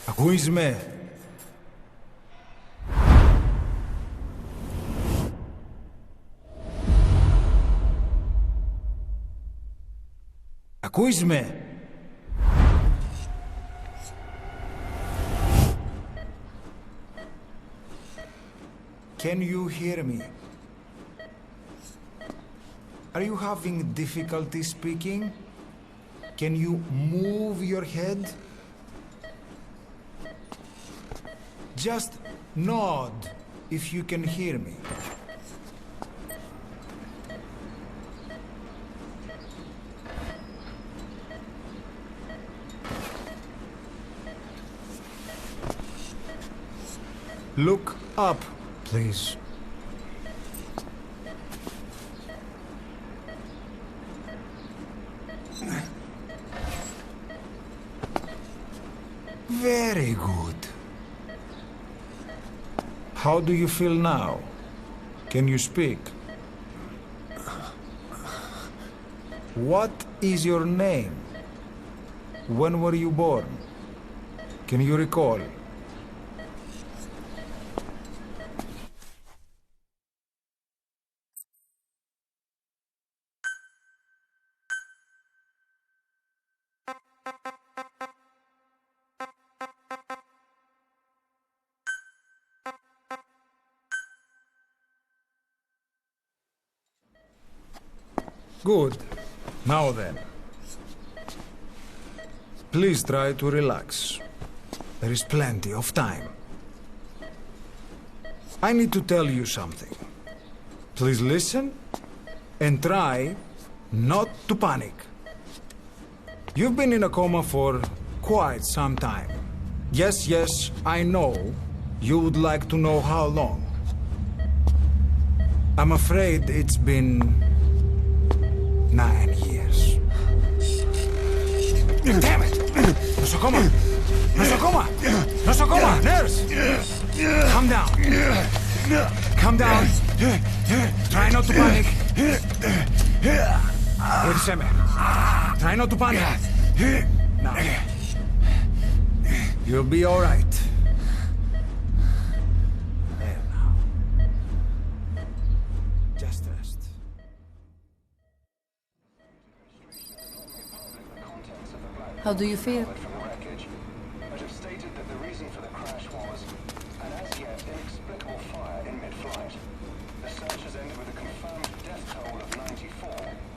Ακούεις με? Ακούεις με? Can you hear me? Are you having difficulty speaking? Can you move your head? Just nod if you can hear me. Look up, please. Very good. How do you feel now? Can you speak? What is your name? When were you born? Can you recall? Good. Now then. Please try to relax. There is plenty of time. I need to tell you something. Please listen and try not to panic. You've been in a coma for quite some time. Yes, I know you would like to know how long. I'm afraid it's been 9 years. Damn it! Nosocoma! Nosocoma! Nosocoma! Nurse! Calm down. Calm down. Try not to panic. Ήρθαμε. Try not to panic. Now. You'll be all right. There now. Just rest. How do you feel? But have stated that the reason for the crash was an as yet inexplicable fire in mid-flight. The search has ended with a confirmed death toll of 94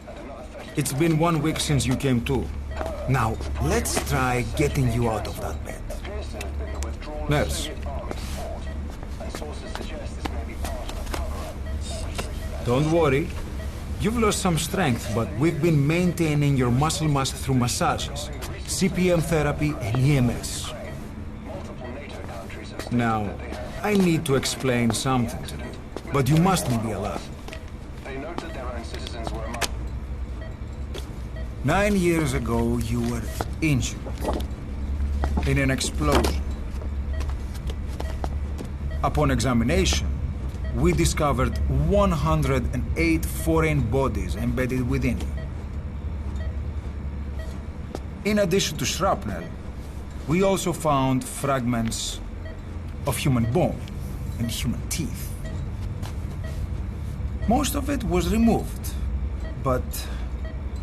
and another 30. It's been 1 week since you came to. Now, let's try getting you out of that bed. Appears to have been the withdrawal Nurse. of Soviet army support, and sources suggest this may be part of a cover-up. Don't worry. You've lost some strength, but we've been maintaining your muscle mass through massages, CPM therapy, and EMS. Multiple NATO countries have Now, I need to explain something to you, but you mustn't be alert. they noted their own citizens were among 9 years ago, you were injured in an explosion. Upon examination, we discovered 108 foreign bodies embedded within you. In addition to shrapnel, we also found fragments of human bone and human teeth. Most of it was removed, but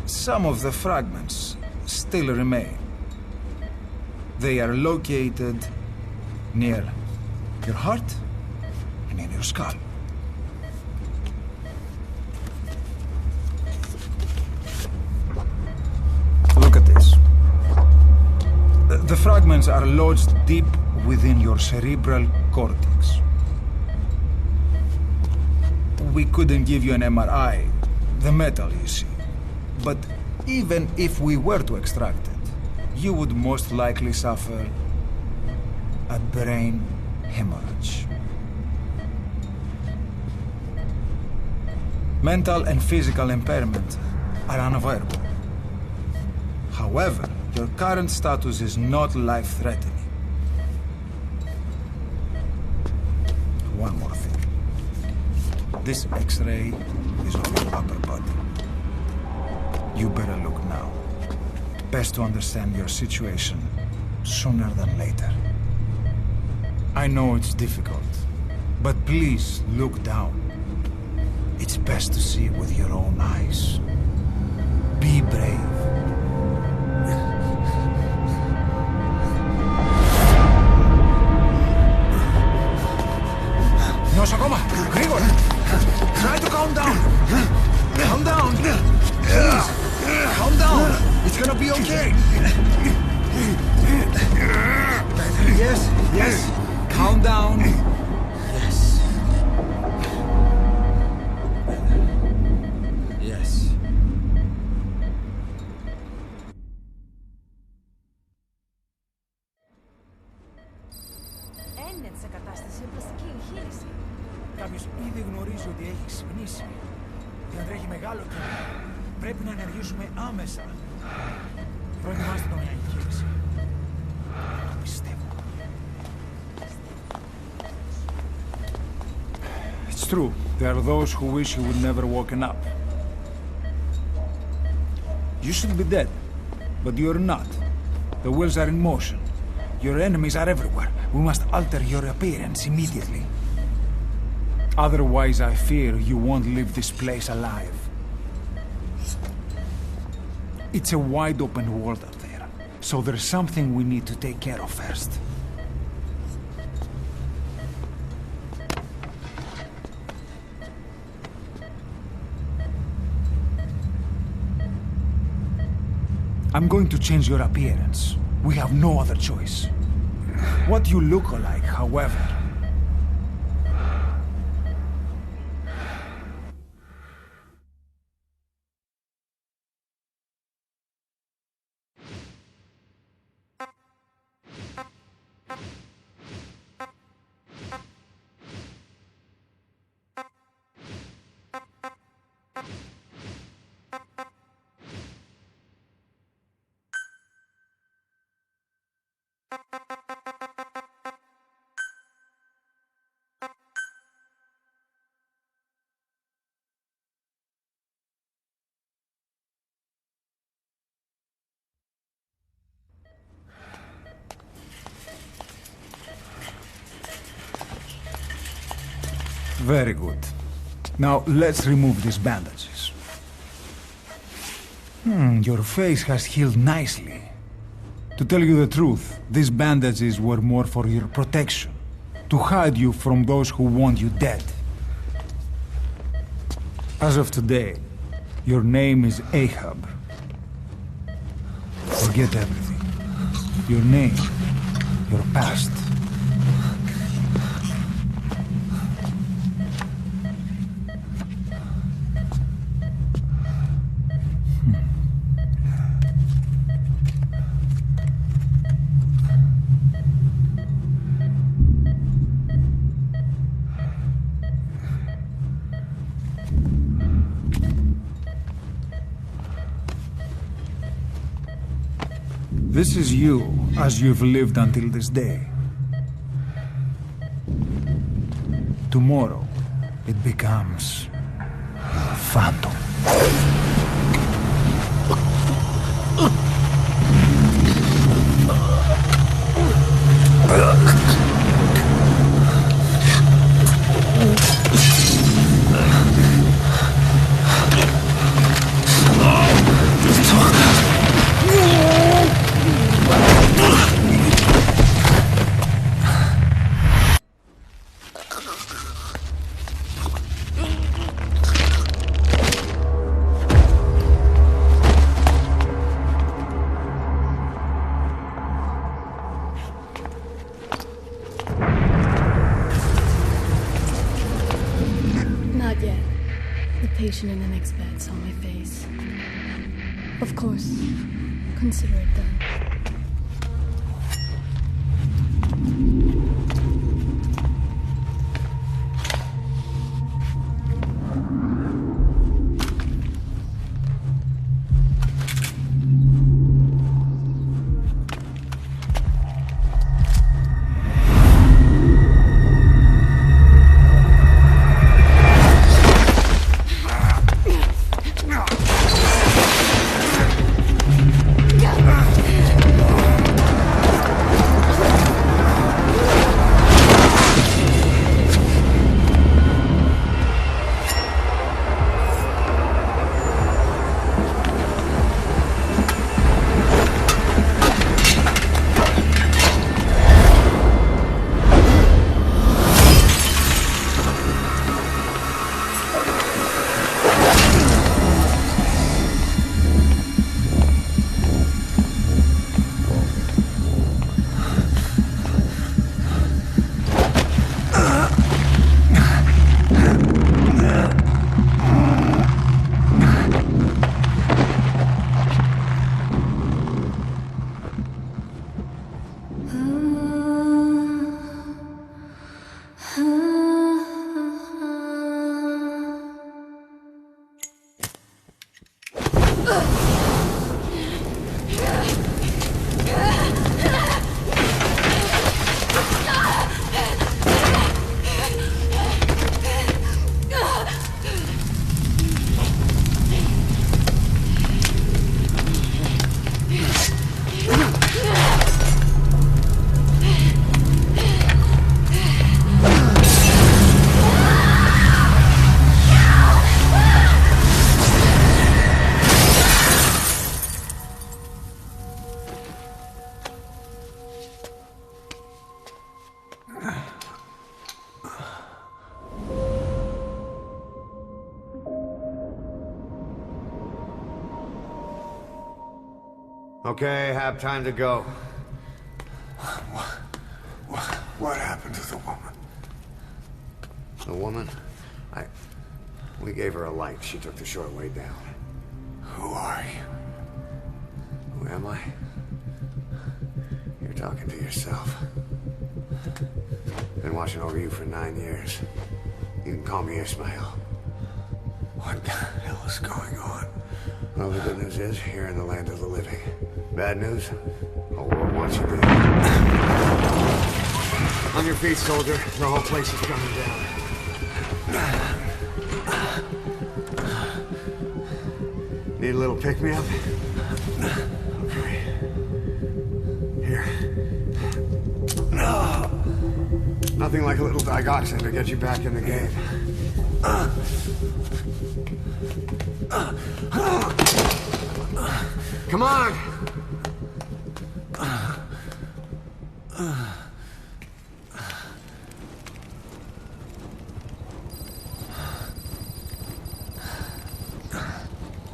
some of the fragments still remain. They are located near your heart and in your skull. Look at this. The fragments are lodged deep within your cerebral cortex. We couldn't give you an MRI, the metal, you see. But even if we were to extract it, you would most likely suffer a brain hemorrhage. Mental and physical impairment are unavoidable. However, your current status is not life-threatening. One more thing. This X-ray is of your upper body. You better look now. Best to understand your situation sooner than later. I know it's difficult, but please look down. It's best to see with your own eyes. Be brave. Νιώσω ακόμα! Γρήγορα! Try to calm down! Calm down! Please! Calm down! It's gonna be okay! Yes, yes! Calm down! Yes. Yes. Είναι σε κατάσταση πλαστική εγχείρηση. Κάποιος ήδη γνωρίζει ότι έχει ξυπνήσει. Για να τρέχει μεγάλο κίνημα, πρέπει να ενεργήσουμε άμεσα. Προετοιμάστε τον για εγχείρηση. Το πιστεύω. It's true. There are those who wish you would never woken up. You should be dead, but you're not. The wheels are in motion. Your enemies are everywhere. We must alter your appearance immediately. Otherwise, I fear you won't leave this place alive. It's a wide open world up there, so there's something we need to take care of first. I'm going to change your appearance. We have no other choice. What you look like, however... Very good. Now, let's remove these bandages. Your face has healed nicely. To tell you the truth, these bandages were more for your protection, to hide you from those who want you dead. As of today, your name is Ahab. Forget everything. Your name, your past. This is you, as you've lived until this day. Tomorrow, it becomes a phantom. patient in the next bed saw my face. Of course, consider it done. Okay, have time to go. What happened to the woman? The woman? We gave her a light. She took the short way down. Who are you? Who am I? You're talking to yourself. Been watching over you for 9 years. You can call me Ishmael. What the hell is going on? Well, the good news is, you're in the land of the living. Bad news? The world wants you dead. On your feet, soldier. The whole place is coming down. Need a little pick-me-up? Okay. Here. Nothing like a little digoxin to get you back in the game. Come on!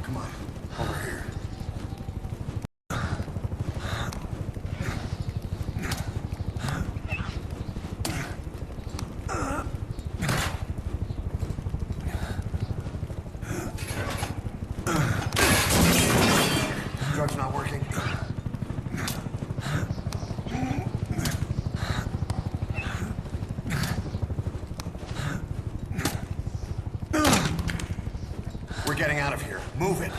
Come on, over here. Drug's not working. We're getting out of here. Move it.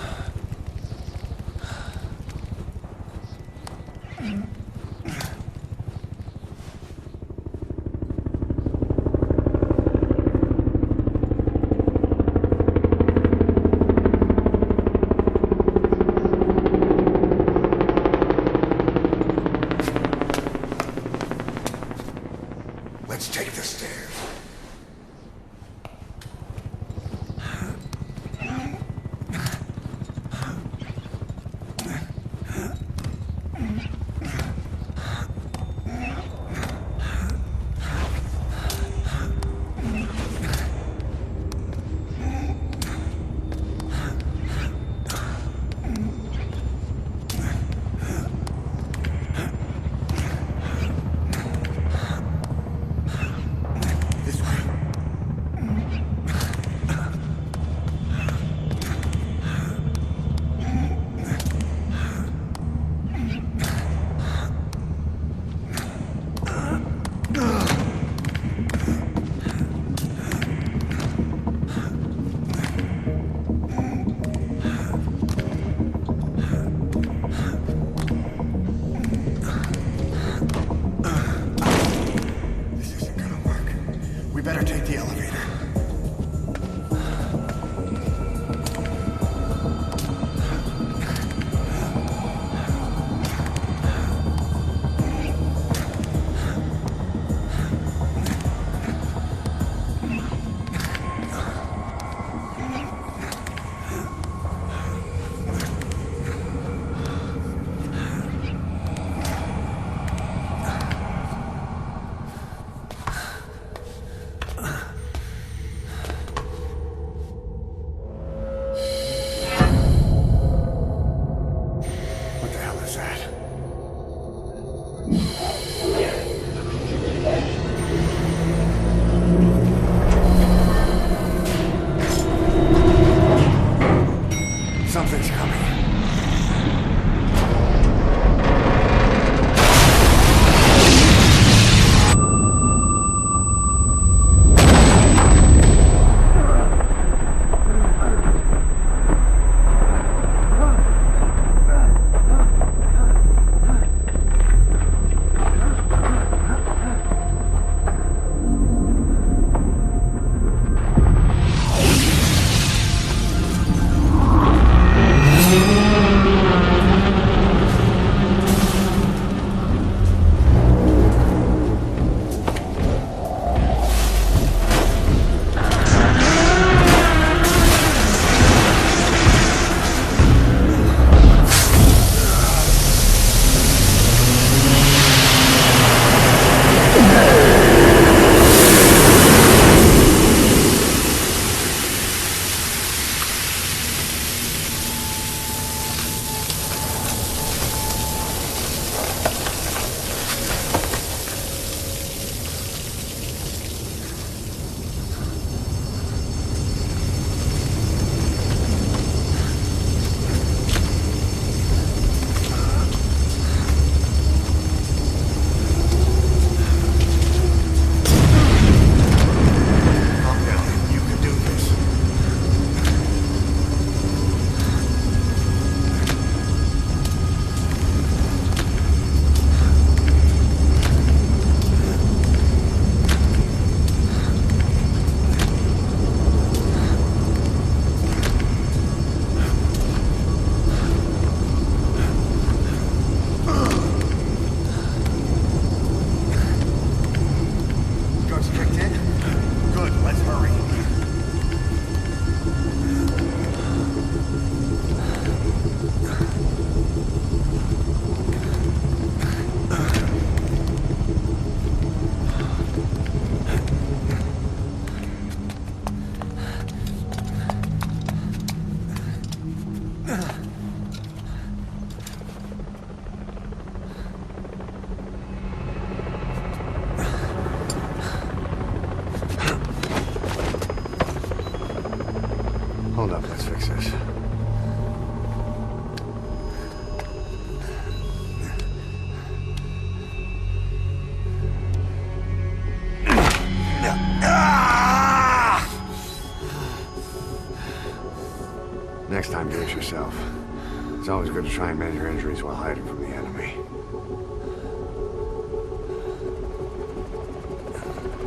It's always good to try and mend your injuries while hiding from the enemy.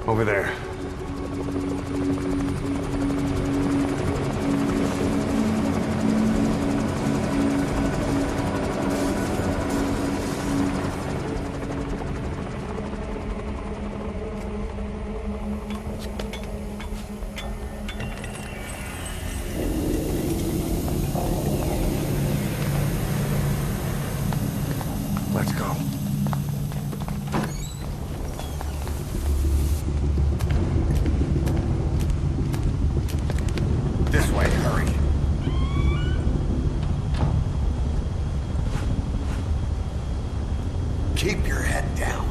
Over there. Let's go. This way, hurry. Keep your head down.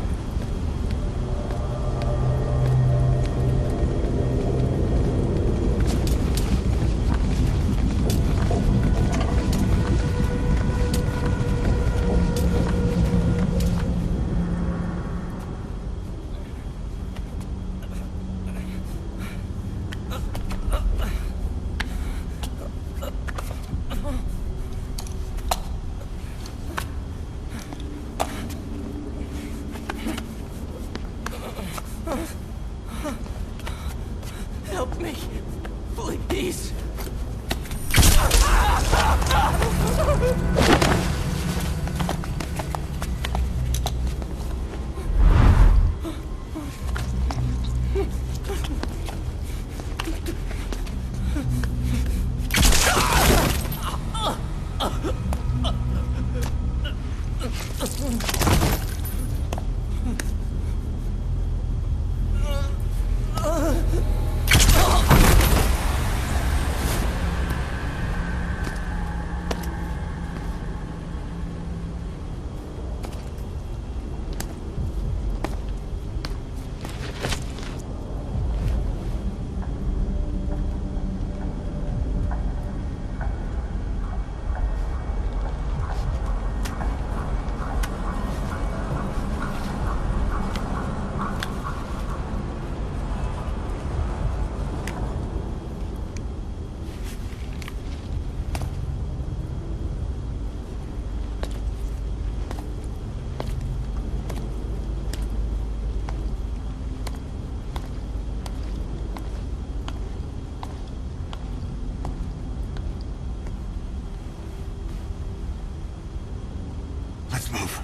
Help me, please. Let's move.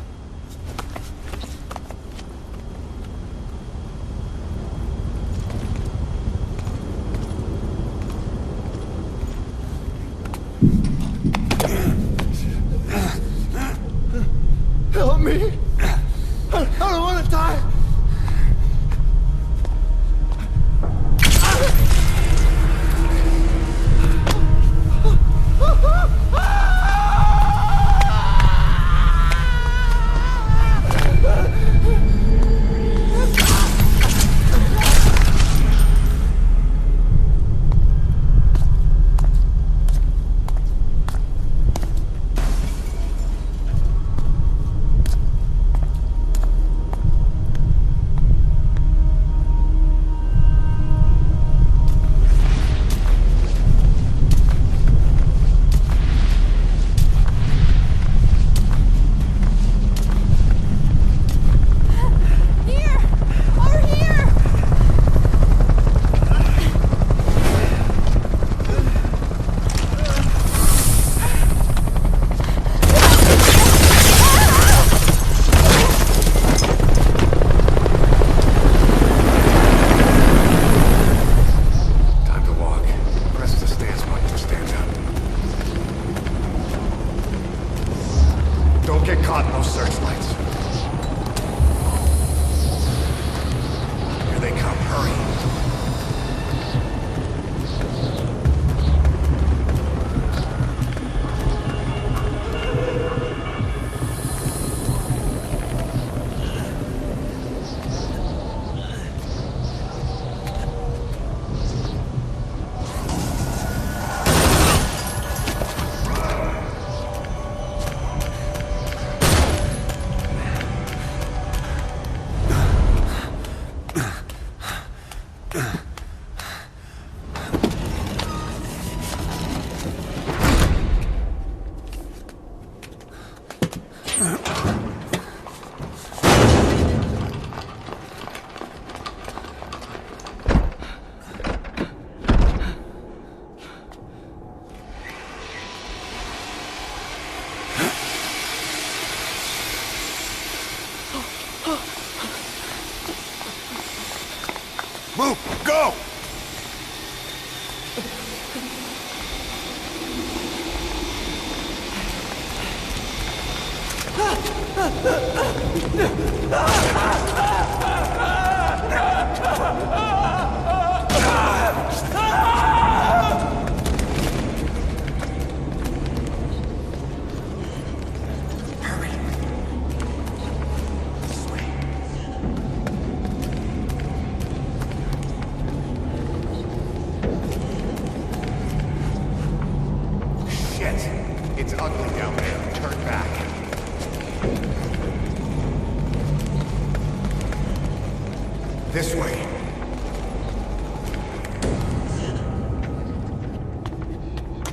Help me! I don't want to die! Get caught in those searchlights. Here they come. Hurry. Move! Go! It's ugly down there. Turn back. This way.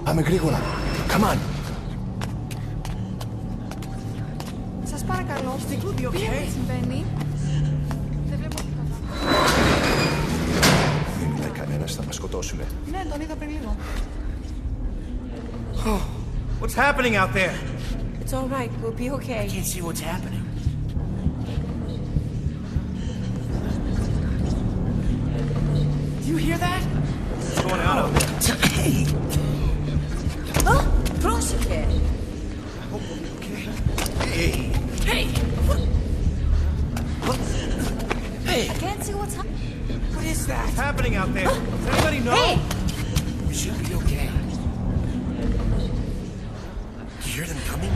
Πάμε γρήγορα. Come on. Σας παρακαλώ. Στικούδι, οκ. Τι συμβαίνει? Δεν βλέπω τίποτα. Δεν μιλάει κανένας, θα μας σκοτώσουνε. Ναι, τον είδα πριν λίγο. What's happening out there? It's all right. We'll be okay. I can't see what's happening. Do you hear that? What's going on out there? Πρόσεχε. Hey! Hey! Hey! I can't see what's happening. What is that? What's happening out there? Does anybody know? Hey! We should be okay. You hear them coming?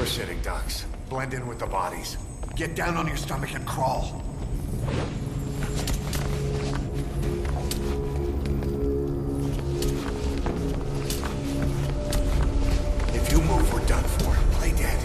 bullshitting, Dux. Blend in with the bodies. Get down on your stomach and crawl. If you move, we're done for. Play dead.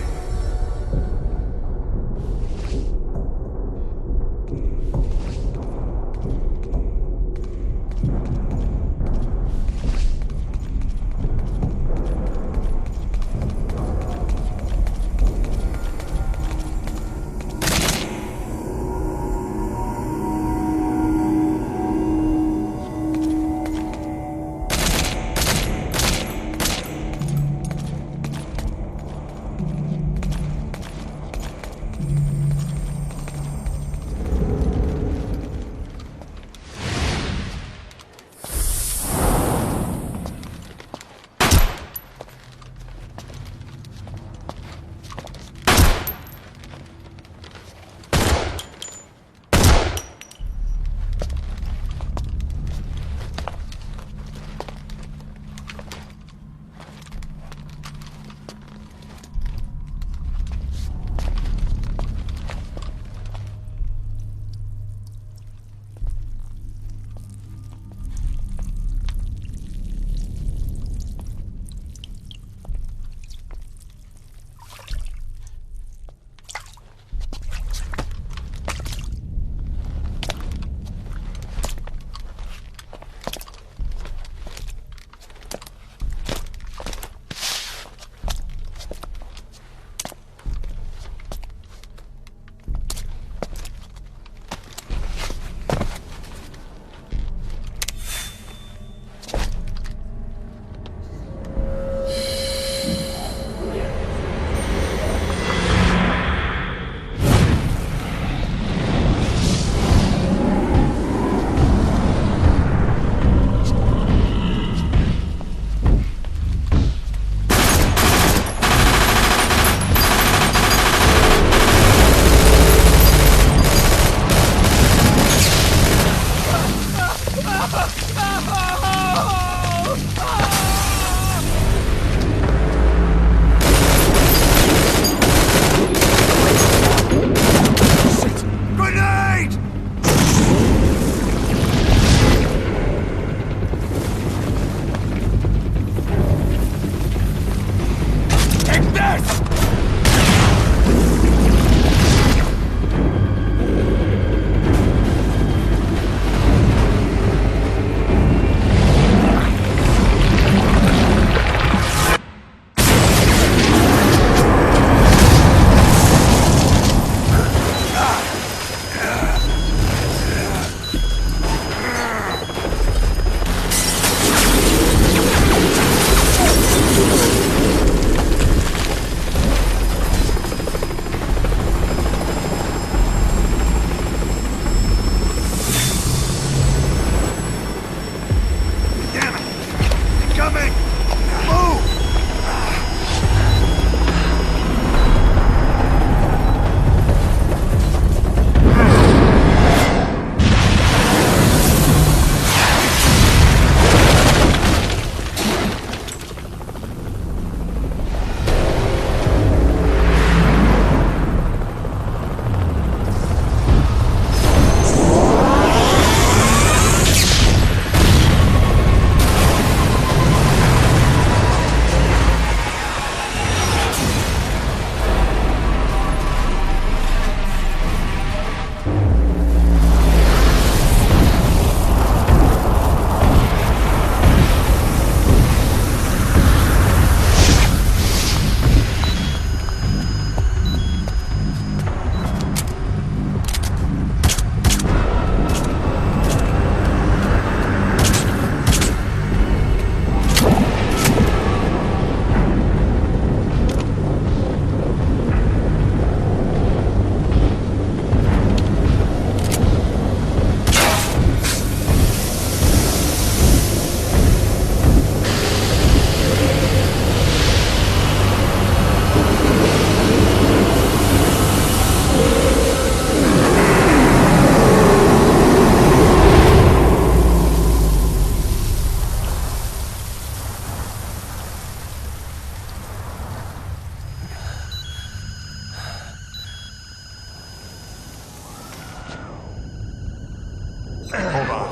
Hold on.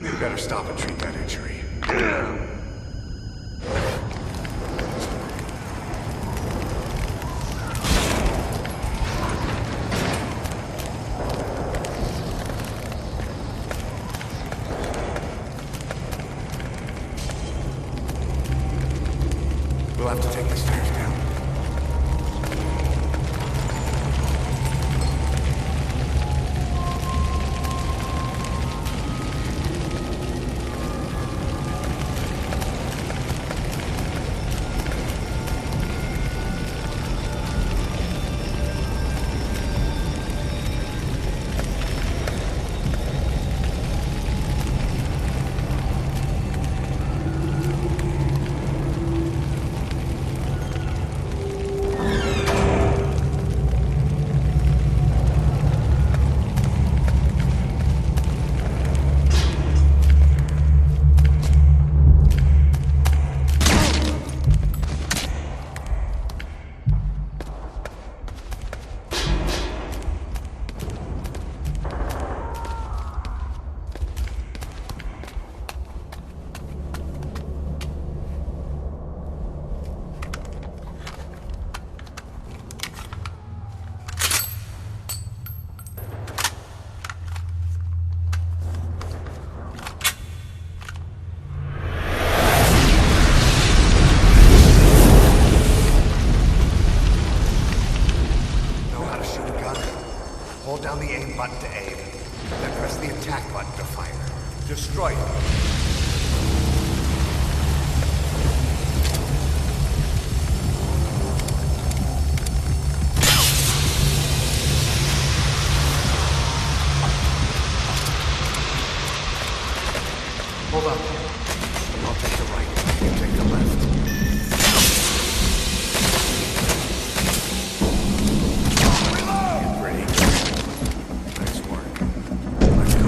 You better stop and treat that injury. We'll have to take the stairs down. Hold down the aim button to aim, then press the attack button to fire. Destroy it. Hold up. I'll take the right. You take the left. Reload! Ready. Nice work. Let's go.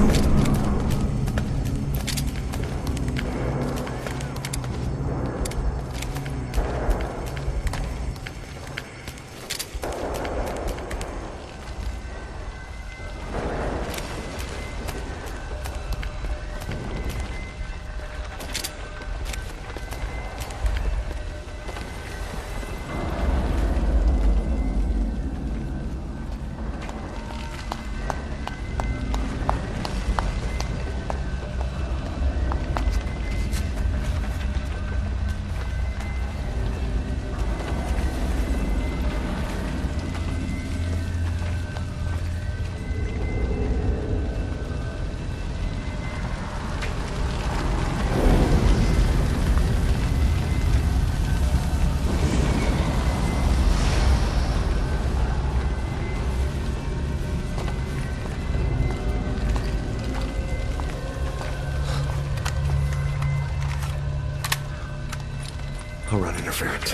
I'll run interference.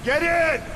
Get in!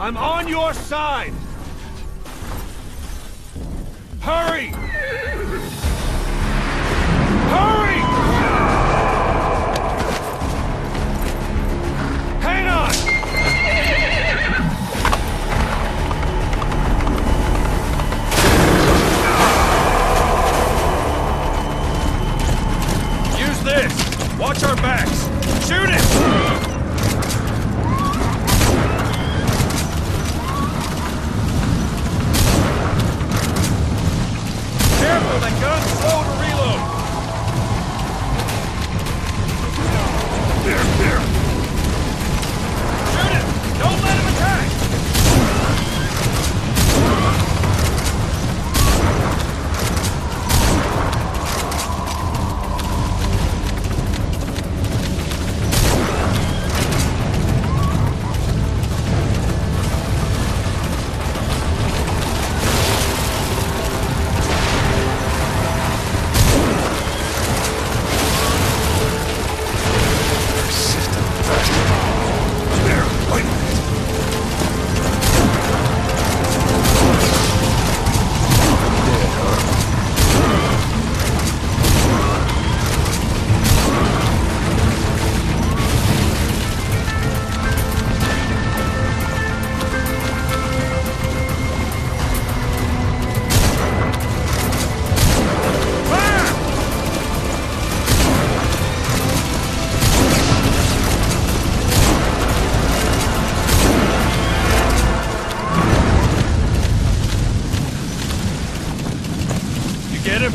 I'm on your side! Hurry! Hurry! Hang on! Use this! Watch our backs! Shoot it! get him?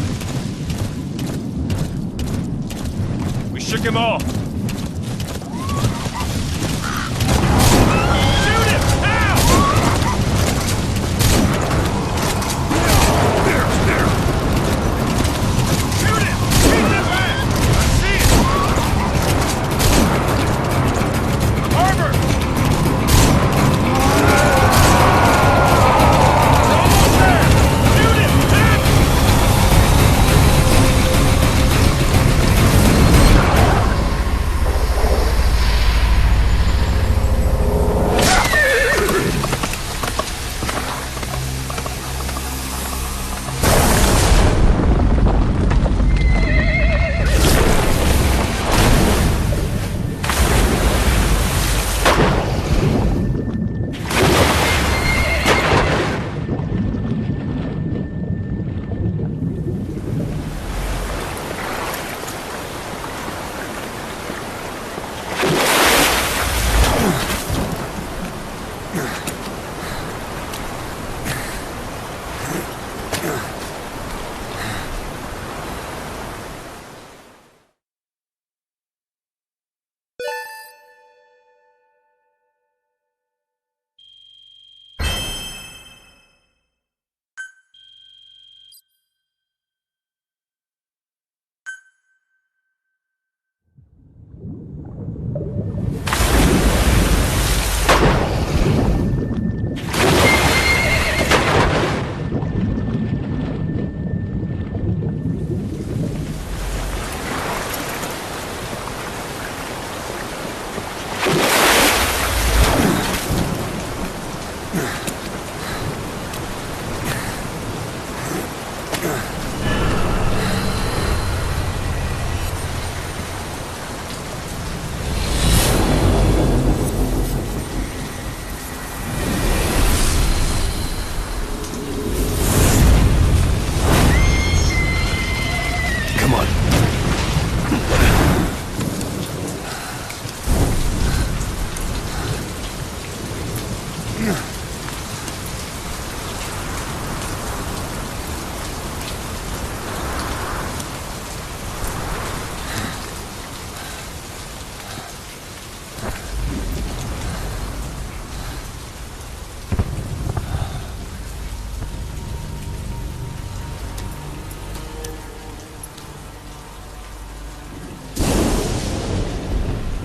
We shook him off. Shoot him! Now! Shoot him! Keep him back! I see it! Harbor! Almost there! Shoot him! Hit!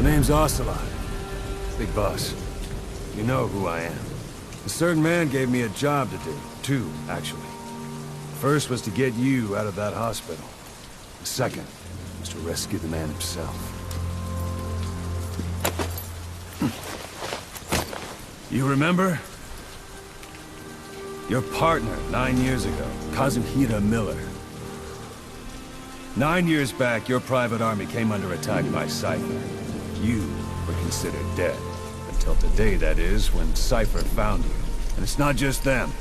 Name's Ocelot. Big boss. You know who I am. A certain man gave me a job to do. Two, actually. First was to get you out of that hospital. The second was to rescue the man himself. You remember? Your partner 9 years ago, Kazuhira Miller. 9 years back, your private army came under attack by Cypher. You were considered dead. Until today, that is, when Cypher found you. And it's not just them.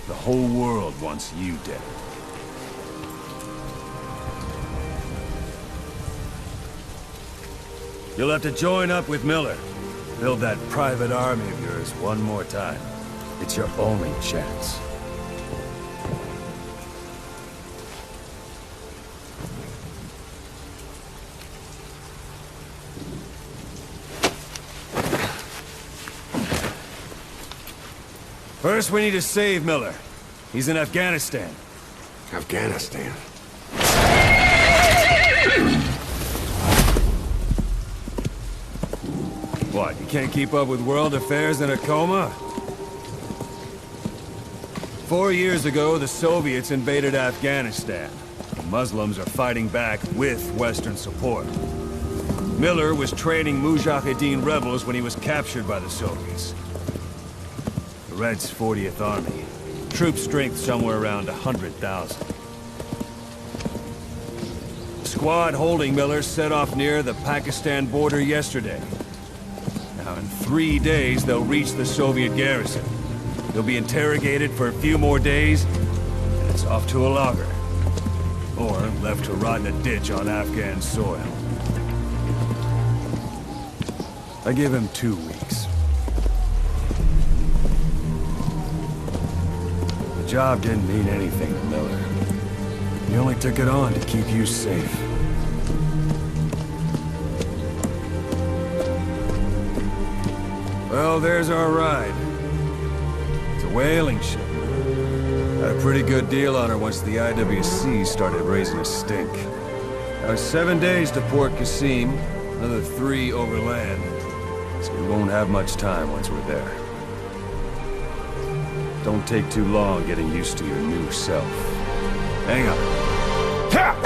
The whole world wants you dead. You'll have to join up with Miller. Build that private army of yours one more time. It's your only chance. First, we need to save Miller. He's in Afghanistan. Afghanistan? What, you can't keep up with world affairs in a coma? 4 years ago, the Soviets invaded Afghanistan. The Muslims are fighting back with Western support. Miller was training Mujahideen rebels when he was captured by the Soviets. The Reds' 40th Army. Troop strength somewhere around 100,000. The squad holding Miller set off near the Pakistan border yesterday. Now in 3 days, they'll reach the Soviet garrison. They'll be interrogated for a few more days, and it's off to a lager. Or left to rot in a ditch on Afghan soil. I give him 2 weeks. The job didn't mean anything to Miller. He only took it on to keep you safe. Well, there's our ride. It's a whaling ship. Had a pretty good deal on her once the IWC started raising a stink. Now 7 days to Port Qasim, another 3 overland. So we won't have much time once we're there. Don't take too long getting used to your new self. Hang on. Ha!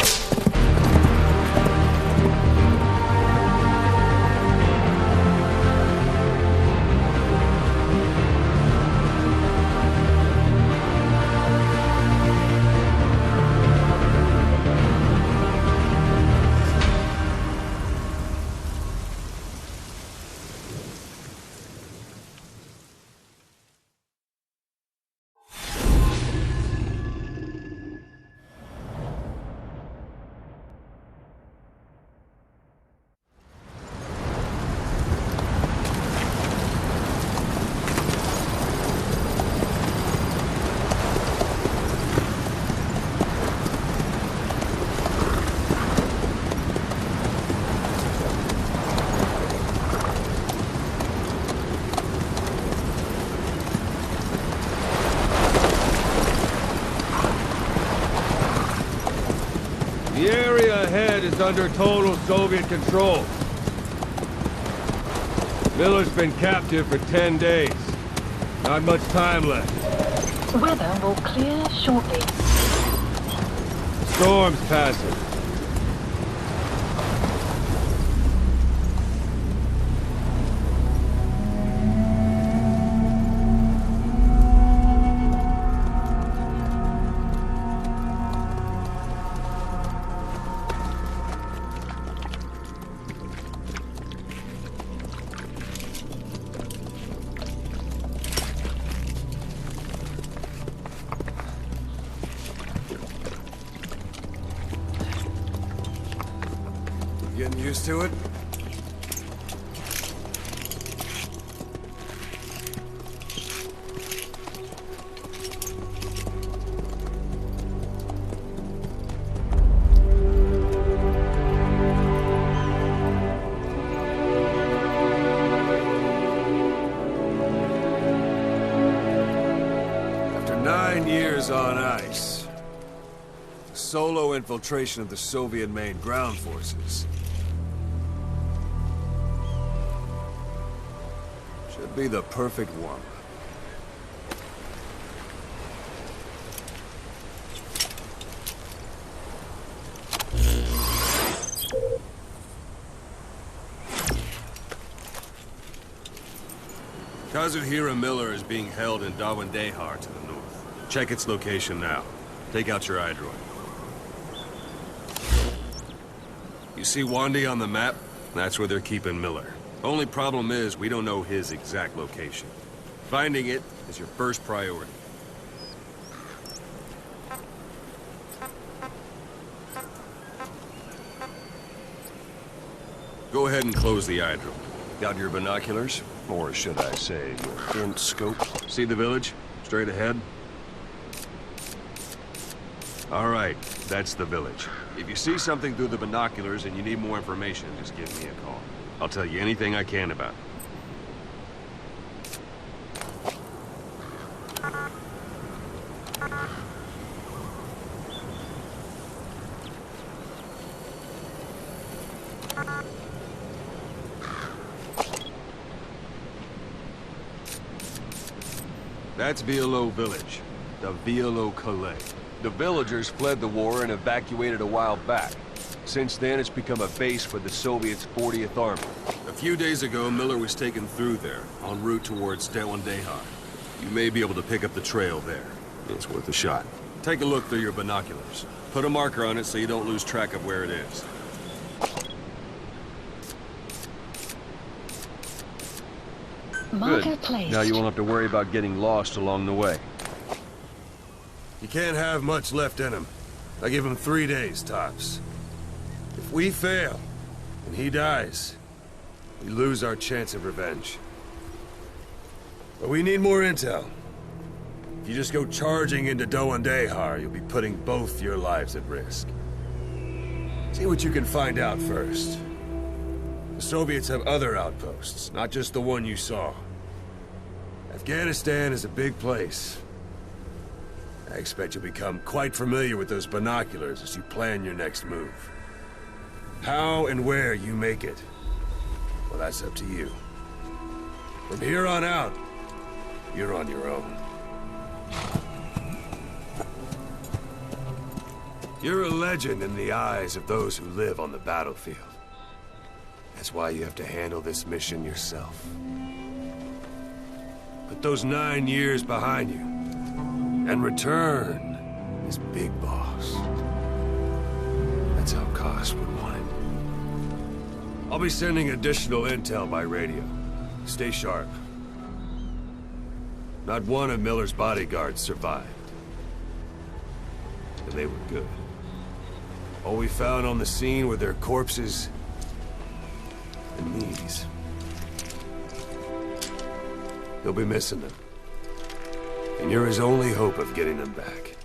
The area ahead is under total Soviet control. Miller's been captive for 10 days. Not much time left. Weather will clear shortly. Storm's passing. Getting used to it? After 9 years on ice, solo infiltration of the Soviet main ground forces should be the perfect warm-up. Kazuhira Miller is being held in Dawandehar to the north. Check its location now. Take out your iDroid. You see Wandi on the map? That's where they're keeping Miller. Only problem is, we don't know his exact location. Finding it is your first priority. Go ahead and close the iDroid. Got your binoculars? Or should I say, your int scope? See the village? Straight ahead? All right, that's the village. If you see something through the binoculars and you need more information, just give me a call. I'll tell you anything I can about it. That's Violo Village, the Violo Calais. The villagers fled the war and evacuated a while back. Since then, it's become a base for the Soviets' 40th Army. A few days ago, Miller was taken through there, en route towards Dawandehar. You may be able to pick up the trail there. It's worth a shot. Take a look through your binoculars. Put a marker on it so you don't lose track of where it is. Marker placed. Now you won't have to worry about getting lost along the way. You can't have much left in him. I give him 3 days, tops. If we fail, and he dies, we lose our chance of revenge. But we need more intel. If you just go charging into Doandehar, you'll be putting both your lives at risk. See what you can find out first. The Soviets have other outposts, not just the one you saw. Afghanistan is a big place. I expect you'll become quite familiar with those binoculars as you plan your next move. How and where you make it, well, that's up to you. From here on out, you're on your own. You're a legend in the eyes of those who live on the battlefield. That's why you have to handle this mission yourself. Put those 9 years behind you, and return as Big Boss. That's how Koss would want it. I'll be sending additional intel by radio. Stay sharp. Not one of Miller's bodyguards survived. And they were good. All we found on the scene were their corpses and these. You'll be missing them. And you're his only hope of getting them back.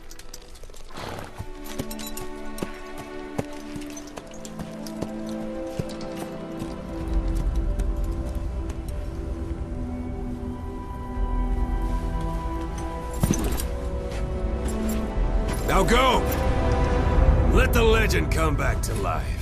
Now go! Let the legend come back to life.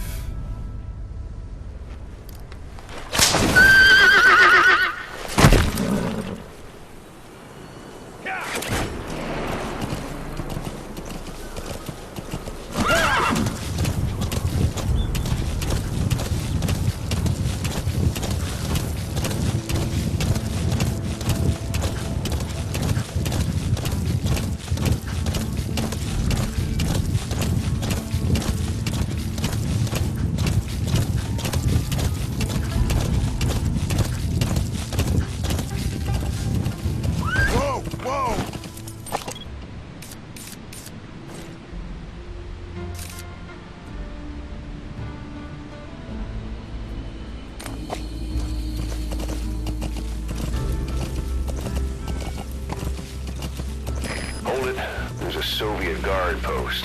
Soviet guard post.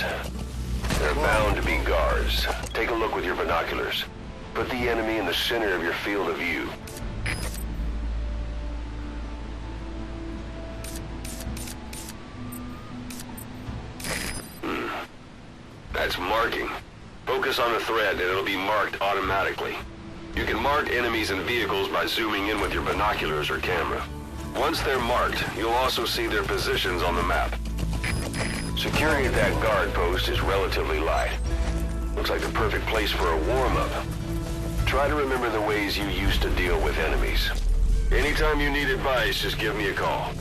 There are bound to be guards. Take a look with your binoculars. Put the enemy in the center of your field of view. That's marking. Focus on the thread and it'll be marked automatically. You can mark enemies and vehicles by zooming in with your binoculars or camera. Once they're marked, you'll also see their positions on the map. Security at that guard post is relatively light. Looks like the perfect place for a warm-up. Try to remember the ways you used to deal with enemies. Anytime you need advice, just give me a call.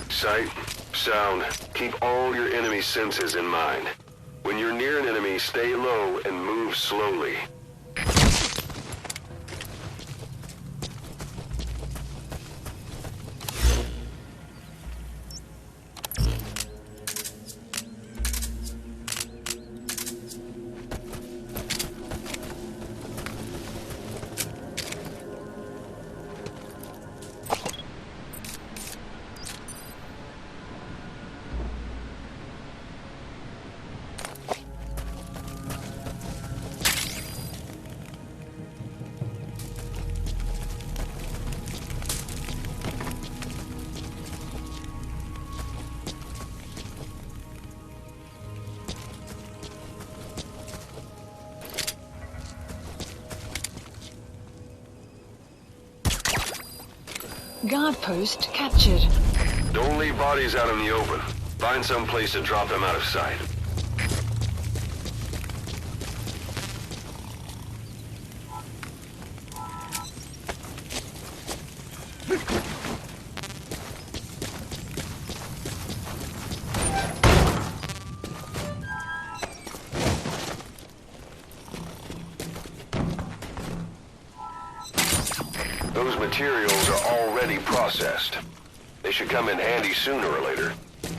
Sight, sound, keep all your enemy senses in mind. When you're near an enemy, stay low and move slowly. Guard post captured. Don't leave bodies out in the open. Find some place to drop them out of sight. Those materials are already processed. They should come in handy sooner or later.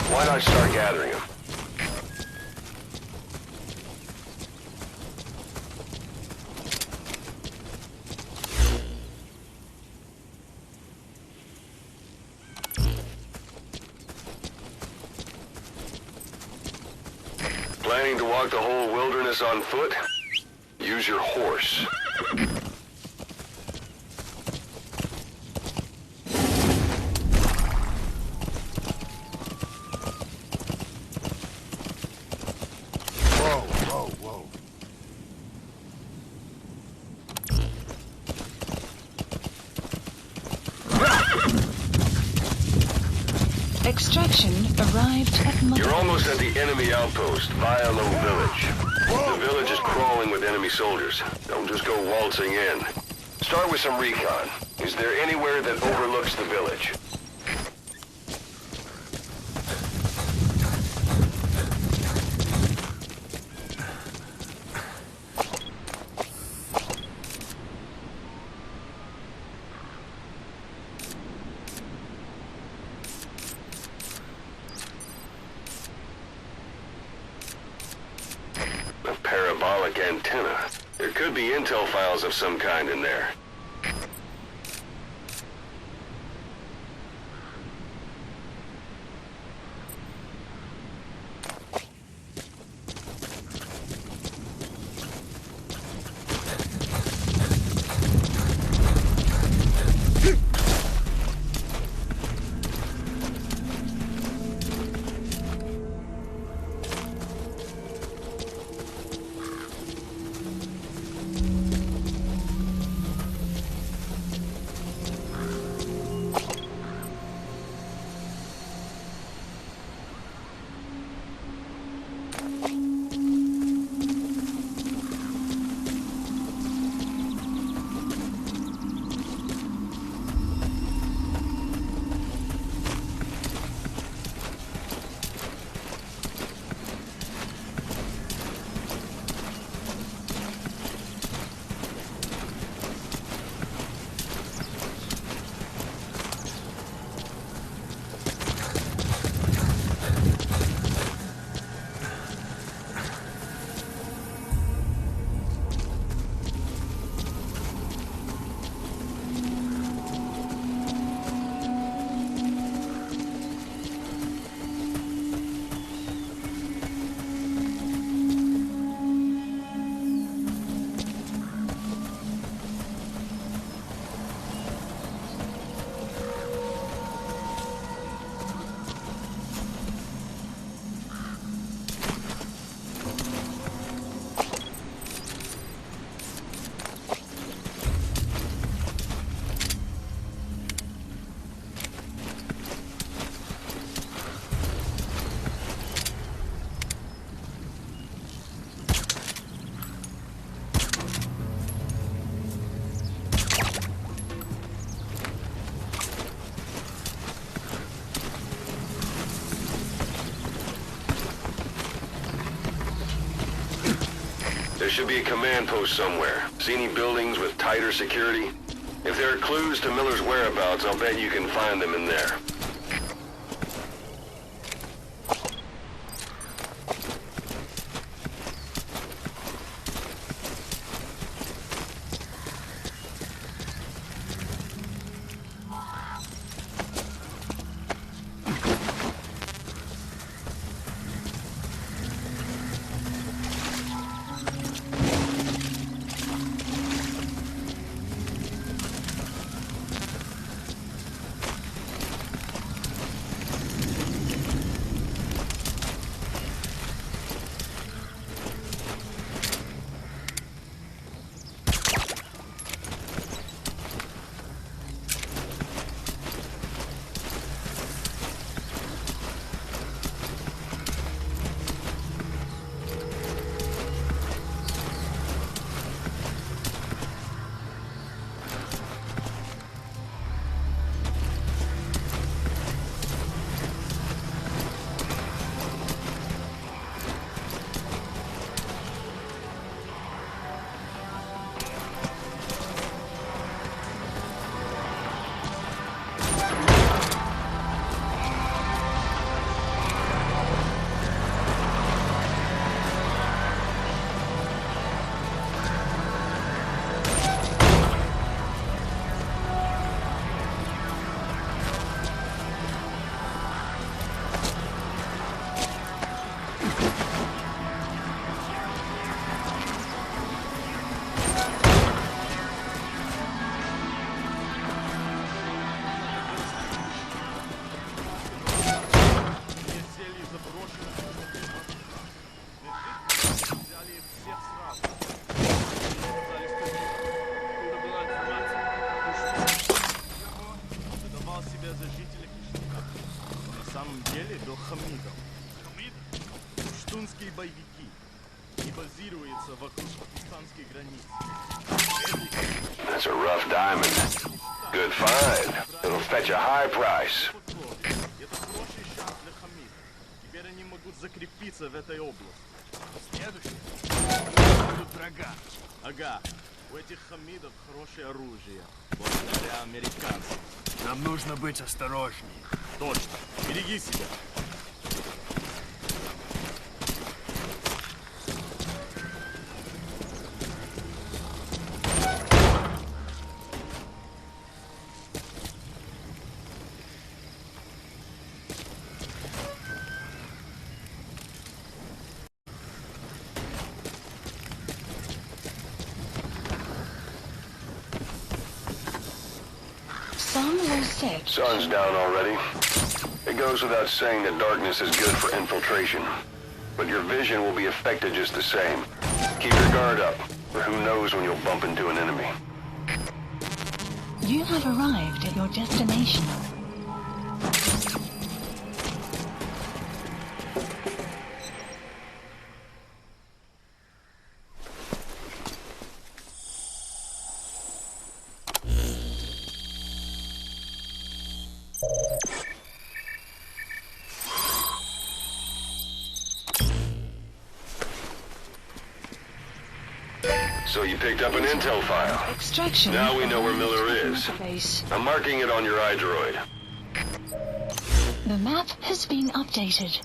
Why not start gathering them? Planning to walk the whole wilderness on foot? Use your horse. Extraction arrived at You're almost at the enemy outpost, Vialo Village. The village is crawling with enemy soldiers. Don't just go waltzing in. Start with some recon. Is there anywhere that overlooks the village? Parabolic antenna. There could be intel files of some kind in there. There should be a command post somewhere. See any buildings with tighter security? If there are clues to Miller's whereabouts, I'll bet you can find them in there. На самом деле до Хамидов. Пуштунские боевики. И базируются вокруг пакистанской границы. That's a rough diamond. Good find. It'll fetch a high price. Это хороший шанс для Хамидов. Теперь они могут закрепиться в этой области. Следующий. Будут врага. Ага. У этих Хамидов хорошее оружие. Благодаря американцам. Нам нужно быть осторожнее. Точно. Береги себя. Sun's down already. It goes without saying that darkness is good for infiltration. But your vision will be affected just the same. Keep your guard up, or who knows when you'll bump into an enemy. You have arrived at your destination. So you picked up an intel file. Extraction. Now we know where Miller is. I'm marking it on your iDroid. The map has been updated.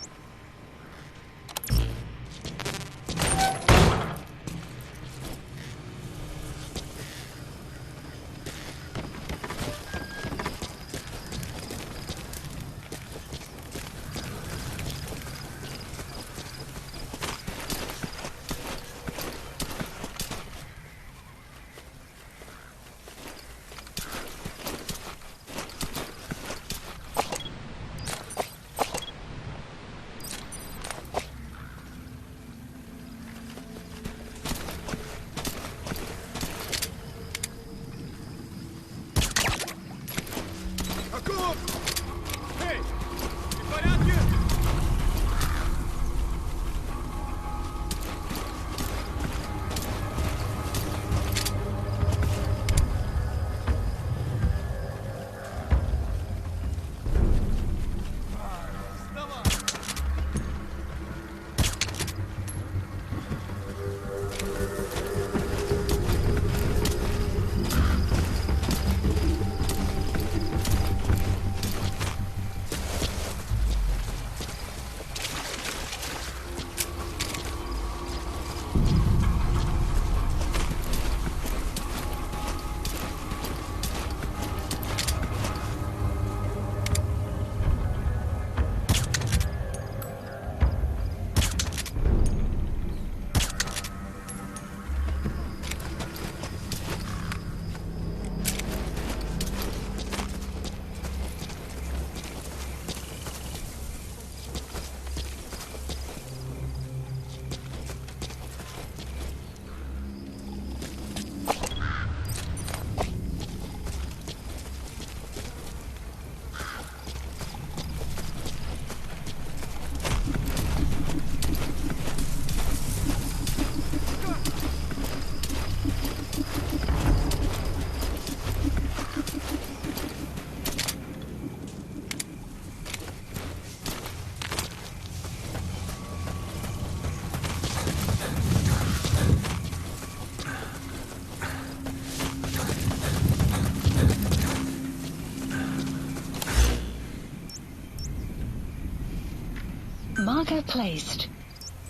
Marker placed.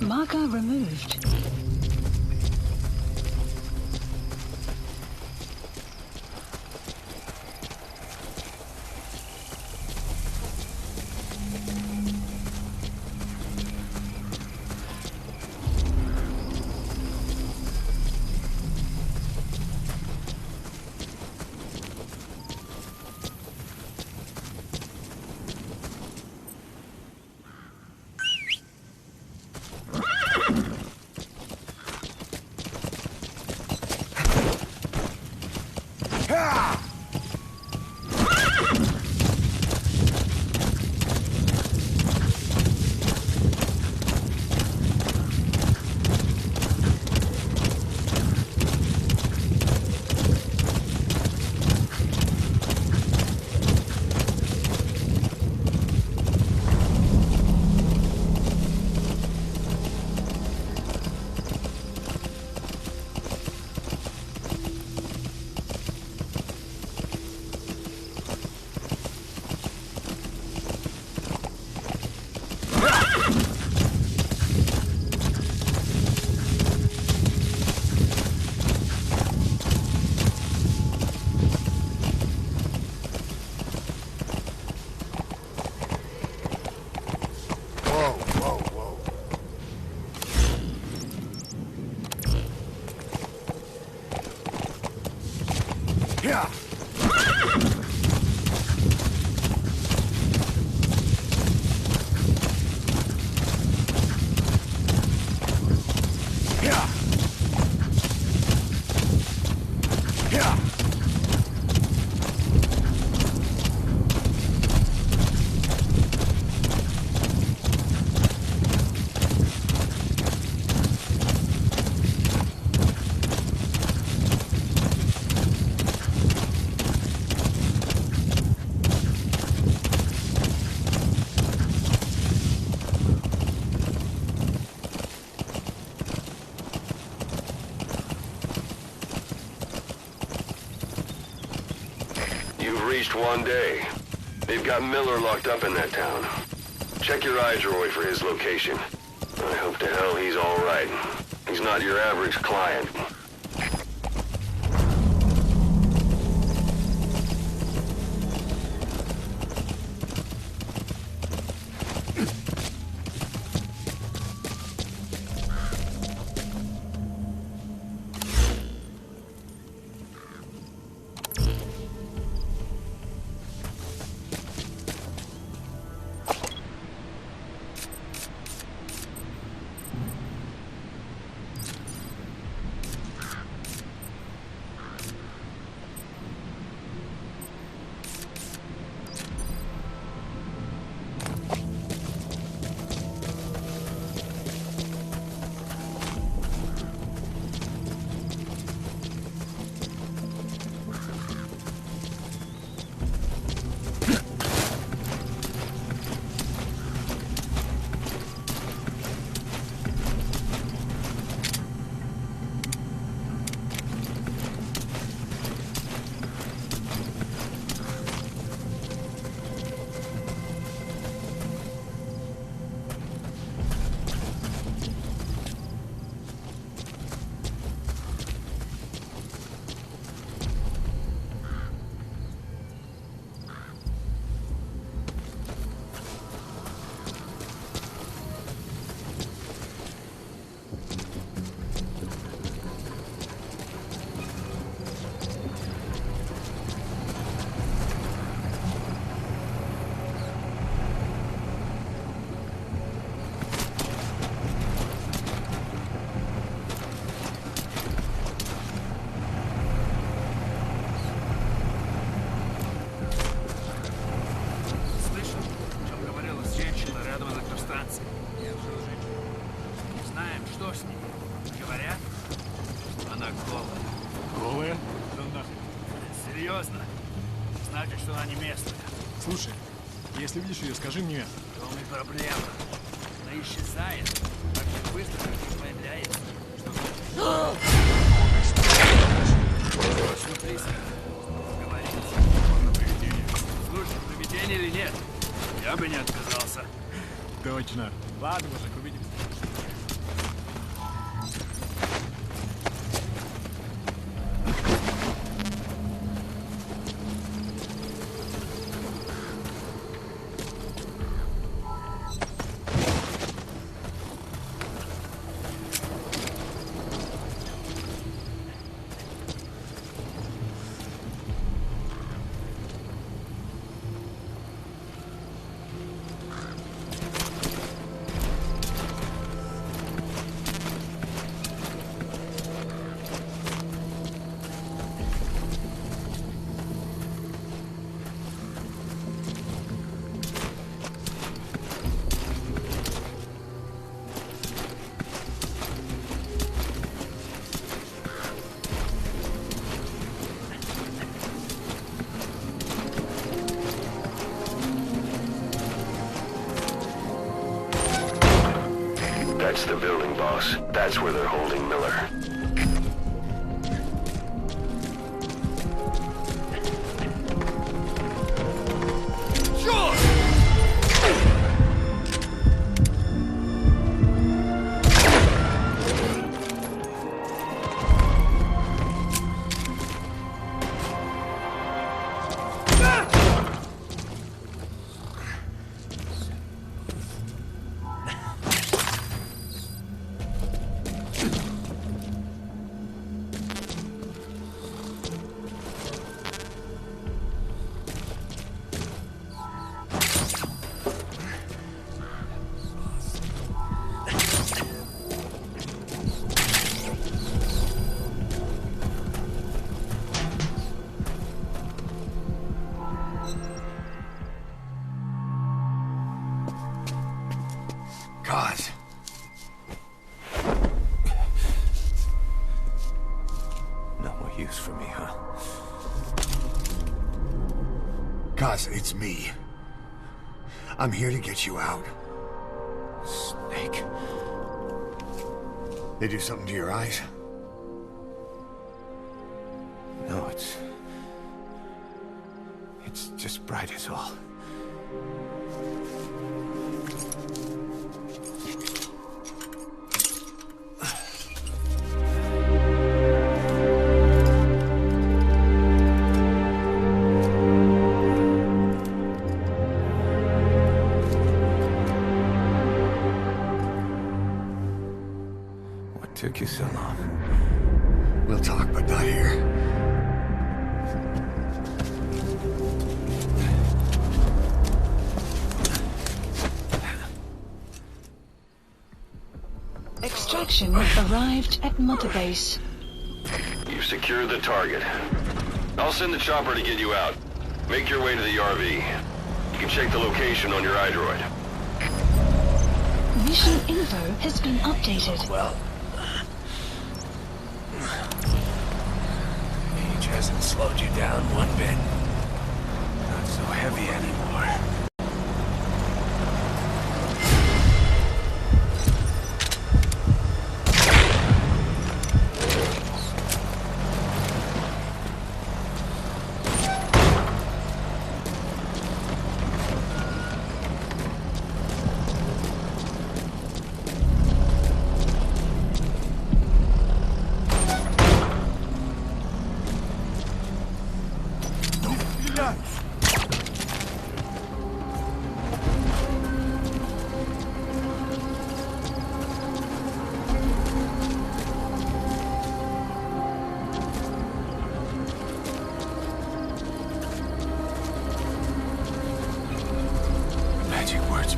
Marker removed. unleashed one day. They've got Miller locked up in that town. Check your iDroid for his location. I hope to hell he's all right. He's not your average client. Слушай, если видишь ее, скажи мне. Не проблема. Она исчезает так же быстро, как и появляется. Смотри, говорится. Слушай, привидение или нет? Я бы не отказался. Точно. Ладно, мужик, увидимся. That's the building, boss. That's where they're holding Miller. God. No more use for me, huh? Kaz, it's me. I'm here to get you out. Snake. They do something to your eyes? No, it's Just bright as all. What took you so long? We'll talk, but not here. Extraction arrived at Mother Base. You've secured the target. I'll send the chopper to get you out. Make your way to the RV. You can check the location on your iDroid. Mission info has been updated. Well, age hasn't slowed you down one bit. Not so heavy anymore.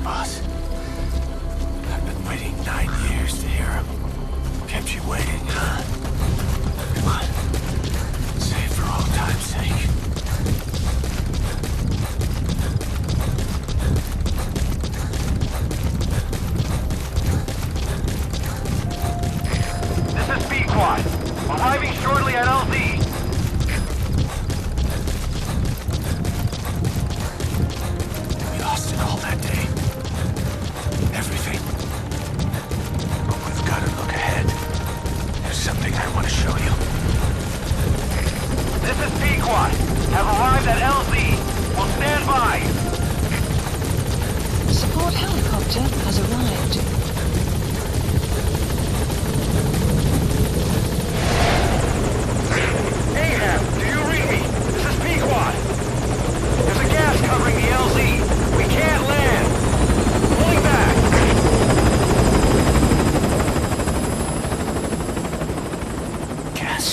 Boss. I've been waiting 9 years to hear him. Kept you waiting, huh? Come on. Say it for old time's sake. This is B-Quad. Arriving shortly at LZ. We lost it all that day. Everything. But we've got to look ahead. There's something I want to show you. This is P-Quad. Have arrived at LZ. Will stand by. Support helicopter has arrived. Ahab, do you read me? This is P-Quad. There's a gas covering the LZ. We can't land. Pulling back. Gas.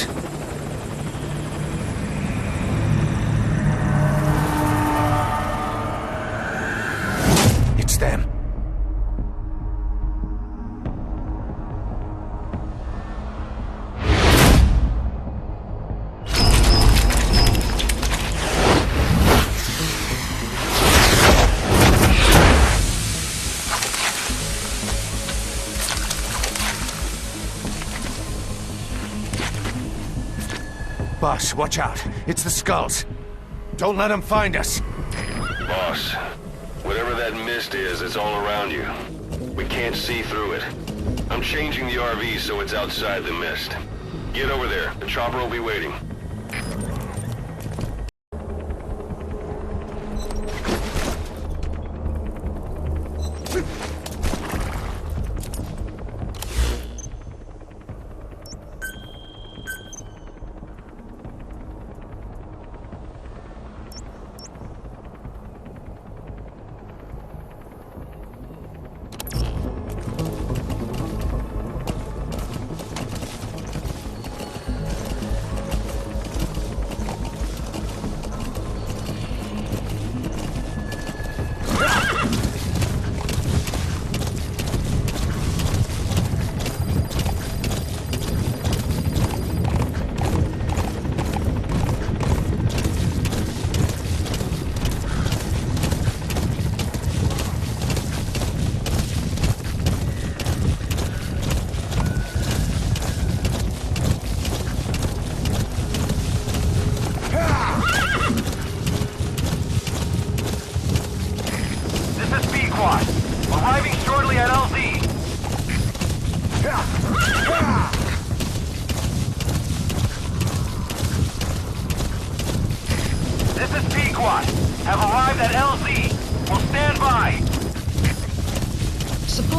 It's them. Boss, watch out. It's the skulls. Don't let them find us. Boss, whatever that mist is, it's all around you. We can't see through it. I'm changing the RV so it's outside the mist. Get over there. The chopper will be waiting.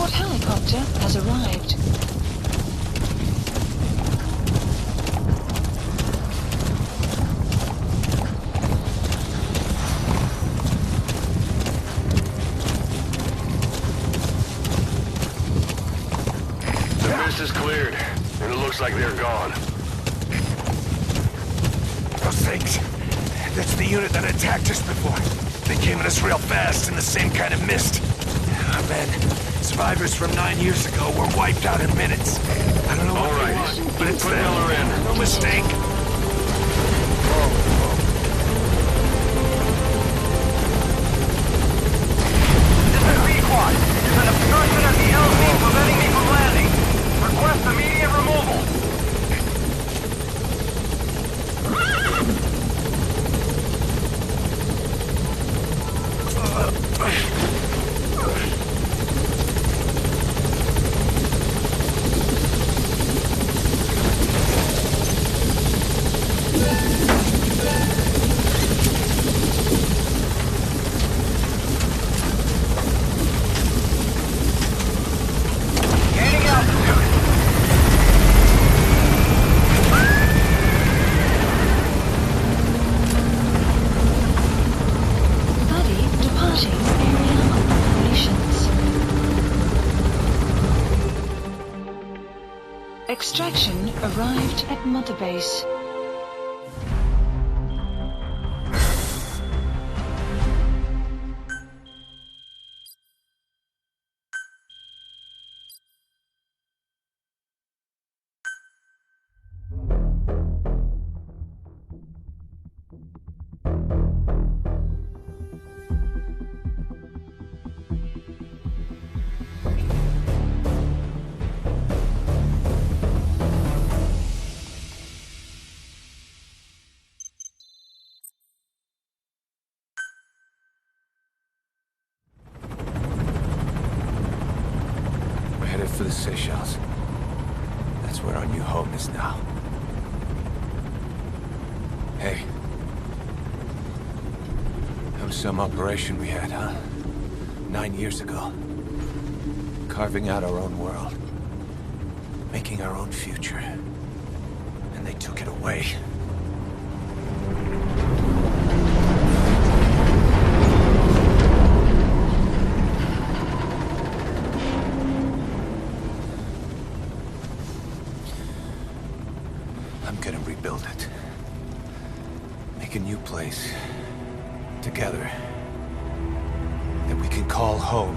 escort helicopter has arrived. The mist is cleared, and it looks like they're gone. Those things. That's the unit that attacked us before. They came at us real fast in the same kind of mist. Oh, man. Survivors from 9 years ago were wiped out in minutes. I don't know what they want, but it's Put them. Miller in. No mistake. This is Pequod. There's an obstruction at the LZ preventing me from landing. Request immediate removal. Extraction arrived at Mother Base. For the Seychelles. That's where our new home is now. Hey. That was some operation we had, huh? 9 years ago. Carving out our own world. Making our own future. And they took it away. Rebuild it. Make a new place. Together. That we can call home.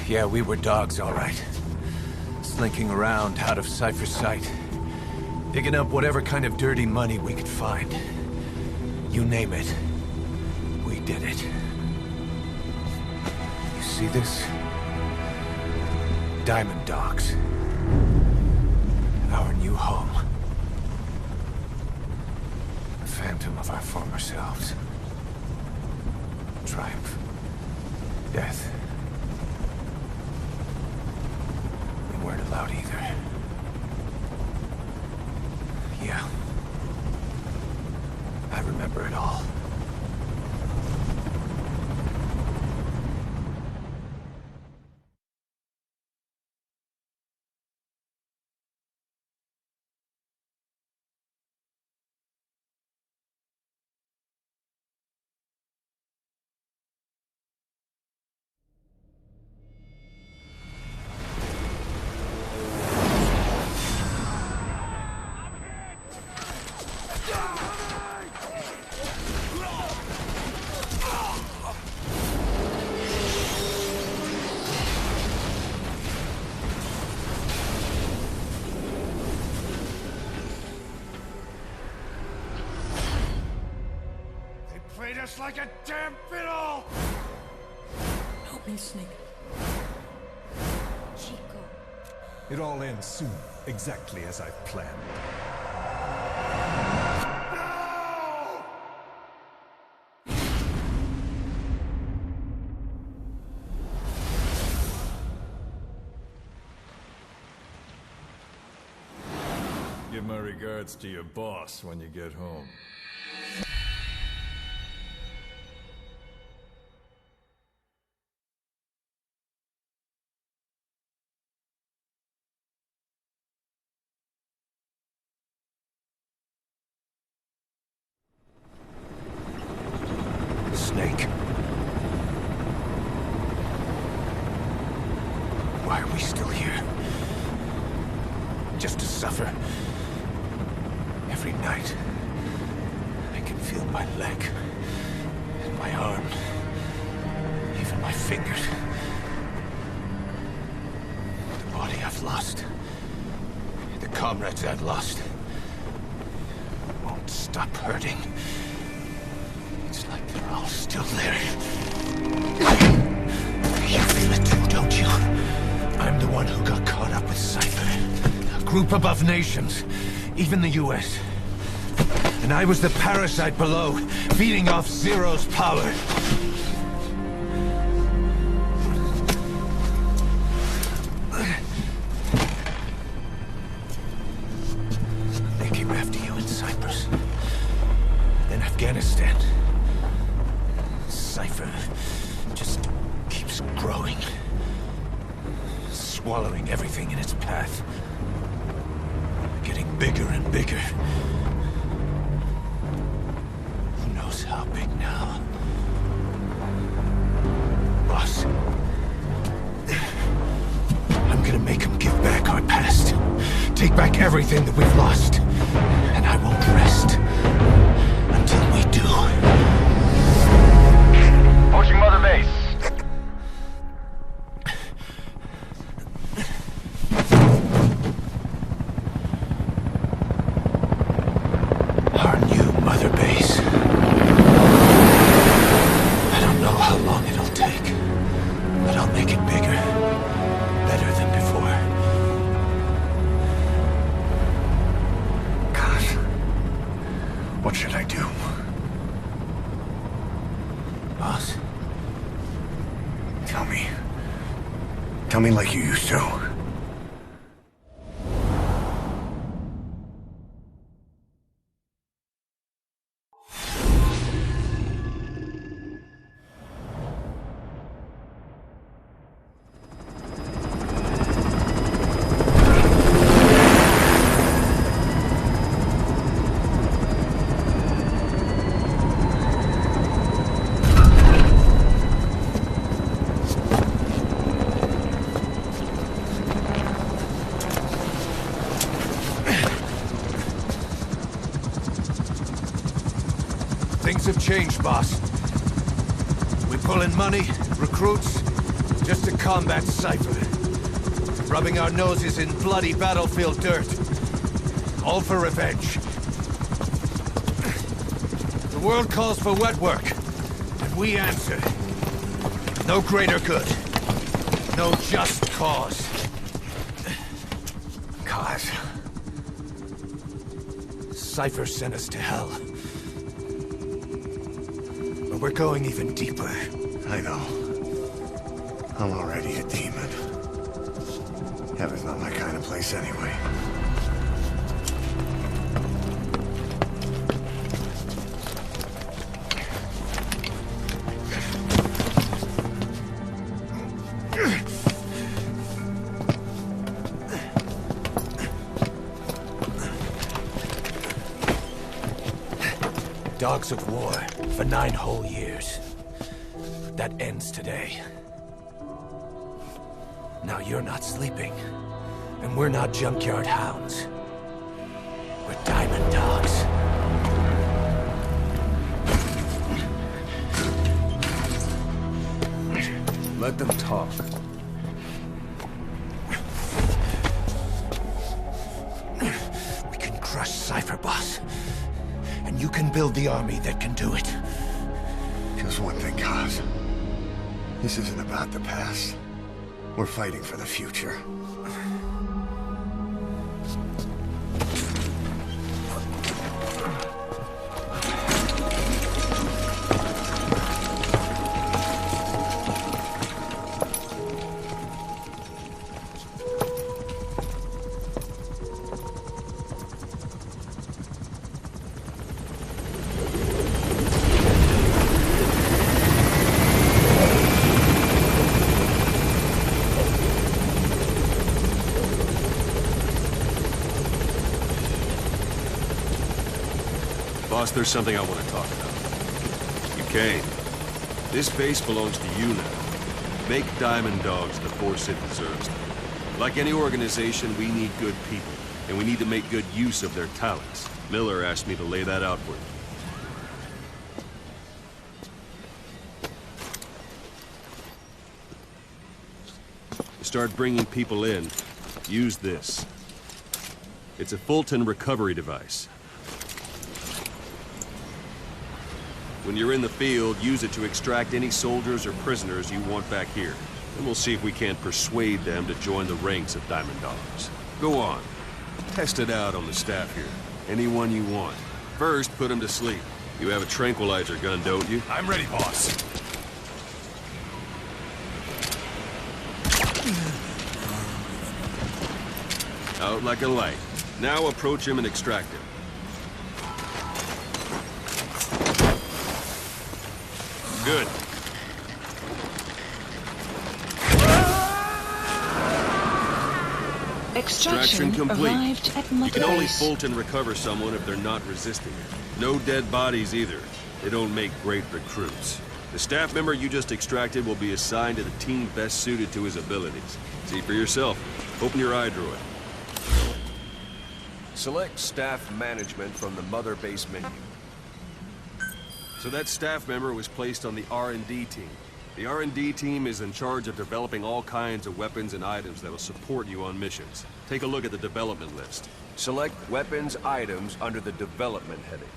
Yeah, we were dogs, all right. Slinking around out of Cypher's sight. Digging up whatever kind of dirty money we could find. You name it. We did it. You see this? Diamond Dogs. Our new home. A phantom of our former selves. Triumph. Death. We weren't allowed either. Yeah. I remember it all. Just like a damn fiddle! Help me, Snake. Chico. It all ends soon, exactly as I've planned. Give my regards to your boss when you get home. Snake. Why are we still here? Just to suffer? Every night, I can feel my leg, and my arm, even my fingers. The body I've lost, the comrades I've lost, won't stop hurting. It's like they're all still there. You feel it too, don't you? I'm the one who got caught up with Cypher. A group above nations, even the US. And I was the parasite below, feeding off Zero's power. They came after you in Cyprus. Then Afghanistan. Cypher just keeps growing. Swallowing everything in its path. Getting bigger and bigger. Who knows how big now? Boss. I'm gonna make them give back our past. Take back everything that we've lost. And I won't rest until we do. Approaching Mother Base. What should I do? Boss? Tell me. Tell me like you used to. Things have changed, boss. We pull in money, recruits, just to combat Cypher. Rubbing our noses in bloody battlefield dirt. All for revenge. The world calls for wet work, and we answer. No greater good. No just cause. Cause. Cypher sent us to hell. We're going even deeper. I know. I'm already a demon. Heaven's not my kind of place anyway. Dogs of war for 9 whole years. That ends today. Now you're not sleeping, and we're not junkyard hounds. We're diamond dogs. Let them talk. We can crush Cypher, boss. And you can build the army that can do it. Just one thing, Kaz. This isn't about the past. We're fighting for the future. Boss, there's something I want to talk about. You came. This base belongs to you now. Make Diamond Dogs the force it deserves. Like any organization, we need good people, and we need to make good use of their talents. Miller asked me to lay that out for you. To start bringing people in, use this. It's a Fulton recovery device. When you're in the field, use it to extract any soldiers or prisoners you want back here. And we'll see if we can't persuade them to join the ranks of Diamond Dogs. Go on. Test it out on the staff here. Anyone you want. First, put them to sleep. You have a tranquilizer gun, don't you? I'm ready, boss. Out like a light. Now approach him and extract him. Good. Extraction complete. Arrived at You can only Motherbase. Fulton recover someone if they're not resisting it. No dead bodies either. They don't make great recruits. The staff member you just extracted will be assigned to the team best suited to his abilities. See for yourself. Open your eye droid. Select staff management from the Mother Base menu. So that staff member was placed on the R&D team. The R&D team is in charge of developing all kinds of weapons and items that will support you on missions. Take a look at the development list. Select weapons items under the development heading.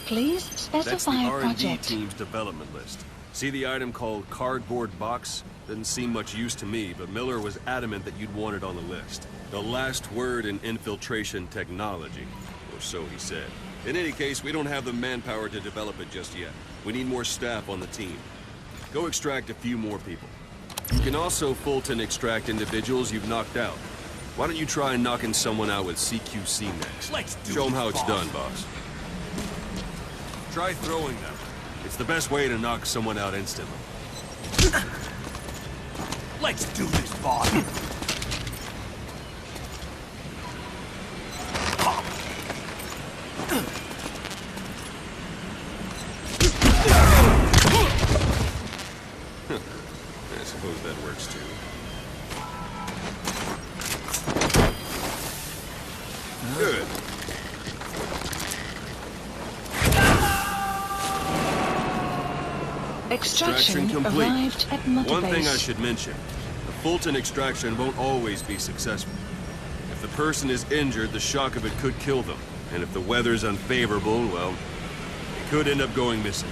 Please That's the specify R&D project. team's development list. See the item called cardboard box? Doesn't seem much use to me, but Miller was adamant that you'd want it on the list. The last word in infiltration technology, or so he said. In any case, we don't have the manpower to develop it just yet. We need more staff on the team. Go extract a few more people. You can also Fulton extract individuals you've knocked out. Why don't you try knocking someone out with CQC next? Let's do Show them it, how it's boss. done, boss. Try throwing them. It's the best way to knock someone out instantly. Let's do this, boss. I suppose that works too. Good. Extraction complete. arrived at Motherbase. One thing I should mention. The Fulton extraction won't always be successful. If the person is injured, the shock of it could kill them. And if the weather's unfavorable, well, it could end up going missing.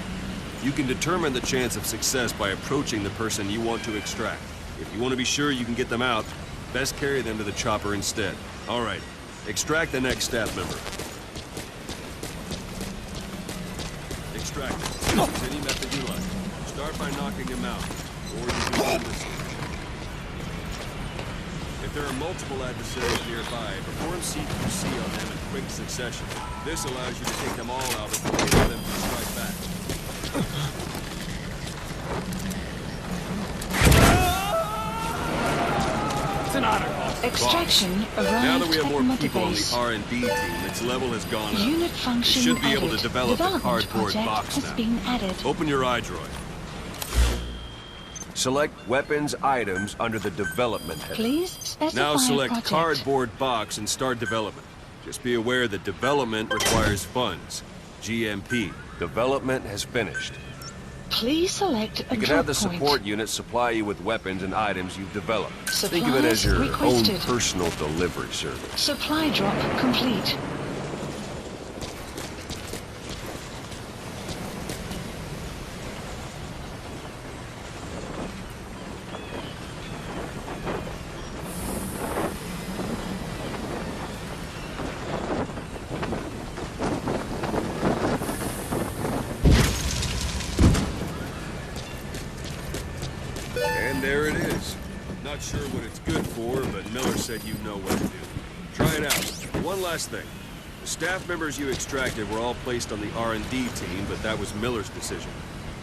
You can determine the chance of success by approaching the person you want to extract. If you want to be sure you can get them out, best carry them to the chopper instead. All right, extract the next staff member. Extract him. Use any method you like. Start by knocking him out, or you can hold this. If there are multiple adversaries nearby, perform CQC on them in quick succession. This allows you to take them all out before any of them can strike back. It's an honor, boss. Extraction arrived Now that we have more at people on the Motherbase. R&D team, its level has gone up. Unit We function should be able added. to develop the Development cardboard project box has now. been added. Open your eye droid. Select weapons items under the development heading. Please specify Now select project. cardboard box and start development. Just be aware that development requires funds. GMP. Development has finished. Please select a You can drop have the point. support unit supply you with weapons and items you've developed. Think of it Supplies as your requested. own personal delivery service. Supply drop complete. And there it is. Not sure what it's good for, but Miller said you know what to do. Try it out. One last thing. The staff members you extracted were all placed on the R&D team, but that was Miller's decision.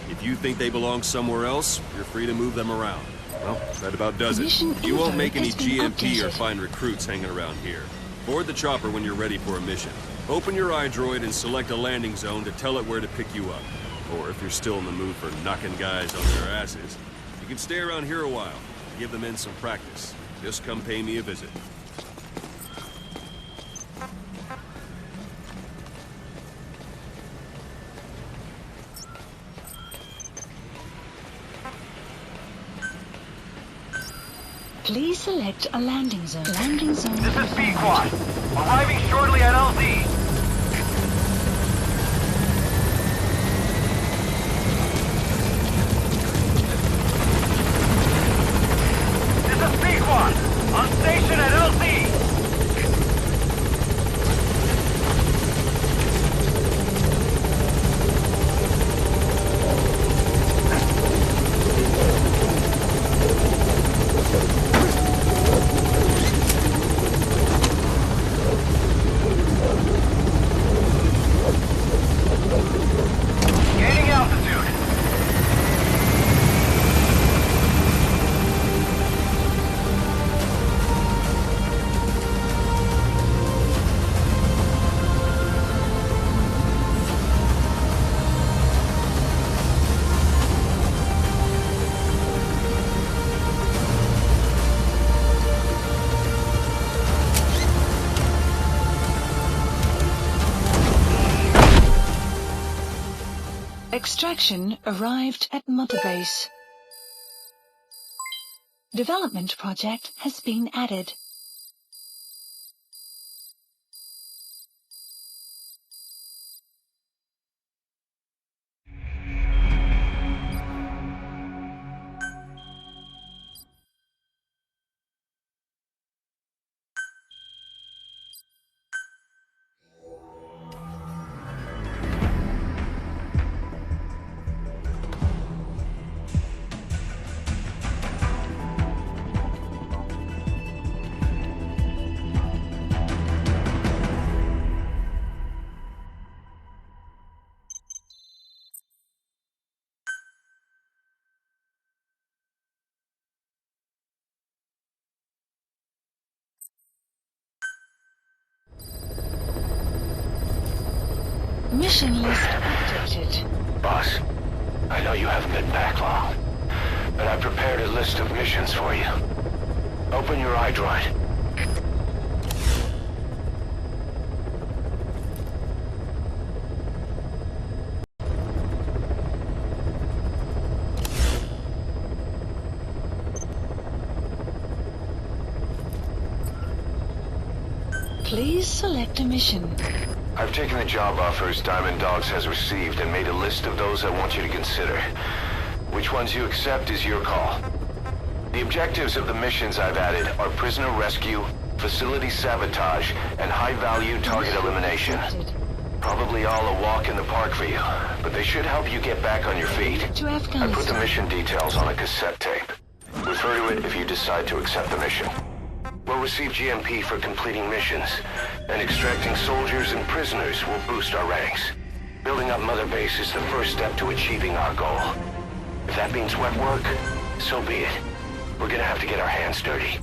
If you think they belong somewhere else, you're free to move them around. Well, that about does it. Mission You won't info make any has been GMP or updated. find recruits hanging around here. Board the chopper when you're ready for a mission. Open your iDroid and select a landing zone to tell it where to pick you up. Or if you're still in the mood for knocking guys on their asses, you can stay around here a while. Give the men some practice. Just come pay me a visit. Please select a landing zone. Landing zone. This is B-Quad. Arriving shortly at LZ. This is B-Quad. On station at LZ. Gaining altitude. Extraction arrived at Mother Base. Development project has been added. Mission list updated. Boss, I know you haven't been back long, but I prepared a list of missions for you. Open your iDroid. Please select a mission. I've taken the job offers Diamond Dogs has received and made a list of those I want you to consider. Which ones you accept is your call. The objectives of the missions I've added are prisoner rescue, facility sabotage, and high-value target elimination. Probably all a walk in the park for you, but they should help you get back on your feet. I put the mission details on a cassette tape. Refer to it if you decide to accept the mission. We'll receive GMP for completing missions, and extracting soldiers and prisoners will boost our ranks. Building up Mother Base is the first step to achieving our goal. If that means wet work, so be it. We're gonna have to get our hands dirty.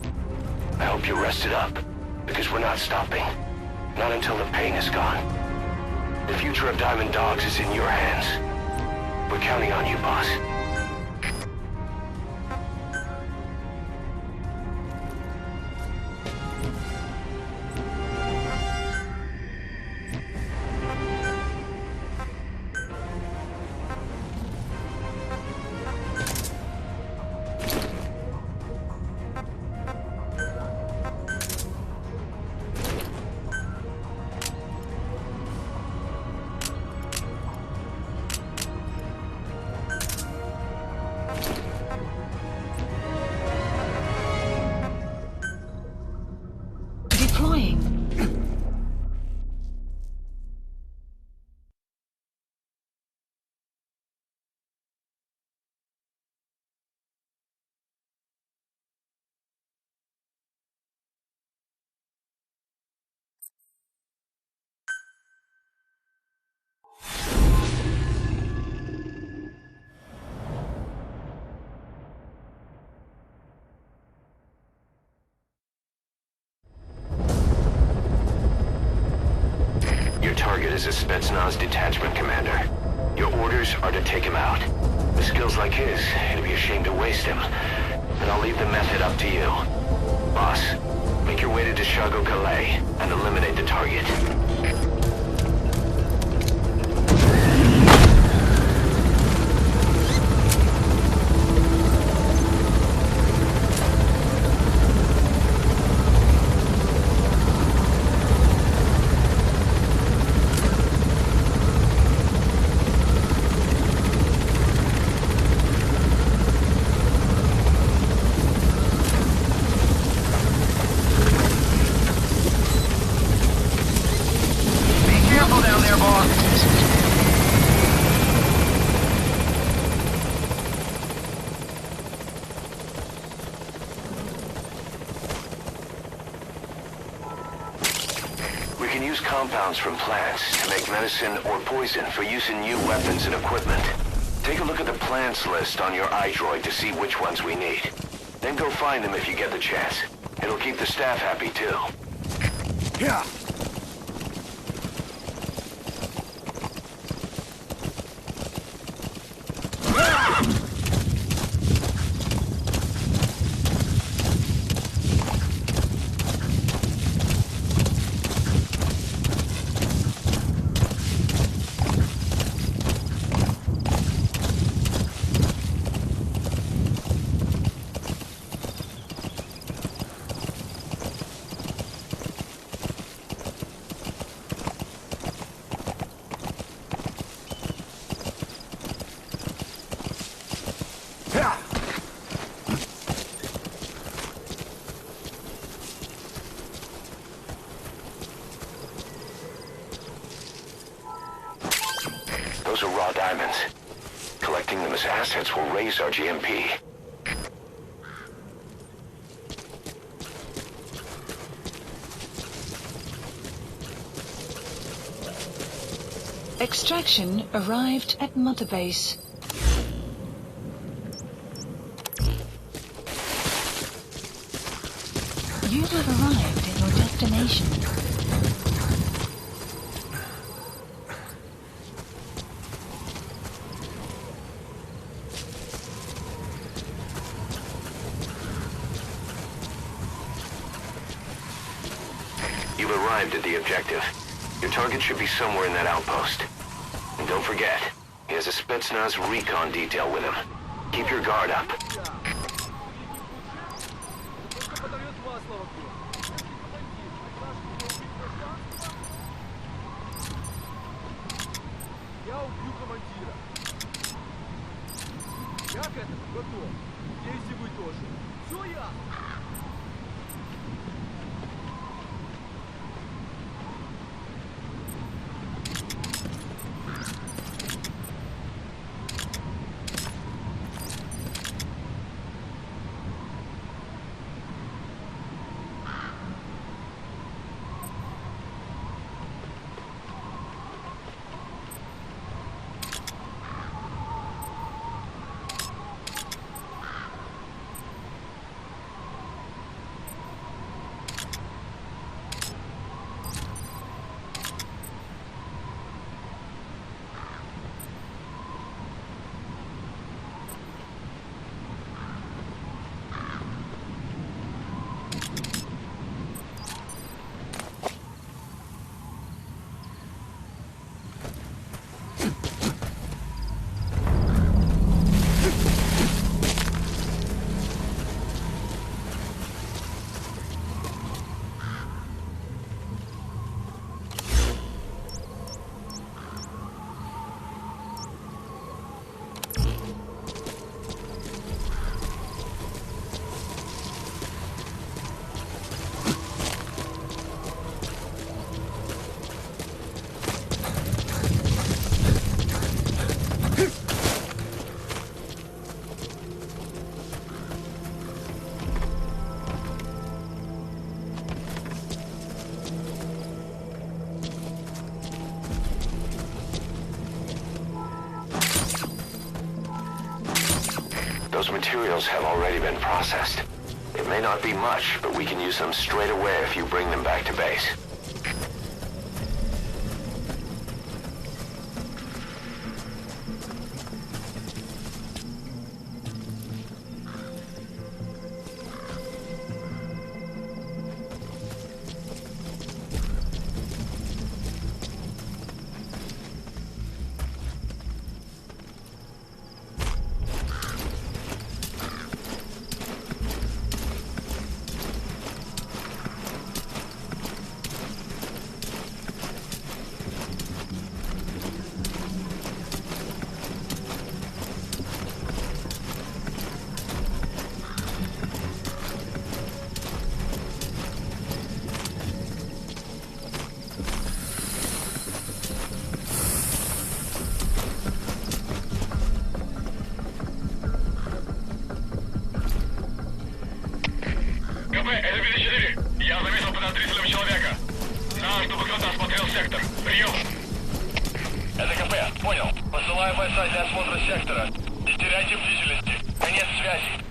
I hope you're rested up, because we're not stopping. Not until the pain is gone. The future of Diamond Dogs is in your hands. We're counting on you, boss. target is a Spetsnaz detachment commander. Your orders are to take him out. With skills like his, it'd be a shame to waste him. And I'll leave the method up to you. Boss, make your way to Deshago Calais and eliminate the target. Compounds from plants to make medicine or poison for use in new weapons and equipment. Take a look at the plants list on your iDroid to see which ones we need. Then go find them if you get the chance. It'll keep the staff happy too. Yeah. Those are raw diamonds. Collecting them as assets will raise our GMP. Extraction arrived at Mother Base. You have arrived at your destination. You've arrived at the objective. Your target should be somewhere in that outpost. And don't forget, he has a Spetsnaz recon detail with him. Keep your guard up. Those materials have already been processed. It may not be much, but we can use them straight away if you bring them back to base. сектор. Прием. Это КП. Понял. Посылаю бойца для осмотра сектора. Не теряйте бдительности. Конец связи.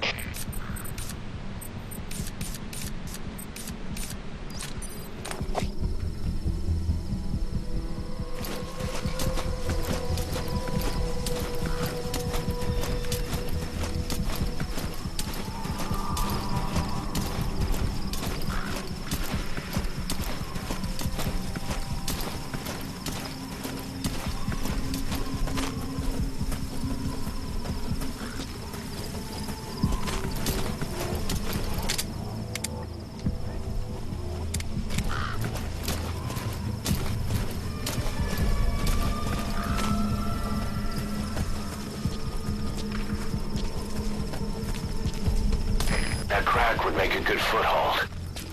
That crack would make a good foothold.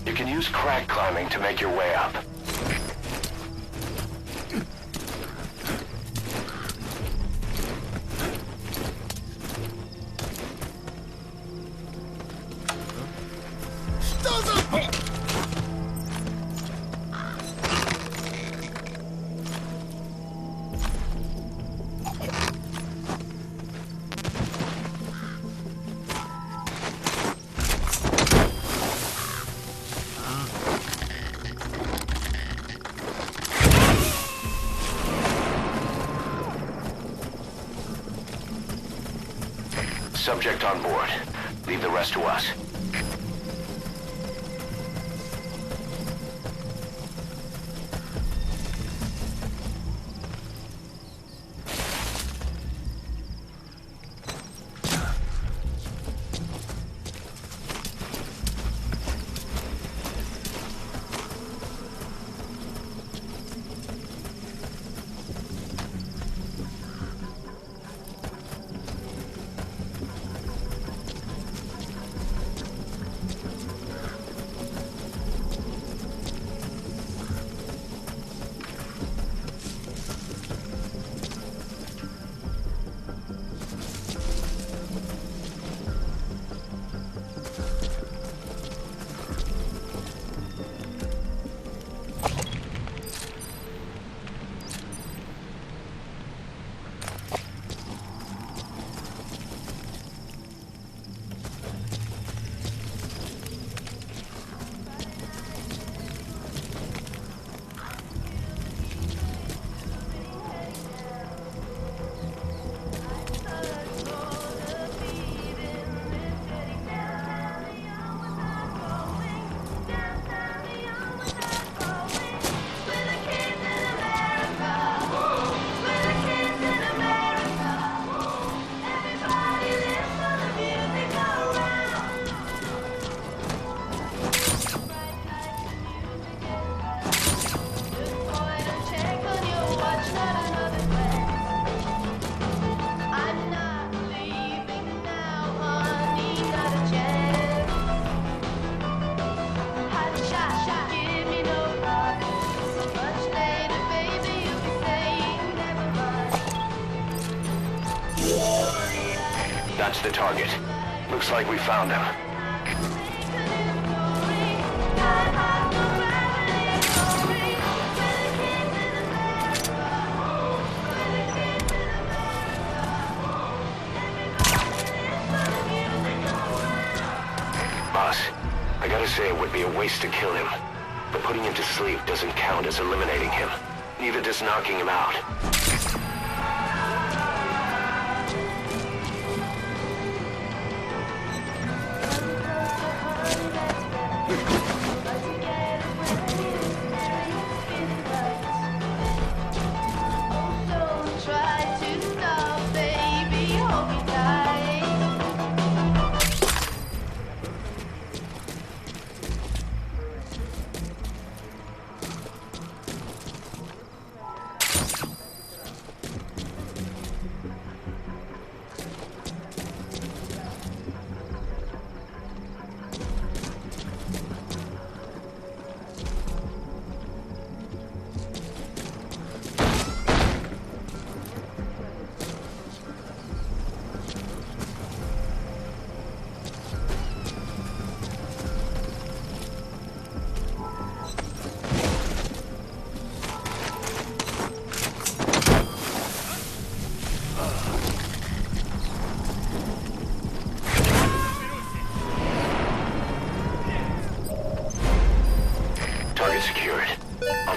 You can use crack climbing to make your way up. Subject on board. Leave the rest to us. That's the target. Looks like we found him. Boss, I gotta say it would be a waste to kill him. But putting him to sleep doesn't count as eliminating him. Neither does knocking him out.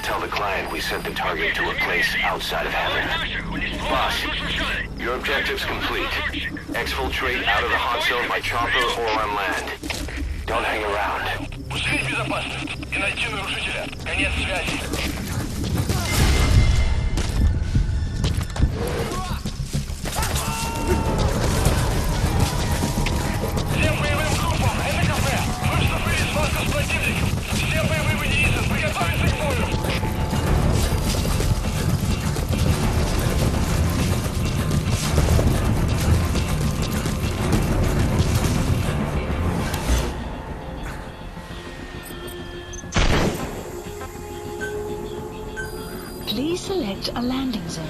tell the client we sent the target to a place outside of heaven. Boss, your objective's complete. Exfiltrate out of the hot zone by chopper or on land. Don't hang around. Ускорить безопасность и найти нарушителя. Конец связи. Всем боевым группам, это кафе. Мы вступили в схватку с противником. Все боевые единицы, приготовиться к бою. Please select a landing zone.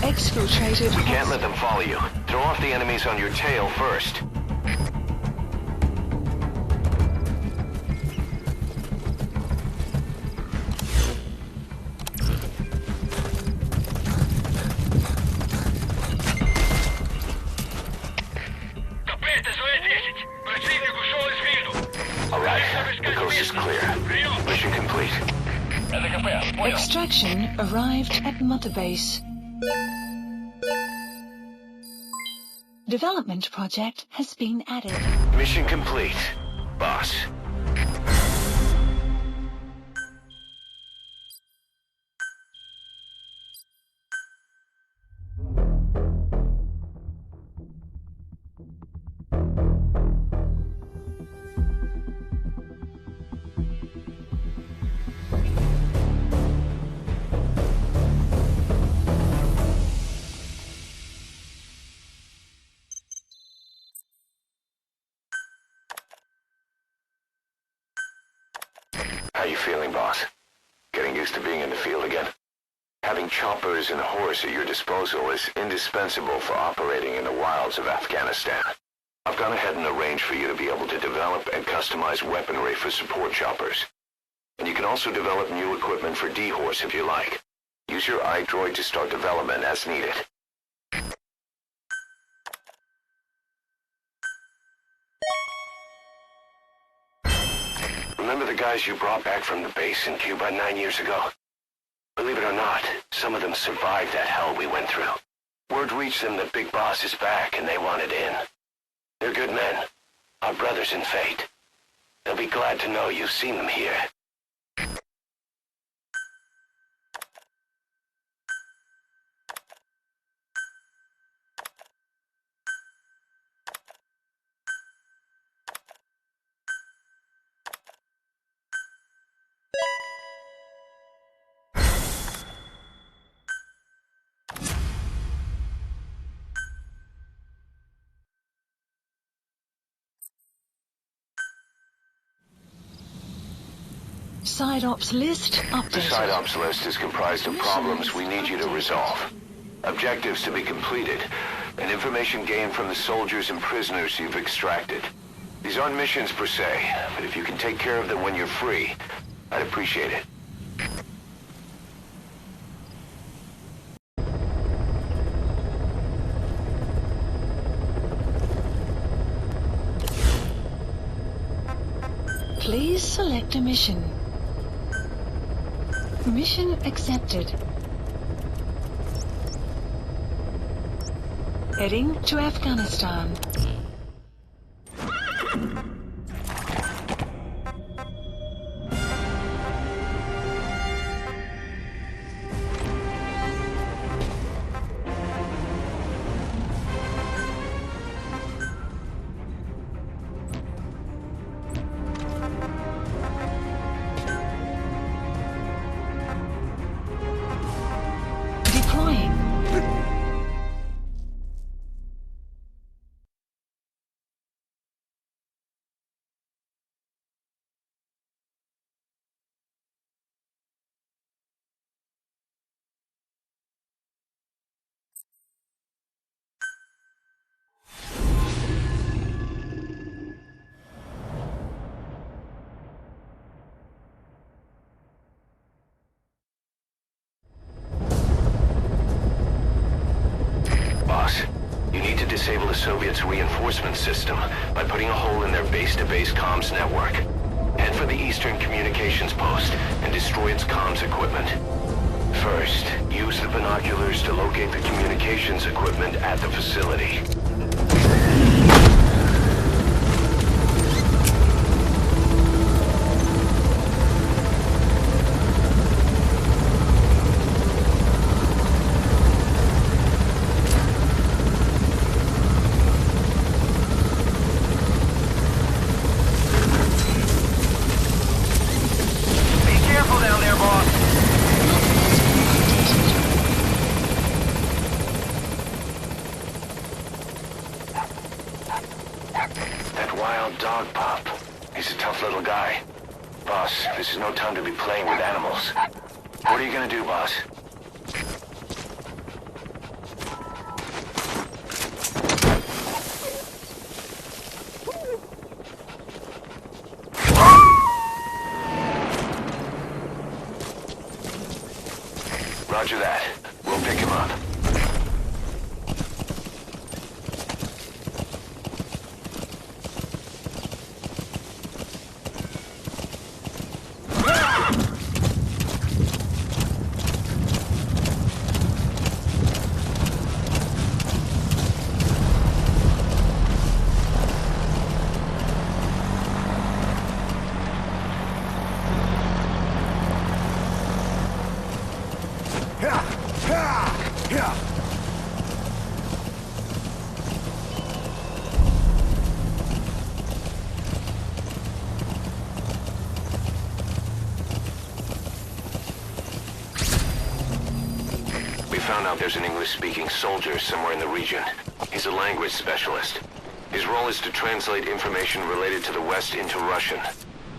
Exfiltrated. We can't let them follow you. Throw off the enemies on your tail first. Alright, the coast is clear. Mission complete. Extraction arrived at Mother Base. Development project has been added. Mission complete, boss. How you feeling, boss? Getting used to being in the field again? Having choppers and a horse at your disposal is indispensable for operating in the wilds of Afghanistan. I've gone ahead and arranged for you to be able to develop and customize weaponry for support choppers. And you can also develop new equipment for D-Horse if you like. Use your iDroid to start development as needed. Remember the guys you brought back from the base in Cuba 9 years ago? Believe it or not, some of them survived that hell we went through. Word reached them that Big Boss is back and they wanted in. They're good men, our brothers in fate. They'll be glad to know you've seen them here. Side ops list updated. The side ops list is comprised of problems we need you to resolve. Objectives to be completed, and information gained from the soldiers and prisoners you've extracted. These aren't missions per se, but if you can take care of them when you're free, I'd appreciate it. Please select a mission. Mission accepted. Heading to Afghanistan. disable the Soviets' reinforcement system by putting a hole in their base-to-base comms network. Head for the eastern communications post and destroy its comms equipment. First, use the binoculars to locate the communications equipment at the facility. This is no time to be playing with animals. What are you gonna do, boss? Roger that. We'll pick him up. Found out there's an English-speaking soldier somewhere in the region. He's a language specialist. His role is to translate information related to the West into Russian.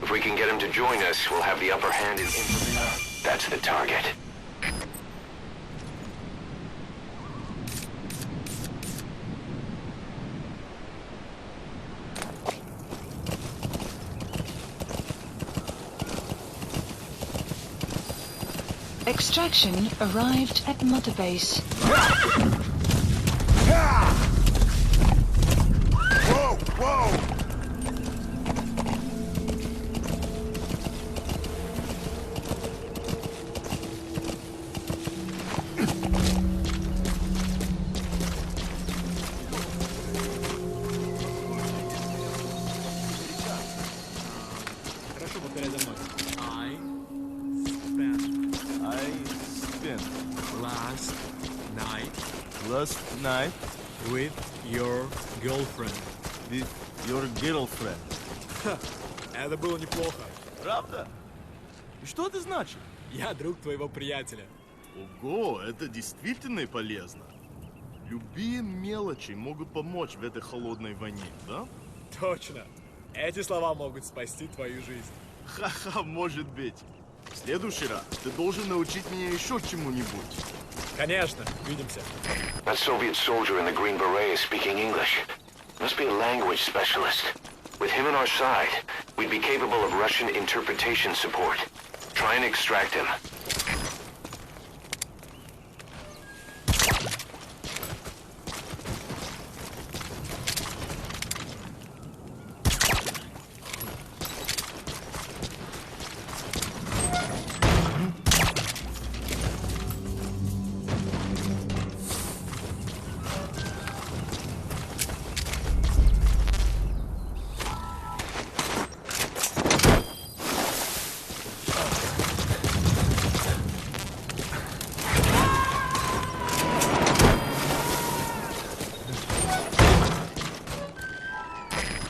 If we can get him to join us, we'll have the upper hand in information. That's the target. Extraction arrived at Mother Base. Whoa, whoa! Хорошо, повторяй за мной. Last night With your girlfriend. with your girlfriend. Ха, это было неплохо. Правда? И что это значит? Я друг твоего приятеля. Ого, это действительно полезно. Любые мелочи могут помочь в этой холодной войне, да? Точно. Эти слова могут спасти твою жизнь. Ха-ха, может быть. В следующий раз ты должен научить меня еще чему-нибудь. Конечно, увидимся. That Soviet soldier in the green beret is speaking English. Must be a language specialist. With him on our side, we'd be capable of Russian interpretation support. Try and extract him.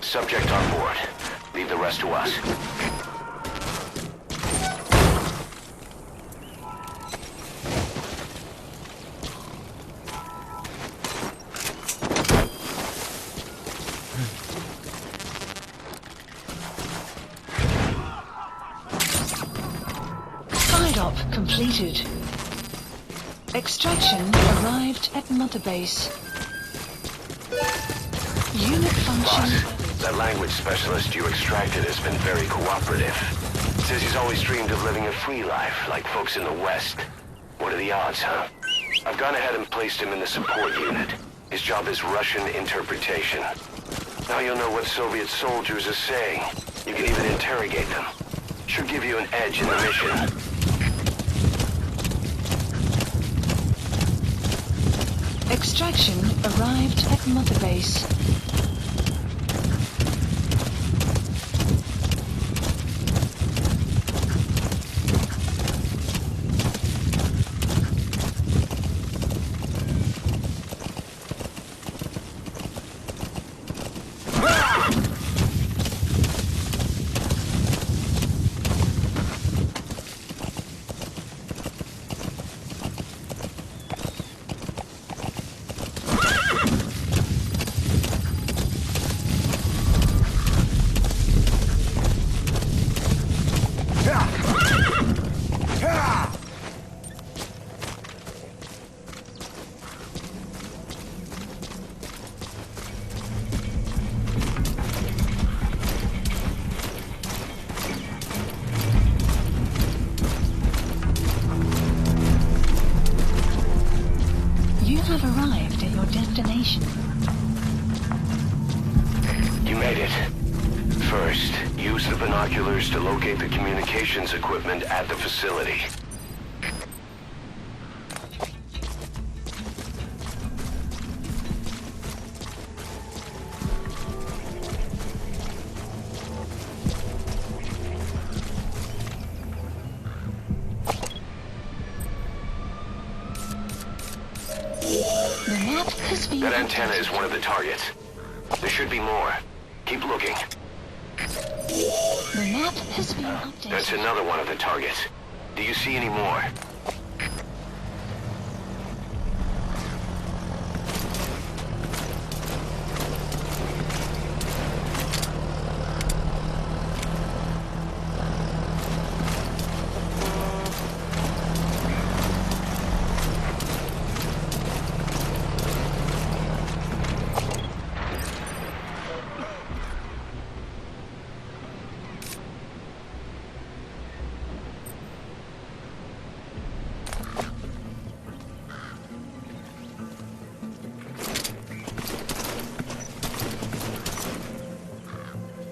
Subject on board. Leave the rest to us. Side-op completed. Extraction arrived at Mother Base. Unit function. That language specialist you extracted has been very cooperative. Says he's always dreamed of living a free life, like folks in the West. What are the odds, huh? I've gone ahead and placed him in the support unit. His job is Russian interpretation. Now you'll know what Soviet soldiers are saying. You can even interrogate them. Should give you an edge in the mission. Extraction arrived at Mother Base. Destination. You made it. First, use the binoculars to locate the communications equipment at the facility. That antenna is one of the targets. There should be more. Keep looking. The map has been updated. That's another one of the targets. Do you see any more?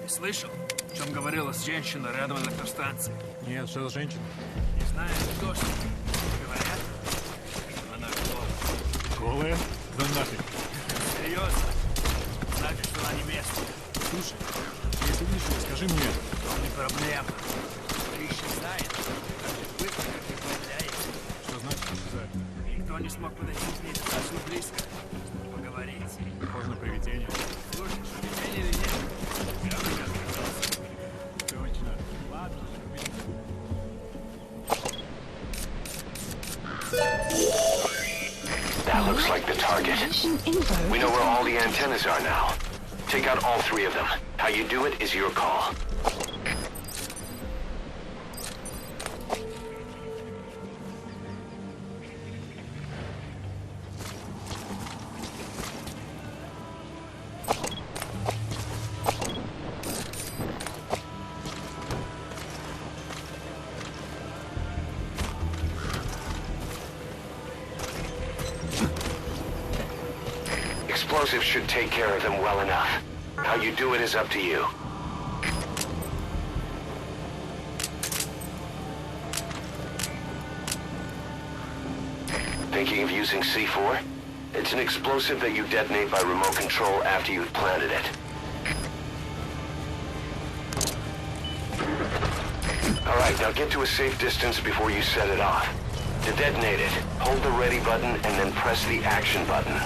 Слышал, о чем говорила женщина рядом от электростанции? Нет, что за женщина? Не знаю, кто что. Говорят, что она голая. Голая? Да нафиг. Серьезно? Значит, что она не местная. Слушай, если видишь ее, скажи мне. Не проблема. Ты исчезает. Так же быстро, как и появляется. Что значит исчезает? Никто не смог подойти к ней достаточно близко, чтобы поговорить. Похоже на привидение. Слушай, привидение или нет? Я бы не отказался. Точно. Ладно. That looks like the target. We know where all the antennas are now. Take out all three of them. How you do it is your call. Explosives should take care of them well enough. How you do it is up to you. Thinking of using C4? It's an explosive that you detonate by remote control after you've planted it. Alright, now get to a safe distance before you set it off. To detonate it, hold the ready button and then press the action button.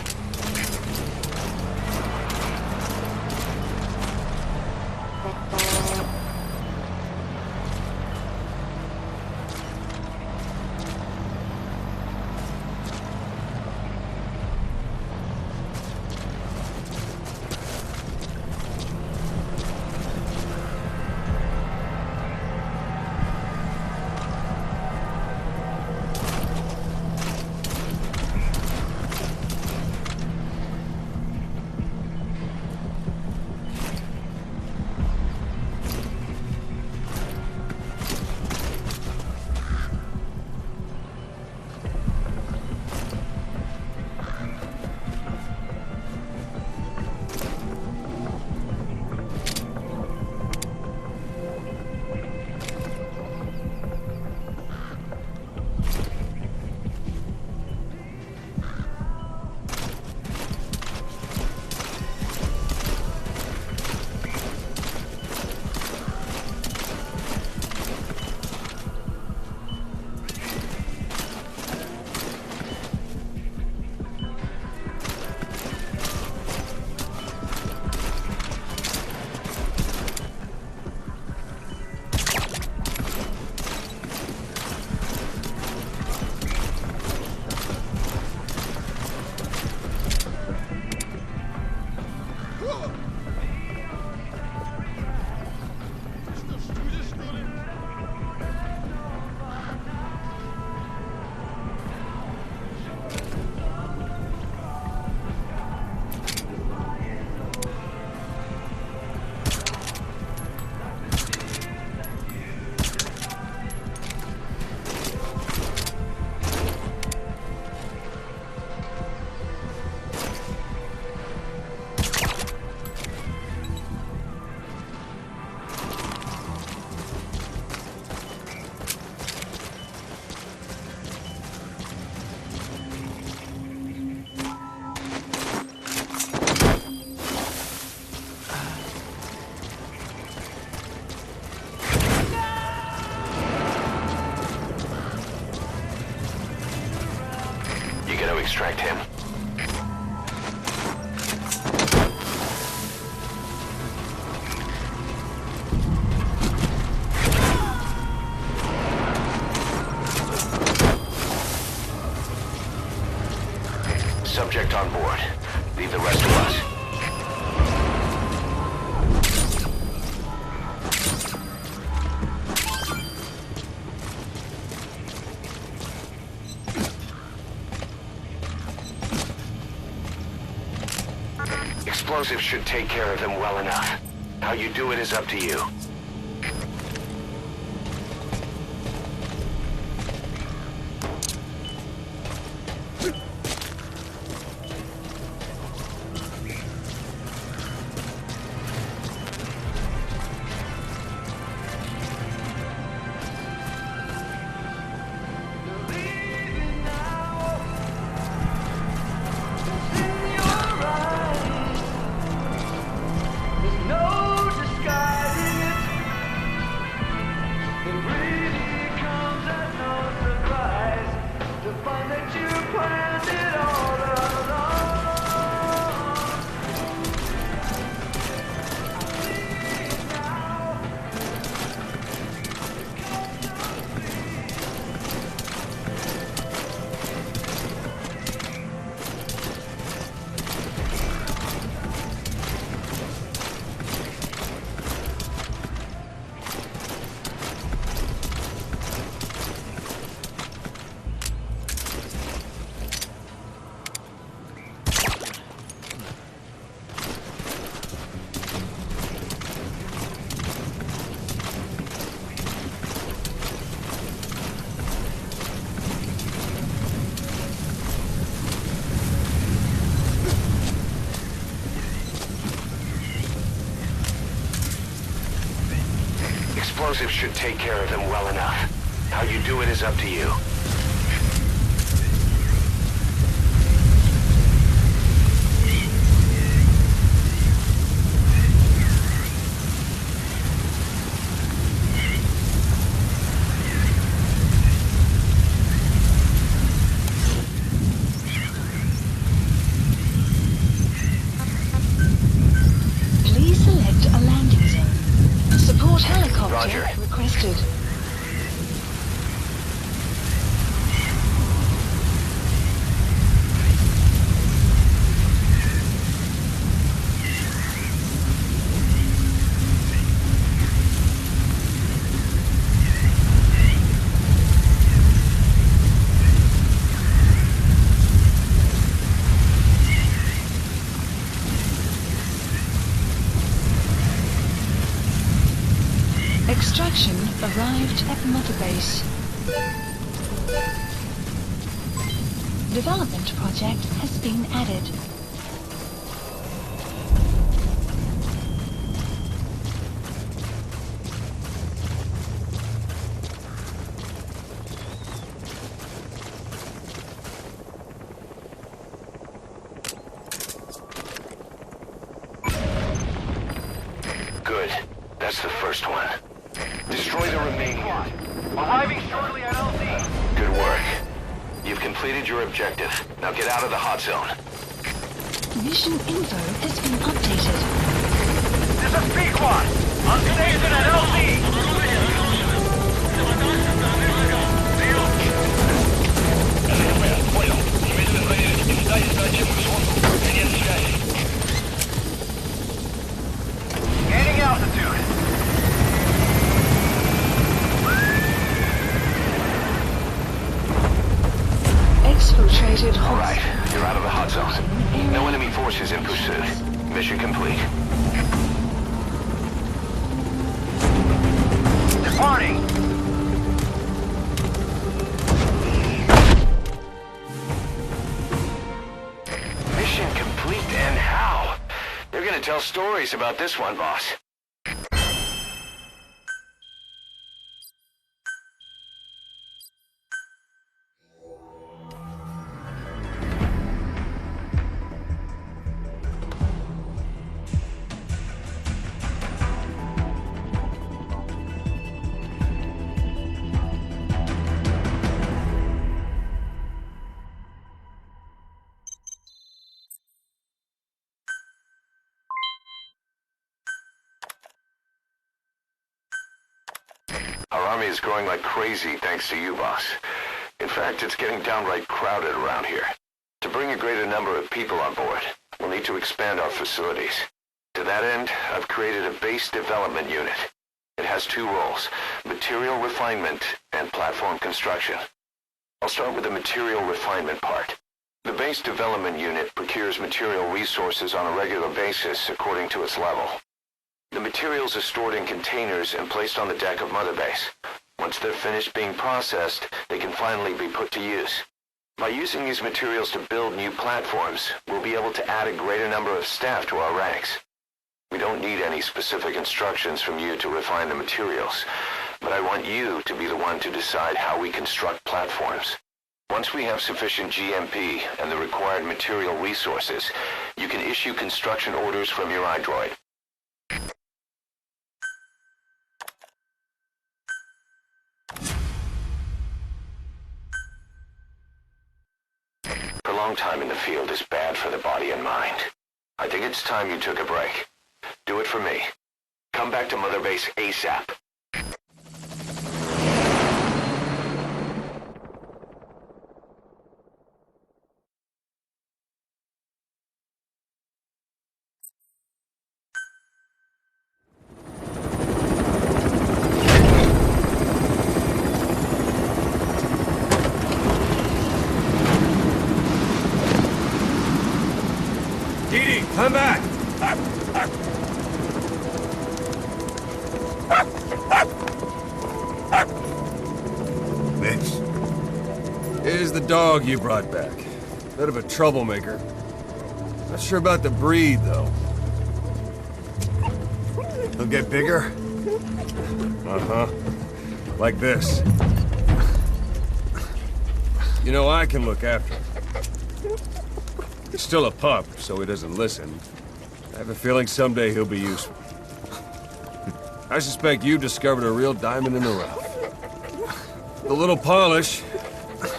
You gotta extract him. Subject on board. Leave the rest to us. Explosives should take care of them well enough. How you do it is up to you. Explosives should take care of them well enough. How you do it is up to you. Please select a landing zone. Support helicopter Roger. requested. Extraction arrived at Mother Base. Development project has been added. Good. That's the first one. Destroy the remaining. Arriving shortly at LZ. Good work. You've completed your objective. Now get out of the hot zone. Mission info has been updated. This is Pequod. On station at LZ. Gaining altitude. Exfiltrated hot. All right, you're out of the hot zone. No enemy forces in pursuit. Mission complete. Departing. Mission complete, and how? They're gonna tell stories about this one, boss. army is growing like crazy thanks to you, boss. In fact, it's getting downright crowded around here. To bring a greater number of people on board, we'll need to expand our facilities. To that end, I've created a base development unit. It has two roles, material refinement and platform construction. I'll start with the material refinement part. The base development unit procures material resources on a regular basis according to its level. The materials are stored in containers and placed on the deck of Mother Base. Once they're finished being processed, they can finally be put to use. By using these materials to build new platforms, we'll be able to add a greater number of staff to our ranks. We don't need any specific instructions from you to refine the materials, but I want you to be the one to decide how we construct platforms. Once we have sufficient GMP and the required material resources, you can issue construction orders from your iDroid. Prolonged time in the field is bad for the body and mind. I think it's time you took a break. Do it for me. Come back to Mother Base ASAP. Didi, come back! Mitch. Here's the dog you brought back. Bit of a troublemaker. Not sure about the breed, though. He'll get bigger? Uh-huh. Like this. You know, I can look after him. He's still a pup, so he doesn't listen. I have a feeling someday he'll be useful. I suspect you discovered a real diamond in the rough. With a little polish,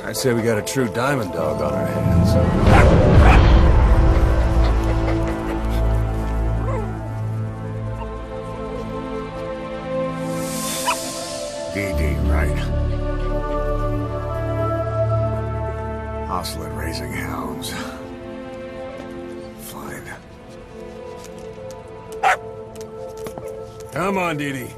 I'd say we got a true diamond dog on our hands. DD, right? Hostile at raising hounds. Fine. Come on, Didi.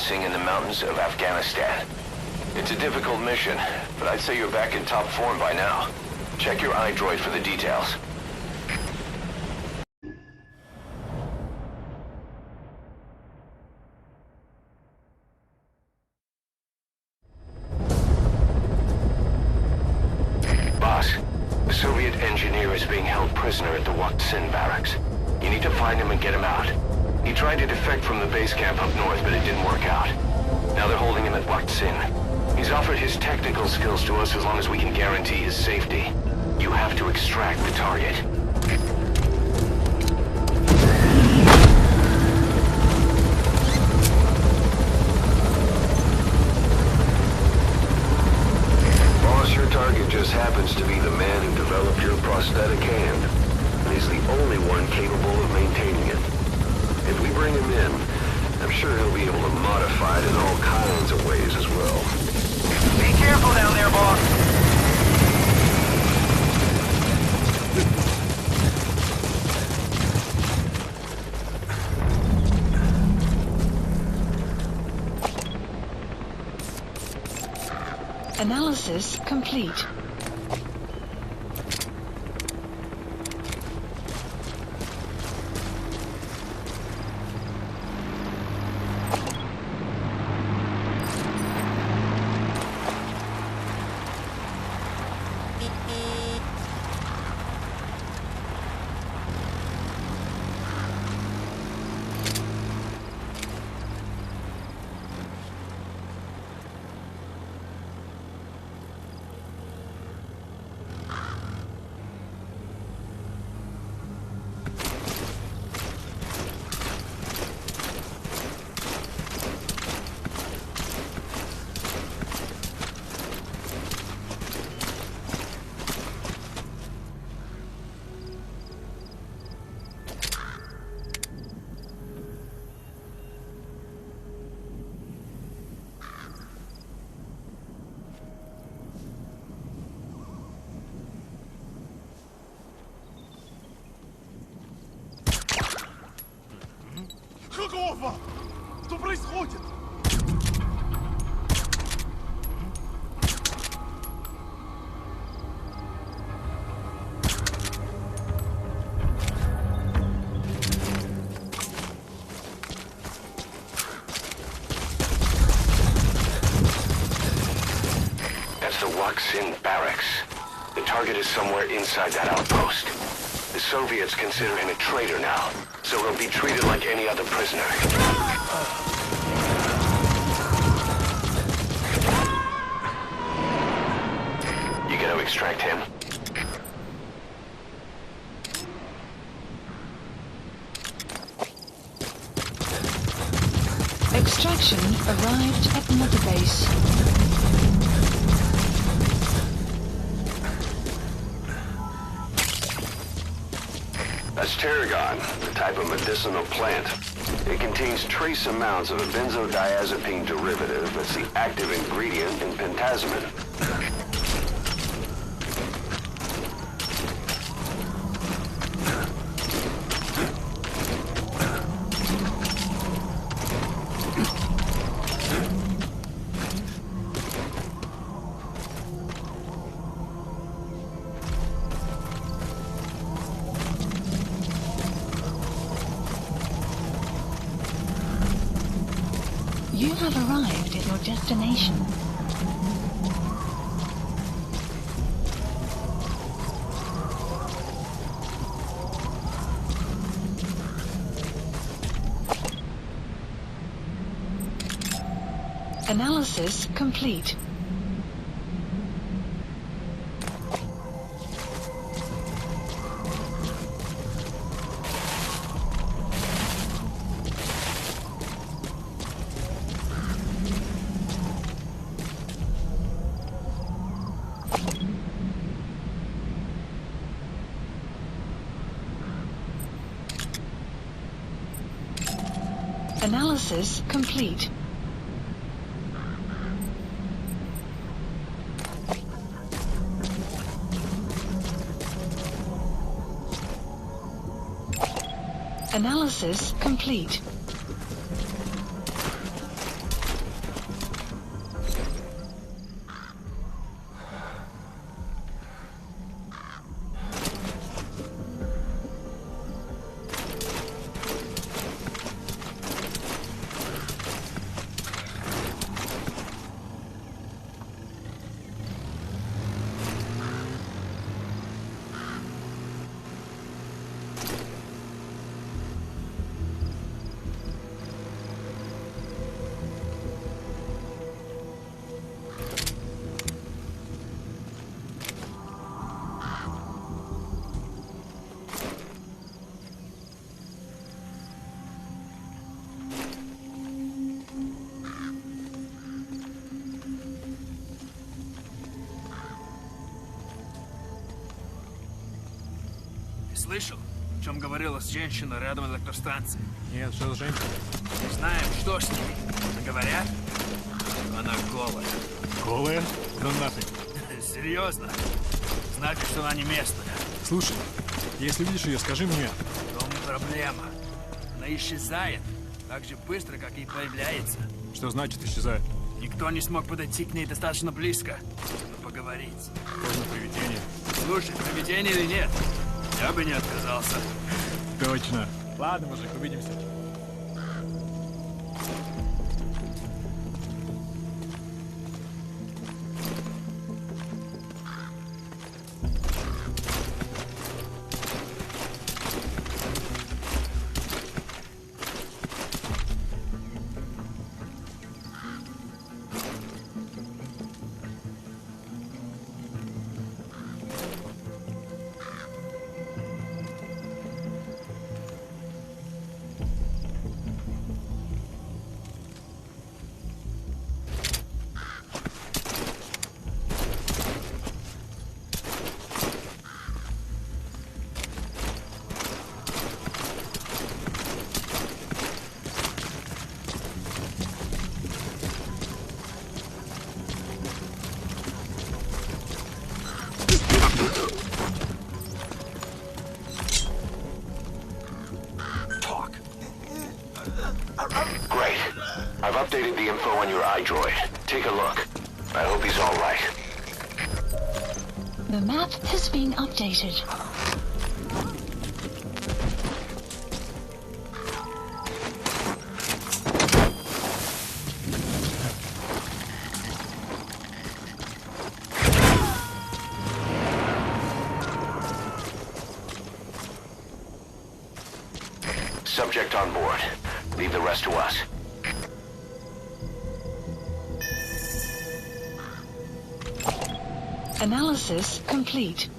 In the mountains of Afghanistan. It's a difficult mission, but I'd say you're back in top form by now. Check your iDroid for the details. Boss, the Soviet engineer is being held prisoner at the Wak Sin barracks. You need to find him and get him out. He tried to defect from the base camp up north, but it didn't work out. Now they're holding him at Wak Sin. He's offered his technical skills to us as long as we can guarantee his safety. You have to extract the target. Boss, your target just happens to be the man who developed your prosthetic hand. And he's the only one capable of maintaining it. If we bring him in, I'm sure he'll be able to modify it in all kinds of ways as well. Be careful down there, boss! Analysis complete. происходит? That's the Waksin barracks. The target is somewhere inside that outpost. The Soviets consider him a traitor now, so he'll be treated like any other prisoner. You gotta extract him. Extraction arrived at Mother Base. That's tarragon, a type of medicinal plant. It contains trace amounts of a benzodiazepine derivative that's the active ingredient in pentazimine. You have arrived at your destination. Analysis complete. Analysis complete. Analysis complete. Слышал, о чем говорила женщина рядом от электростанции? Нет, что за женщина? Не знаем, что с ней. Но говорят, она голая. Голая? Ну нафиг. Серьезно? Значит, что она не местная. Слушай, если видишь ее, скажи мне. В том проблема. Она исчезает так же быстро, как и появляется. Что значит исчезает? Никто не смог подойти к ней достаточно близко, чтобы поговорить. Поздно привидение. Слушай, привидение или нет, я бы не отказался. Точно. Ладно, мужик, увидимся. updated the info on your iDroid. Take a look. I hope he's all right. The map has been updated. Subject on board. Leave the rest to us. Analysis complete.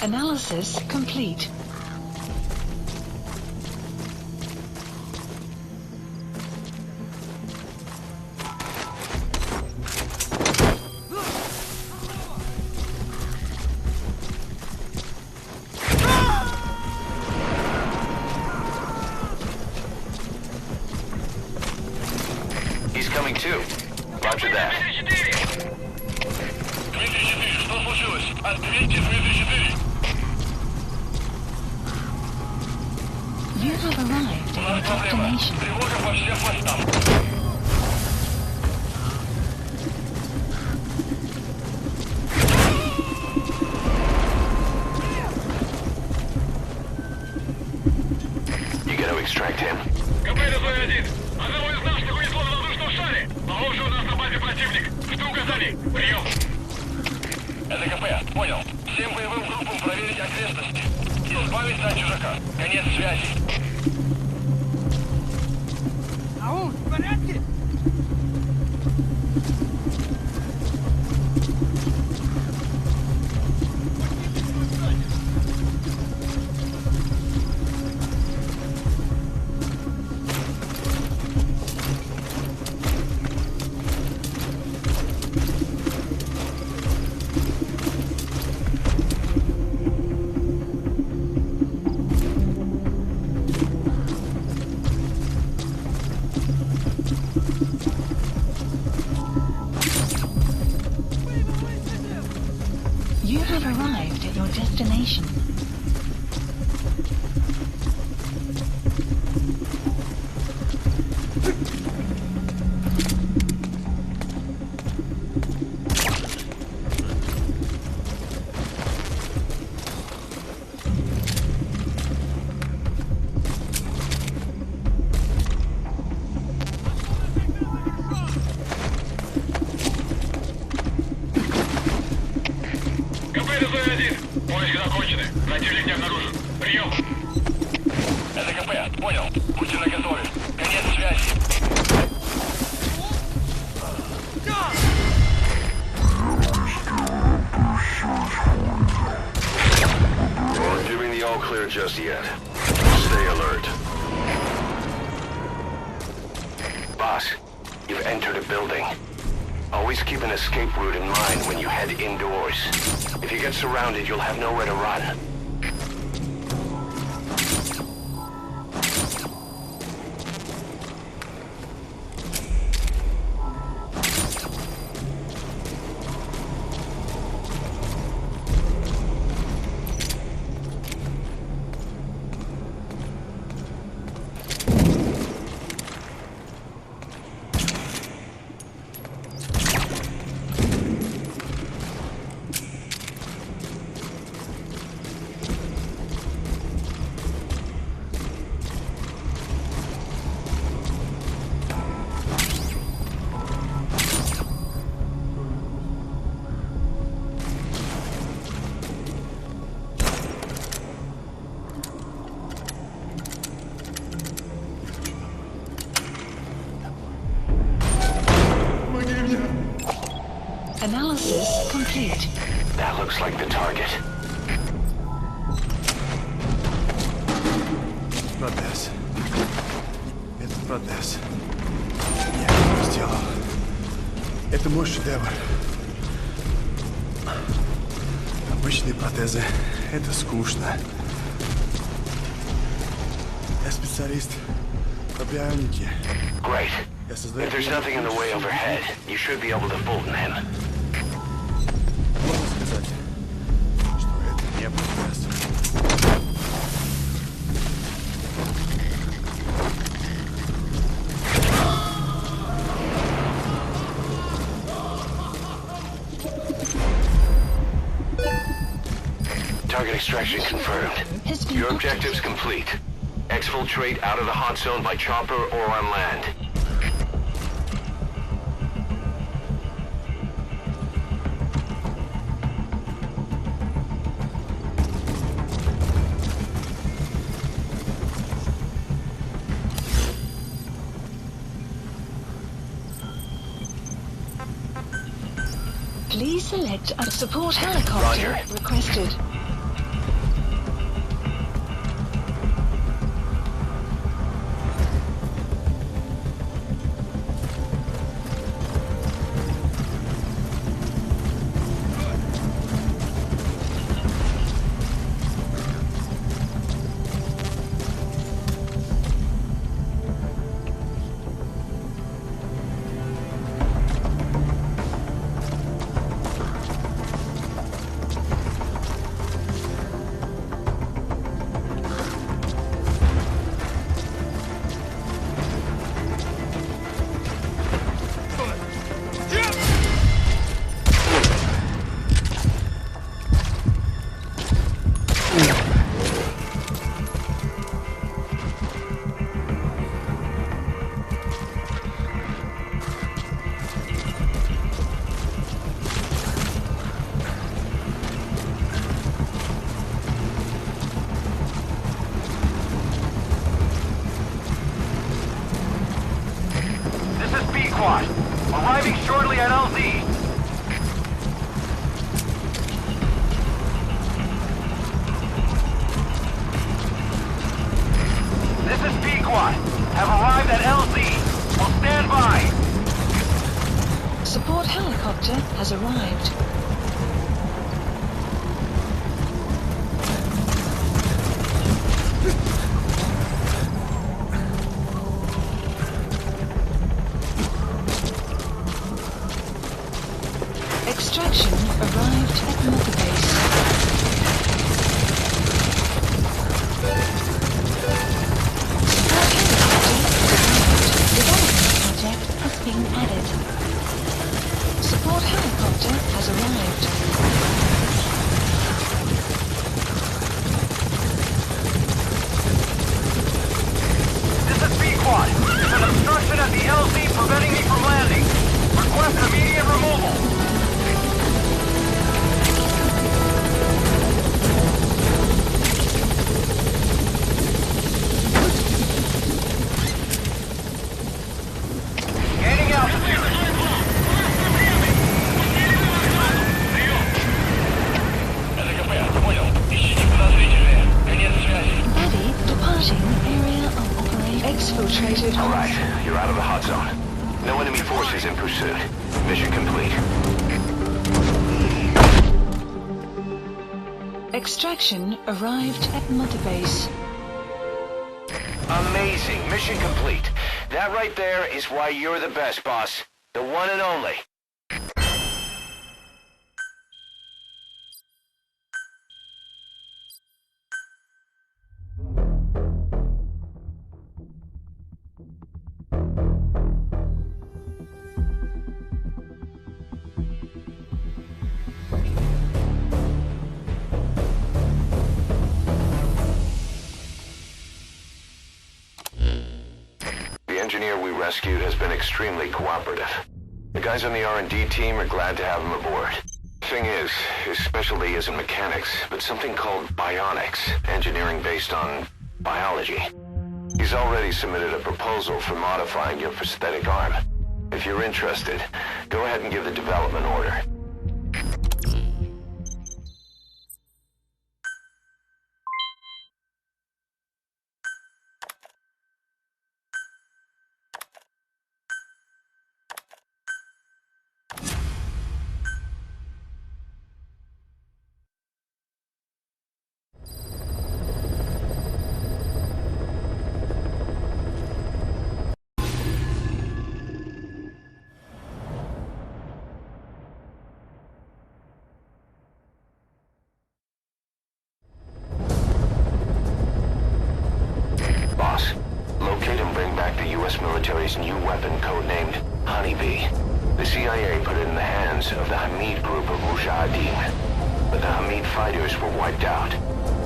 Analysis complete. He's coming too. Roger that. You have arrived at your destination. You gotta extract him. Это КП, понял. Всем боевым группам проверить окрестности. Избавиться от чужака. Конец связи. Ау, в порядке? You have arrived at your destination. Поиски закончены. Противник не обнаружен. Прием. Это КП. Понял. Будьте наготове. Конец связи. Not giving the all clear just yet. Stay alert. Boss, you've entered a building. Always keep an escape route in mind when you head indoors. If you get surrounded, you'll have nowhere to run. Analysis complete. That looks like the target. Протез. Это протез. Я его сделал. Это мой шедевр. Обычные протезы — это скучно. Я специалист по бионике. Great. If there's nothing in the way overhead, you should be able to bolt in. Можно сказать, что это не протез. Target extraction confirmed. Your objective's complete. Exfiltrate out of the hot zone by chopper or on land. Please select a support helicopter requested. Arriving shortly at LZ. This is Pequot. Have arrived at LZ. Will stand by. Support helicopter has arrived. Extraction arrived at Mother Base. Support helicopter has arrived. This is Pequot. There's an obstruction at the LZ preventing me from landing. Request immediate removal. Gaining altitude. Buddy, departing area of operation. Exfiltrated. All right, you're out of the hot zone. No enemy forces in pursuit. Mission complete. Extraction arrived at Mother Base. Amazing. Mission complete. That right there is why you're the best, boss. The one and only. The engineer we rescued has been extremely cooperative. The guys on the R&D team are glad to have him aboard. Thing is, his specialty isn't mechanics, but something called bionics, engineering based on biology. He's already submitted a proposal for modifying your prosthetic arm. If you're interested, go ahead and give the development order. Soviets' new weapon codenamed Honeybee. The CIA put it in the hands of the Hamid group of Mujahideen, but the Hamid fighters were wiped out.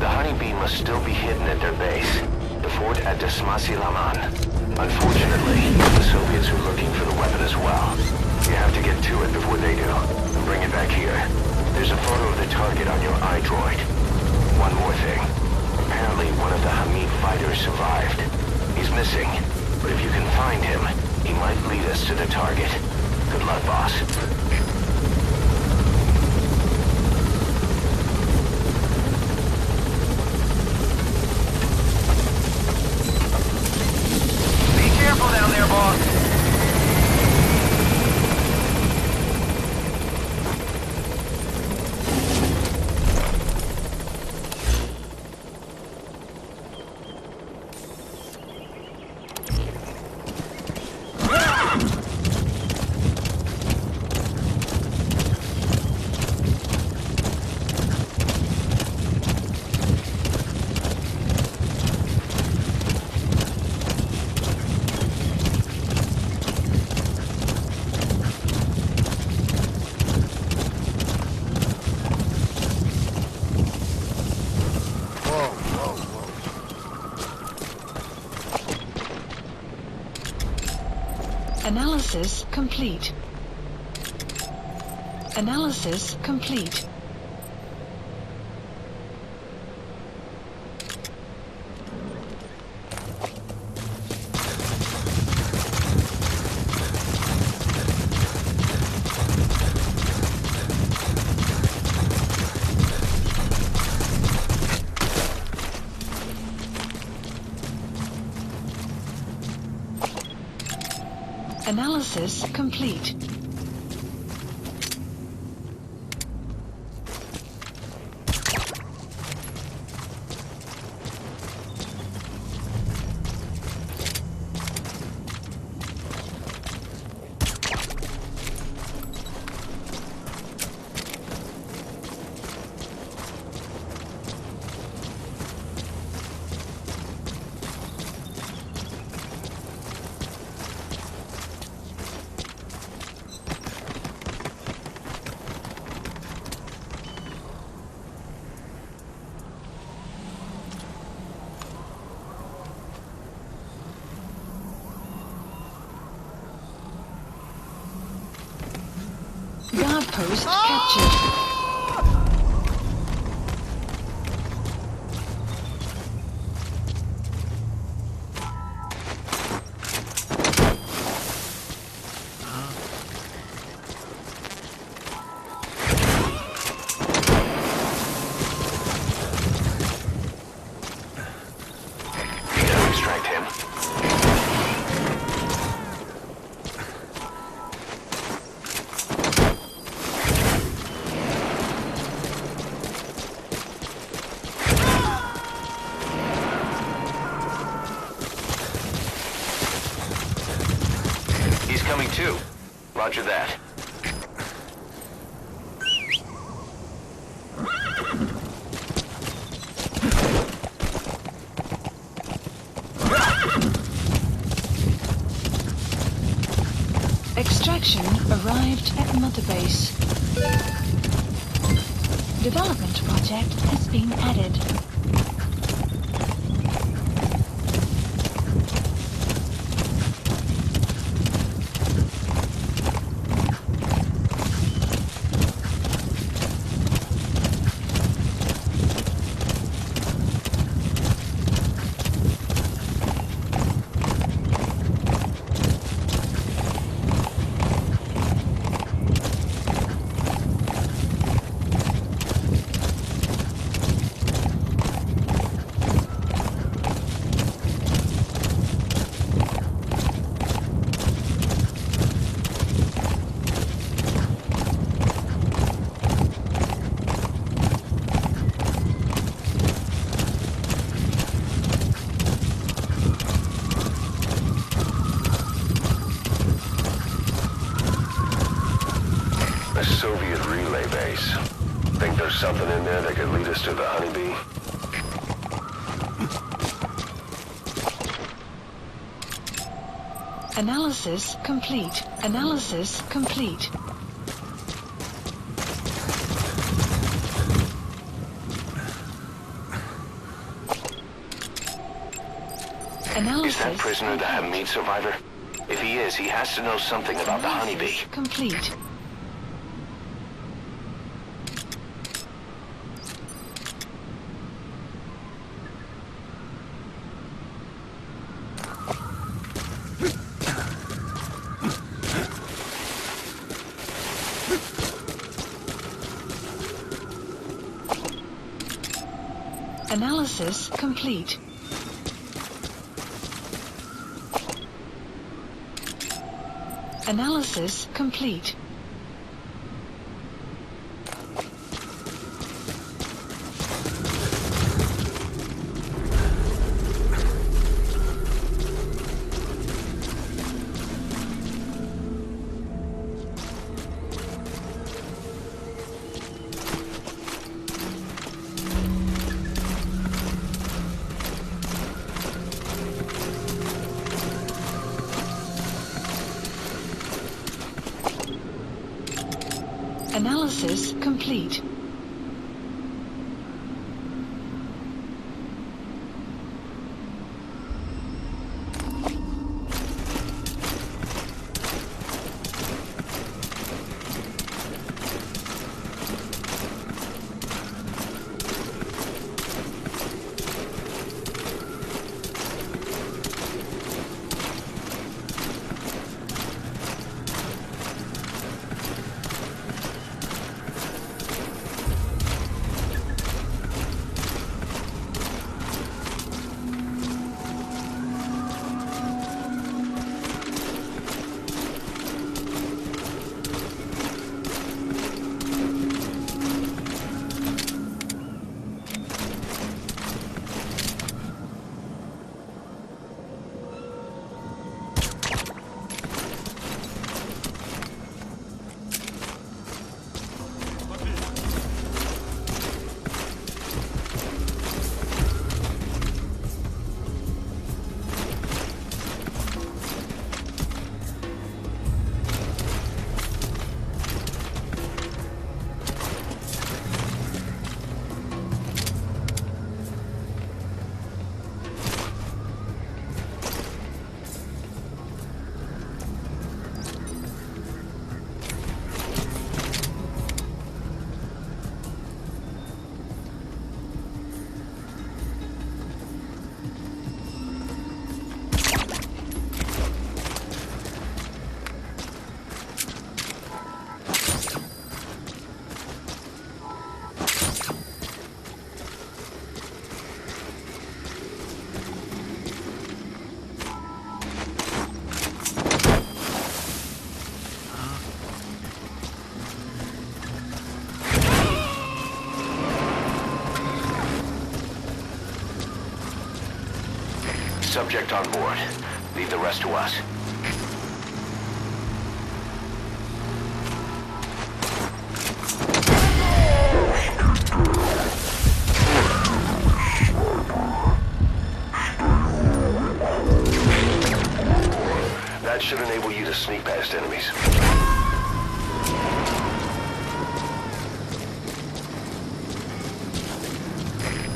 The Honeybee must still be hidden at their base, the fort at Dasmasi Laman. Unfortunately, the Soviets are looking for the weapon as well. You have to get to it before they do, and bring it back here. There's a photo of the target on your iDroid. One more thing. Apparently one of the Hamid fighters survived. He's missing, but if you can find him, he might lead us to the target. Good luck, boss. Be careful down there, boss. Analysis complete. Analysis complete. Analysis complete. Guard post captured. Extract him. He's coming too. Roger that. Extraction arrived at Mother Base. Development project has been added. A Soviet relay base. Think there's something in there that could lead us to the Honeybee? Analysis complete. Analysis complete. Is that prisoner the Hamid survivor? If he is, he has to know something about the honeybee. Complete. Analysis complete. Analysis complete. Analysis complete. Subject on board. Leave the rest to us. That should enable you to sneak past enemies.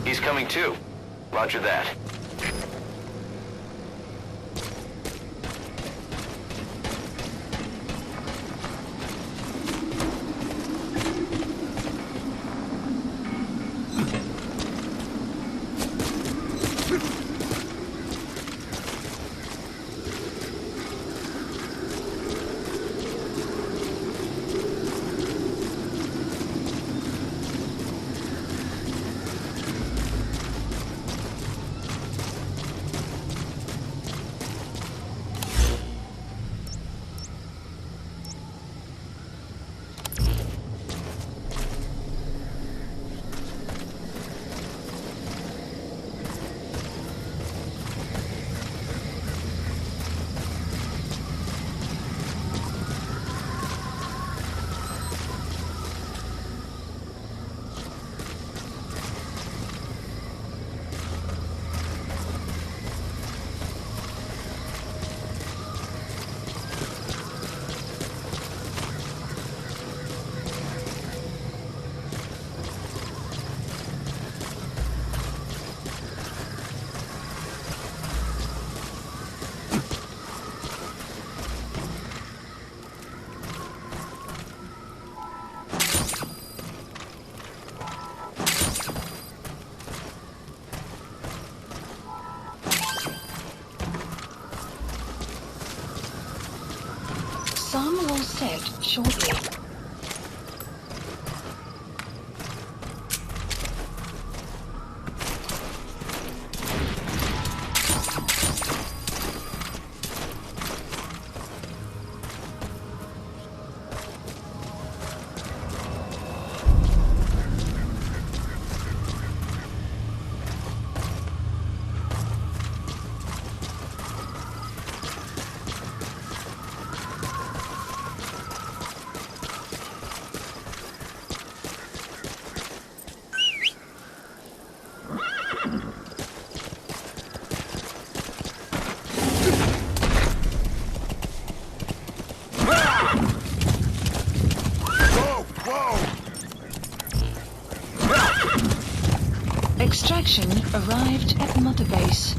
He's coming too. Roger that. Some will set shortly. Extraction arrived at Mother Base.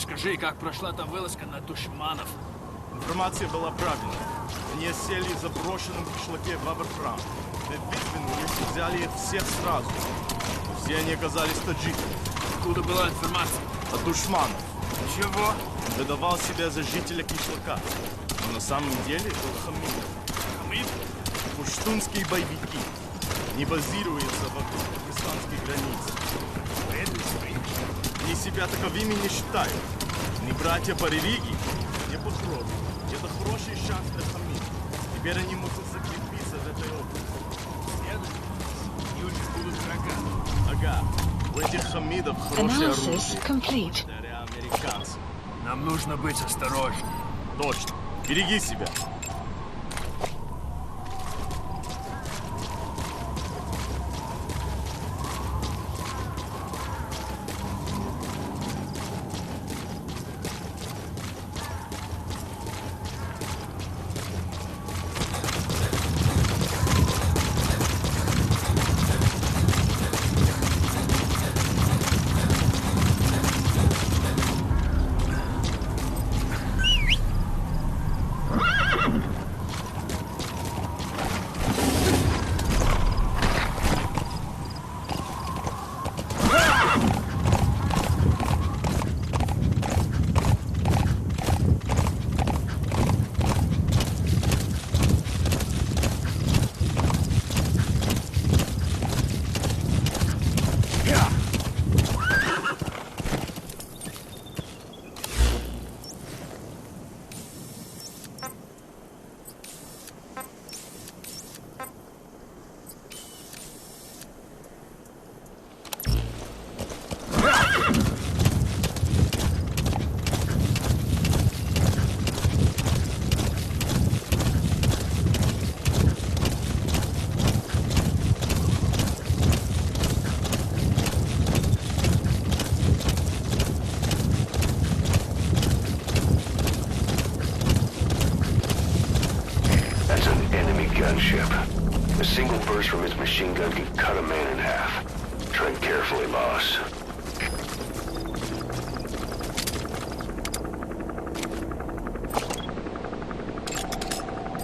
Скажи, как прошла та вылазка на душманов? Информация была правильная. Они осели в заброшенном кишлаке Ваверфрам. Бедвитвину, если взяли их всех сразу. Все они оказались таджиками. Откуда была информация? От душманов. Чего? Выдавал себя за жителя кишлака. Но на самом деле был хамид. Хамид? Пуштунские боевики. Не базируются вокруг пакистанской границы. Они себя таковыми не считают. Ни братья по религии, не по крови. Это хороший шанс для хамид. Теперь они могут закрепиться в этой области. Следующий южи будут врага. Ага. У этих хамидов хорошее Analysis complete. Это американцы. Нам нужно быть осторожнее. Точно. Береги себя. single burst from its machine gun can cut a man in half. Tread carefully, boss.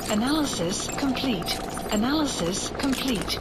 Analysis complete. Analysis complete.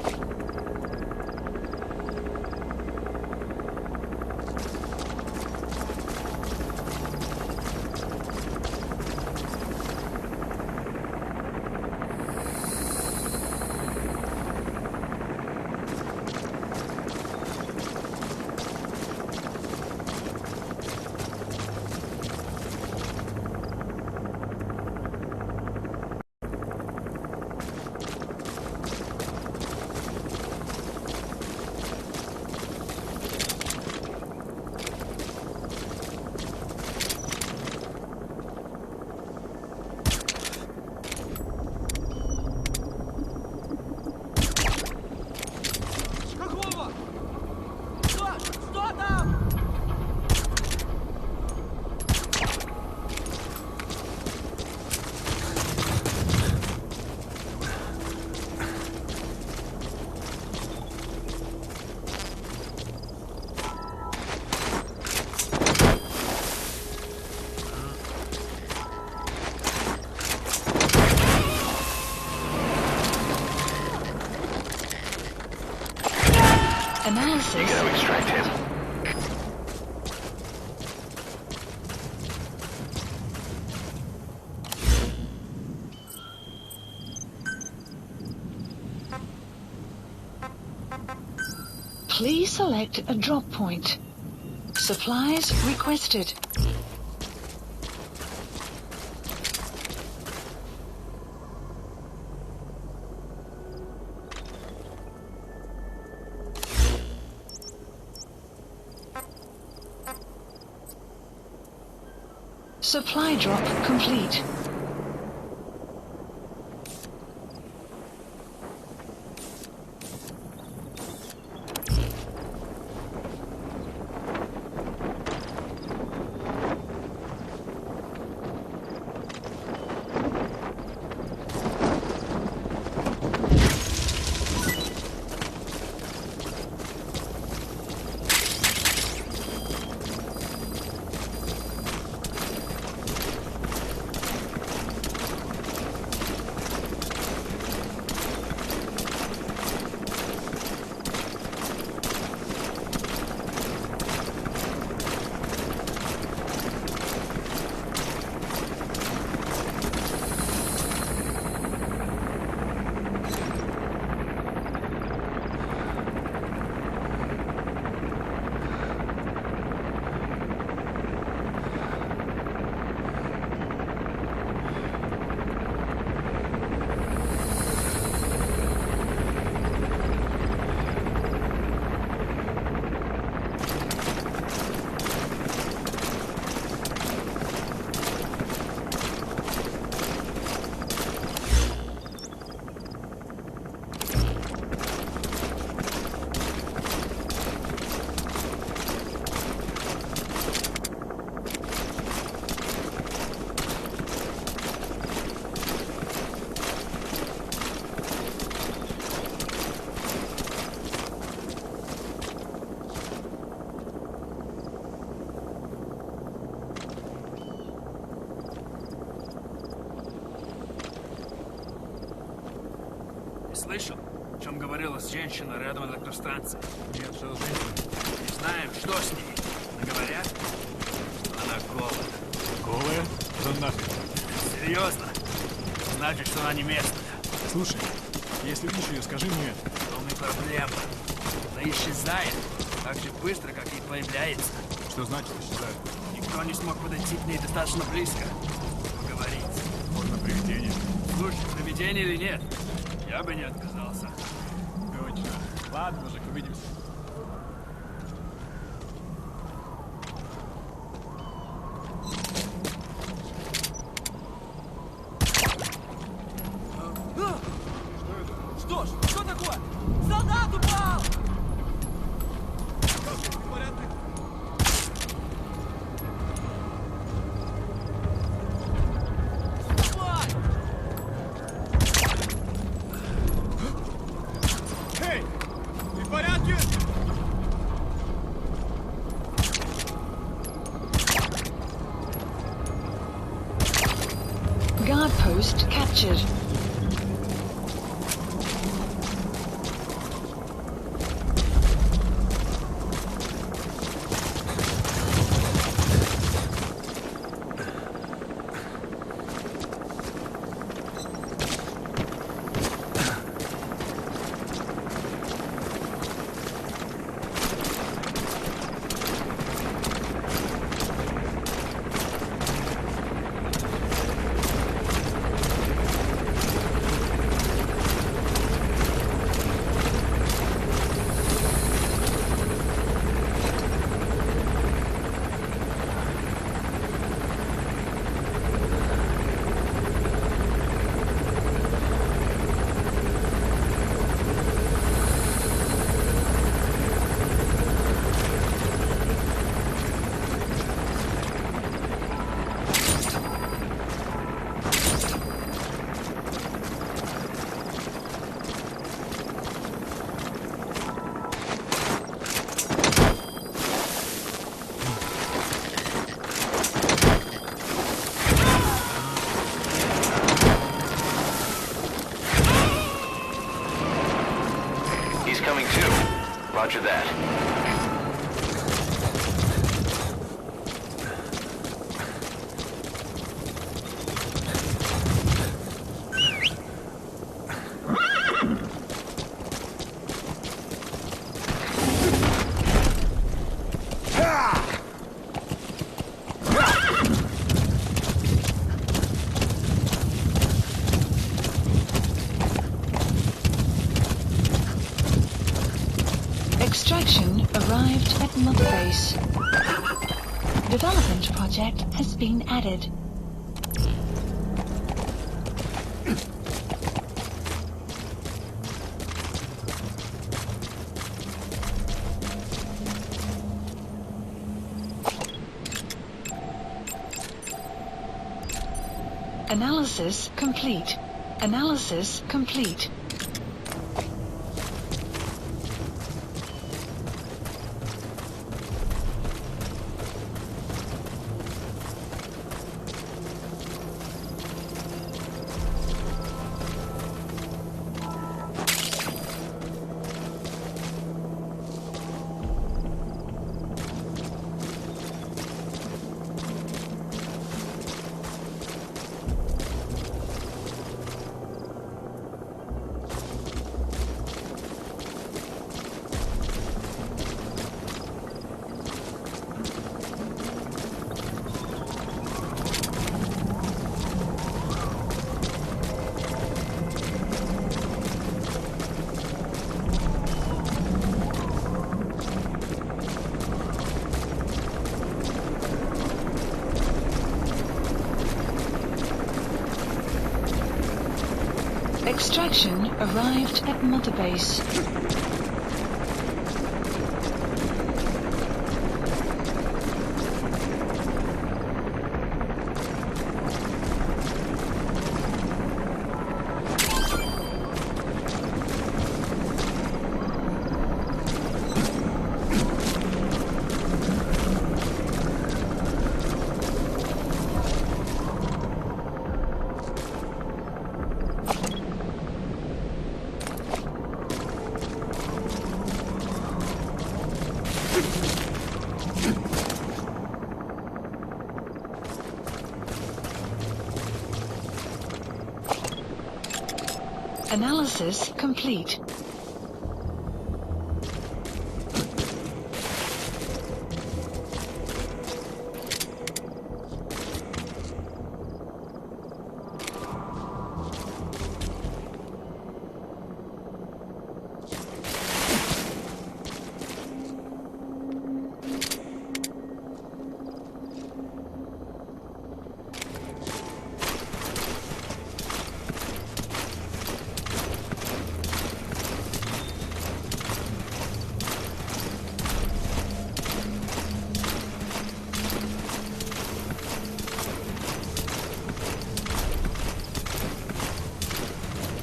Analysis. You gotta extract him. Please select a drop point. Supplies requested. Supply drop complete. Слышал, о чем говорила женщина рядом от электростанции? Нет, что за женщина? Не знаем, что с ней. Но говорят, что она голая. Голая? Да нафиг. Серьезно? Значит, что она не местная. Слушай, если видишь ее, скажи мне. Полная проблема. Она исчезает так же быстро, как и появляется. Что значит исчезает? Никто не смог подойти к ней достаточно близко. Поговорить. Можно привидение. Слушай, привидение или нет? Я бы не отказался. Точно. Ладно, мужик, увидимся. Что ж, что такое? Солдат упал! guard post captured. Coming too. Roger that. Extraction arrived at Mother Base. Development project has been added. Analysis complete. Analysis complete. Extraction arrived at Mother Base. Analysis complete.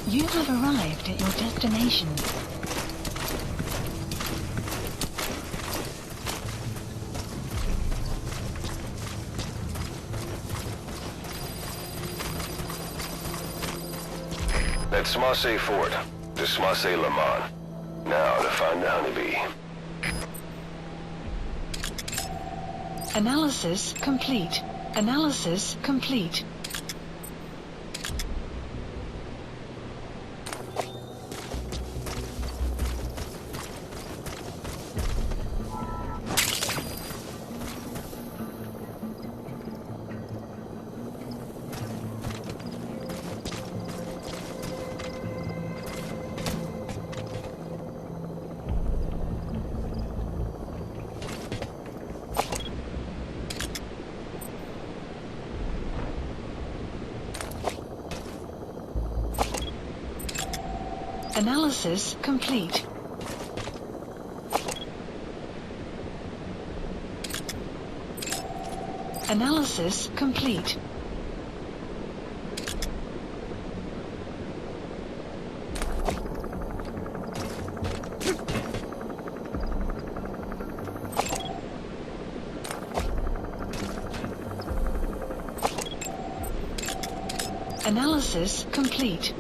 You have arrived at your destination. At Smasse Fort, to Smasse Le Mans. Now to find the honeybee. Analysis complete. Analysis complete. Analysis complete. Analysis complete. Analysis complete.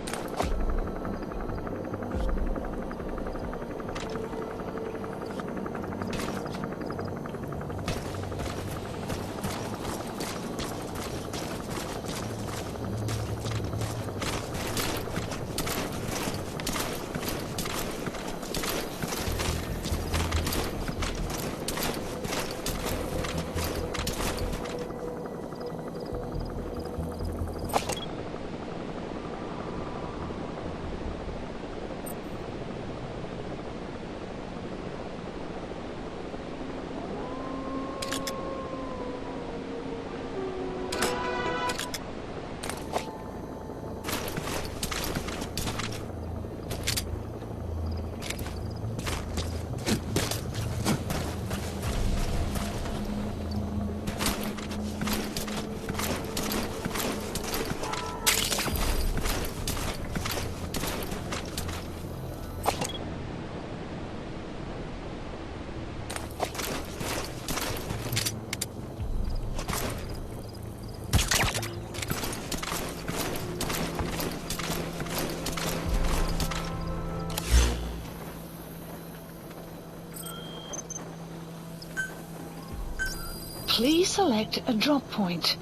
Please select a drop point.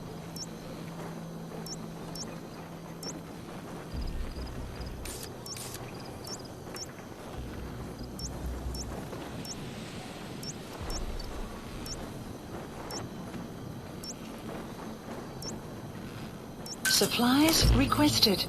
Supplies requested.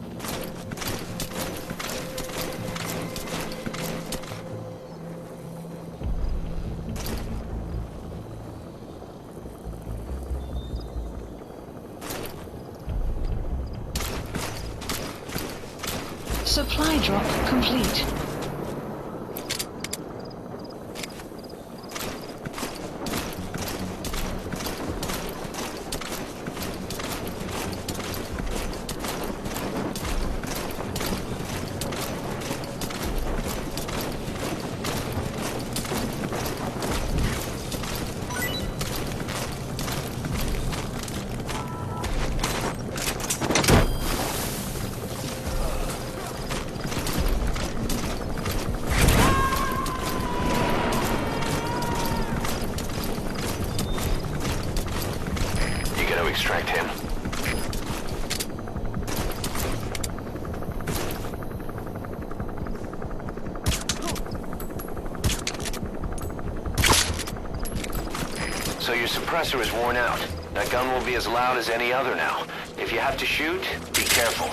Supply drop complete. Extract him. So your suppressor is worn out. That gun will be as loud as any other now. If you have to shoot, be careful.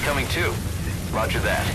Coming too. Roger that.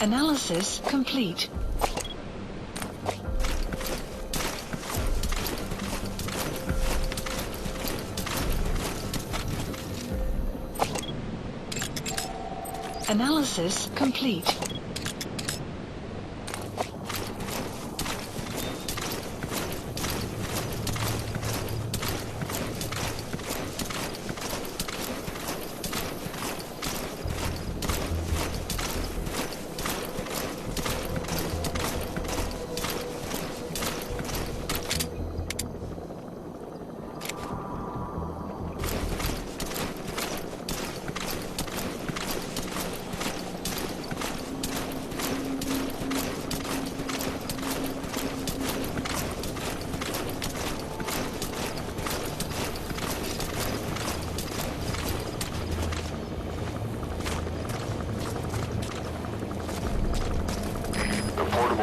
Analysis complete. Analysis complete.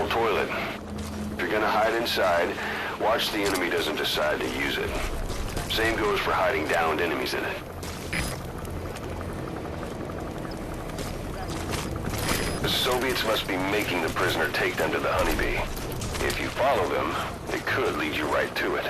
Toilet. If you're gonna hide inside, watch the enemy doesn't decide to use it. Same goes for hiding downed enemies in it. The Soviets must be making the prisoner take them to the honeybee. If you follow them, it could lead you right to it.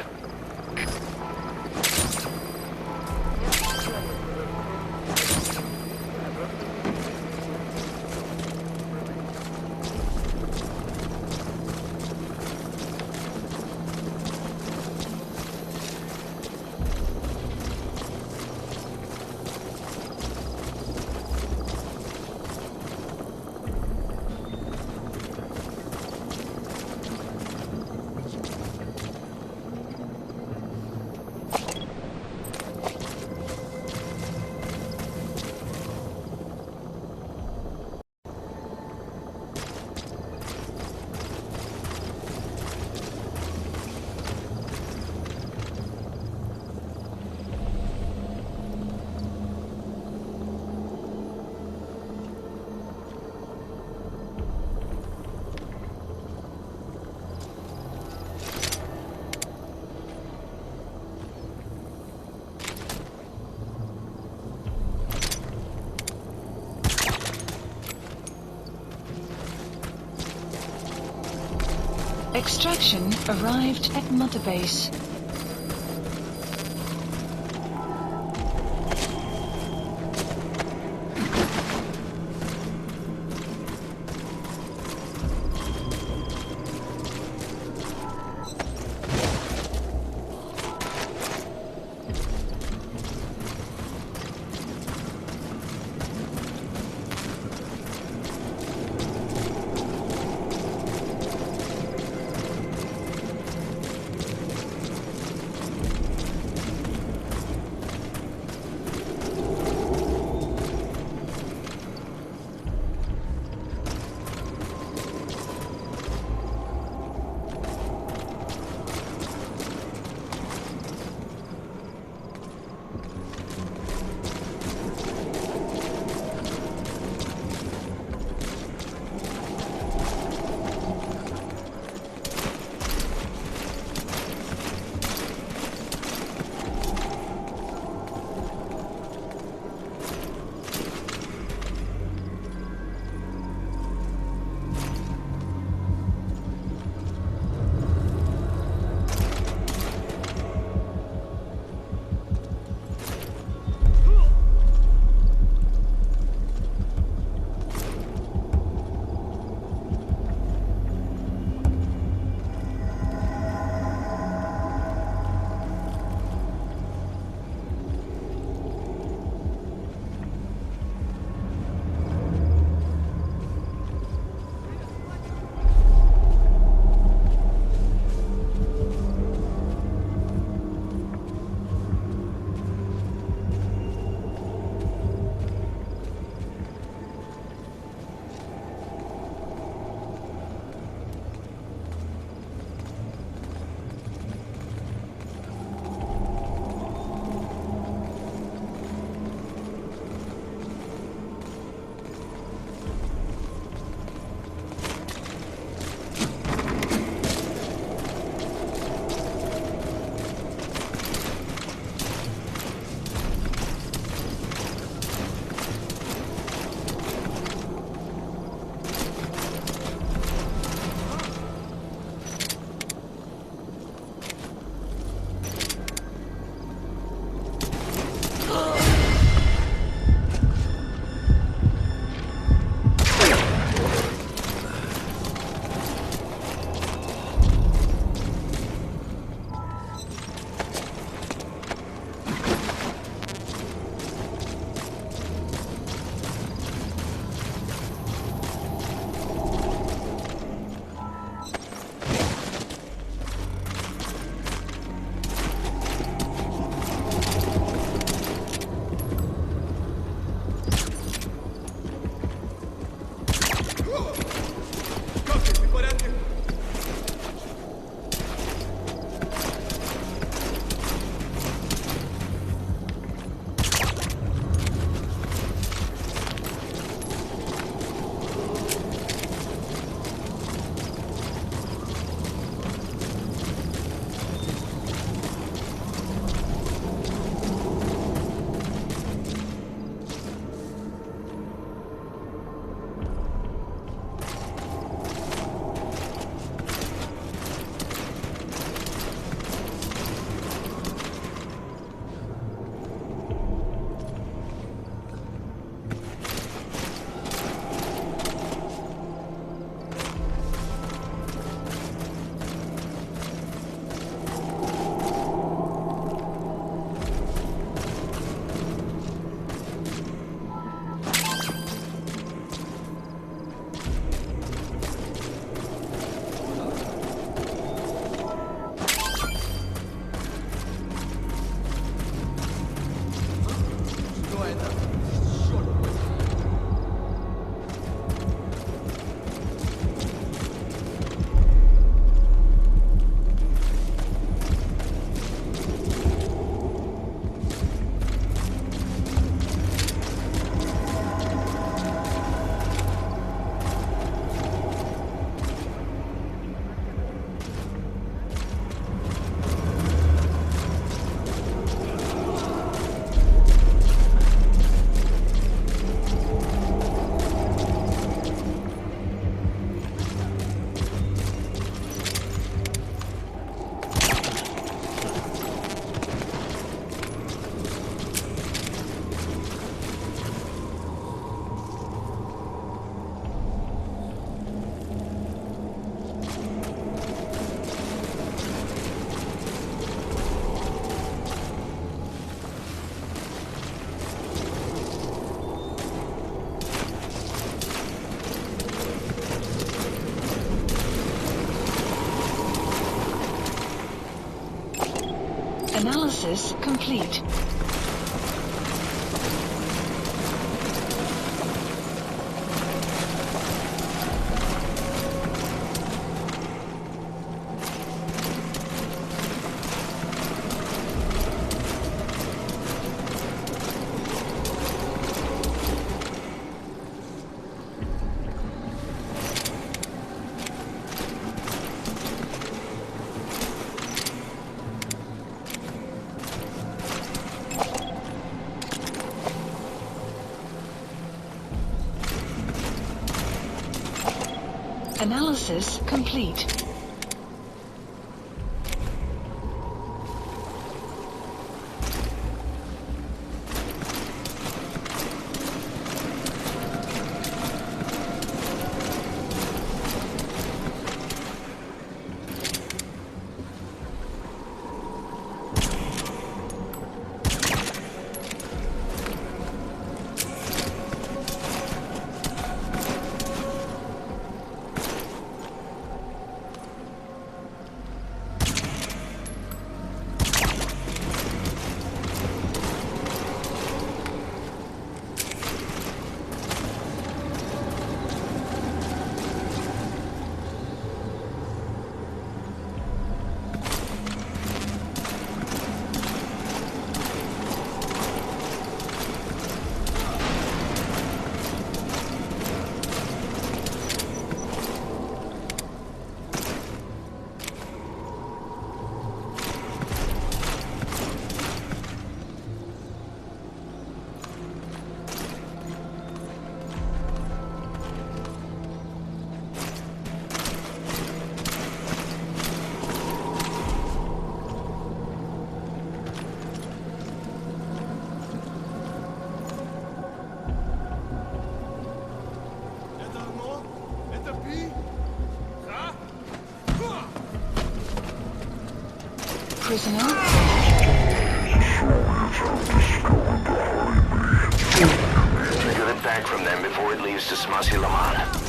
Extraction arrived at Mother Base. Analysis complete. Analysis complete. Prisoner. Trigger it back from them before it leaves to Smasi Laman.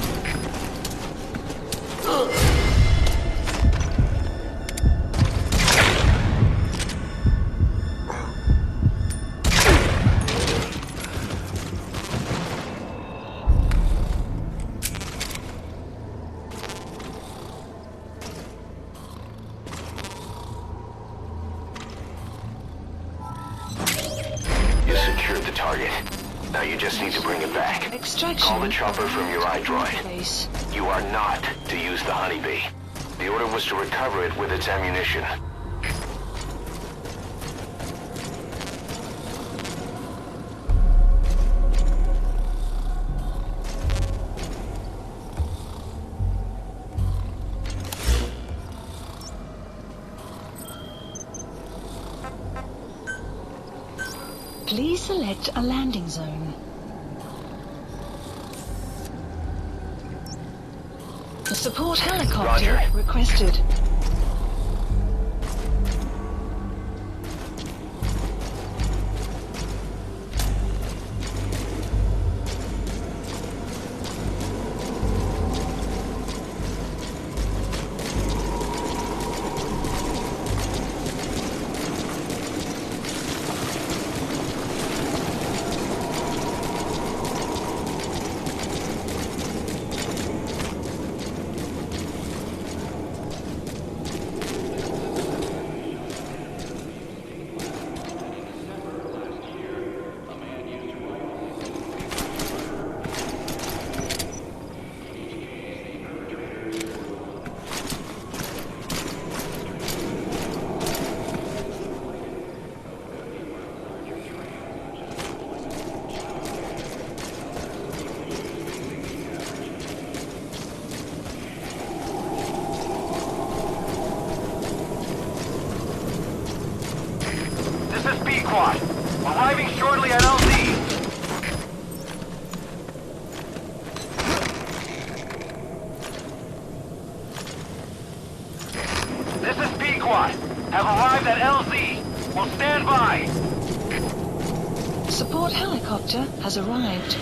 Call the chopper from your iDroid. You are not to use the honeybee. The order was to recover it with its ammunition. Please select a landing zone. Support helicopter requested. Arriving shortly at LZ. This is Pequot. Have arrived at LZ. Will stand by. Support helicopter has arrived.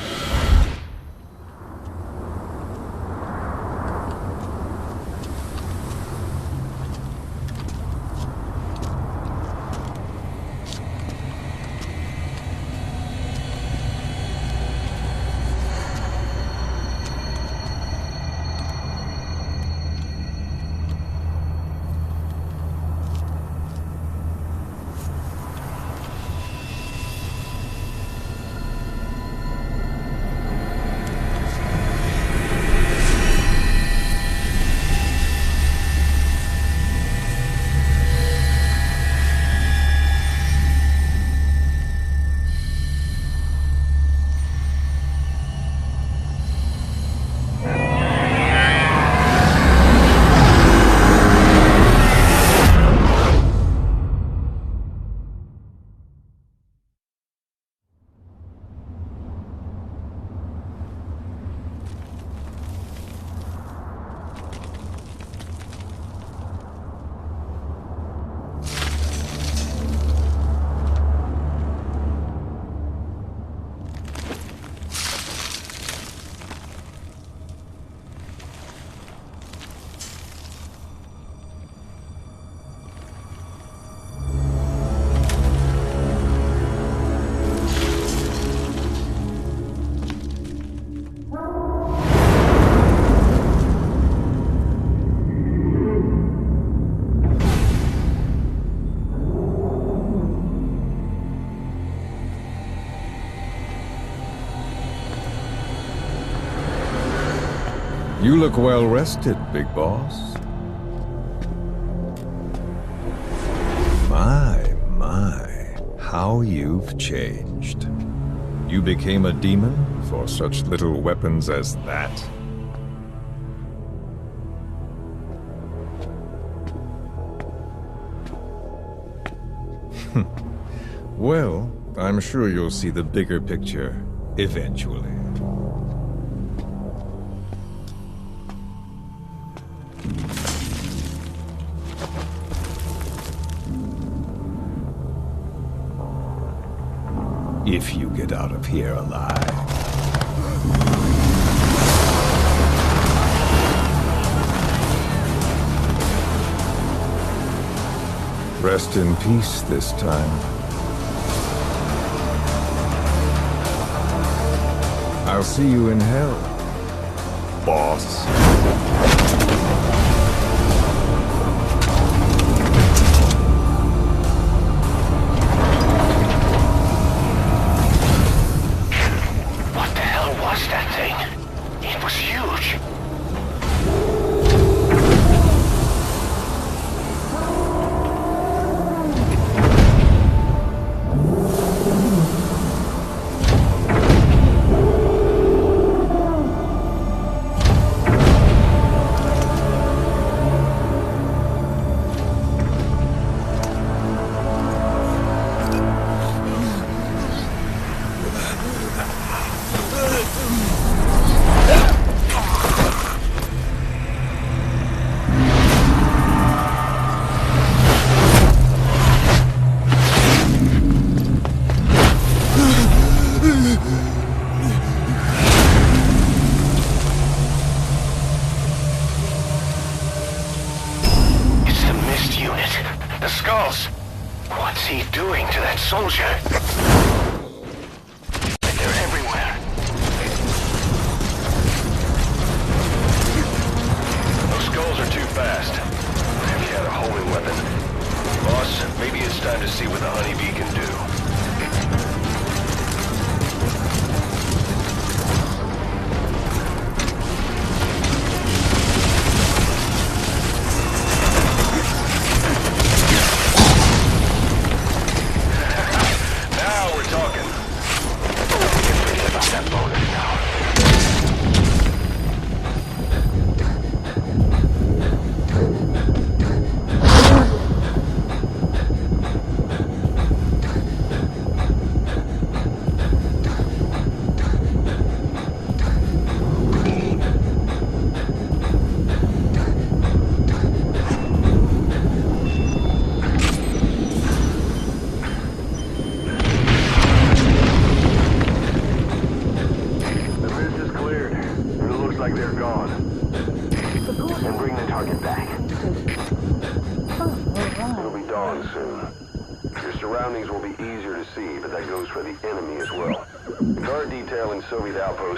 You look well rested, big boss. My, how you've changed. You became a demon for such little weapons as that? Well, I'm sure you'll see the bigger picture eventually. If you get out of here alive. Rest in peace this time. I'll see you in hell, boss.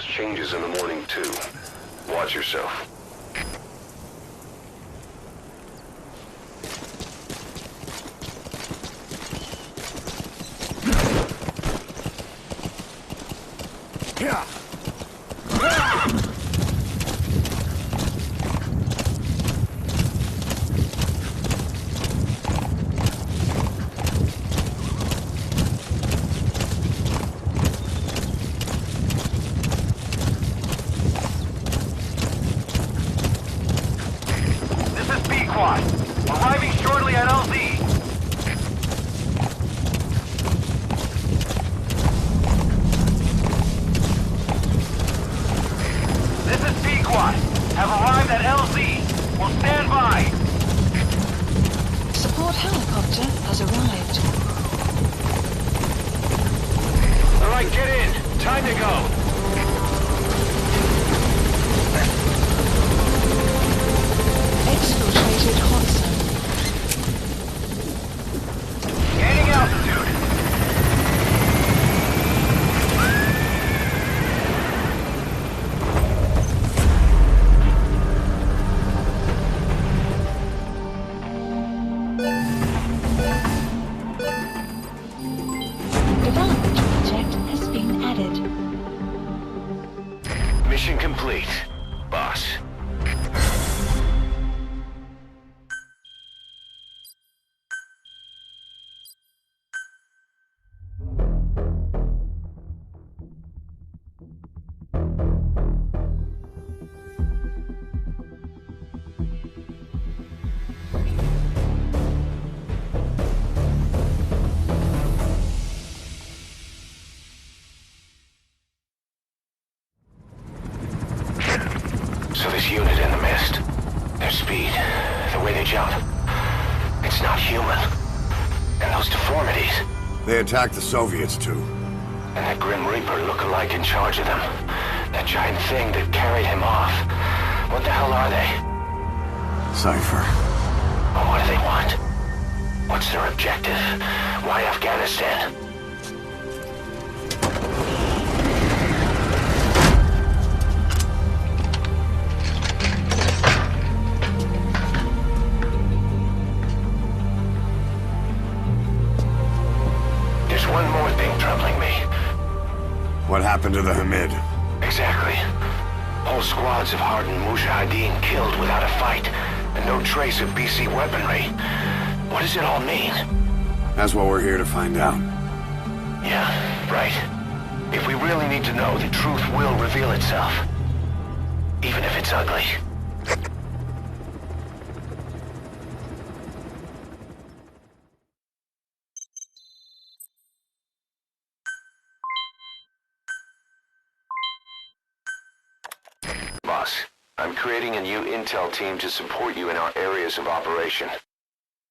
Changes in the morning, too. Watch yourself. Arriving shortly at LZ. This is P-Quad. Have arrived at LZ. Will stand by. Support helicopter has arrived. All right, get in. Time to go. Exfiltrated hot zone. Gaining altitude. Development project has been added. speed, the way they jump. It's not human. And those deformities. They attacked the Soviets, too. And that Grim Reaper look-alike in charge of them. That giant thing that carried him off. What the hell are they? Cypher. Well, what do they want? What's their objective? Why Afghanistan? There's one more thing troubling me. What happened to the Hamid? Exactly. Whole squads of hardened Mujahideen killed without a fight, and no trace of BC weaponry. What does it all mean? That's what we're here to find out. Yeah, right. If we really need to know, the truth will reveal itself. Even if it's ugly. Boss, I'm creating a new intel team to support you in our areas of operation.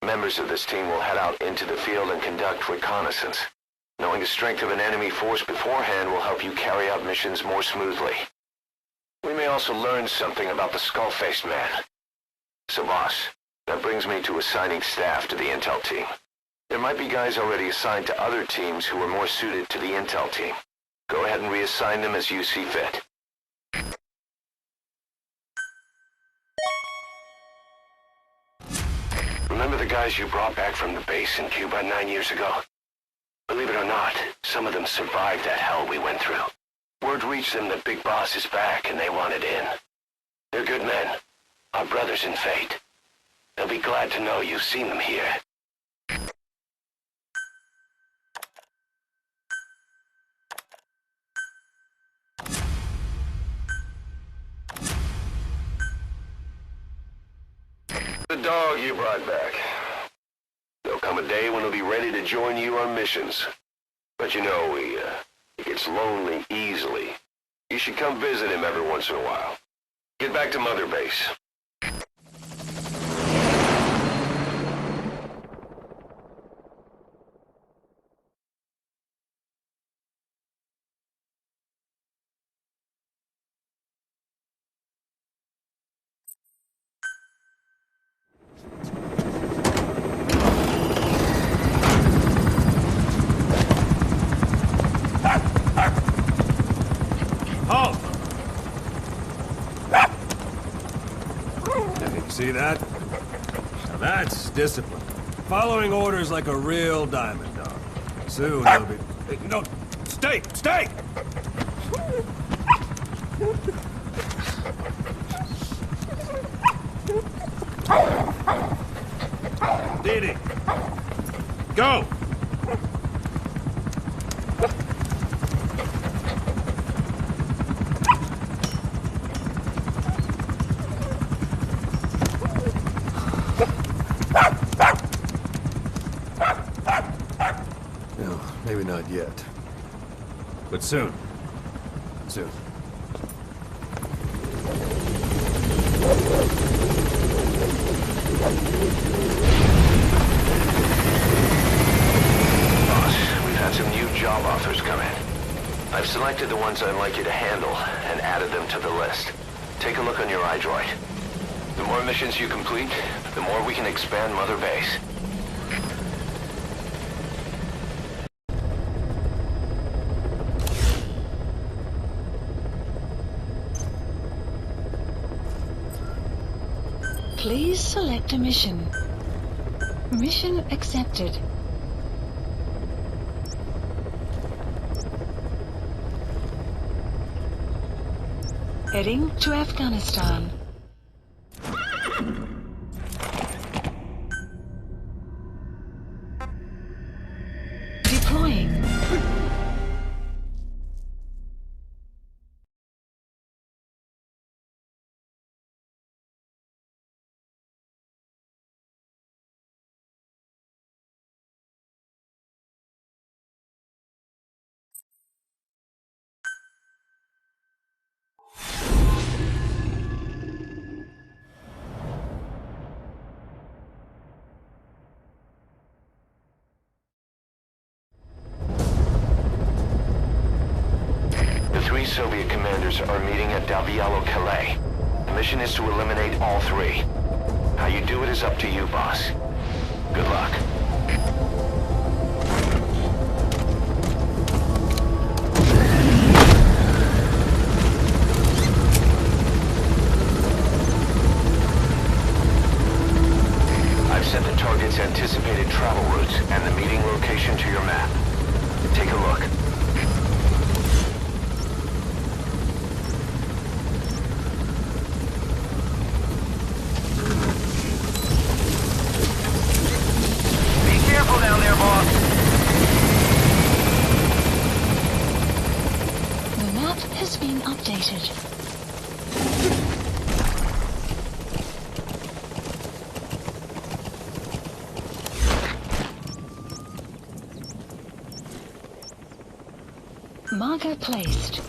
Members of this team will head out into the field and conduct reconnaissance. Knowing the strength of an enemy force beforehand will help you carry out missions more smoothly. We may also learn something about the skull-faced man. So boss, that brings me to assigning staff to the intel team. There might be guys already assigned to other teams who are more suited to the intel team. Go ahead and reassign them as you see fit. Remember the guys you brought back from the base in Cuba 9 years ago? Believe it or not, some of them survived that hell we went through. Word reached them that Big Boss is back and they wanted in. They're good men, our brothers in fate. They'll be glad to know you've seen them here. The dog you brought back. There'll come a day when he'll be ready to join you on missions. But you know, he gets lonely easily. You should come visit him every once in a while. Get back to Mother Base. Halt! See that? Now that's discipline. Following orders like a real diamond dog. Soon he'll be... Hey, no! Stay! Stay! Didi! Go! No, maybe not yet. But soon. Soon. Boss, we've had some new job offers come in. I've selected the ones I'd like you to handle and added them to the list. Take a look on your iDroid. The more missions you complete, the more we can expand Mother Base. Please select a mission. Mission accepted. Heading to Afghanistan. Deploying. Soviet commanders are meeting at Calais. The mission is to eliminate all three. How you do it is up to you, boss. Good luck. I've set the target's anticipated travel routes and the meeting location to your map. Take a look. Marker placed.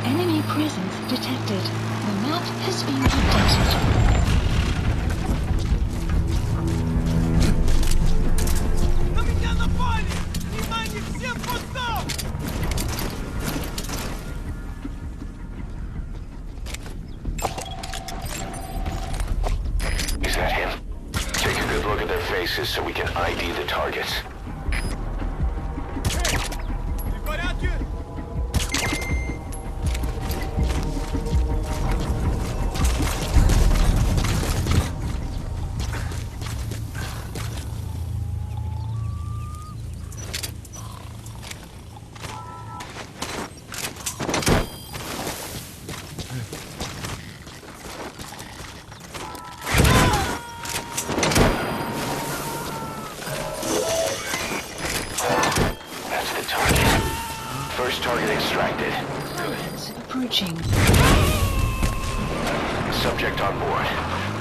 Enemy presence detected. The map has been updated. Is that him? Take a good look at their faces so we can ID the targets. First target extracted. Good. Approaching. Subject on board.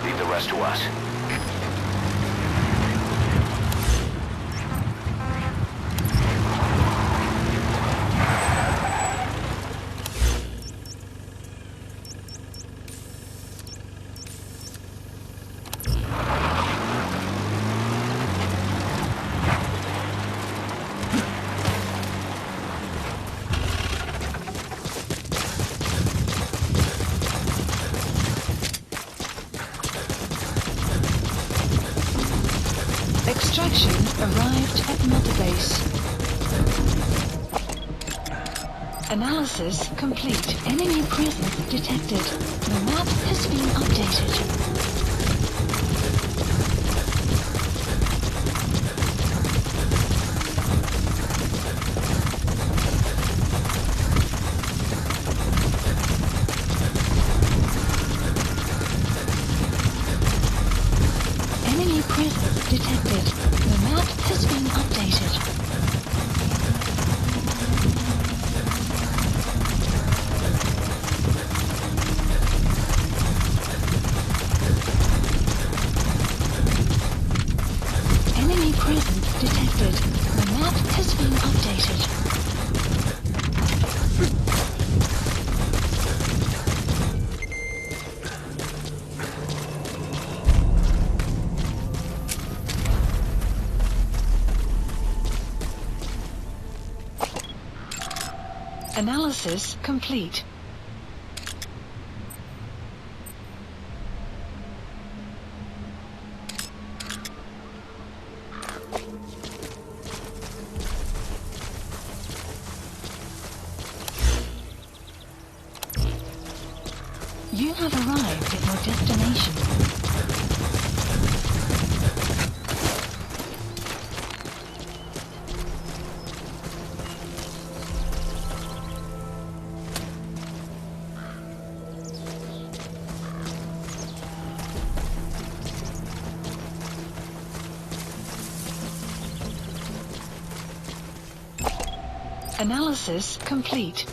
Leave the rest to us. Extraction arrived at Mother Base. Analysis complete. Enemy presence detected. The map has been updated. Analysis complete. You have arrived at your destination. Analysis complete.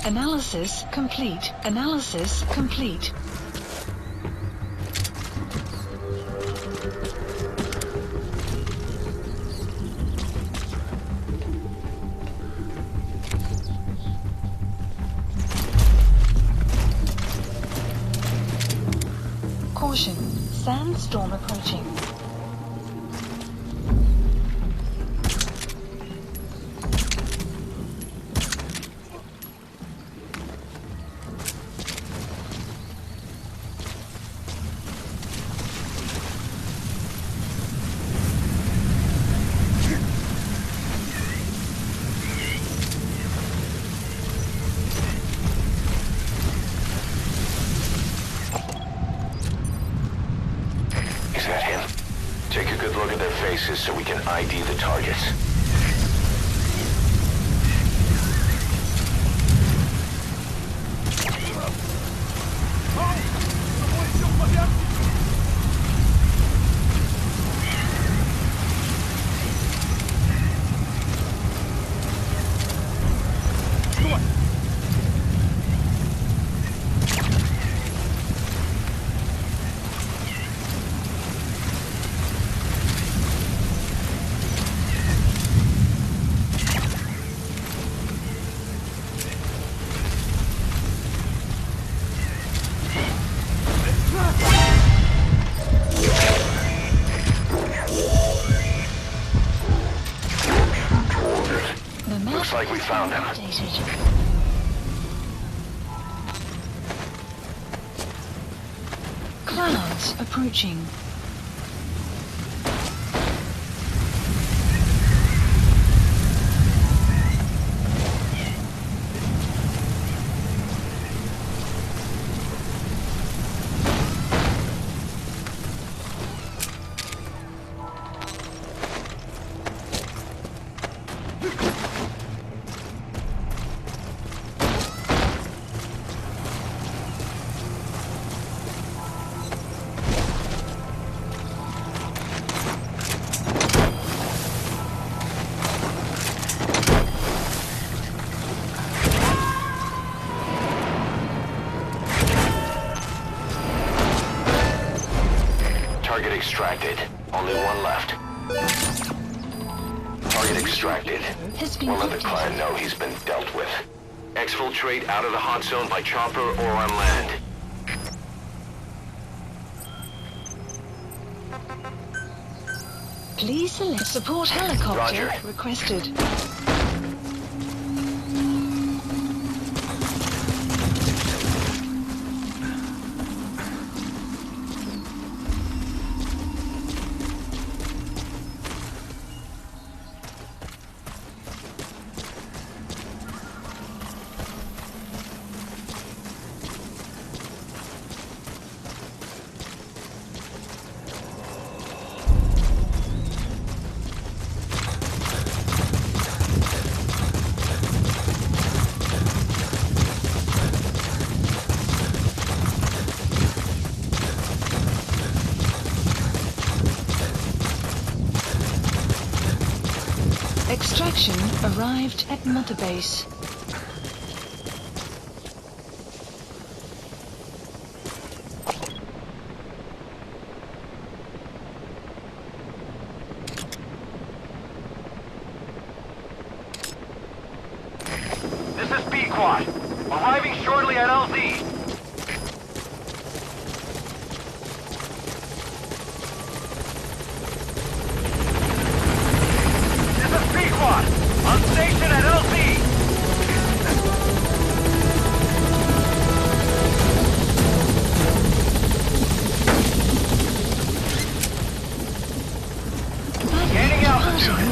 Analysis complete. Analysis complete. Caution, sandstorm approaching. So we can ID the targets. Looks like we found him. Clouds approaching. Target extracted. Only one left. Target extracted. We'll let the client know he's been dealt with. Exfiltrate out of the hot zone by chopper or on land. Please select support helicopter Roger. requested. Extraction arrived at Mother Base. This is B-Quad. Arriving shortly at LZ. On station at LZ! Gaining altitude.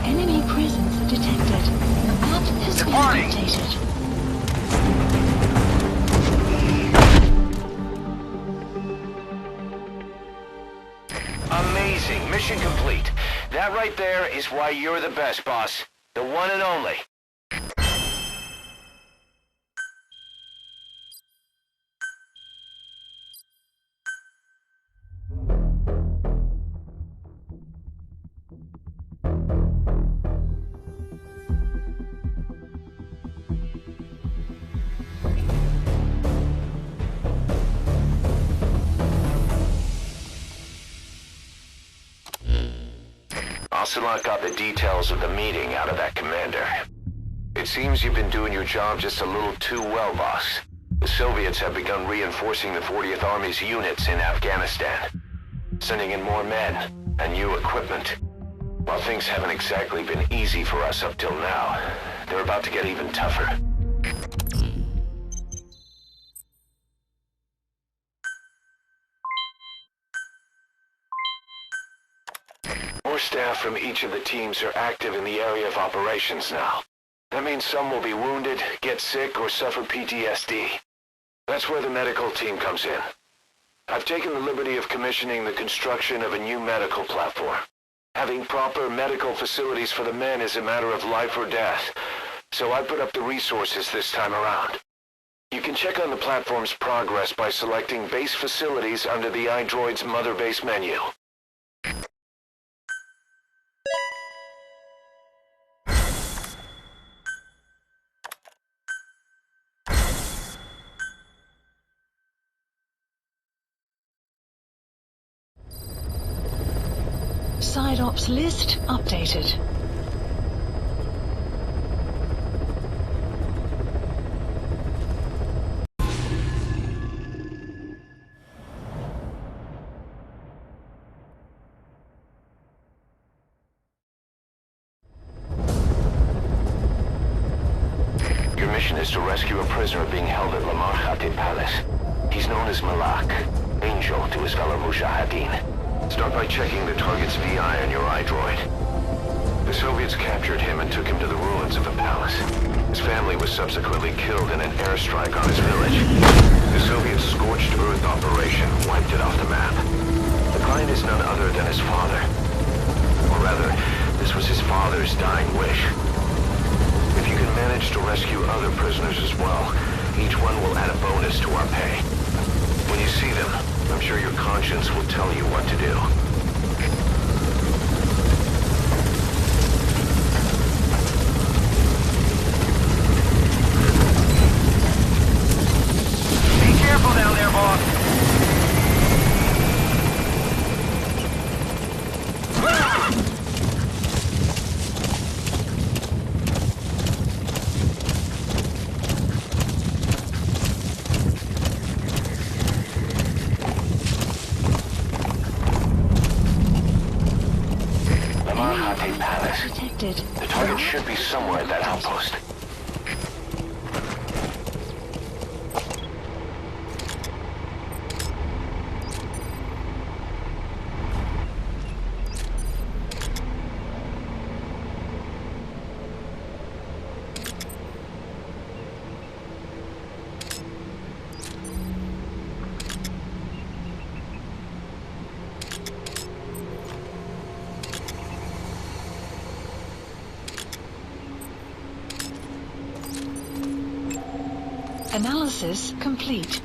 Enemy presence detected. Map has been updated. Amazing. Mission complete. That right there is why you're the best, boss. The one and only. Ocelot got the details of the meeting out of that commander. It seems you've been doing your job just a little too well, boss. The Soviets have begun reinforcing the 40th Army's units in Afghanistan, sending in more men and new equipment. While things haven't exactly been easy for us up till now, they're about to get even tougher. More staff from each of the teams are active in the area of operations now. That means some will be wounded, get sick, or suffer PTSD. That's where the medical team comes in. I've taken the liberty of commissioning the construction of a new medical platform. Having proper medical facilities for the men is a matter of life or death, so I put up the resources this time around. You can check on the platform's progress by selecting base facilities under the iDroid's Mother Base menu. Side ops list updated. Your mission is to rescue a prisoner being held at Lamar Khatib Palace. He's known as Malak, Angel to his fellow Mujahideen. Start by checking the target's VI on your iDroid. The Soviets captured him and took him to the ruins of the palace. His family was subsequently killed in an airstrike on his village. The Soviet scorched earth operation wiped it off the map. The client is none other than his father. Or rather, this was his father's dying wish. If you can manage to rescue other prisoners as well, each one will add a bonus to our pay. When you see them, I'm sure your conscience will tell you what to do. Be careful down there, boss. The target should be somewhere at that outpost. Analysis complete.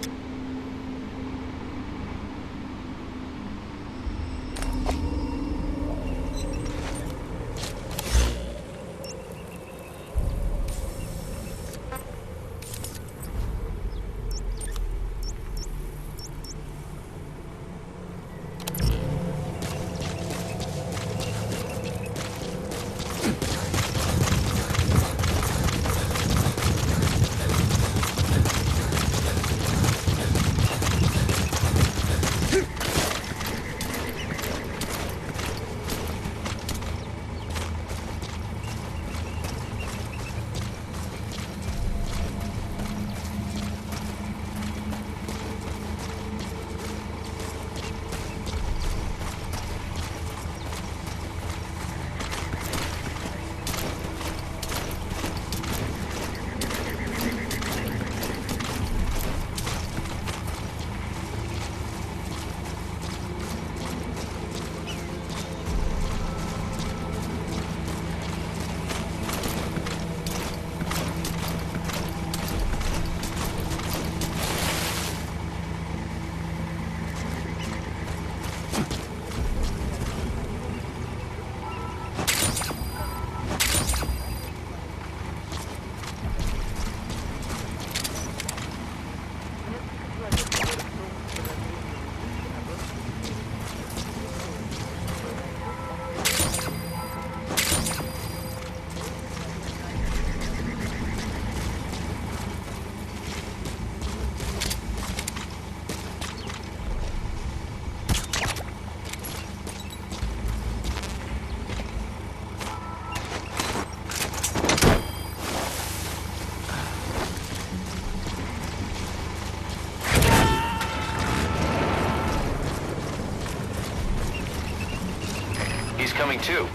Coming too.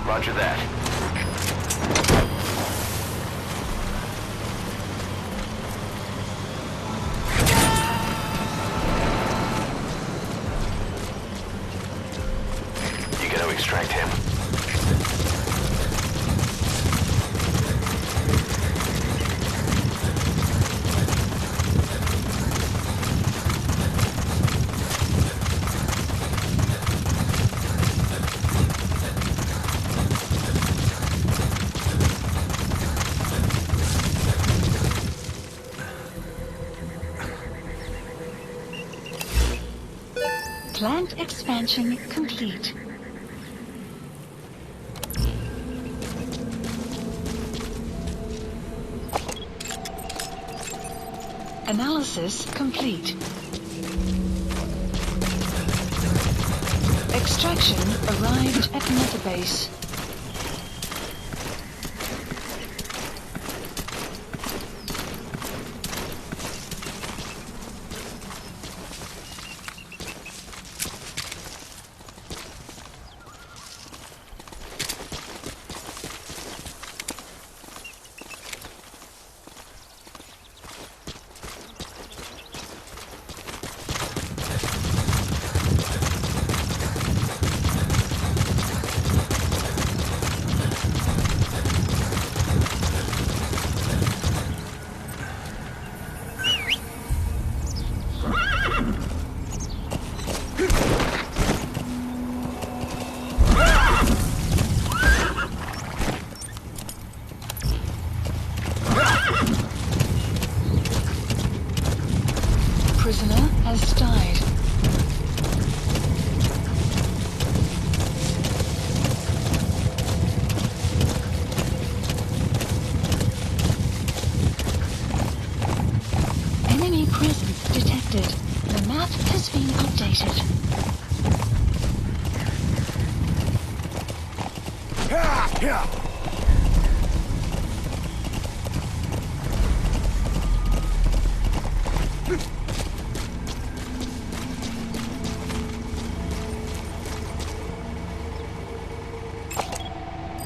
Roger that. You gotta extract him. Plant expansion complete. Analysis complete. Extraction arrived at Metabase. Prisoner has died. Enemy presence detected. The map has been updated.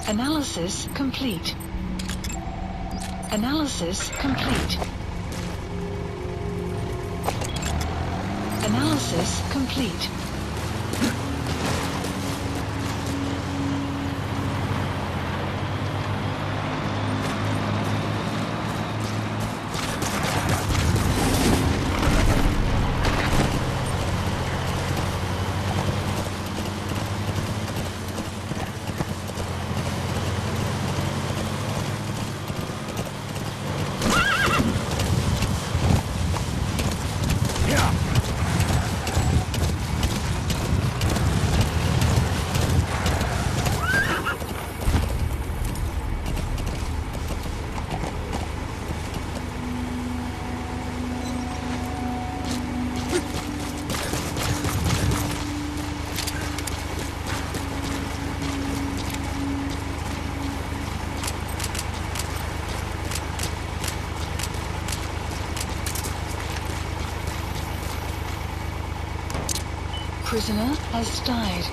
Analysis complete. Analysis complete. Analysis complete. Prisoner has died.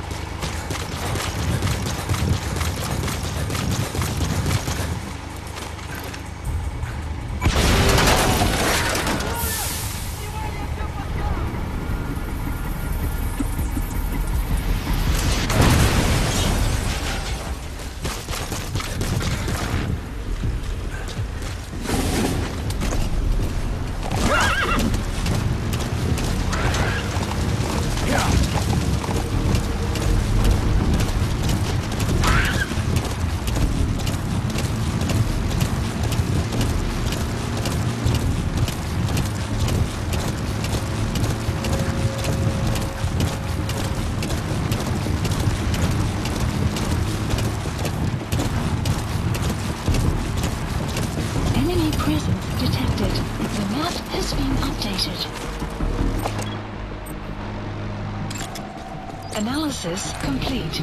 Analysis complete.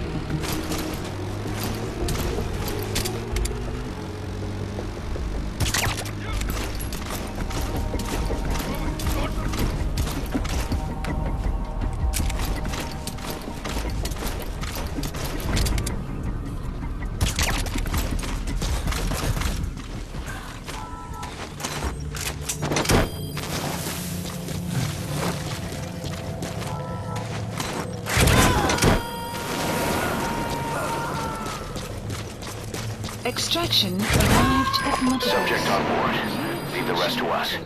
Extraction arrived at Mother. Subject on board. Leave the rest to us.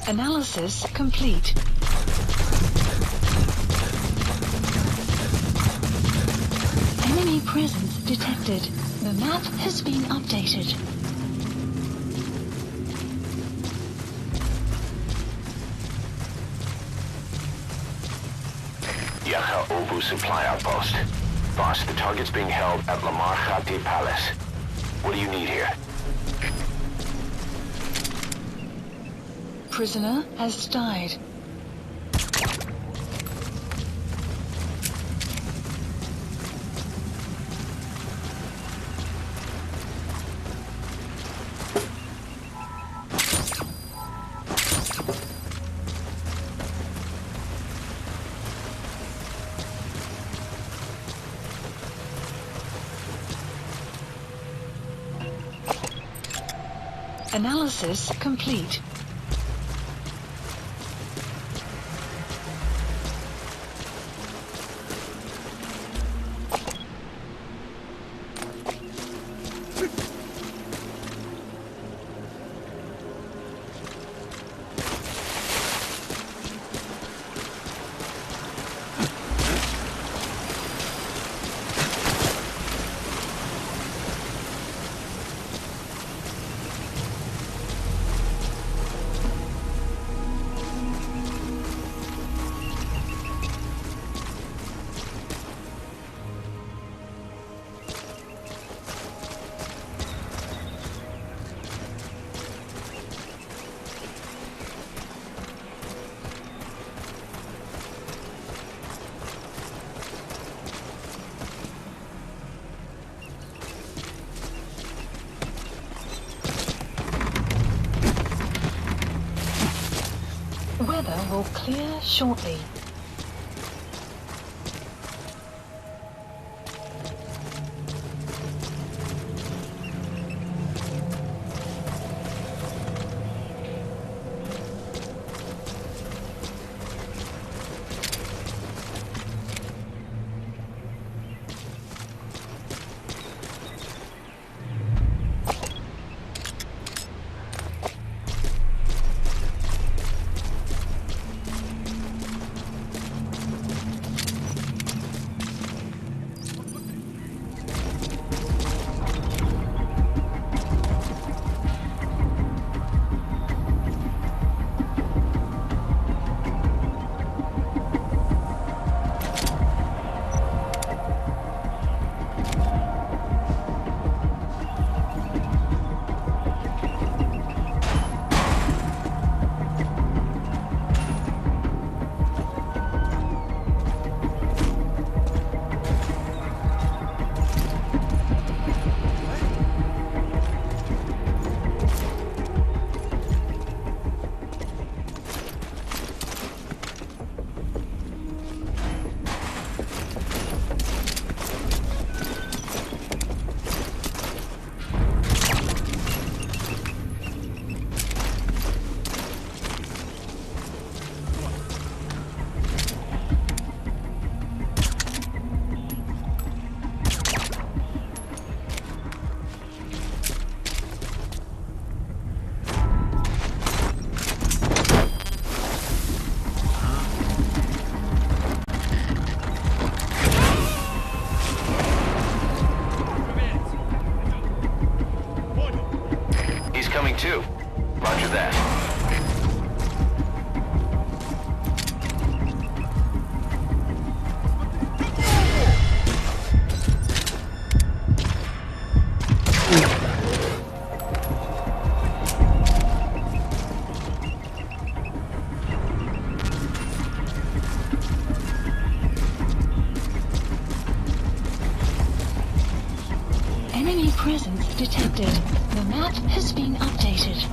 Analysis complete. Enemy presence detected. The map has been updated. Yaha Obu supply outpost. Boss, the target's being held at Lamar Khati Palace. What do you need here? Prisoner has died. Analysis complete. Weather will clear shortly. detected. The map has been updated.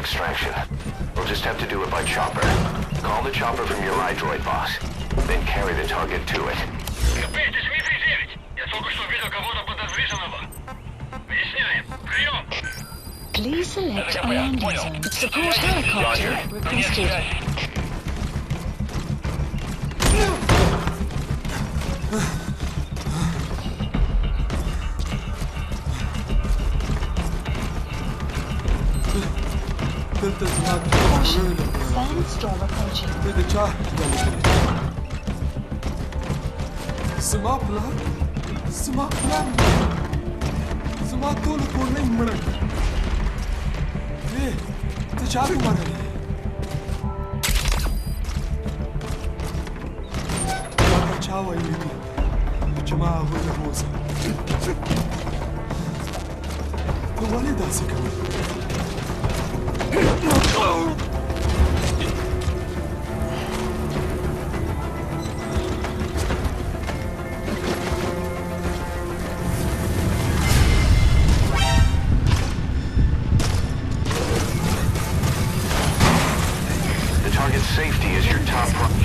Extraction. We'll just have to do it by chopper. Call the chopper from your iDroid boss. Then carry the target to it. Please select a landing zone. Support helicopter requested. Caution. Sandstorm approaching. Safety is your top priority.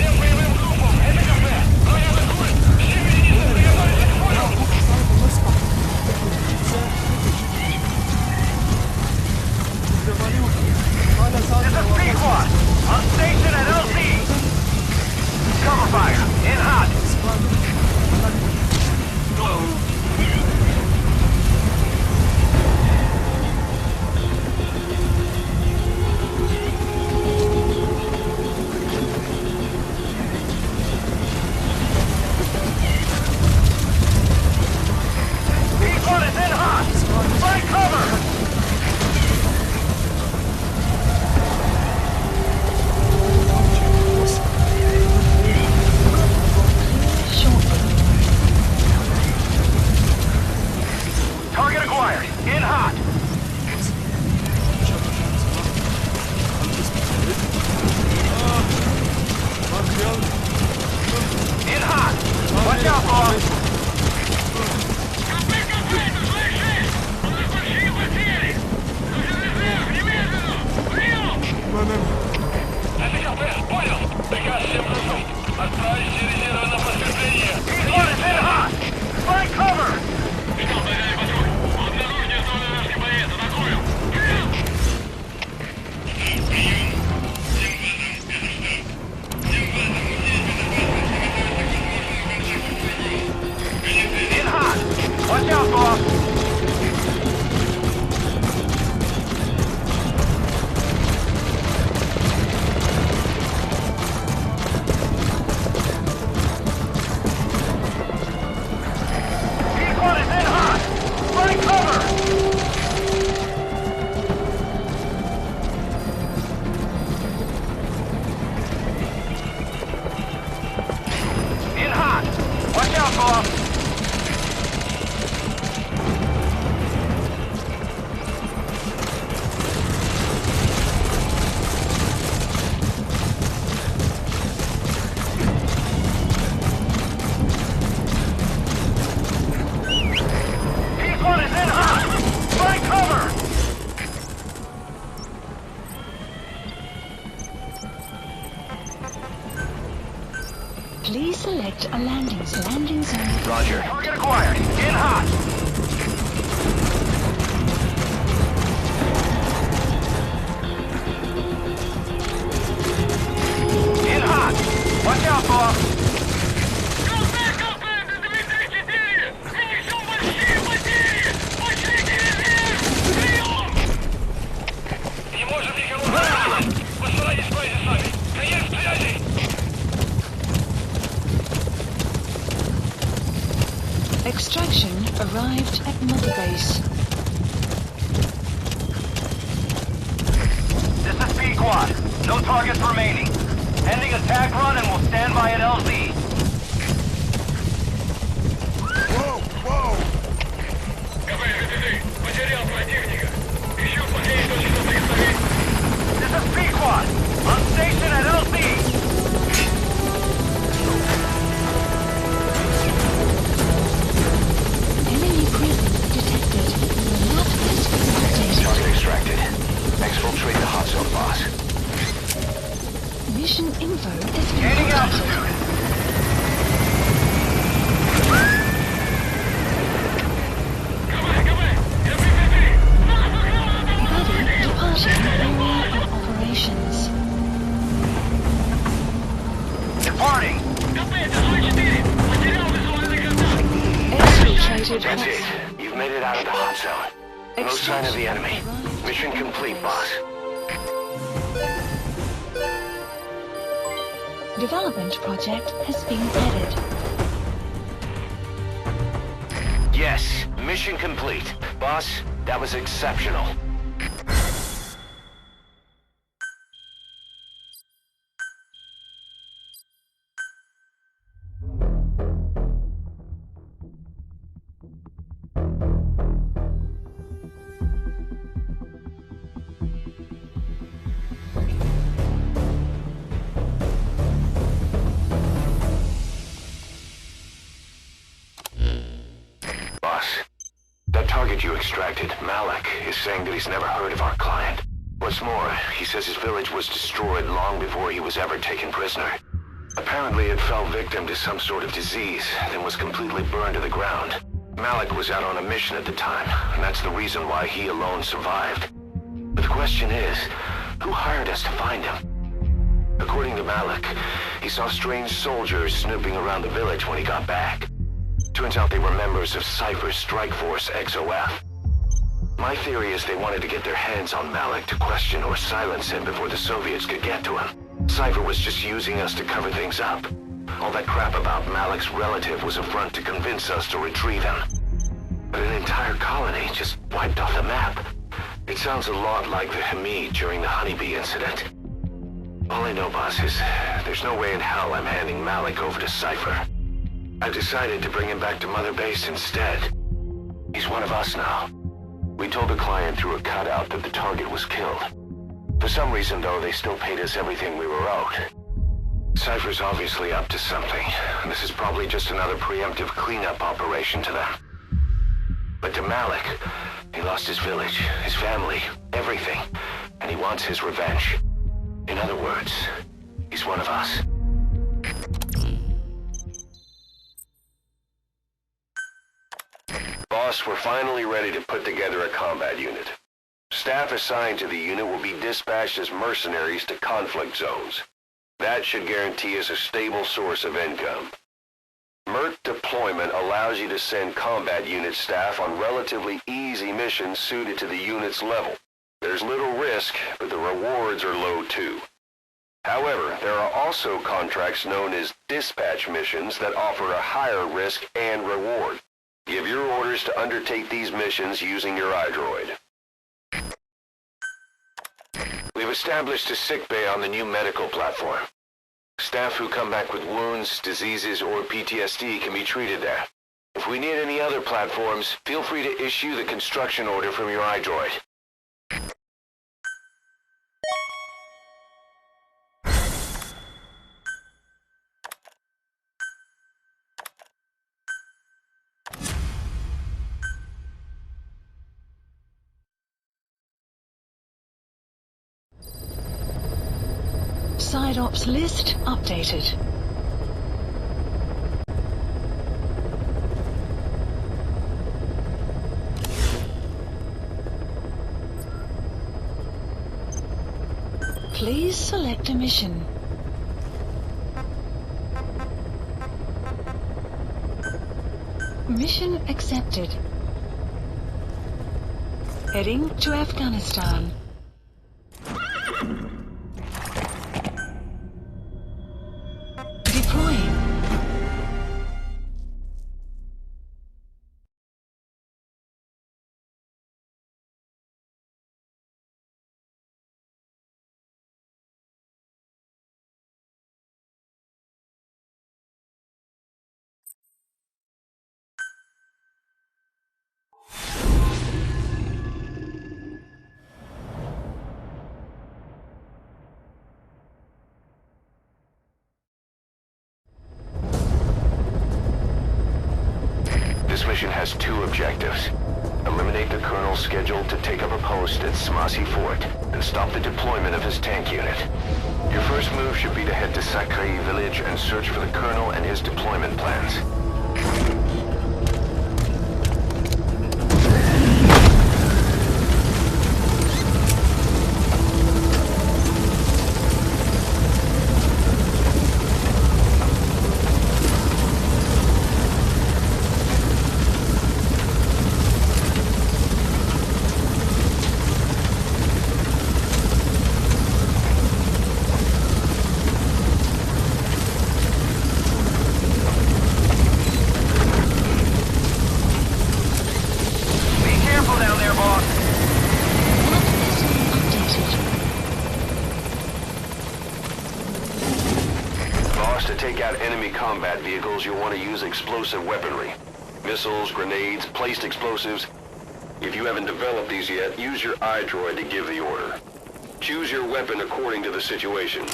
Select a landing zone. Roger. Target acquired. In hot. In hot. Watch out, boss. Extraction arrived at Mother Base. This is P-Quad. No targets remaining. Ending attack run and we'll stand by at LZ. Whoa, whoa! This is P-Quad. On station at LZ. Detected. The map has been updated. Target extracted. Exfiltrate the hot zone, boss. Mission info has been Gaining updated. altitude. Buddy departing area of operations. Departing. Exfiltrated. That's it. You've made it out of the hot zone. No sign of the enemy. Mission complete, boss. Development project has been added. Yes, mission complete. Boss, that was exceptional. You extracted, Malik, is saying that he's never heard of our client. What's more, he says his village was destroyed long before he was ever taken prisoner. Apparently it fell victim to some sort of disease, then was completely burned to the ground. Malik was out on a mission at the time, and that's the reason why he alone survived. But the question is, who hired us to find him? According to Malik, he saw strange soldiers snooping around the village when he got back. Turns out they were members of Cypher's strike force, XOF. My theory is they wanted to get their hands on Malik to question or silence him before the Soviets could get to him. Cypher was just using us to cover things up. All that crap about Malik's relative was a front to convince us to retrieve him. But an entire colony just wiped off the map. It sounds a lot like the Hamid during the Honeybee incident. All I know, boss, is there's no way in hell I'm handing Malik over to Cypher. I've decided to bring him back to Mother Base instead. He's one of us now. We told the client through a cutout that the target was killed. For some reason, though, they still paid us everything we were owed. Cypher's obviously up to something, and this is probably just another preemptive cleanup operation to them. But to Malik, he lost his village, his family, everything, and he wants his revenge. In other words, he's one of us. Boss, we're finally ready to put together a combat unit. Staff assigned to the unit will be dispatched as mercenaries to conflict zones. That should guarantee us a stable source of income. MERT deployment allows you to send combat unit staff on relatively easy missions suited to the unit's level. There's little risk, but the rewards are low too. However, there are also contracts known as dispatch missions that offer a higher risk and reward. Give your orders to undertake these missions using your iDroid. We've established a sickbay on the new medical platform. Staff who come back with wounds, diseases, or PTSD can be treated there. If we need any other platforms, feel free to issue the construction order from your iDroid. Side ops list updated. Please select a mission. Mission accepted. Heading to Afghanistan. Deploying. This mission has two objectives. Eliminate the colonel scheduled to take up a post at Smasi Fort and stop the deployment of his tank unit. Your first move should be to head to Sakrai village and search for the colonel and his deployment plans. To take out enemy combat vehicles, you'll want to use explosive weaponry. Missiles, grenades, placed explosives. If you haven't developed these yet, use your iDroid to give the order. Choose your weapon according to the situation.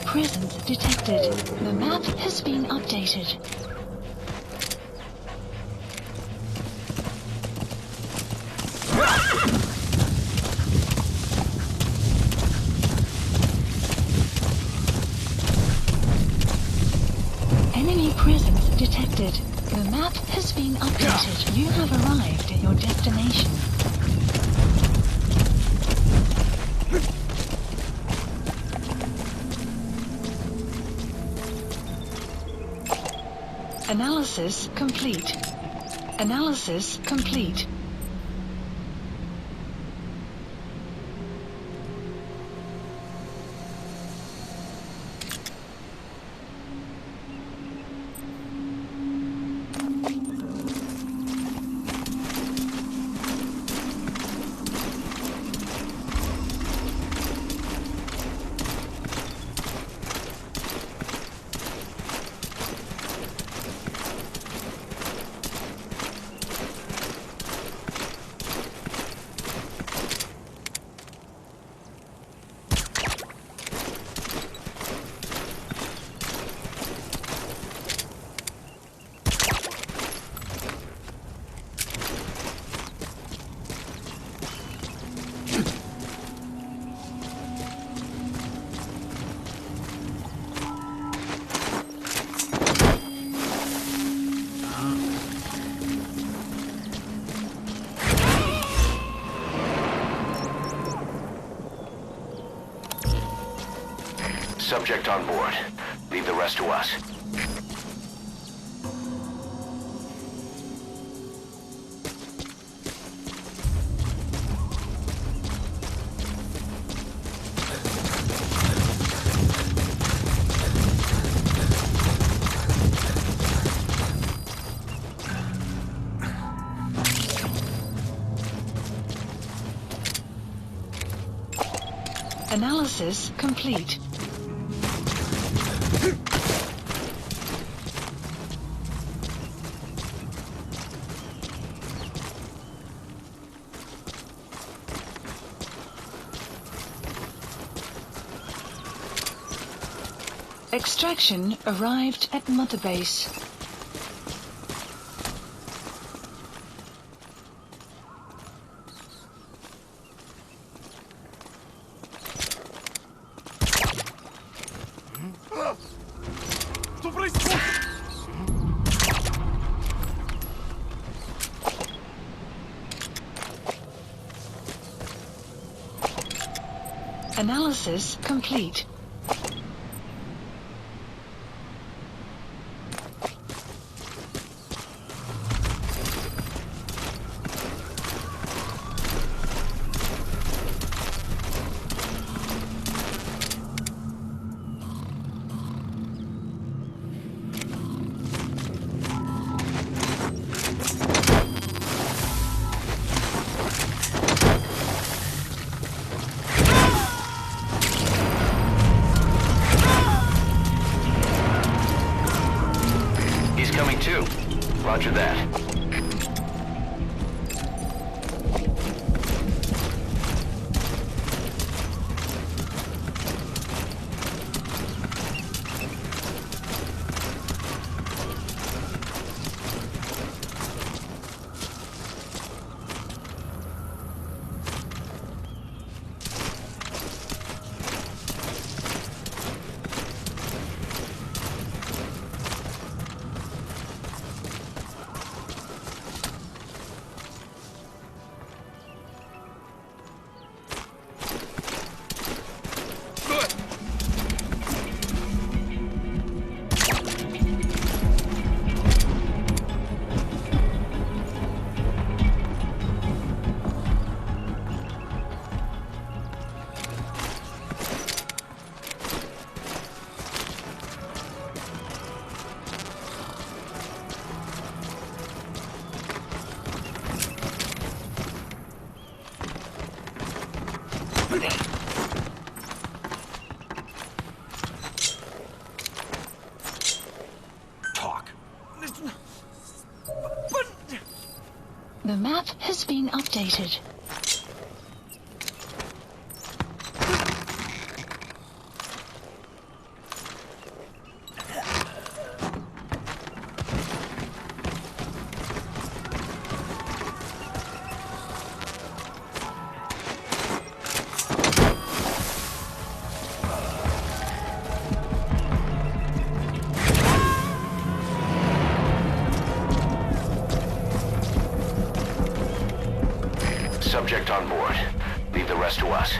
Presence detected. The map has been updated. Enemy presence detected. The map has been updated. You have arrived at your destination. Analysis complete. Analysis complete. Subject on board. Leave the rest to us. Analysis complete. Extraction arrived at Mother Base. Analysis complete. Roger that. The map has been updated. Subject on board. Leave the rest to us.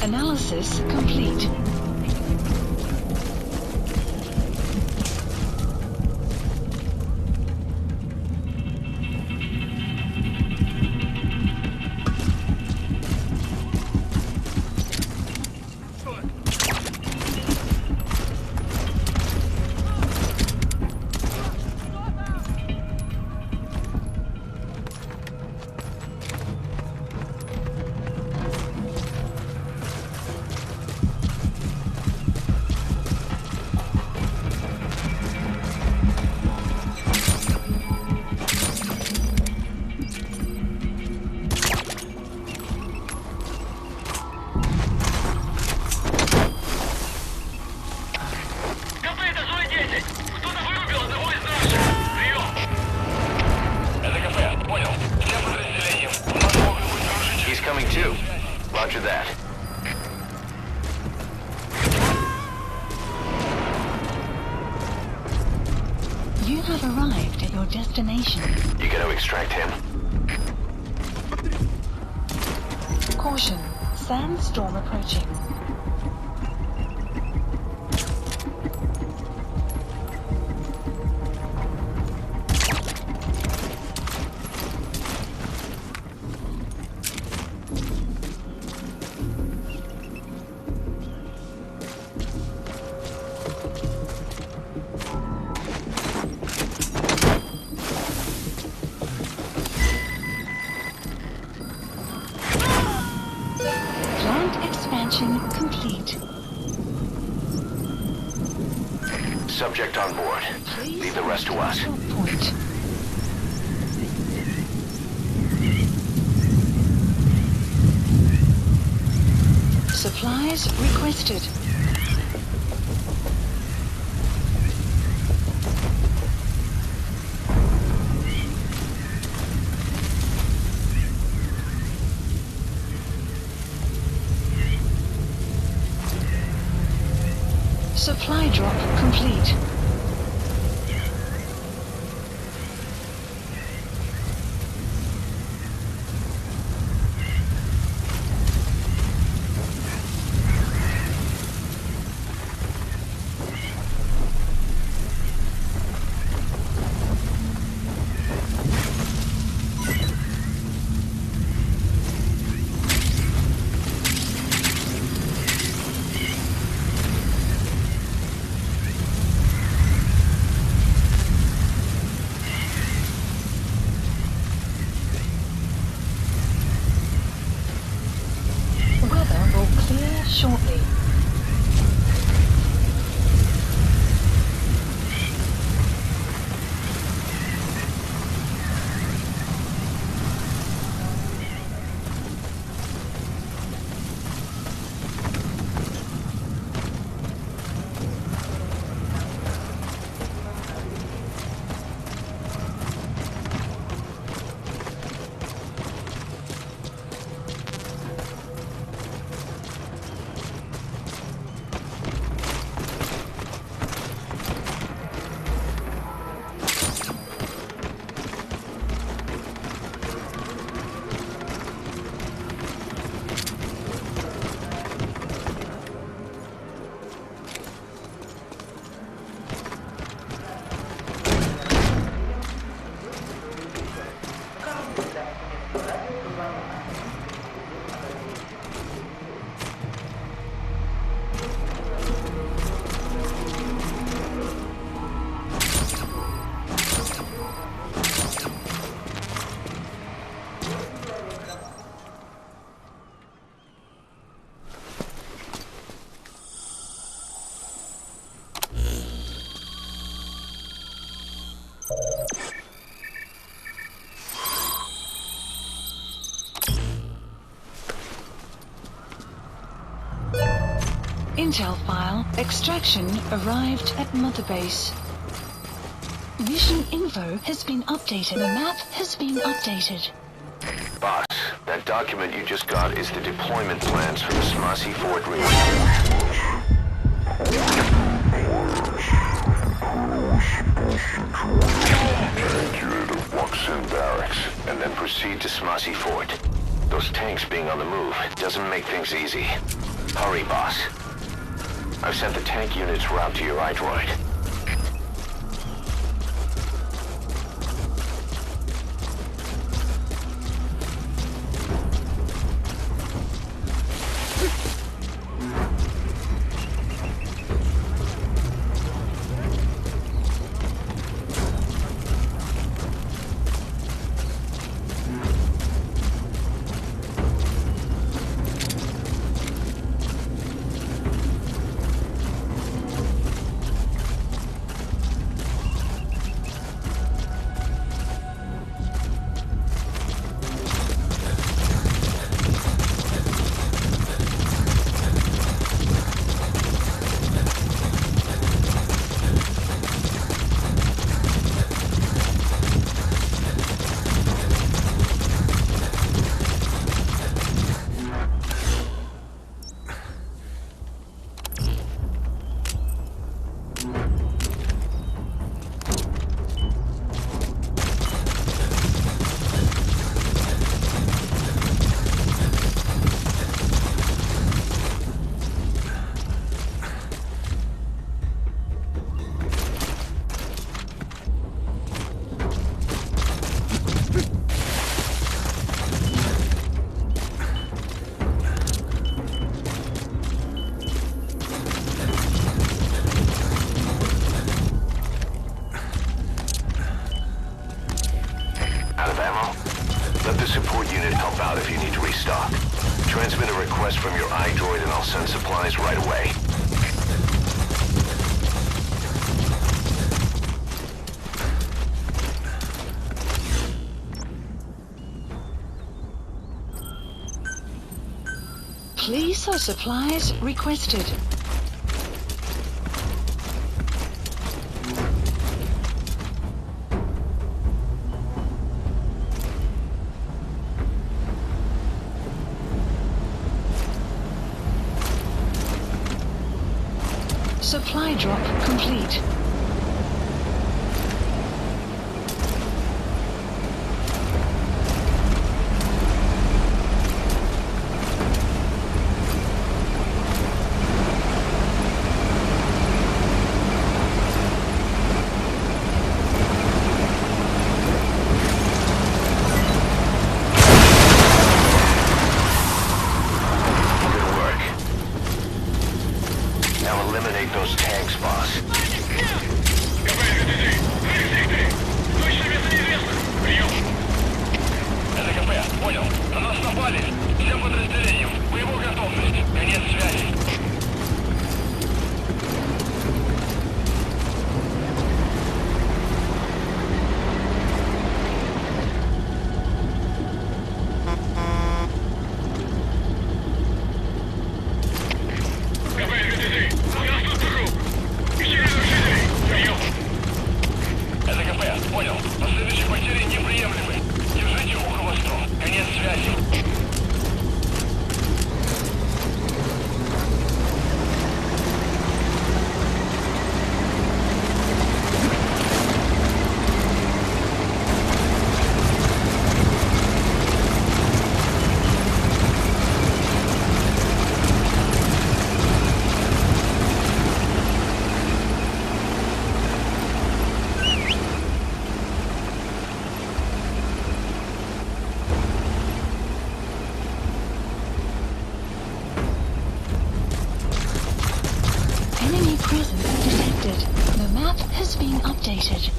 Analysis complete. He's coming too. Roger that. You have arrived at your destination. You gotta extract him. Caution. Sandstorm approaching. subject on board. Leave the rest to us. Point. Supplies requested. Supply drop complete. Shortly. Intel file. Extraction arrived at Mother Base. Mission info has been updated. The map has been updated. Boss, that document you just got is the deployment plans for the Smasi Fort region. Evacuate of Waksun Barracks, and then proceed to Smasi Fort. Those tanks being on the move doesn't make things easy. Hurry, boss. I've sent the tank unit's route to your iDroid. Transmit a request from your iDroid and I'll send supplies right away. Also supplies requested. Supply drop complete. Updated.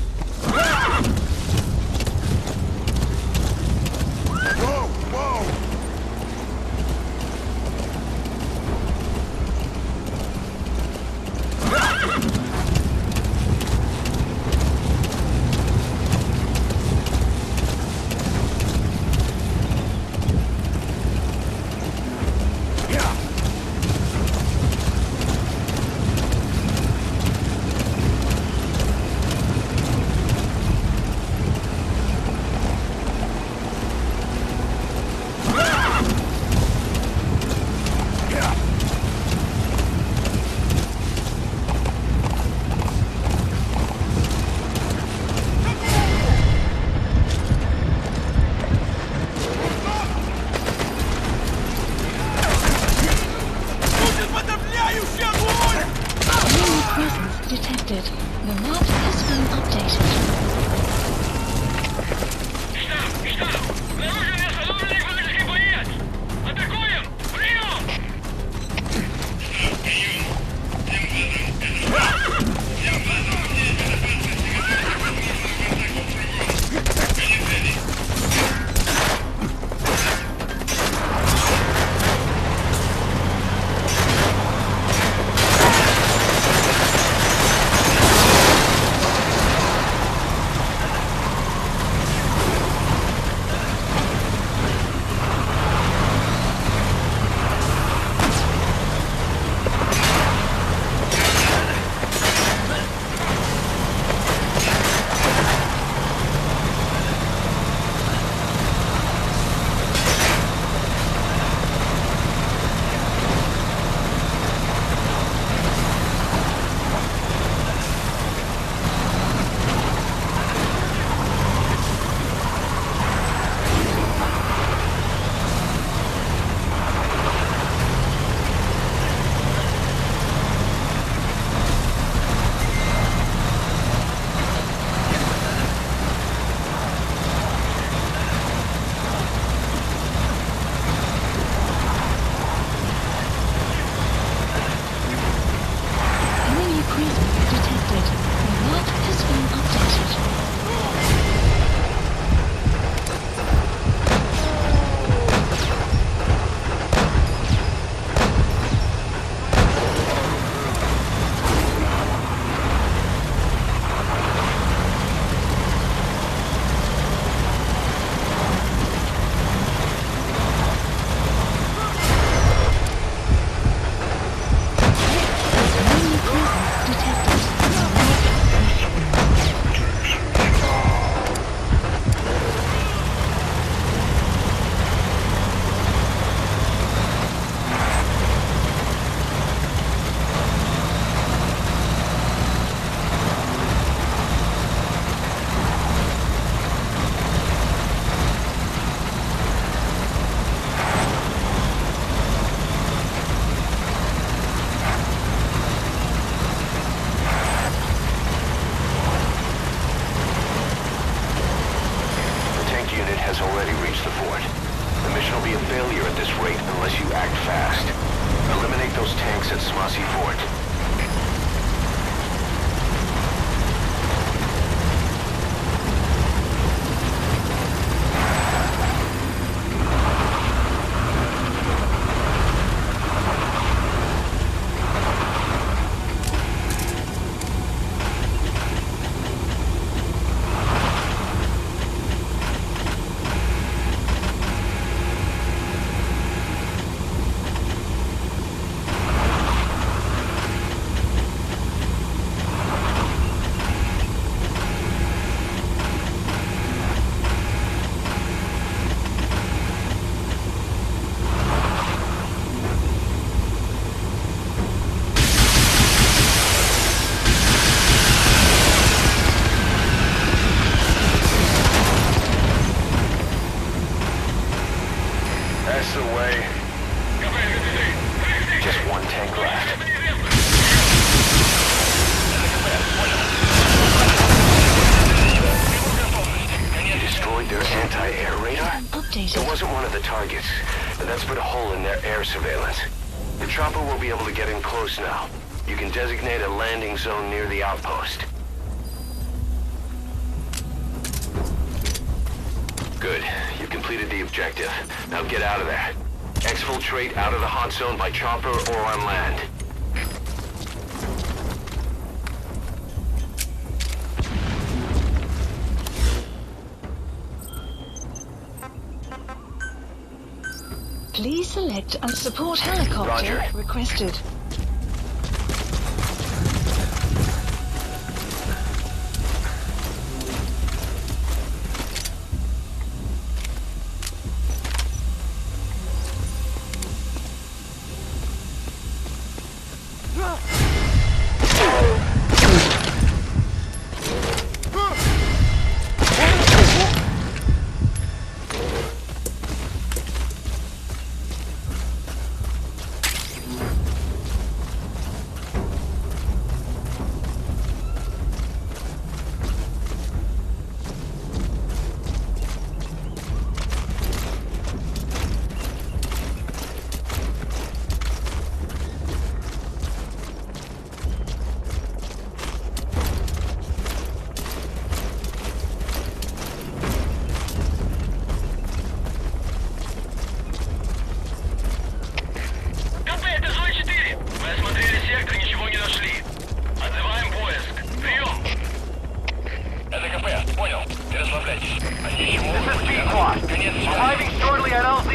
Detected. The map has been updated. be a failure at this rate unless you act fast. Eliminate those tanks at Smasi Fort. That's the way. Just one tank left. You destroyed their anti-air radar? Updated. It wasn't one of the targets, but that's put a hole in their air surveillance. The chopper will be able to get in close now. You can designate a landing zone near the outpost. Good. You've completed the objective. Now get out of there. Exfiltrate out of the hot zone by chopper or on land. Please select a support helicopter Roger. requested. Arriving shortly at LZ.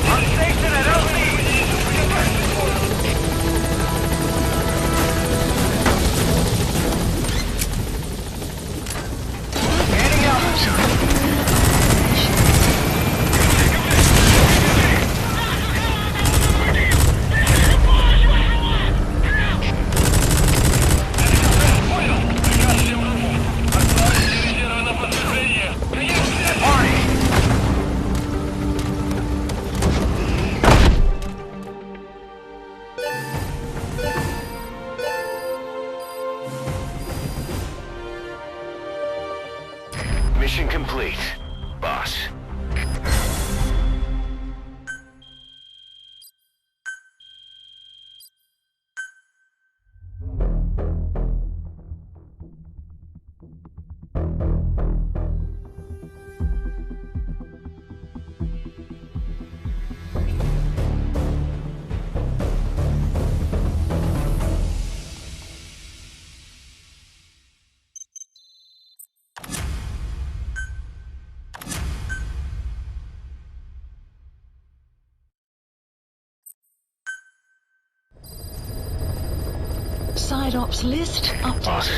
On station at LZ. Heading out. Mission complete, boss. Side ops list updated. Boss,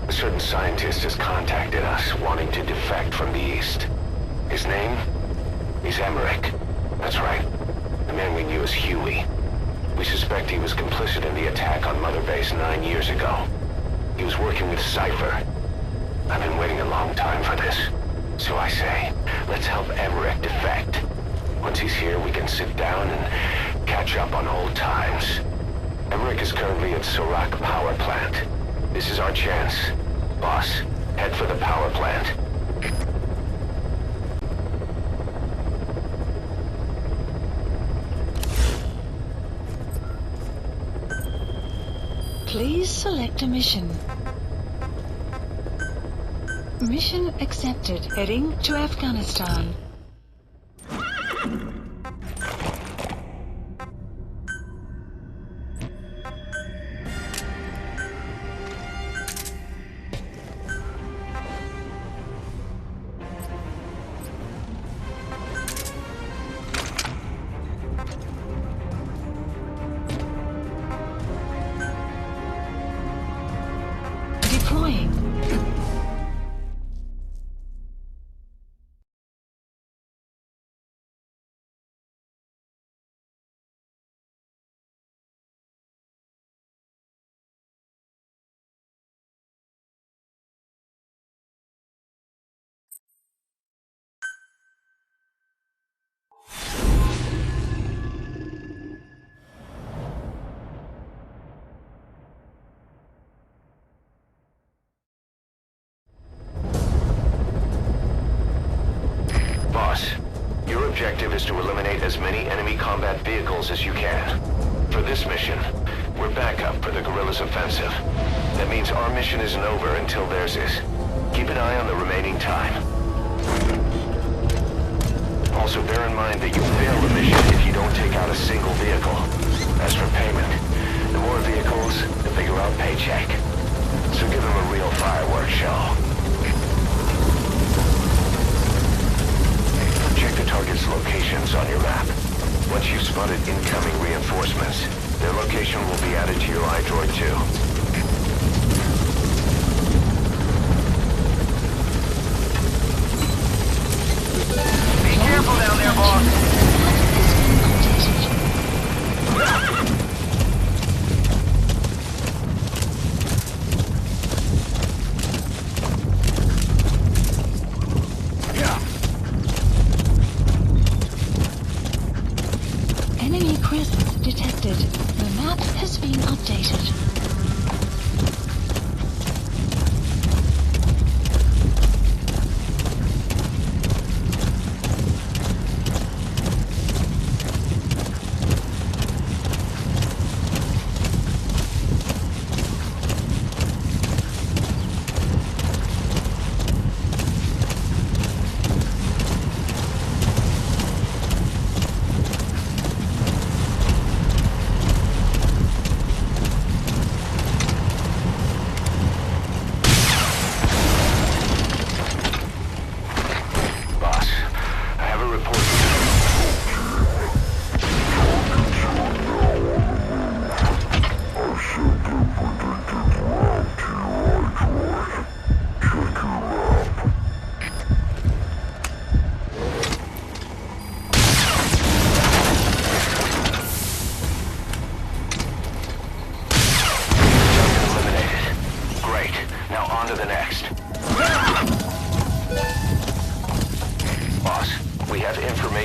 a certain scientist has contacted us wanting to defect from the east. His name? He's Emmerich. That's right. The man we knew as Huey. We suspect he was complicit in the attack on Mother Base 9 years ago. He was working with Cypher. I've been waiting a long time for this. So I say, let's help Emmerich defect. Once he's here, we can sit down and Catch up on old times. Emmerich is currently at Serac Power Plant. This is our chance. Boss, head for the power plant. Please select a mission. Mission accepted. Heading to Afghanistan. Deploying. Boss, your objective is to eliminate as many enemy combat vehicles as you can. For this mission, we're backup for the guerrillas' offensive. That means our mission isn't over until theirs is. Keep an eye on the remaining time. Also bear in mind that you fail the mission if you don't take out a single vehicle. As for payment, the more vehicles, the bigger our paycheck. So give them a real fireworks show. Check the target's locations on your map. Once you've spotted incoming reinforcements, their location will be added to your iDroid too. Be careful down there, boss. Enemy presence detected. The map has been updated.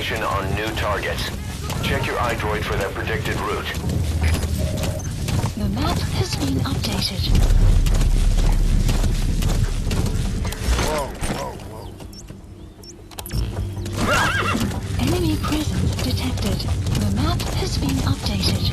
On new targets. Check your iDroid for their predicted route. The map has been updated. Whoa, whoa, whoa. Enemy presence detected. The map has been updated.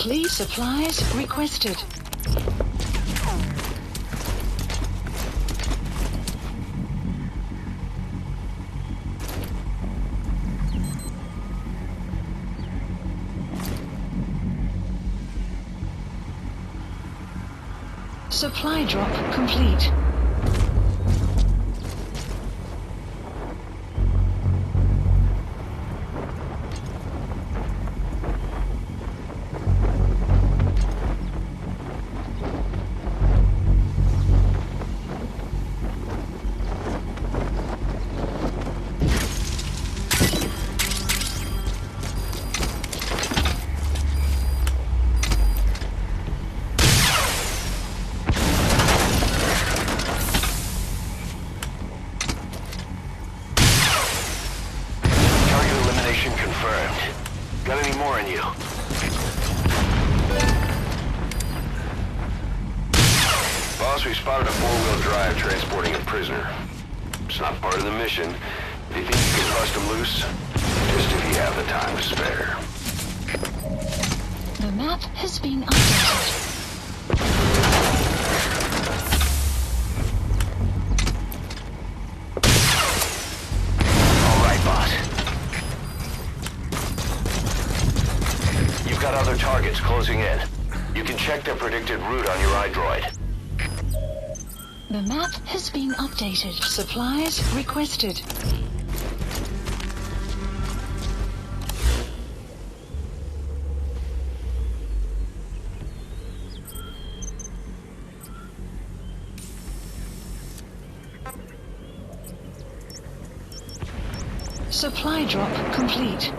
complete. Supplies requested. Supply drop complete. We spotted a four-wheel drive transporting a prisoner. It's not part of the mission. If you think you can bust him loose, just if you have the time to spare. The map has been updated. All right, boss. You've got other targets closing in. You can check their predicted route on your iDroid. The map has been updated. Supplies requested. Supply drop complete.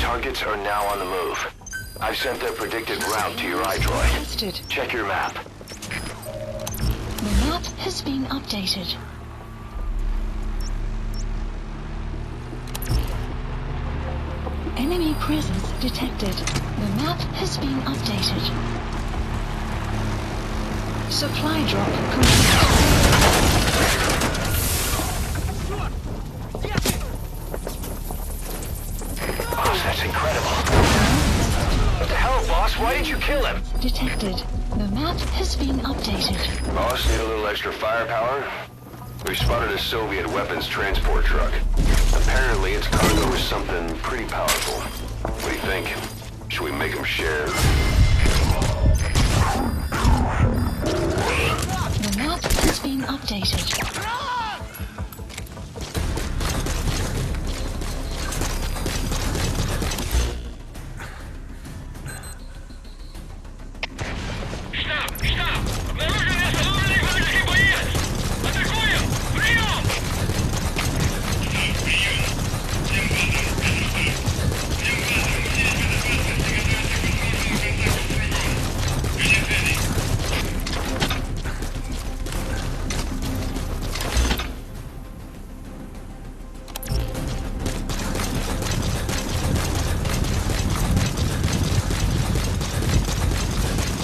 Targets are now on the move. I've sent their predicted route to your iDroid. Check your map. The map has been updated. Enemy presence detected. The map has been updated. Supply drop complete. That's incredible. What the hell, boss? Why did you kill him? Detected. The map has been updated. Boss, need a little extra firepower? We've spotted a Soviet weapons transport truck. Apparently its cargo is something pretty powerful. What do you think? Should we make them share? The map has been updated.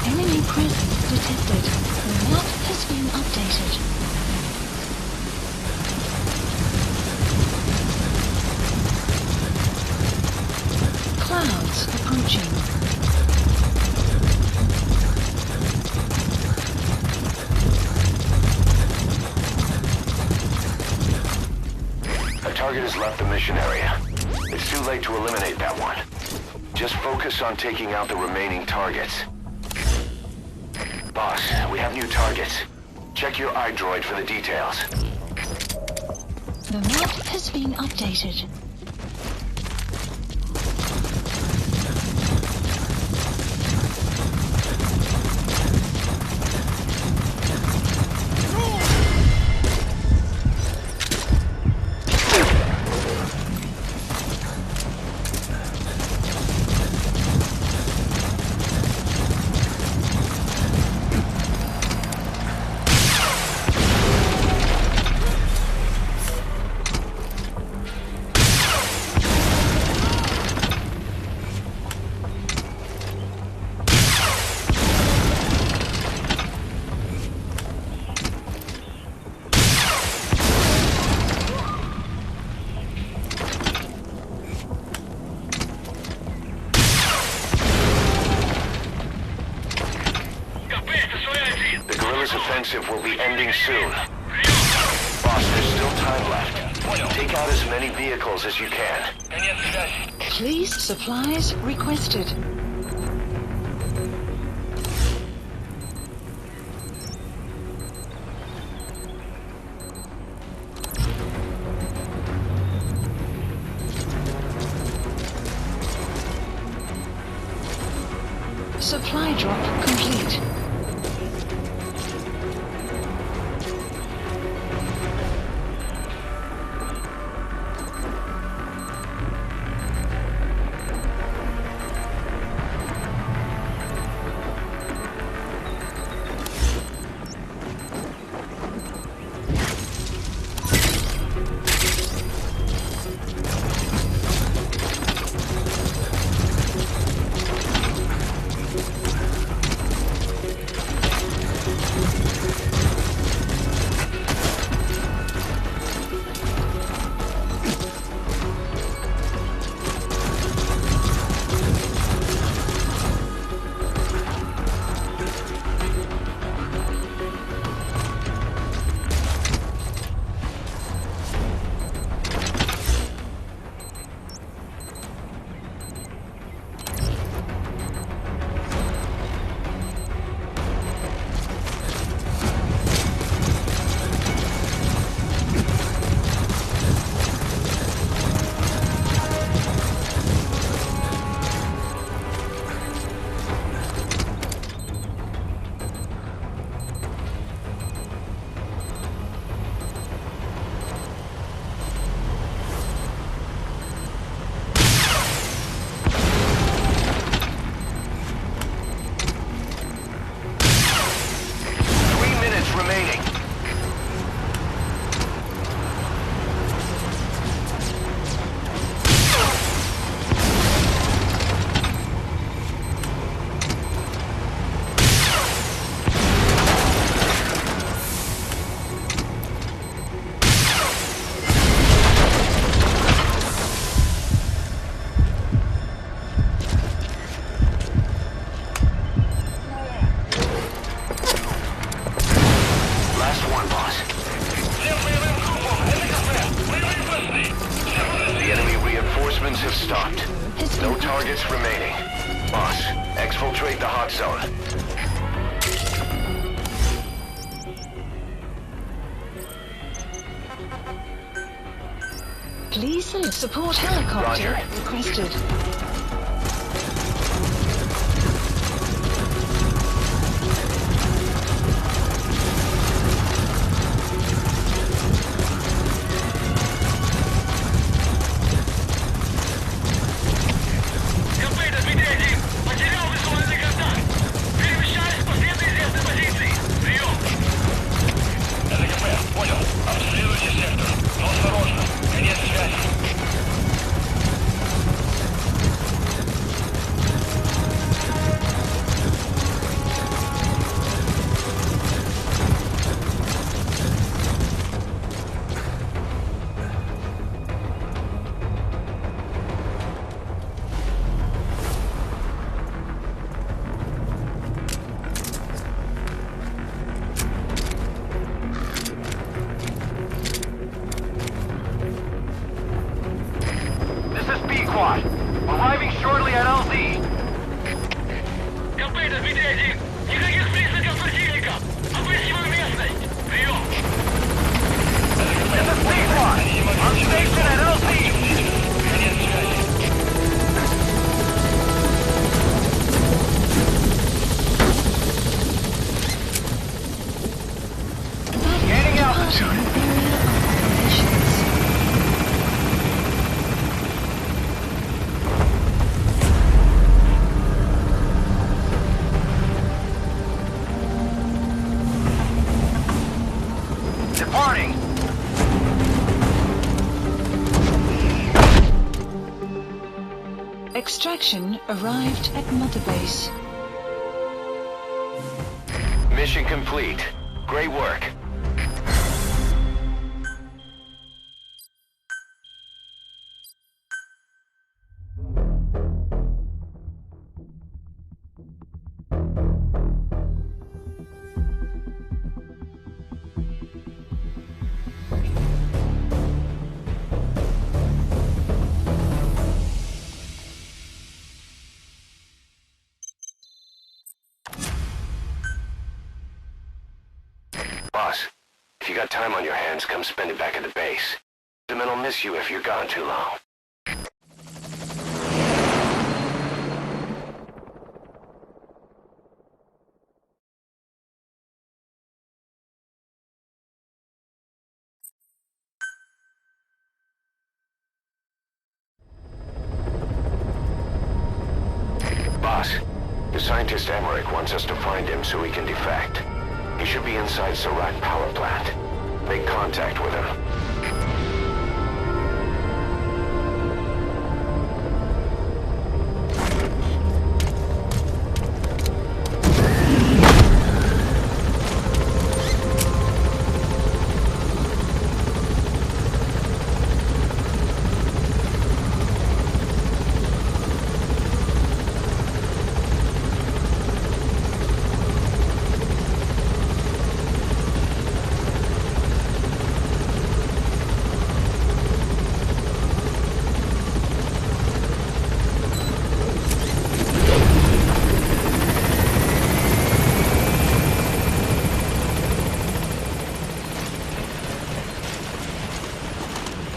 Enemy presence detected. The map has been updated. Clouds approaching. A target has left the mission area. It's too late to eliminate that one. Just focus on taking out the remaining targets. Boss, we have new targets. Check your iDroid for the details. The map has been updated. Offensive will be ending soon. Boss, there's still time left. Take out as many vehicles as you can. Please, supplies requested. Supply drop complete. The enemy reinforcements have stopped. No targets remaining. Boss, exfiltrate the hot zone. Please support helicopter requested. Arriving shortly at LZ. ЛП, разбитый один. Никаких признаков противника. Обыскиваю местность. Прием. Это P-Quad. On station at LZ. Конец связи. Scanning altitude. Departing. Extraction arrived at Mother Base. Mission complete. Great work. Boss, if you got time on your hands, come spend it back at the base. The men will miss you if you're gone too long. Boss, the scientist Emmerich wants us to find him so we can defect. He should be inside Surat power plant. Make contact with him.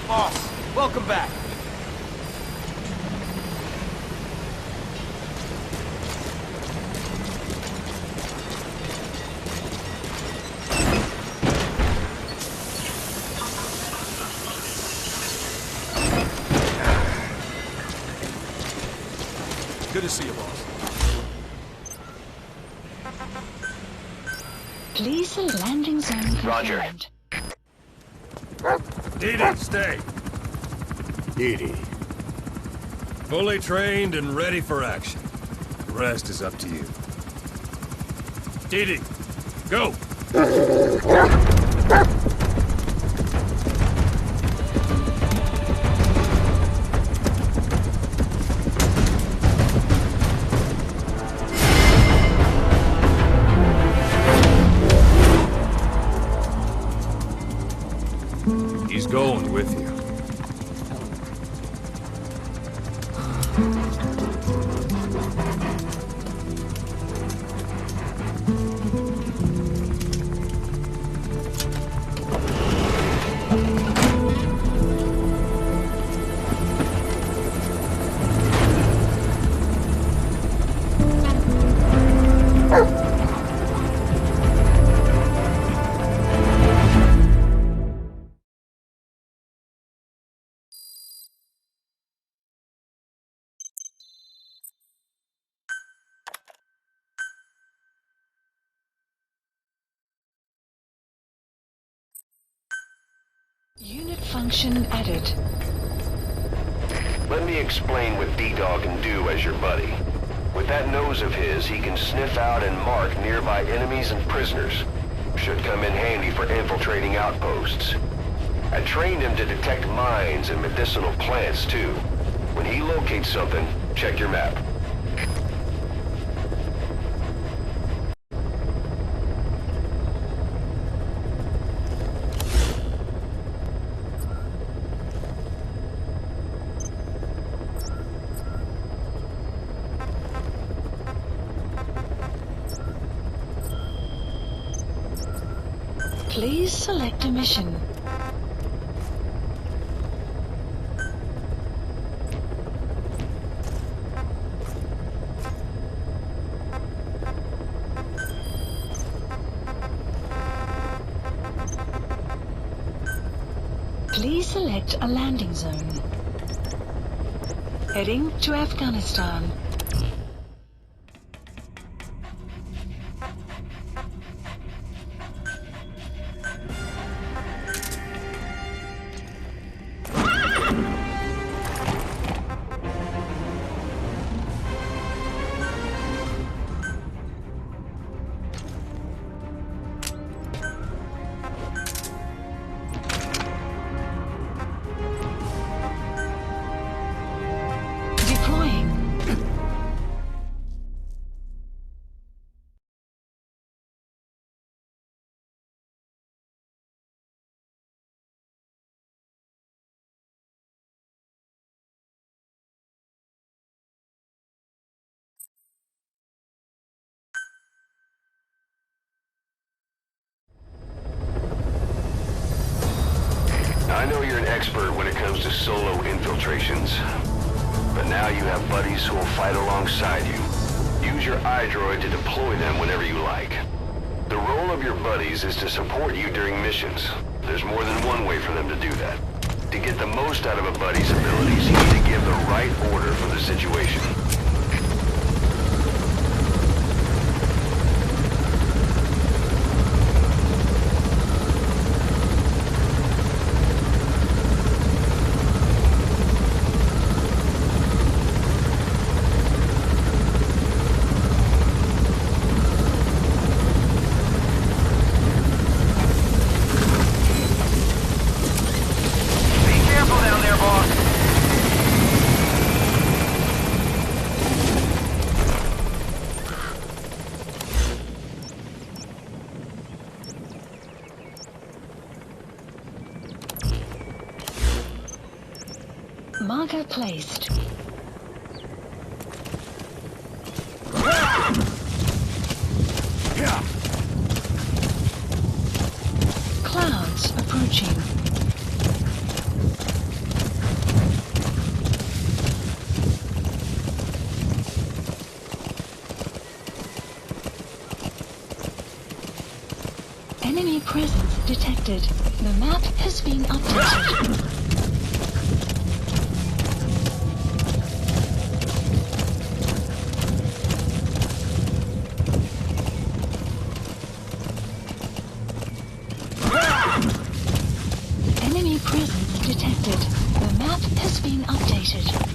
Boss, welcome back. Good to see you, boss. Please the landing zone confirmed. Roger. Didi, stay. Didi. Fully trained and ready for action. The rest is up to you. Didi, go! He's going with you. Unit function added. Let me explain what D-Dog can do as your buddy. With that nose of his, he can sniff out and mark nearby enemies and prisoners. Should come in handy for infiltrating outposts. I trained him to detect mines and medicinal plants, too. When he locates something, check your map. Please select a mission. Please select a landing zone. Heading to Afghanistan. I know you're an expert when it comes to solo infiltrations, but now you have buddies who will fight alongside you. Use your iDroid to deploy them whenever you like. The role of your buddies is to support you during missions. There's more than one way for them to do that. To get the most out of a buddy's abilities, you need to give the right order for the situation. Marker placed. Clouds approaching. Enemy presence detected. The map has been updated. Enemy presence detected. The map has been updated.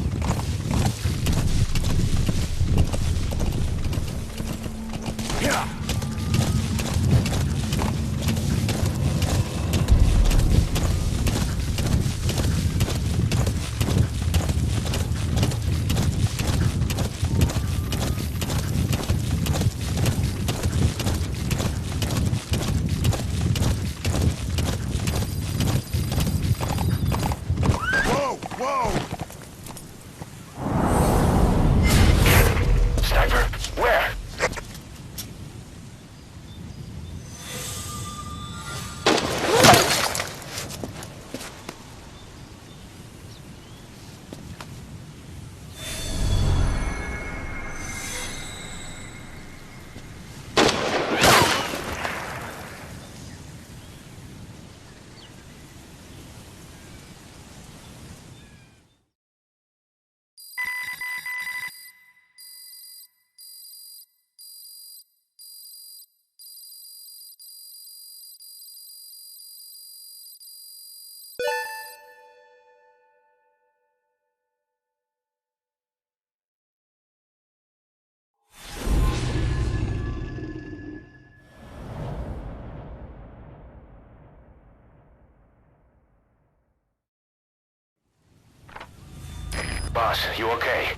Boss, you okay?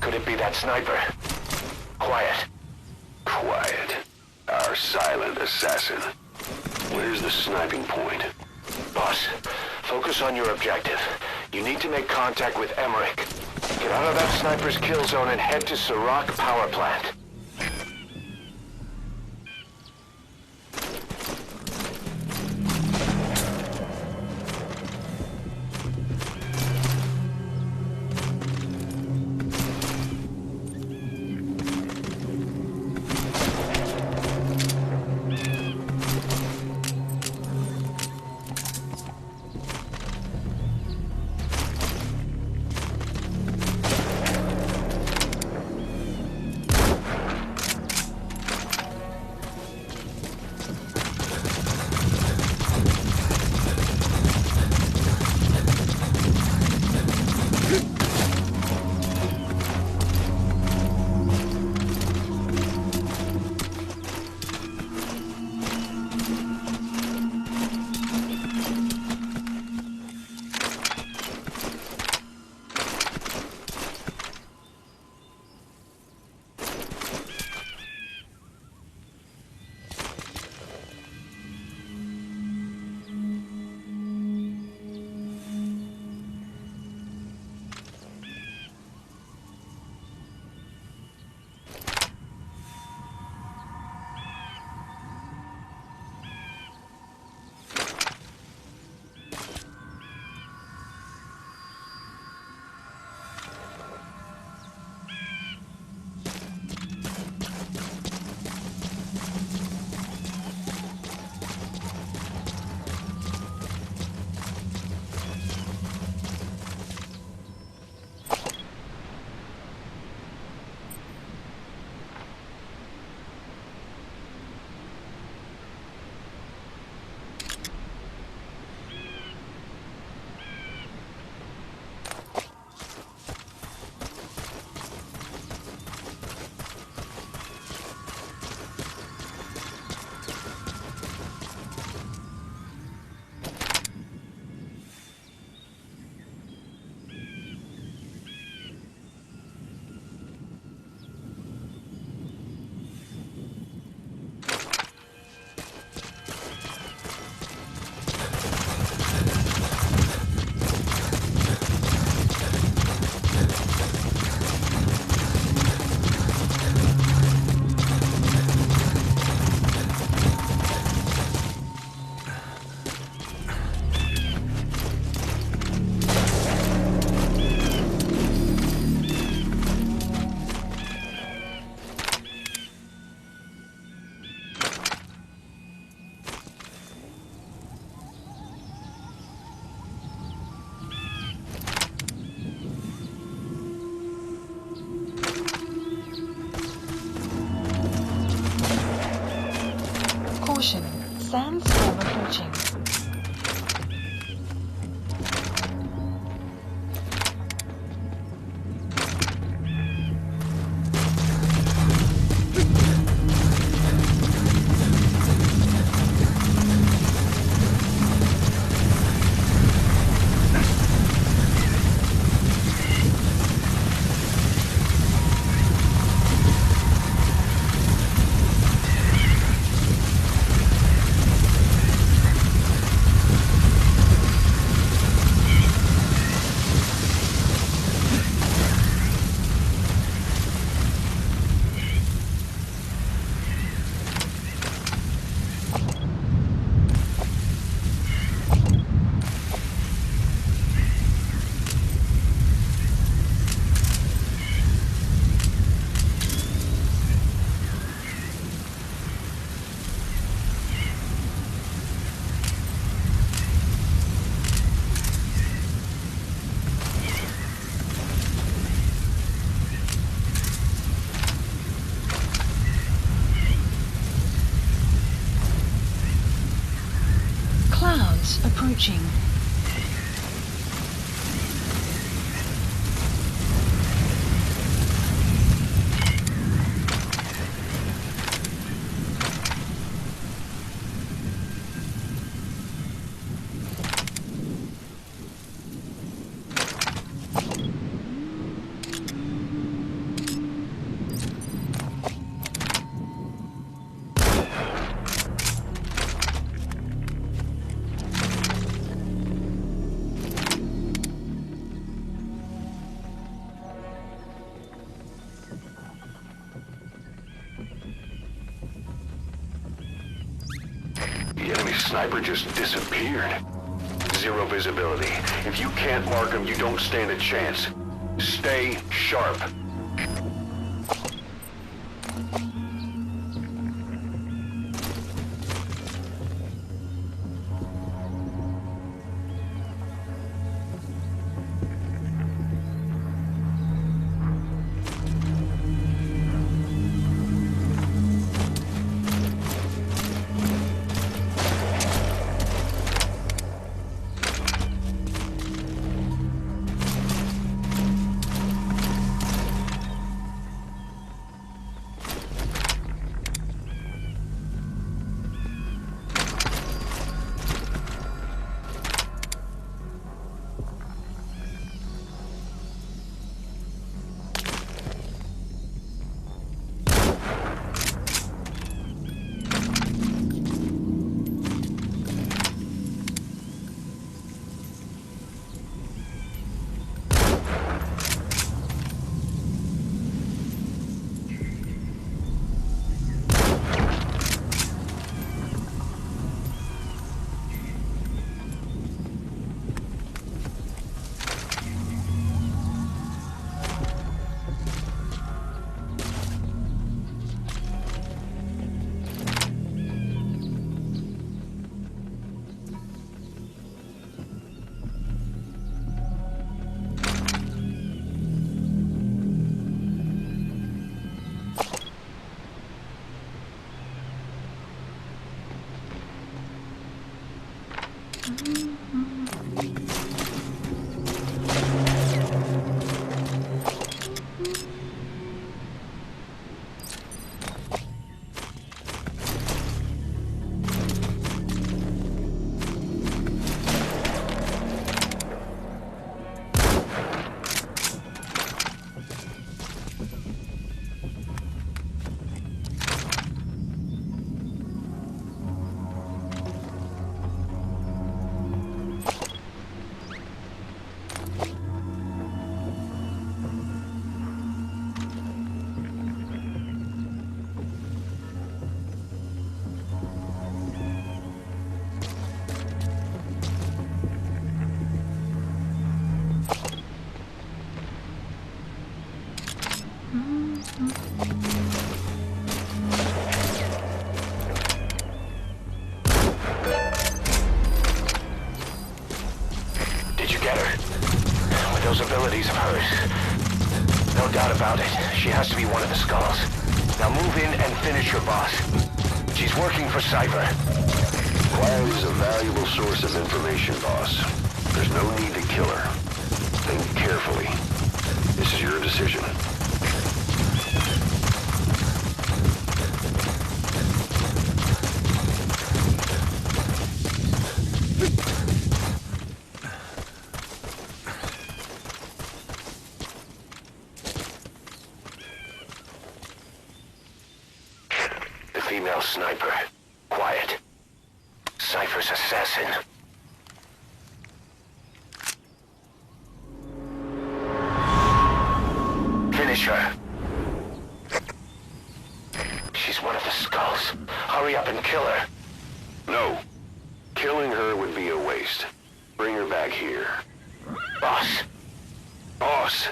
Could it be that sniper? Quiet. Quiet. Our silent assassin. Where's the sniping point? Boss, focus on your objective. You need to make contact with Emmerich. Get out of that sniper's kill zone and head to Serac power plant. Sandstorm approaching. Approaching. sniper just disappeared. Zero visibility. If you can't mark him, you don't stand a chance. Stay sharp. Those abilities of hers. No doubt about it. She has to be one of the skulls. Now move in and finish your boss. She's working for Cypher. Quiet is a valuable source of information, boss. There's no need to kill her. Think carefully. This is your decision. Female sniper. Quiet. Cypher's assassin. Finish her. She's one of the skulls. Hurry up and kill her. No. Killing her would be a waste. Bring her back here. Boss. Boss.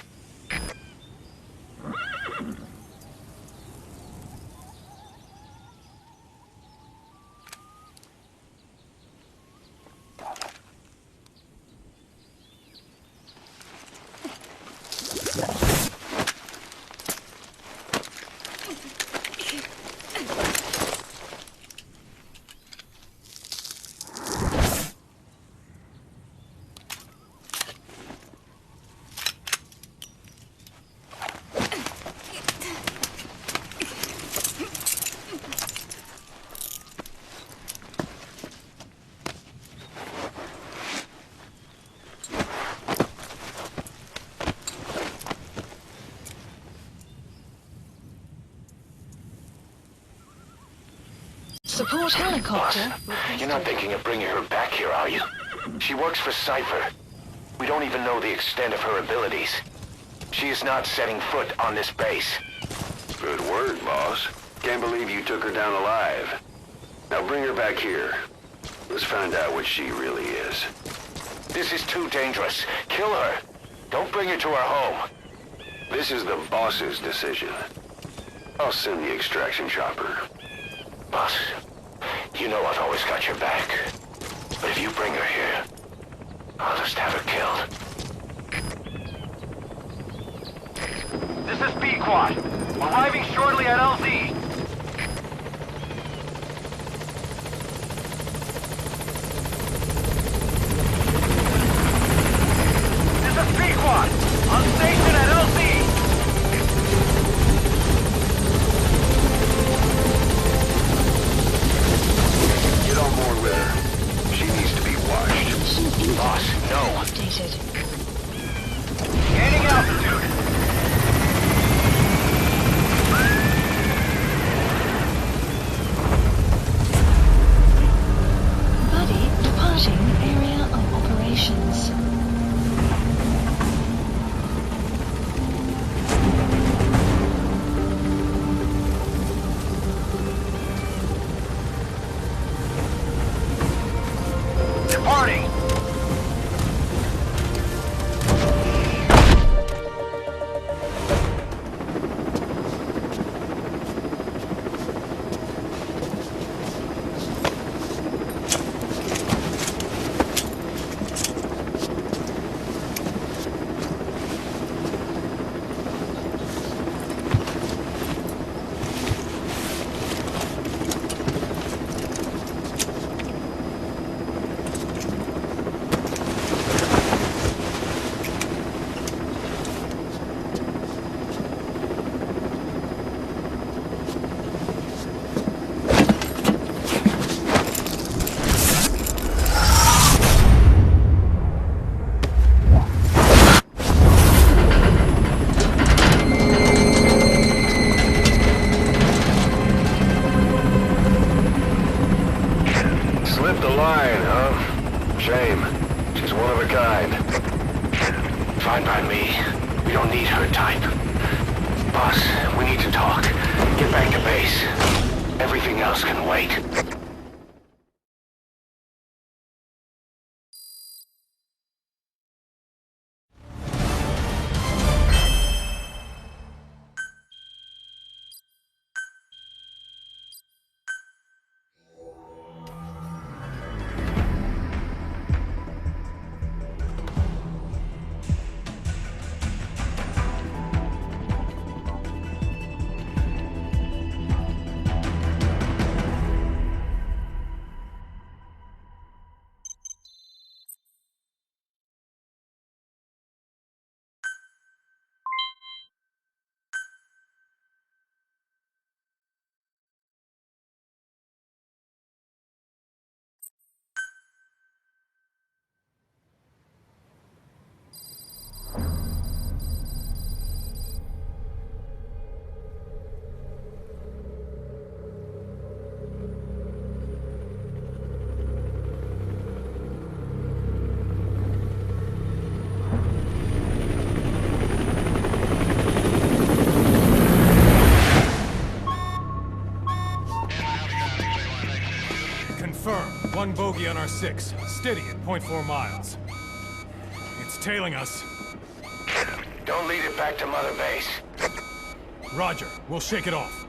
Support helicopter. You're not thinking of bringing her back here, are you? She works for Cypher. We don't even know the extent of her abilities. She is not setting foot on this base. Good word, boss. Can't believe you took her down alive. Now bring her back here. Let's find out what she really is. This is too dangerous. Kill her. Don't bring her to our home. This is the boss's decision. I'll send the extraction chopper. Boss, you know I've always got your back. But if you bring her here, I'll just have her killed. This is B-Quad. Arriving shortly at LZ. This is B-Quad. On station at LZ. Get on board with her. She needs to be watched. Boss, no. Updated. Gaining altitude. Buddy departing area of operations. Departing. Slipped the line, huh? Shame. She's one of a kind. Fine by me. We don't need her type. Boss, we need to talk. Get back to base. Everything else can wait. One bogey on our 6. Steady at 0.4 miles. It's tailing us. Don't lead it back to Mother Base. Roger. We'll shake it off.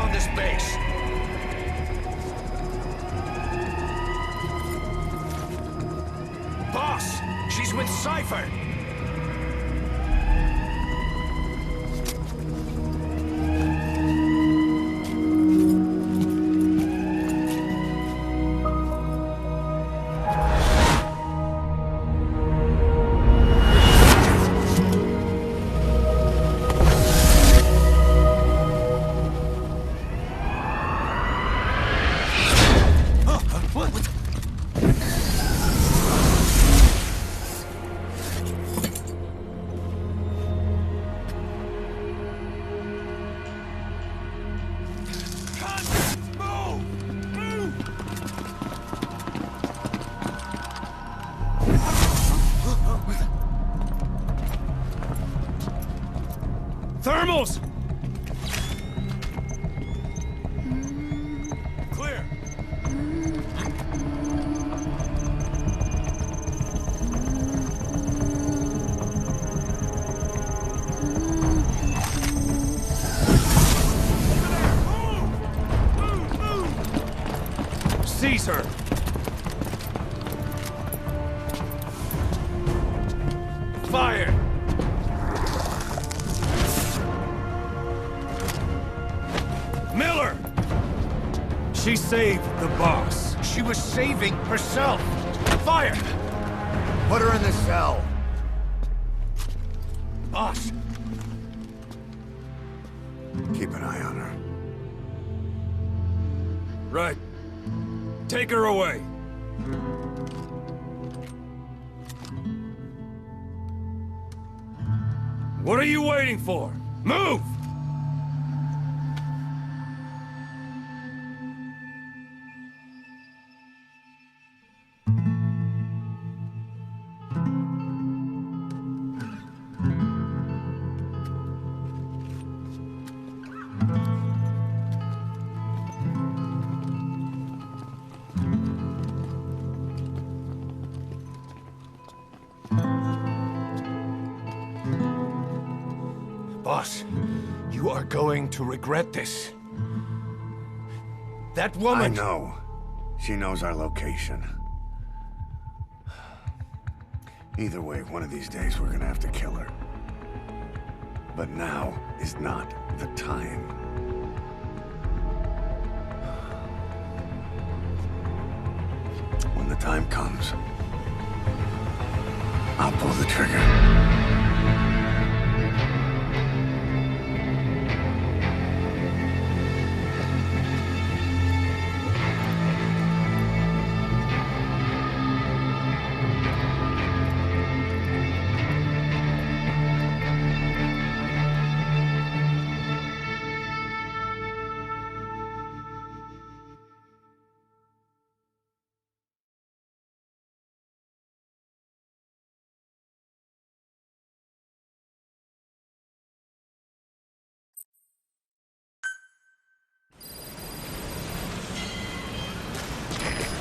on this base. Boss, she's with Cypher. Thermals! Clear. Seize her! Fire! Miller! She saved the boss. She was saving herself. Fire! Put her in the cell. Boss. Keep an eye on her. Right. Take her away. What are you waiting for? Move! Boss, you are going to regret this. That woman... I know. She knows our location. Either way, one of these days we're gonna have to kill her. But now is not the time. When the time comes, I'll pull the trigger.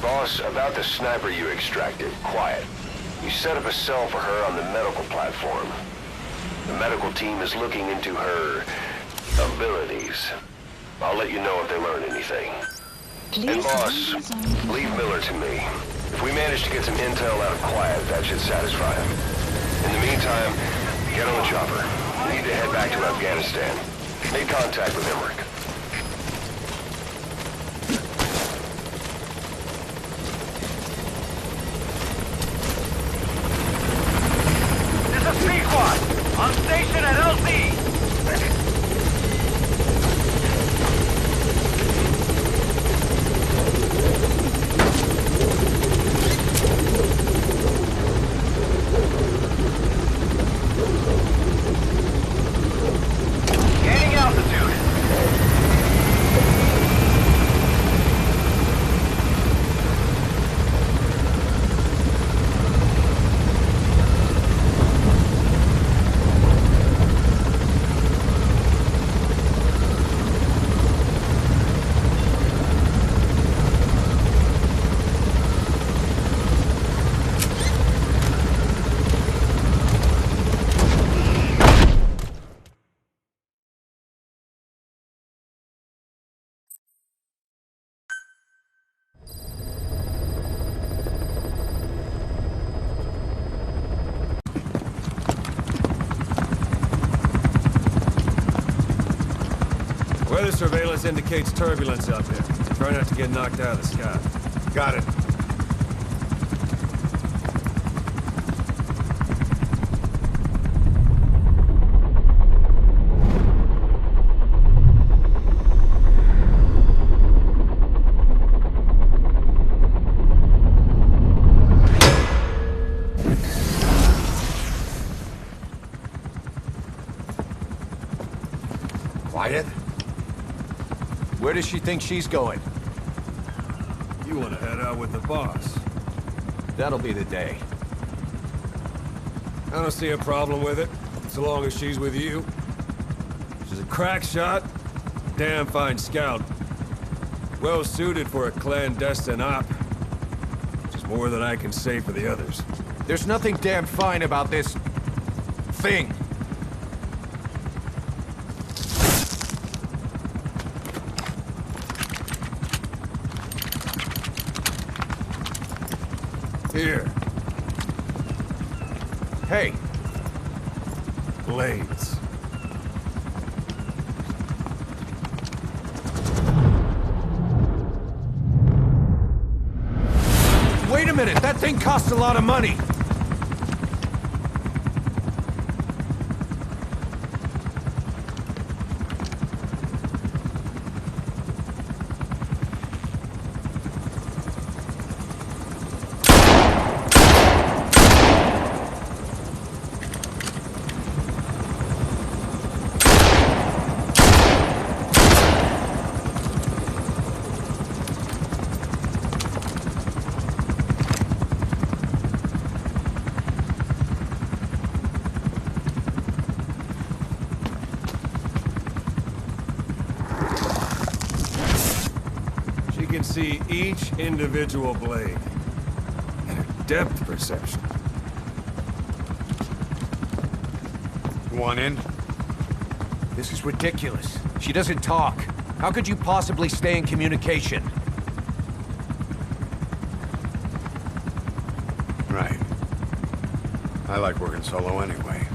Boss, about the sniper you extracted, quiet. You set up a cell for her on the medical platform. The medical team is looking into her abilities. I'll let you know if they learn anything. And boss, leave Miller to me. If we manage to get some intel out of Quiet, that should satisfy him. In the meantime, get on the chopper. We need to head back to Afghanistan. Make contact with Emmerich. Squad, on station at LZ. Gaining altitude. Weather surveillance indicates turbulence out there. Try not to get knocked out of the sky. Got it. Quiet? Where does she think she's going? You want to head out with the boss? That'll be the day. I don't see a problem with it, so long as she's with you. She's a crack shot, damn fine scout. Well suited for a clandestine op. Which is more than I can say for the others. There's nothing damn fine about this... thing. Here. Hey. Blades. Wait a minute, that thing costs a lot of money. You can see each individual blade. And her depth perception. You want in? This is ridiculous. She doesn't talk. How could you possibly stay in communication? Right. I like working solo anyway.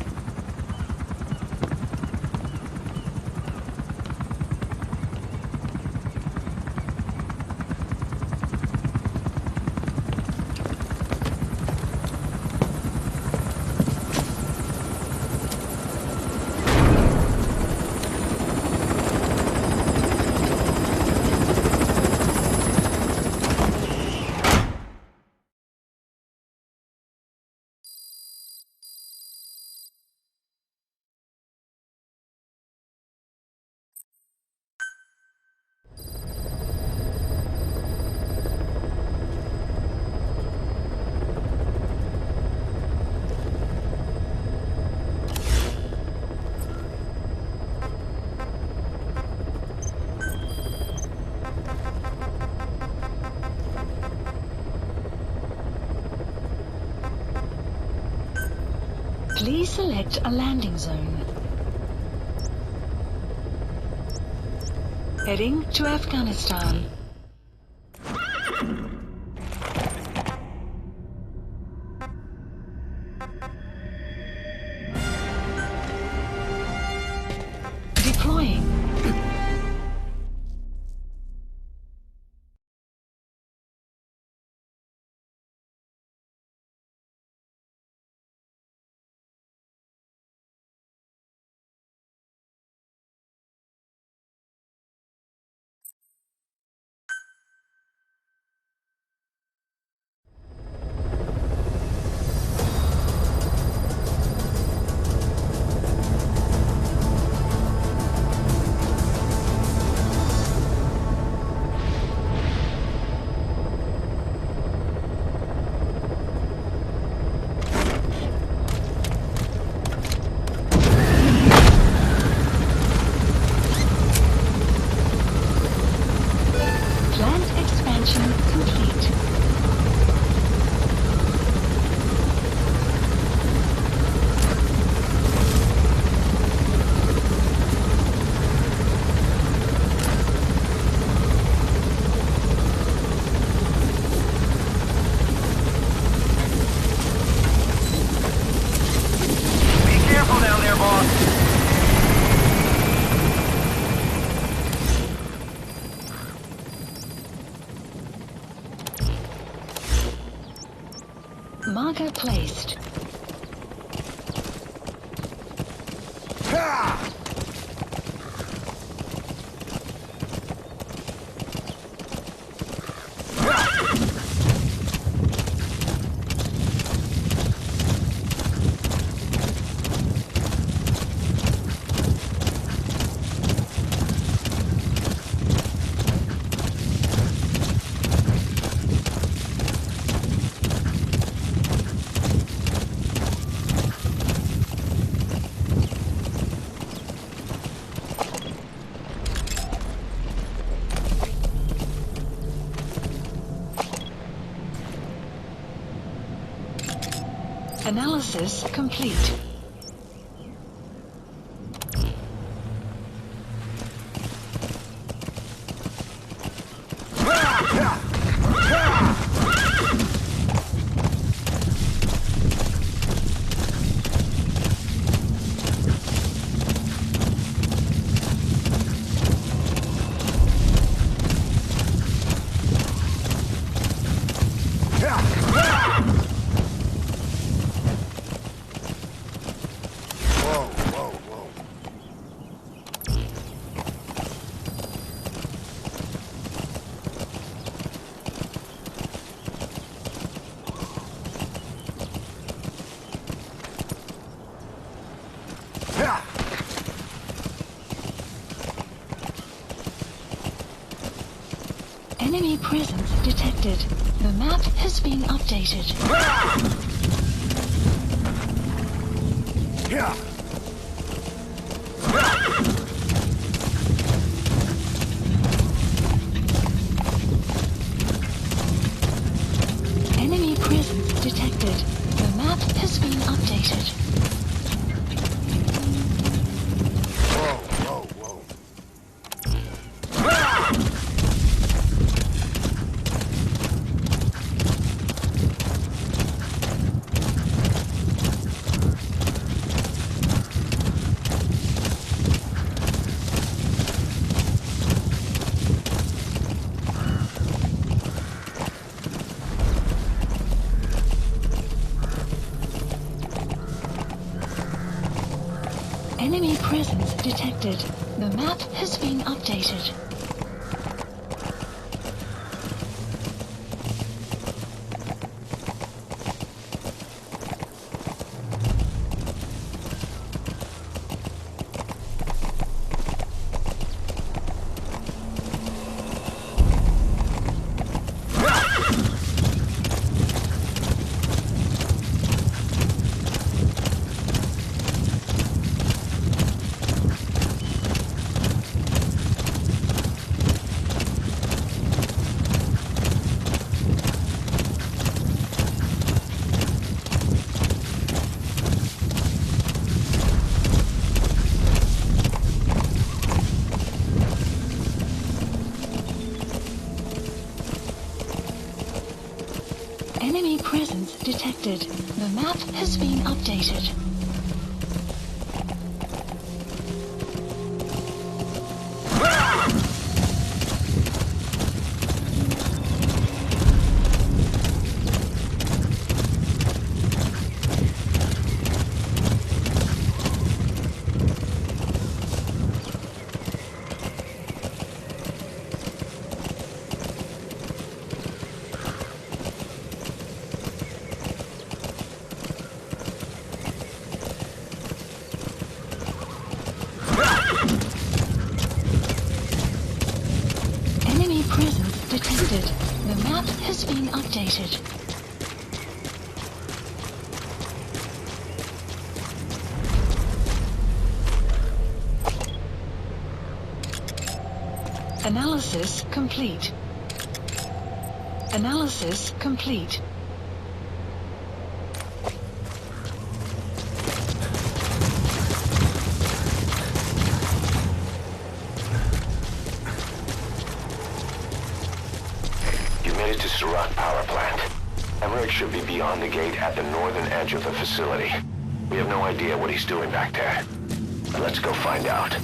Please select a landing zone. Heading to Afghanistan. Deploying. Marker placed. Analysis complete. Enemy presence detected. The map has been updated. Enemy presence detected. The map has been updated. Enemy presence detected. The map has been updated. Enemy presence detected. The map has been updated. Presence detected. The map has been updated. Analysis complete. Analysis complete. Should be beyond the gate at the northern edge of the facility. We have no idea what he's doing back there. Let's go find out.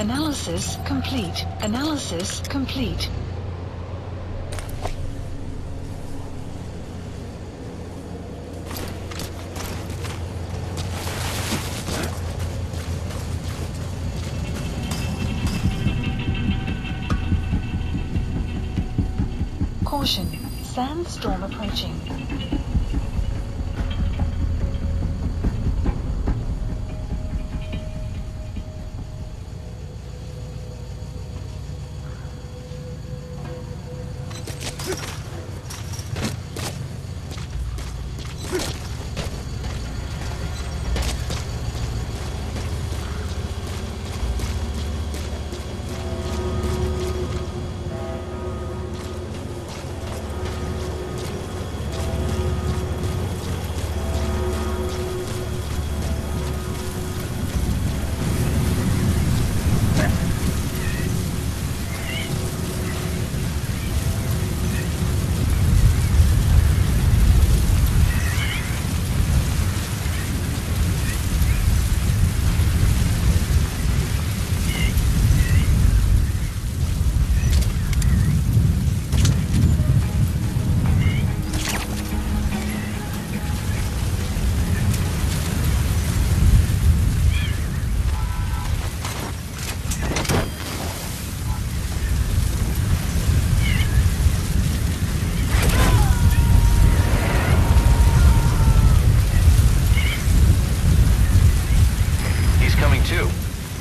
Analysis complete. Analysis complete. Caution. Sandstorm approaching.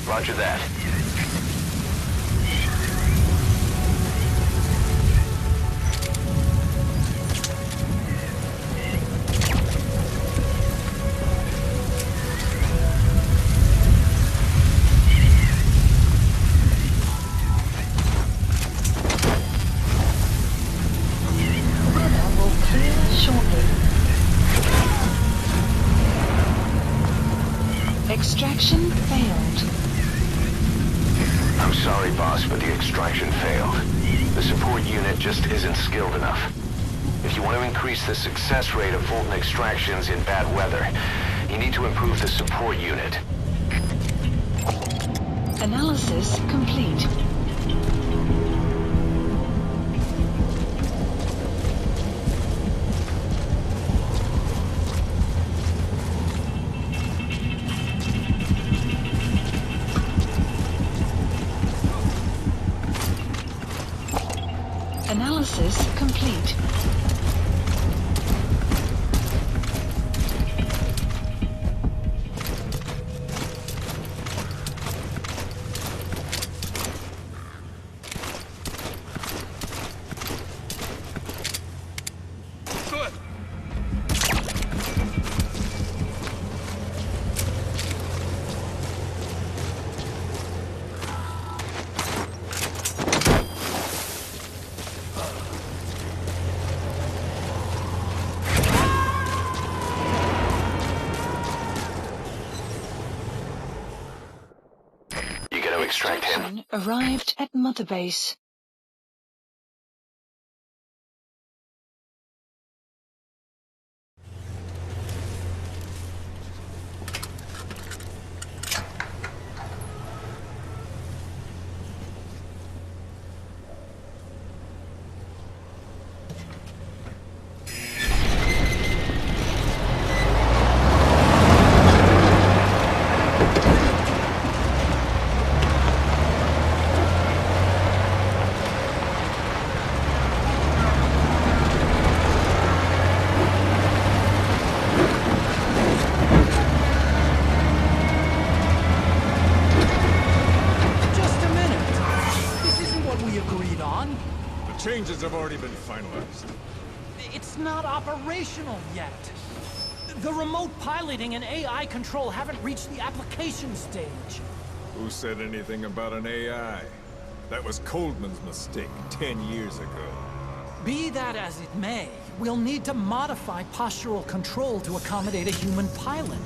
Roger that. Extraction failed. I'm sorry, boss, but the extraction failed. The support unit just isn't skilled enough. If you want to increase the success rate of Fulton extractions in bad weather, you need to improve the support unit. Analysis complete. Analysis complete. Extract him. Arrived at Mother Base. Changes have already been finalized. It's not operational yet. The remote piloting and AI control haven't reached the application stage. Who said anything about an AI? That was Coldman's mistake 10 years ago. Be that as it may, we'll need to modify postural control to accommodate a human pilot.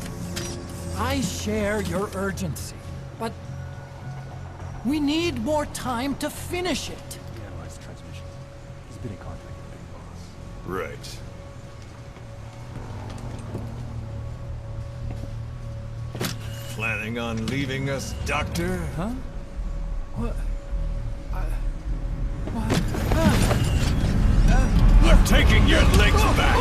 I share your urgency, but we need more time to finish it. Been in contact with Big Boss. Right. Planning on leaving us, Doctor? Huh? I'm taking your legs back!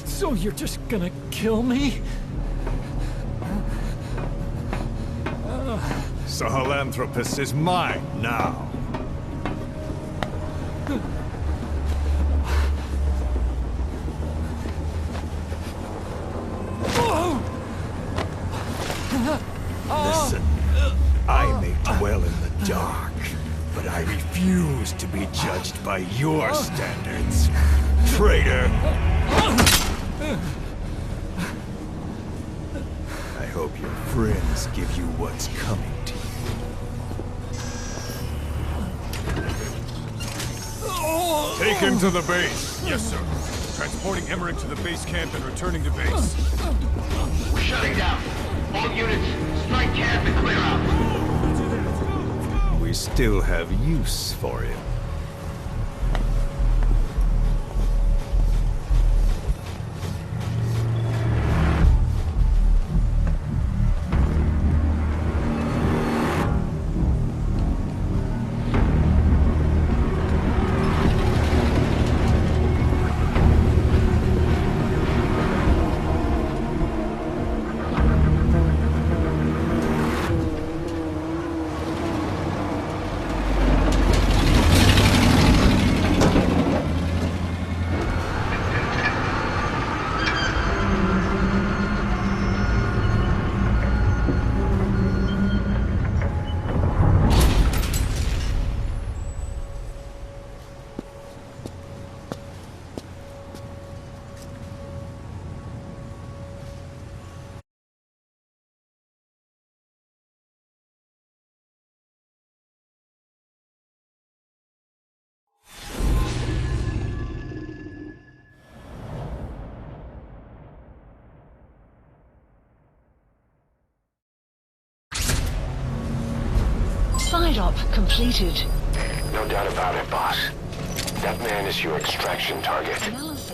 So you're just gonna kill me? Sahelanthropus is mine now. Listen, I may dwell in the dark, but I refuse to be judged by your standards, traitor! I hope your friends give you what's coming to you. Take him to the base. Yes, sir. Transporting Emmerich to the base camp and returning to base. We're shutting down. All units, strike camp and clear out. We still have use for him. Side-op completed. No doubt about it, boss. That man is your extraction target.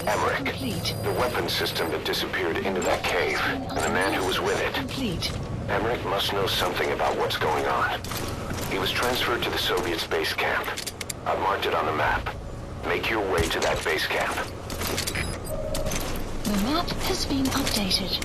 Emmerich, the weapon system that disappeared into that cave, and the man who was with it. Emmerich must know something about what's going on. He was transferred to the Soviet space camp. I've marked it on the map. Make your way to that base camp. The map has been updated.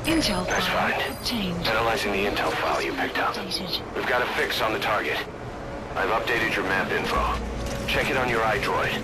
Intel file obtained. Analyzing the intel file you picked up. We've got a fix on the target. I've updated your map info. Check it on your iDroid.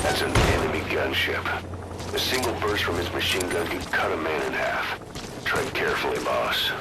That's an enemy gunship. A single burst from his machine gun could cut a man in half. Tread carefully, boss.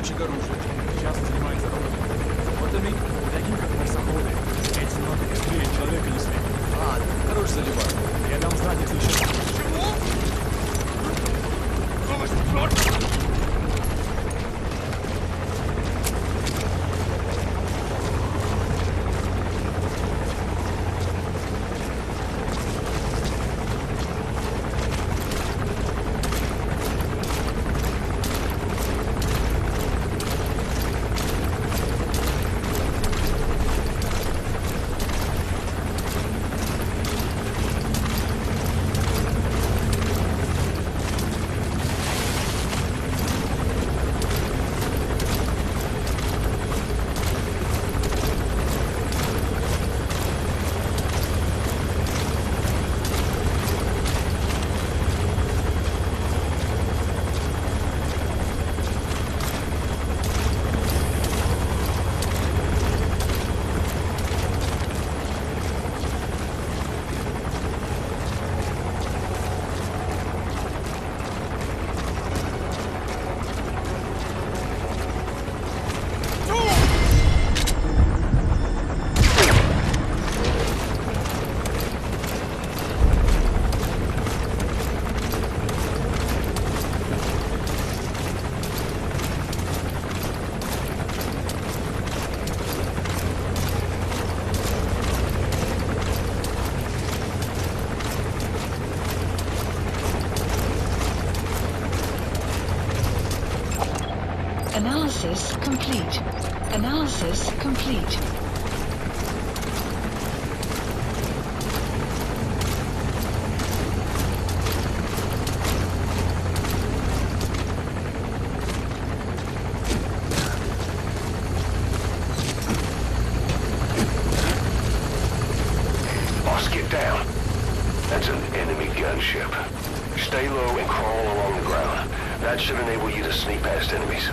переводчик оружия. Сейчас занимается работами, таким как марсоходы. Эти ноты быстрее человека не светят. А, хорош заливать. Я дам знать, если еще... Чего? Analysis complete. Analysis complete. Boss, get down. That's an enemy gunship. Stay low and crawl along the ground. That should enable you to sneak past enemies.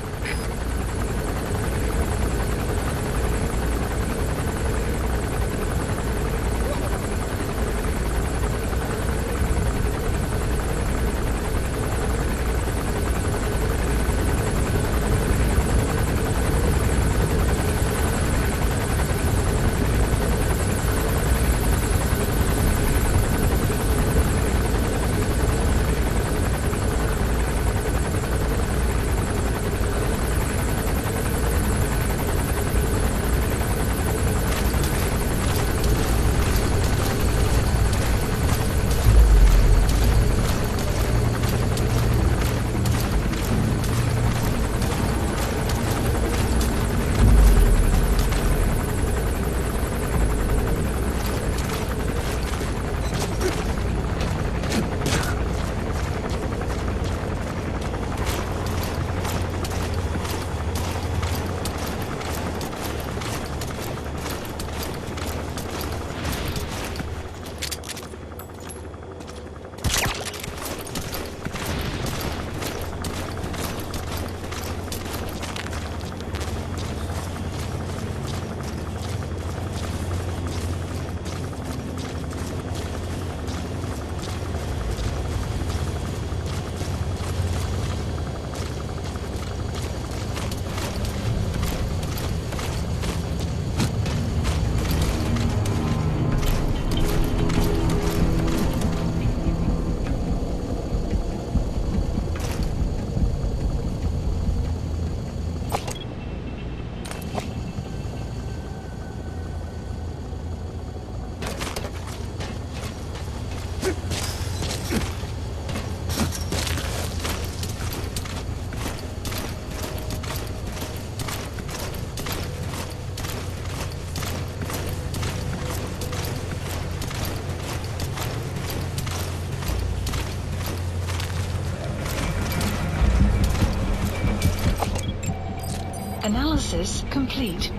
Analysis complete.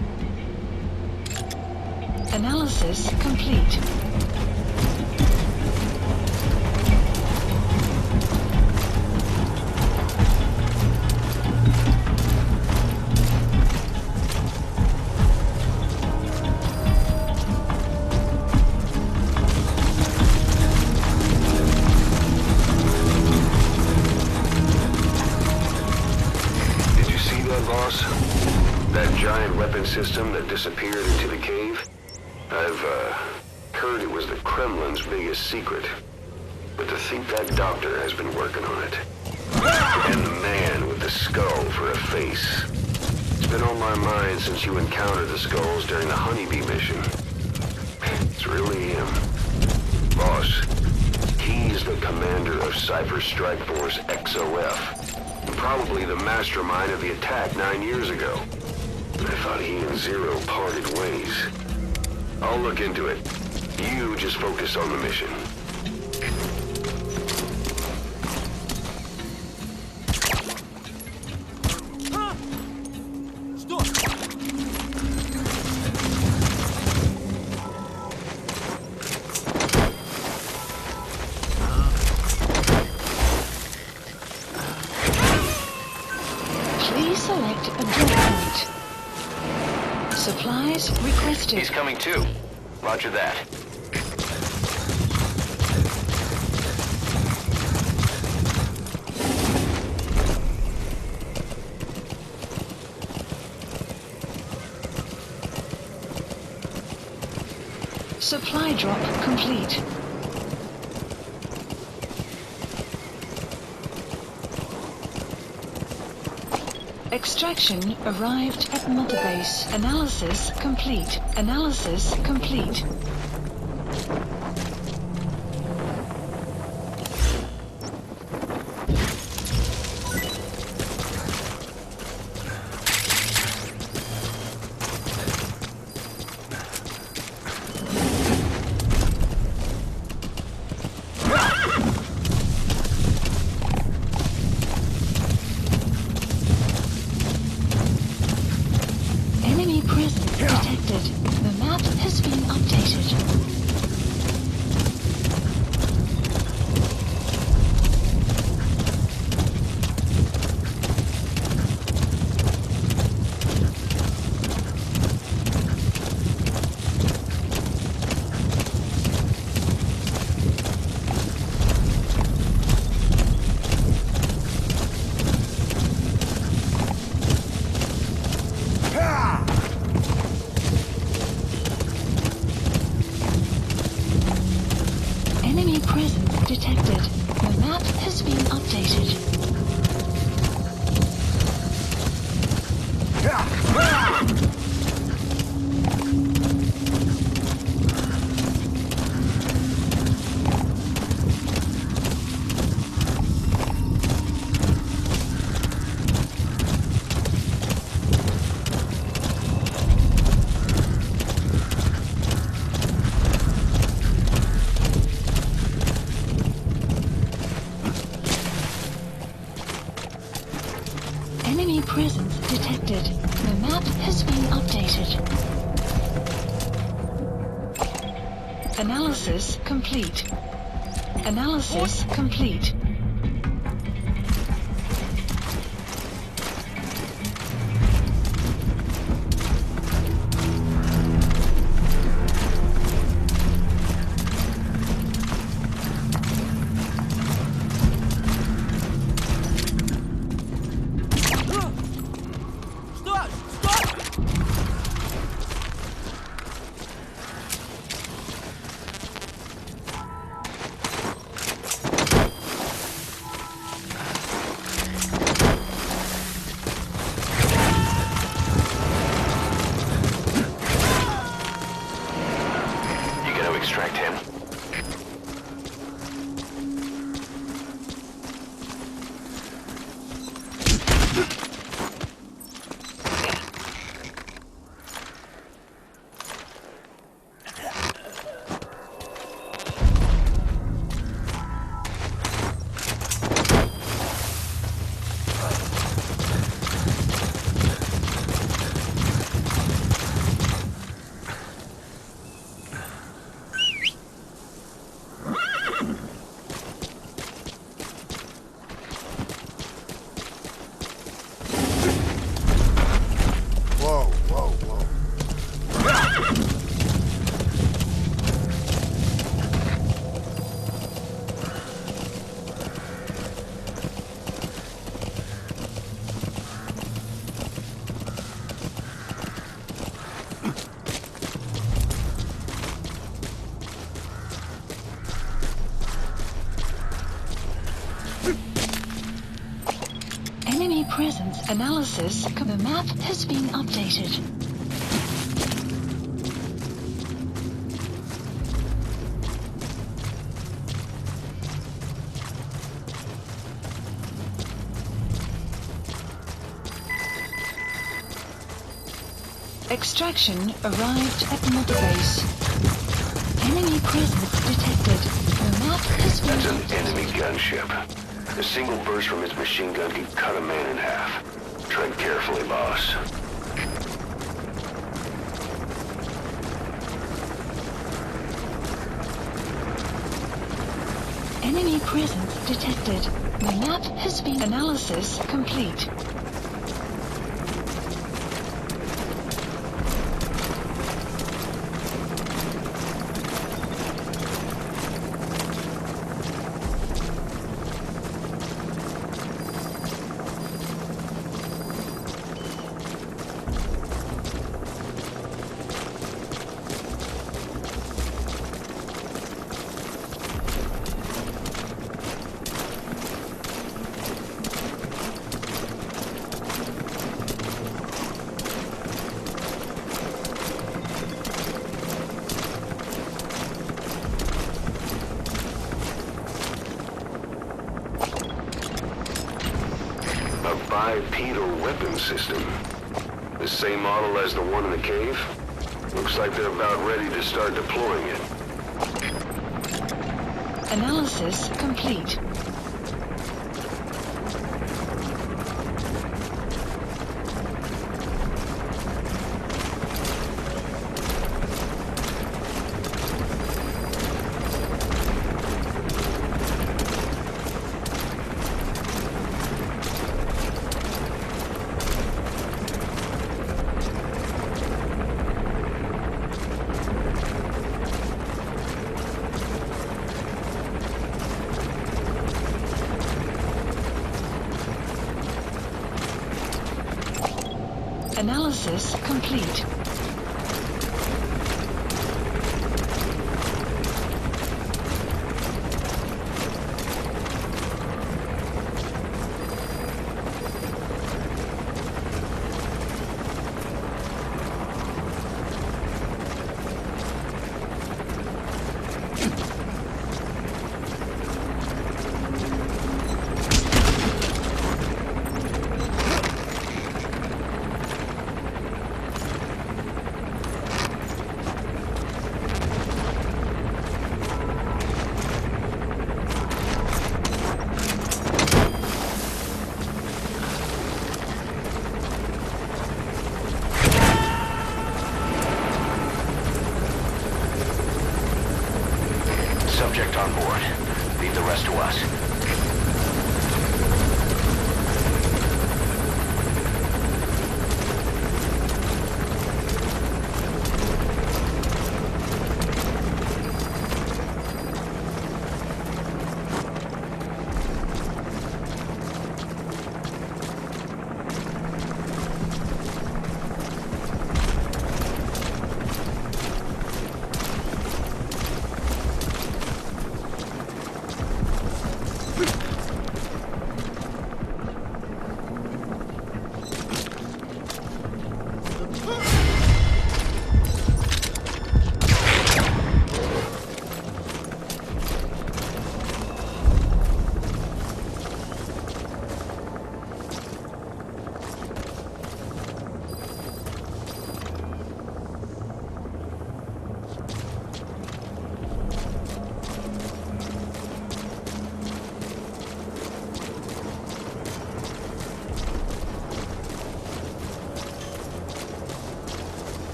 Analysis complete. Did you see that? that, boss? That giant weapon system that disappeared into the cave? I've, heard it was the Kremlin's biggest secret. But to think that doctor has been working on it. And the man with the skull for a face. It's been on my mind since you encountered the skulls during the Honeybee mission. It's really him. Boss, he's the commander of Cypher Strike Force XOF. And probably the mastermind of the attack 9 years ago. I thought he and Zero parted ways. I'll look into it. You just focus on the mission. Please select a drop point. Supplies requested. He's coming too. Roger that. Supply drop complete. Extraction arrived at Mother Base. Analysis complete. Analysis complete. Enemy presence detected. The map has been updated. Enemy presence detected. The map has been updated. Enemy presence detected. The map has been updated. Analysis complete. Analysis complete. presence analysis. The map has been updated. Extraction arrived at Mother Base. Enemy presence detected. The map has been updated. That's an enemy gunship. A single burst from its machine gun could cut a man in half. Tread carefully, boss. Enemy presence detected. The map has been analysis complete. Bipedal weapon system. The same model as the one in the cave? Looks like they're about ready to start deploying it. Analysis complete. Analysis complete.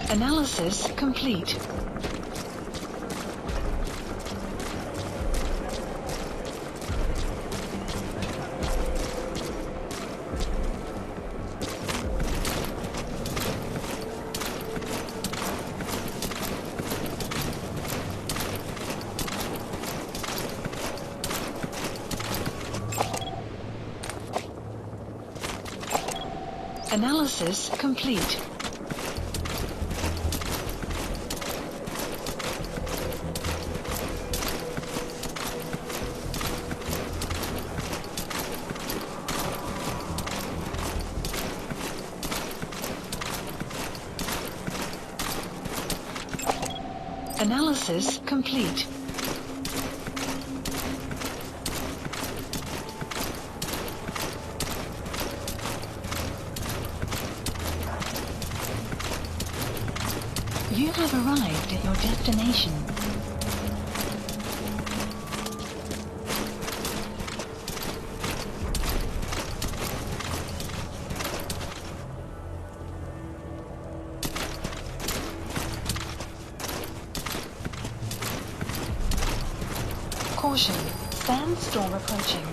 Analysis complete. Analysis complete. Analysis complete. You have arrived at your destination. Caution, sandstorm approaching.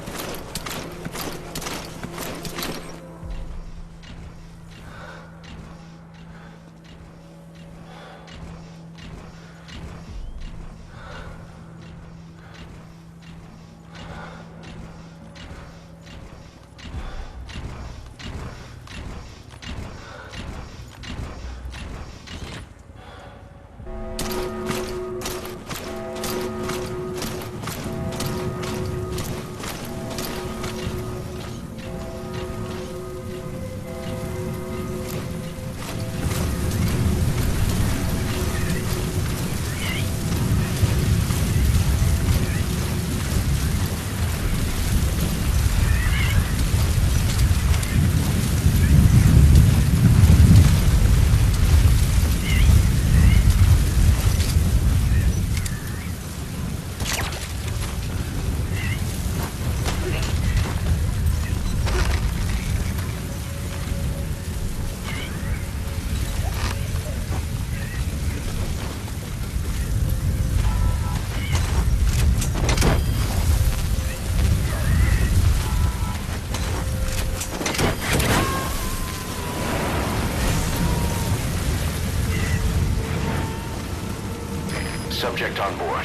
Subject on board.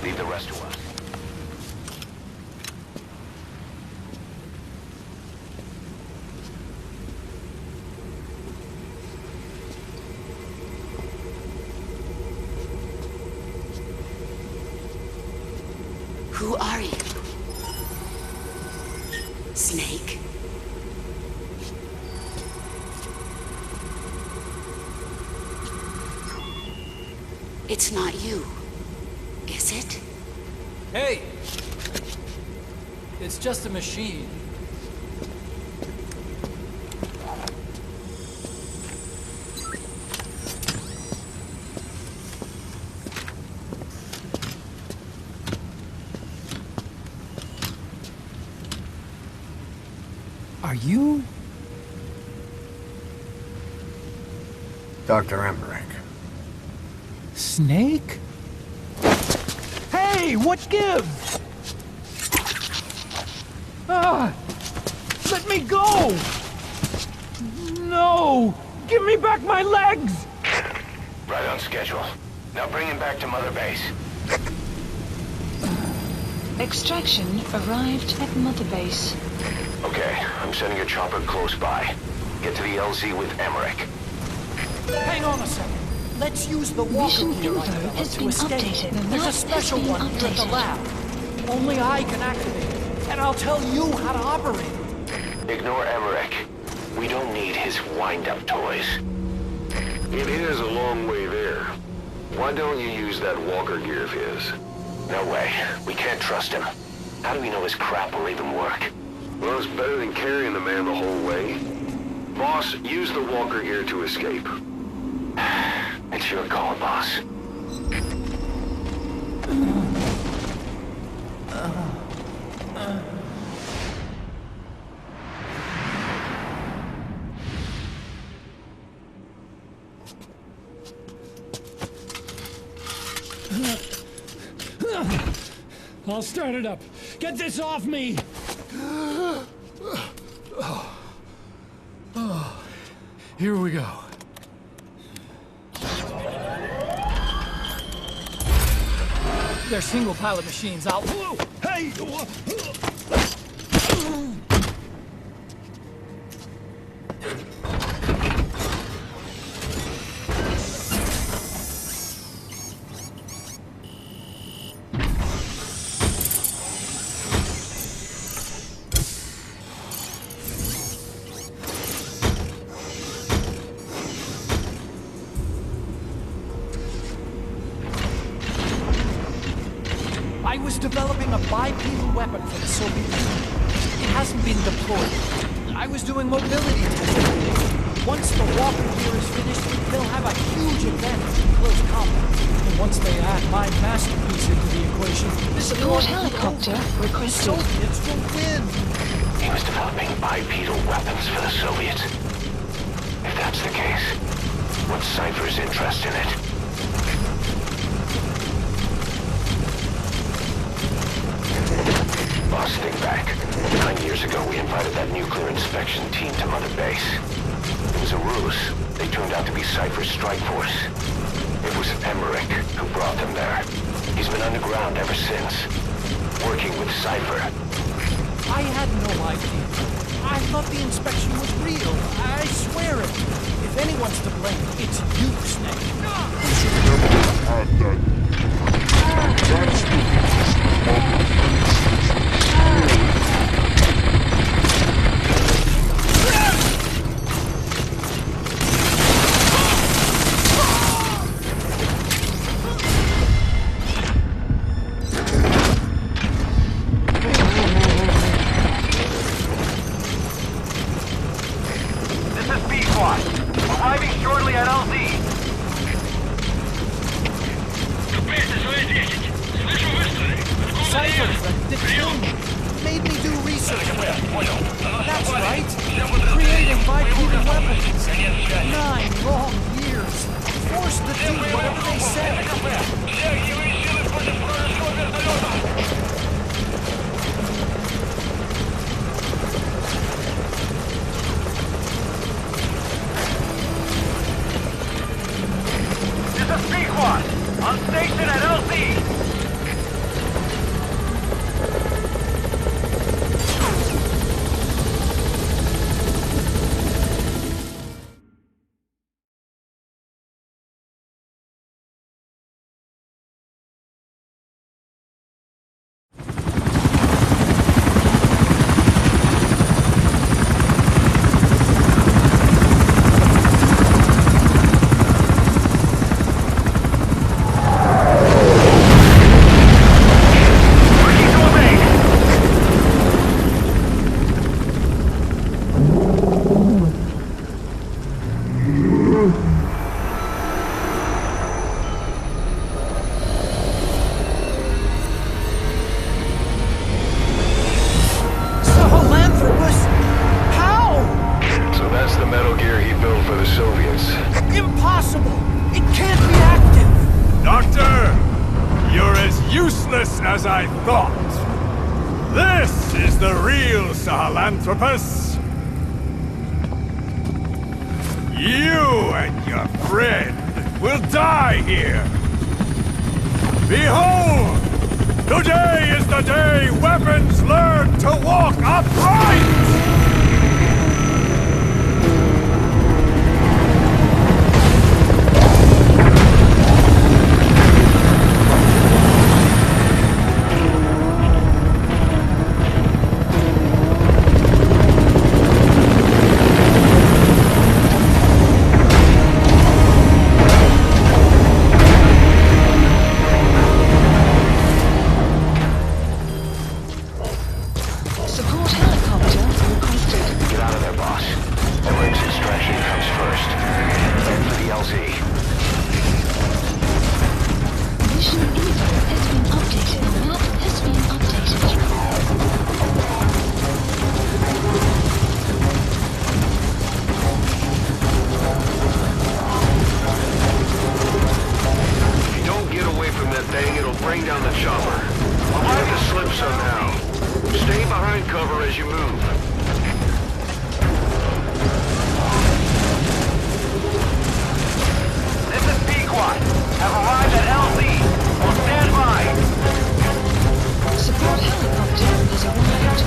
Leave the rest to us. Who are you? Snake? It's not you, is it? Hey! It's just a machine. Are you? Dr. Emmerich. Snake? Hey, what gives? Ah! Let me go! No! Give me back my legs! Right on schedule. Now bring him back to Mother Base. Extraction arrived at Mother Base. Okay, I'm sending a chopper close by. Get to the LZ with Emmerich. Hang on a second. Let's use the walker Mission gear info I developed has to been escape. updated. The There's a map special has been one here at the updated. lab. Only I can activate it, and I'll tell you how to operate it. Ignore Emmerich. We don't need his wind-up toys. It is a long way there. Why don't you use that walker gear of his? No way. We can't trust him. How do we know his crap will even work? Well, it's better than carrying the man the whole way. Boss, use the walker gear to escape. It's your call, boss. I'll start it up. Get this off me! Here we go. They're single pilot machines. I'll... Hey! I was developing a bipedal weapon for the Soviet Union. It hasn't been deployed. I was doing mobility testing. Once the walker gear is finished, they'll have a huge advantage in close combat. And once they add my masterpiece into the equation, this Support helicopter requested. Soviets will win. He was developing bipedal weapons for the Soviets. If that's the case, what's Cypher's interest in it? Boss, think back. 9 years ago, we invited that nuclear inspection team to Mother Base. It was a ruse. They turned out to be Cypher's strike force. It was Emmerich who brought them there. He's been underground ever since, working with Cypher. I had no idea. I thought the inspection was real. I swear it. If anyone's to blame, it's you, Snake. We should never have had that. That's the Arriving shortly at LZ. Cypher, the team made me do research. That's right. Creating bipedal weapons. 9 long years. Forced to do whatever they said. This is P-Quad, on station at LZ. As I thought. This is the real Sahelanthropus. You and your friend will die here. Behold! Today is the day weapons learn to walk upright! Bring down the chopper. Arrive at move. This is Pequot. Have arrived at LZ. Will stand by. Support helicopter has arrived.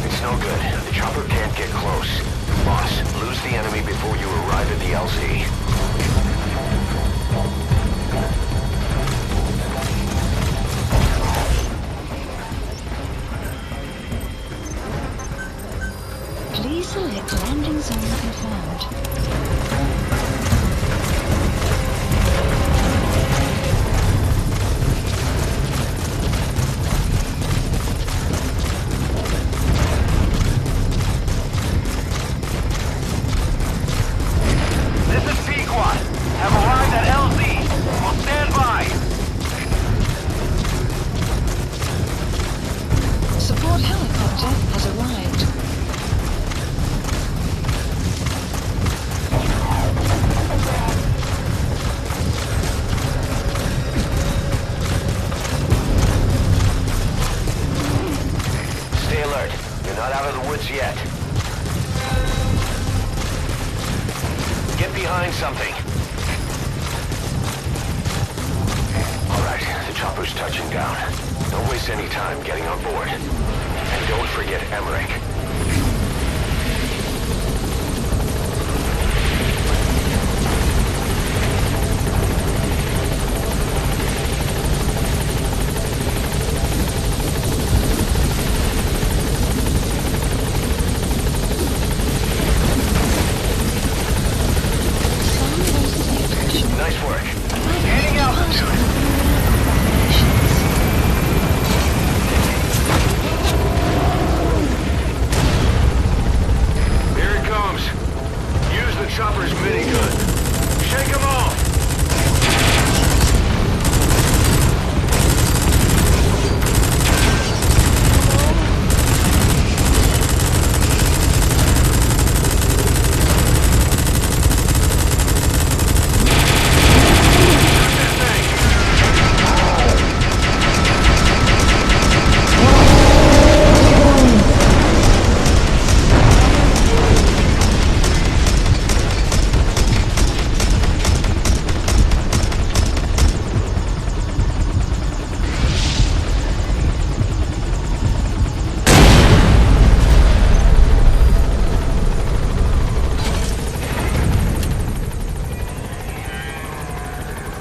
It's no good. The chopper can't get close. Boss, lose the enemy before you arrive at the LZ. Please select landing zone confirmed. This is Pequot. Have arrived at LZ. Will stand by. Support helicopter has arrived. Stay alert. You're not out of the woods yet. Get behind something. Alright, the chopper's touching down. Don't waste any time getting on board. And don't forget Emmerich. Nice work. Gaining altitude. Here it comes. Use the chopper's minigun. Shake them off.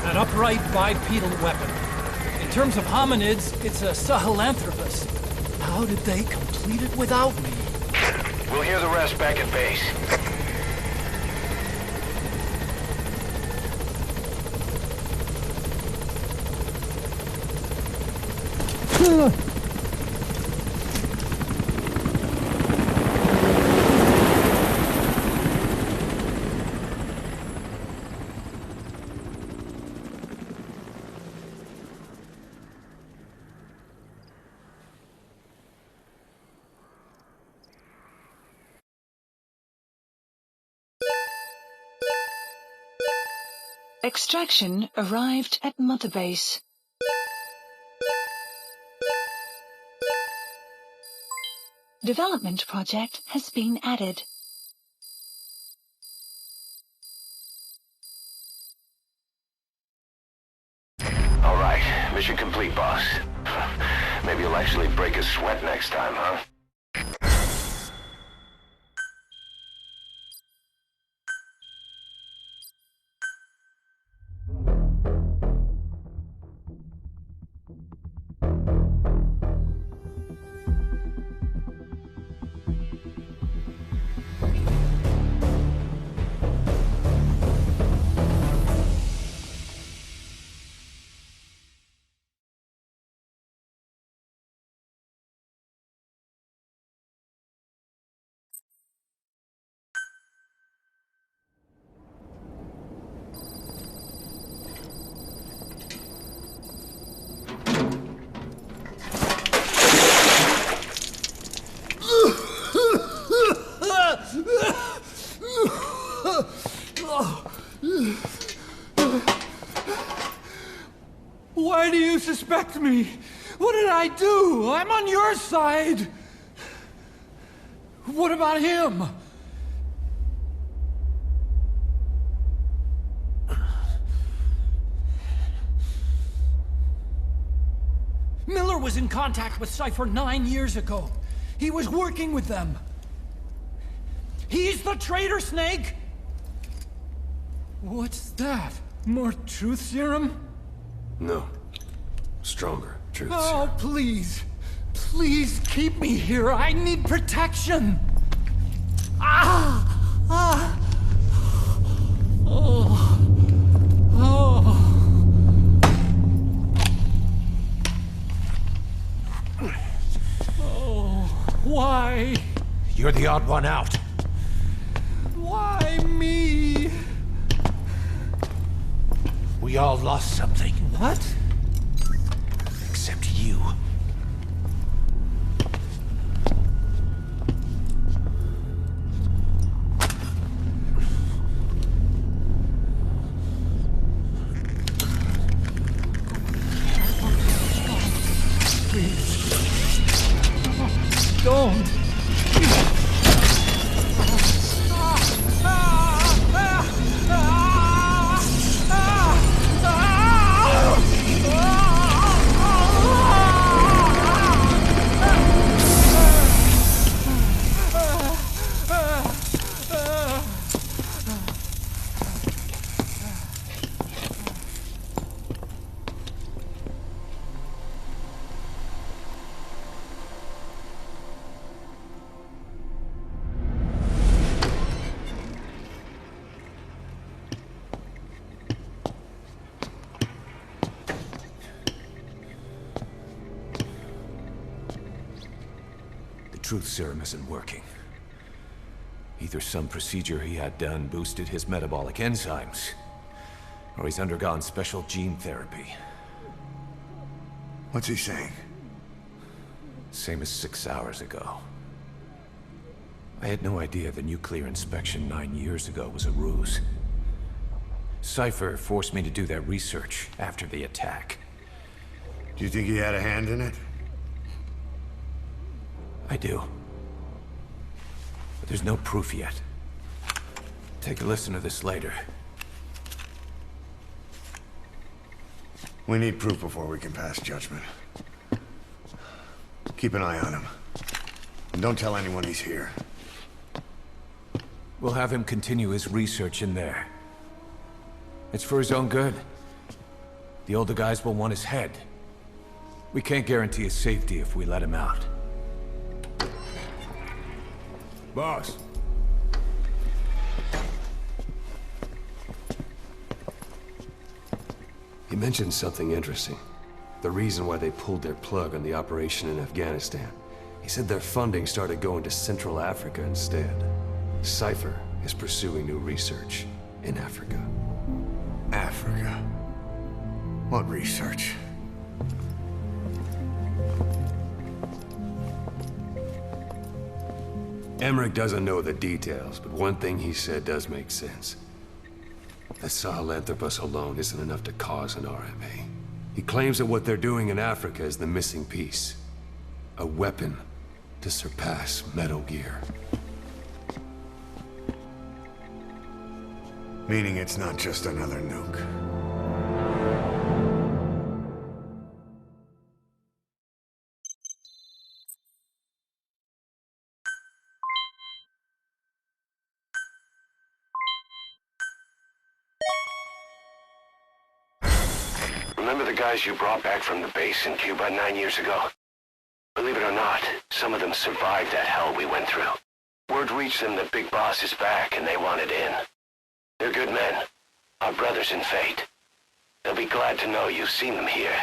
An upright bipedal weapon. In terms of hominids, it's a Sahelanthropus. How did they complete it without me? We'll hear the rest back at base. Extraction arrived at Mother Base. Development project has been added. All right, mission complete, boss. Maybe you'll actually break a sweat next time, huh? Why do you suspect me? What did I do? I'm on your side. What about him? Miller was in contact with Cypher 9 years ago. He was working with them. He's the traitor, Snake! What's that? More truth serum? No. Stronger truth Oh, serum. please. Please keep me here. I need protection. Ah! Ah! Oh. Oh. Oh. Why? You're the odd one out. Why me? We all lost something. What? Except you. Please. Don't. Truth serum isn't working. Either some procedure he had done boosted his metabolic enzymes, or he's undergone special gene therapy. What's he saying? Same as 6 hours ago. I had no idea the nuclear inspection 9 years ago was a ruse. Cypher forced me to do that research after the attack. Do you think he had a hand in it? I do. But there's no proof yet. Take a listen to this later. We need proof before we can pass judgment. Keep an eye on him. And don't tell anyone he's here. We'll have him continue his research in there. It's for his own good. The older guys will want his head. We can't guarantee his safety if we let him out. Boss. He mentioned something interesting. The reason why they pulled their plug on the operation in Afghanistan. He said their funding started going to Central Africa instead. Cypher is pursuing new research in Africa. Africa? What research? Emmerich doesn't know the details, but one thing he said does make sense. The Sahelanthropus alone isn't enough to cause an RMA. He claims that what they're doing in Africa is the missing piece. A weapon to surpass Metal Gear. Meaning it's not just another nuke. Remember the guys you brought back from the base in Cuba 9 years ago? Believe it or not, some of them survived that hell we went through. Word reached them that Big Boss is back and they wanted in. They're good men. Our brothers in fate. They'll be glad to know you've seen them here.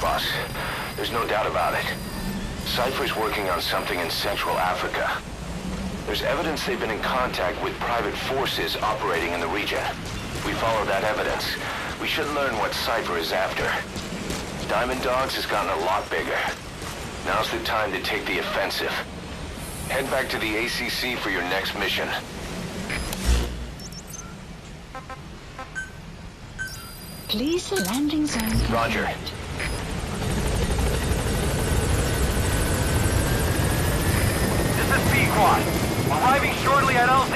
Boss, there's no doubt about it. Cypher's working on something in Central Africa. There's evidence they've been in contact with private forces operating in the region. If we follow that evidence, we should learn what Cypher is after. Diamond Dogs has gotten a lot bigger. Now's the time to take the offensive. Head back to the ACC for your next mission. Please, the landing zone. Roger. This is Pequod. Arriving shortly at LZ.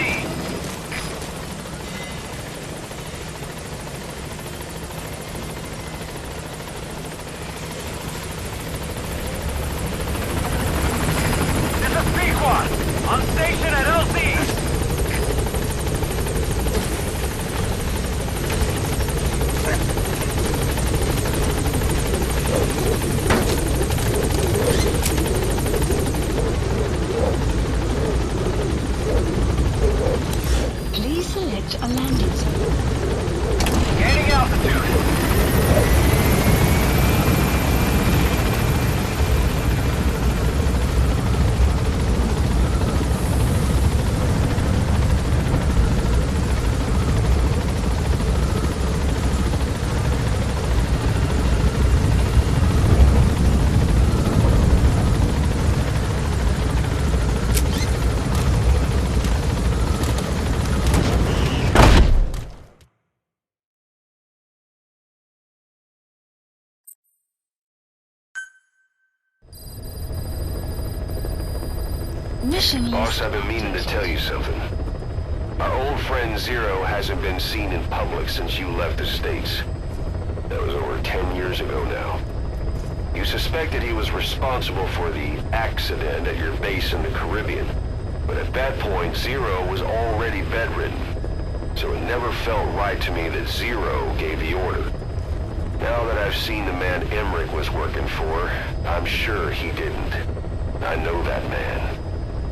This is Pequod. On station at LZ. Please select a landing zone. Gaining altitude. Mission Boss, I've been meaning to tell you something. Our old friend Zero hasn't been seen in public since you left the States. That was over 10 years ago now. You suspected he was responsible for the accident at your base in the Caribbean. But at that point, Zero was already bedridden. So it never felt right to me that Zero gave the order. Now that I've seen the man Emmerich was working for, I'm sure he didn't. I know that man.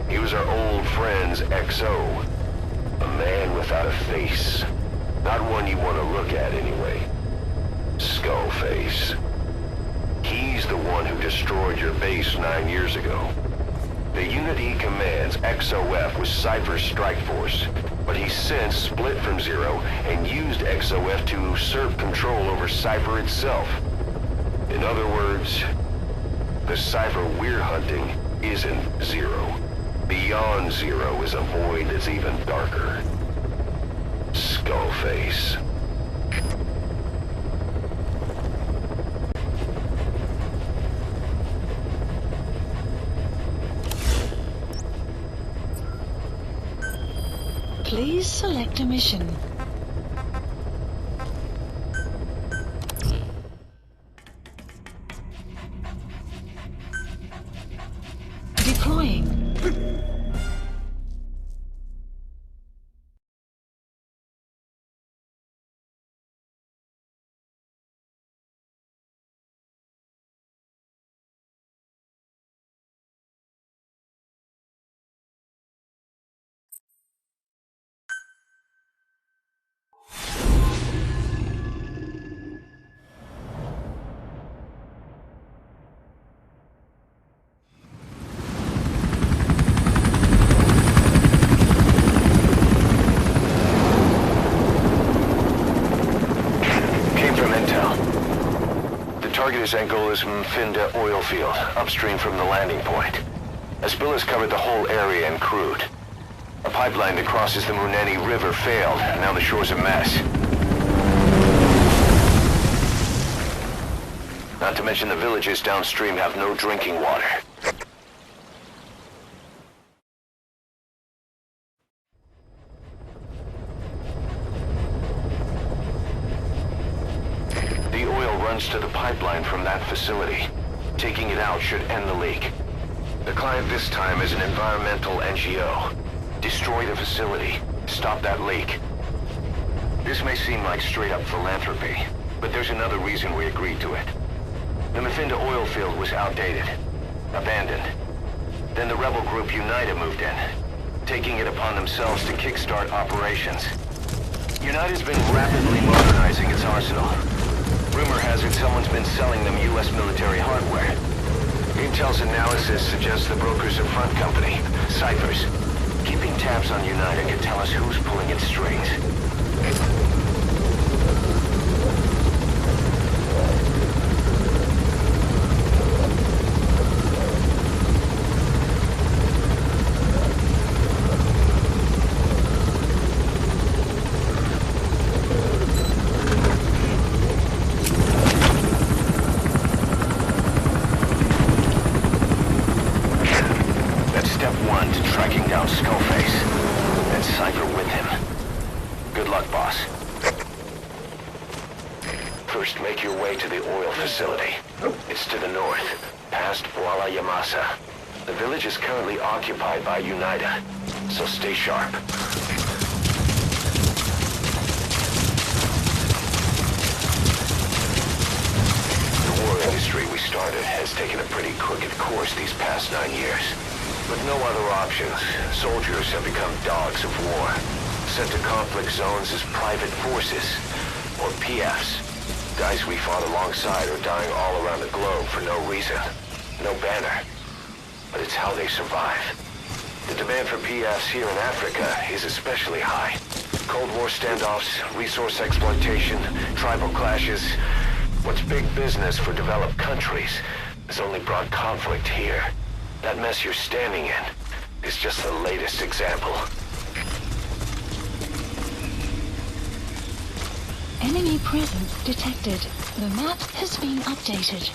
He was our old friend's XO. A man without a face. Not one you want to look at anyway. Skullface. He's the one who destroyed your base 9 years ago. The unit he commands, XOF, was Cypher's strike force. But he's since split from Zero and used XOF to usurp control over Cypher itself. In other words, the Cypher we're hunting isn't Zero. Beyond Zero is a void that's even darker. Skullface. Please select a mission. Deploying. Angola's Mfinda oil field, upstream from the landing point. A spill has covered the whole area and crude. A pipeline that crosses the Muneni River failed, and now the shore's a mess. Not to mention the villages downstream have no drinking water. To the pipeline from that facility. Taking it out should end the leak. The client this time is an environmental NGO. Destroy the facility. Stop that leak. This may seem like straight-up philanthropy, but there's another reason we agreed to it. The Mfinda oil field was outdated. Abandoned. Then the rebel group United moved in, taking it upon themselves to kickstart operations. United's been rapidly modernizing its arsenal. Rumor has it someone's been selling them U.S. military hardware. Intel's analysis suggests the broker's a front company, Cypher's. Keeping tabs on United can tell us who's pulling its strings. First, make your way to the oil facility. It's to the north, past Walla Yamasa. The village is currently occupied by Unida, so stay sharp. The war industry we started has taken a pretty crooked course these past 9 years. With no other options, soldiers have become dogs of war, sent to conflict zones as private forces, or PFs. Guys we fought alongside are dying all around the globe for no reason. No banner. But it's how they survive. The demand for PFs here in Africa is especially high. Cold War standoffs, resource exploitation, tribal clashes. What's big business for developed countries has only brought conflict here. That mess you're standing in is just the latest example. Enemy presence detected. The map has been updated.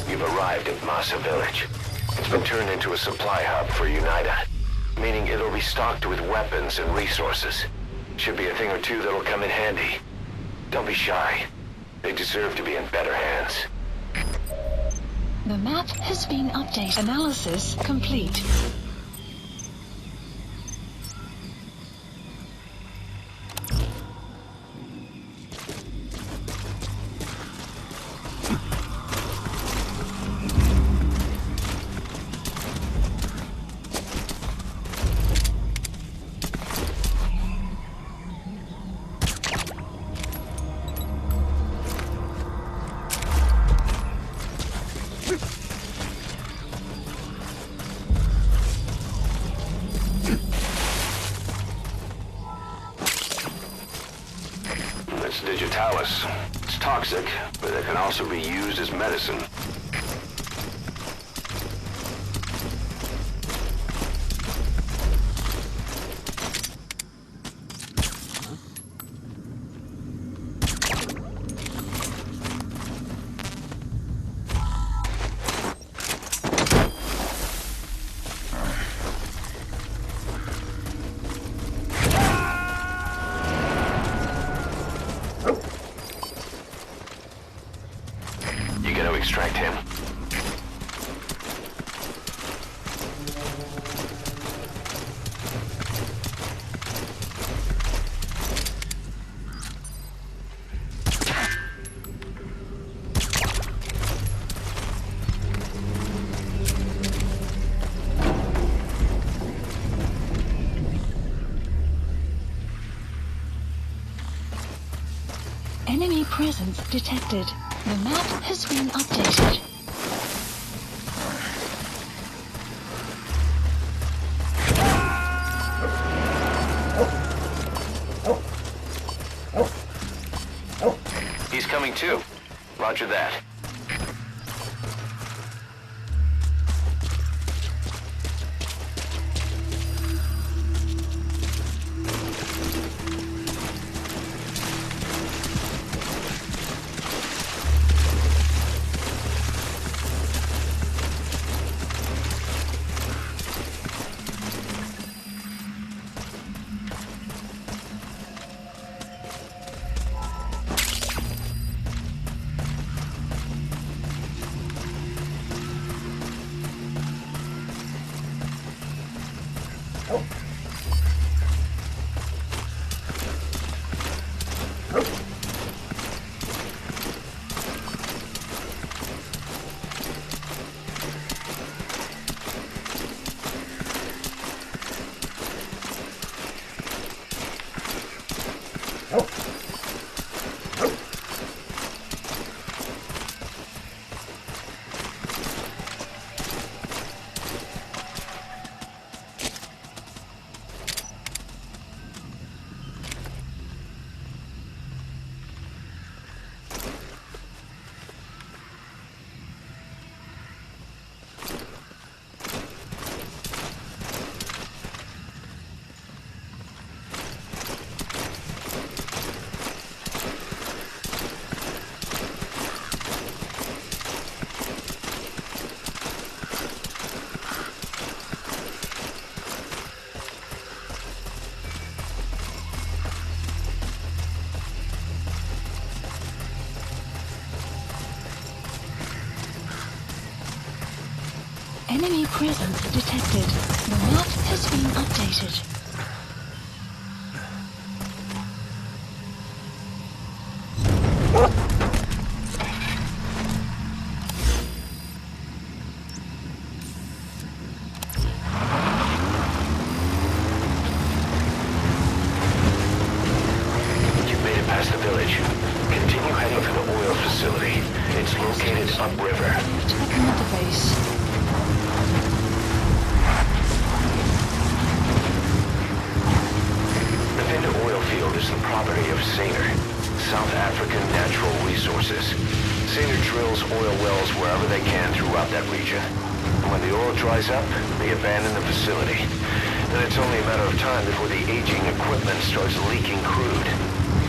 You've arrived at Masa Village. It's been turned into a supply hub for Unida, meaning it'll be stocked with weapons and resources. Should be a thing or two that'll come in handy. Don't be shy. They deserve to be in better hands. The map has been updated. Analysis complete. Digitalis. It's toxic, but it can also be used as medicine. Extract him. Enemy presence detected. The map has been updated. He's coming too. Roger that. Enemy presence detected. The map has been updated. You've made it past the village. Continue heading for the oil facility. It's located upriver. At Mother Base. The Vinda oil field is the property of Saner, South African Natural Resources. Saner drills oil wells wherever they can throughout that region. When the oil dries up, they abandon the facility. Then it's only a matter of time before the aging equipment starts leaking crude.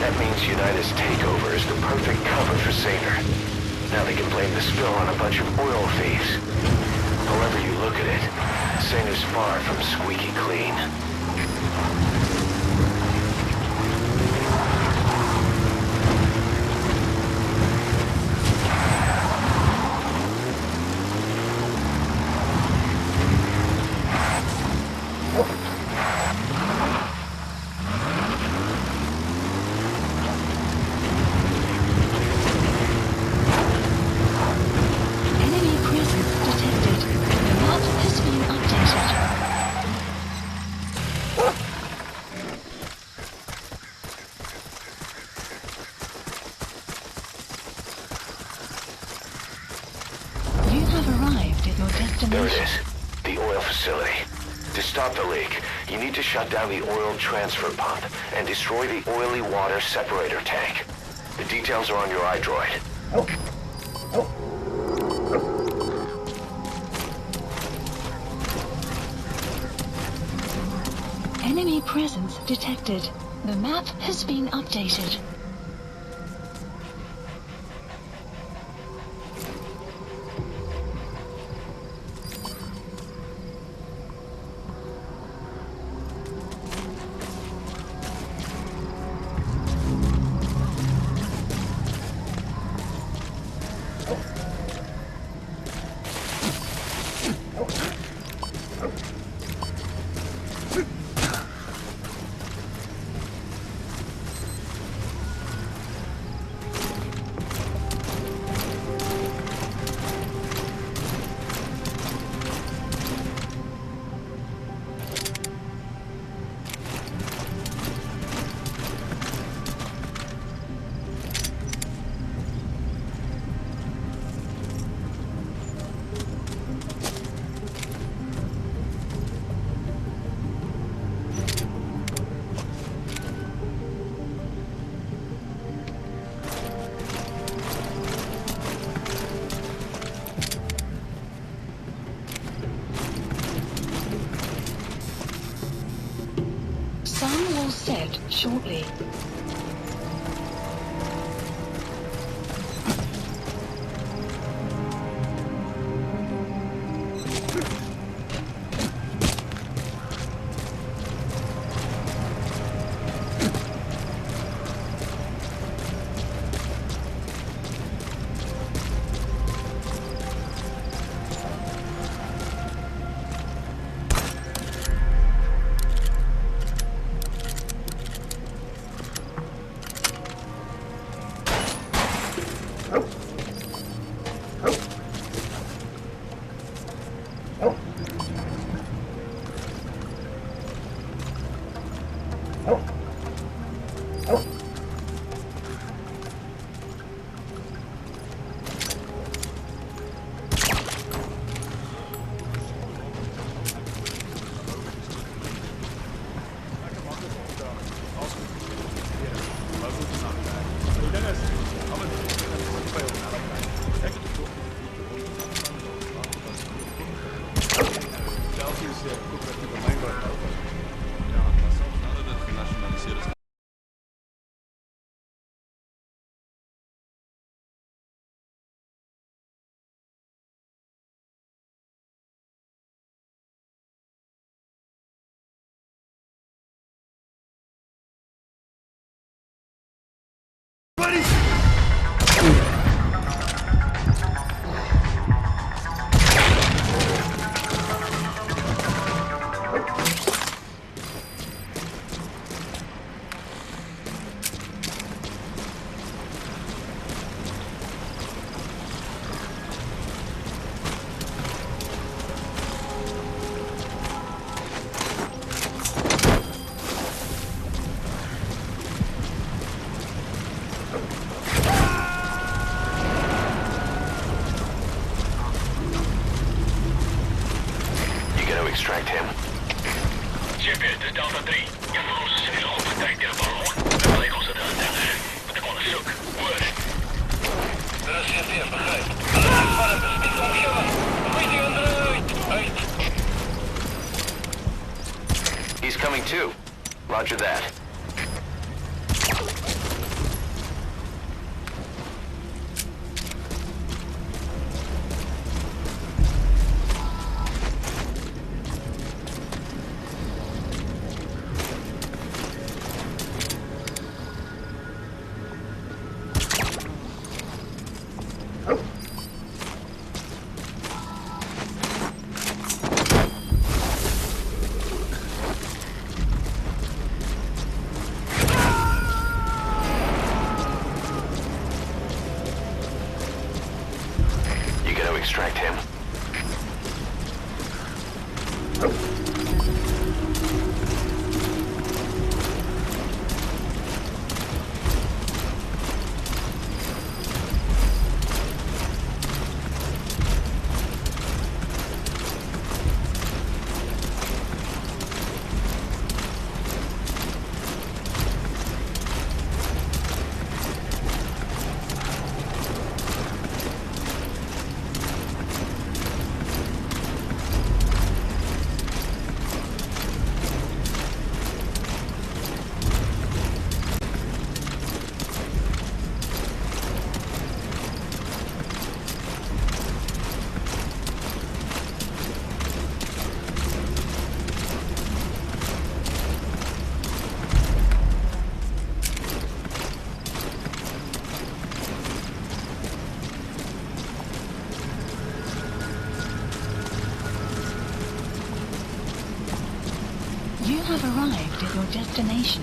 That means United's takeover is the perfect cover for Saner. Now they can blame the spill on a bunch of oil thieves. However you look at it, Saner's far from squeaky clean. Enemy presence detected. The map has been updated. You have arrived at your destination. There it is. The oil facility. To stop the leak, you need to shut down the oil transfer pump and destroy the oily water separator tank. The details are on your iDroid. Enemy presence detected. The map has been updated. Sun will set shortly. extract him. Теперь ты Delta 3. Я просто стрелал в тайгер баллон. Доехался до антенны. Потом сюк. Word. He's coming too. Roger that. Extract him. You have arrived at your destination.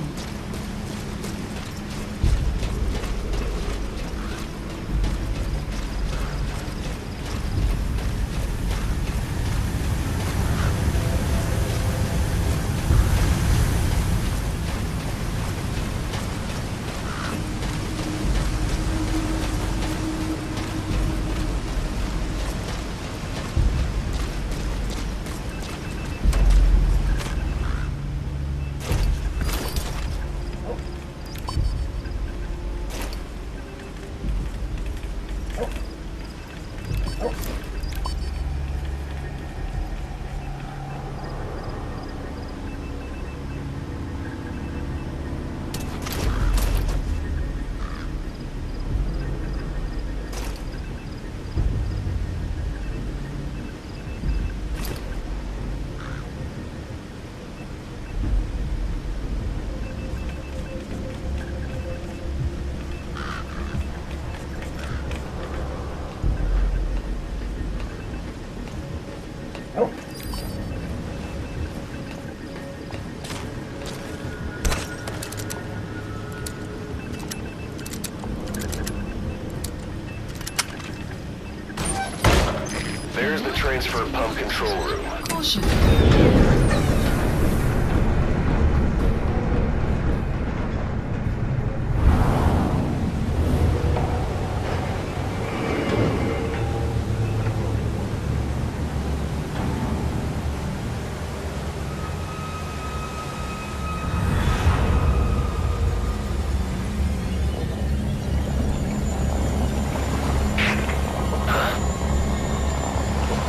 There's the transfer pump control room. Caution.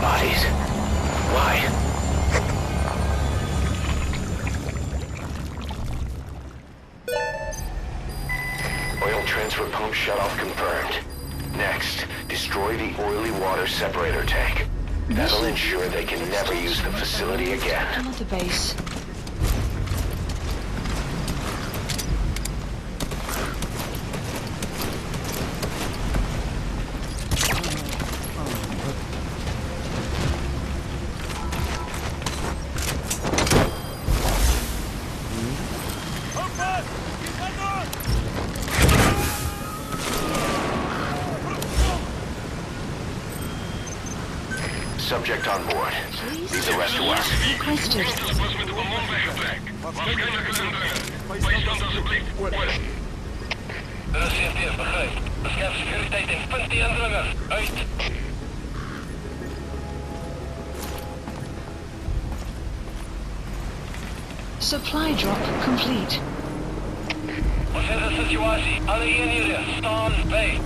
Bodies? Why? Oil transfer pump shutoff confirmed. Next, destroy the oily water separator tank. That'll ensure they can never use the facility again. Another base. Subject on board. Leave the rest to us. Requested. Supply drop complete. Оценка ситуации. Алиенеры. Stand by.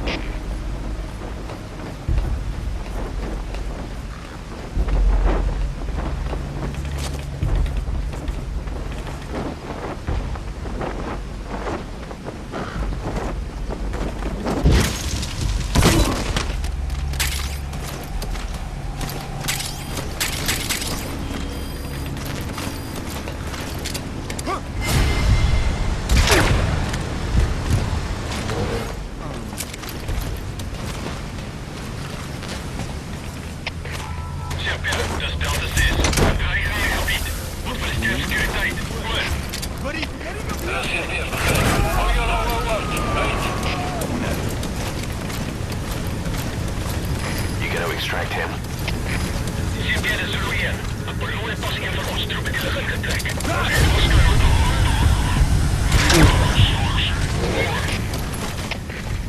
You gonna extract him?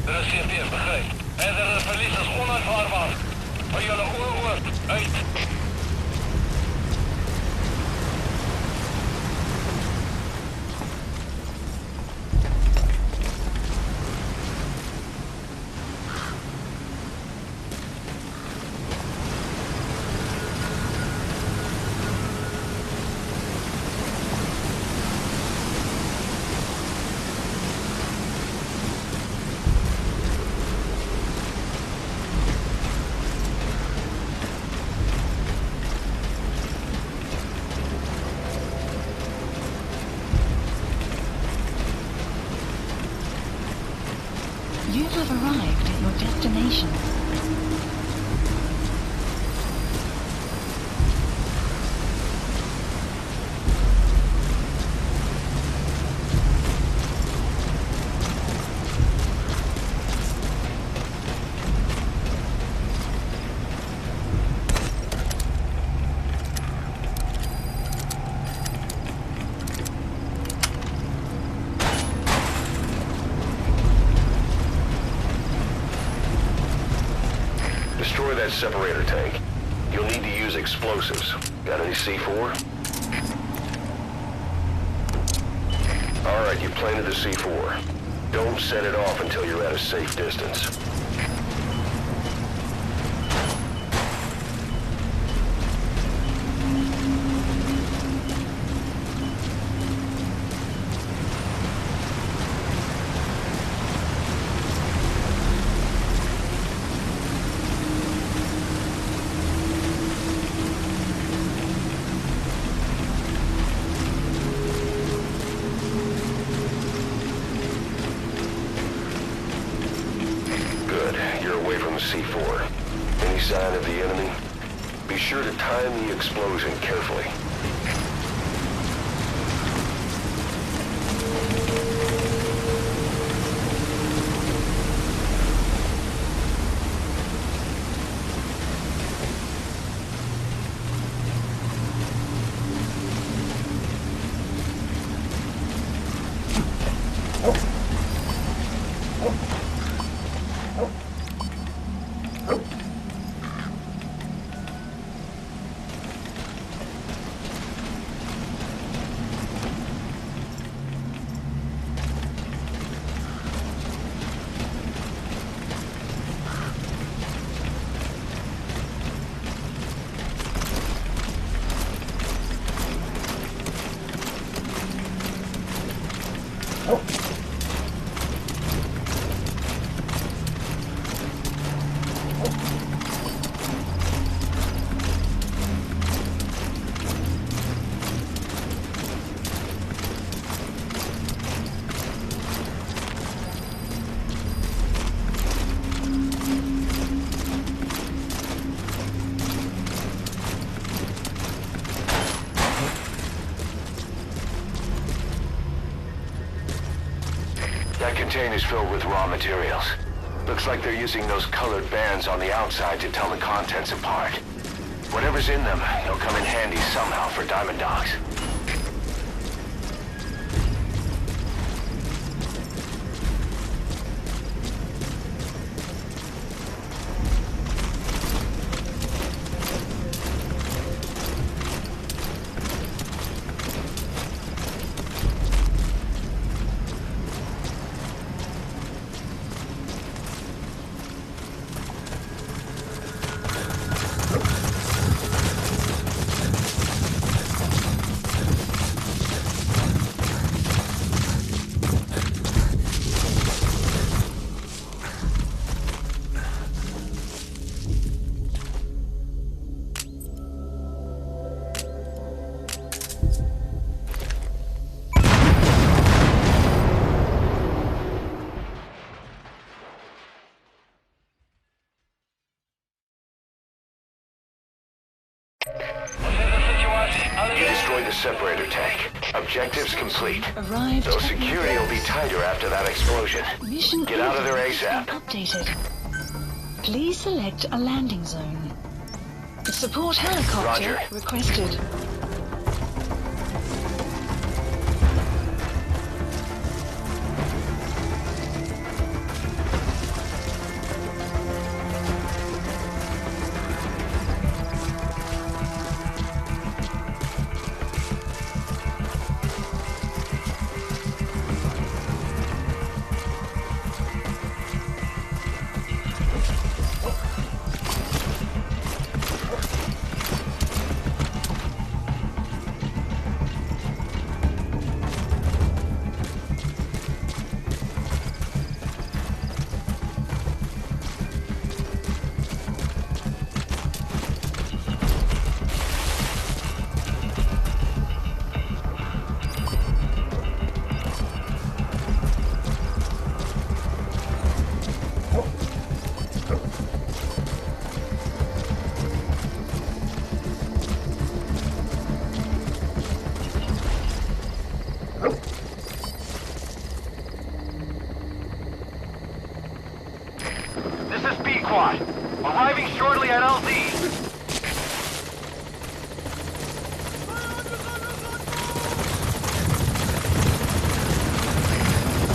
Reserveer, begrijp. En de verlies is onuitwaarbaar. Van jullie oorwoord, uit. You have arrived at your destination. Destroy that separator tank. You'll need to use explosives. Got any C4? Alright, you planted the C4. Don't set it off until you're at a safe distance. C4. Any sign of the enemy? Be sure to time the explosion carefully. That container's filled with raw materials. Looks like they're using those colored bands on the outside to tell the contents apart. Whatever's in them, they'll come in handy somehow for Diamond Dogs. You destroyed the separator tank. Objectives complete. Arrived Though security will be tighter after that explosion. Mission Get out of there ASAP. Updated. Please select a landing zone. Support helicopter Roger. requested. This is B-Quad. Arriving shortly at LZ.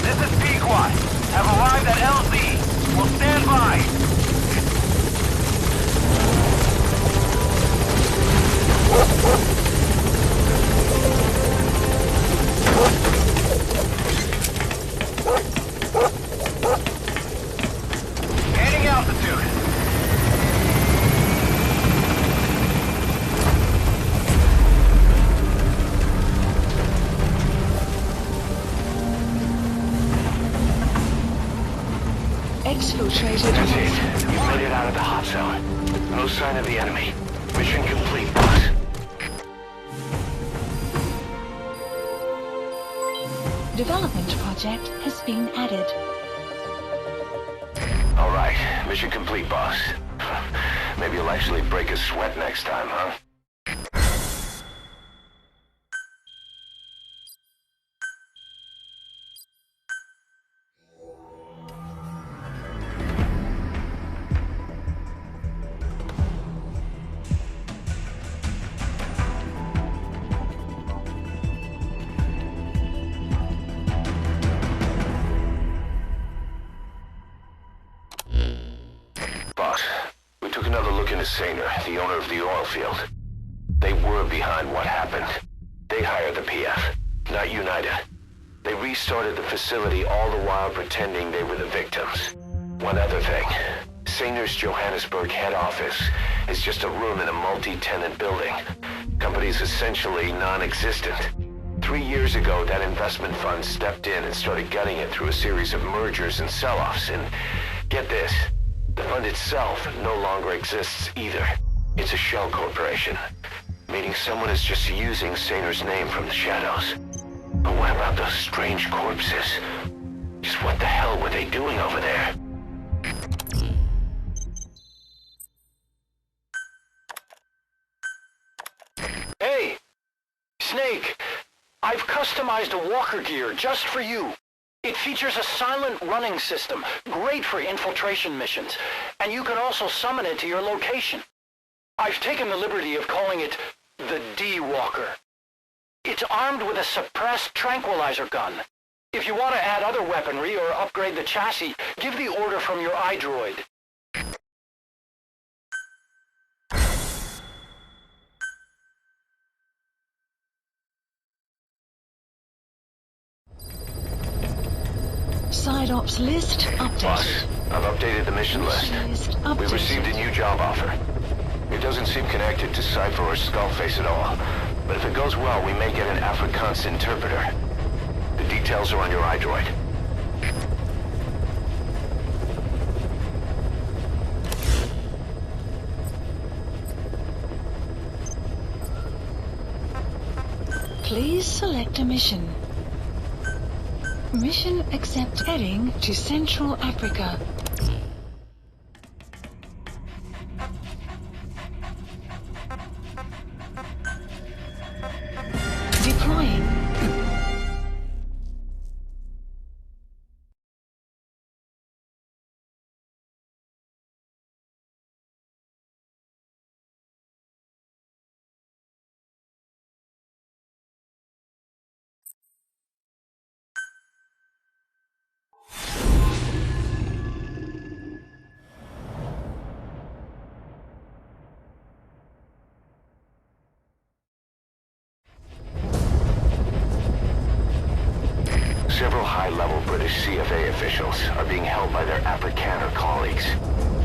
This is B-Quad. Have arrived at LZ. We'll stand by. Gaining altitude. Exfiltrated. That's it. You made it out of the hot zone. No sign of the enemy. Mission complete, boss. Development project has been added. All right. Mission complete, boss. Maybe you'll actually break a sweat next time, huh? Boss, we took another look into Sainer, the owner of the oil field. They were behind what happened. They hired the PF, not United. They restarted the facility all the while pretending they were the victims. One other thing. Sainer's Johannesburg head office is just a room in a multi-tenant building. Company's essentially non-existent. 3 years ago, that investment fund stepped in and started gutting it through a series of mergers and sell-offs, and get this, the fund itself no longer exists either. It's a shell corporation, meaning someone is just using Sainer's name from the shadows. But what about those strange corpses? Just what the hell were they doing over there? Hey, Snake, I've customized a walker gear just for you. It features a silent running system, great for infiltration missions, and you can also summon it to your location. I've taken the liberty of calling it the D-Walker. It's armed with a suppressed tranquilizer gun. If you want to add other weaponry or upgrade the chassis, give the order from your iDroid. Side ops list updated. Boss, I've updated the mission list. We received a new job offer. It doesn't seem connected to Cypher or Skullface at all. But if it goes well, we may get an Afrikaans interpreter. The details are on your iDroid. Please select a mission. Mission accept heading to Central Africa. high-level British CFA officials are being held by their Afrikaner colleagues.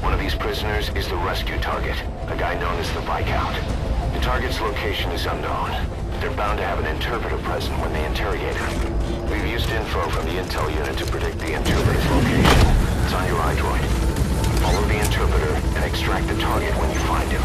One of these prisoners is the rescue target, a guy known as the Viscount. The target's location is unknown. They're bound to have an interpreter present when they interrogate him. We've used info from the intel unit to predict the interpreter's location. It's on your iDroid. Follow the interpreter and extract the target when you find him.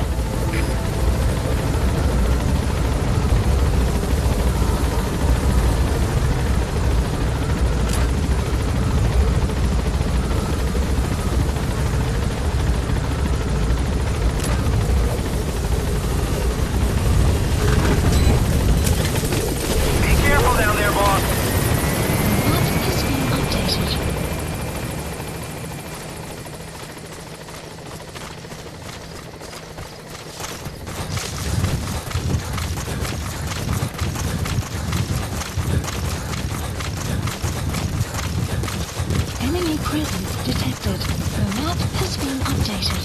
Presence detected. The map has been updated.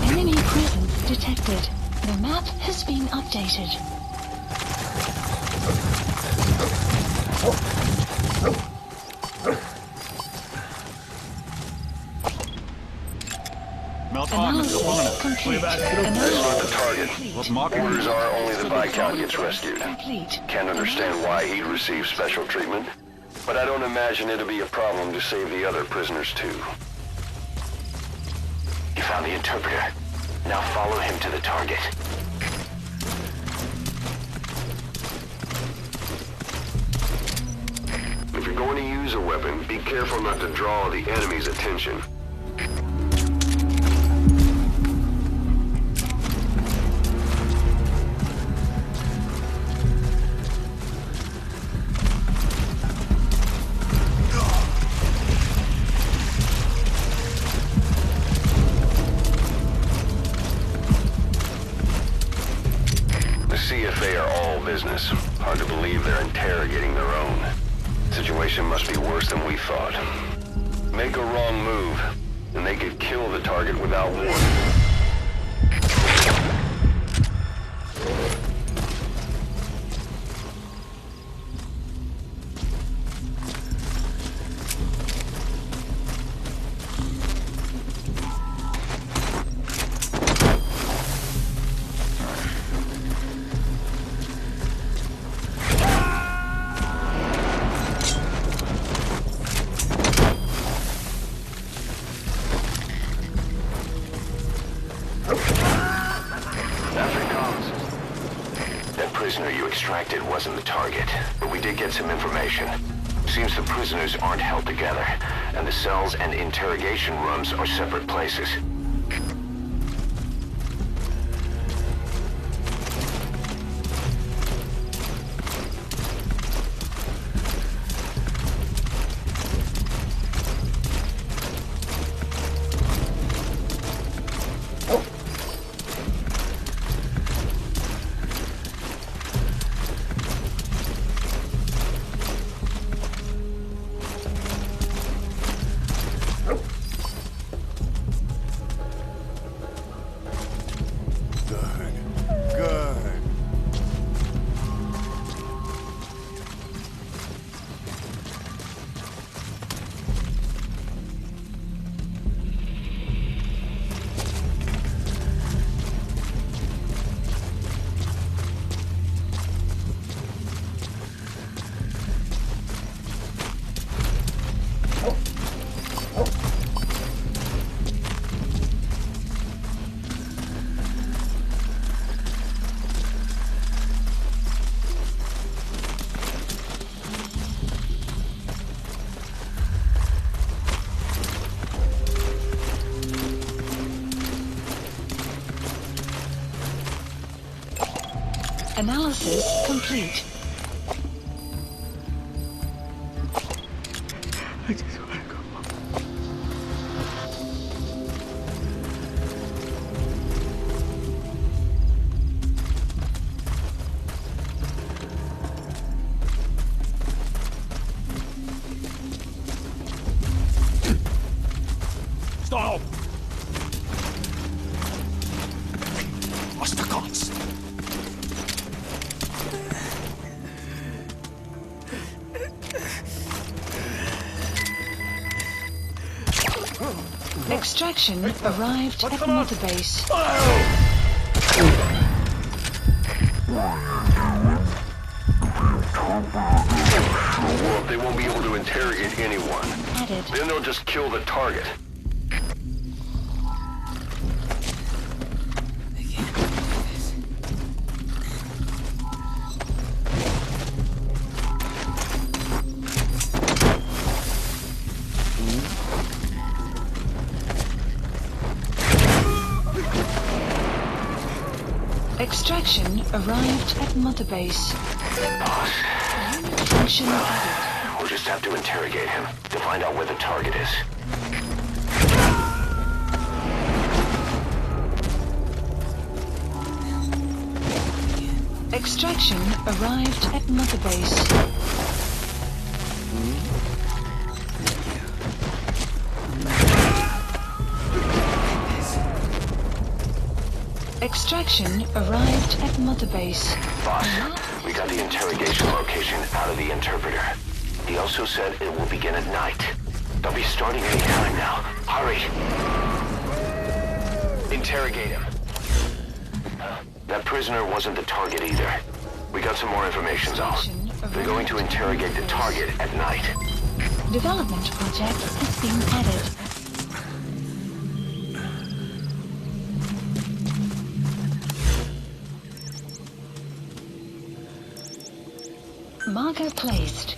Enemy presence detected. The map has been updated. Analysis complete. That's not the target. Orders are only the Viscount gets rescued. Can't understand why he'd receive special treatment, but I don't imagine it'll be a problem to save the other prisoners too. You found the interpreter. Now follow him to the target. If you're going to use a weapon, be careful not to draw the enemy's attention. CFA are all business. Hard to believe they're interrogating their own. Situation must be worse than we thought. Make a wrong move, and they could kill the target without warning. You extracted wasn't the target, but we did get some information. Seems the prisoners aren't held together, and the cells and interrogation rooms are separate places. Analysis complete. I just want to go home. swastikons. Extraction arrived at Mother Base. Well, they won't be able to interrogate anyone. Added. Then they'll just kill the target. Extraction arrived at Mother Base. Boss, Function added. we'll just have to interrogate him to find out where the target is. Extraction arrived at Mother Base. Extraction arrived at Mother Base. Boss, we got the interrogation location out of the interpreter. He also said it will begin at night. They'll be starting any time now. Hurry! Interrogate him. That prisoner wasn't the target either. We got some more information though. They're going to interrogate the target at night. Development project has been added. Marker placed.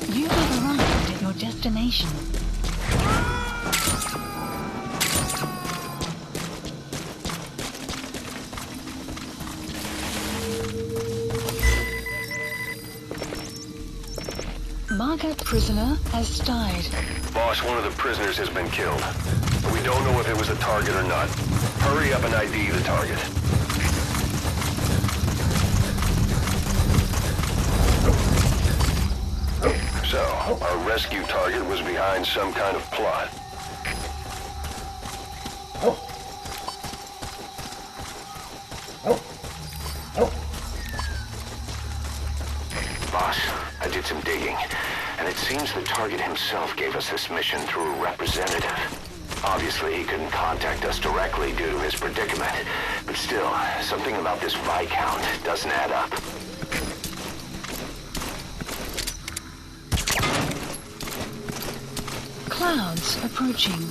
You have arrived at your destination. Marker prisoner has died. Boss, one of the prisoners has been killed. But we don't know if it was a target or not. Hurry up and ID the target. So, our rescue target was behind some kind of plot. Boss, I did some digging, and it seems the target himself gave us this mission through a representative. Obviously, he couldn't contact us directly due to his predicament, but still, something about this Viscount doesn't add up. Clouds approaching.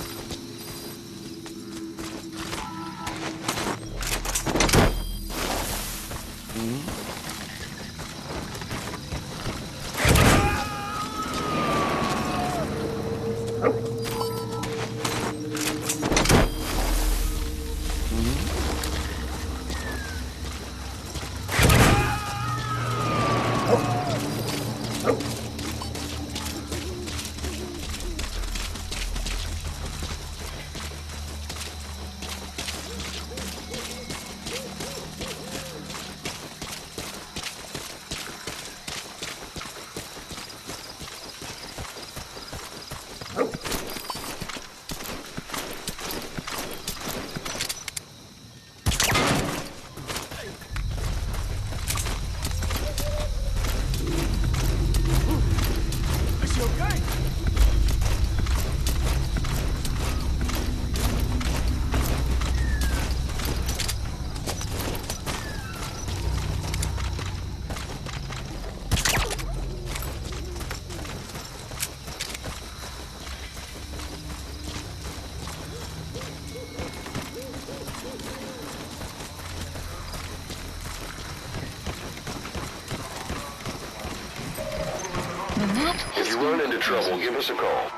If you run into trouble, give us a call.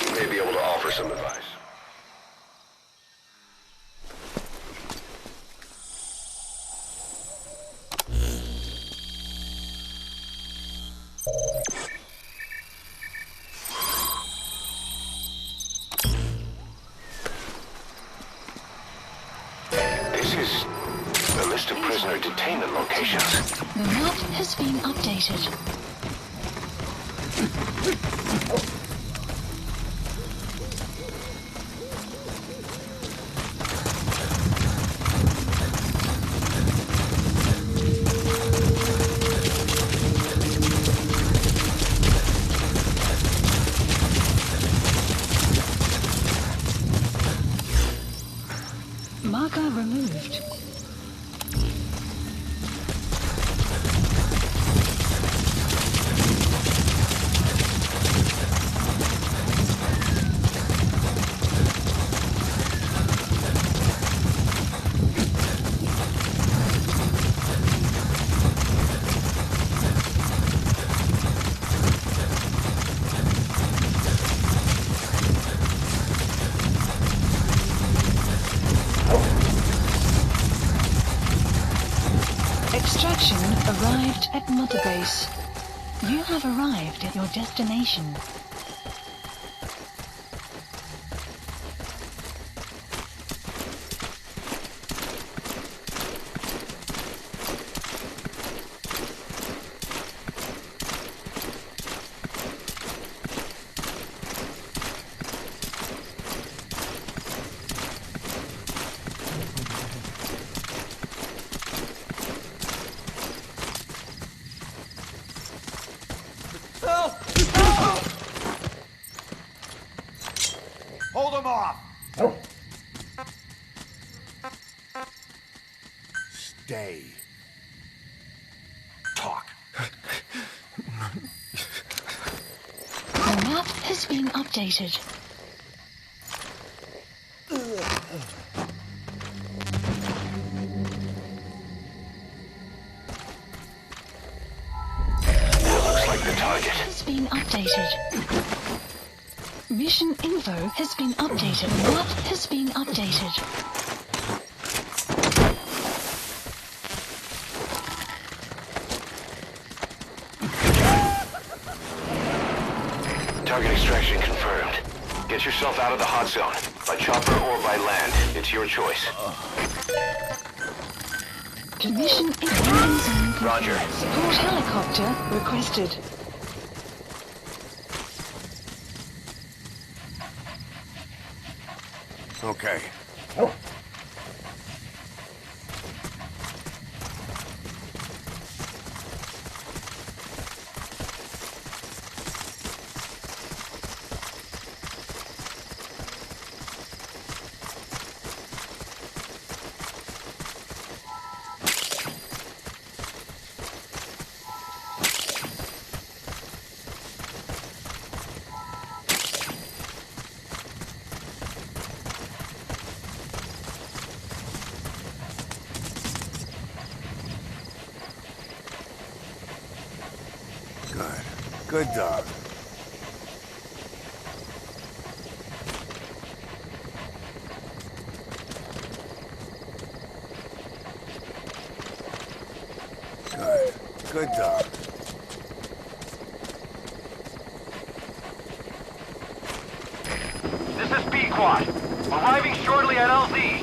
We may be able to offer some advice. This is a list of prisoner detainment locations. The map has been updated. Marker removed. Extraction arrived at Mother Base. You have arrived at your destination. Hold him off! Stay. Talk. The map has been updated. Looks like the target Has been updated. Mission info has been updated. Map has been updated. Target extraction confirmed. Get yourself out of the hot zone. By chopper or by land. It's your choice. Mission info. Roger. Support helicopter requested. Okay. Good dog. Good dog. This is B-Quad. Arriving shortly at LZ.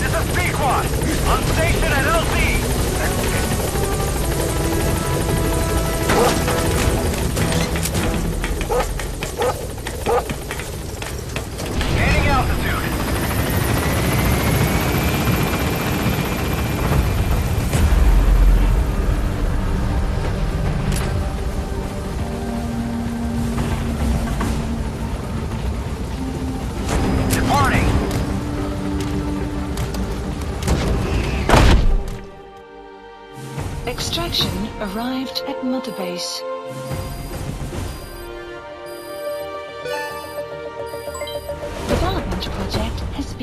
This is B-Quad. On station at LZ. Gaining altitude. Departing. Extraction arrived at Mother Base.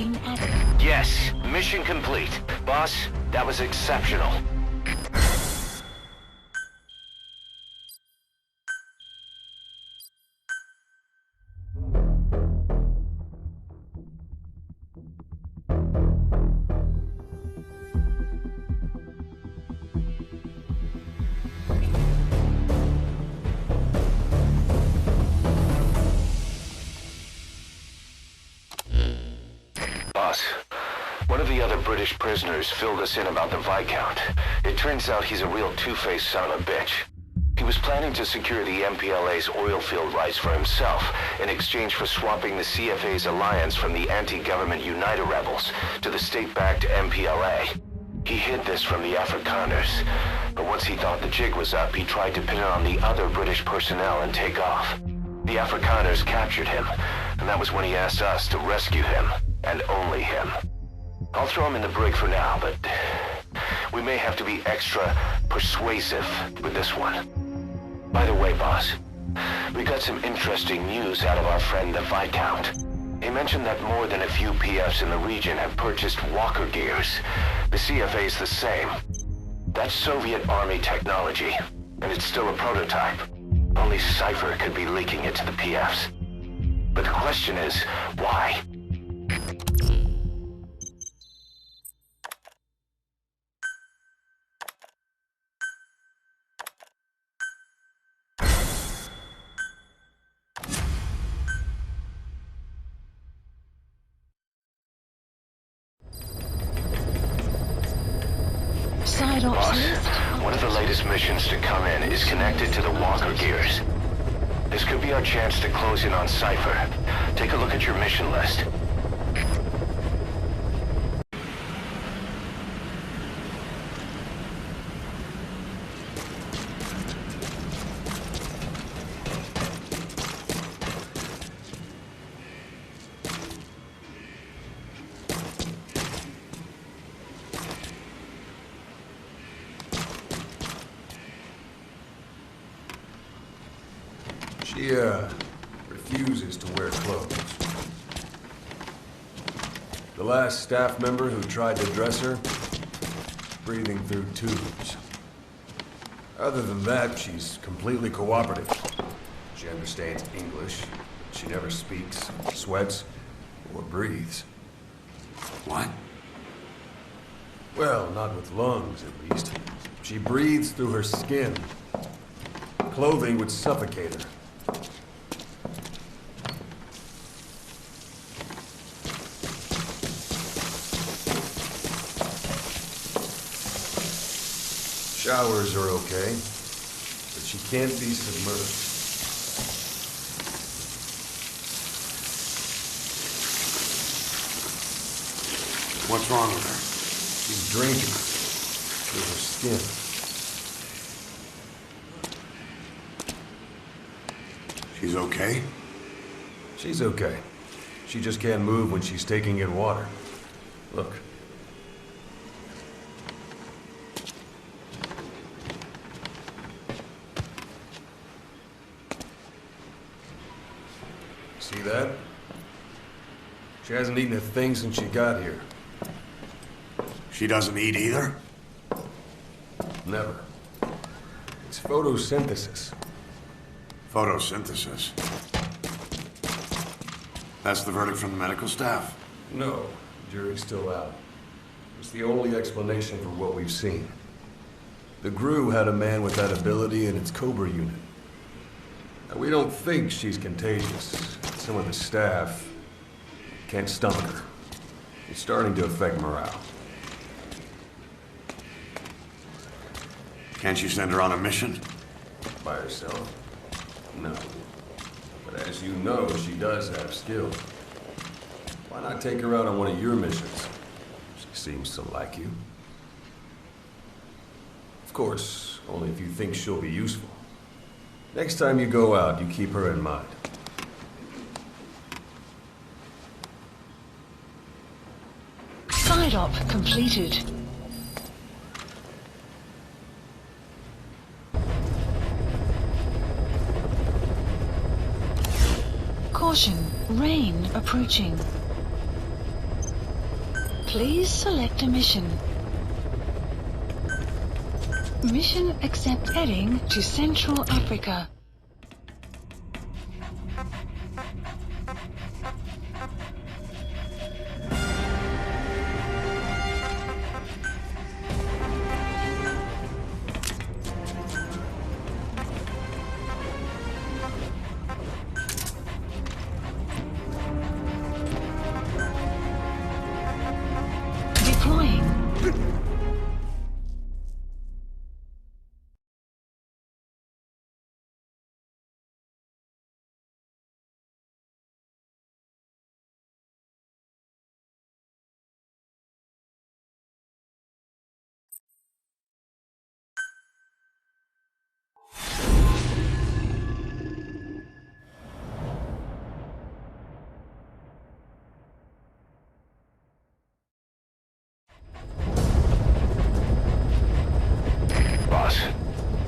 been added. Yes, mission complete. Boss, that was exceptional. Boss, one of the other British prisoners filled us in about the Viscount. It turns out he's a real two-faced son of a bitch. He was planning to secure the MPLA's oil field rights for himself in exchange for swapping the CFA's alliance from the anti-government United rebels to the state-backed MPLA. He hid this from the Afrikaners, but once he thought the jig was up, he tried to pin it on the other British personnel and take off. The Afrikaners captured him, and that was when he asked us to rescue him, and only him. I'll throw him in the brig for now, but we may have to be extra persuasive with this one. By the way, boss, we got some interesting news out of our friend the Viscount. He mentioned that more than a few PFs in the region have purchased walker gears. The CFA's the same. That's Soviet Army technology, and it's still a prototype. Only Cypher could be leaking it to the PFs. But the question is, why? Boss, one of the latest missions to come in is connected to the walker gears. This could be our chance to close in on Cypher. Take a look at your mission list. She, refuses to wear clothes. The last staff member who tried to dress her, breathing through tubes. Other than that, she's completely cooperative. She understands English, but she never speaks, sweats, or breathes. What? Well, not with lungs, at least. She breathes through her skin. Clothing would suffocate her. Showers are okay, but she can't be submerged. What's wrong with her? She's drinking through her skin. She's okay? She's okay. She just can't move when she's taking in water. Look. See that? She hasn't eaten a thing since she got here. She doesn't eat either? Never. It's photosynthesis. Photosynthesis? That's the verdict from the medical staff? No, jury's still out. It's the only explanation for what we've seen. The GRU had a man with that ability in its Cobra unit. Now, we don't think she's contagious. Some of the staff can't stomach her. It's starting to affect morale. Can't you send her on a mission? By herself? No. But as you know, she does have skill. Why not take her out on one of your missions? She seems to like you. Of course, only if you think she'll be useful. Next time you go out, you keep her in mind. Side op completed. Caution, rain approaching. Please select a mission. Mission accept heading to Central Africa.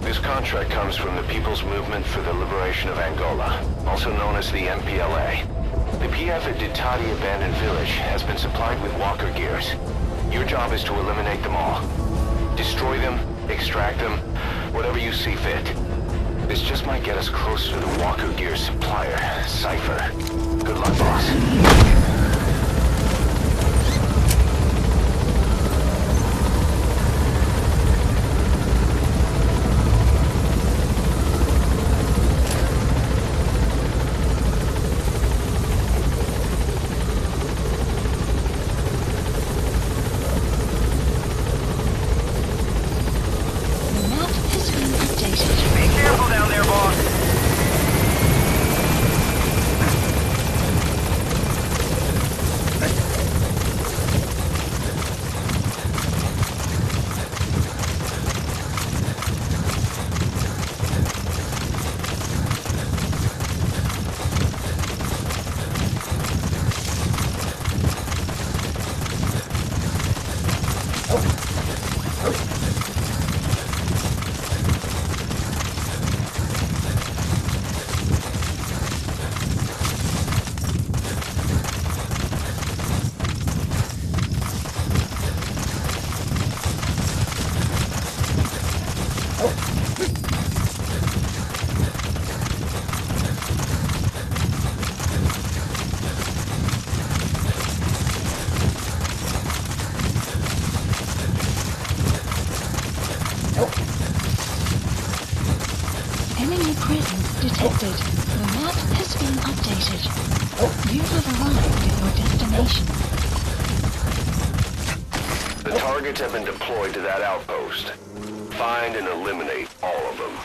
This contract comes from the People's Movement for the Liberation of Angola, also known as the MPLA. The PF at Ditati Abandoned Village has been supplied with walker gears. Your job is to eliminate them all. Destroy them, extract them, whatever you see fit. This just might get us closer to the walker gear supplier, Cypher. Good luck, boss. Enemy presence detected. The map has been updated. You have arrived at your destination. The targets have been deployed to that outpost. Find and eliminate all of them.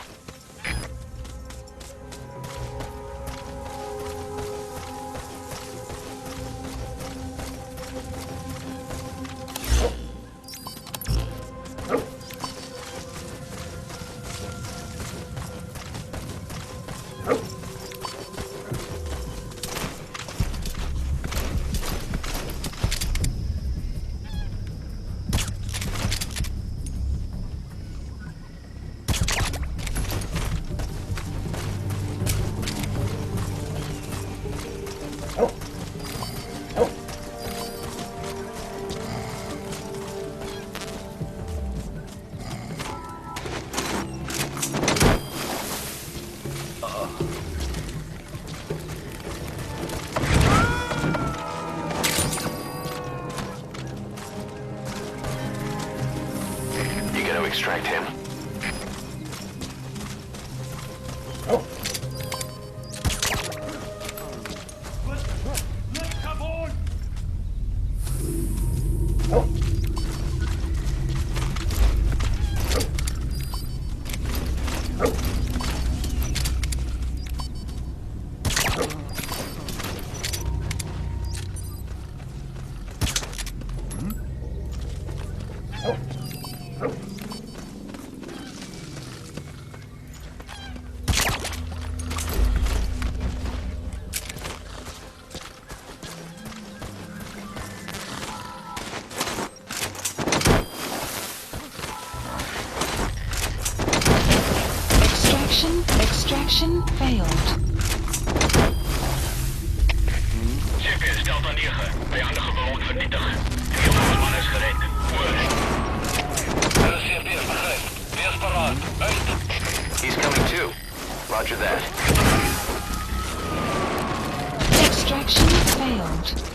Extract him. Extraction failed. CP Delta 9, vijandige bewoond vernietigd. He's coming too. Roger that. Extraction failed.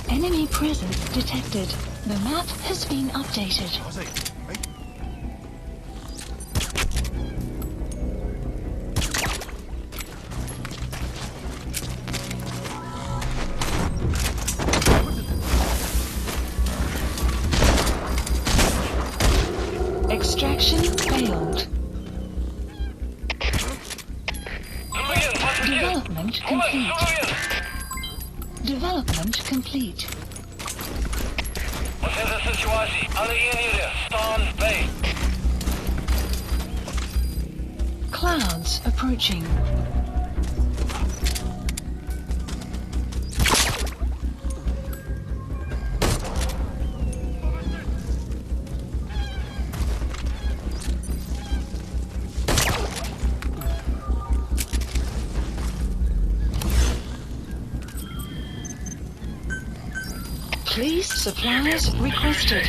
Enemy presence detected. The map has been updated. Extraction failed. Development complete. Development complete. Clouds approaching. Please, supplies requested.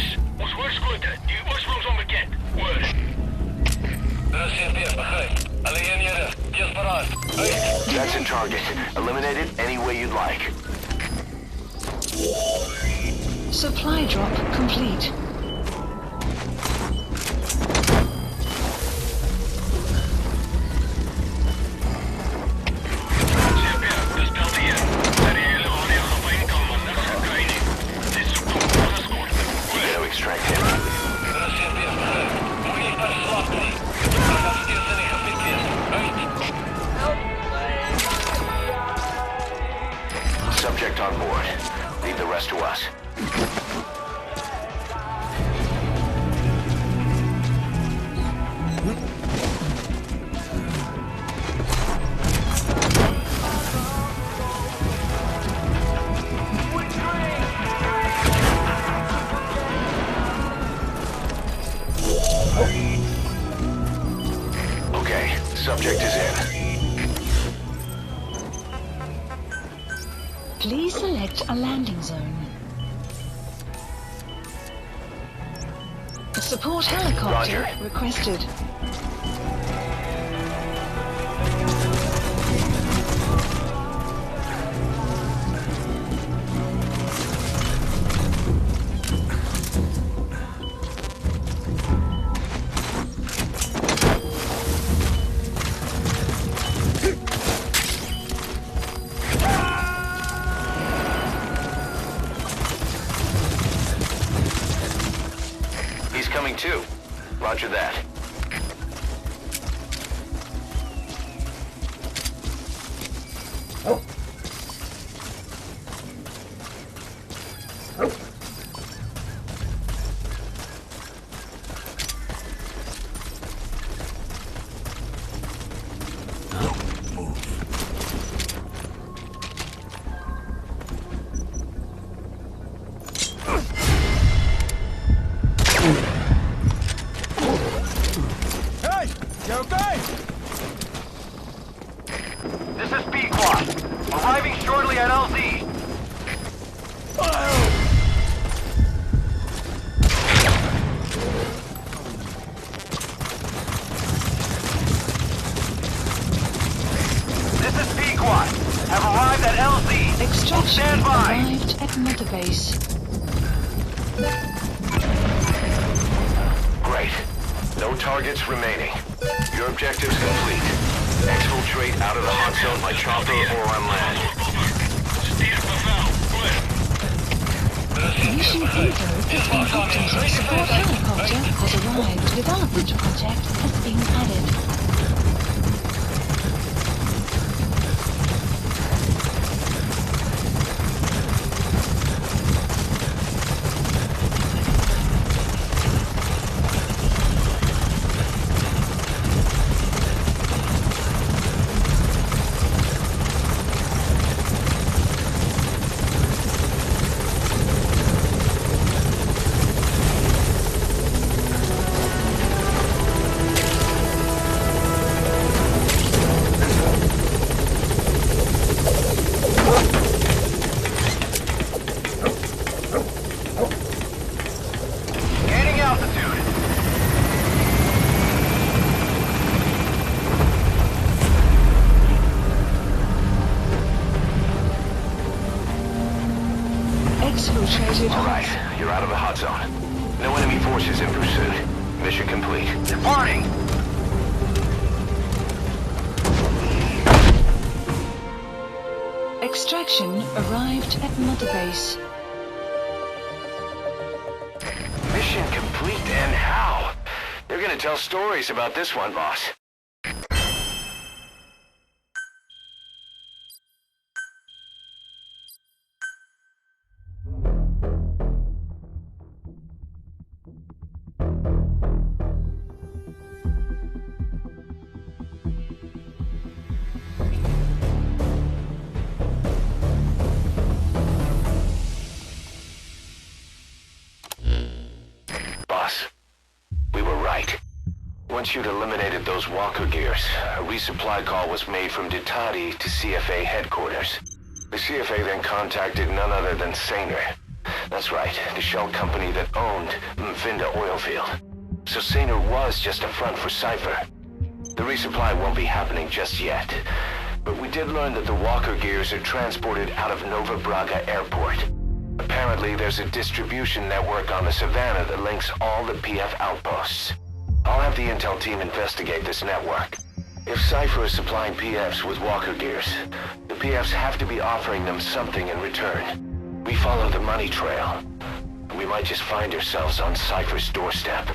That's a target. Eliminate it any way you'd like. Supply drop complete. Subject on board. Leave the rest to us. Okay, subject is in. Please select a landing zone. A support helicopter requested. Coming too. Roger that. Arriving shortly at LZ. This is Pequot. Have arrived at LZ. Extraction Stand by. arrived at Mother Base. Great. No targets remaining. Your objective's complete. Exfiltrate out of the hot zone by chopper or on land. Mission info has been updated. Support helicopter has arrived. Development project has been added. exfiltrated. All right, you're out of the hot zone. No enemy forces in pursuit. Mission complete. Departing! Extraction arrived at Mother Base. Mission complete, and how? They're gonna tell stories about this one, boss. Boss, we were right. Once you'd eliminated those walker gears, a resupply call was made from Ditati to CFA headquarters. The CFA then contacted none other than Saner. That's right, the shell company that owned Mvinda oil field. So Saner was just a front for Cypher. The resupply won't be happening just yet. But we did learn that the walker gears are transported out of Nova Braga Airport. Apparently, there's a distribution network on the Savannah that links all the PF outposts. I'll have the intel team investigate this network. If Cypher is supplying PFs with walker gears, the PFs have to be offering them something in return. We follow the money trail. We might just find ourselves on Cypher's doorstep.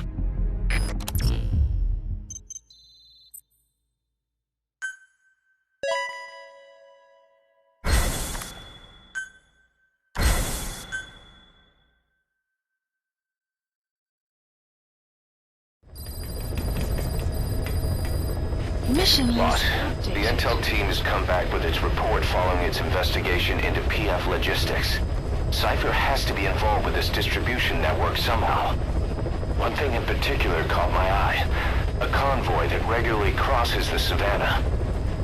Mission Boss, list the updated. intel team has come back with its report following its investigation into PF logistics. Cypher has to be involved with this distribution network somehow. One thing in particular caught my eye. A convoy that regularly crosses the Savannah.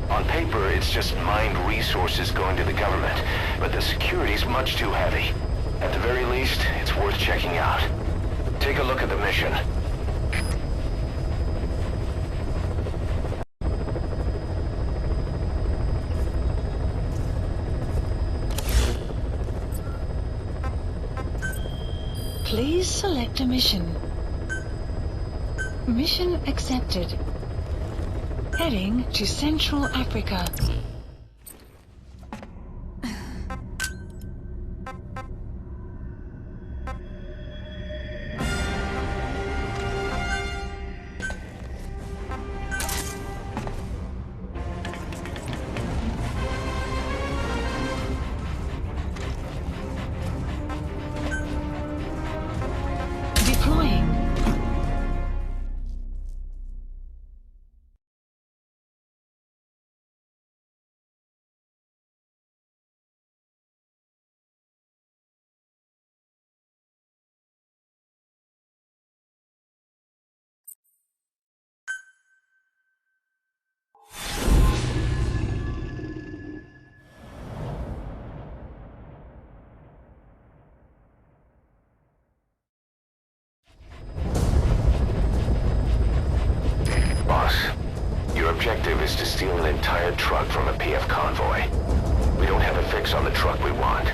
On paper, it's just mined resources going to the government, but the security's much too heavy. At the very least, it's worth checking out. Take a look at the mission. Please select a mission. Mission accepted. Heading to Central Africa. Deploying. Boss, your objective is to steal an entire truck from a PF convoy. We don't have a fix on the truck we want,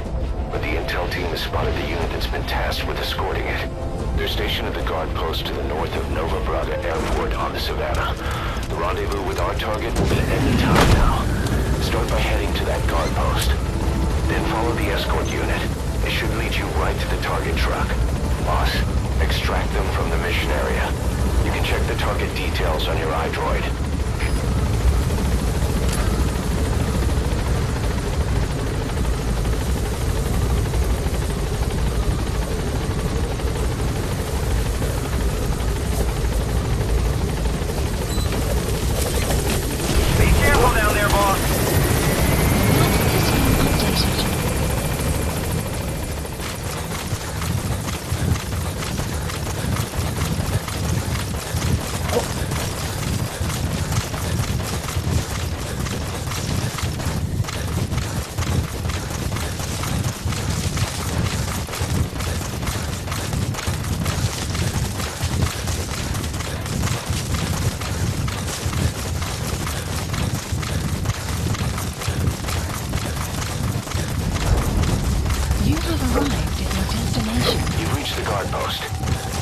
but the intel team has spotted the unit that's been tasked with escorting it. They're stationed at the guard post to the north of Nova Braga Airport on the Savannah. The rendezvous with our target will be at any time now. Start by heading to that guard post. Then follow the escort unit. It should lead you right to the target truck. Boss, extract them from the mission area. You can check the target details on your iDroid. Be careful down there, boss. guard post.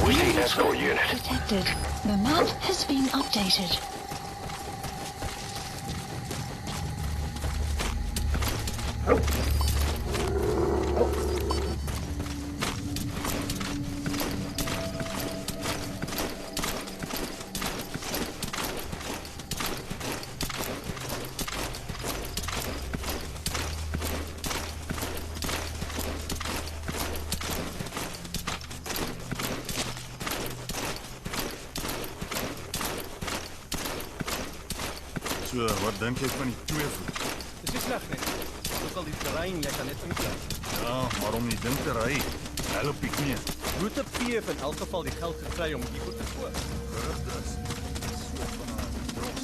With the escort unit. Detected. The map has been updated. So, wat dink jy van die twee voet? Dis nie sleg nie. Ook al die terrein lekker net inklim. Ja, maar om die ding te ry, help die knie. Route P heeft in elk geval die geld gekry om die goed te koop. Gerugte is so van haar dros.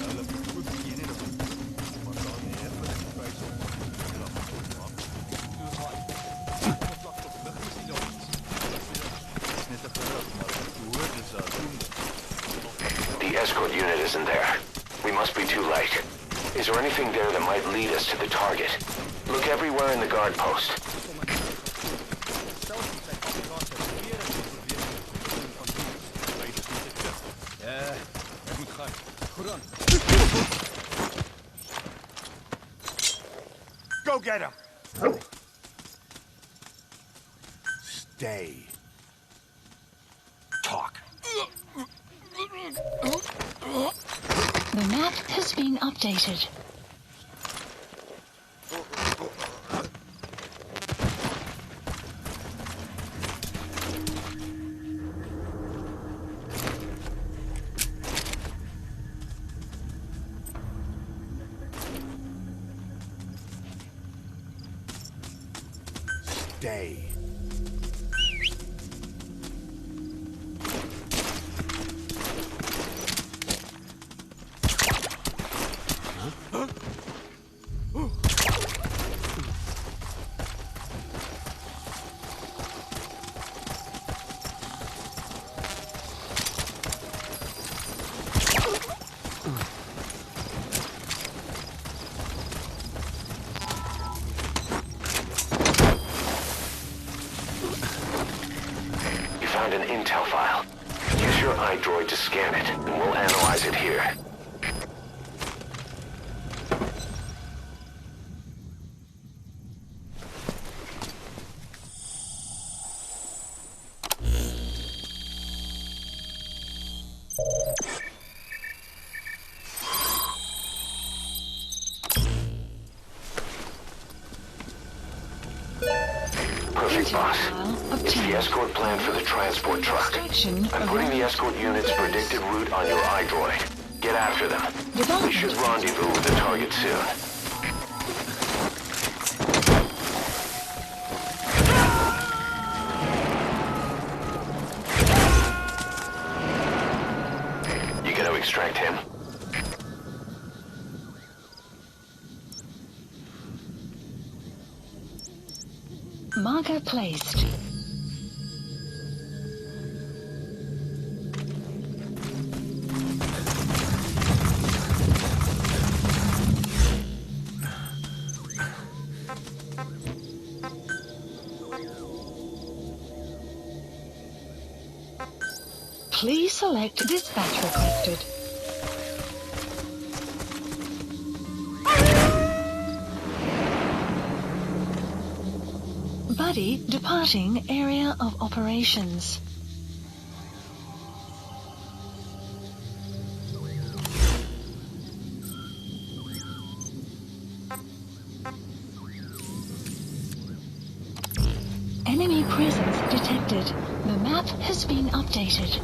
Hulle het goed gee net op. Maar dan nie het vir die prijs op. Hulle het goed maak. Opslag tot lig is die jongens. Dit is net 'n gerug, maar hoe hoort is The escort unit isn't there. We must be too late. Is there anything there that might lead us to the target? Look everywhere in the guard post. Ja, ek moet gaan. Goed aan. Go get him! Stay. Talk. The map has been updated. Stay. Found an intel file. Use your iDroid to scan it, and we'll analyze it here. Perfect, boss. It's the escort plan for the transport truck. I'm putting the escort unit's predicted route on your iDroid. Get after them. We should rendezvous with the target soon. You gonna extract him? Marker placed. Please select dispatch requested. Buddy departing area of operations. Enemy presence detected. The map has been updated.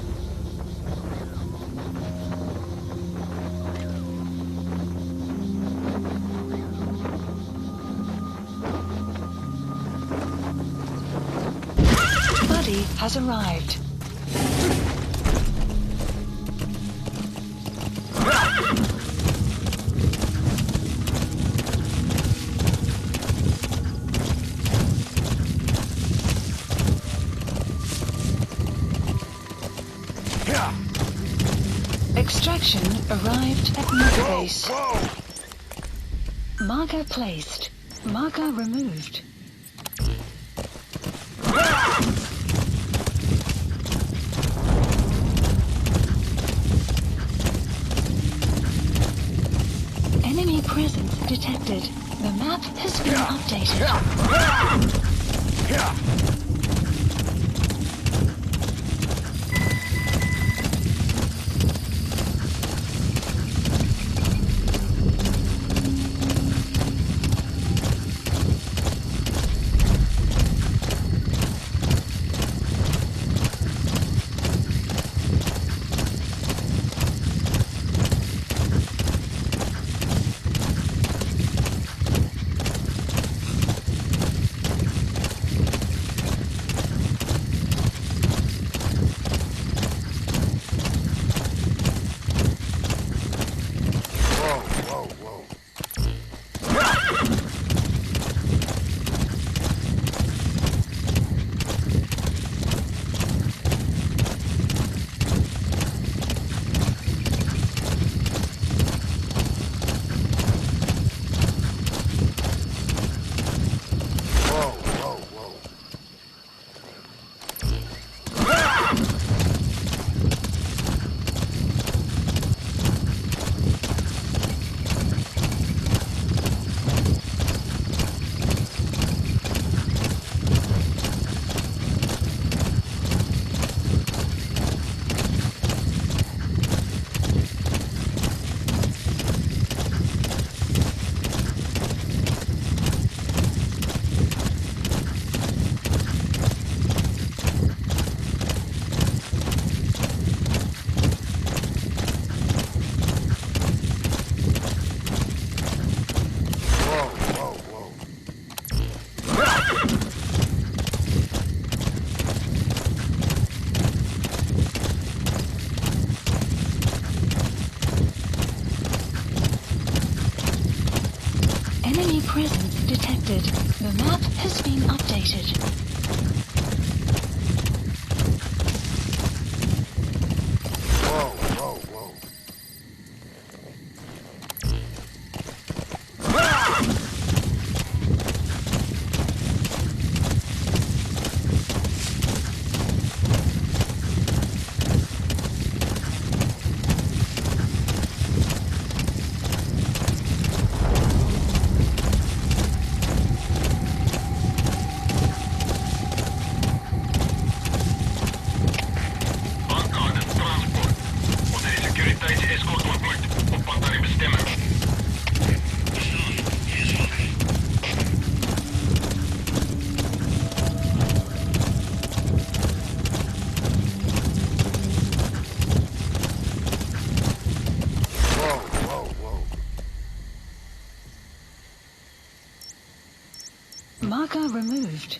Buddy has arrived. Extraction arrived at Mother Base. Marker placed. Marker removed. detected. The map has been updated. Enemy presence detected. The map has been updated. Marker removed.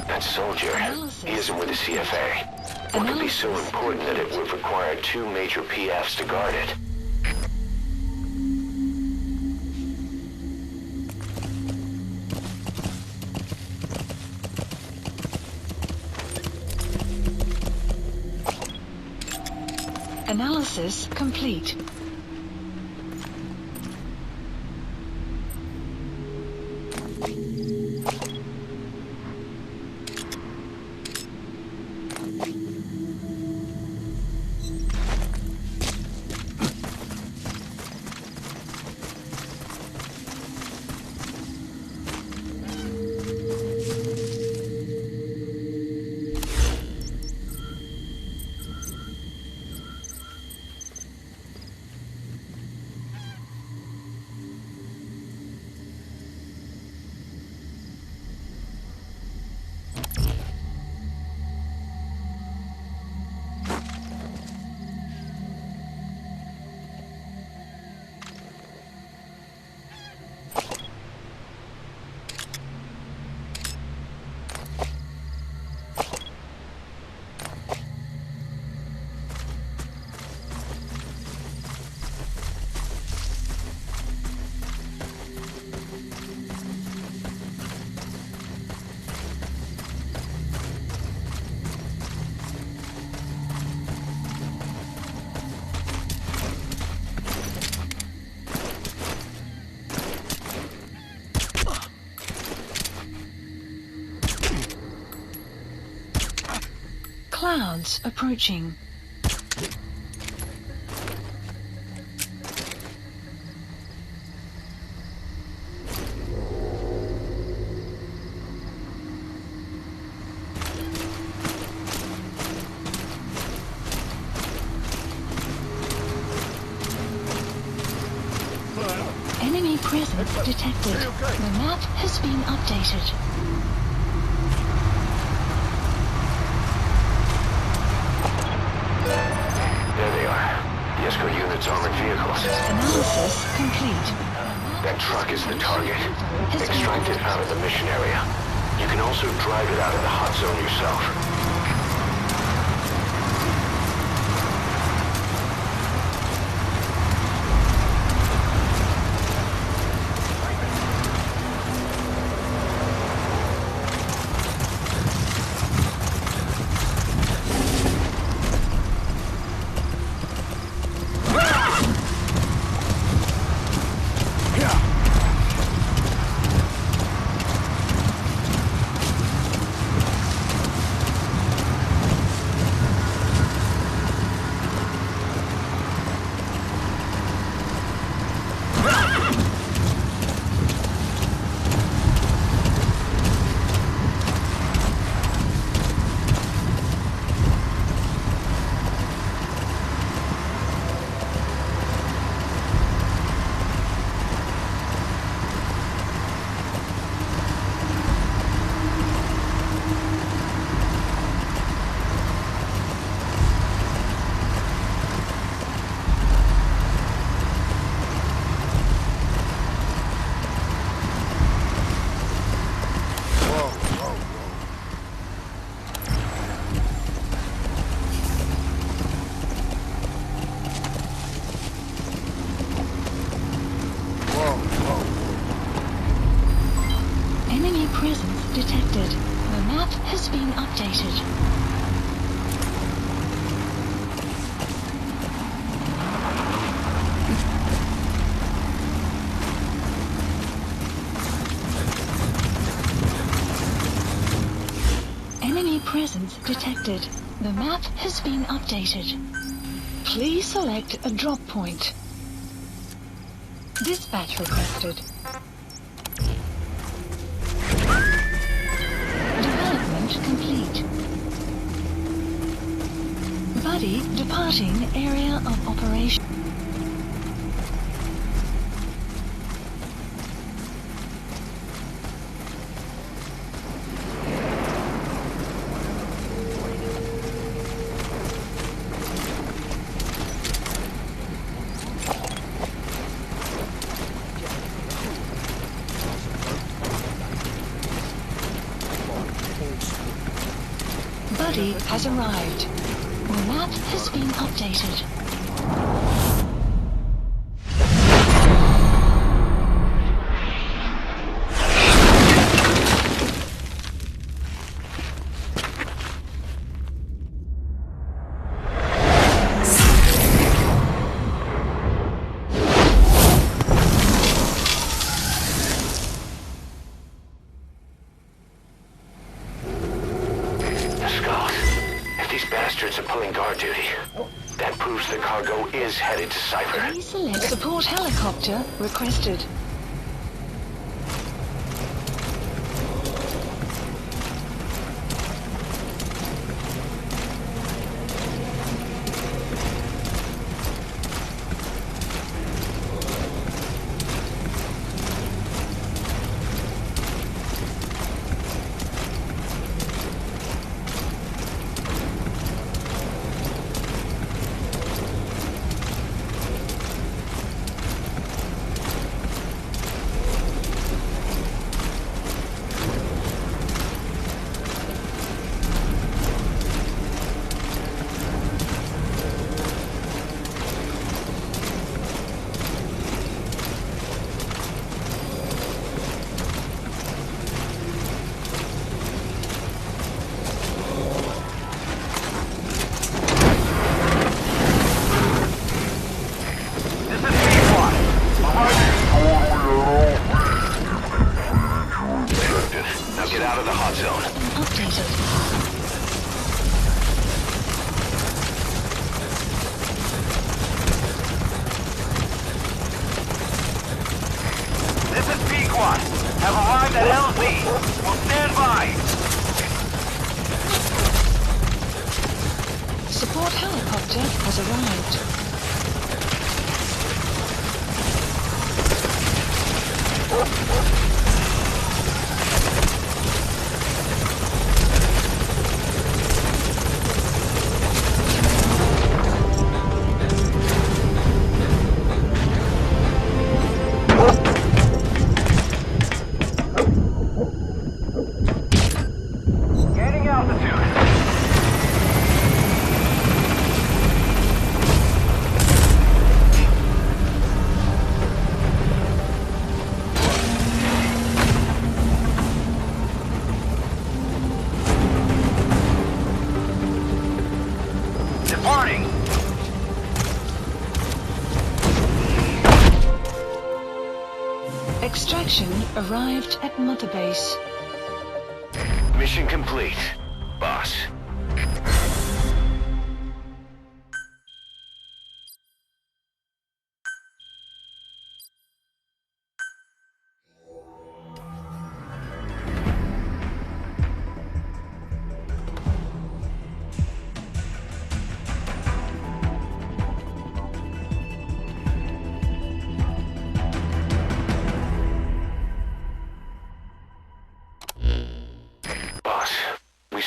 That soldier, he isn't with the CFA. What could be so important that it would require 2 major PFs to guard it? Analysis complete. clouds approaching. Enemy presence detected. The map has been updated. There they are. The escort unit's armored vehicles. Analysis complete. That truck is the target. Extract it out of the mission area. You can also drive it out of the hot zone yourself. Enemy presence detected. The map has been updated. Enemy presence detected. The map has been updated. Please select a drop point. Dispatch requested. Complete. Buddy departing area of operation. Buddy has arrived. The map has been updated. That proves the cargo is headed to Cypher. Please select support helicopter requested. death has arrived. Extraction arrived at Mother Base. Mission complete, boss.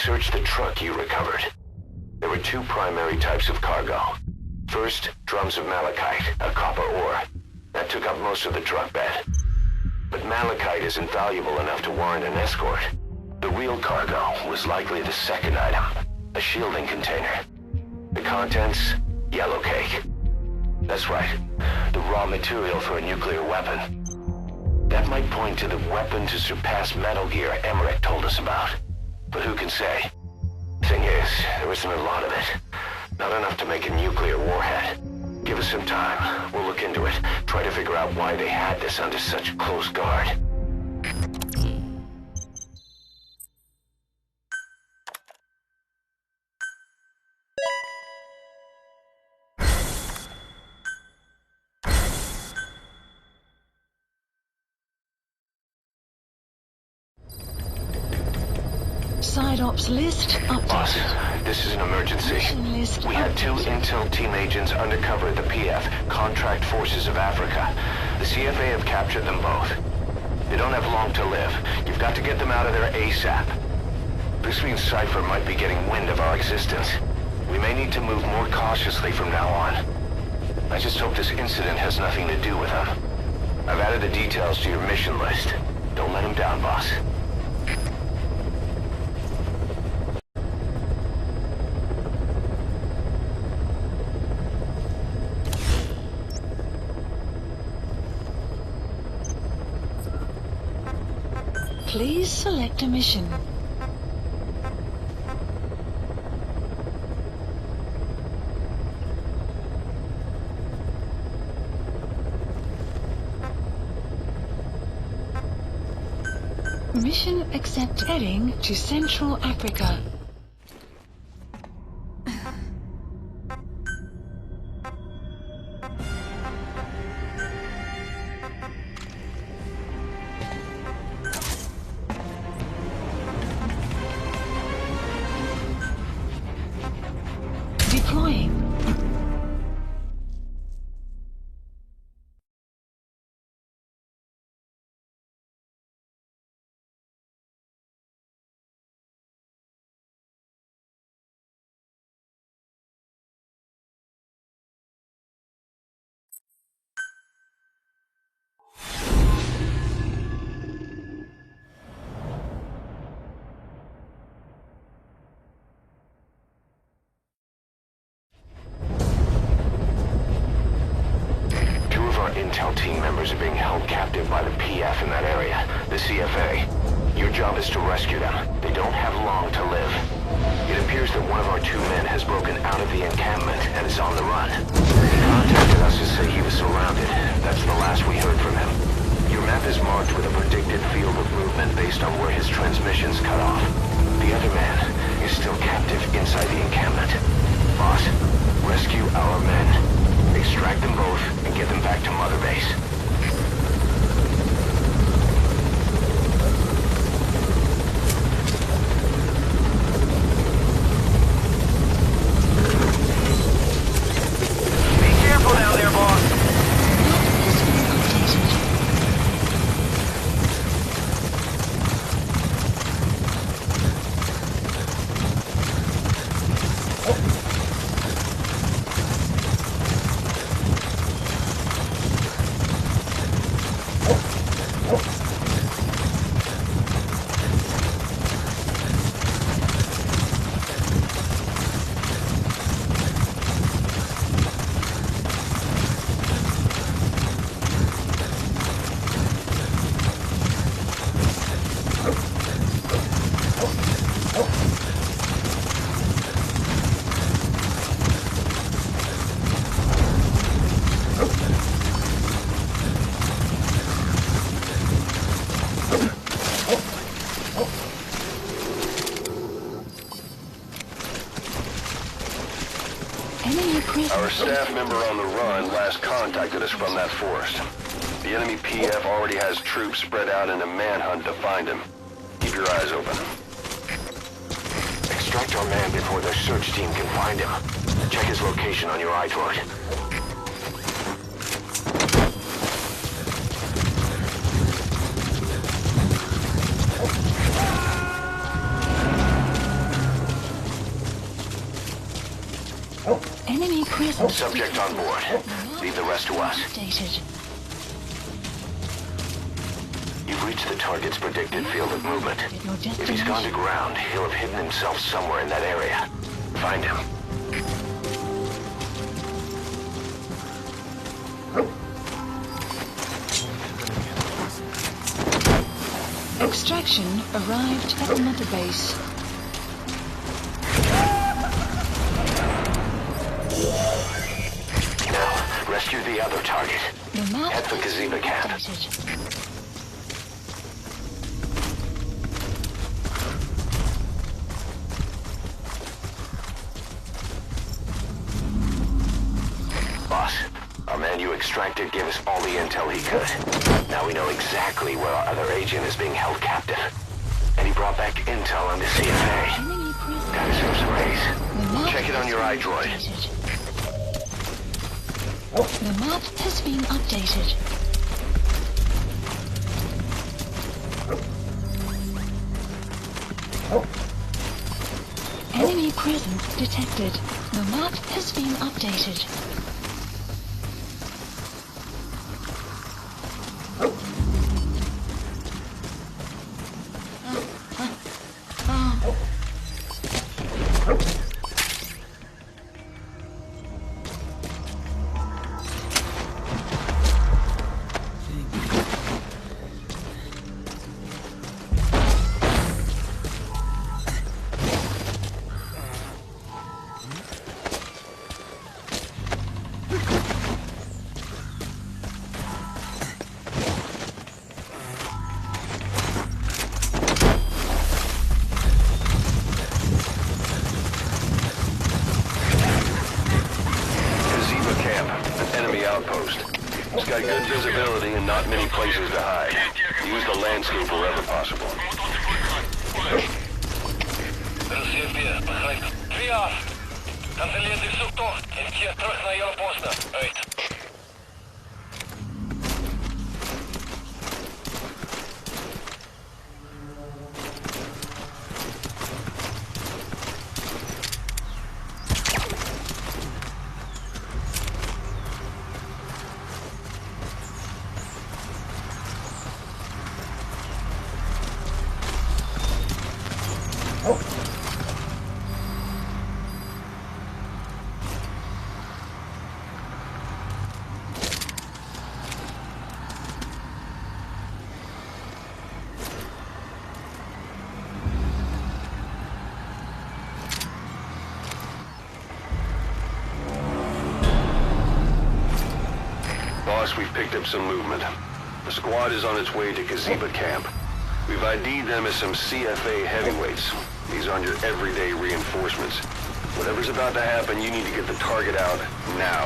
Searched the truck you recovered. There were two primary types of cargo. First, drums of malachite, a copper ore. That took up most of the truck bed. But malachite isn't valuable enough to warrant an escort. The real cargo was likely the second item, a shielding container. The contents, yellow cake. That's right, the raw material for a nuclear weapon. That might point to the weapon to surpass Metal Gear Emmerich told us about. But who can say? Thing is, there isn't a lot of it. Not enough to make a nuclear warhead. Give us some time. We'll look into it. Try to figure out why they had this under such close guard. Side ops list updated. Boss, this is an emergency. We had two intel team agents undercover at the PF, Contract Forces of Africa. The CFA have captured them both. They don't have long to live. You've got to get them out of there ASAP. This means Cypher might be getting wind of our existence. We may need to move more cautiously from now on. I just hope this incident has nothing to do with them. I've added the details to your mission list. Don't let them down, boss. Please select a mission. Mission accept. Heading to Central Africa. Deploying. Intel team members are being held captive by the PF in that area, the CFA. Your job is to rescue them. They don't have long to live. It appears that one of our two men has broken out of the encampment and is on the run. He contacted us to say he was surrounded. That's the last we heard from him. Your map is marked with a predicted field of movement based on where his transmissions cut off. The other man is still captive inside the encampment. Boss, rescue our men. Extract them both and get them back to Mother Base. staff member on the run last contacted us from that forest. The enemy PF already has troops spread out in a manhunt to find him. Keep your eyes open. Extract our man before their search team can find him. Check his location on your iDroid. Enemy presence. Subject on board. Leave the rest to us. Updated. You've reached the target's predicted field of movement. If he's gone to ground, he'll have hidden himself somewhere in that area. Find him. Extraction arrived at the mother base. Now, rescue the other target. Head for Kaziba camp. Boss, our man you extracted gave us all the intel he could. Now we know exactly where our other agent is being held captive. And he brought back intel on the CFA. That deserves a raise. Check it on your iDroid. The map has been updated. Enemy presence detected. The map has been updated. Outpost. It's got good visibility and not many places to hide. Use the landscape wherever possible. Boss, we've picked up some movement. The squad is on its way to Kaziba camp. We've ID'd them as some CFA heavyweights. These aren't your everyday reinforcements. Whatever's about to happen, you need to get the target out now.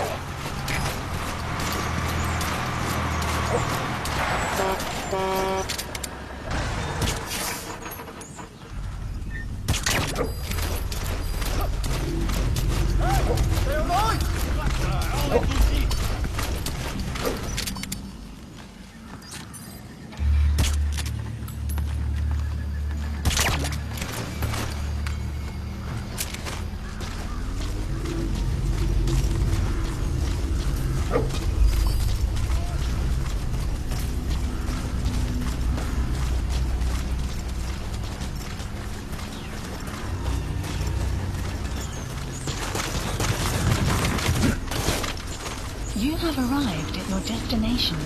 You have arrived at your destination.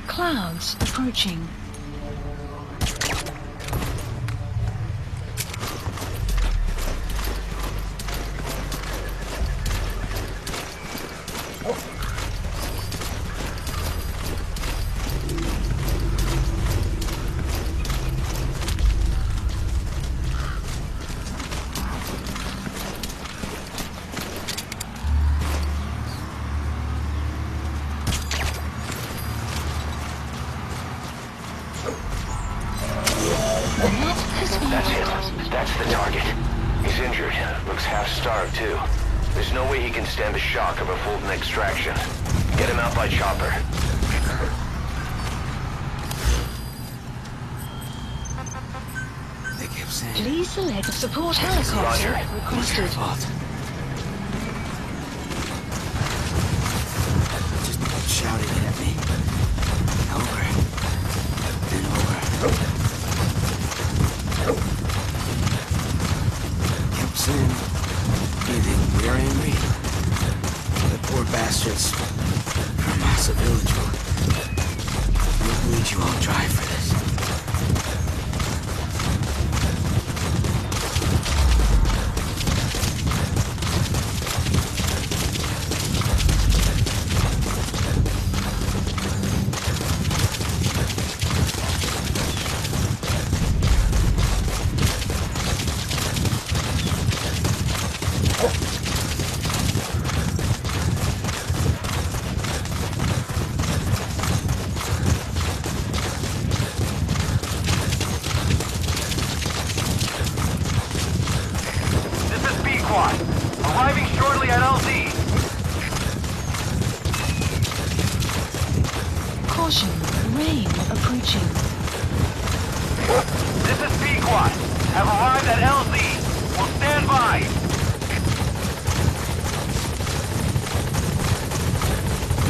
Clouds approaching. That's him. That's the target. He's injured. Looks half-starved, too. There's no way he can stand the shock of a Fulton extraction. Get him out by chopper. They kept saying... Please select support helicopter requested. Just kept shouting it at me. Over and over. Kept saying, you think we're angry? The poor bastards from Massa Village will bleed you all dry for this. Arriving shortly at LZ. Caution, rain approaching. This is Pequod. Have arrived at LZ. Will stand by.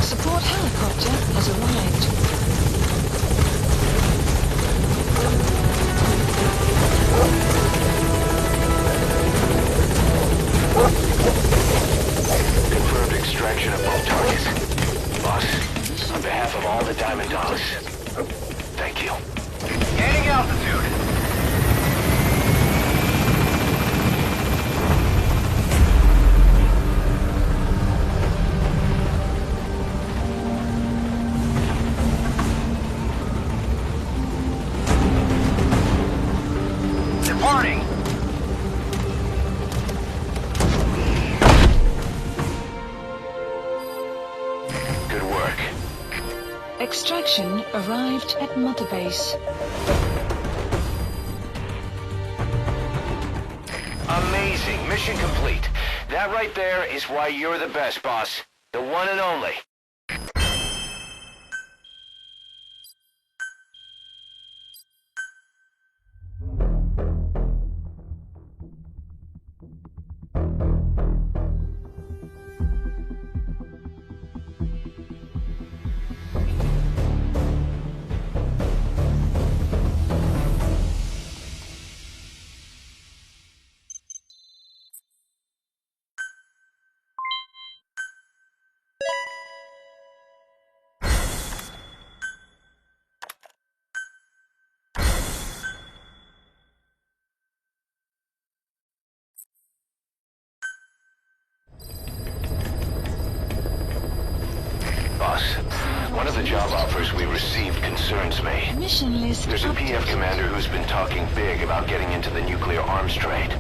Support helicopter has arrived. Confirmed extraction of both targets. Boss, on behalf of all the Diamond Dogs, thank you. Gaining altitude. Departing. Good work. Extraction arrived at Mother Base. Amazing. Mission complete. That right there is why you're the best, boss. The one and only. Boss, one of the job offers we received concerns me. Mission list There's a updated. PF commander who's been talking big about getting into the nuclear arms trade.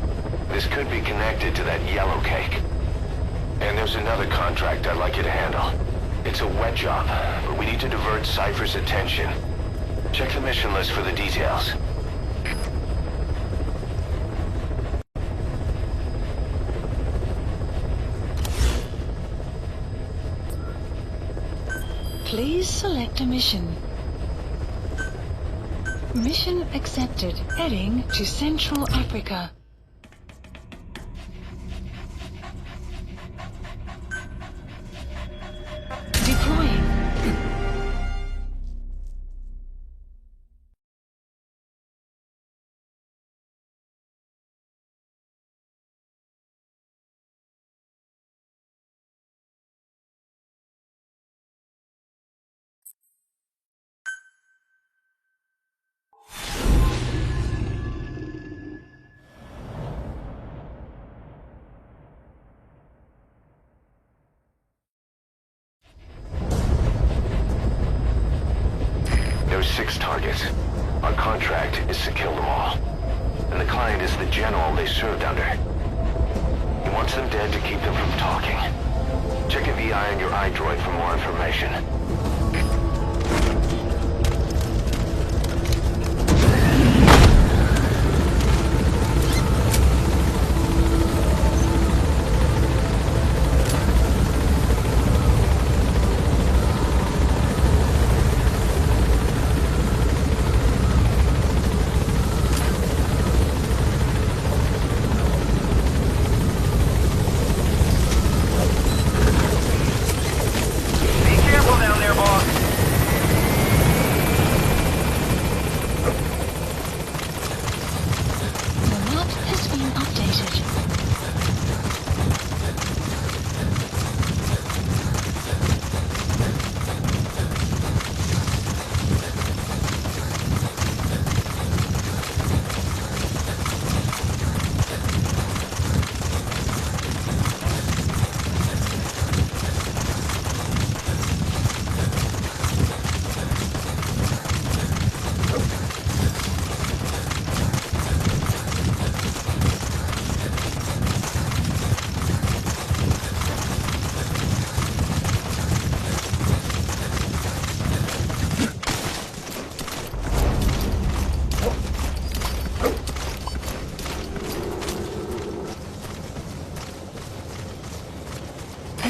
This could be connected to that yellow cake. And there's another contract I'd like you to handle. It's a wet job, but we need to divert Cypher's attention. Check the mission list for the details. Please select a mission. Mission accepted. Heading to Central Africa. Deploying. There's 6 targets. Our contract is to kill them all. And the client is the general they served under. He wants them dead to keep them from talking. Check a VI on your iDroid for more information.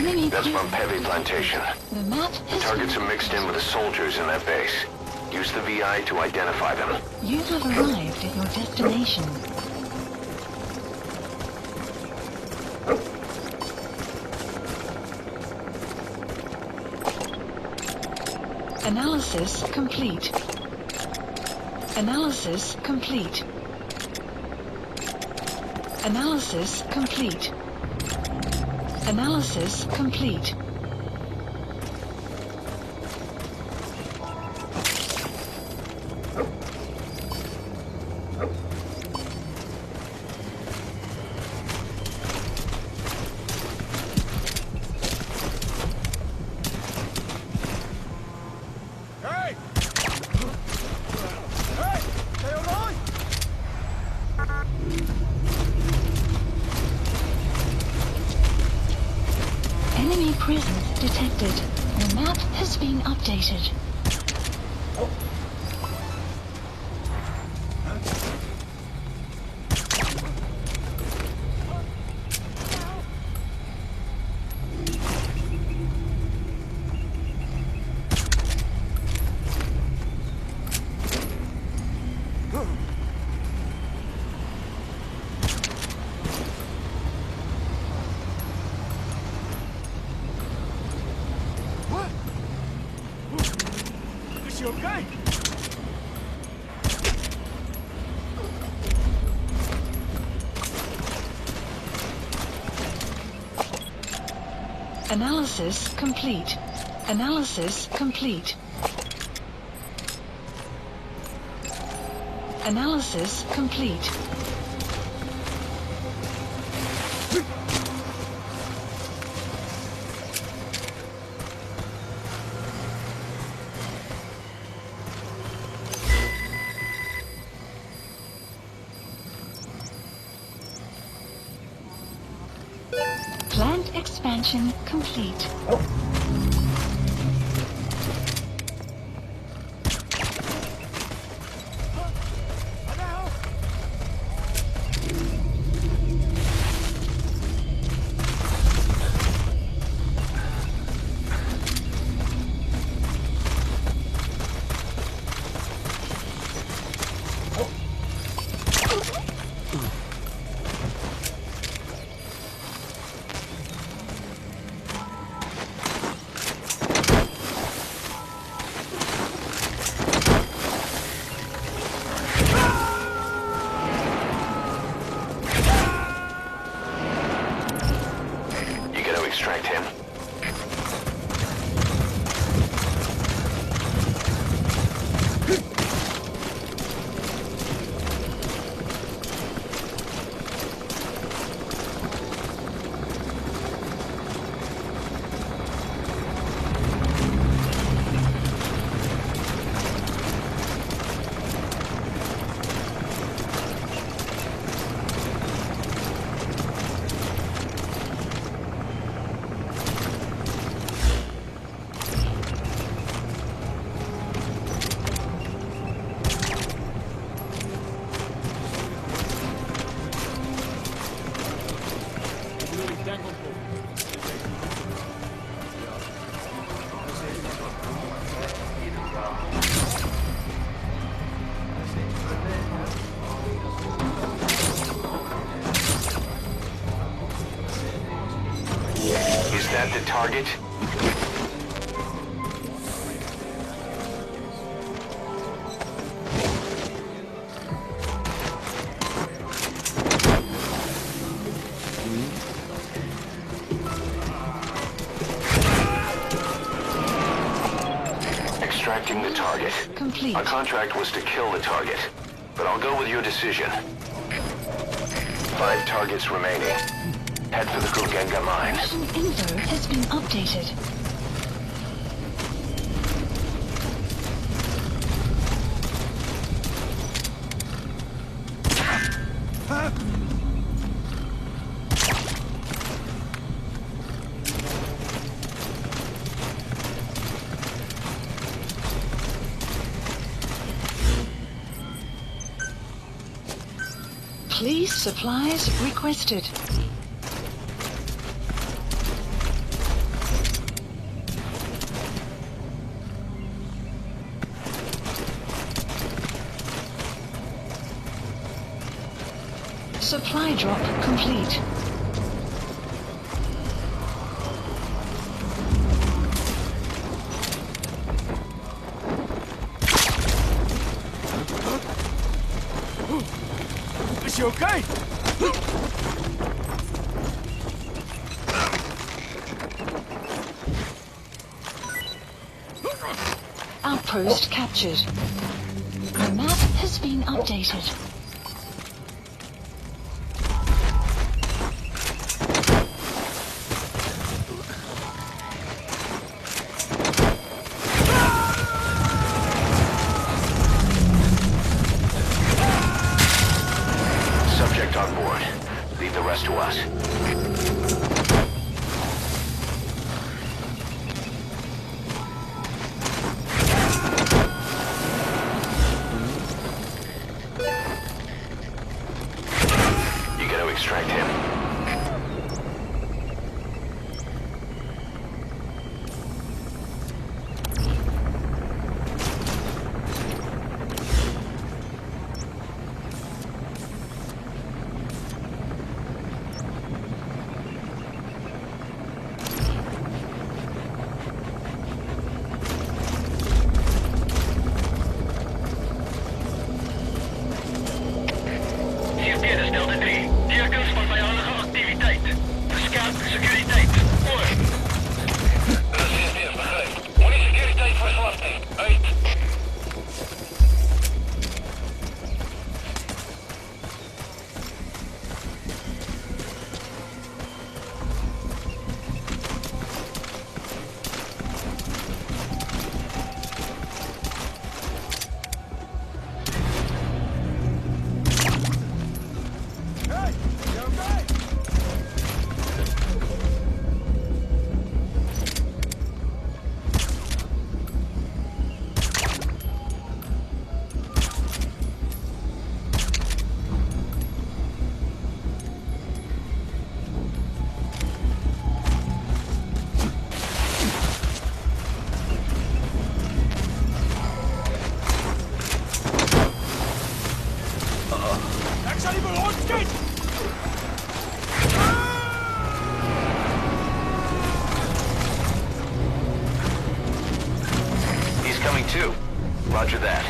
Enemy That's from Pepe Plantation. The map The has targets been... are mixed in with the soldiers in that base. Use the VI to identify them. You have arrived at your destination. Analysis complete. Analysis complete. Analysis complete. Analysis complete. Enemy presence detected. The map has been updated. Is she okay? Analysis complete. Analysis complete. Analysis complete. Plant expansion complete. Extract him. Is that the target? Extracting the target. Complete. Our contract was to kill the target, but I'll go with your decision. 5 targets remaining. Head for the Kugenga mine. Mission info has been updated. Please supplies requested. Supply drop complete. Is she okay? Outpost captured. The map has been updated. Subject on board. Leave the rest to us. You gotta extract him. He's coming too. Roger that.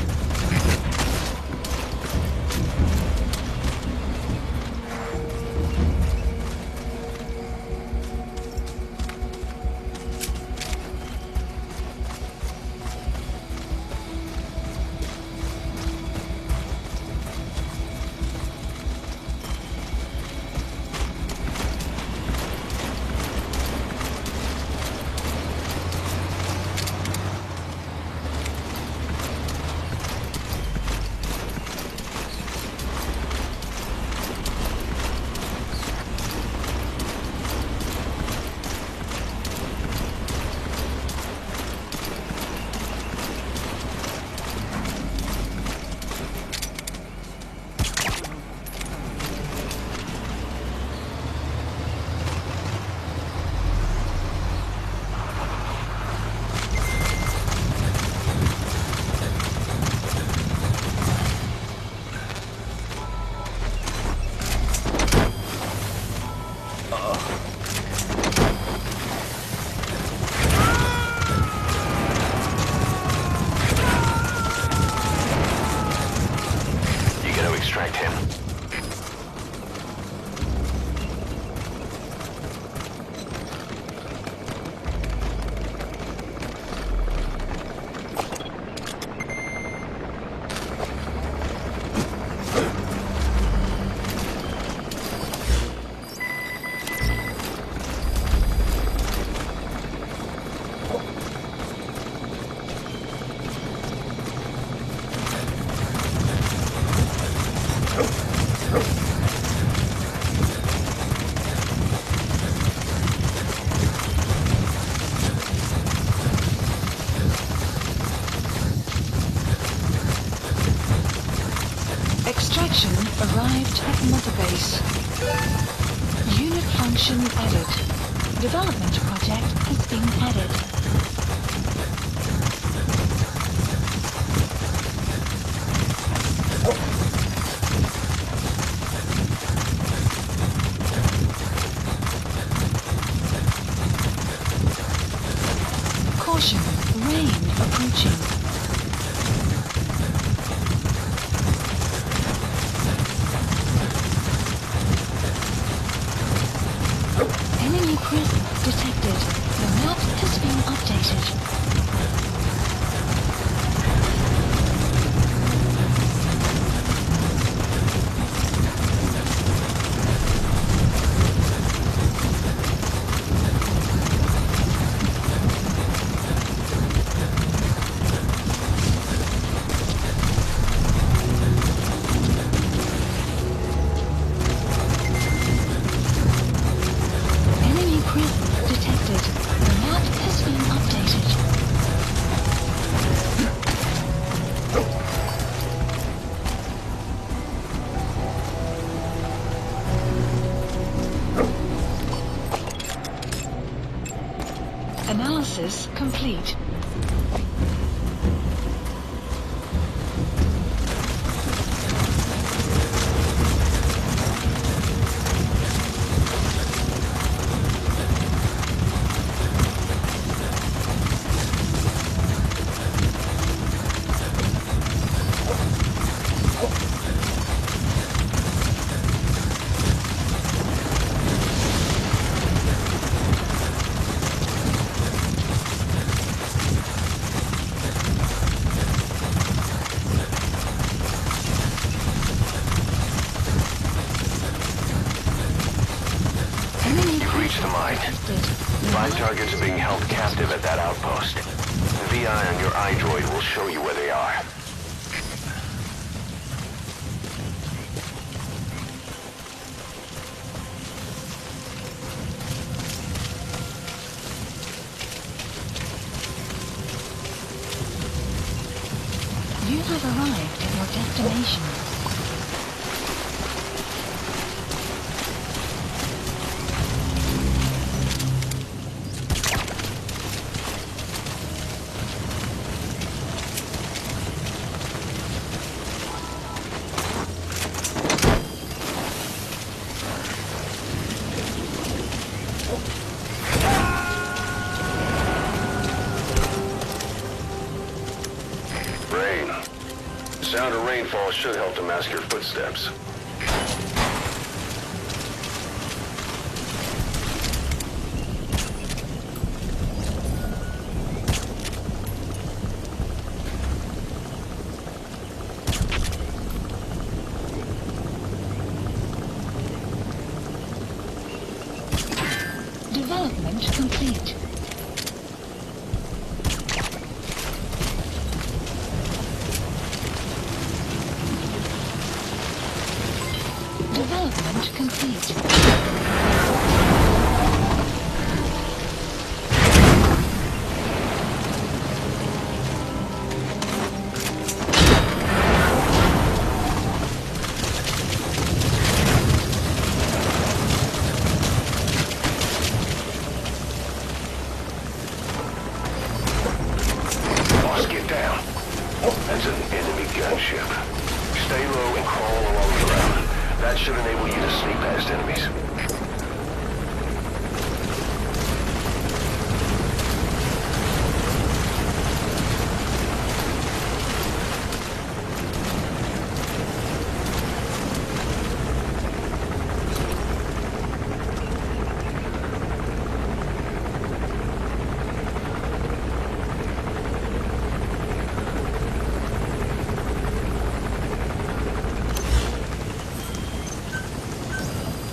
Extract him. Extraction arrived at Mother Base. Unit function added. Development project has been added. Approaching. Enemy presence detected. The map has been updated. Analysis complete. Targets are being held captive at that outpost. The VI on your iDroid will show you where they are. You have arrived at your destination. Sound of rainfall should help to mask your footsteps. Development complete. Development complete. Boss, get down. That's an enemy gunship. Stay low and crawl along the ground. That should enable you to sneak past enemies.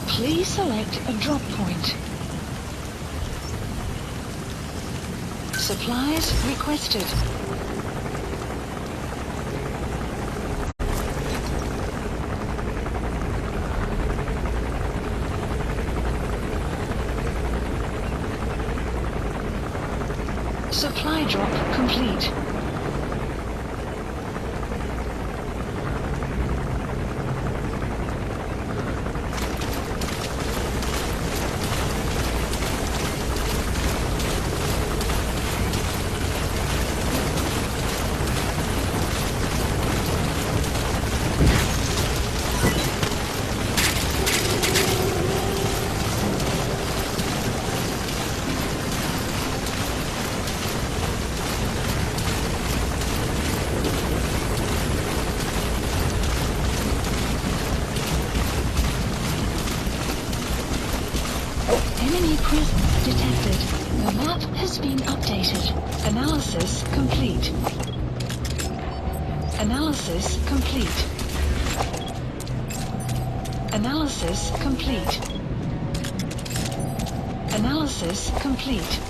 Please select a drop point. Supplies requested. Supply drop complete. Enemy presence detected. The map has been updated. Analysis complete. Analysis complete. Analysis complete. Analysis complete.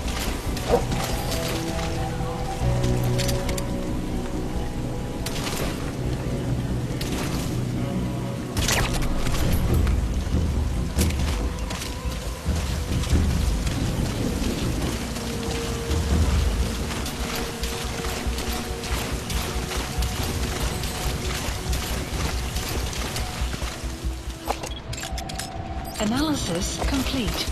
Analysis complete.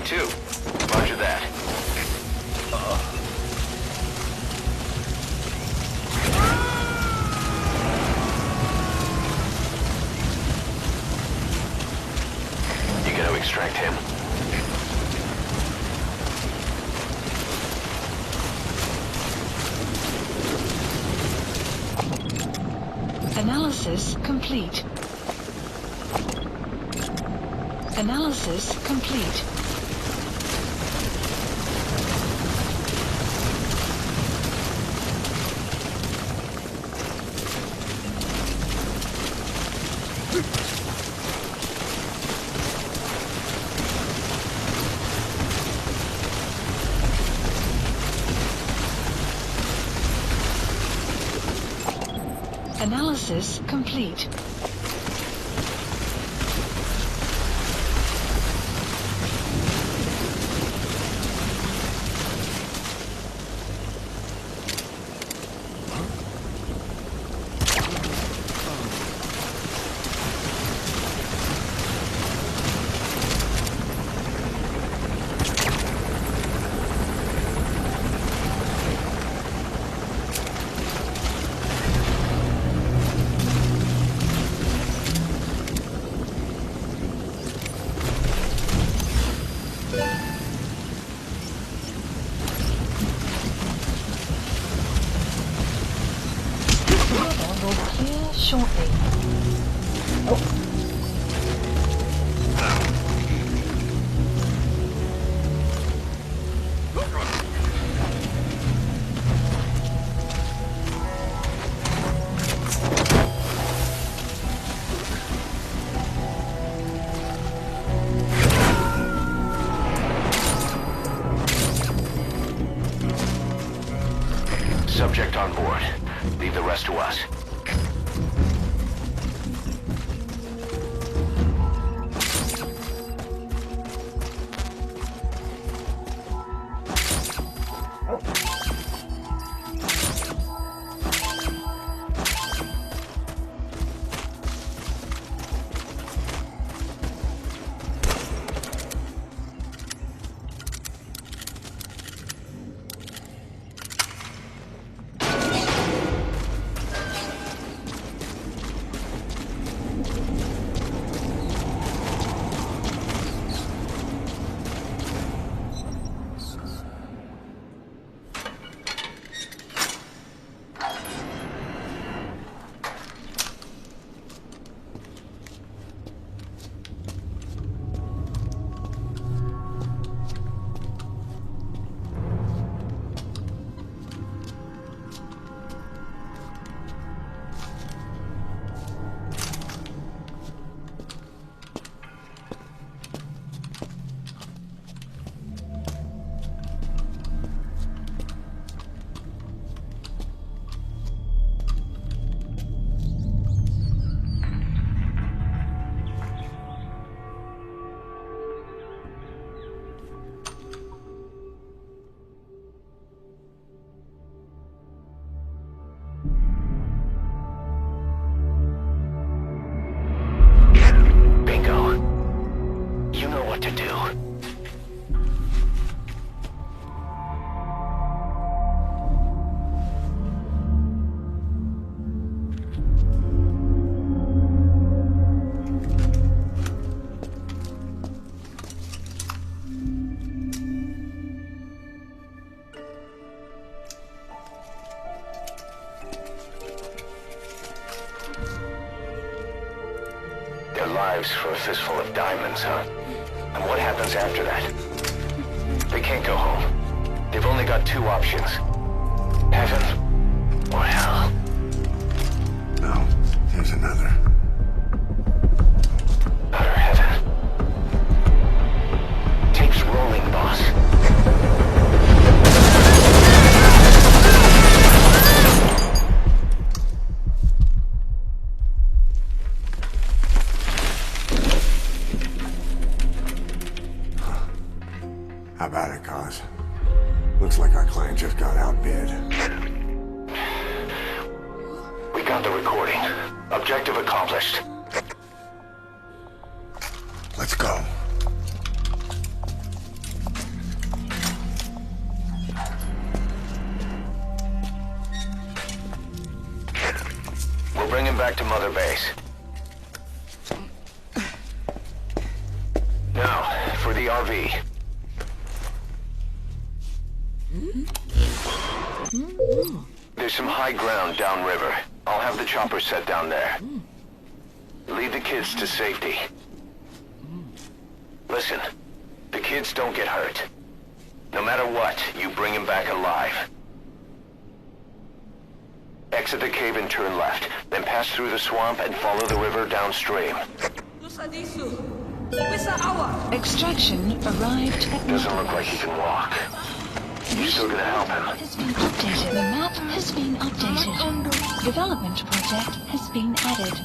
Too. Roger that. You gotta extract him. Analysis complete. Analysis complete. Analysis complete. Shortly. Subject on board. Leave the rest to us. do. Their lives for a fistful of diamonds, huh? And what happens after that? They can't go home. They've only got two options. Heaven or hell. No, there's another. Utter heaven. Tape's rolling, boss. How about it, Cos? Looks like our client just got outbid. We got the recording. Objective accomplished. Let's go. We'll bring him back to Mother Base. Now, for the RV. There's some high ground downriver. I'll have the chopper set down there. Lead the kids to safety. Listen, the kids don't get hurt. No matter what, you bring him back alive. Exit the cave and turn left, then pass through the swamp and follow the river downstream. Extraction arrived at Doesn't look like he can walk. You still gonna help him? Has been updated. The map has been updated. Development project has been added.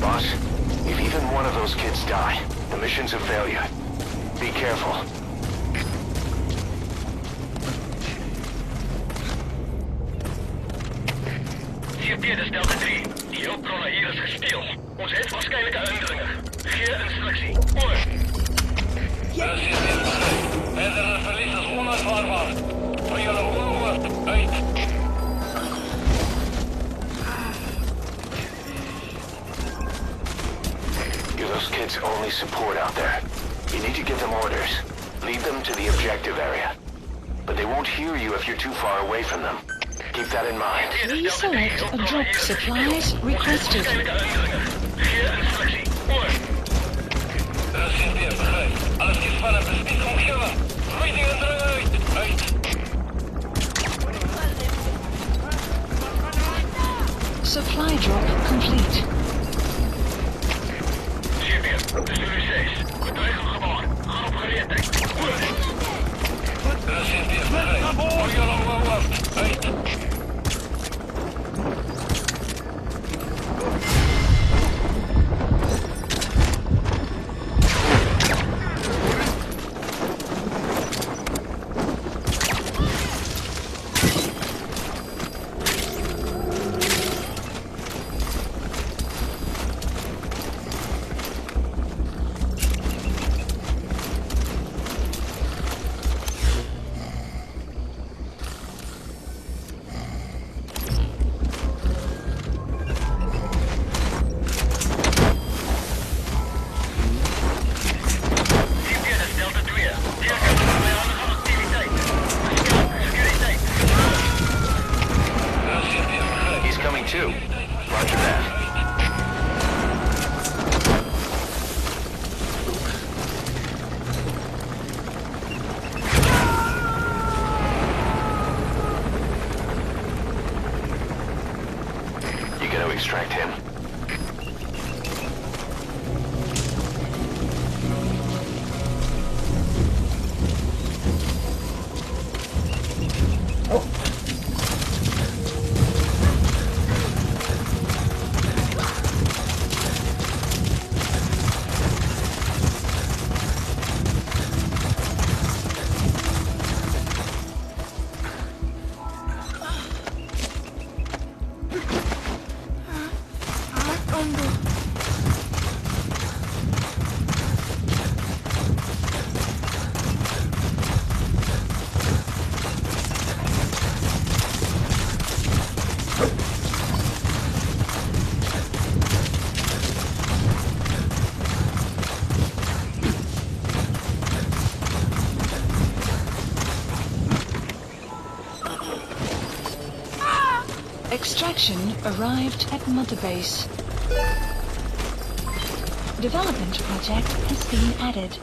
Boss, if even one of those kids die, the mission's a failure. Be careful. Hier Peter Delta 3. Die hulpbronnen hier is gesteel. Ons het waarschijnlijk een indringer. Geen instructie. Oor. Verdere verlies is onuitvaarbaar. Van jullie oor, uit. You're those kids' only support out there. You need to give them orders. Lead them to the objective area. But they won't hear you if you're too far away from them. Keep that in mind. Please select a drop supplies requested. Supply drop complete. Extract him. Extraction arrived at Mother Base. Development project has been added.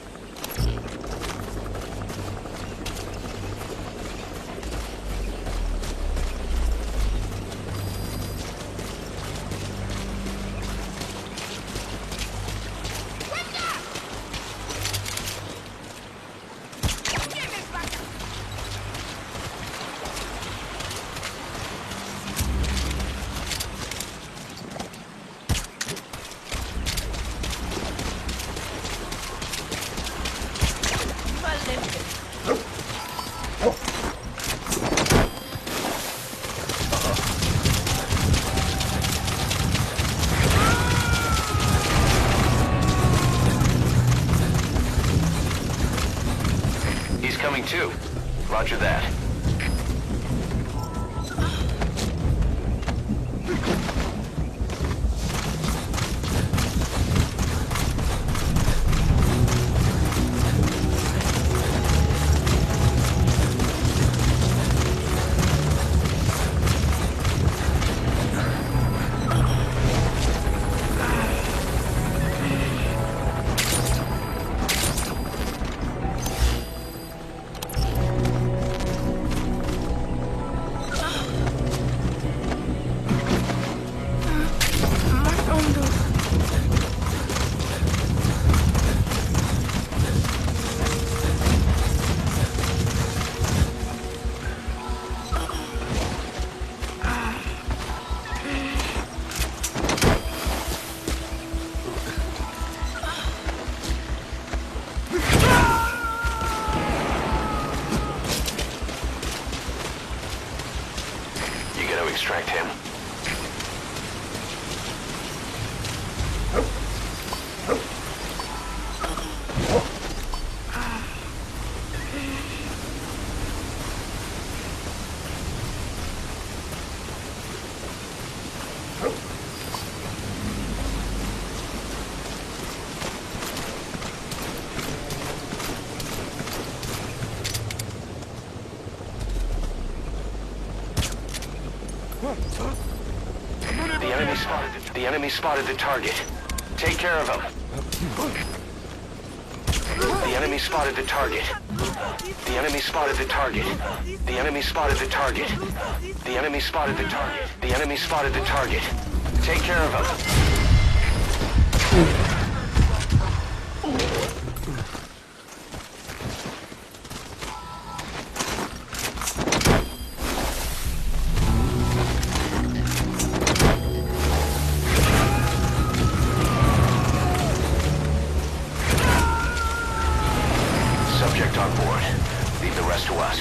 Too. Roger that. Extract him. The enemy spotted the target. Take care of him. The enemy spotted the target. The enemy spotted the target. The enemy spotted the target. The enemy spotted the target. The enemy spotted the target. Take care of him. Subject on board. Leave the rest to us.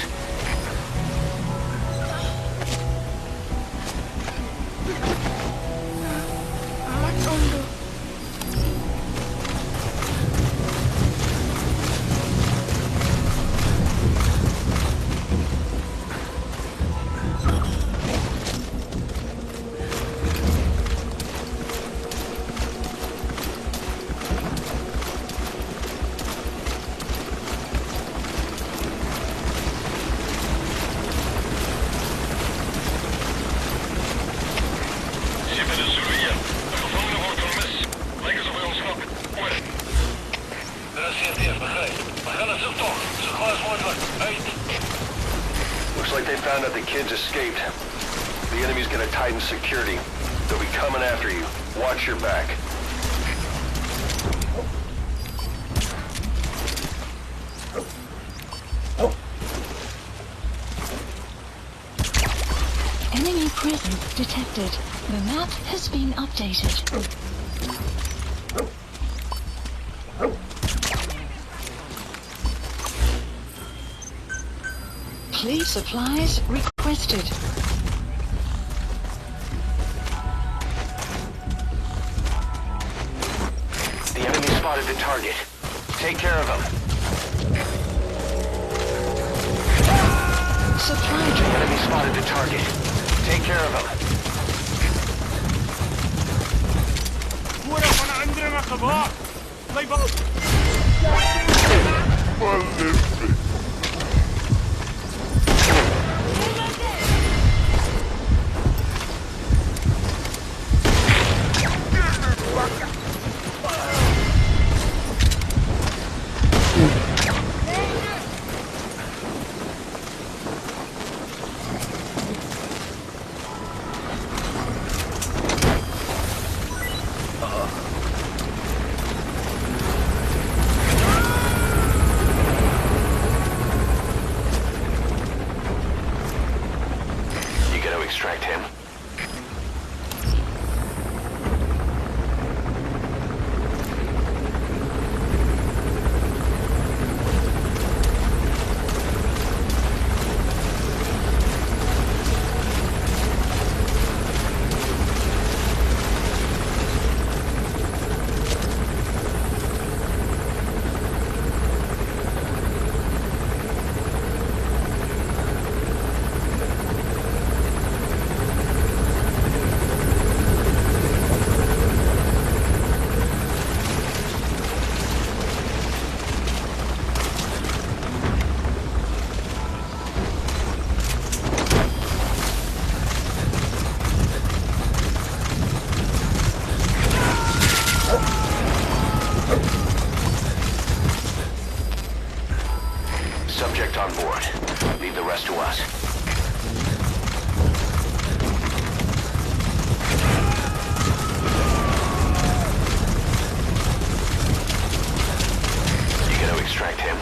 Looks like they found out the kids escaped. The enemy's gonna tighten security. They'll be coming after you. Watch your back. Enemy presence detected. The map has been updated. Please supplies requested. The enemy spotted the target. Take care of him. Supply drop. The enemy spotted the target. Take care of him. extract him? Subject on board. Leave the rest to us. You gonna extract him?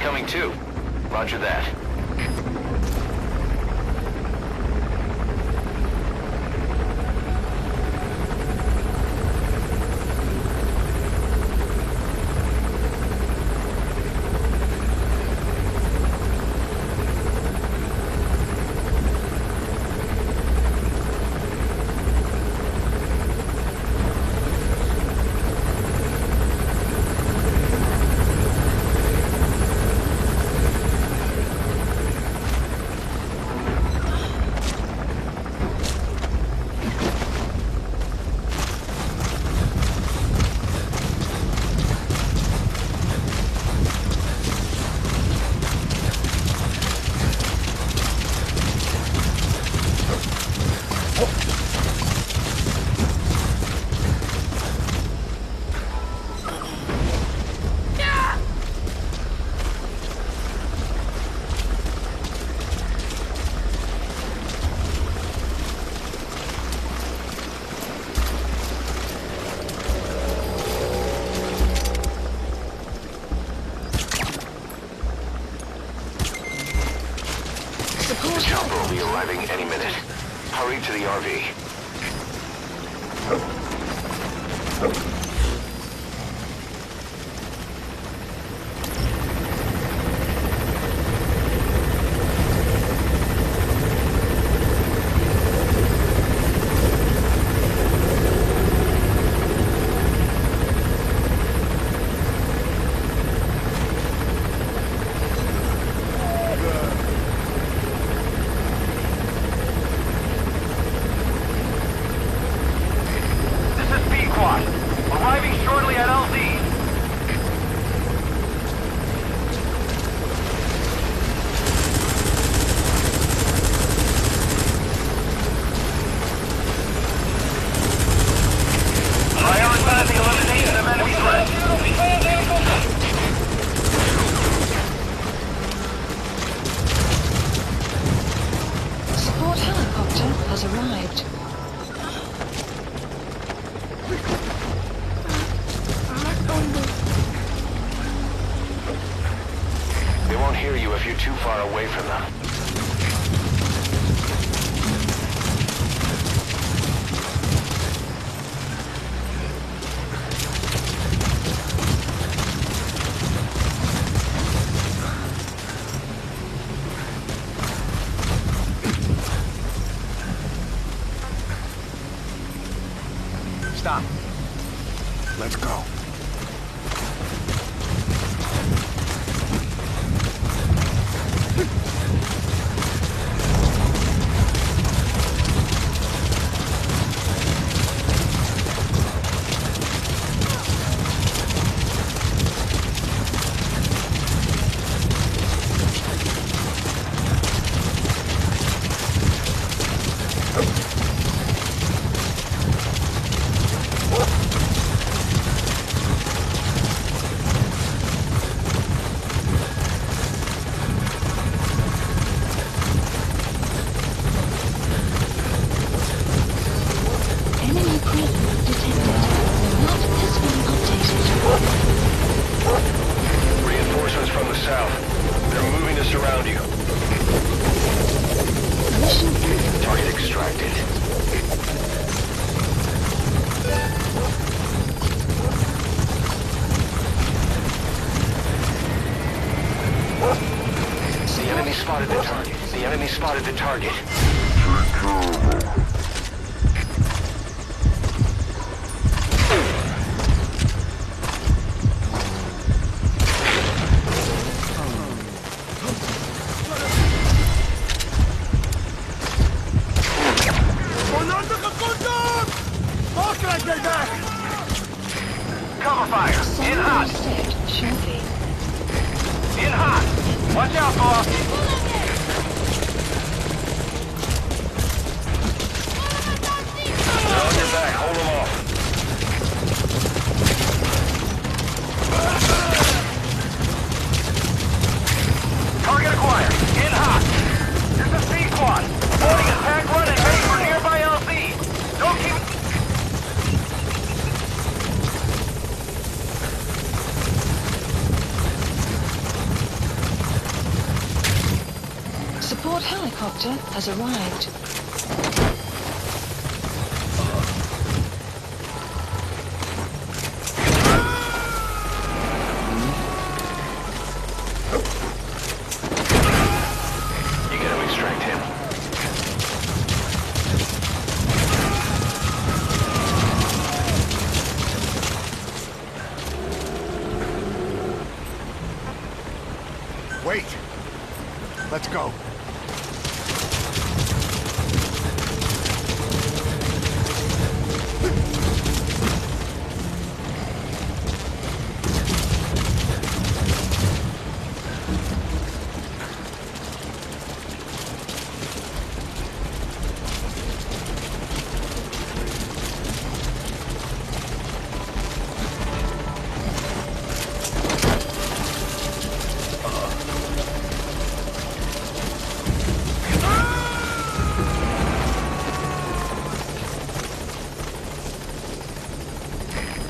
Coming too. Roger that. Chopper will be arriving any minute. Hurry to the RV. Arriving shortly at LZ. Prioritizing elimination of enemy threats. Support helicopter has arrived. They won't hear you if you're too far away from them. Stop. Let's go. Mission info. Target extracted. The enemy spotted the target. The enemy spotted the target. Cover fire. In hot. Shortly. In hot. Watch out, boss. They're on your back. Hold them off. Target acquired. In hot. This is C-Squad. Boarding a tank run and heading for nearby LZ. Don't keep... Support helicopter has arrived. You gotta extract him. Wait! Let's go.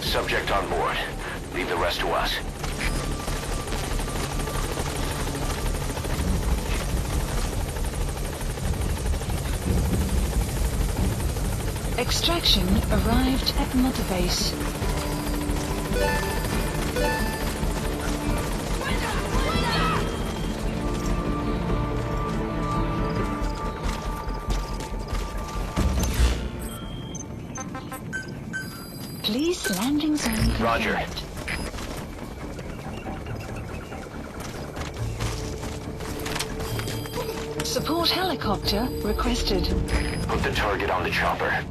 Subject on board. Leave the rest to us. Extraction arrived at Mother Base. Please landing zone confirmed. Roger. Support helicopter requested. Put the target on the chopper.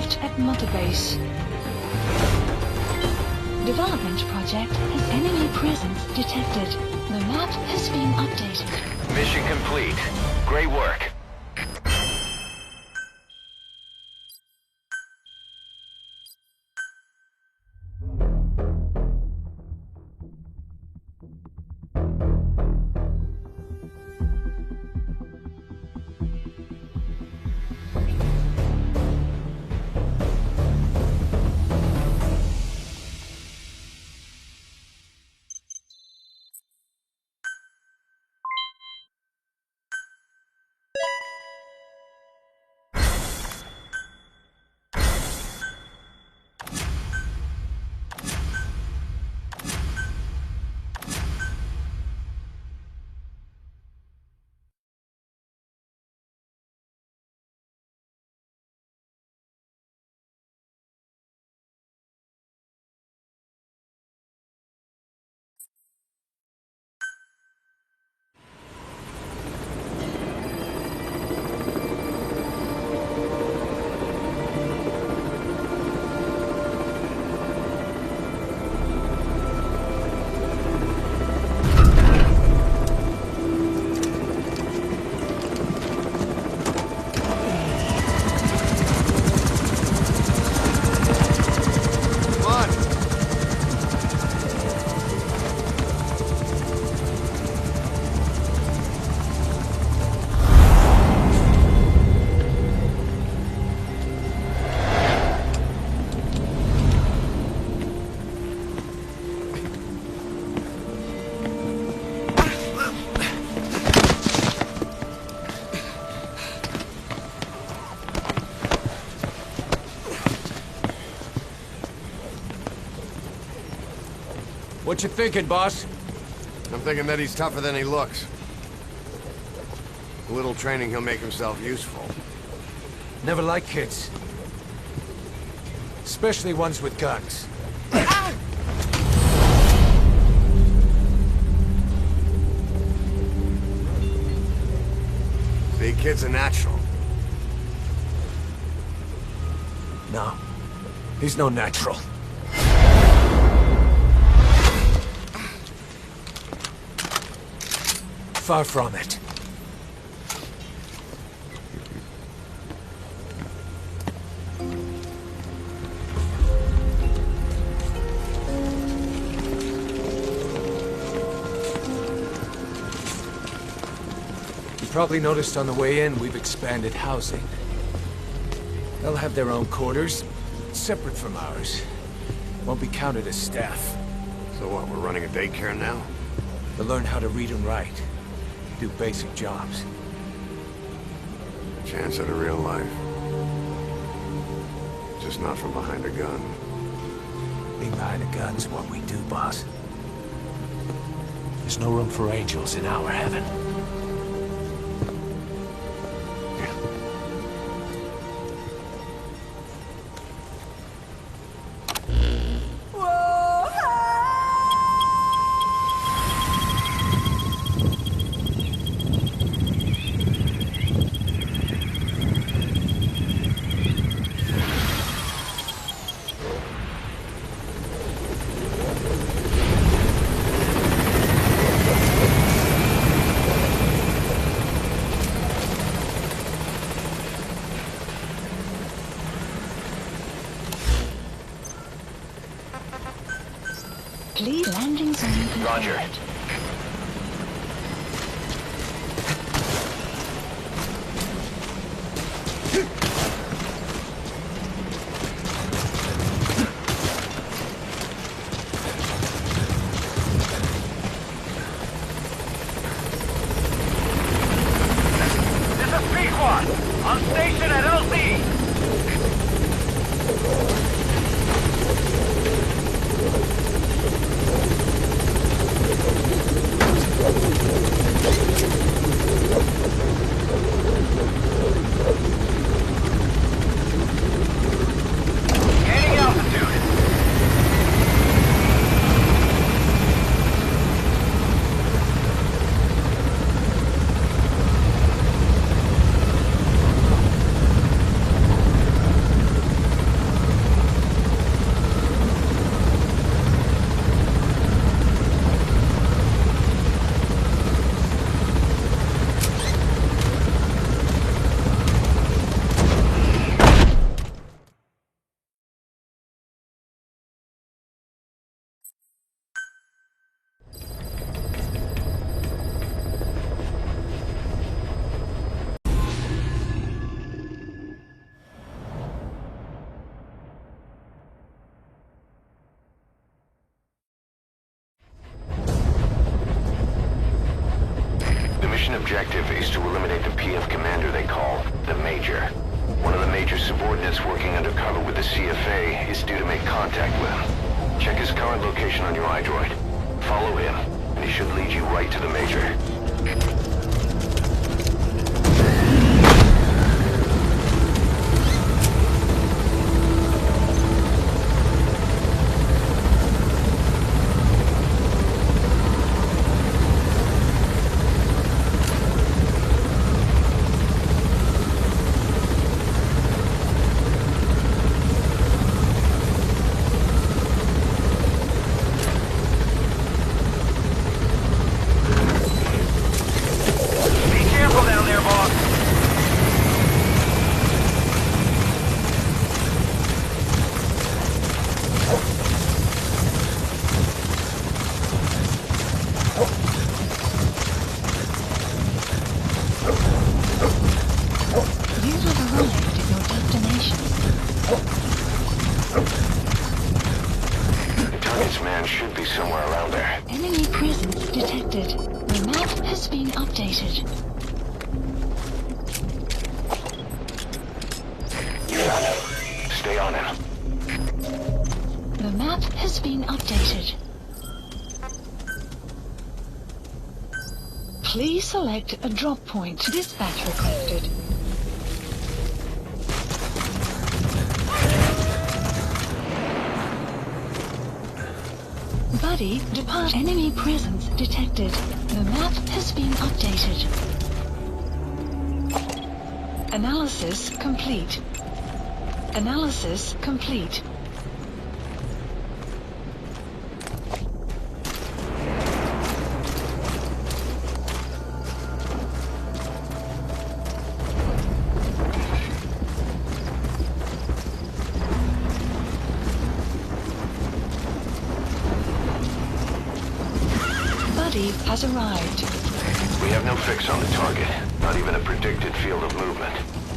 arrived at Mother Base. Development project has enemy presence detected. The map has been updated. Mission complete. Great work. What you thinking, boss? I'm thinking that he's tougher than he looks. A little training, he'll make himself useful. Never like kids. Especially ones with guns. See, kid's a natural. No. He's no natural. Far from it. You probably noticed on the way in, we've expanded housing. They'll have their own quarters, separate from ours. Won't be counted as staff. So what, we're running a daycare now? They'll learn how to read and write. Do basic jobs. A chance at a real life. Just not from behind a gun. Being behind a gun's what we do, boss. There's no room for angels in our heaven. Please landing zone confirmed. Roger. This is P-Quad. On station at LZ. objective is to eliminate the PF commander they call the Major. One of the Major's subordinates working undercover with the CFA is due to make contact with him. Check his current location on your iDroid. Follow him, and he should lead you right to the Major. Please select a drop point. Dispatch requested. Buddy, depart. Enemy presence detected. The map has been updated. Analysis complete. Analysis complete. Has arrived. We have no fix on the target, not even a predicted field of movement.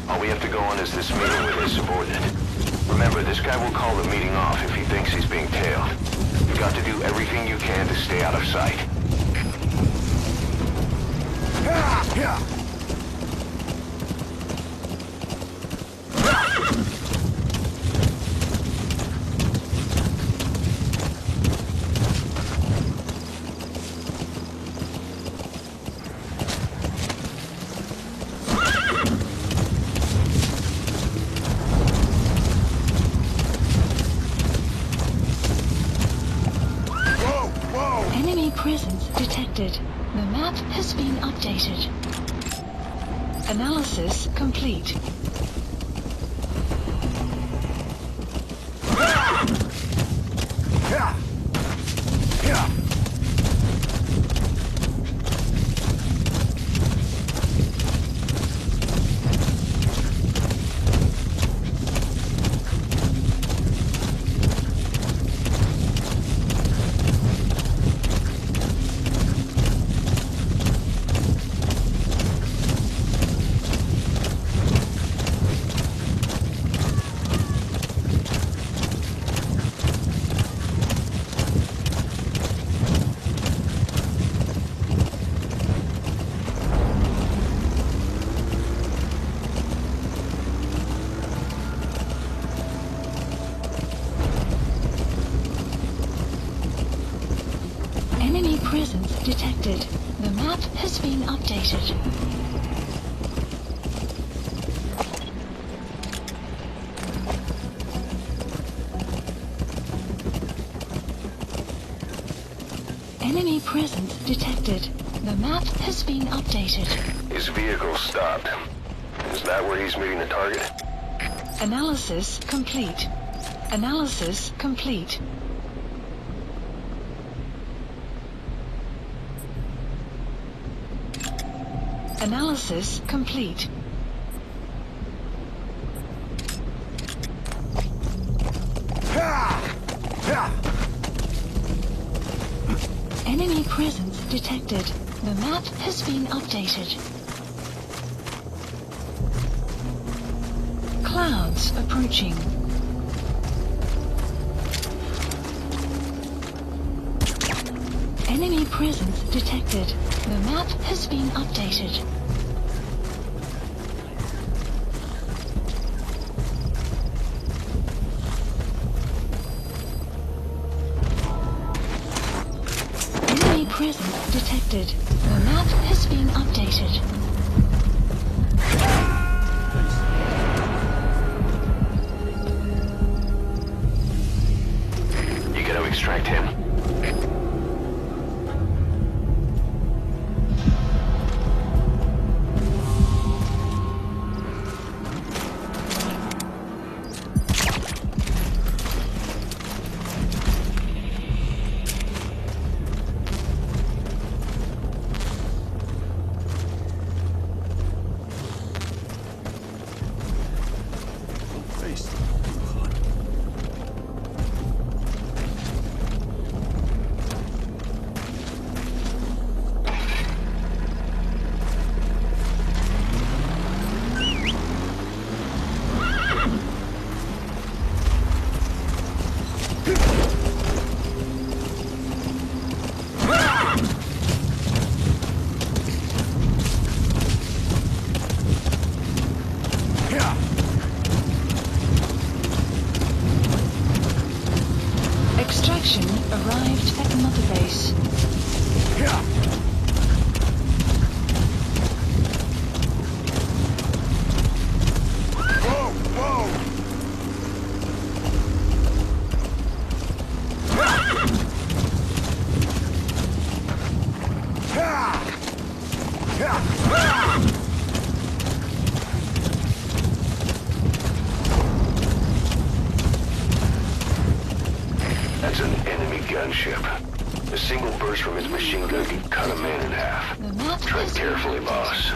All we have to go on is this meeting with his subordinate. Remember, this guy will call the meeting off if he thinks he's being tailed. You've got to do everything you can to stay out of sight. Presence detected. The map has been updated. Analysis complete. Presence detected. The map has been updated. Enemy presence detected. The map has been updated. His vehicle stopped. Is that where he's meeting the target? Analysis complete. Analysis complete. Analysis complete. Enemy presence detected. The map has been updated. Clouds approaching. Enemy presence detected. The map has been updated. Enemy presence detected. The map has been updated. You gotta extract him. Extraction arrived at Mother Base. That's an enemy gunship. A single burst from its machine gun can cut a man in half. Tread carefully, boss.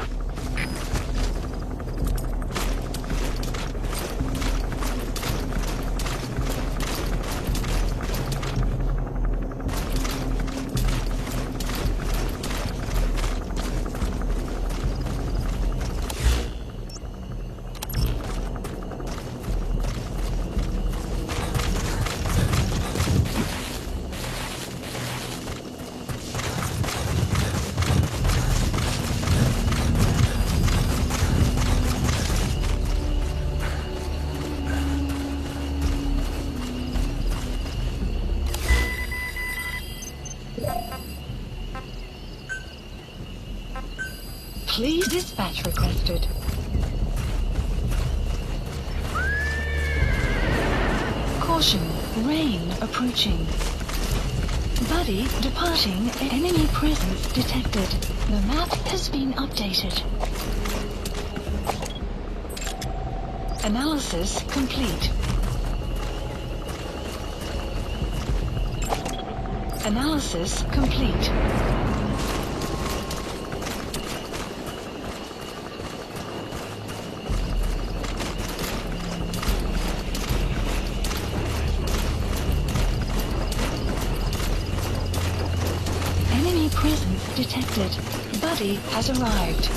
Please dispatch requested. Caution, rain approaching. Buddy departing, enemy presence detected. The map has been updated. Analysis complete. Analysis complete. Presence detected. Buddy has arrived.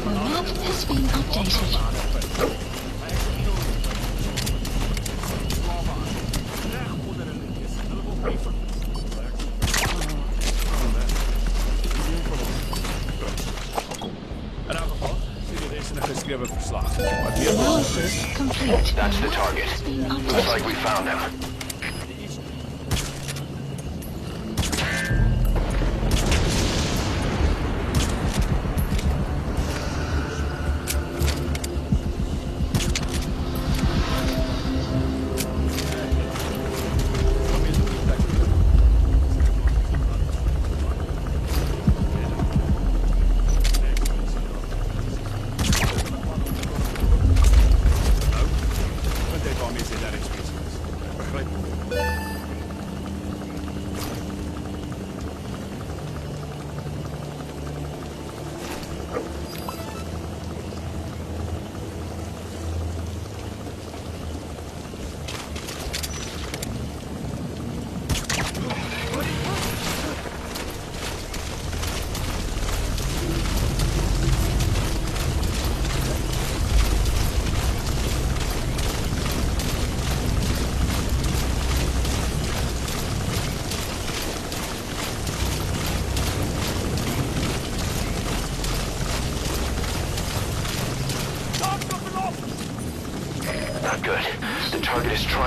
The map has been updated. Analysis complete. That's the target. Looks like we found him.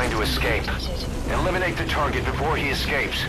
trying to escape. Eliminate the target before he escapes.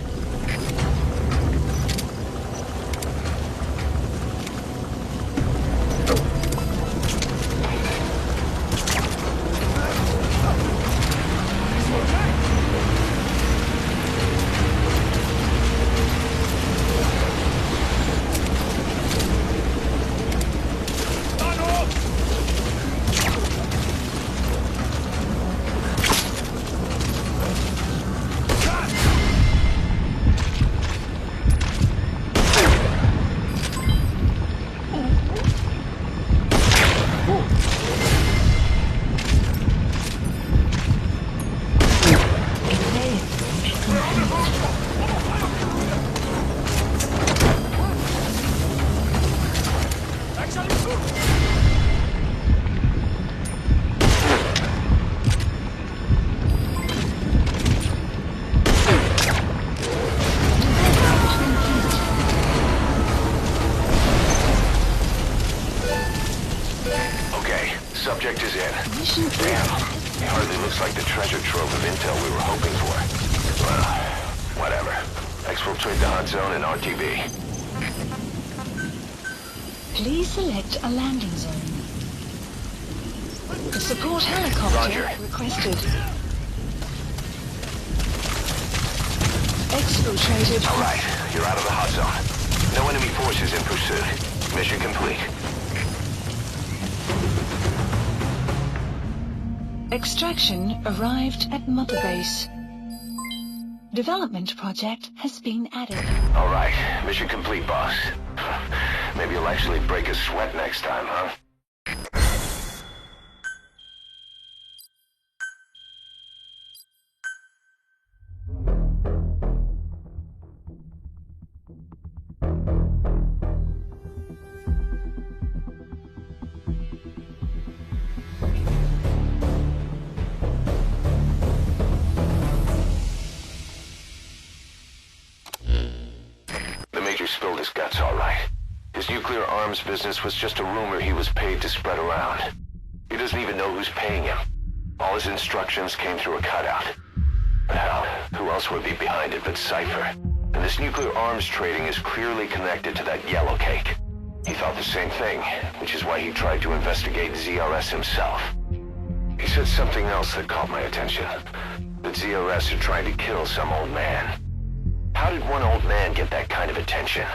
Subject is in. Damn. It hardly looks like the treasure trove of intel we were hoping for. Well, whatever. Exfiltrate the hot zone and RTV. Please select a landing zone. The support helicopter requested. Exfiltrated. All right, you're out of the hot zone. No enemy forces in pursuit. Mission complete. Extraction arrived at Mother Base. Development project has been added. All right, mission complete, boss. Maybe you'll actually break a sweat next time, huh? Spilled his guts all right. His nuclear arms business was just a rumor he was paid to spread around. He doesn't even know who's paying him. All his instructions came through a cutout. But hell, who else would be behind it but Cypher? And this nuclear arms trading is clearly connected to that yellow cake. He thought the same thing, which is why he tried to investigate ZRS himself. He said something else that caught my attention. That ZRS had tried to kill some old man. How did one old man get that kind of attention?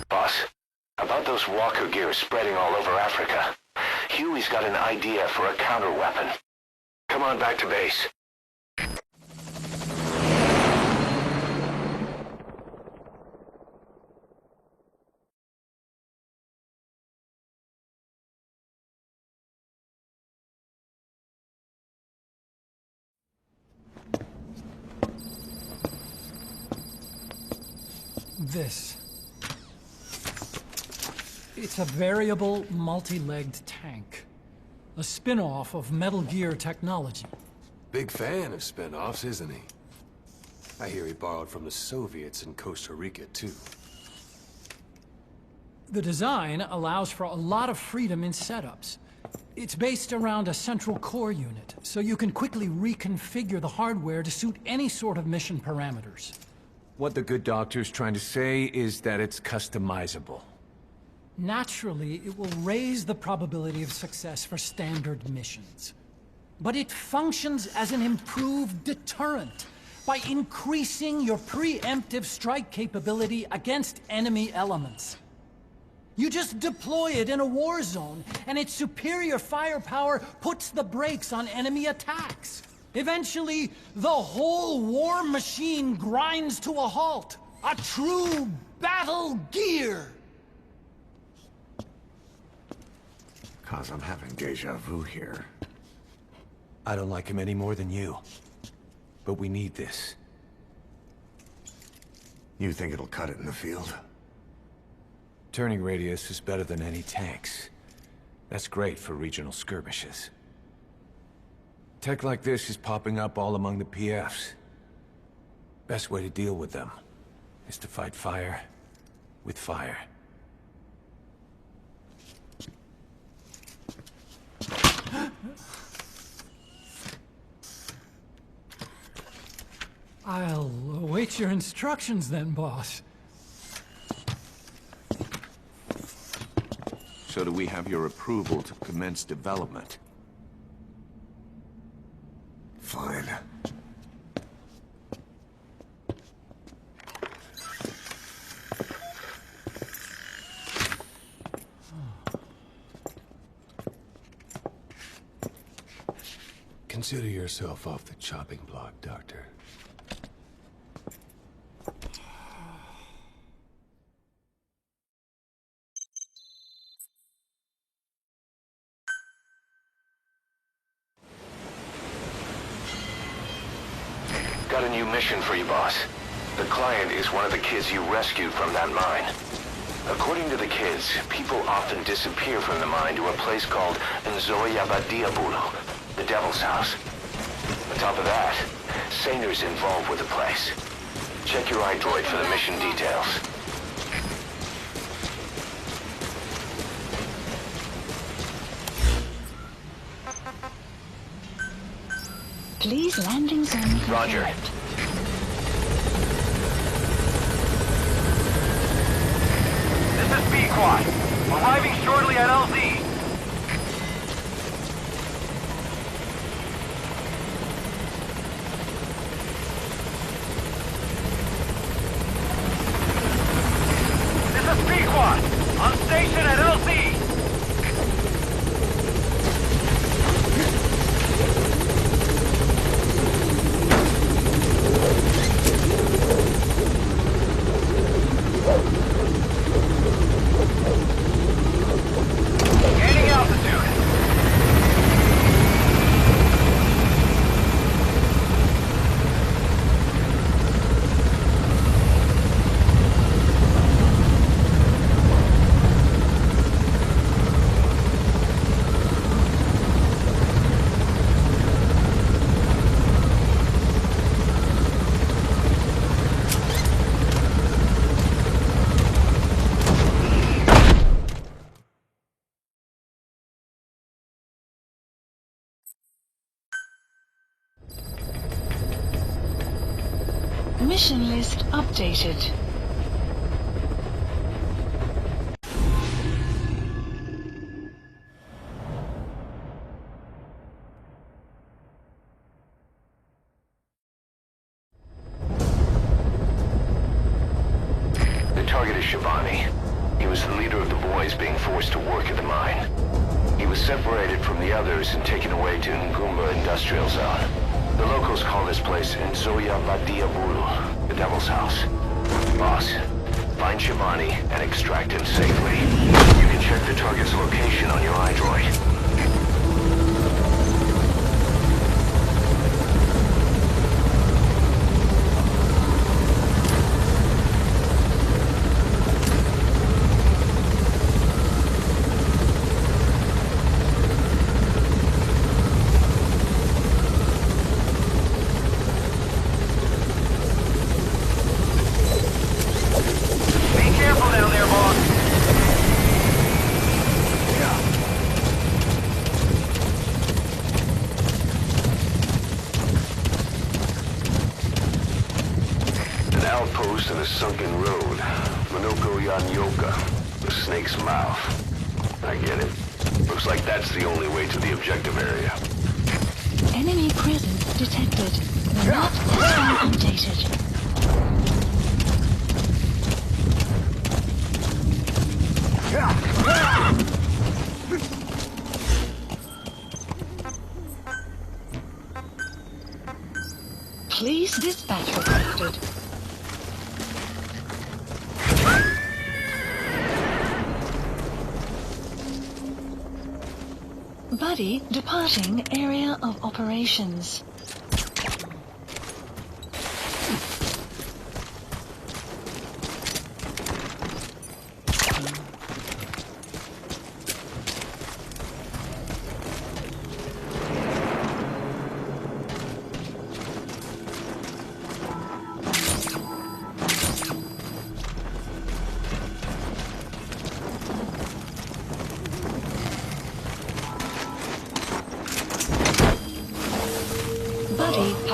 Boss, about those walker gears spreading all over Africa, Huey's got an idea for a counter-weapon. Come on back to base. This. It's a variable, multi-legged tank. A spin-off of Metal Gear technology. Big fan of spin-offs, isn't he? I hear he borrowed from the Soviets in Costa Rica, too. The design allows for a lot of freedom in setups. It's based around a central core unit, so you can quickly reconfigure the hardware to suit any sort of mission parameters. What the good doctor's trying to say is that it's customizable. Naturally, it will raise the probability of success for standard missions. But it functions as an improved deterrent by increasing your preemptive strike capability against enemy elements. You just deploy it in a war zone, and its superior firepower puts the brakes on enemy attacks. Eventually, the whole war machine grinds to a halt. A true battle gear! Cause I'm having deja vu here. I don't like him any more than you. But we need this. You think it'll cut it in the field? Turning radius is better than any tanks. That's great for regional skirmishes. Tech like this is popping up all among the PFs. Best way to deal with them is to fight fire with fire. I'll await your instructions then, boss. So do we have your approval to commence development? Fine. Consider yourself off the chopping block, Doctor. Got a new mission for you, boss. The client is one of the kids you rescued from that mine. According to the kids, people often disappear from the mine to a place called Nzoyabadiabulu, the Devil's House. On top of that, Saner's involved with the place. Check your iDroid for the mission details. Please landing zone. Roger. This is B-Quad. Arriving shortly at LZ. This is B-Quad. On station at LZ. Gaining altitude. Mission list updated. The target is Shivani. He was the leader of the boys being forced to work at the mine. He was separated from the others and taken away to Ngumba Industrial Zone. The locals call this place Nzoyabadiabulu, the Devil's House. Boss, find Shivani and extract him safely. You can check the target's location on your iDroid. Outpost in a sunken road. Monoko Yanyoka. The snake's mouth. I get it. Looks like that's the only way to the objective area. Enemy presence detected. The map has been updated. Please dispatch requested. Buddy departing area of operations.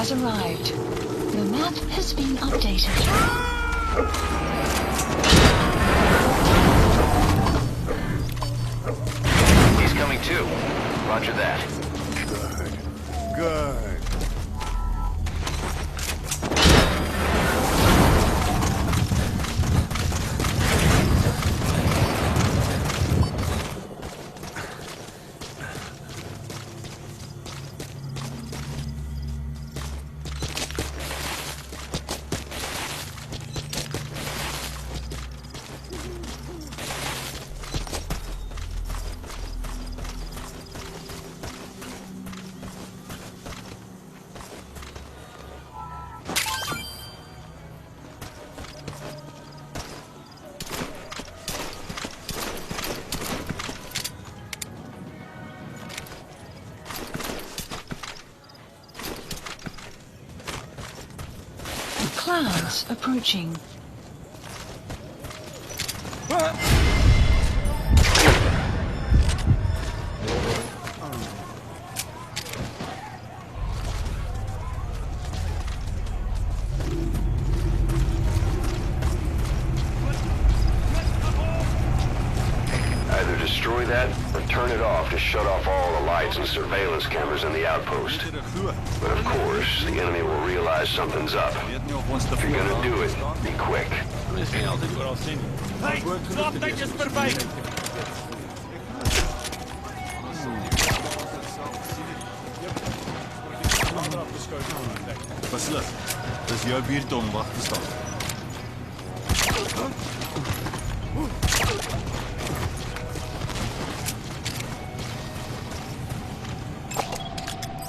has arrived. The map has been updated. He's coming too. Roger that. Good. Clouds approaching. Either destroy that or turn it off to shut off all the lights and surveillance cameras in the outpost. But of course, the enemy will realize something's up. If you're gonna do it, be quick. Hey, stop, netjes voorbij! Beslis. Dis jou beurt om wag te staan.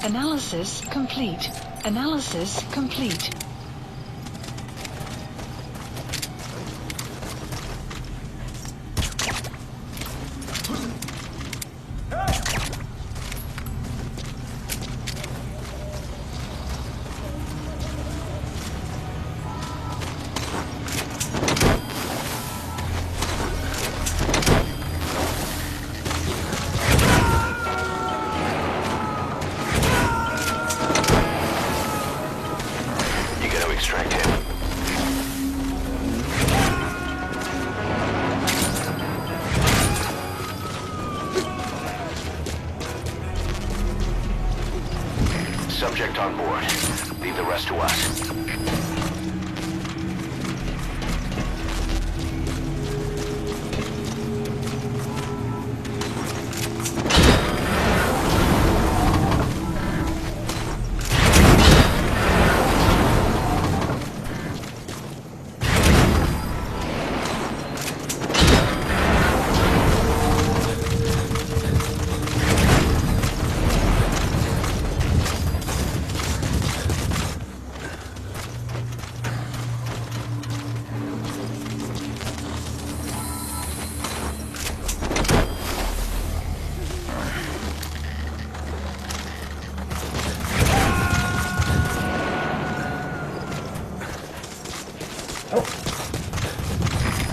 Analysis complete. Analysis complete. Subject on board. Leave the rest to us.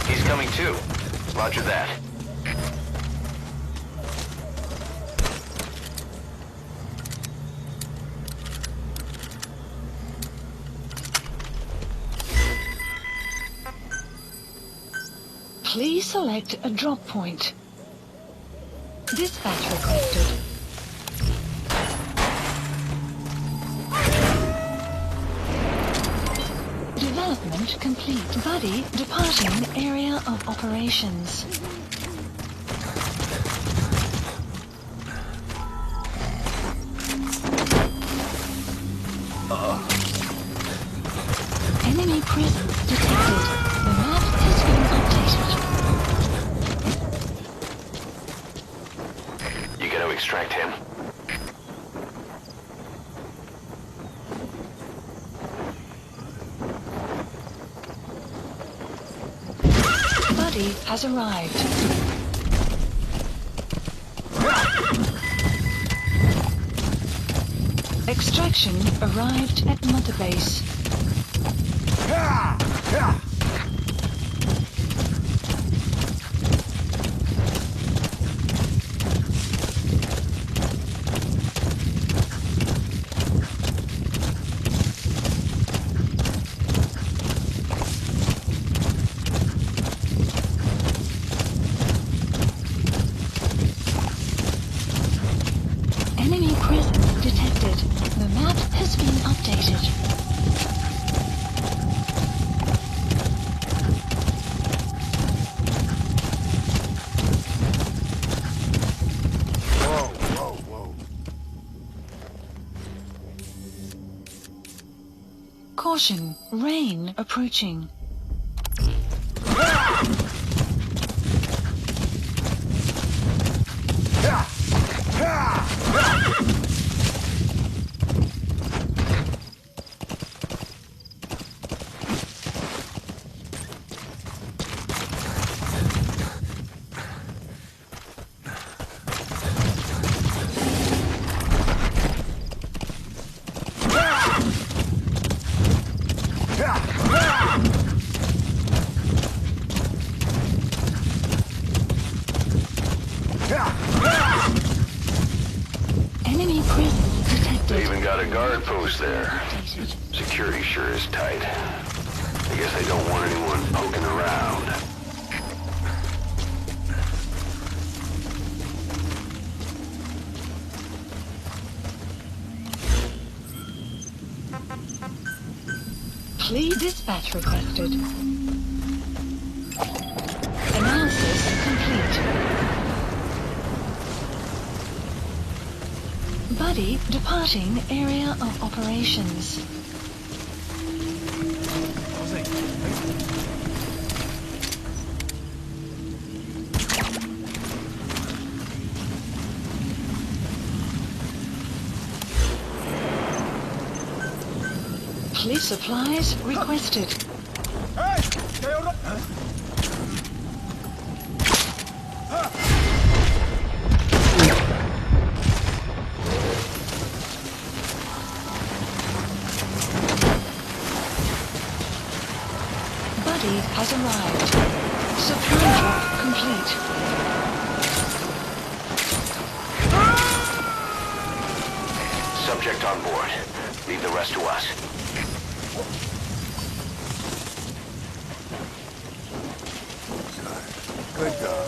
He's coming too. Roger that. Please select a drop point. Dispatch requested. Development complete. Buddy departing area of operations. Enemy presence detected. The map has been updated. You gotta extract him. Buddy has arrived. Extraction arrived at Mother Base. Caution, rain approaching. Enemy prison detected. They even got a guard post there. Security sure is tight. I guess they don't want anyone poking around. Please dispatch requested. Analysis complete. Buddy departing area of operations. Police supplies requested. Buddy has arrived. Supply drop complete. Subject on board. Leave the rest to us. Good dog.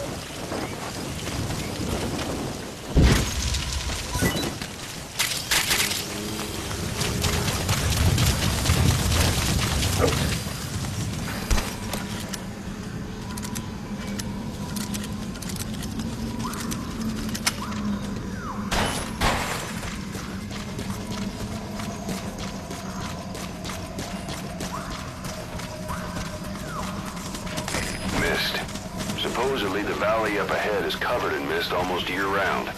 Supposedly, the valley up ahead is covered in mist almost year-round.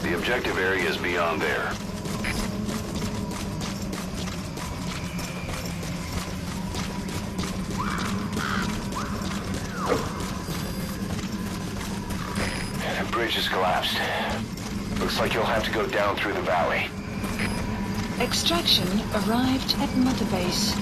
The objective area is beyond there. The bridge has collapsed. Looks like you'll have to go down through the valley. Extraction arrived at Mother Base.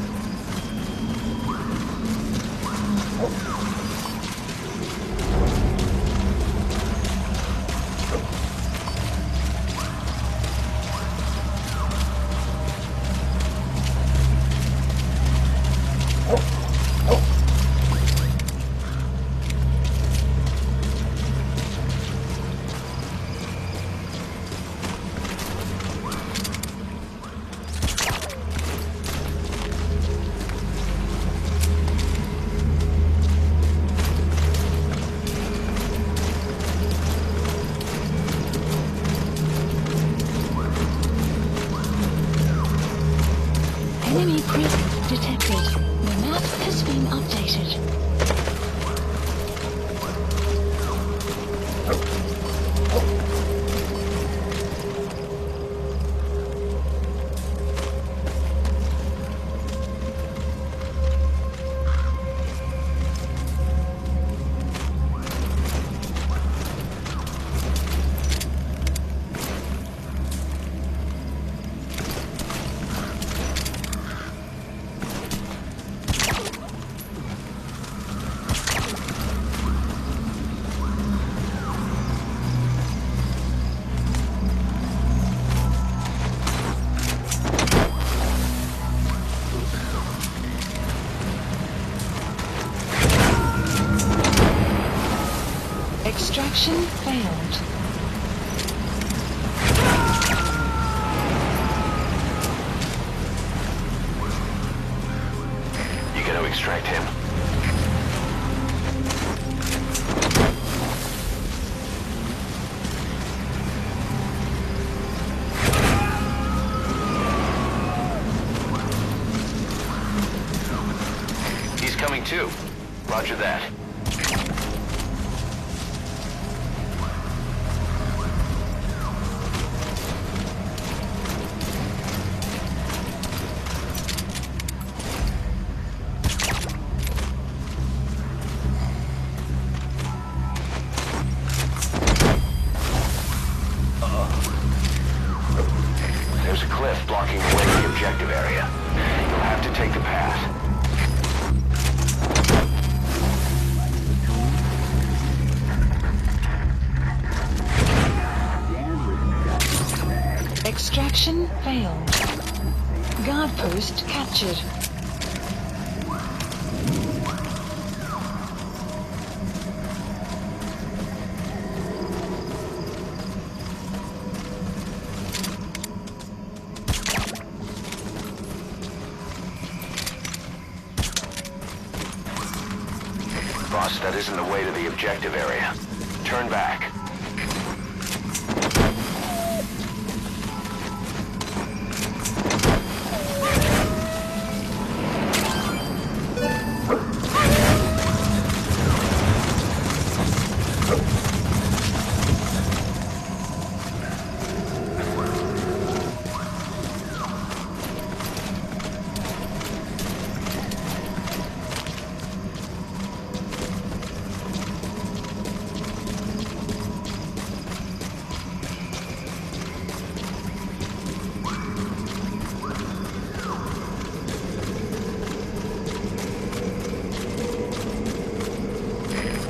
Enemy presence detected. The map has been updated. Extraction failed. You got to extract him. coming too. Roger that. There's a cliff blocking the way to the objective area. You'll have to take the path. Extraction failed. Guard post captured. Boss, that isn't the way to the objective area. Turn back.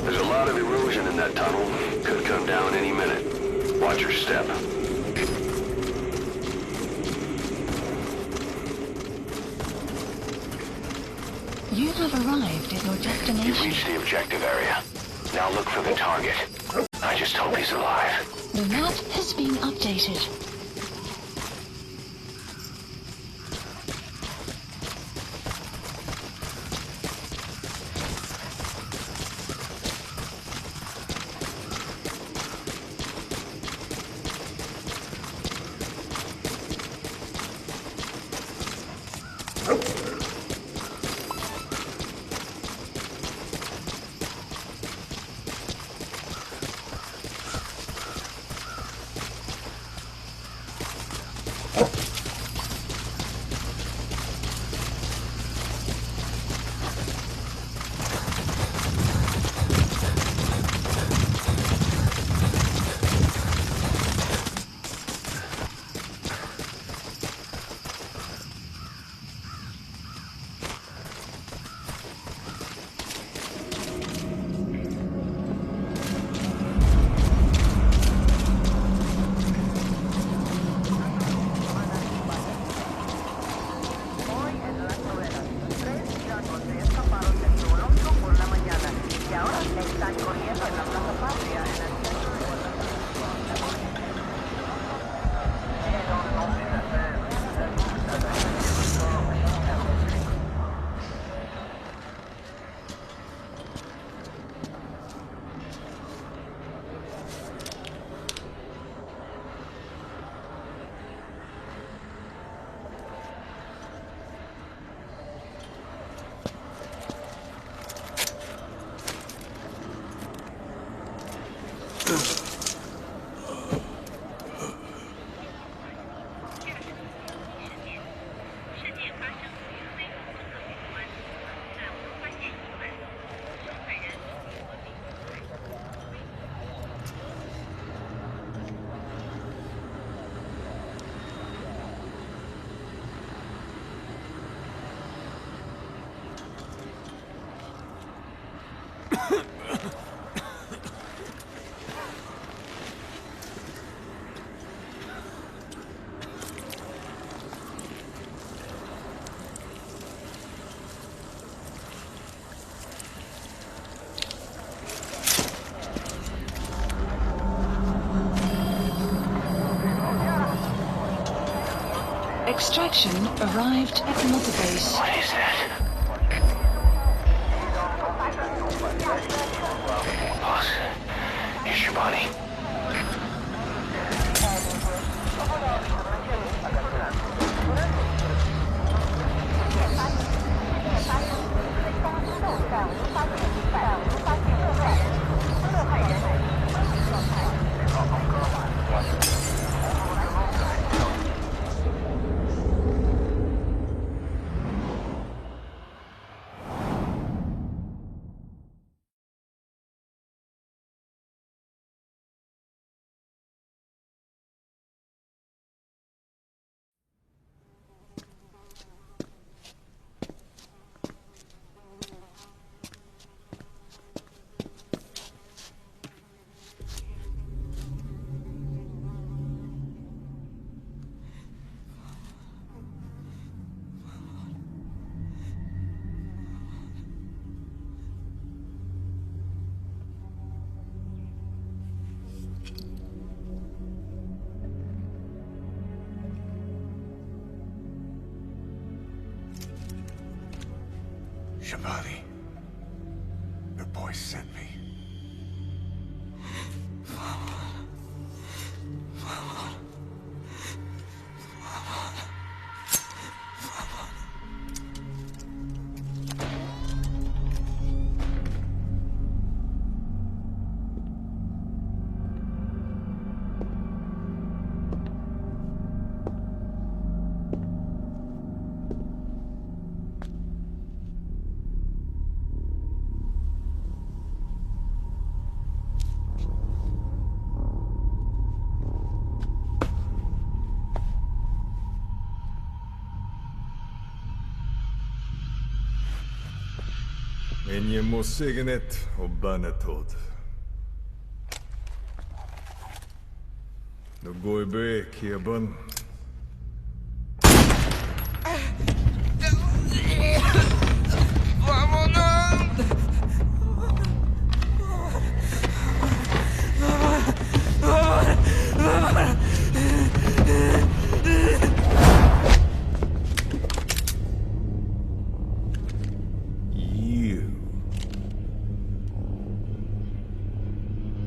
There's a lot of erosion in that tunnel. Could come down any minute. Watch your step. You have arrived at your destination. You've reached the objective area. Now look for the target. I just hope he's alive. The map has been updated. Extraction arrived at Mother Base. What is that? Boss, here's your body. Shabali. The boy sent me. Enje må signet og bannetod. Nå går jeg bek, Kebon.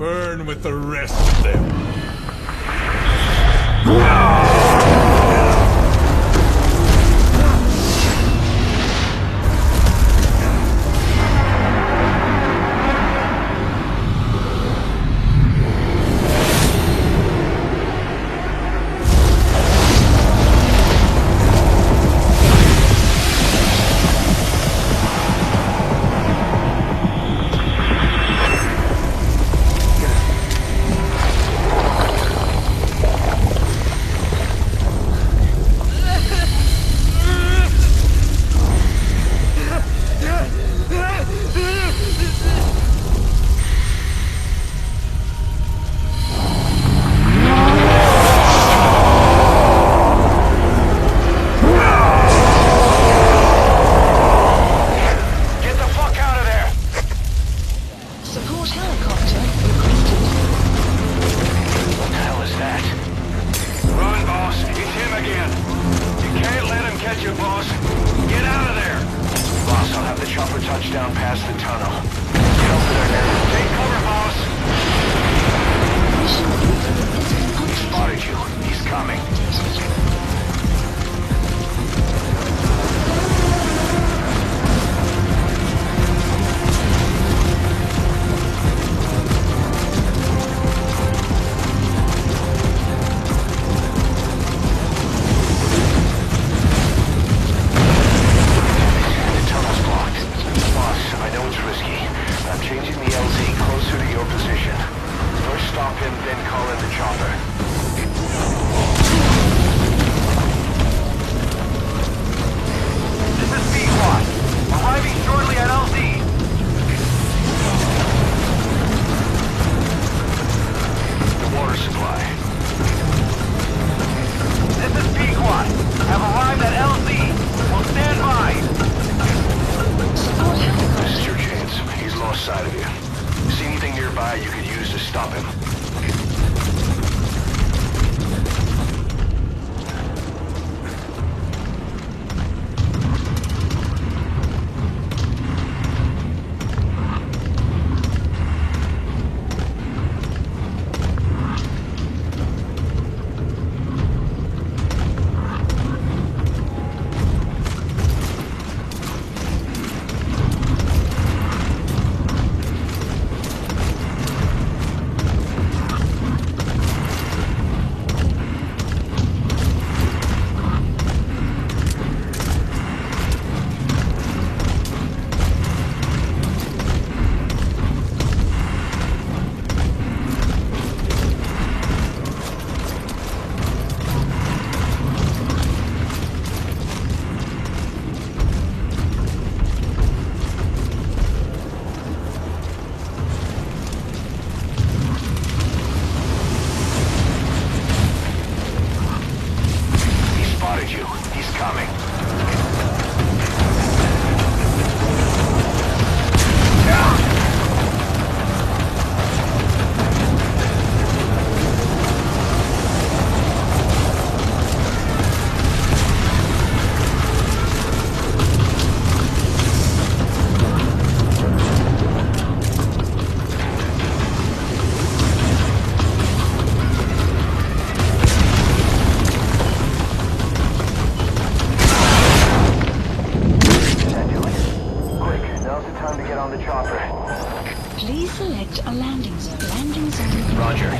Burn with the rest of them. Please select a landing zone. Landing zone. Roger.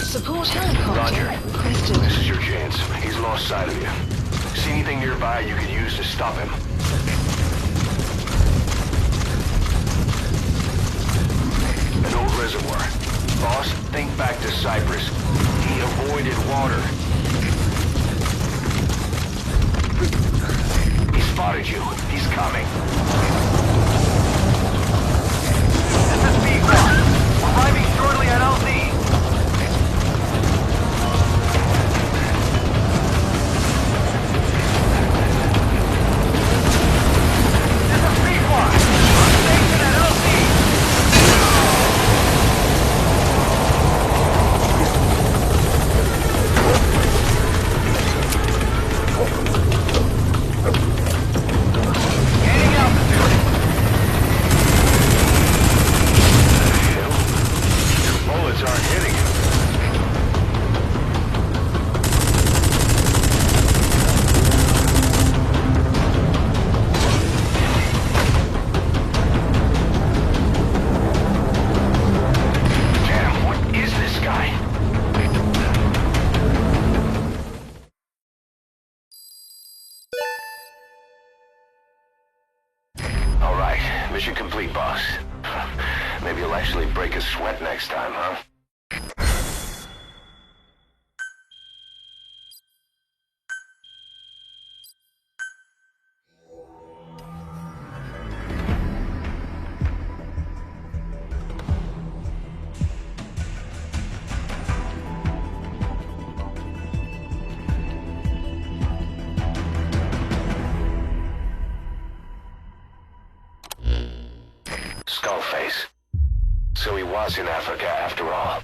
Support helicopter requested. This is your chance. He's lost sight of you. See anything nearby you could use to stop him? An old reservoir. Boss, think back to Cyprus. He avoided water. He spotted you. He's coming. This is B-1. Arriving shortly at LZ. Mission complete, boss. Maybe you'll actually break a sweat next time, huh? Skullface. So he was in Africa after all.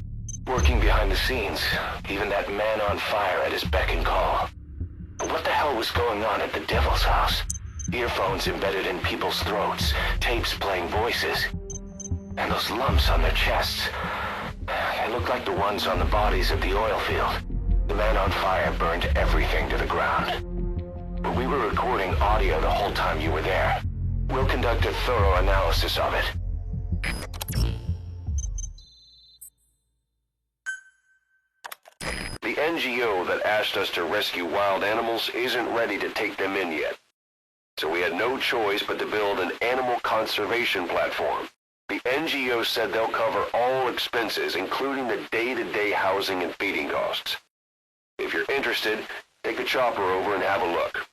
Working behind the scenes. Even that man on fire at his beck and call. But what the hell was going on at the Devil's house? Earphones embedded in people's throats. Tapes playing voices. And those lumps on their chests. They looked like the ones on the bodies at the oil field. The man on fire burned everything to the ground. But we were recording audio the whole time you were there. We'll conduct a thorough analysis of it. The NGO that asked us to rescue wild animals isn't ready to take them in yet. So we had no choice but to build an animal conservation platform. The NGO said they'll cover all expenses, including the day-to-day housing and feeding costs. If you're interested, take a chopper over and have a look.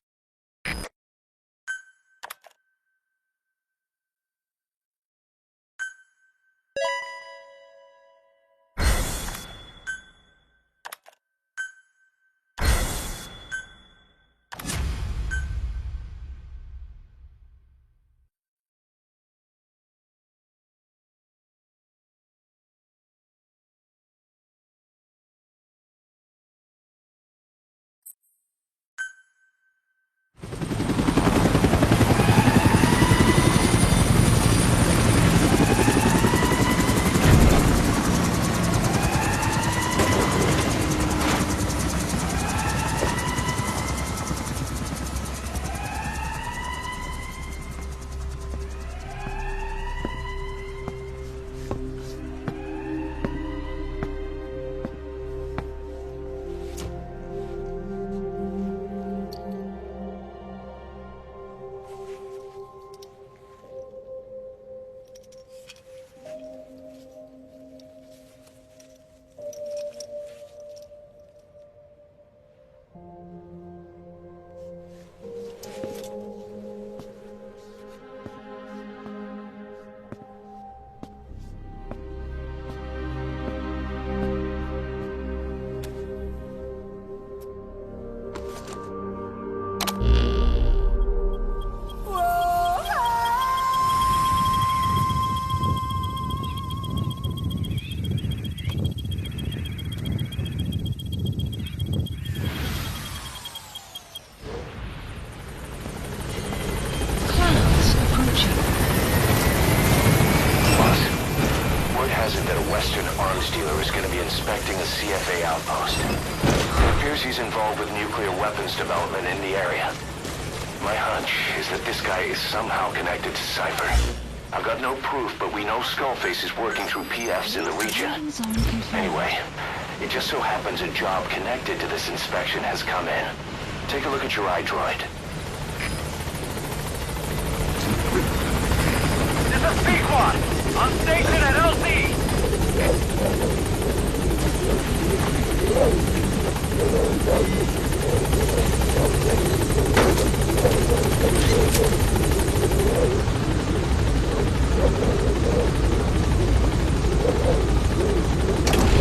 appears he's involved with nuclear weapons development in the area. My hunch is that this guy is somehow connected to Cypher. I've got no proof, but we know Skullface is working through PFs in the region. Anyway, it just so happens a job connected to this inspection has come in. Take a look at your iDroid. This is Pequod! On station at LZ!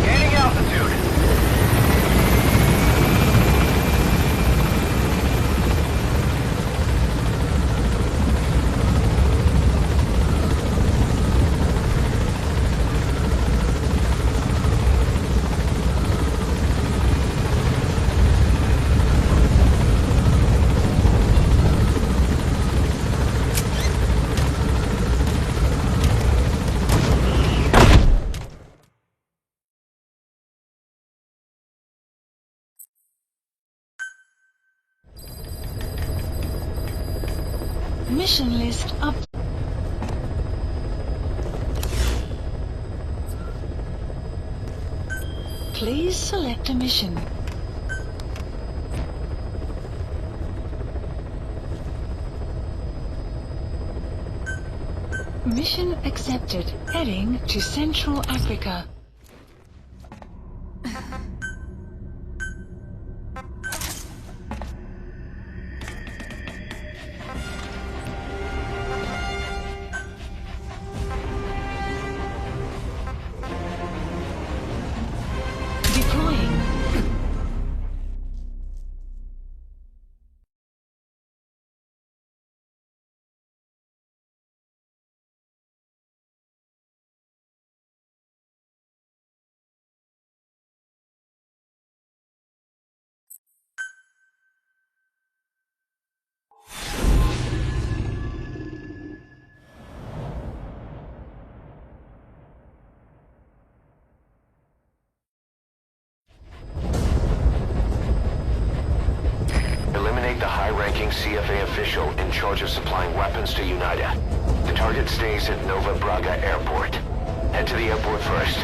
Gaining altitude. Mission list up. Please select a mission. Mission accepted. Heading to Central Africa. Eliminate the high-ranking CFA official in charge of supplying weapons to UNITA. The target stays at Nova Braga Airport. Head to the airport first.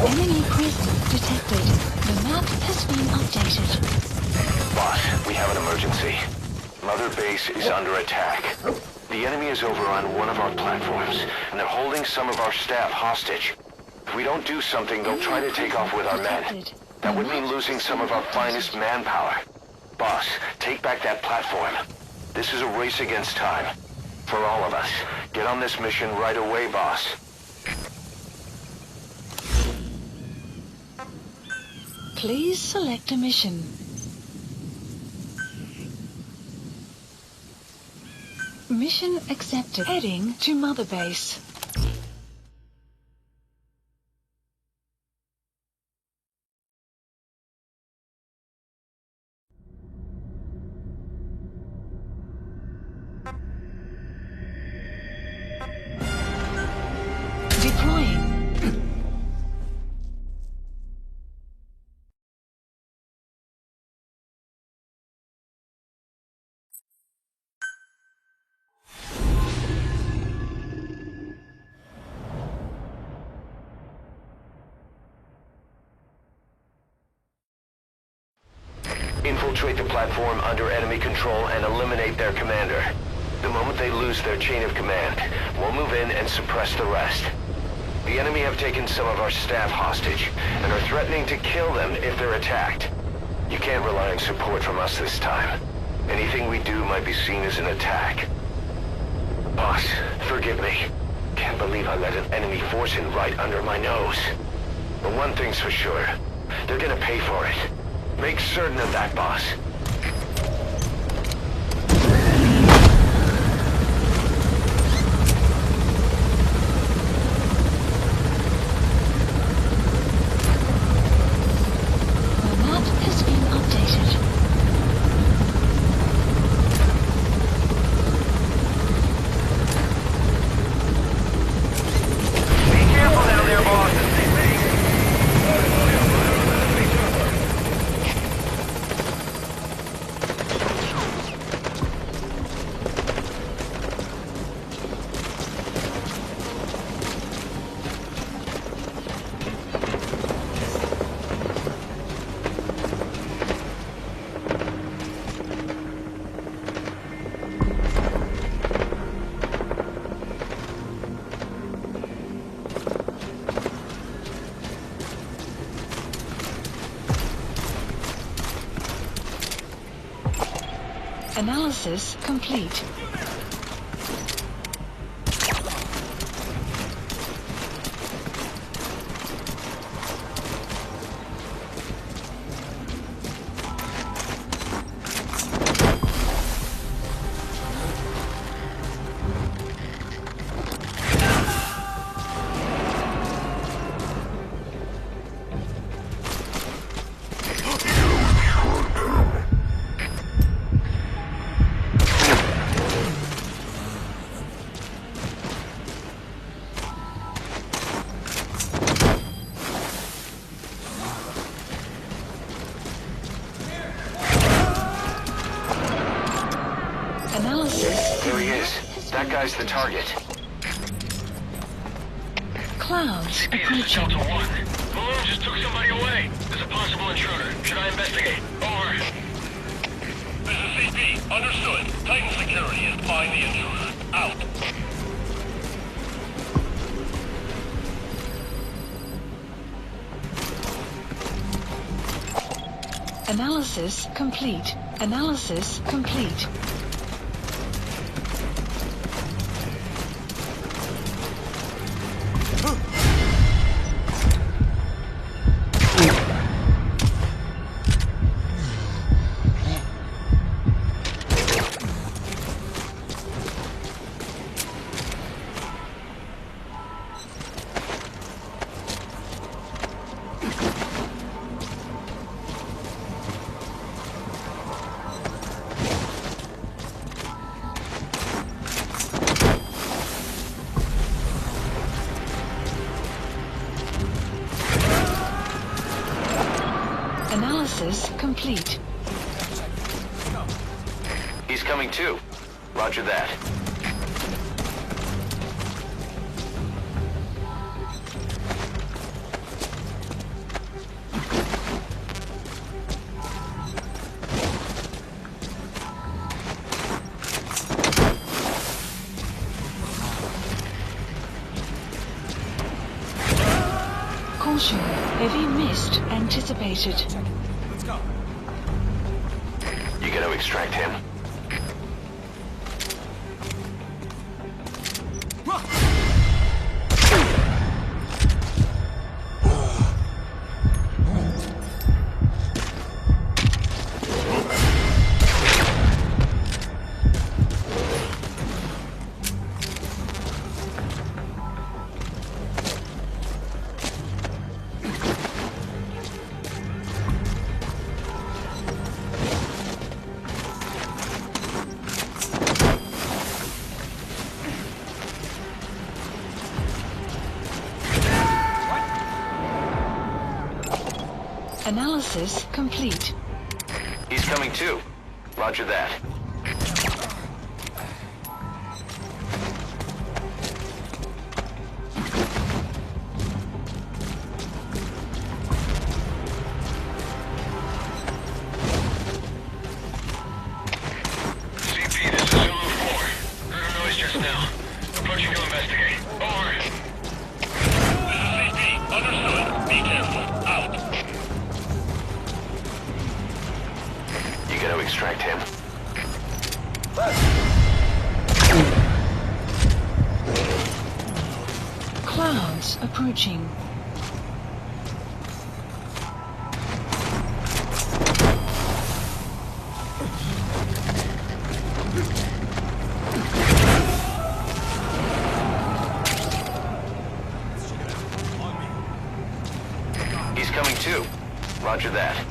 Enemy presence detected. The map has been updated. Boss, we have an emergency. Mother Base is under attack. The enemy is over on one of our platforms, and they're holding some of our staff hostage. If we don't do something, they'll try to take off with our men. That would mean losing some of our finest manpower. Boss, take back that platform. This is a race against time. For all of us. Get on this mission right away, boss. Please select a mission. Mission accepted. Heading to Mother Base. Deploying. Infiltrate the platform under enemy control and eliminate their commander. The moment they lose their chain of command, we'll move in and suppress the rest. The enemy have taken some of our staff hostage and are threatening to kill them if they're attacked. You can't rely on support from us this time. Anything we do might be seen as an attack. Boss, forgive me. Can't believe I let an enemy force in right under my nose. But one thing's for sure. They're gonna pay for it. Make certain of that, boss. Analysis complete. There he is. That guy's the target. Clouds CP, this is Delta 1. Malone just took somebody away. There's a possible intruder. Should I investigate? Over. This is CP. Understood. Titan security is behind the intruder. Out. Analysis complete. Analysis complete. Analysis complete. He's coming too. Roger that. Caution. Heavy mist anticipated. Let's go. You gotta extract him. Analysis complete. He's coming too. Roger that. CP, this is Zulu 4. Clouds approaching. He's coming too. Roger that.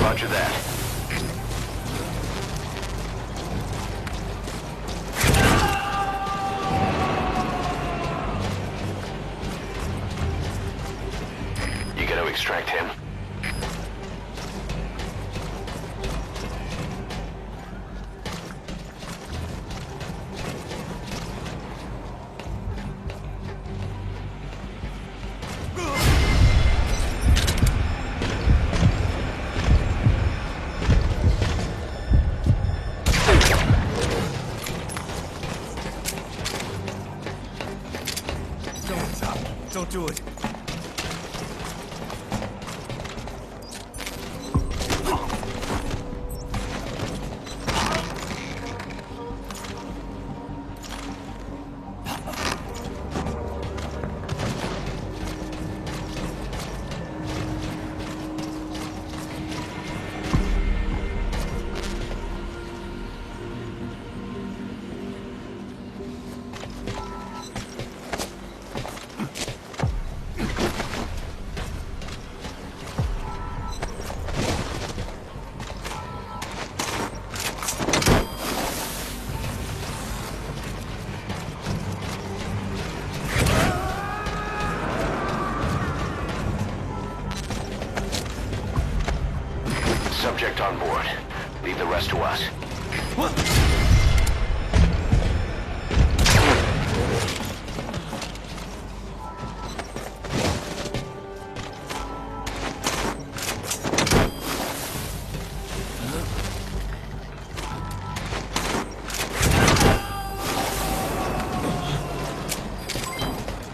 Roger that. You gotta extract him. Don't do it. Subject on board. Leave the rest to us. What?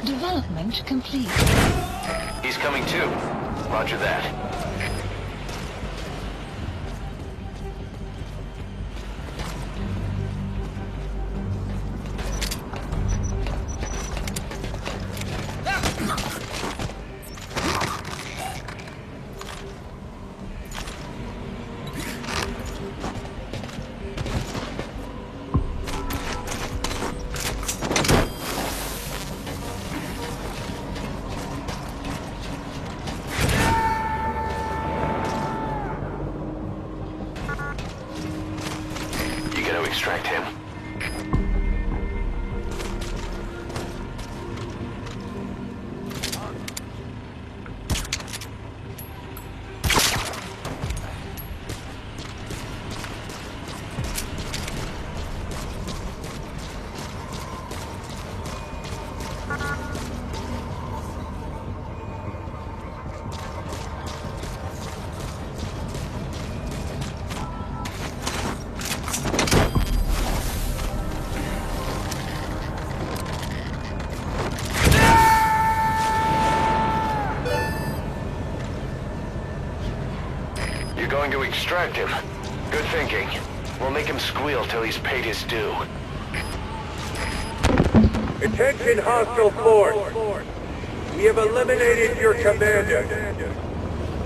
Development complete. He's coming too. Roger that. Extract him. You're going to extract him. Good thinking. We'll make him squeal till he's paid his due. Attention hostile force. We have eliminated your commander.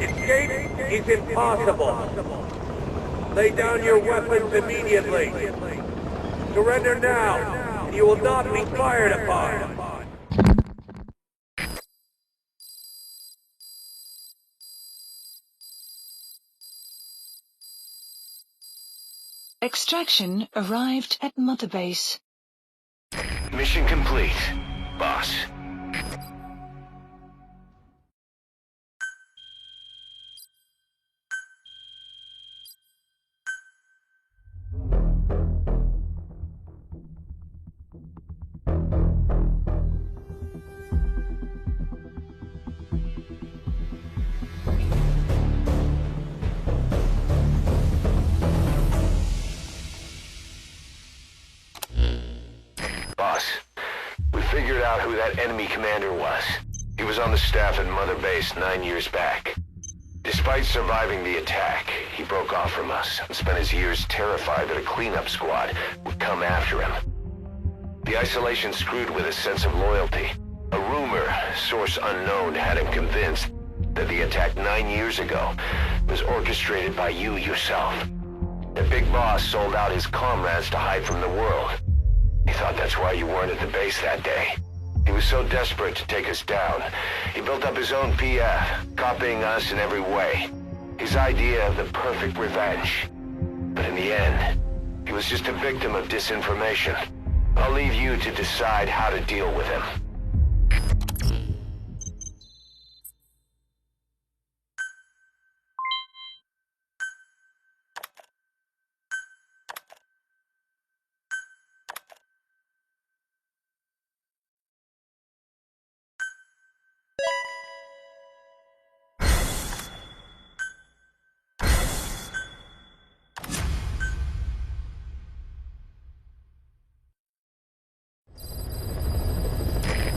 Escape is impossible. Lay down your weapons immediately. Surrender now, and you will not be fired upon. Extraction arrived at Mother Base. Mission complete, boss. Boss, we figured out who that enemy commander was. He was on the staff at Mother Base 9 years back. Despite surviving the attack, he broke off from us and spent his years terrified that a cleanup squad would come after him. The isolation screwed with his sense of loyalty. A rumor, source unknown, had him convinced that the attack 9 years ago was orchestrated by you yourself. The big boss sold out his comrades to hide from the world. He thought that's why you weren't at the base that day. He was so desperate to take us down, he built up his own PF, copying us in every way. His idea of the perfect revenge. But in the end, he was just a victim of disinformation. I'll leave you to decide how to deal with him.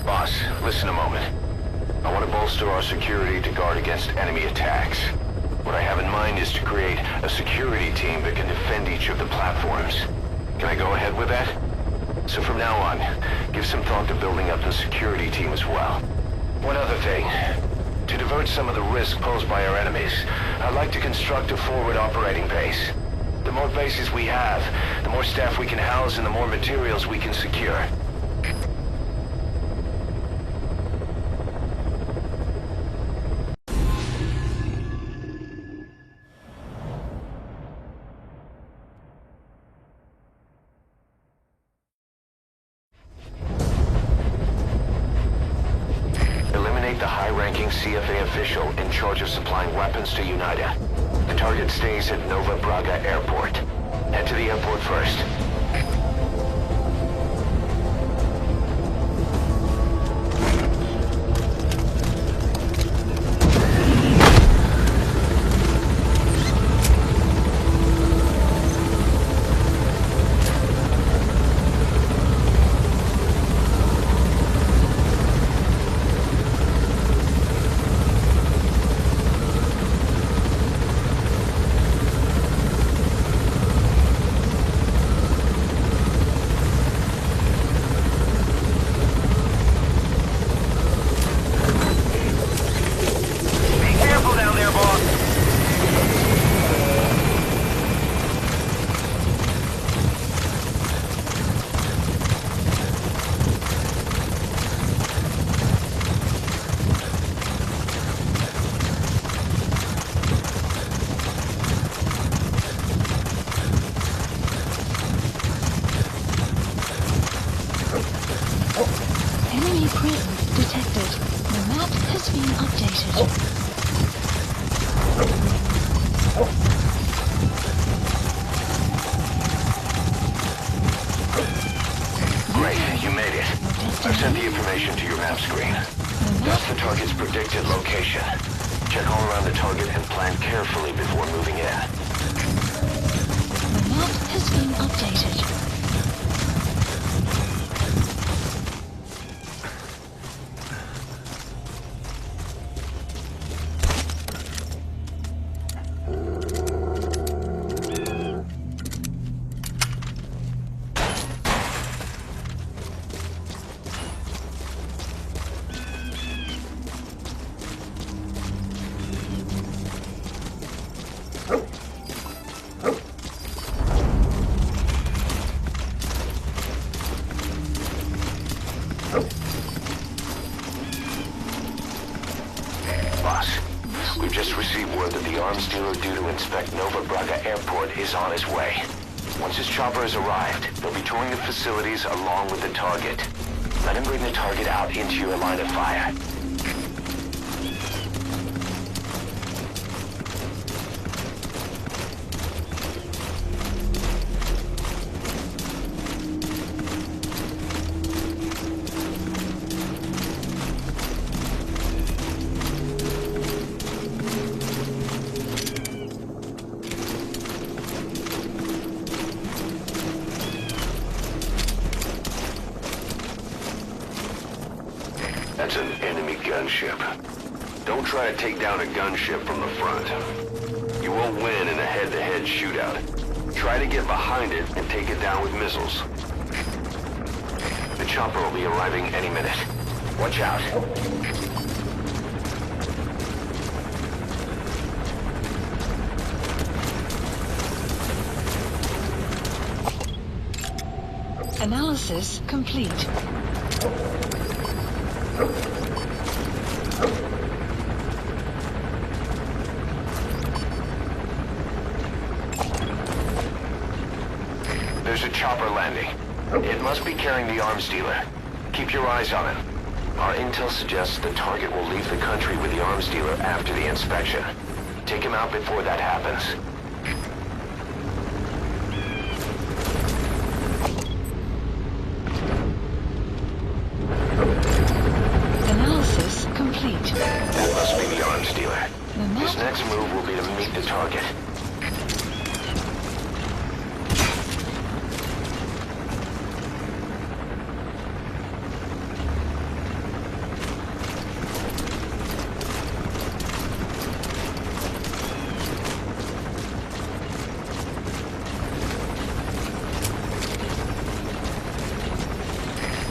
Boss, listen a moment. I want to bolster our security to guard against enemy attacks. What I have in mind is to create a security team that can defend each of the platforms. Can I go ahead with that? So from now on, give some thought to building up the security team as well. One other thing. To divert some of the risk posed by our enemies, I'd like to construct a forward operating base. The more bases we have, the more staff we can house and the more materials we can secure. The high-ranking CFA official in charge of supplying weapons to UNITA. The target stays at Nova Braga Airport. Head to the airport first. Enemy presence detected. The map has been updated. Great, you made it. I've sent the information to your map screen. That's the target's predicted location. Check all around the target and plan carefully before moving in. The map has been updated. Boss, we've just received word that the arms dealer due to inspect Nova Braga Airport is on his way. Once his chopper has arrived, they'll be touring the facilities along with the target. Let him bring the target out into your line of fire. That's an enemy gunship. Don't try to take down a gunship from the front. You won't win in a head-to-head shootout. Try to get behind it and take it down with missiles. The chopper will be arriving any minute. Watch out. Analysis complete. There's a chopper landing. It must be carrying the arms dealer. Keep your eyes on it. Our intel suggests the target will leave the country with the arms dealer after the inspection. Take him out before that happens. Analysis complete. That must be the arms dealer. His next move will be to meet the target.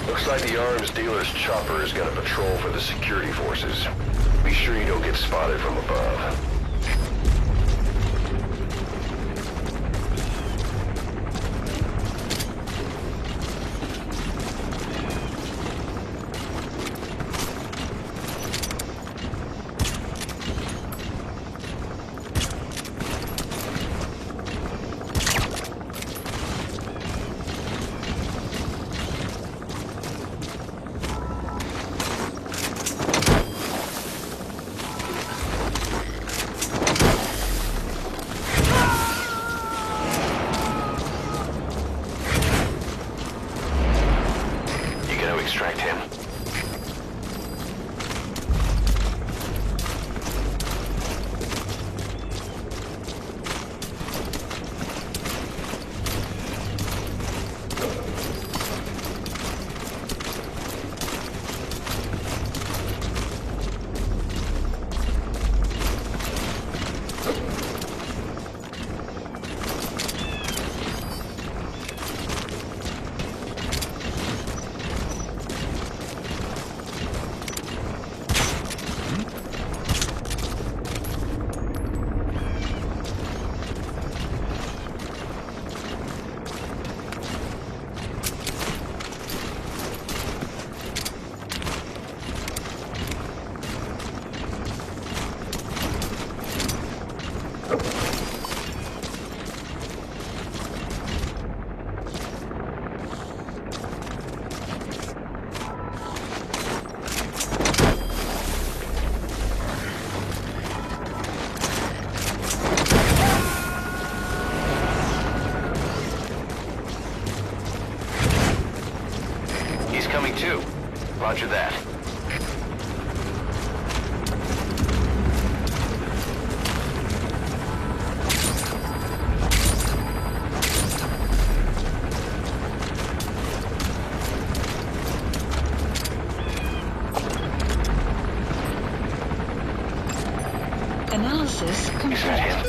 Looks like the arms dealer's chopper is gonna patrol for the security forces. Be sure you don't get spotted from above. Extract him. Coming too. Roger that. Analysis complete. Is that him?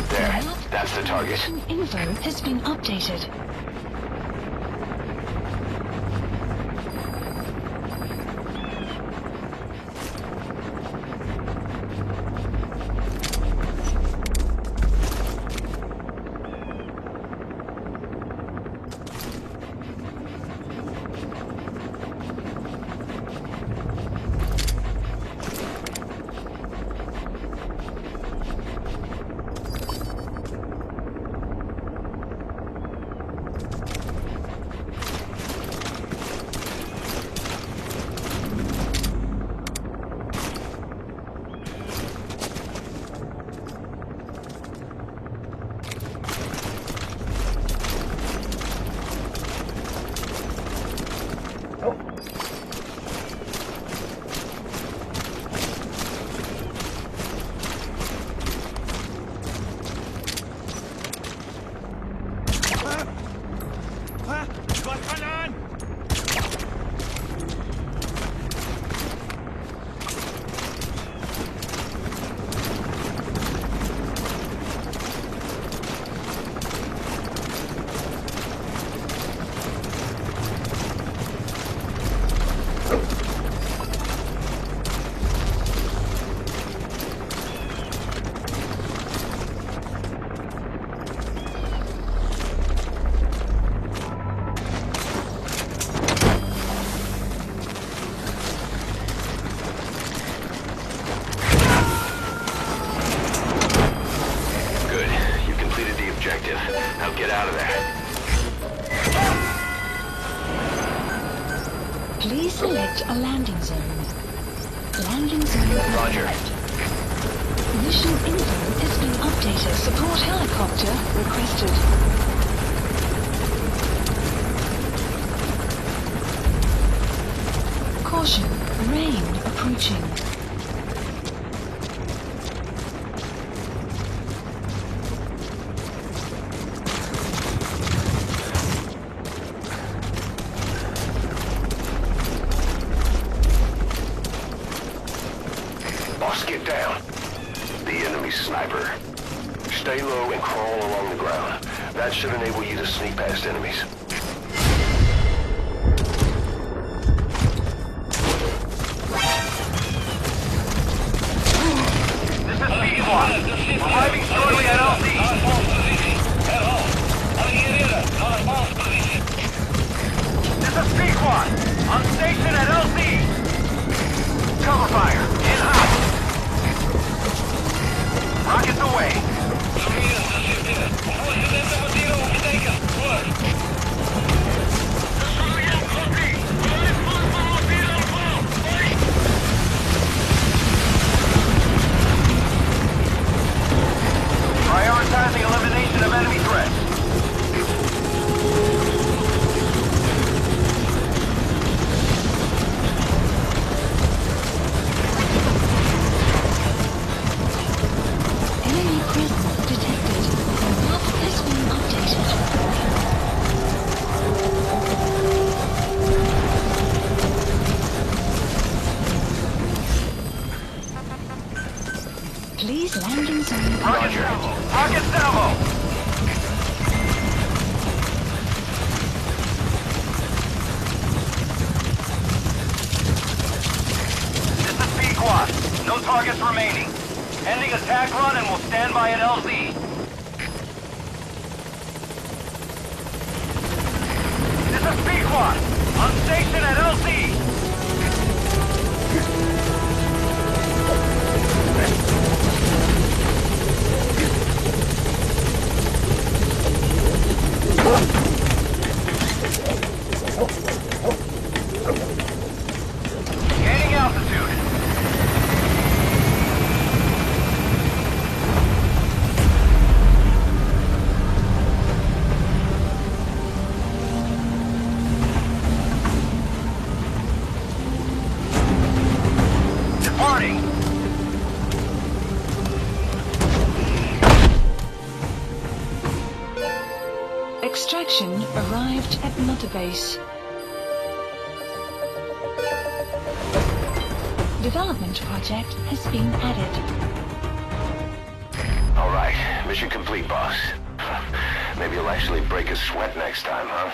There. That's the target. Info has been updated. objective. Now get out of there. Please select a landing zone. Landing zone Roger. Mission info has been updated. Support helicopter requested. Caution, rain approaching. Boss, get down. The enemy sniper. Stay low and crawl along the ground. That should enable you to sneak past enemies. This is B-Squad. Arriving shortly at LZ. This is B-Squad. On station at LZ. Cover fire. In hot. Rockets away. Prioritizing elimination of enemy threats. Enemy presence detected. The map has been updated. Please landing zone. Roger. Rocket salvo. This is B-Squad. No targets remaining. Ending attack run and we'll stand by at LZ. This is B-Squad. On station at LZ. Gaining altitude. Departing. Extraction arrived at Mother Base. Development project has been added. All right, mission complete, boss. Maybe you'll actually break a sweat next time, huh?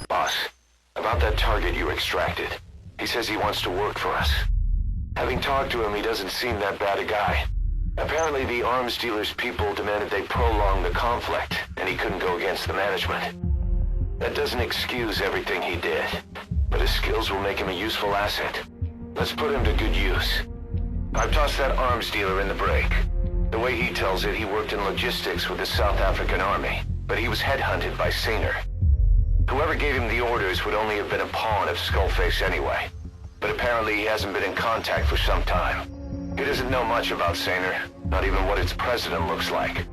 Boss, about that target you extracted. He says he wants to work for us. Having talked to him, he doesn't seem that bad a guy. Apparently the arms dealer's people demanded they prolong the conflict, and he couldn't go against the management. That doesn't excuse everything he did, but his skills will make him a useful asset. Let's put him to good use. I've tossed that arms dealer in the break. The way he tells it, he worked in logistics with the South African army, but he was headhunted by Sainer. Whoever gave him the orders would only have been a pawn of Skullface anyway. But apparently he hasn't been in contact for some time. He doesn't know much about Sainer, not even what its president looks like.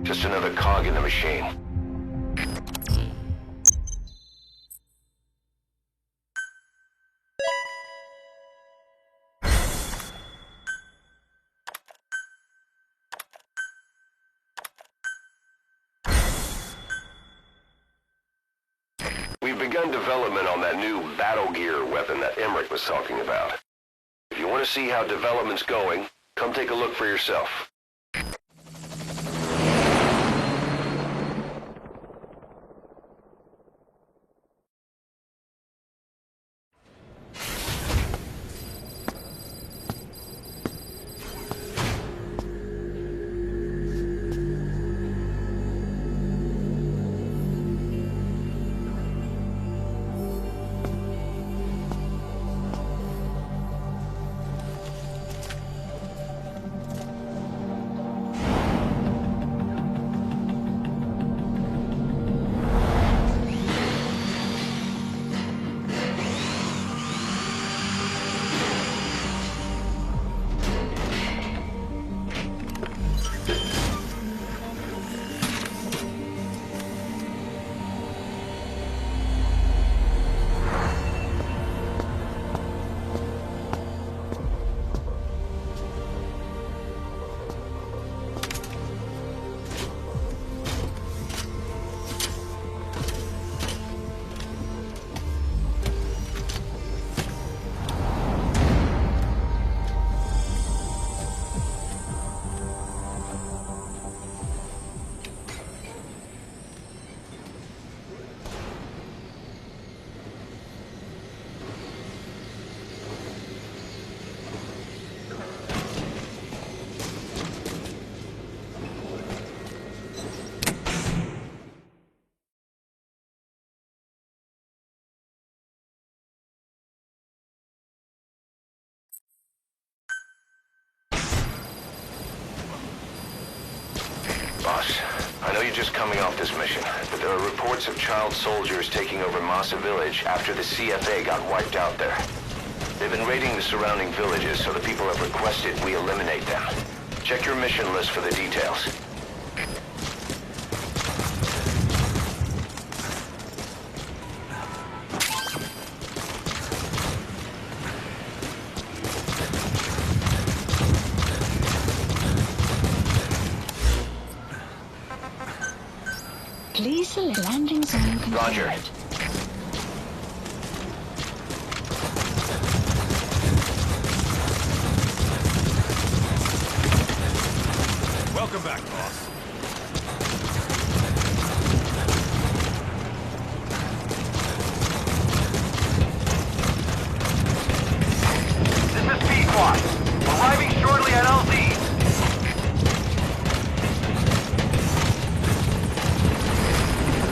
Just another cog in the machine. We've begun development on that new battle gear weapon that Emmerich was talking about. If you want to see how development's going, come take a look for yourself. Boss, I know you're just coming off this mission, but there are reports of child soldiers taking over Masa Village after the CFA got wiped out there. They've been raiding the surrounding villages, so the people have requested we eliminate them. Check your mission list for the details. Please select landing zone confirmed. Roger. Welcome back, boss. This is P-Quad. Arriving shortly at LZ.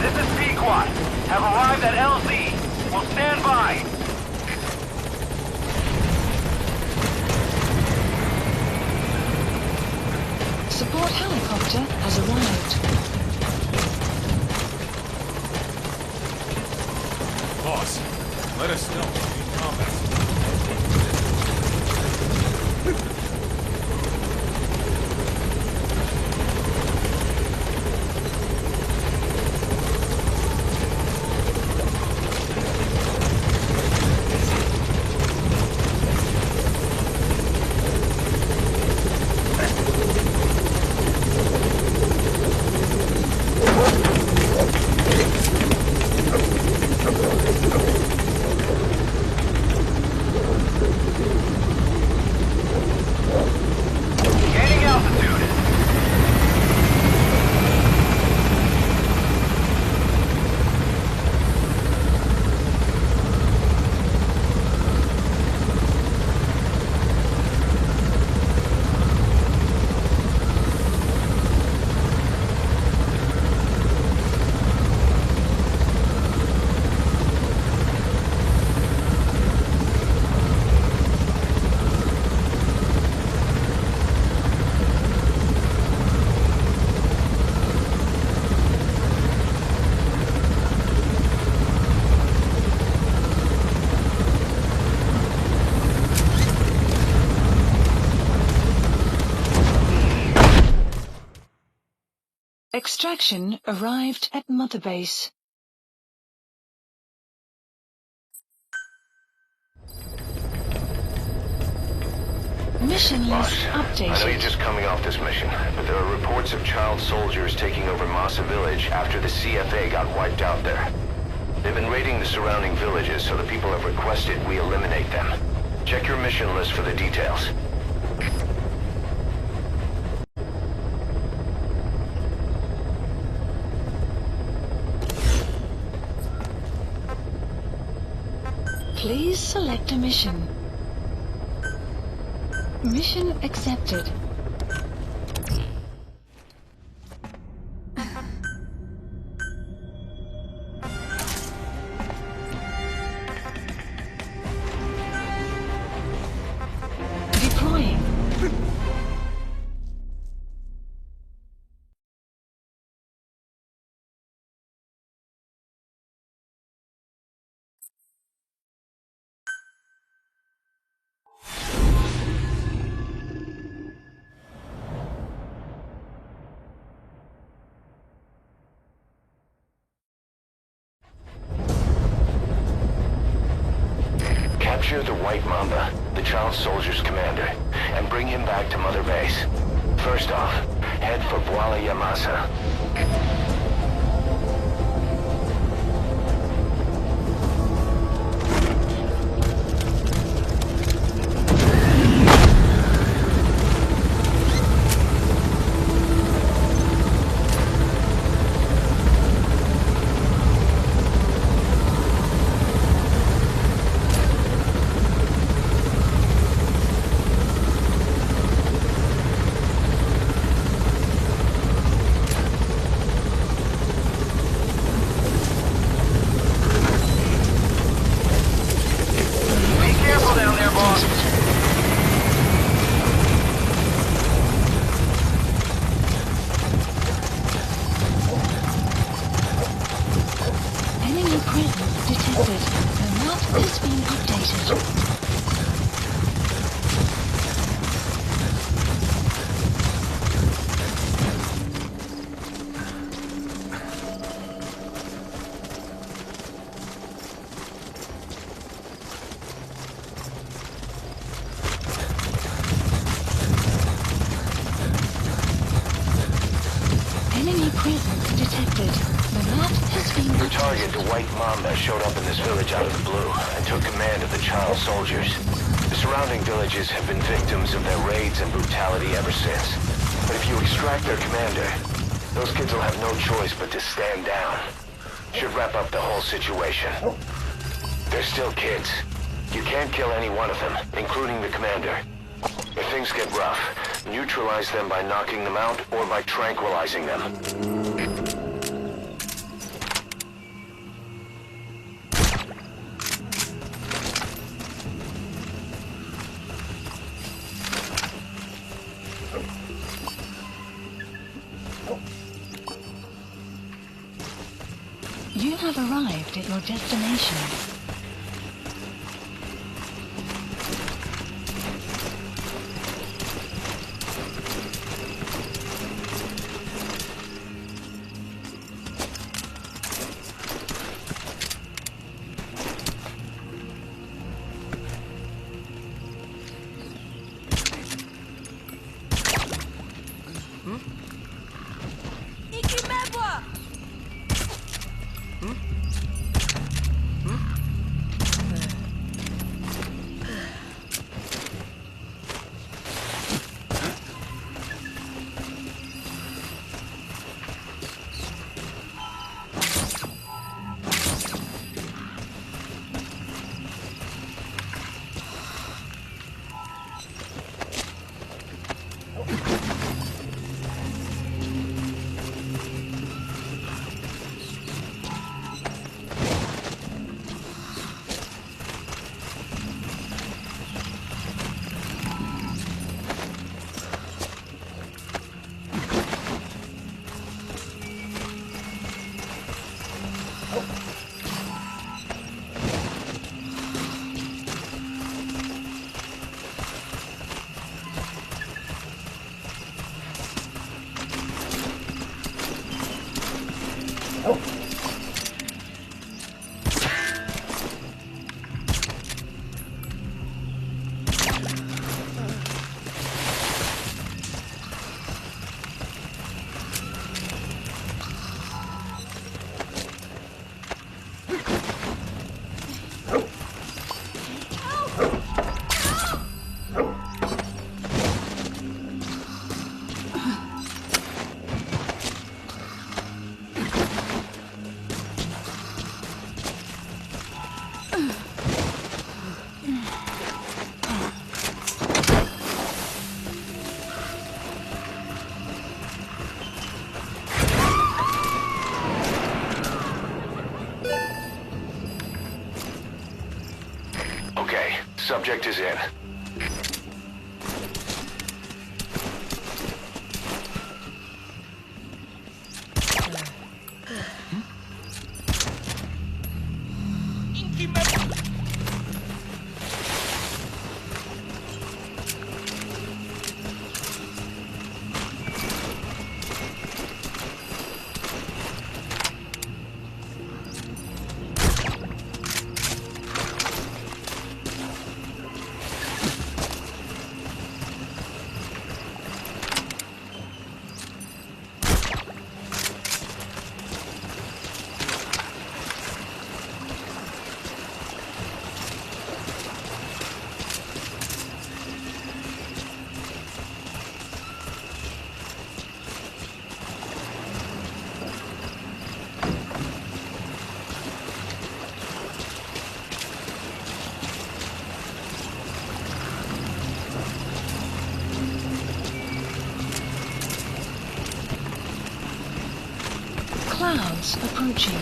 This is P-Quad. Have arrived at LZ. Will stand by. Support helicopter has arrived. Boss, let us know in combat. Extraction arrived at Mother Base. Mission list updated. I know you're just coming off this mission, but there are reports of child soldiers taking over Masa Village after the CFA got wiped out there. They've been raiding the surrounding villages, so the people have requested we eliminate them. Check your mission list for the details. Please select a mission. Mission accepted. Deploying. Capture the White Mamba, the child soldier's commander, and bring him back to Mother Base. First off, head for Voila Yamasa. detected. The map has been updated. Enemy presence detected. The map has been Your target, the White Mamba, showed up in this village out of the blue and took command of the child soldiers. The surrounding villages have been victims of their raids and brutality ever since. But if you extract their commander, those kids will have no choice but to stand down. Should wrap up the whole situation. They're still kids. You can't kill any one of them, including the commander. If things get rough, neutralize them by knocking them out or by tranquilizing them. You have arrived at your destination. Subject is in. Clouds approaching.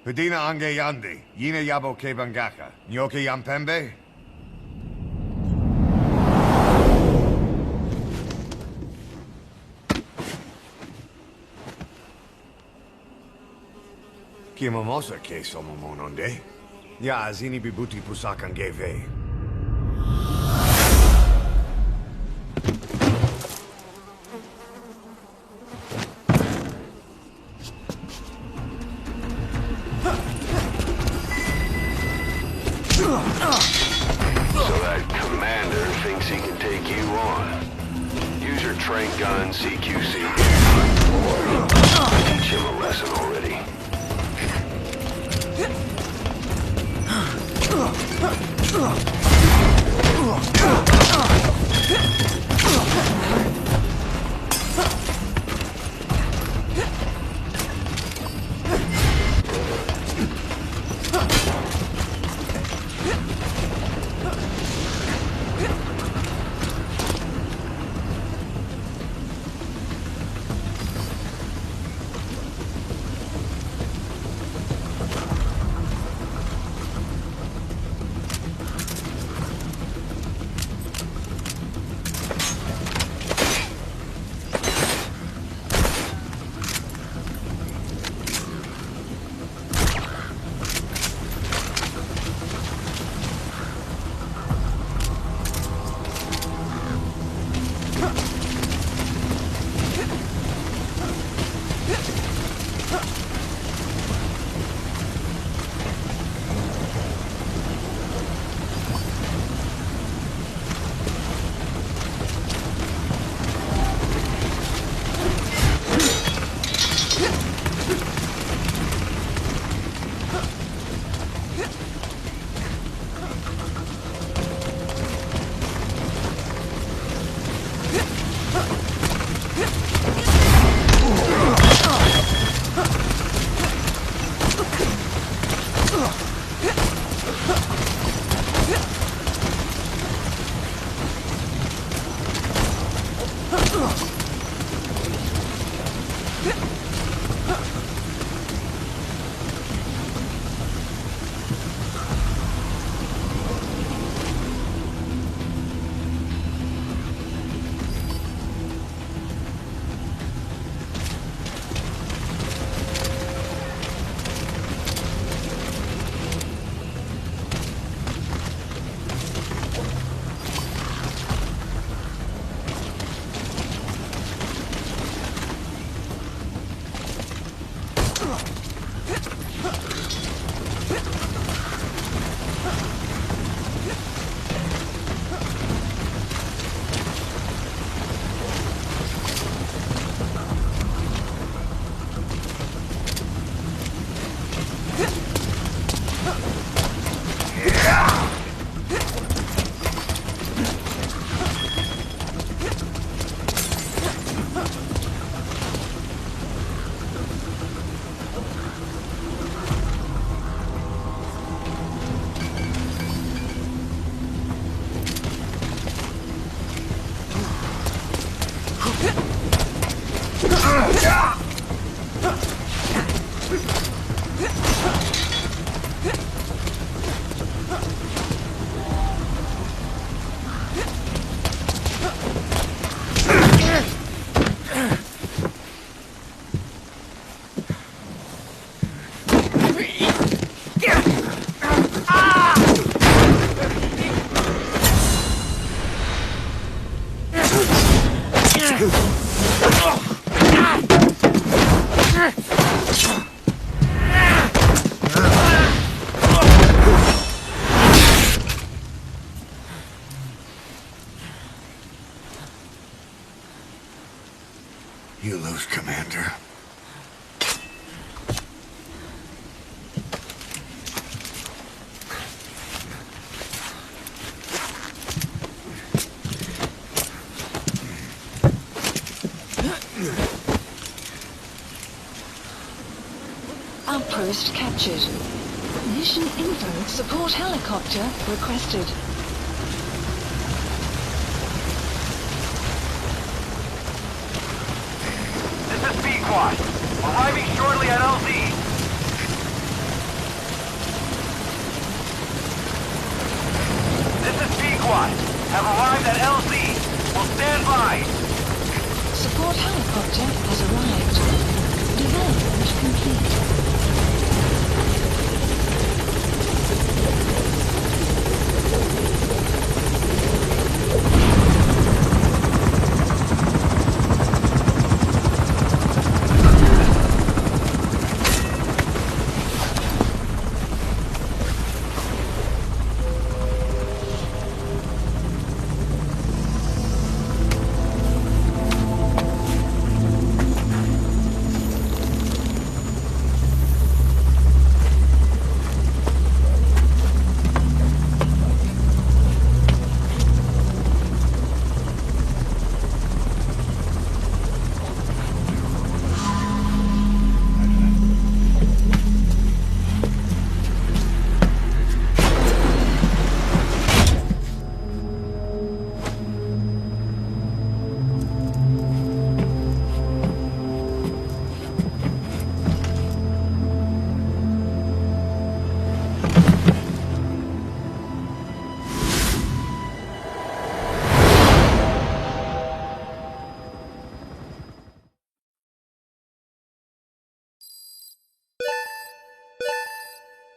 Pedina ange yandi, yina yabo ke bangaka, nyoke yampembe? Kimamosa ke somomononde. Ya azini bibuti pusakan geve. So that commander thinks he can take you on. Use your trank gun, CQC. Teach him a lesson already. You lose, Commander. Outpost captured. Mission info. Support helicopter requested. This is B-Quad. Arriving shortly at LZ. squad have arrived at LZ. We'll stand by. Support helicopter has arrived. Development complete.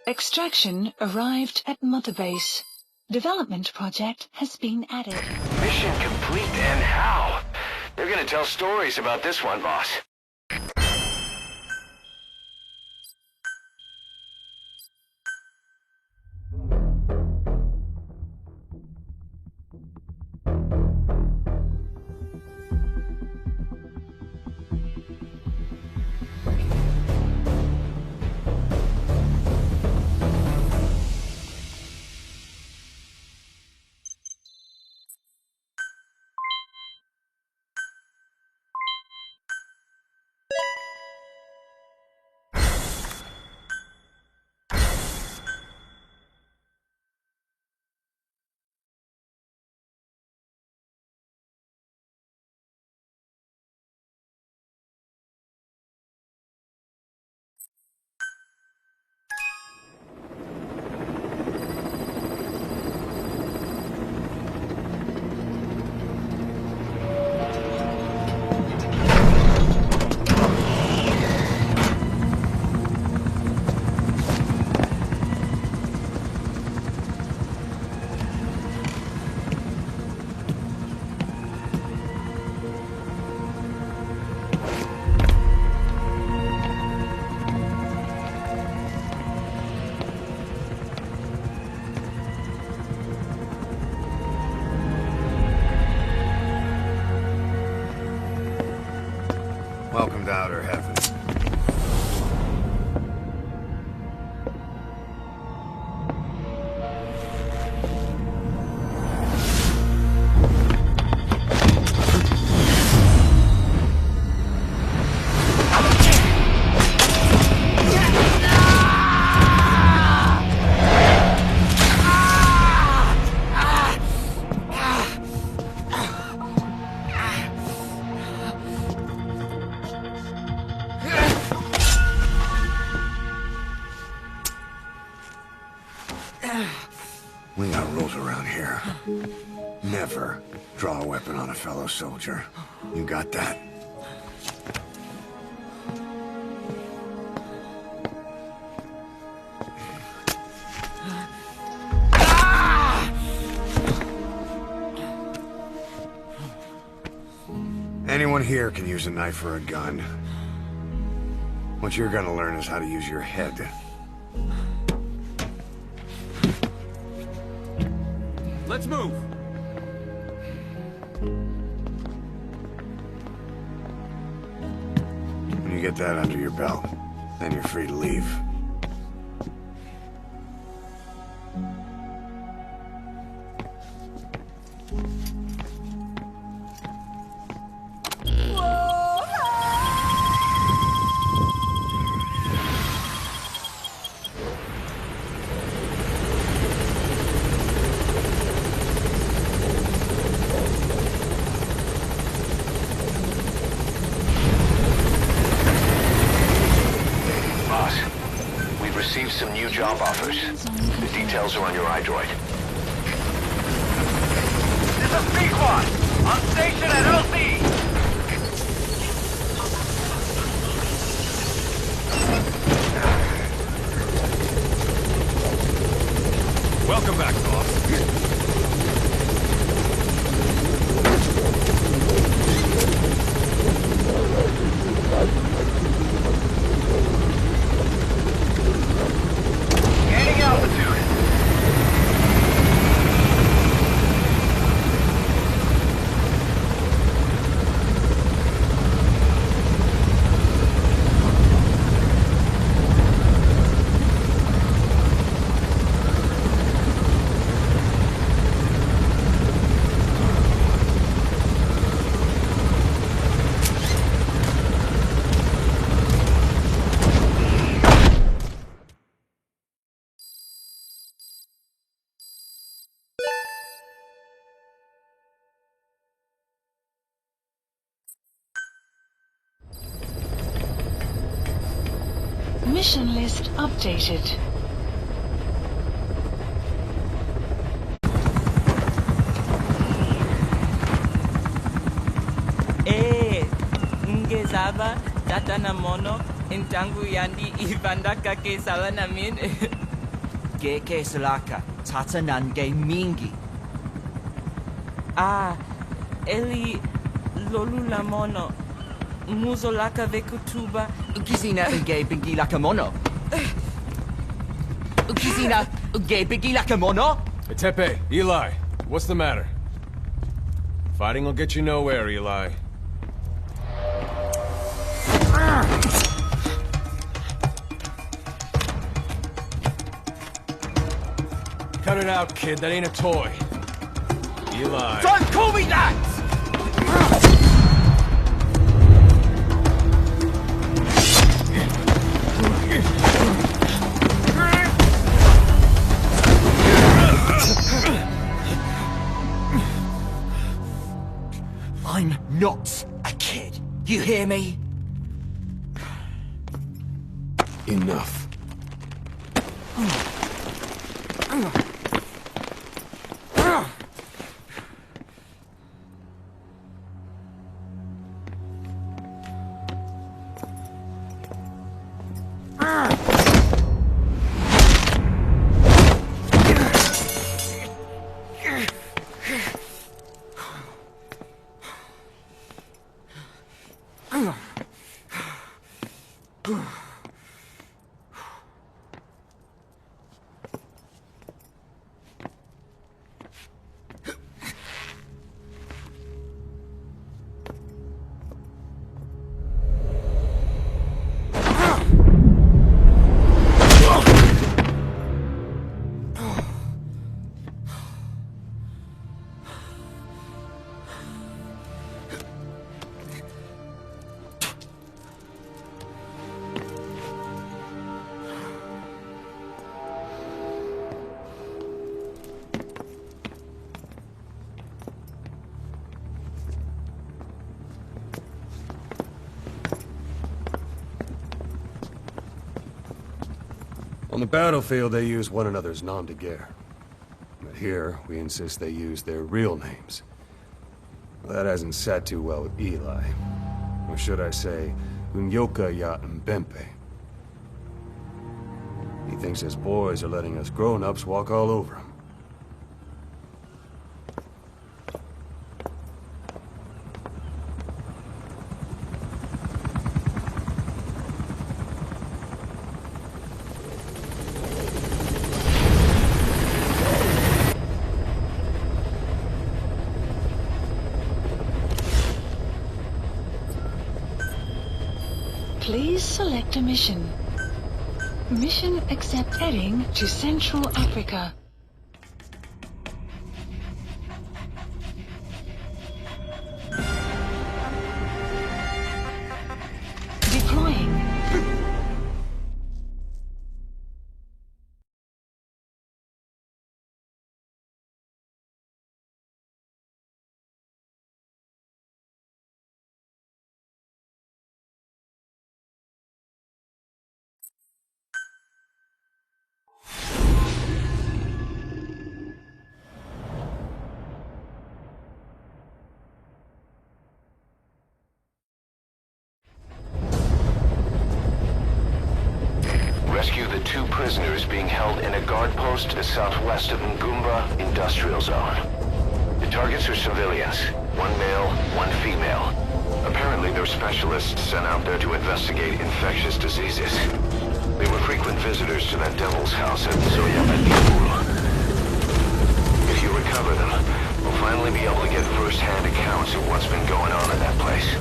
Extraction arrived at Mother Base. Development project has been added. Mission complete, and how? They're gonna tell stories about this one, boss. Welcome to outer heaven. We got rules around here. Never draw a weapon on a fellow soldier. You got that? Anyone here can use a knife or a gun. What you're gonna learn is how to use your head. Let's move! When you get that under your belt, then you're free to leave. Some new job offers. The details are on your iDroid. a Sequad! On station at LZ! Welcome back, boss. Gaining altitude. Mission list updated. Ngezaba tata na mono intangu yandi ivandaka ke sala namin. Geke salaka tata nange mingi. Eli lolula mono muzolaka vekutuba. Ukizina uge bigi laka mono. Ukizina uge bigi laka mono. Hey, Tepe, Eli, what's the matter? Fighting will get you nowhere, Eli. Cut it out, kid. That ain't a toy. Eli. Don't call me that! I'm not a kid. You hear me? Enough. On the battlefield, they use one another's nom de guerre. But here, we insist they use their real names. Well, that hasn't sat too well with Eli. Or should I say, Unyoka ya Mbempe. He thinks his boys are letting us grown-ups walk all over him. Please select a mission. Mission accept heading to Central Africa. Deploying. 2 prisoners being held in a guard post to the southwest of Ngumba Industrial Zone. The targets are civilians, 1 male, 1 female. Apparently they're specialists sent out there to investigate infectious diseases. They were frequent visitors to that devil's house at Soyabadipur. If you recover them, we'll finally be able to get first-hand accounts of what's been going on in that place.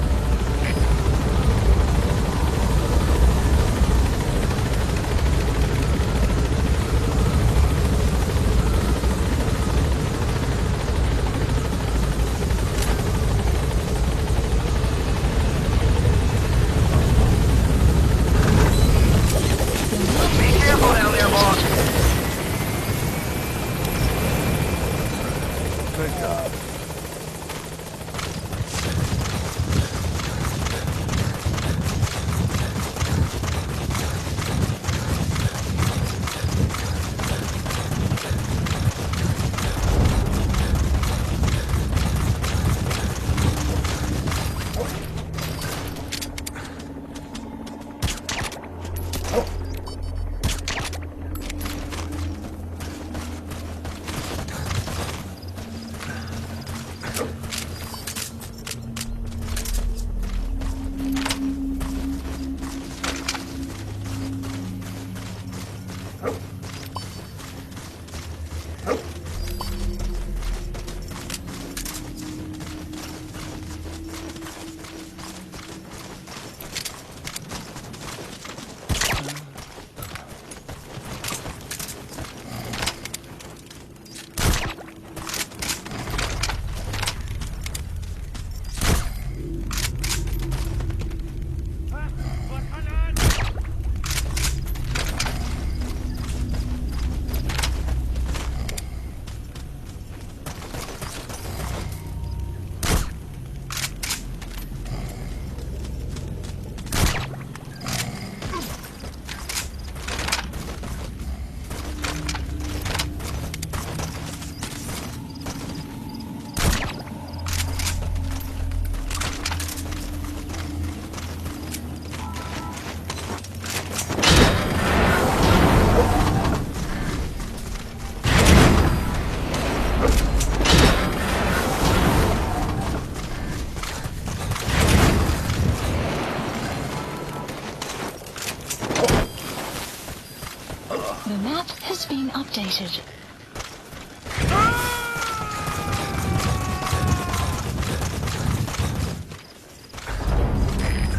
The map has been updated.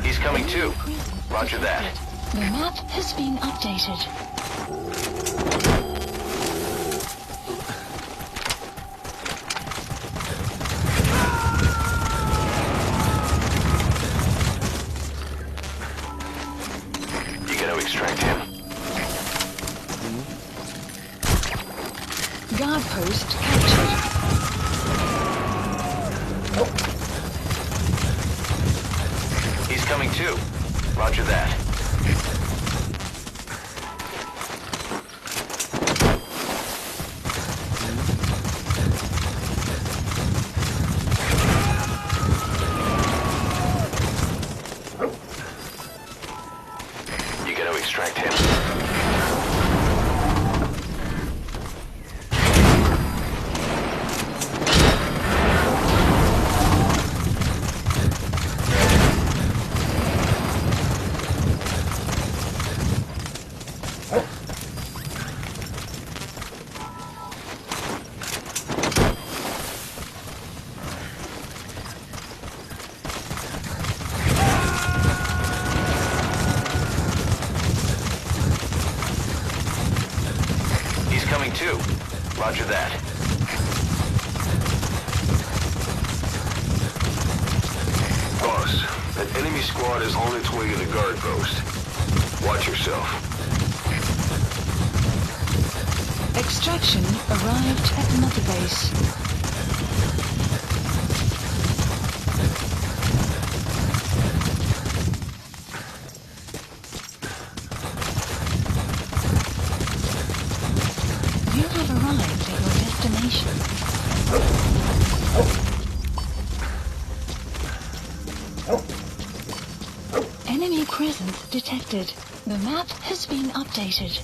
He's coming too. Roger that. The map has been updated. You gonna extract him? Guard post captured. He's coming too. Roger that. You gonna extract him? Coming too. Roger that. Boss, an enemy squad is on its way to the guard post. Watch yourself. Extraction arrived at Mother Base. Arrived at your destination. Enemy presence detected. The map has been updated.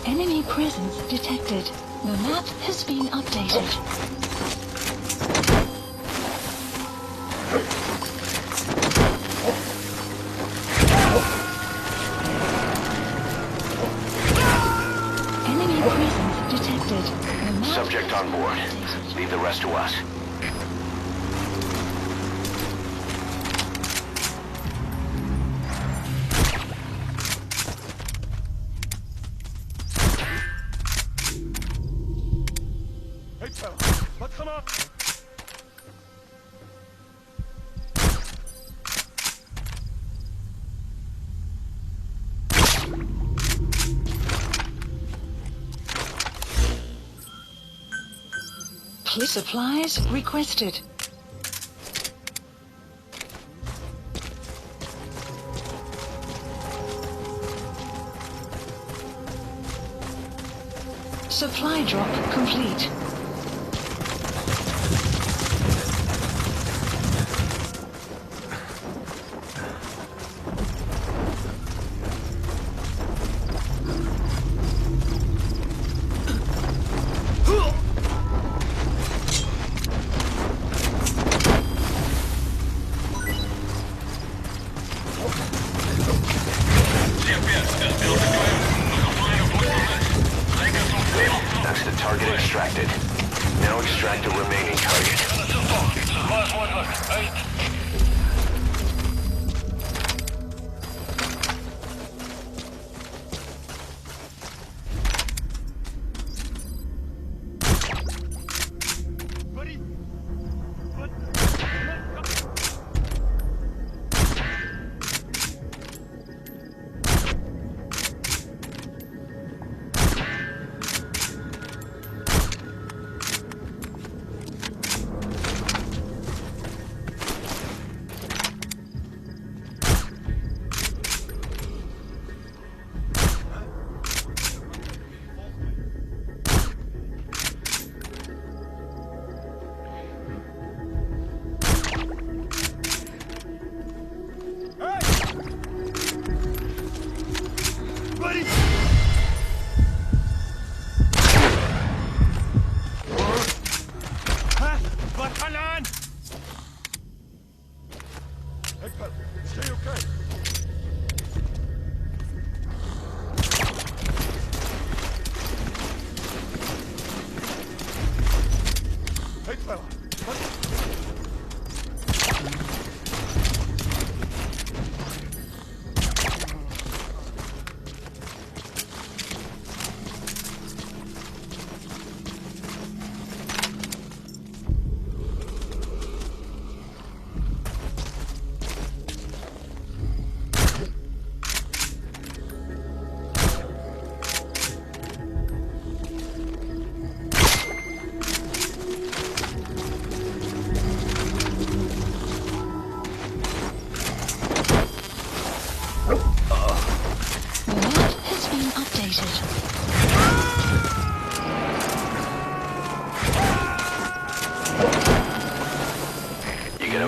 Enemy presence detected. The map has been updated. Enemy presence detected. The map Subject on board. Leave the rest to us. Supplies requested. Supply drop complete. That's the target extracted. Now extract the remaining target.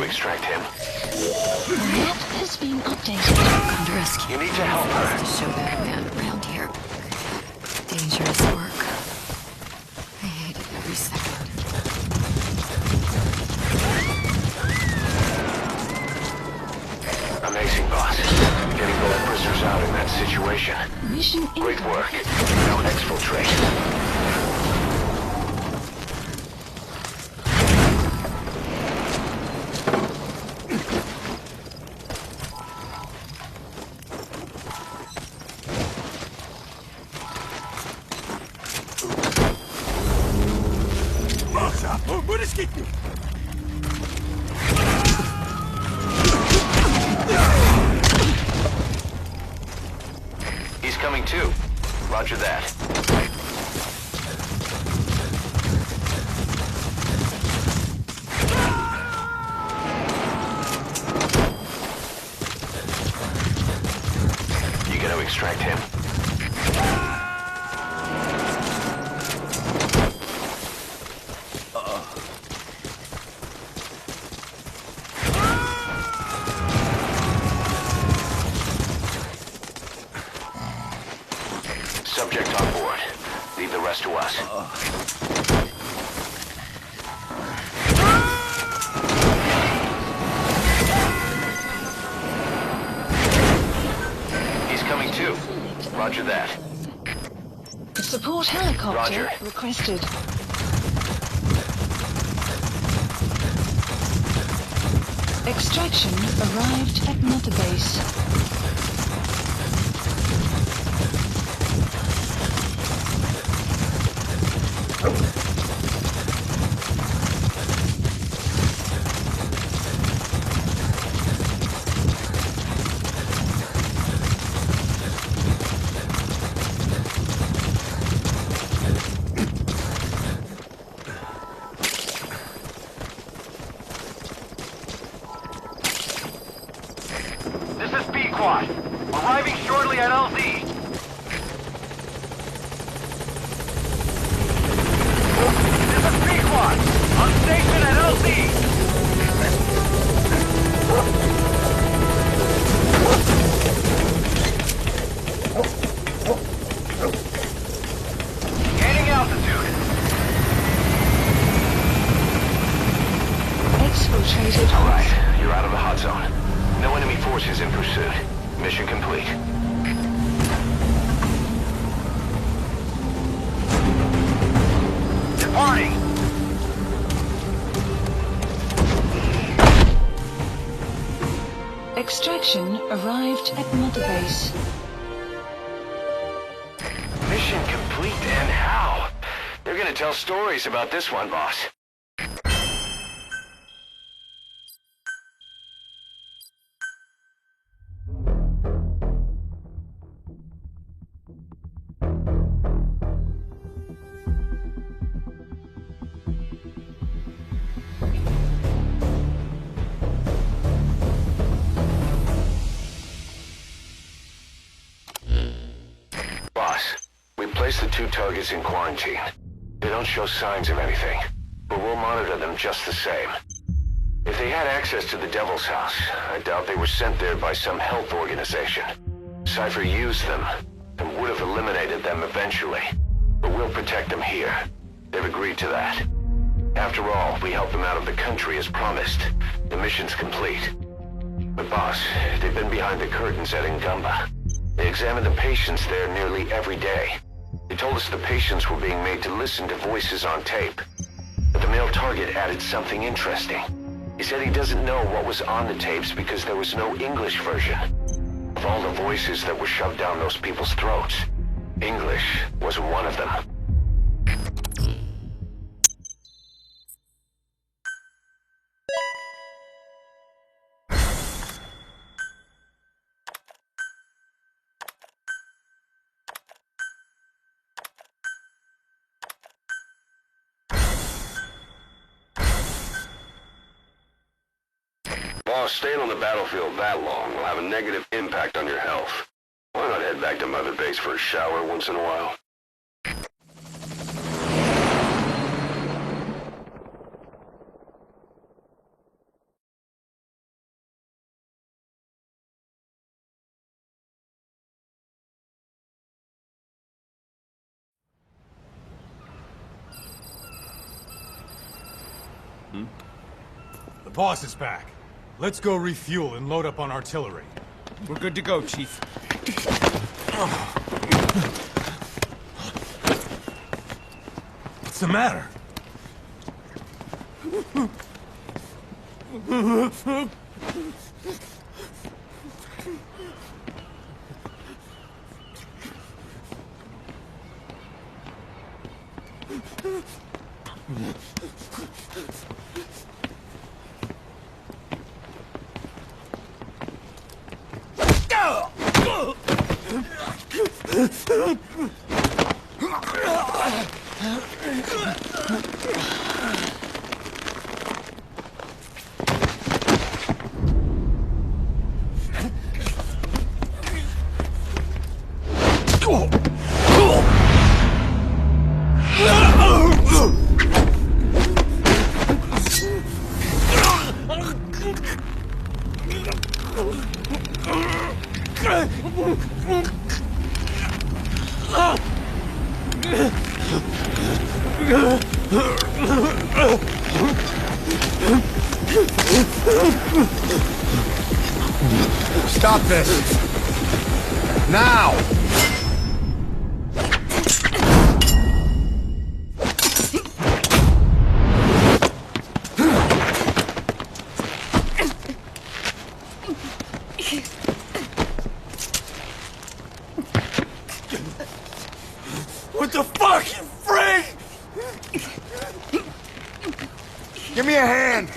Extract him. The map has been updated. Come to rescue. You need to help her. To show that man around here. Dangerous work. I hate it every second. Amazing, boss. Getting both prisoners out in that situation. Mission Great work. Now exfiltrate. He's coming too. Roger that. rest to us. He's coming too. Roger that. Support helicopter Roger. requested. Extraction arrived at Mother Base. This is B-Quad. Arriving shortly at LZ. This is B-Quad. On station at LZ. Gaining altitude. Exfiltrated. All right, you're out of the hot zone. No enemy forces in pursuit. Mission complete. Departing. Extraction arrived at Mother Base. Mission complete, and how? They're gonna tell stories about this one, boss. Boss, we placed the 2 targets in quarantine. They don't show signs of anything, but we'll monitor them just the same. If they had access to the Devil's House, I doubt they were sent there by some health organization. Cypher used them, and would have eliminated them eventually. But we'll protect them here. They've agreed to that. After all, we helped them out of the country as promised. The mission's complete. But boss, they've been behind the curtains at Ngamba. They examined the patients there nearly every day. They told us the patients were being made to listen to voices on tape. But the male target added something interesting. He said he doesn't know what was on the tapes because there was no English version. Of all the voices that were shoved down those people's throats, English was one of them. Boss, staying on the battlefield that long will have a negative impact on your health. Why not head back to Mother Base for a shower once in a while? The boss is back. Let's go refuel and load up on artillery. We're good to go, Chief. What's the matter? Stop this! Now! What the fuck, you freak? Give me a hand!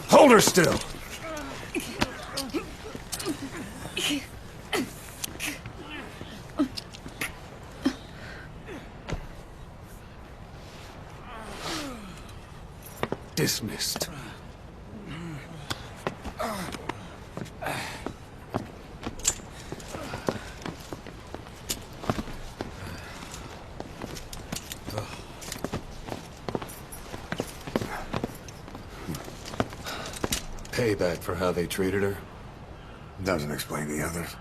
Hold her still! Dismissed. Payback for how they treated her? Doesn't explain the others.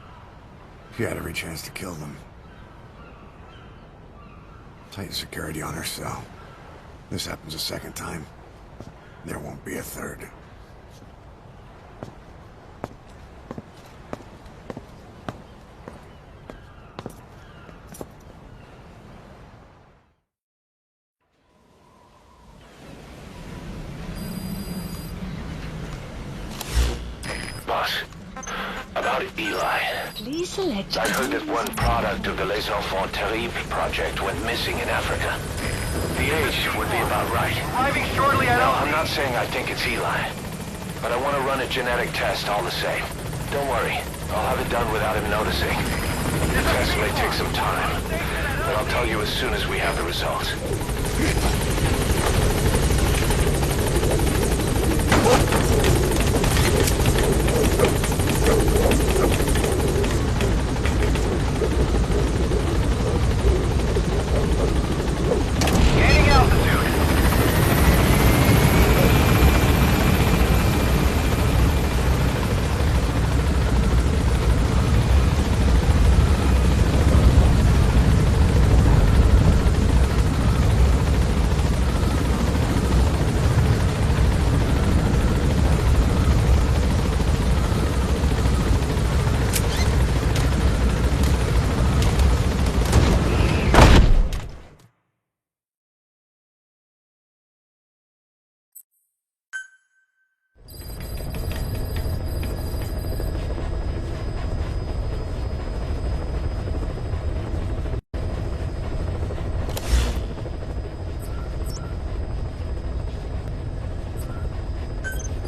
She had every chance to kill them. Tighten security on her cell. This happens a second time. There won't be a third. Boss, about Eli. Please select. I heard that one product of the Les Enfants Terribles project went missing in Africa. The age would be about right. Arriving shortly, No, I'm not saying I think it's Eli. But I want to run a genetic test all the same. Don't worry, I'll have it done without him noticing. The test may take some time, but I'll tell you as soon as we have the results. Gaining altitude.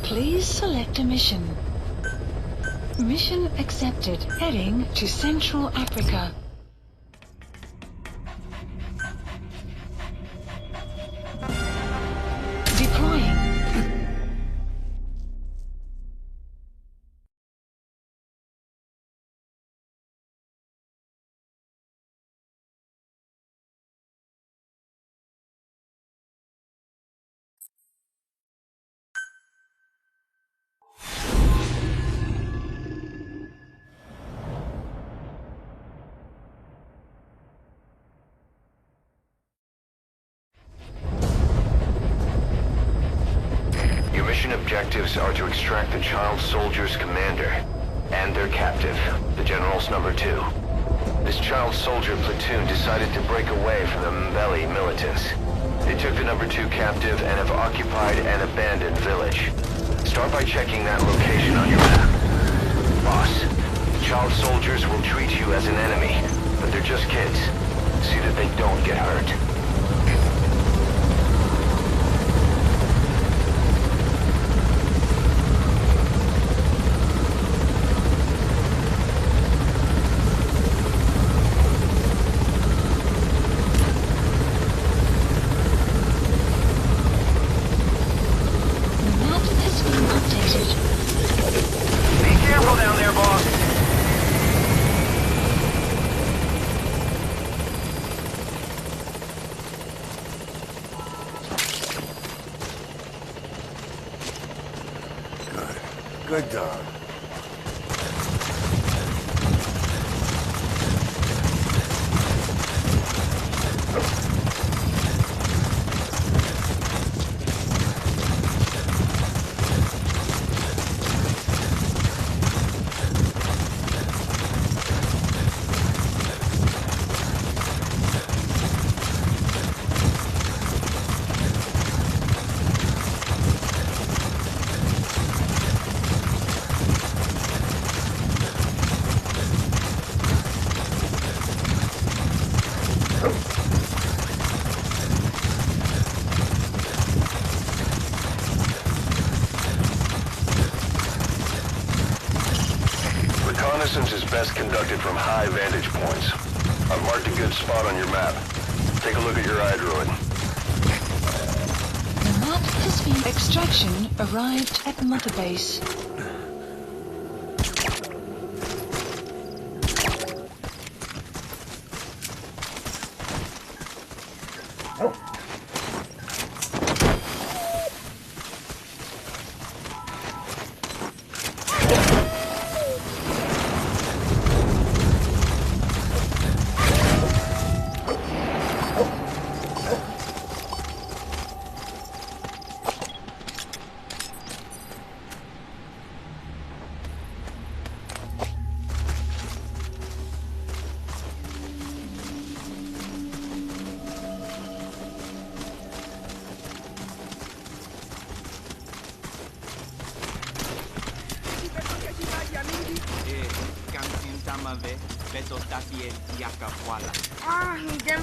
Please select a mission. Mission accepted. Heading to Central Africa. Deploying. Mission objectives are to extract the child soldier's commander and their captive, the General's number 2. This child soldier platoon decided to break away from the Mbeli militants. They took the number 2 captive and have occupied an abandoned village. Start by checking that location on your map. Boss, child soldiers will treat you as an enemy, but they're just kids. See that they don't get hurt. Good dog. Reconnaissance is best conducted from high vantage points. I've marked a good spot on your map. Take a look at your iDroid. The map has been... Extraction arrived at Mother Base.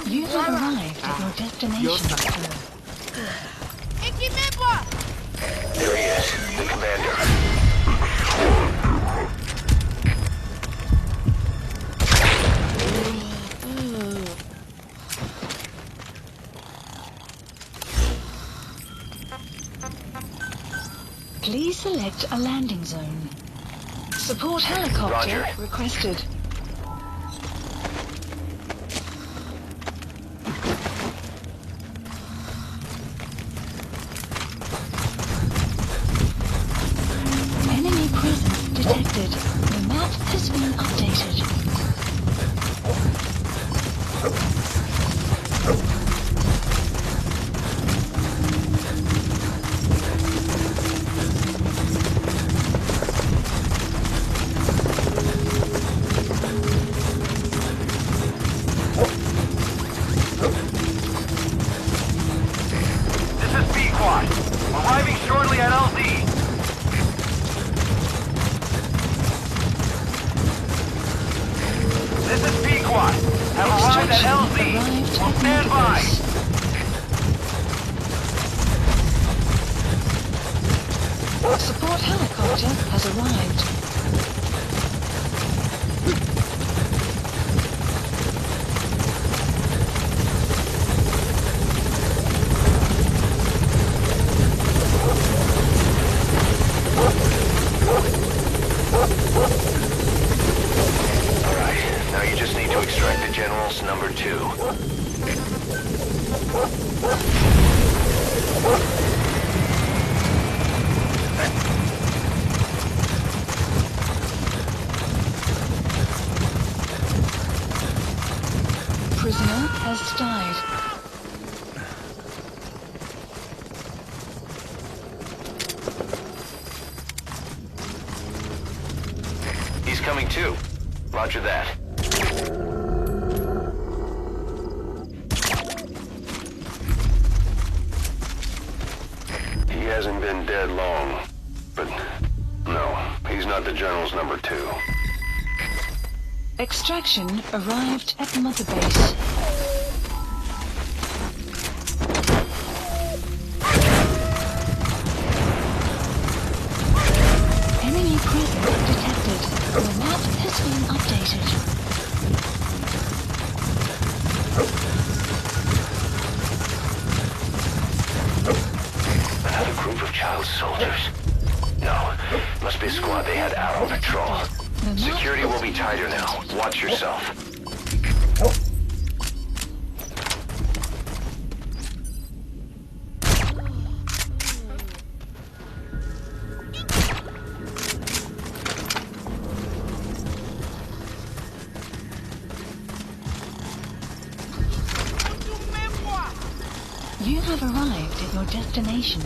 You have arrived at your destination. There he is, the commander. Please select a landing zone. Support helicopter requested. Enemy presence detected. The map has been updated. Support helicopter has arrived. Alright, now you just need to extract the General's number 2. Prisoner has died. He's coming too. Roger that. He hasn't been dead long, but no, he's not the General's number 2. Extraction arrived at Mother Base. Enemy presence detected. The map has been updated. Another group of child soldiers? No, must be a squad they had out on patrol. Security will be tighter now. Watch yourself. have arrived at your destination.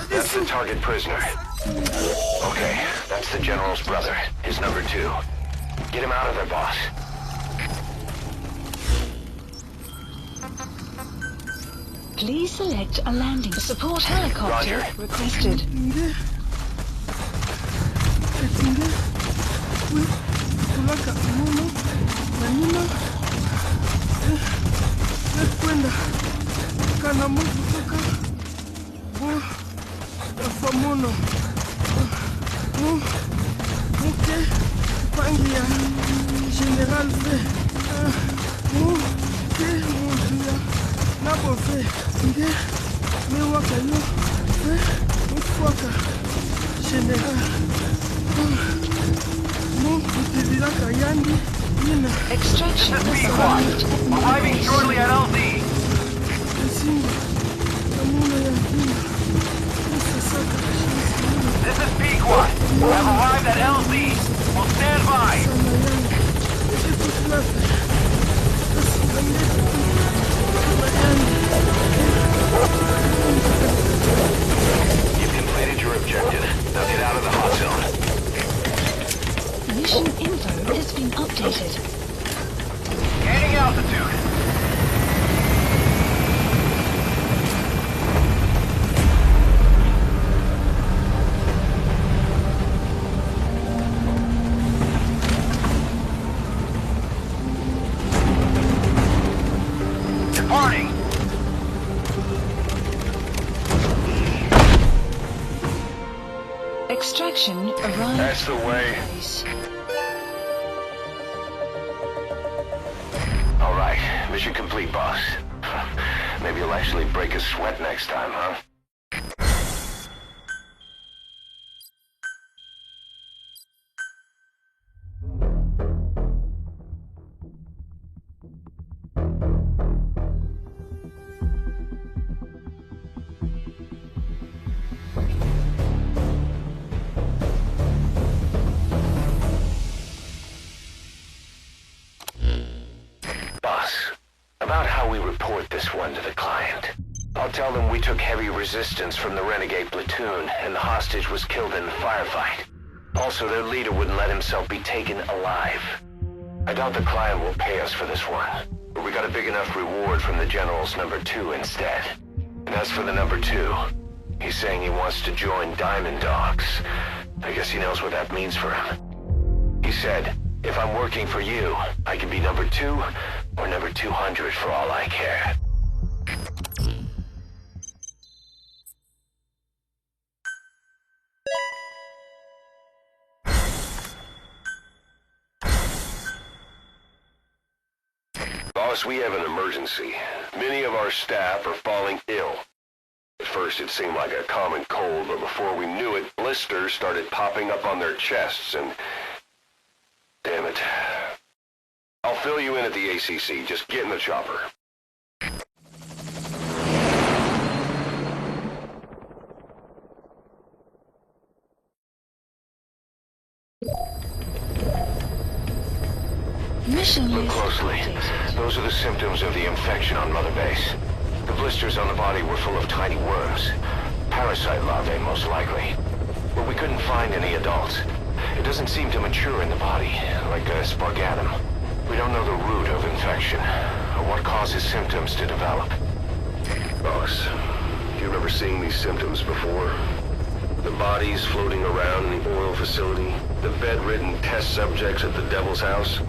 That's the target prisoner. Okay, that's the General's brother, his number 2. Get him out of there, boss. Please select a landing. Support helicopter Roger. requested. General V. Nabo V. Nge. Me waka yo. Mufwaka. General. Mu utililaka yandi. Yina. Extraction This is P1. Arriving shortly at LZ. This is P1. We have arrived at LZ. We'll stand by. You've completed your objective. Now get out of the hot zone. Mission info has been updated. Gaining altitude. Departing. Extraction arrived. That's the way. All right, mission complete, boss. Maybe you'll actually break a sweat next time, huh? About how we report this one to the client. I'll tell them we took heavy resistance from the renegade platoon and the hostage was killed in the firefight. Also, their leader wouldn't let himself be taken alive. I doubt the client will pay us for this one, but we got a big enough reward from the General's number 2 instead. And as for the number 2, he's saying he wants to join Diamond Dogs. I guess he knows what that means for him. He said, if I'm working for you, I can be number 2 or number 200 for all I care. Boss, we have an emergency. Many of our staff are falling ill. At first it seemed like a common cold, but before we knew it, blisters started popping up on their chests and... Damn it. I'll fill you in at the ACC. Just get in the chopper. Mission Look closely. Those are the symptoms of the infection on Mother Base. The blisters on the body were full of tiny worms. Parasite larvae, most likely. But we couldn't find any adults. It doesn't seem to mature in the body, like a spargatum. We don't know the root of infection, or what causes symptoms to develop. Boss, do you remember seeing these symptoms before? The bodies floating around in the oil facility, the bedridden test subjects at the Devil's House.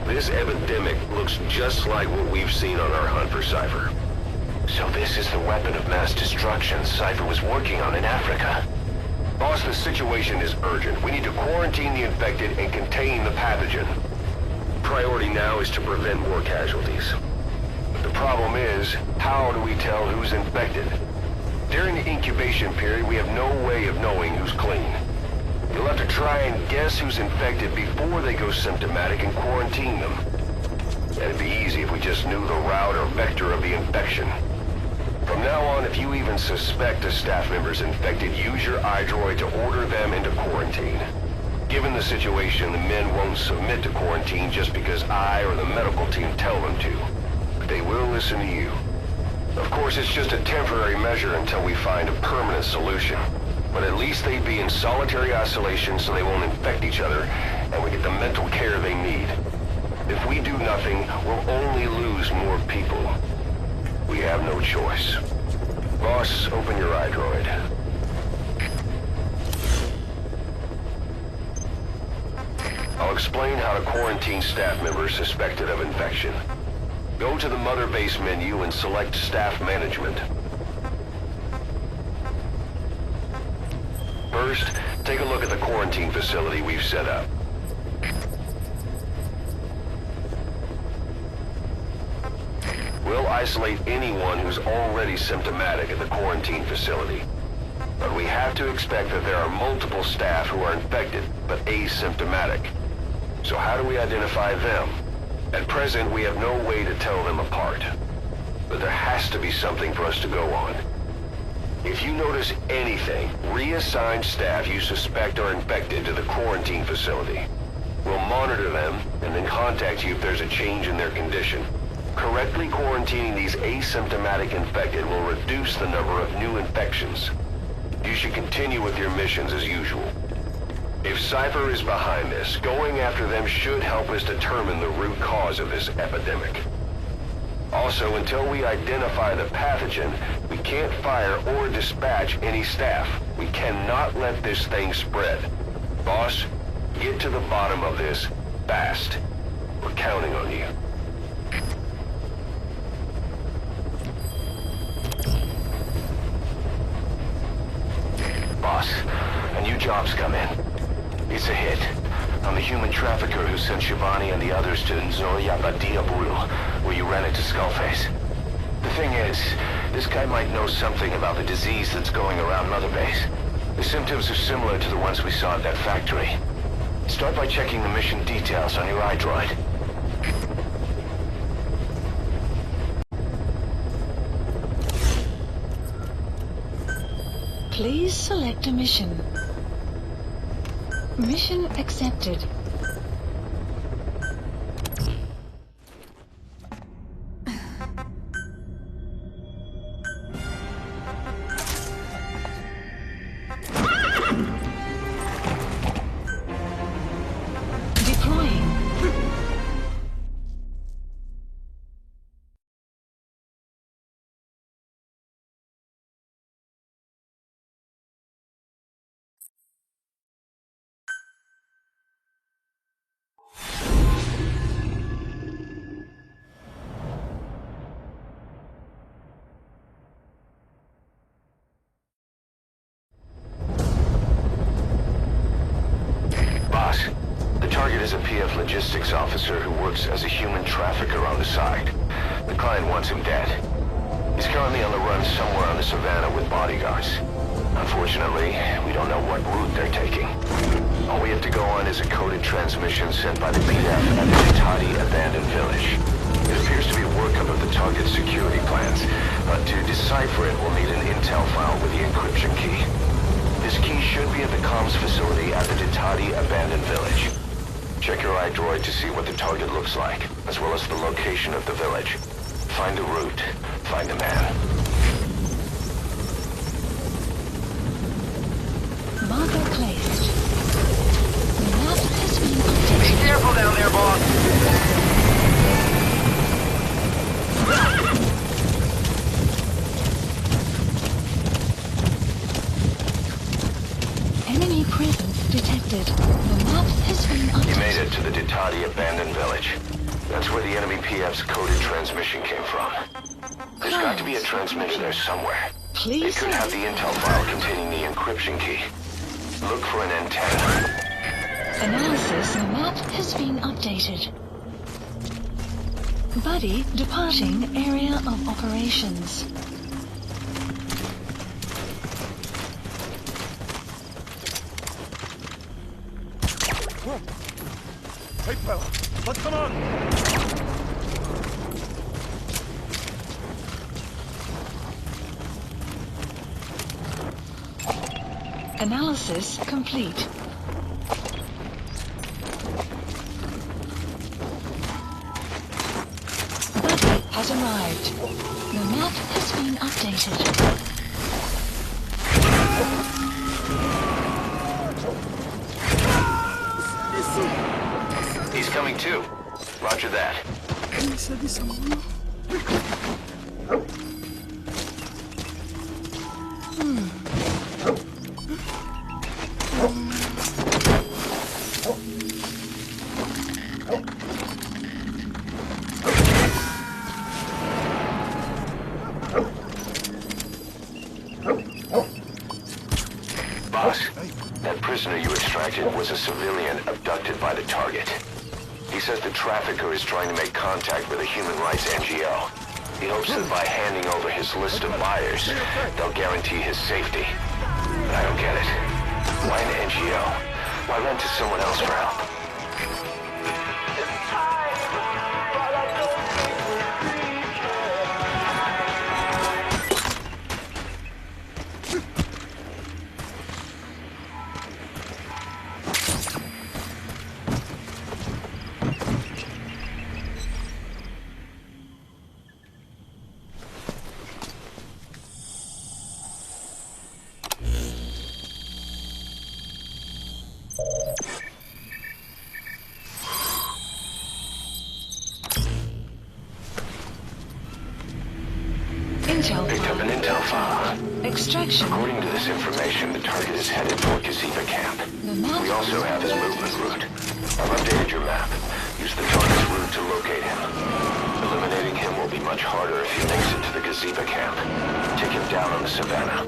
This epidemic looks just like what we've seen on our hunt for Cypher. So this is the weapon of mass destruction Cypher was working on in Africa. Boss, the situation is urgent. We need to quarantine the infected and contain the pathogen. Priority now is to prevent more casualties. But the problem is, how do we tell who's infected? During the incubation period, we have no way of knowing who's clean. You'll have to try and guess who's infected before they go symptomatic and quarantine them. It'd be easy if we just knew the route or vector of the infection. From now on, if you even suspect a staff member's infected, use your iDroid to order them into quarantine. Given the situation, the men won't submit to quarantine just because I or the medical team tell them to. But they will listen to you. Of course, it's just a temporary measure until we find a permanent solution. But at least they'd be in solitary isolation so they won't infect each other, and we get the mental care they need. If we do nothing, we'll only lose more people. We have no choice. Boss, open your iDroid. I'll explain how to quarantine staff members suspected of infection. Go to the Mother Base menu and select Staff Management. First, take a look at the quarantine facility we've set up. We'll isolate anyone who's already symptomatic at the quarantine facility. But we have to expect that there are multiple staff who are infected, but asymptomatic. So how do we identify them? At present, we have no way to tell them apart. But there has to be something for us to go on. If you notice anything, reassign staff you suspect are infected to the quarantine facility. We'll monitor them, and then contact you if there's a change in their condition. Correctly quarantining these asymptomatic infected will reduce the number of new infections. You should continue with your missions as usual. If Cypher is behind this, going after them should help us determine the root cause of this epidemic. Also, until we identify the pathogen, we can't fire or dispatch any staff. We cannot let this thing spread. Boss, get to the bottom of this fast. We're counting on you. Boss, a new job's come in. It's a hit. I'm the human trafficker who sent Shivani and the others to Nzoyabadia, where you ran into Skullface. The thing is, this guy might know something about the disease that's going around Mother Base. The symptoms are similar to the ones we saw at that factory. Start by checking the mission details on your iDroid. Please select a mission. Mission accepted. is a PF logistics officer who works as a human trafficker on the side. The client wants him dead. He's currently on the run somewhere on the savannah with bodyguards. Unfortunately, we don't know what route they're taking. All we have to go on is a coded transmission sent by the PF at the Itadi abandoned village. It appears to be a workup of the target's security plans, but to decipher it, we'll need an intel file with the encryption key. This key should be at the comms facility at the Itadi abandoned village. Check your iDroid to see what the target looks like, as well as the location of the village. Find a route, find a man. Marker placed. The map has been updated. Be careful down there, boss. Enemy presence detected. The map has been updated. You made it to the Ditati abandoned village. That's where the enemy PF's coded transmission came from. There's got to be a transmitter there somewhere. Please. It could have the intel file containing the encryption key. Look for an antenna. Analysis. The map has been updated. Buddy departing area of operations. Hey, fella, let's come on! Analysis complete. Buddy has arrived. The map has been updated. He's coming too. Roger that. Boss, that prisoner you extracted was a civilian abducted by the target. He says the trafficker is trying to make contact with a human rights NGO. He hopes that by handing over his list of buyers, they'll guarantee his safety. But I don't get it. Why an NGO? Why run to someone else for help? Picked up an intel file. Extraction. According to this information, the target is headed toward Gaziba camp. We also have his movement route. I've updated your map. Use the target's route to locate him. Eliminating him will be much harder if he makes it to the Gaziba camp. Take him down on the savannah.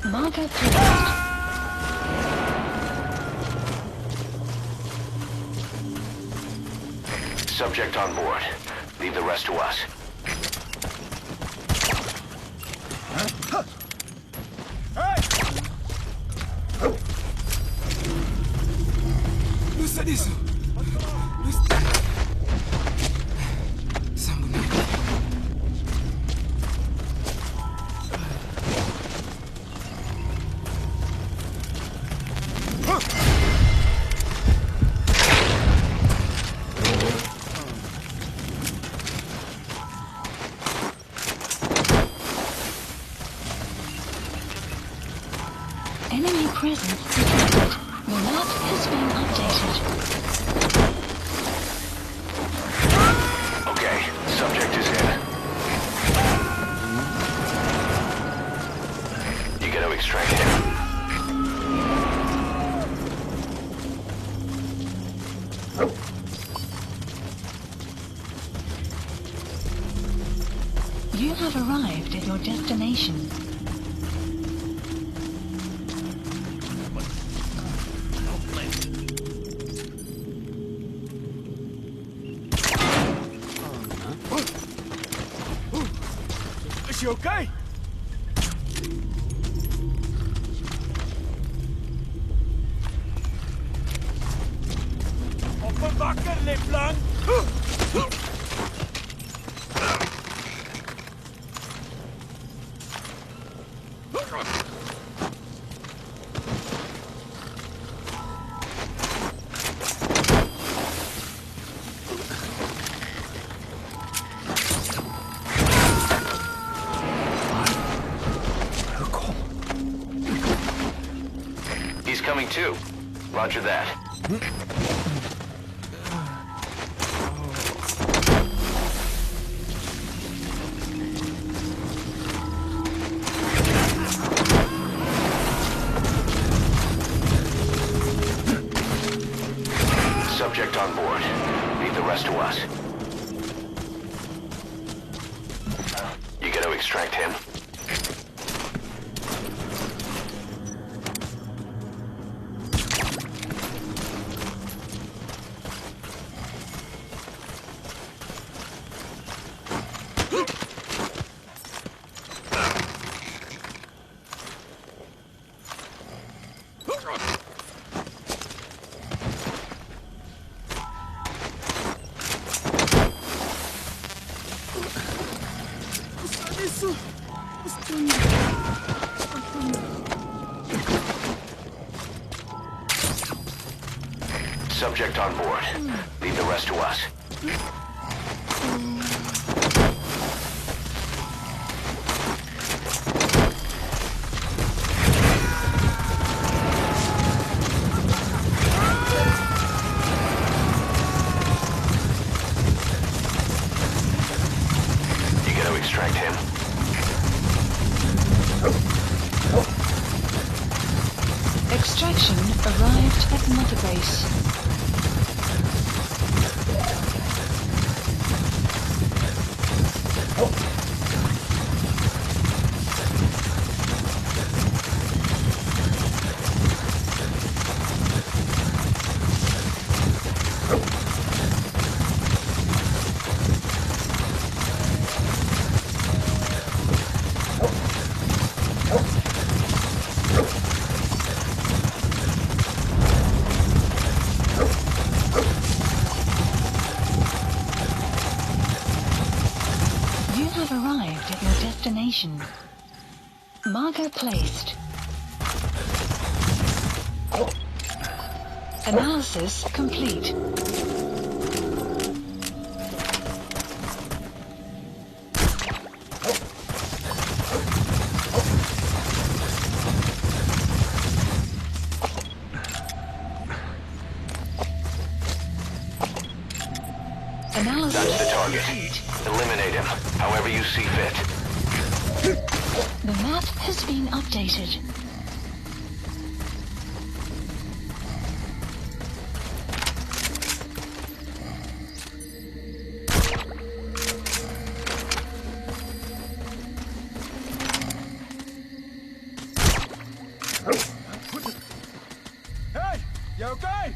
Marker placed. Subject on board. Leave the rest to us. Listen this. Enemy presence detected. The map has been updated. Okay, subject is in. You gotta extract him. You have arrived at your destination. Is she okay? On peut marquer les plans. coming too. Roger that. Subject on board. Leave the rest to us. You gotta extract him. Subject on board. Leave the rest to us. You gotta extract him. Extraction arrived at Mother Base. Arrived at your destination. Marker placed. Analysis complete. That's the target. Eliminate him, however you see fit. The map has been updated. Hey! You okay?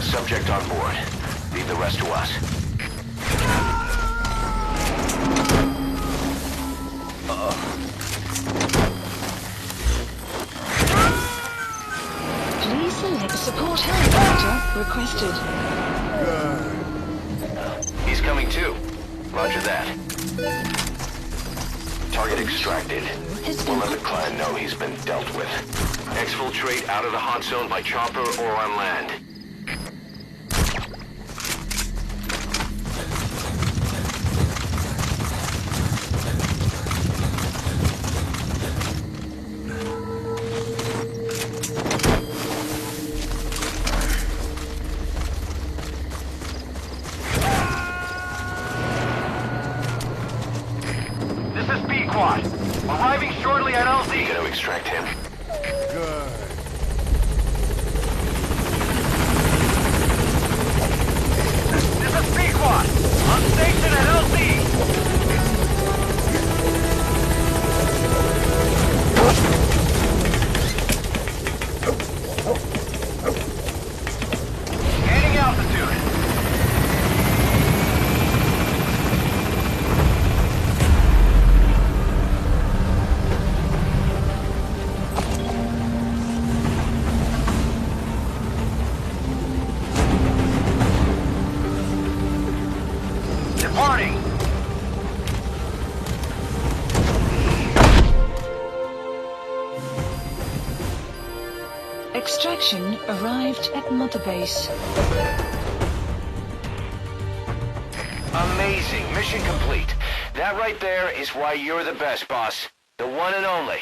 Subject on board. Leave the rest to us. Please select support helicopter requested. He's coming too. Roger that. Target extracted. We'll let the client know he's been dealt with. Exfiltrate out of the hot zone by chopper or on land. This is B-Quad. Arriving shortly at LZ. You gotta extract him. Good. This is B-Quad. On station at LZ. Gaining altitude. Departing. Extraction arrived at Mother Base. Amazing. Mission complete. That right there is why you're the best, boss. The one and only.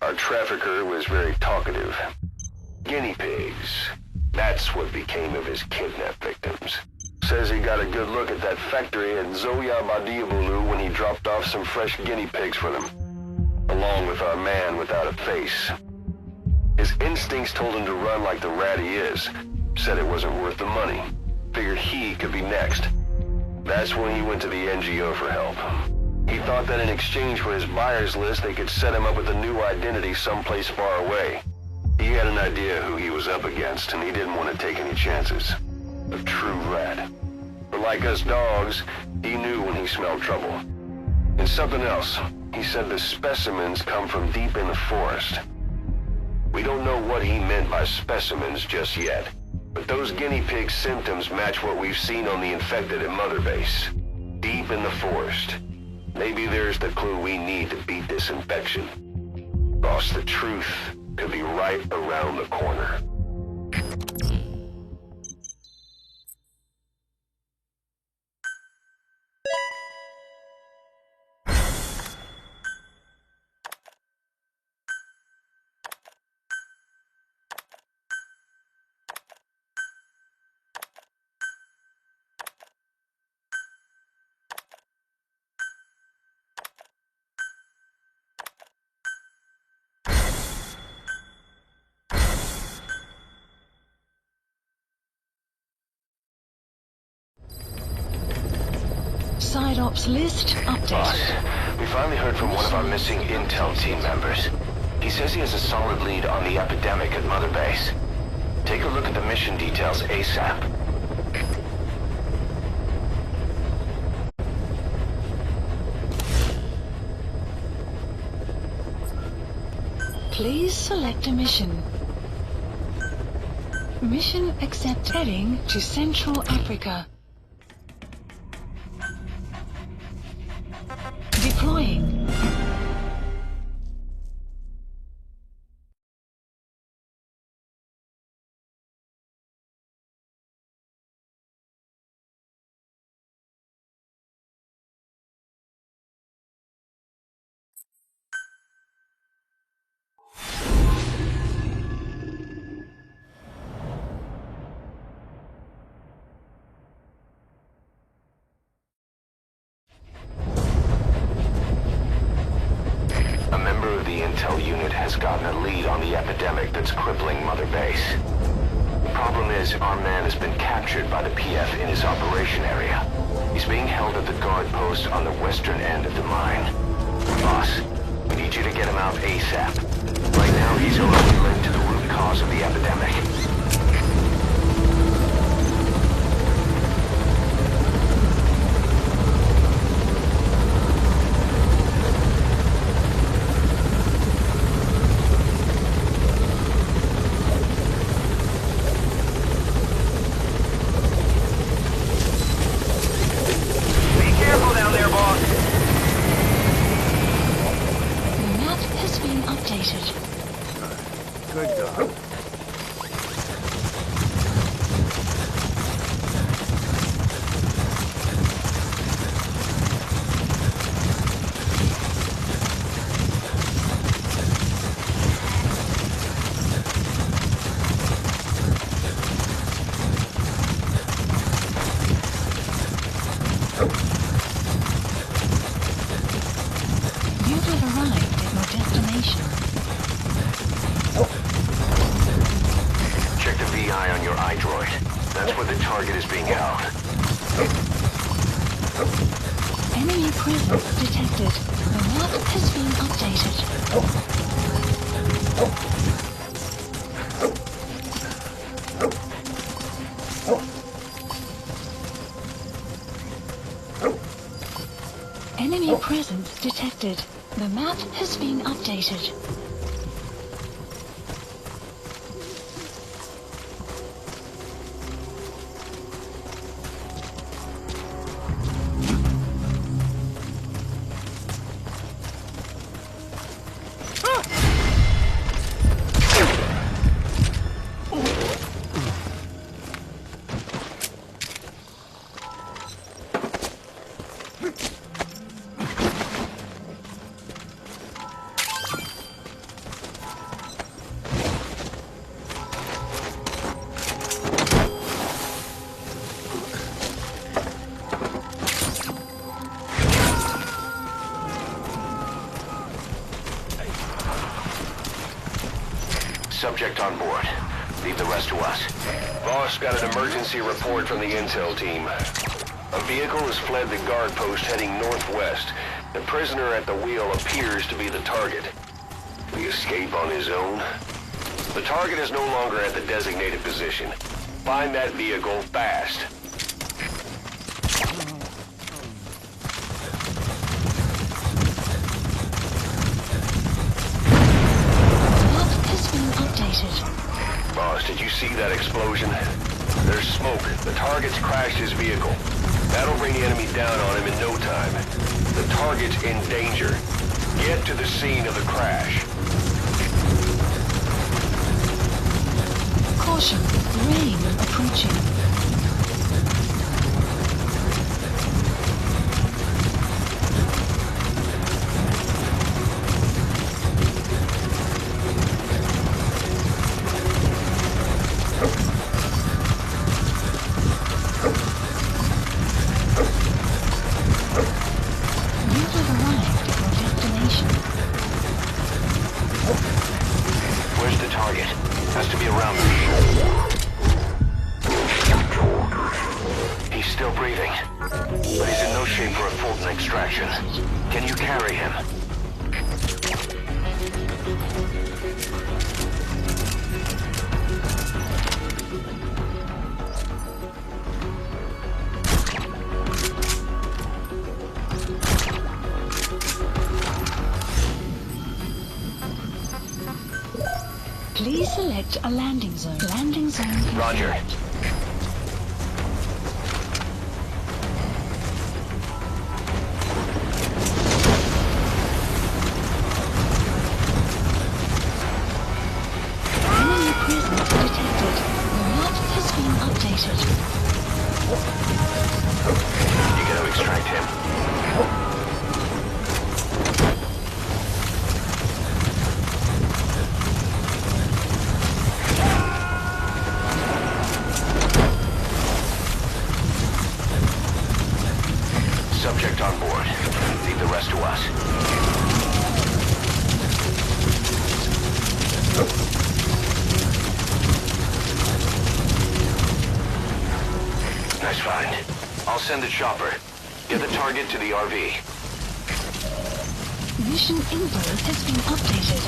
Our trafficker was very talkative. Guinea pigs. That's what became of his kidnapped victims. Says he got a good look at that factory at Zoya Badiabulu when he dropped off some fresh guinea pigs for them, along with our man without a face. His instincts told him to run like the rat he is. Said it wasn't worth the money. Figured he could be next. That's when he went to the NGO for help. He thought that in exchange for his buyer's list, they could set him up with a new identity someplace far away. He had an idea who he was up against, and he didn't want to take any chances. A true rat. But like us dogs, he knew when he smelled trouble. And something else. He said the specimens come from deep in the forest. We don't know what he meant by specimens just yet, but those guinea pig symptoms match what we've seen on the infected at Mother Base. Deep in the forest. Maybe there's the clue we need to beat this infection. Boss, the truth could be right around the corner. Side ops list updated. Boss, we finally heard from one of our missing intel team members. He says he has a solid lead on the epidemic at Mother Base. Take a look at the mission details ASAP. Please select a mission. Mission accepted. Heading to Central Africa. Deploying. Intel unit has gotten a lead on the epidemic that's crippling Mother Base. The problem is, our man has been captured by the PF in his operation area. He's being held at the guard post on the western end of the mine. Boss, we need you to get him out ASAP. Right now, he's already linked to the root cause of the epidemic. Enemy presence detected. The map has been updated. map has been updated. Subject on board. Leave the rest to us. Boss got an emergency report from the intel team. A vehicle has fled the guard post heading northwest. The prisoner at the wheel appears to be the target. Will he escape on his own? The target is no longer at the designated position. Find that vehicle fast. Boss, did you see that explosion? There's smoke. The target's crashed his vehicle. That'll bring the enemy down on him in no time. The target's in danger. Get to the scene of the crash. Caution, rain approaching. Where's the target? Has to be around me. He's still breathing, but he's in no shape for a Fulton extraction. Can you carry him? Please select a landing zone. Landing zone confirmed. Roger. Enemy presence detected. The map has been updated. You gotta extract him. Subject on board. Leave the rest to us. Nice find. I'll send the chopper. Get the target to the RV. Mission info has been updated.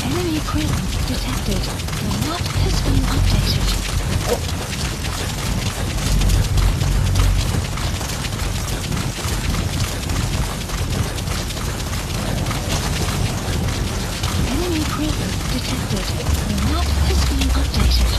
Enemy presence detected. The map has been updated. Enemy presence detected. The map has been updated.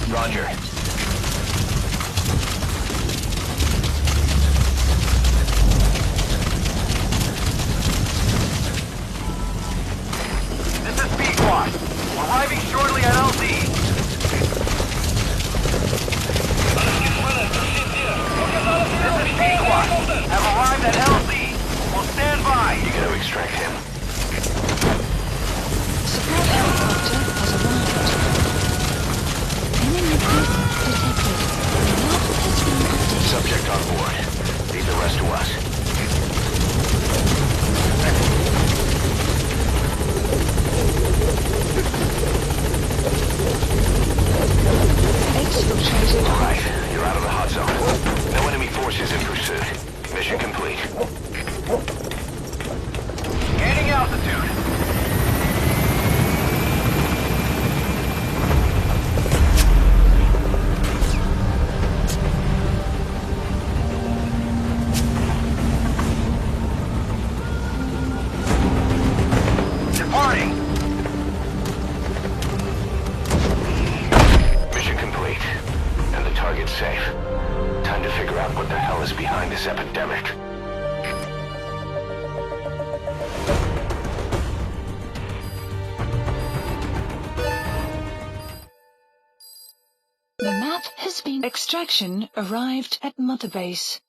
Roger. This is B-Squad. Arriving shortly at LZ. This is B-Squad. Have arrived at LZ. We'll stand by. You gonna extract him? Support helicopter has arrived. Enemy presence detected. The map has been updated. Subject on board. Leave the rest to us. Exfiltrated. All right, you're out of the hot zone. No enemy forces in pursuit. Mission complete. Gaining altitude. Departing. Mission complete. And the target's safe. Time to figure out what the hell is behind this epidemic. The map has been... Extraction arrived at Mother Base.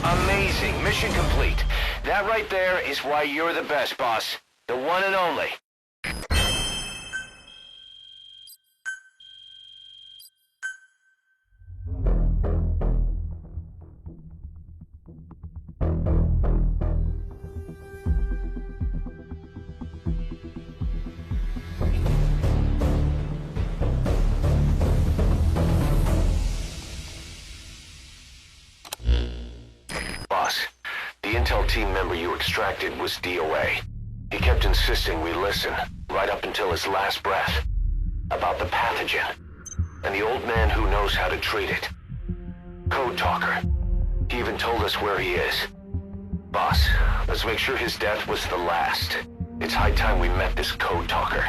Amazing. Mission complete. That right there is why you're the best, boss. The one and only. Boss, the intel team member you extracted was DOA. He kept insisting we listen, right up until his last breath, about the pathogen, and the old man who knows how to treat it. Code Talker. He even told us where he is. Boss, let's make sure his death was the last. It's high time we met this Code Talker.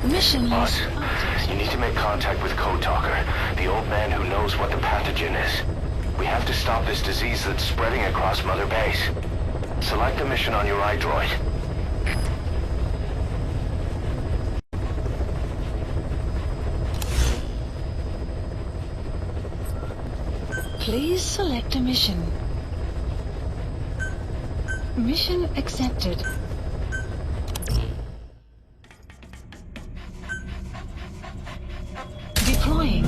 Mission Boss, you need to make contact with Code Talker, the old man who knows what the pathogen is. We have to stop this disease that's spreading across Mother Base. Select a mission on your iDroid. Please select a mission. Mission accepted. Deploying.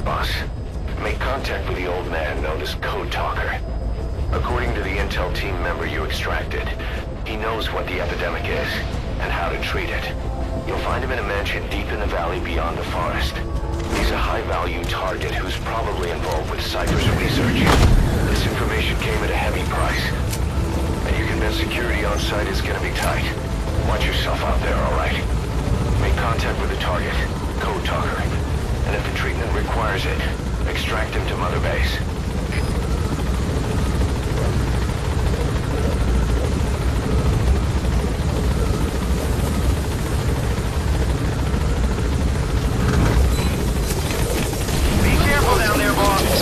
Boss, make contact with the old man known as Code Talker. According to the intel team member you extracted, he knows what the epidemic is and how to treat it. You'll find him in a mansion deep in the valley beyond the forest. He's a high-value target who's probably involved with Cypher's research. This information came at a heavy price. And you convinced security on site is gonna be tight. Watch yourself out there, alright? Make contact with the target, Code Talker. And if the treatment requires it, extract him to Mother Base. Be careful down there, boss.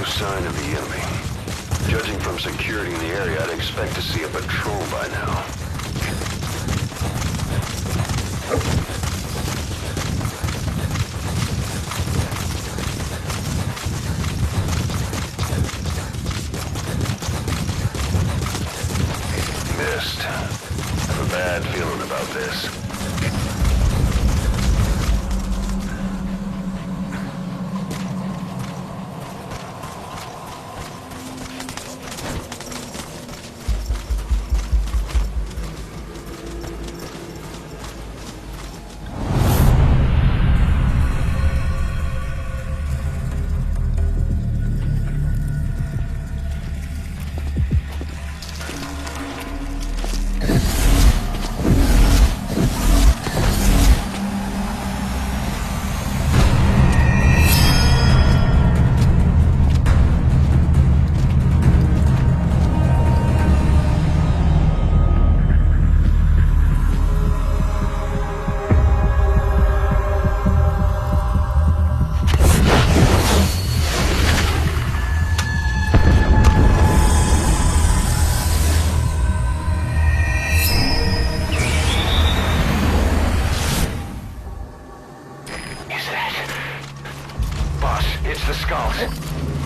sign of the enemy. Judging from security in the area, I'd expect to see a patrol by now. Missed. I have a bad feeling about this.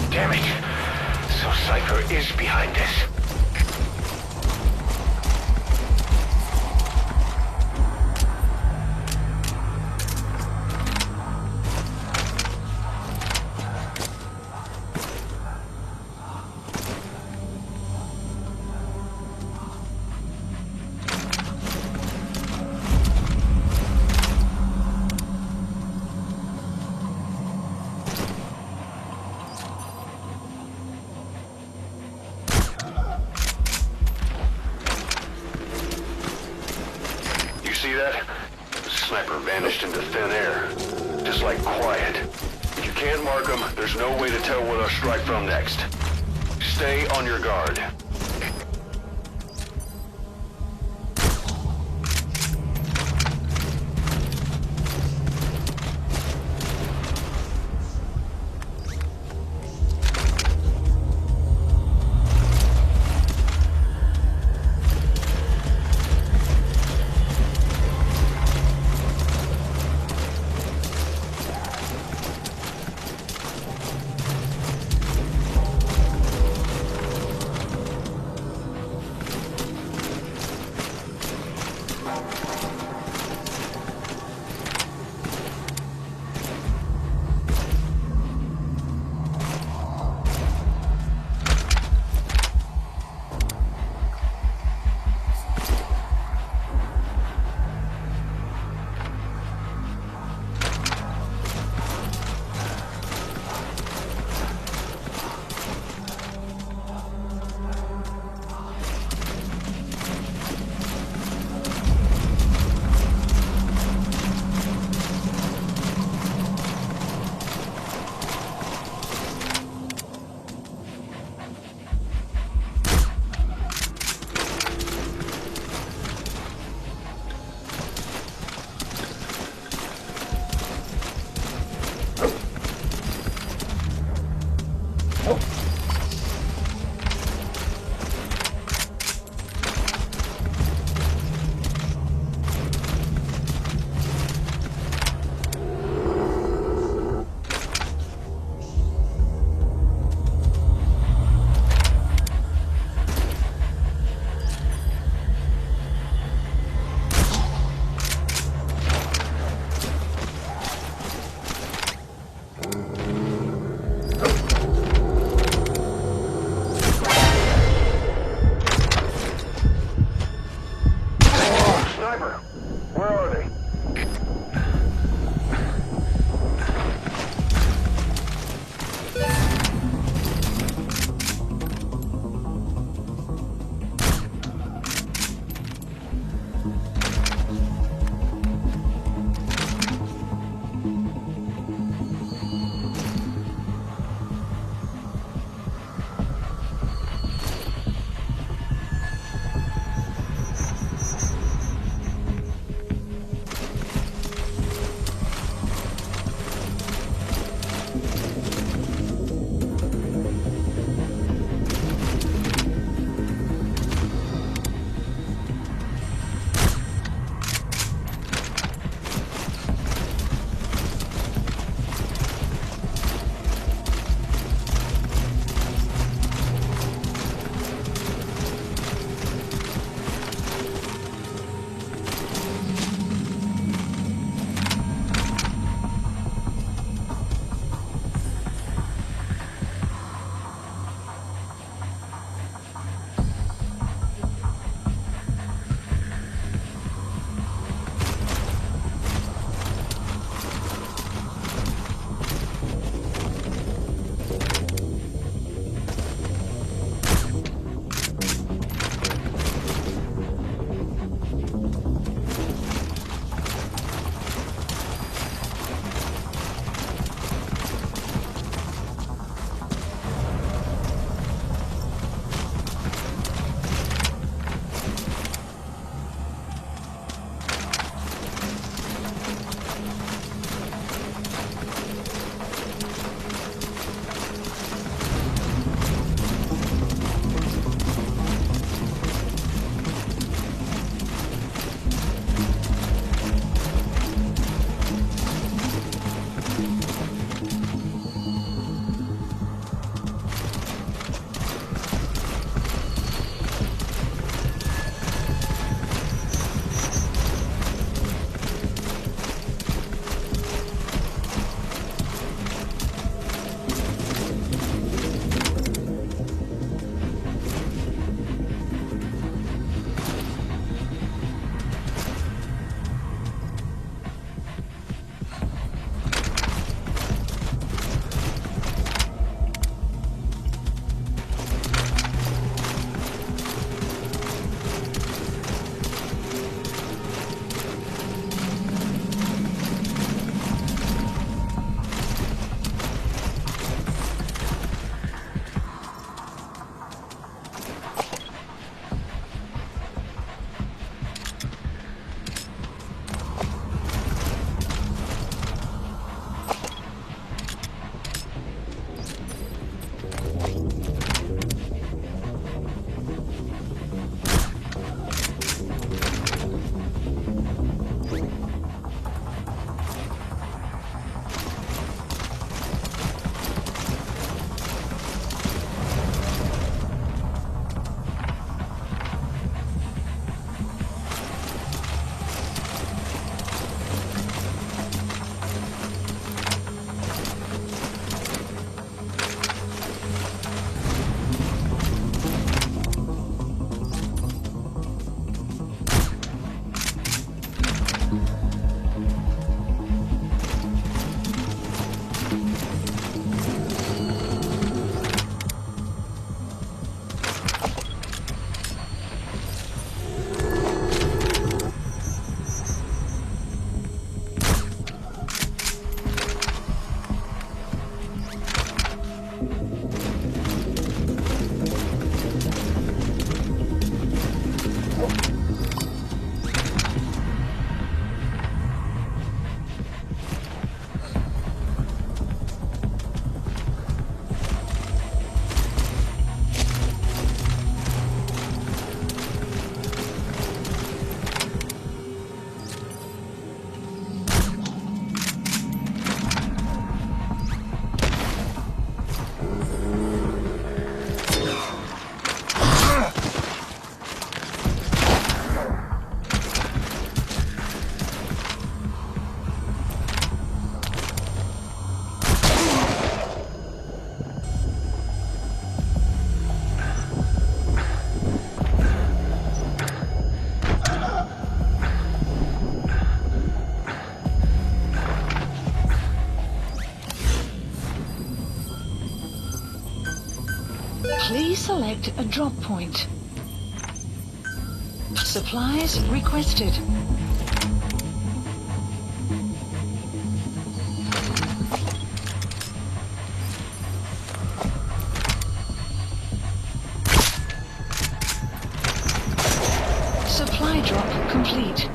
Damn it. So Cypher is behind this. See that? The sniper vanished into thin air. Just like quiet. If you can't mark them, there's no way to tell where they'll strike from next. Stay on your guard. Please select a drop point. Supplies requested. Supply drop complete.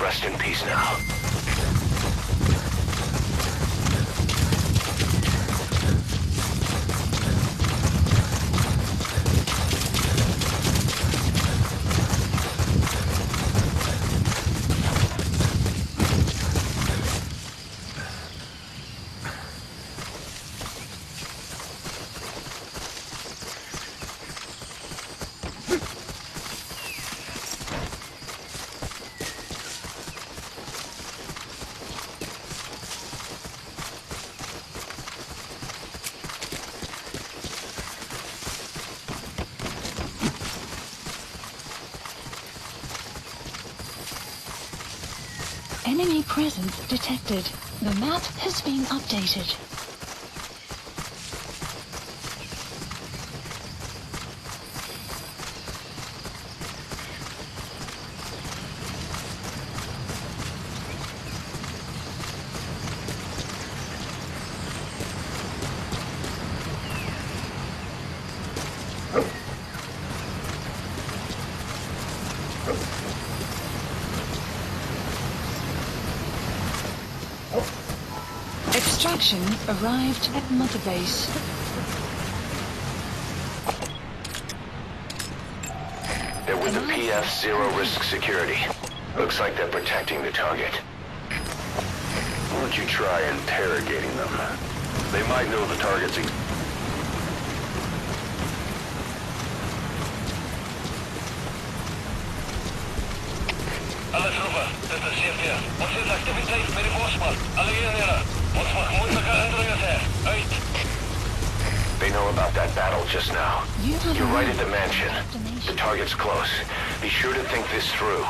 Rest in peace now. Enemy presence detected. The map has been updated. Extraction arrived at Mother Base. They're with the PF Zero Risk Security. Looks like they're protecting the target. Why don't you try interrogating them? They might know the target's Alle troepen, dit is CFT. Ons het activiteit met die bosman. Alle eenhede. Ons mag moeilike indringers hê. Uit. They know about that battle just now. You're right at the mansion. The target's close. Be sure to think this through.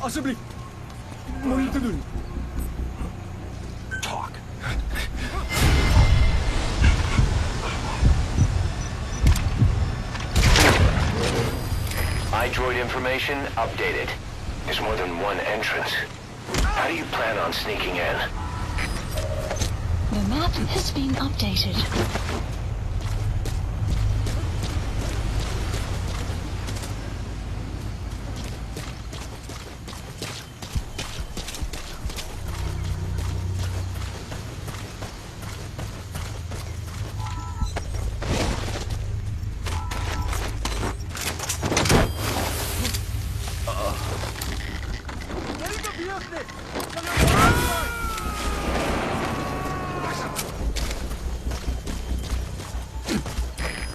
Alsjeblieft. Moeite doen. Talk. iDroid information updated. There's more than one entrance. How do you plan on sneaking in? The map has been updated.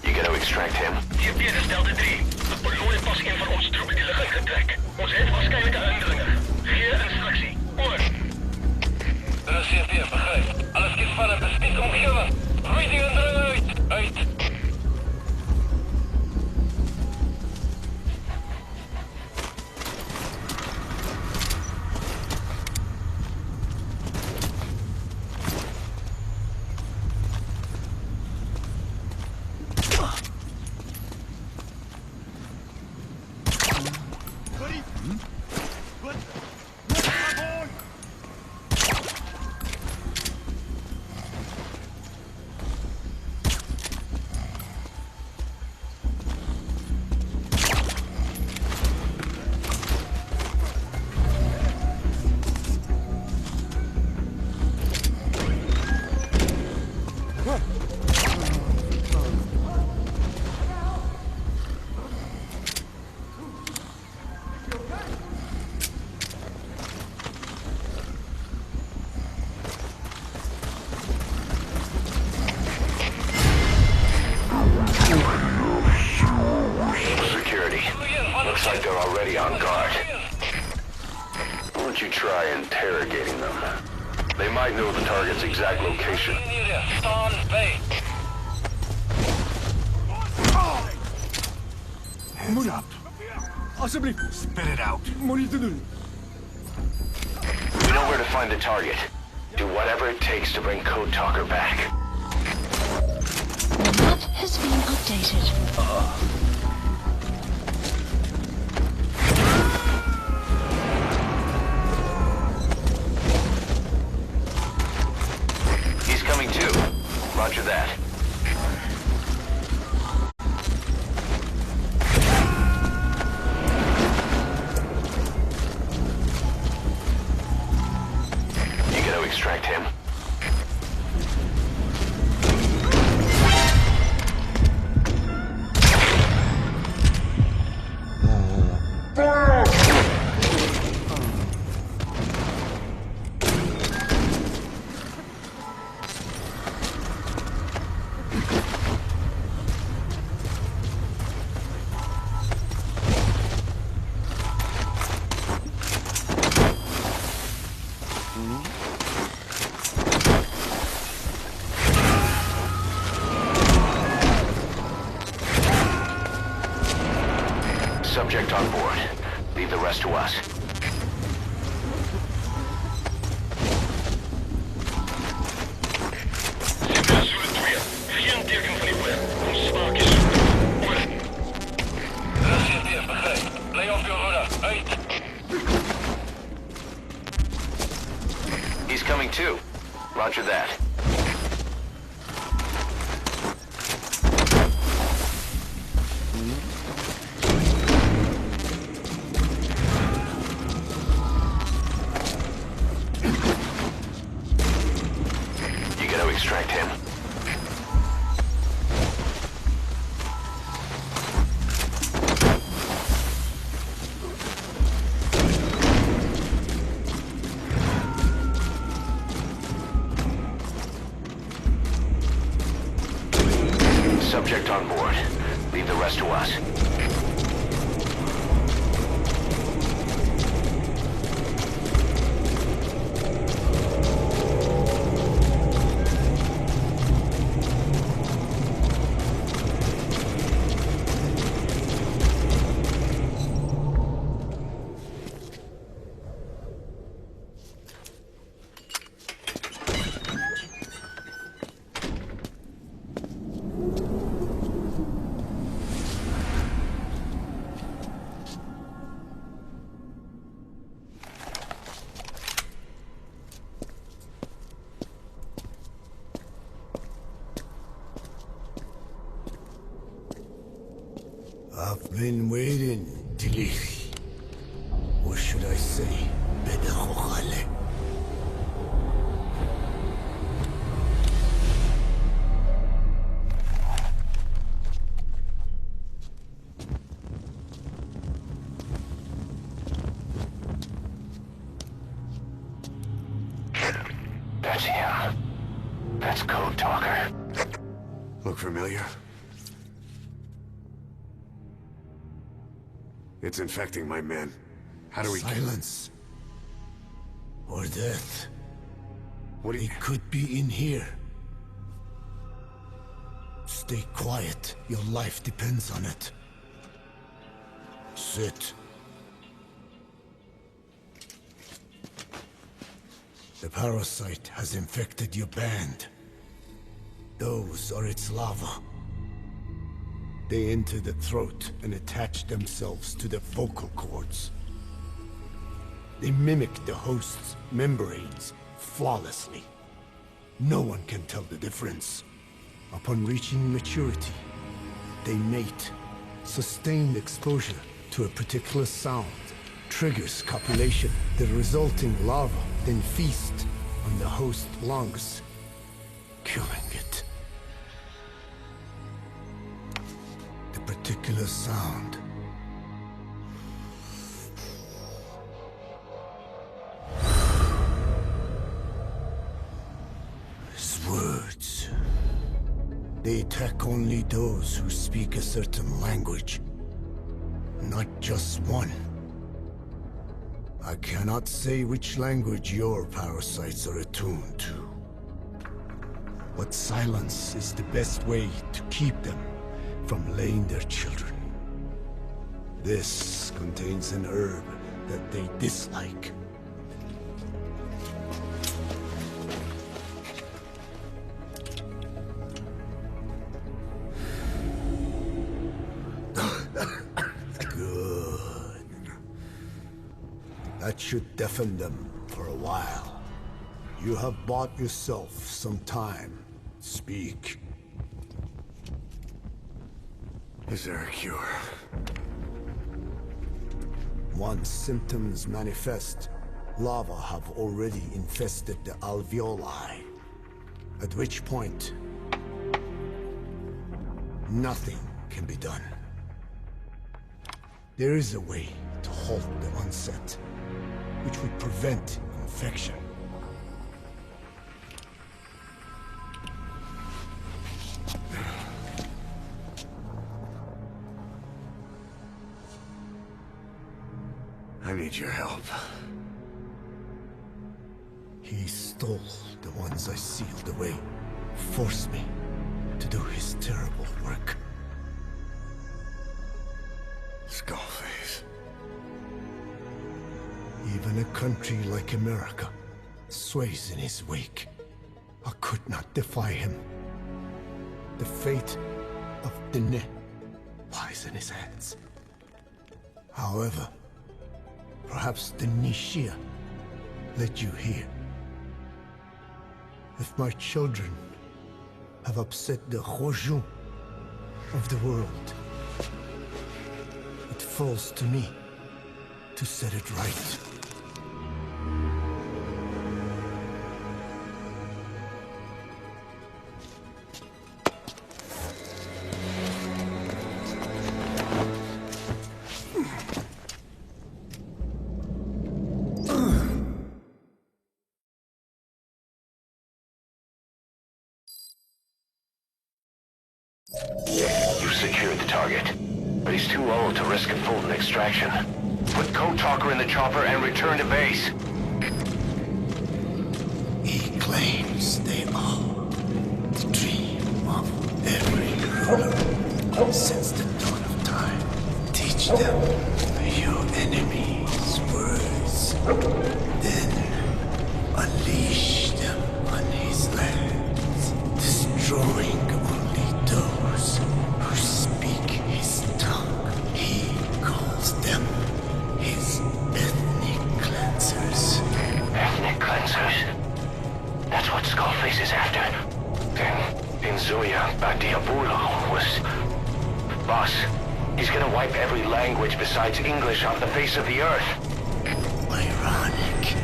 You gotta extract him. Hier is Delta 3. Ontplooi pas een van onze troepen die liggen getrek. Ons heeft waarschijnlijk een indringer. Geef instructie. Over. Er is CP, begrijp. Alles is van het bestiet omgeven. Gooi die indringer uit. Uit. Security. Looks like they're already on guard. Why don't you try interrogating them? They might know the target's exact location. Stand bij. Hands up. Alsjeblieft. Spit it out. Moeite doen. We know where to find the target. Do whatever it takes to bring Code Talker back. The map has been updated. He's coming too. Roger that. You gotta extract him. Subject on board. Leave the rest to us. Geen teken van die plek. Ons spaak is zoek. Over. Er is CP, begrijp. Lay off your rudder. Uit. He's coming too. Roger that. You gotta extract him. Subject on board. Leave the rest to us. Been waiting, Tillich. Or should I say, Bedachochale. That's him. That's Code Talker. Look familiar? It's infecting my men. How do we... Silence. Or death. What it could be in here. Stay quiet. Your life depends on it. Sit. The parasite has infected your band. Those are its larvae. They enter the throat and attach themselves to the vocal cords. They mimic the host's membranes flawlessly. No one can tell the difference. Upon reaching maturity, they mate. Sustained exposure to a particular sound triggers copulation. The resulting larva then feast on the host lungs, killing it. The particular sound is words. They attack only those who speak a certain language, not just one. I cannot say which language your parasites are attuned to. But silence is the best way to keep them from laying their children. This contains an herb that they dislike. Good. That should deafen them for a while. You have bought yourself some time. Speak. Is there a cure? Once symptoms manifest, larvae have already infested the alveoli. At which point, nothing can be done. There is a way to halt the onset, which would prevent infection. I need your help. He stole the ones I sealed away, forced me to do his terrible work. Skullface. Even a country like America sways in his wake. I could not defy him. The fate of Dene lies in his hands. However, perhaps the Nishia led you here. If my children have upset the Rojun of the world, it falls to me to set it right. You've secured the target, but he's too old to risk a full extraction. Put Code Talker in the chopper and return to base. He claims they are the dream of every ruler since the dawn of time. Teach them your enemy's words, then unleash them on his lands, destroying only those who speak his tongue. He calls them his ethnic cleansers. Ethnic cleansers? That's what Skullface is after. Then, Inzuya Badiabulo was... Boss, He's gonna wipe every language besides English off the face of the earth. Ironic,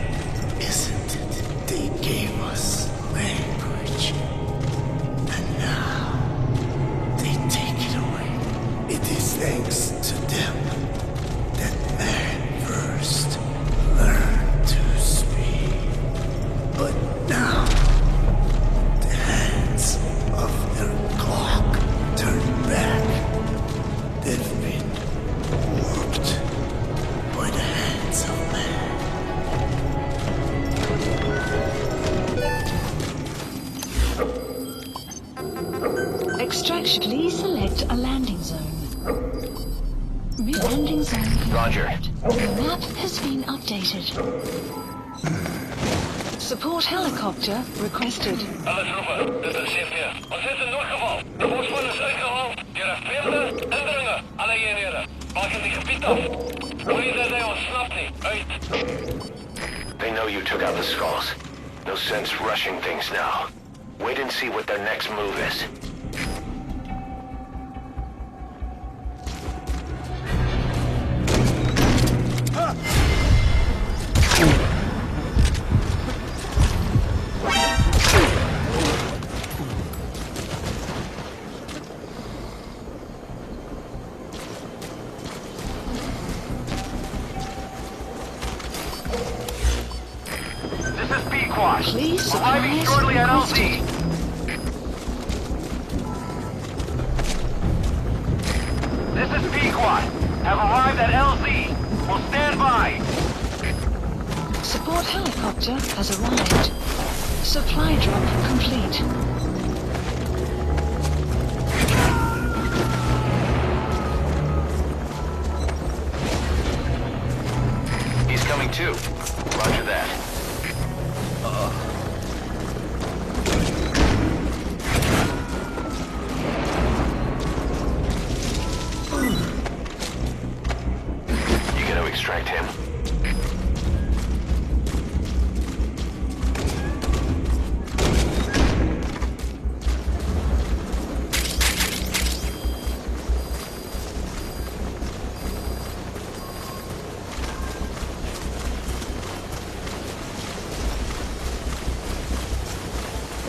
isn't it? They gave us language. And now, they take it away. It is thanks to them that man first learned to speak. But now, the hands of their clock turn back. They've been warped by the hands of man. Extraction. Please select a landing zone. Landing zone confirmed. Roger. The map has been updated. Support helicopter requested. Alle troepen, dit is CP. Ons het 'n noodgeval. De bosman is uitgehaald deur 'n vreemde indringer. Alle eenhede, maak in die gebied af. Moenie dat hy ontsnap nie. Uit. They know you took out the skulls. No sense rushing things now. Wait and see what their next move is. Please arriving shortly at LZ. This is Pequod. Have arrived at LZ. Will stand by. Support helicopter has arrived. Supply drop complete. He's coming too. Roger that. You gonna extract him?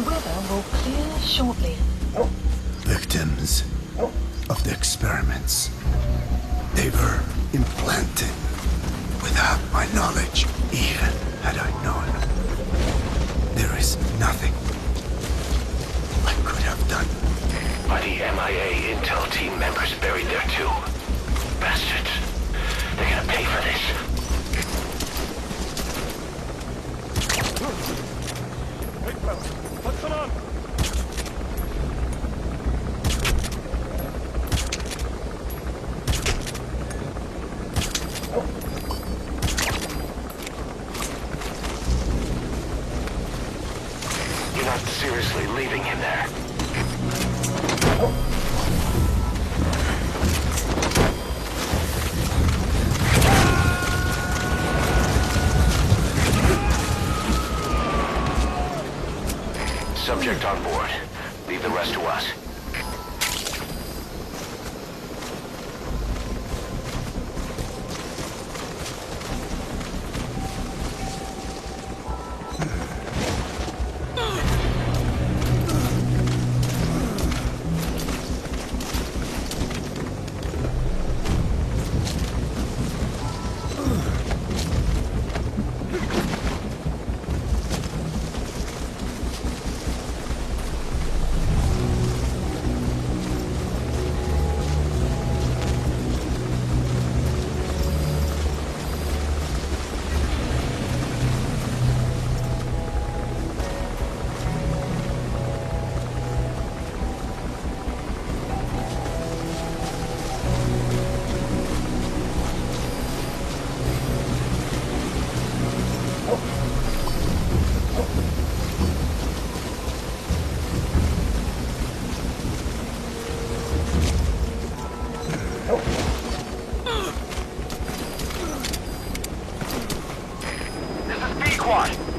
Weather will clear shortly. Victims of the experiments. They were implanted without my knowledge, even had I known. There is nothing I could have done. Are the MIA intel team members buried there too? Bastards. They're gonna pay for this. What's going on? You're not seriously leaving him there. Subject on board. Leave the rest to us.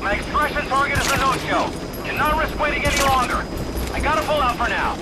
My extraction target is a no-show. Cannot risk waiting any longer. I gotta pull out for now.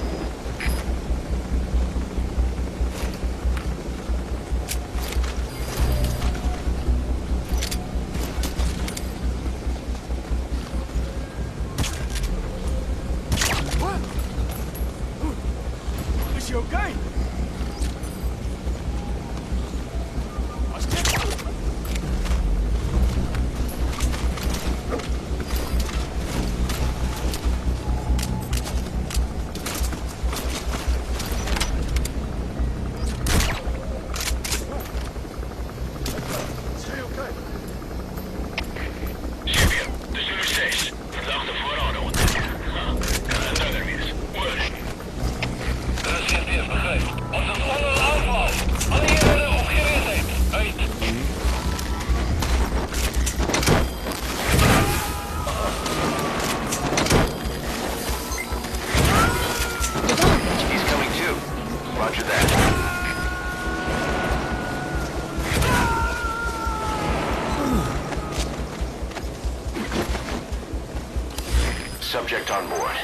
Subject on board.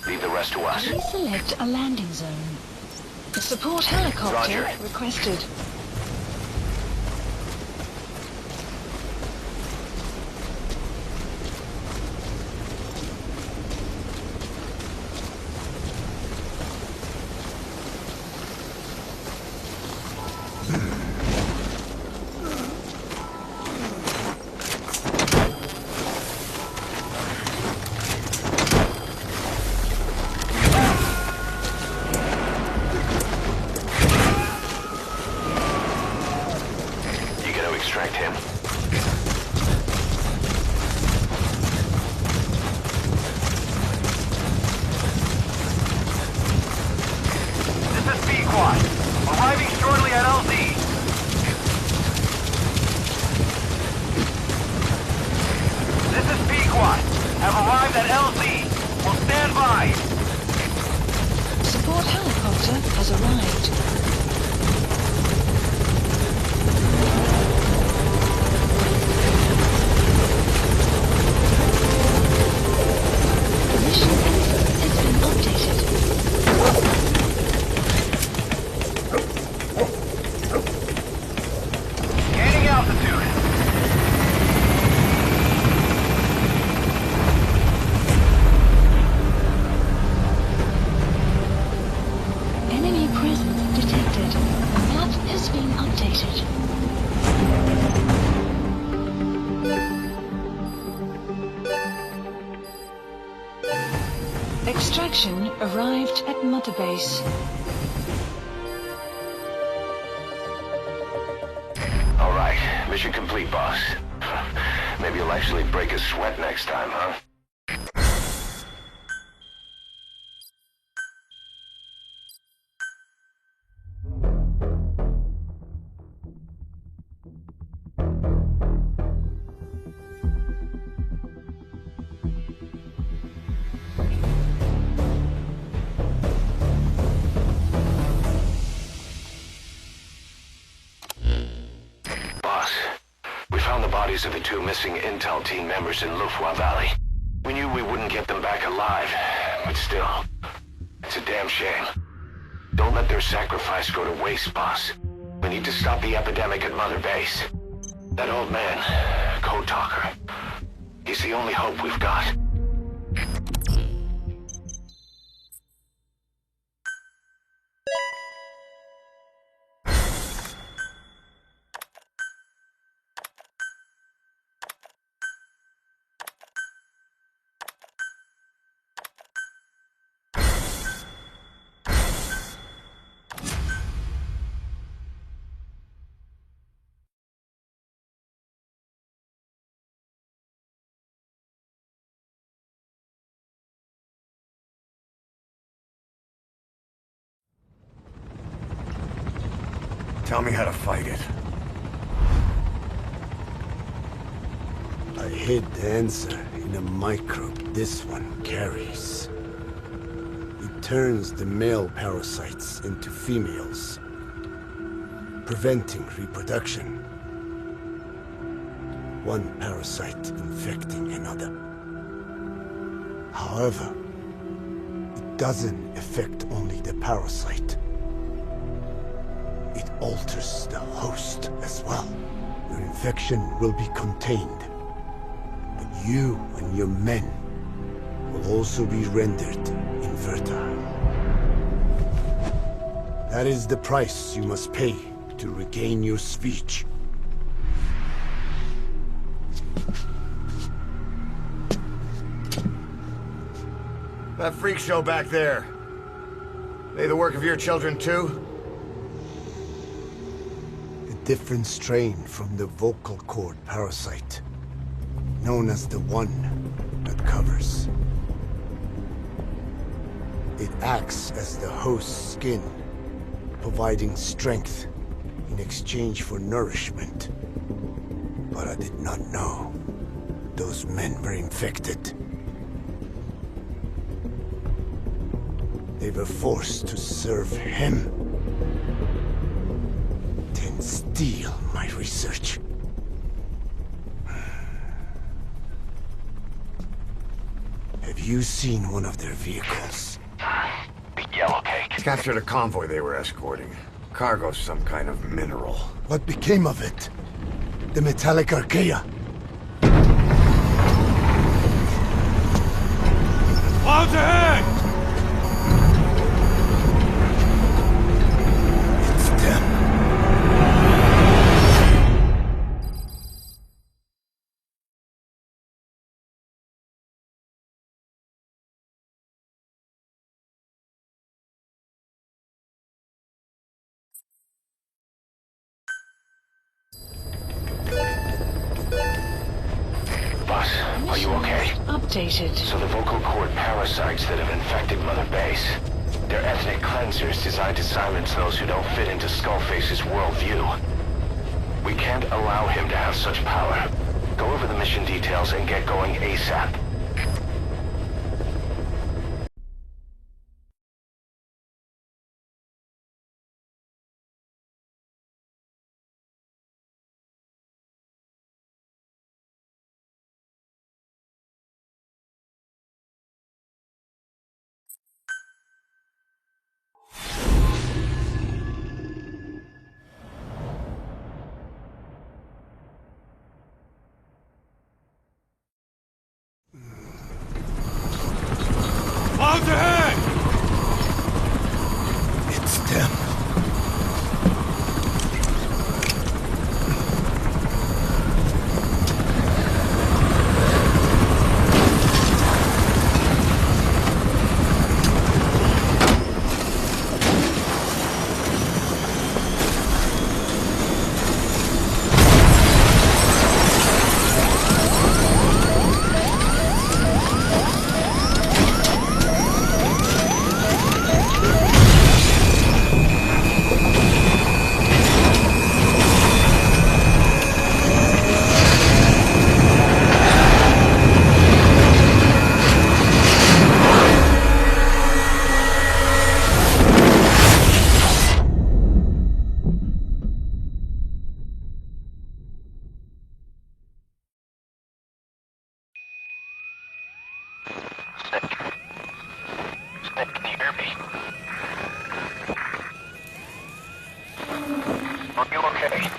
Leave the rest to us. Please select a landing zone. The support helicopter Roger. requested. Extract him. This is B-Quad. Arriving shortly at LZ. This is B-Quad. Have arrived at LZ. Will stand by. Support helicopter has arrived. Gaining altitude. Enemy presence detected. Map has been updated. Extraction arrived at Mother Base. All right, mission complete, boss. Maybe you'll actually break a sweat next time, huh? Boss, we found the bodies of the two missing Intel team members in Lufwa Valley. We knew we wouldn't get them back alive, but still, it's a damn shame. Don't let their sacrifice go to waste, boss. We need to stop the epidemic at Mother Base. That old man, Code Talker, he's the only hope we've got. Tell me how to fight it. I hid the answer in a microbe this one carries. It turns the male parasites into females, preventing reproduction. One parasite infecting another. However, it doesn't affect only the parasite. It alters the host as well. Your infection will be contained, but you and your men will also be rendered infertile. That is the price you must pay to regain your speech. That freak show back there. They the work of your children too? A different strain from the vocal cord parasite, known as the one that covers. It acts as the host's skin, providing strength in exchange for nourishment. But I did not know those men were infected. They were forced to serve him, then steal my research. Have you seen one of their vehicles? The yellow cake. Captured a convoy they were escorting. Cargo, some kind of mineral. What became of it? The metallic archaea? Clouds ahead! It's them. Boss, are you okay? Updated. So the vocal cord parasites that have infected Mother Base, they're ethnic cleansers designed to silence those who don't fit into Skullface's worldview. We can't allow him to have such power. Go over the mission details and get going ASAP. Clouds ahead! It's them. Snake, can you hear me? Are you okay?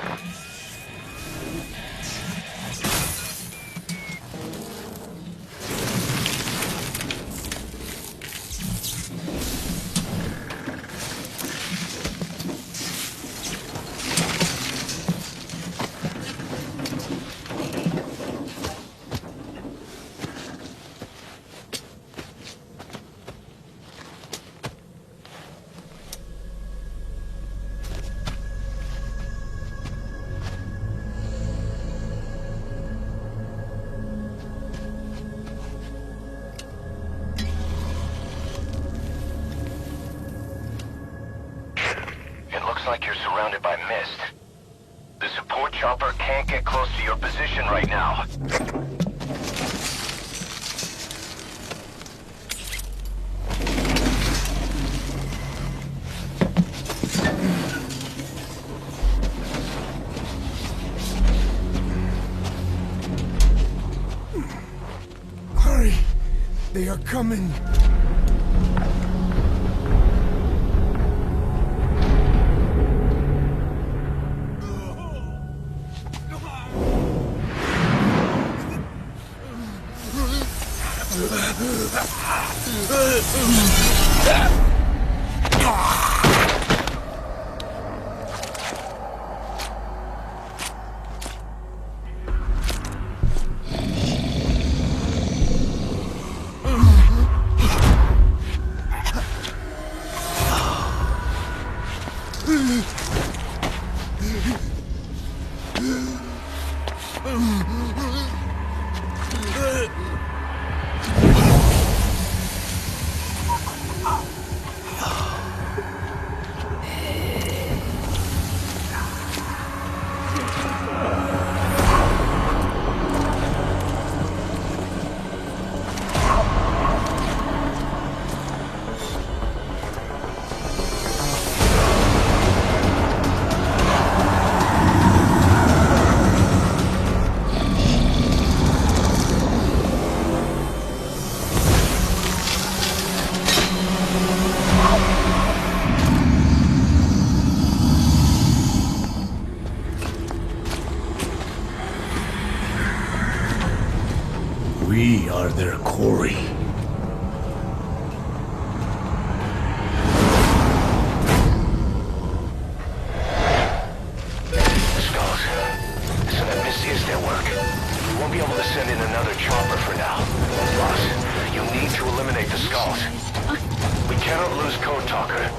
Looks like you're surrounded by mist. The support chopper can't get close to your position right now. Hurry! They are coming! We are their quarry. Skulls. So that this is their work. We won't be able to send in another chopper for now. Boss, you need to eliminate the skulls. We cannot lose Code Talker.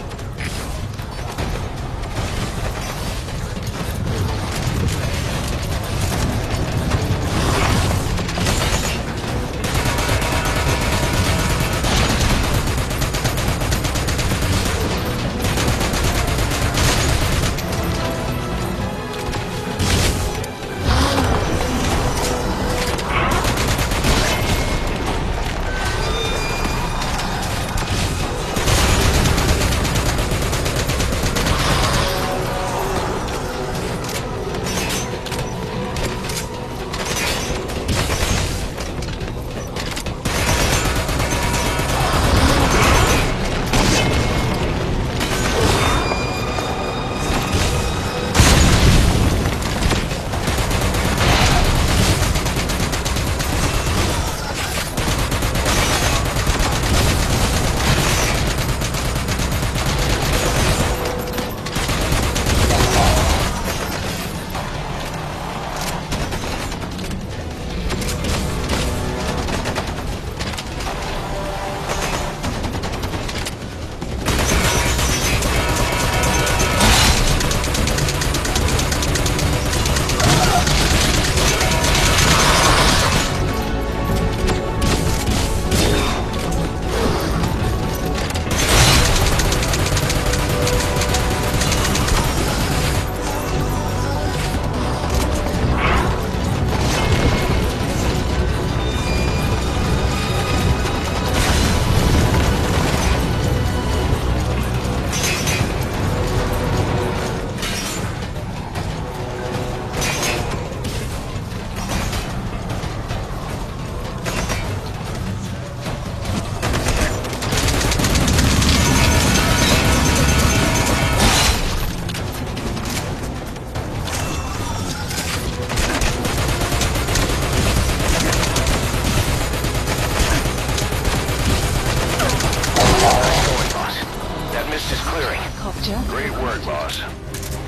Great work, boss.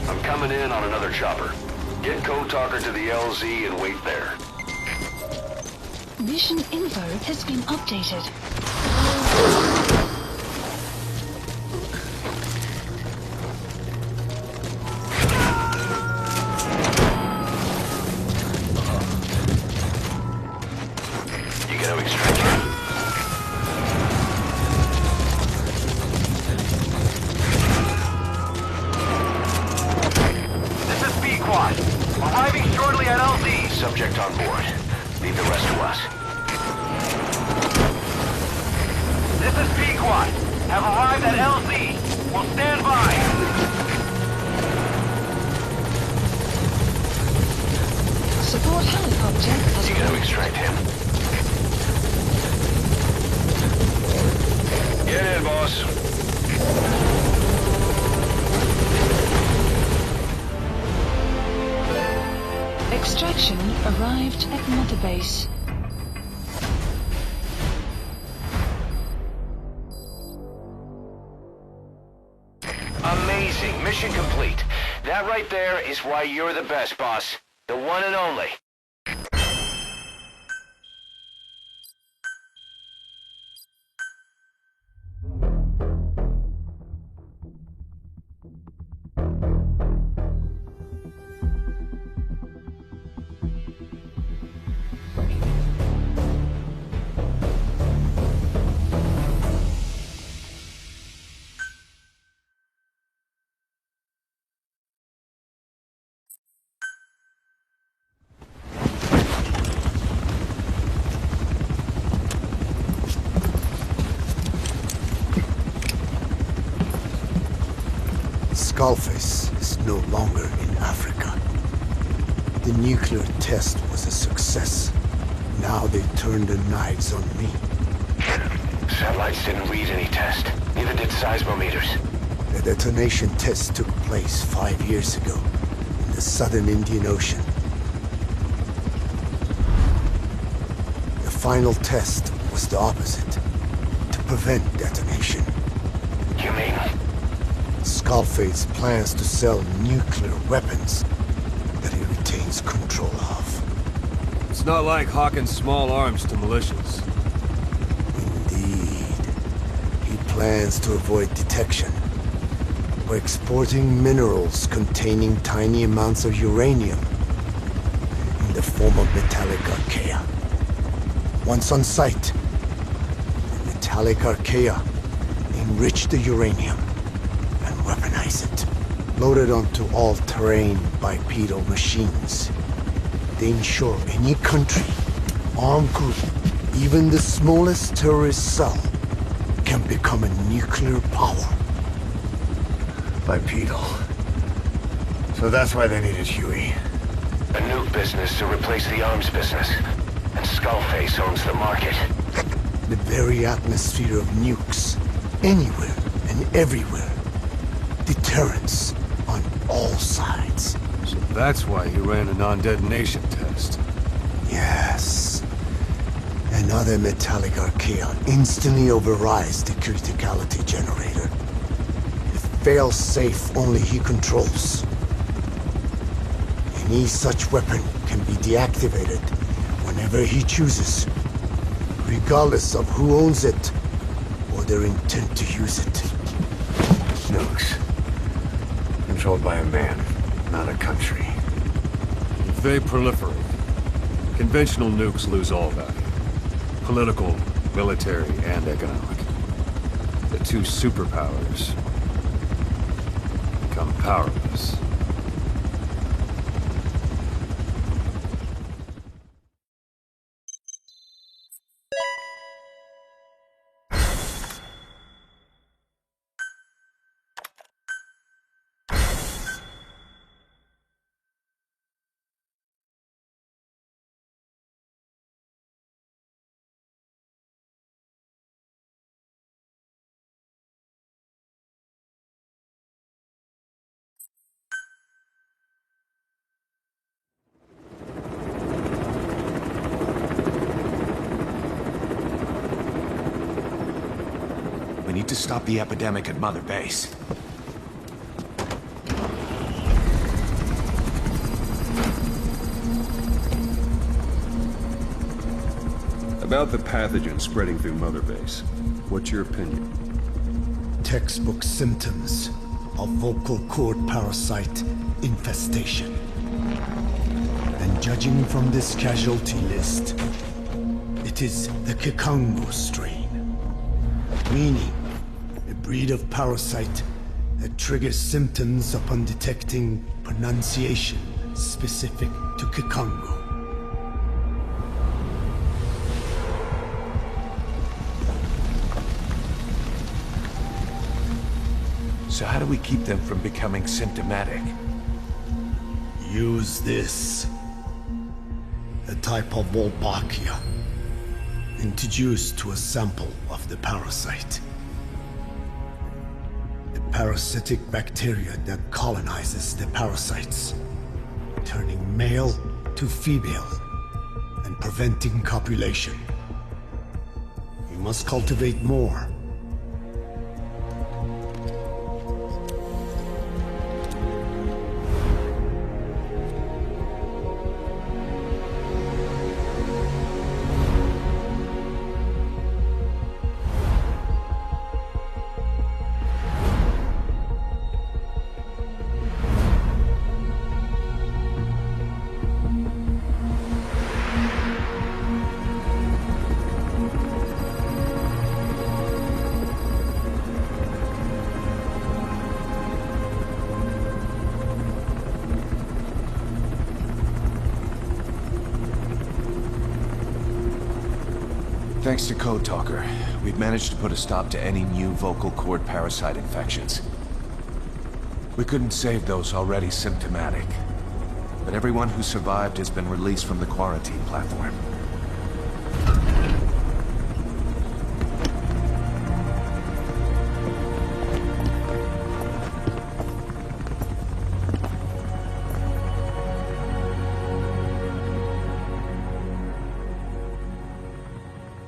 I'm coming in on another chopper. Get Code Talker to the LZ and wait there. Mission info has been updated. You gonna extract him? Squad. Arriving shortly at LZ. Subject on board. Leave the rest to us. This is P-Quad. Have arrived at LZ. We'll stand by. Support helicopter. You gonna extract him? Get in, boss. Extraction arrived at Mother Base. Amazing. Mission complete. That right there is why you're the best, boss. The one and only. Skullface is no longer in Africa. The nuclear test was a success. Now they turned their knives on me. Satellites didn't read any test. Neither did seismometers. The detonation test took place 5 years ago in the southern Indian Ocean. The final test was the opposite. To prevent detonation. You mean? Skullface plans to sell nuclear weapons that he retains control of. It's not like hawking small arms to militias. Indeed. He plans to avoid detection by exporting minerals containing tiny amounts of uranium in the form of metallic archaea. Once on site, the metallic archaea enrich the uranium and weaponize it. Loaded onto all-terrain bipedal machines, they ensure any country, armed group, even the smallest terrorist cell, can become a nuclear power. Bipedal. So that's why they needed Huey. A nuke business to replace the arms business. And Skullface owns the market. The very atmosphere of nukes, anywhere and everywhere. Deterrence on all sides. So that's why he ran a non-detonation test. Yes. Another metallic archaea instantly overrides the criticality generator. Fail-safe only he controls. Any such weapon can be deactivated whenever he chooses, regardless of who owns it or their intent to use it. Nukes. Controlled by a man, not a country. If they proliferate, conventional nukes lose all value. Political, military, and economic. The two superpowers become powerless. We need to stop the epidemic at Mother Base. About the pathogen spreading through Mother Base, what's your opinion? Textbook symptoms of vocal cord parasite infestation. And judging from this casualty list, it is the Kikongo strain. Meaning, a breed of parasite that triggers symptoms upon detecting pronunciation specific to Kikongo. So how do we keep them from becoming symptomatic? Use this. A type of Wolbachia, introduced to a sample of the parasite. A parasitic bacteria that colonizes the parasites, turning male to female and preventing copulation. We must cultivate more. Thanks to Code Talker, we've managed to put a stop to any new vocal cord parasite infections. We couldn't save those already symptomatic, but everyone who survived has been released from the quarantine platform.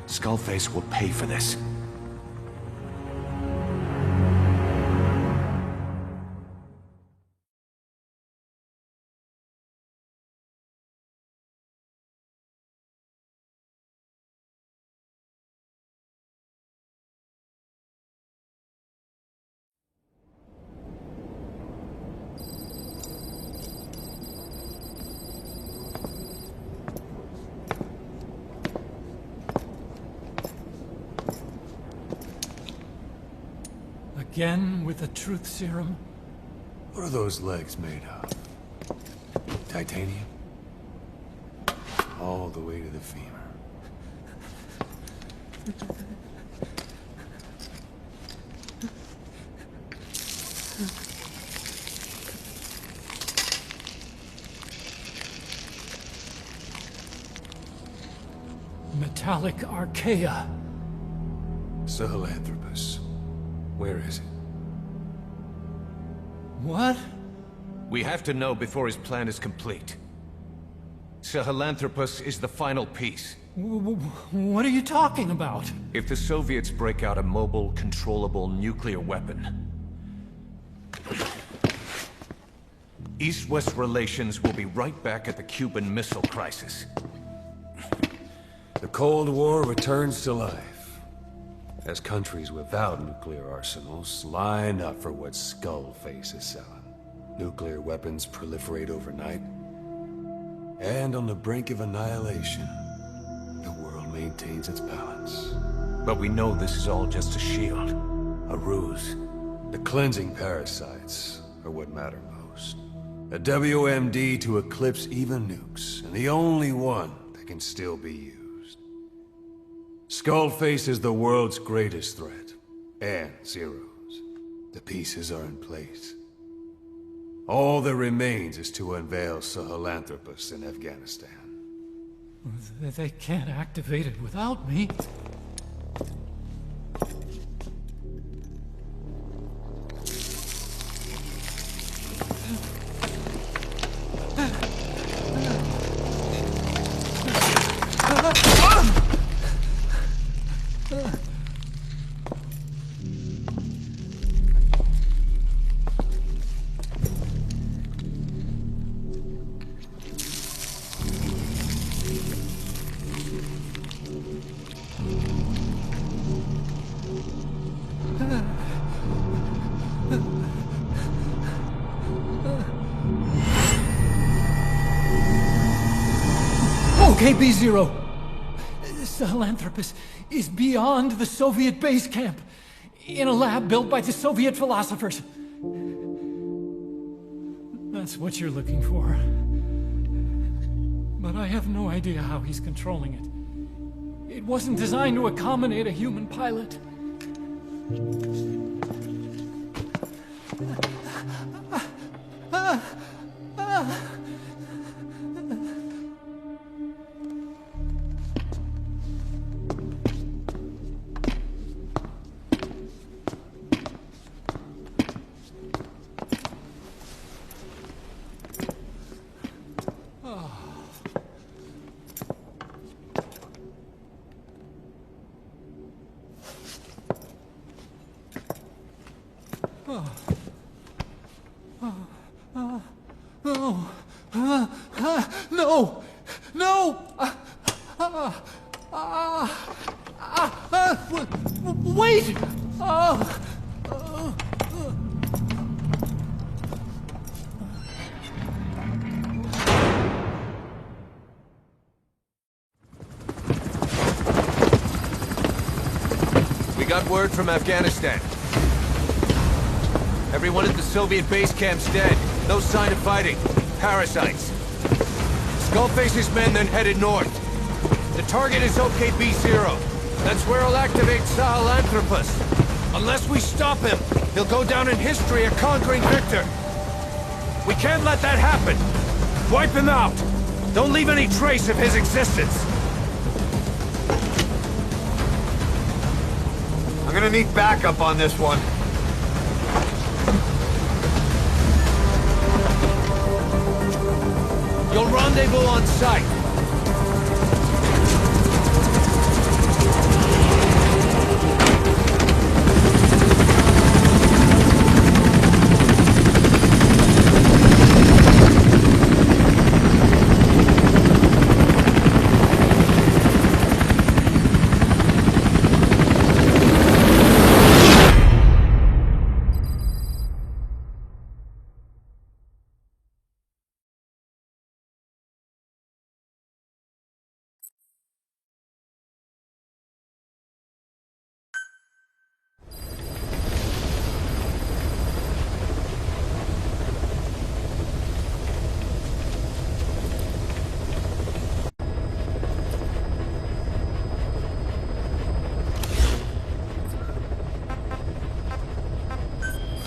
Skullface will pay for this. Again with the truth serum? What are those legs made of? Titanium? All the way to the femur. Metallic archaea. Sahelanthropus. Where is it? What? We have to know before his plan is complete. Sahelanthropus is the final piece. What are you talking about? If the Soviets break out a mobile, controllable nuclear weapon, East-West relations will be right back at the Cuban Missile Crisis. The Cold War returns to life, as countries without nuclear arsenals line up for what Skullface is selling. Nuclear weapons proliferate overnight, and on the brink of annihilation, the world maintains its balance. But we know this is all just a shield, a ruse. The cleansing parasites are what matter most. A WMD to eclipse even nukes, and the only one that can still be used. Skullface is the world's greatest threat, and Zero's. The pieces are in place. All that remains is to unveil Sahelanthropus in Afghanistan. They can't activate it without me. Okay, B-Zero. Sahelanthropus is beyond the Soviet base camp, in a lab built by the Soviet philosophers. That's what you're looking for. But I have no idea how he's controlling it. It wasn't designed to accommodate a human pilot. No! No! Wait! We got word from Afghanistan. Everyone at the Soviet base camp's dead. No sign of fighting. Parasites. Skullface's men then headed north. The target is OKB-0. That's where he'll activate Sahelanthropus. Unless we stop him, he'll go down in history a conquering victor. We can't let that happen. Wipe him out. Don't leave any trace of his existence. I'm gonna need backup on this one. You'll rendezvous on site.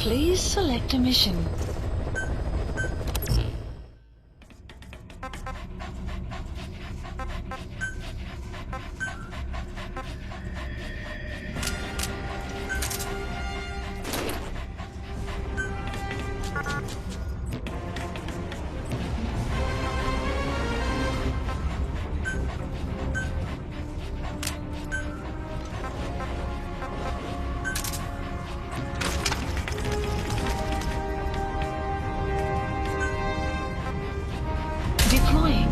Please select a mission. Deploying.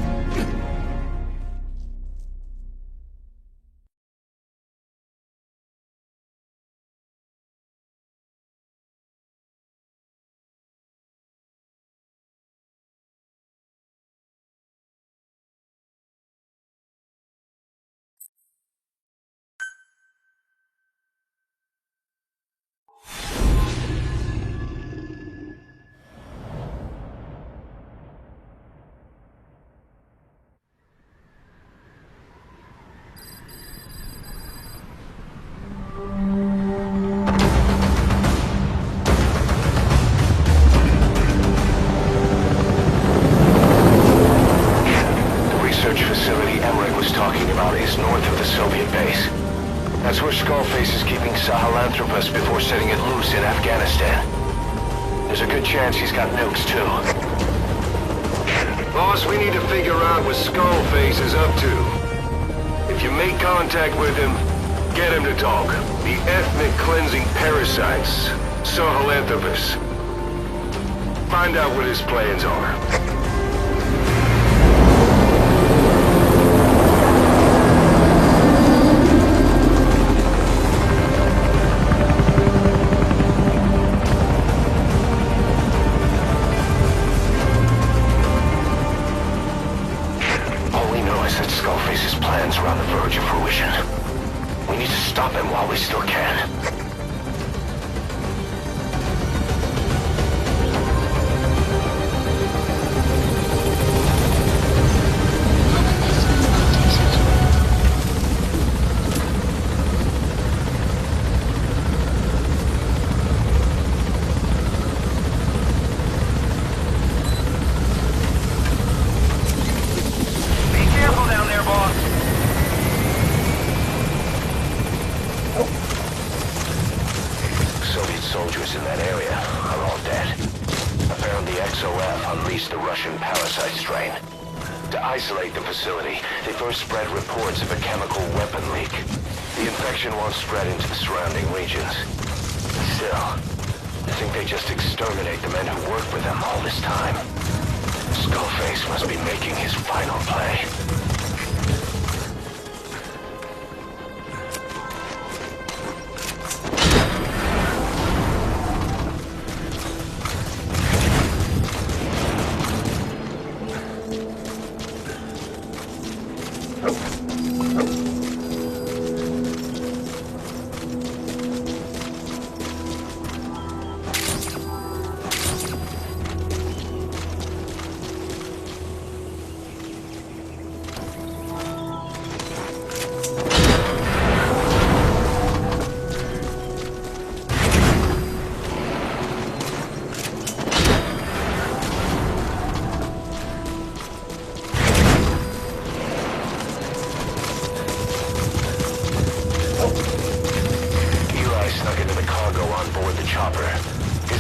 That's where Skullface is keeping Sahelanthropus before setting it loose in Afghanistan. There's a good chance he's got nukes, too. Boss, we need to figure out what Skullface is up to. If you make contact with him, get him to talk. The ethnic cleansing parasites, Sahelanthropus. Find out what his plans are. Plans are on the verge of fruition. We need to stop him while we still can. Soldiers in that area are all dead. Apparently XOF unleashed the Russian parasite strain. To isolate the facility, they first spread reports of a chemical weapon leak. The infection won't spread into the surrounding regions. Still, I think they just exterminate the men who worked with them all this time. Skullface must be making his final play.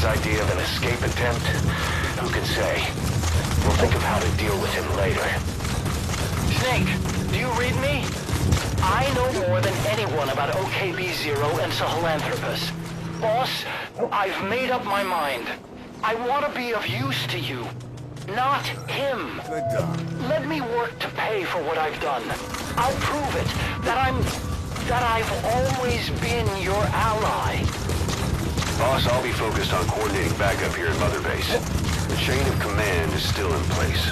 Idea of an escape attempt? Who can say? We'll think of how to deal with him later. Snake, do you read me? I know more than anyone about OKB-0 and Sahelanthropus. Boss, I've made up my mind. I want to be of use to you, not him. Let me work to pay for what I've done. I'll prove it, that I've always been your ally. Boss, I'll be focused on coordinating backup here at Mother Base. The chain of command is still in place.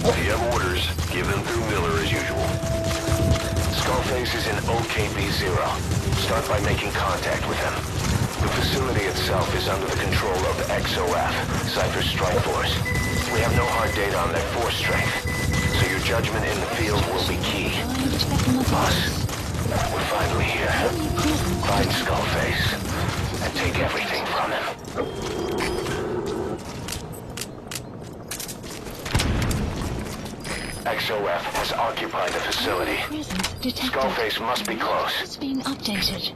If you have orders, give them through Miller as usual. Skullface is in OKB-0. Start by making contact with him. The facility itself is under the control of XOF, Cypher's Strike Force. We have no hard data on their force strength, so your judgment in the field will be key. Boss, we're finally here. Find Skullface and take everything from him. XOF has occupied the facility. Skullface must be close. It's being updated.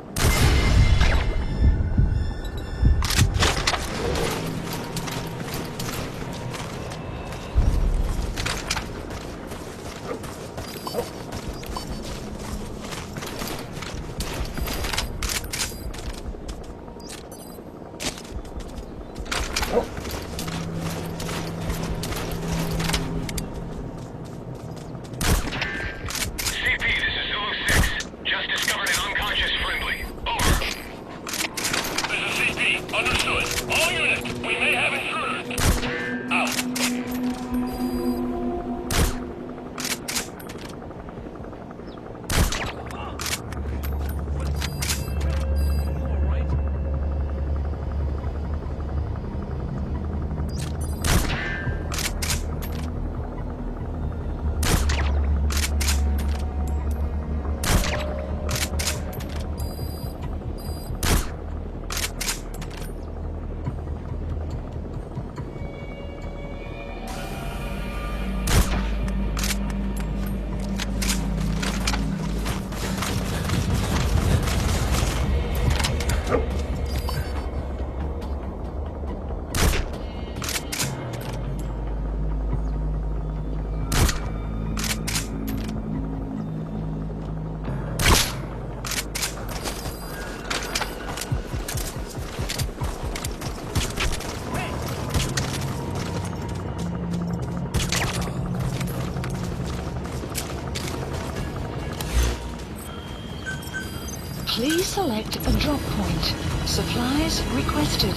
Please select a drop point. Supplies requested.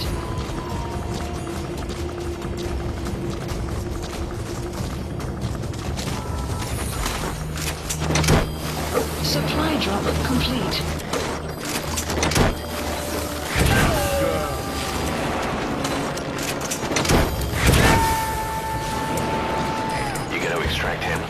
Supply drop complete. You got to extract him.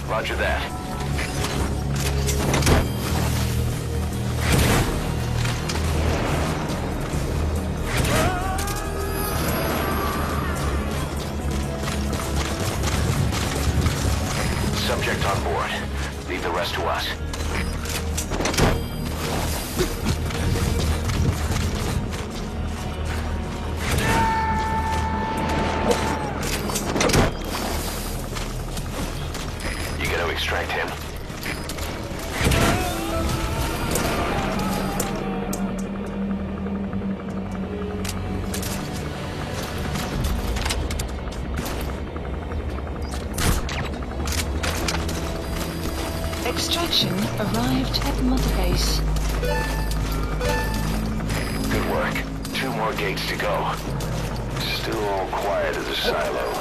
Roger that. Subject on board. Leave the rest to us. Extract him. Extraction arrived at Mother Base. Good work. 2 more gates to go. Still all quiet at the silo.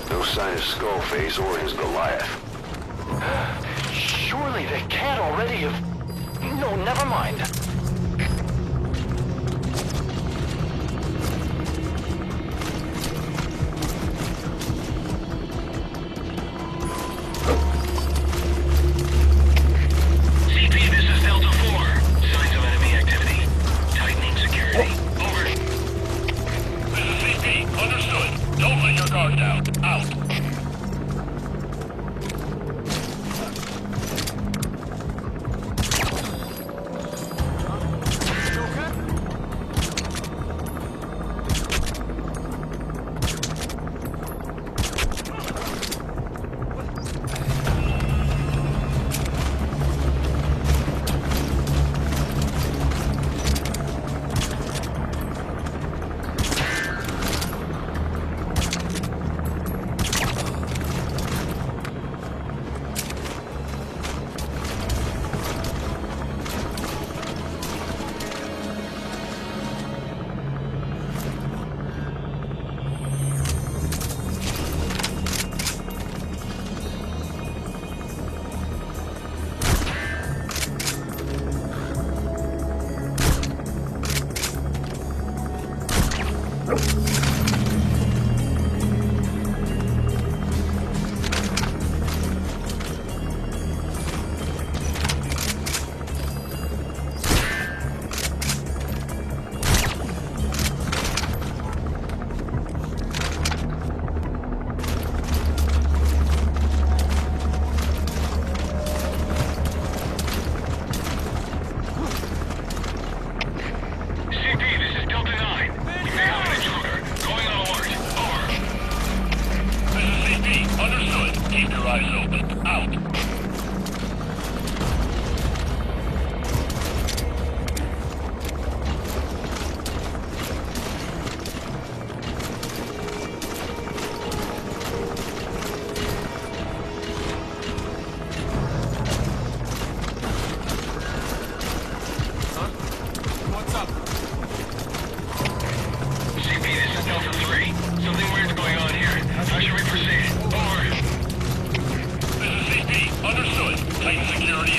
No sign of Skullface or his Goliath. Surely they can't already have... No, never mind. CP, this is Delta 4. Signs of enemy activity. Tightening security. Over. This is CP. Understood. Don't let your guard down. Out.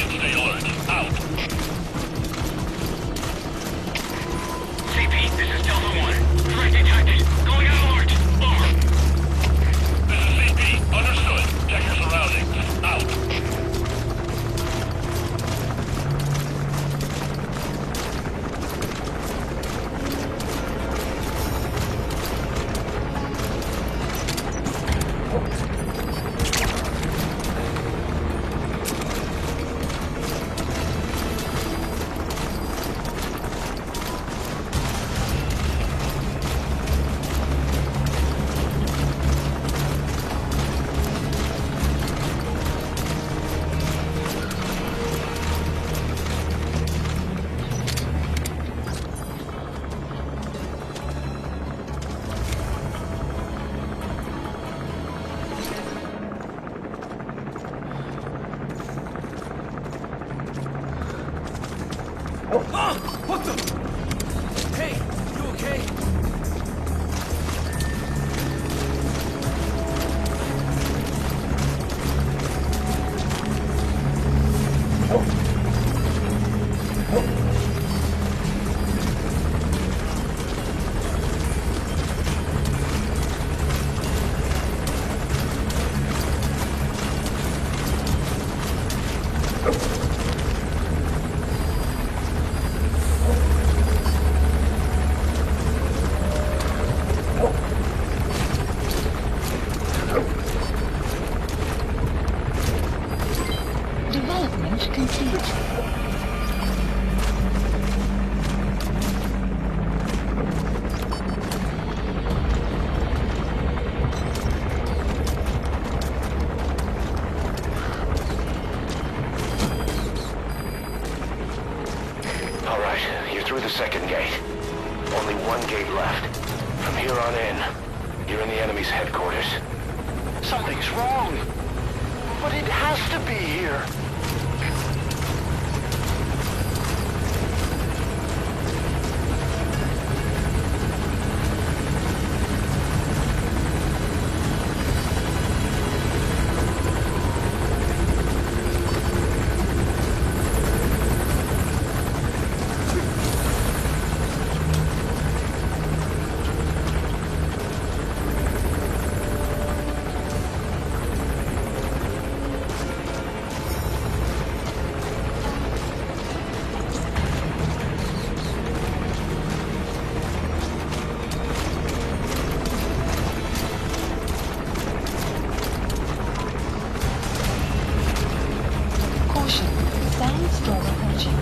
and stay alert. Out. CP, this is Delta 1. Threat detected. Going out alert. Over. This is CP. Understood. Check your surroundings. Out. What the? Hey, you okay? Development complete. All right, you're through the second gate. Only one gate left. From here on in, you're in the enemy's headquarters. Something's wrong. But it has to be here. Sandstorm approaching.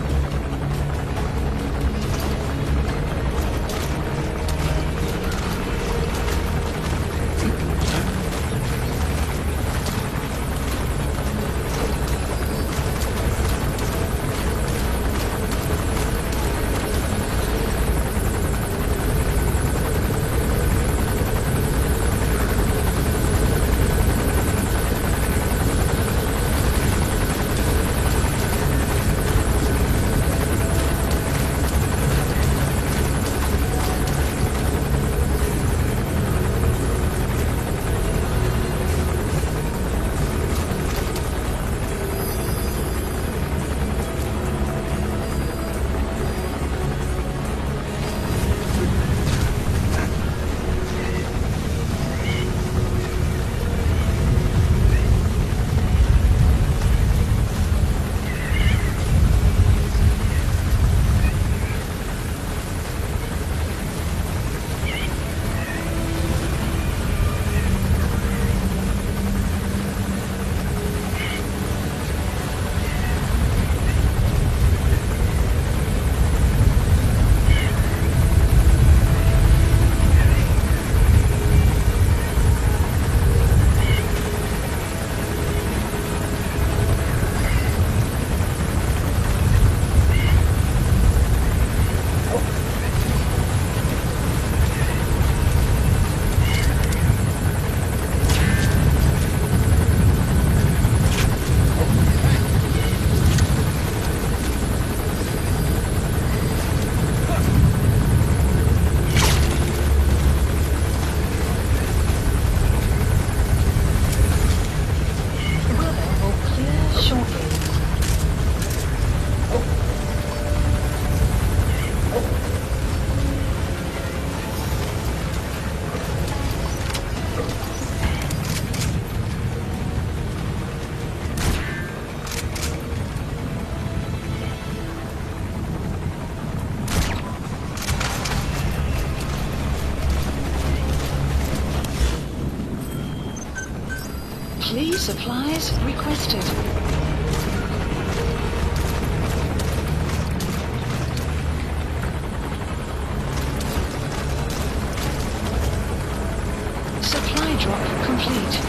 Supplies requested. Supply drop complete.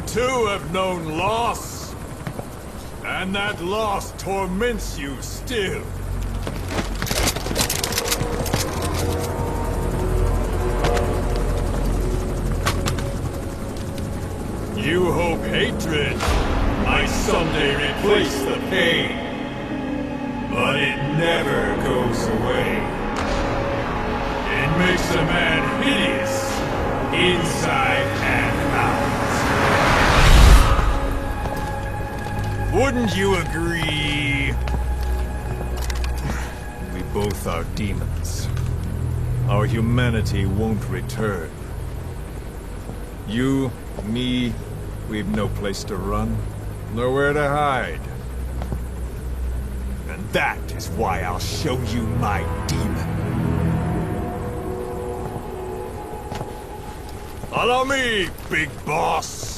Too have known loss, and that loss torments you still. You hope hatred might someday replace the pain, but it never goes away. It makes a man hideous, inside and out. Wouldn't you agree? We both are demons. Our humanity won't return. You, me, we've no place to run, nowhere to hide. And that is why I'll show you my demon. Follow me, big boss!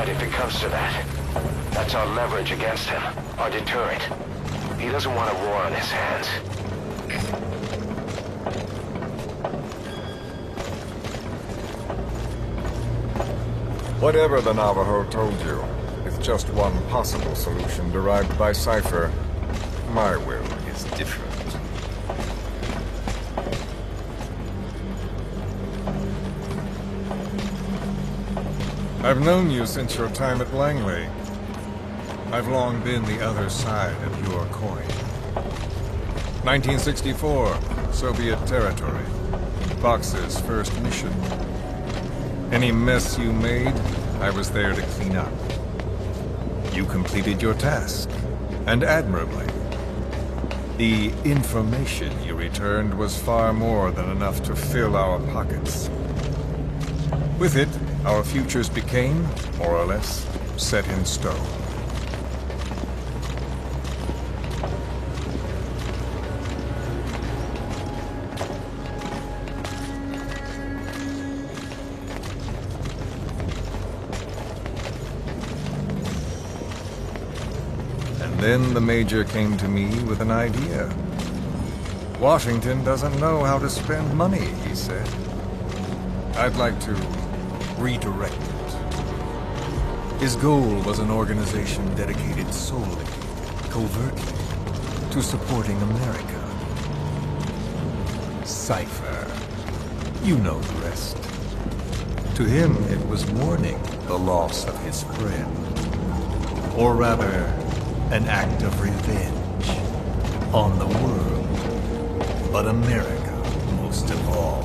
If it comes to that. That's our leverage against him, our deterrent. He doesn't want a war on his hands. Whatever the Navajo told you, it's just one possible solution derived by Cypher. My will is different. I've known you since your time at Langley. I've long been the other side of your coin. 1964, Soviet territory. Fox's first mission. Any mess you made, I was there to clean up. You completed your task, and admirably. The information you returned was far more than enough to fill our pockets. With it, our futures became, more or less, set in stone. Then the Major came to me with an idea. Washington doesn't know how to spend money, he said. I'd like to redirect it. His goal was an organization dedicated solely, covertly, to supporting America. Cypher. You know the rest. To him, it was mourning the loss of his friend. Or rather, an act of revenge on the world, but America most of all.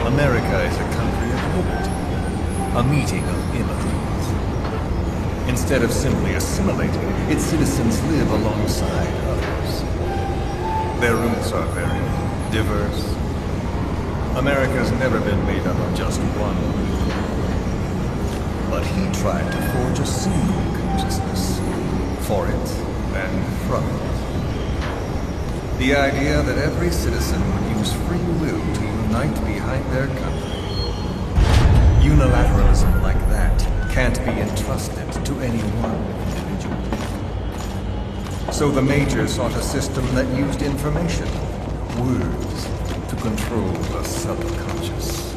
America is a country of liberty, a meeting of immigrants. Instead of simply assimilating, its citizens live alongside others. Their roots are very diverse. America's never been made up of just one group. But he tried to forge a single consciousness for it and from it. The idea that every citizen would use free will to unite behind their country. Unilateralism like that can't be entrusted to any one individual. So the Major sought a system that used information, words, to control the subconscious.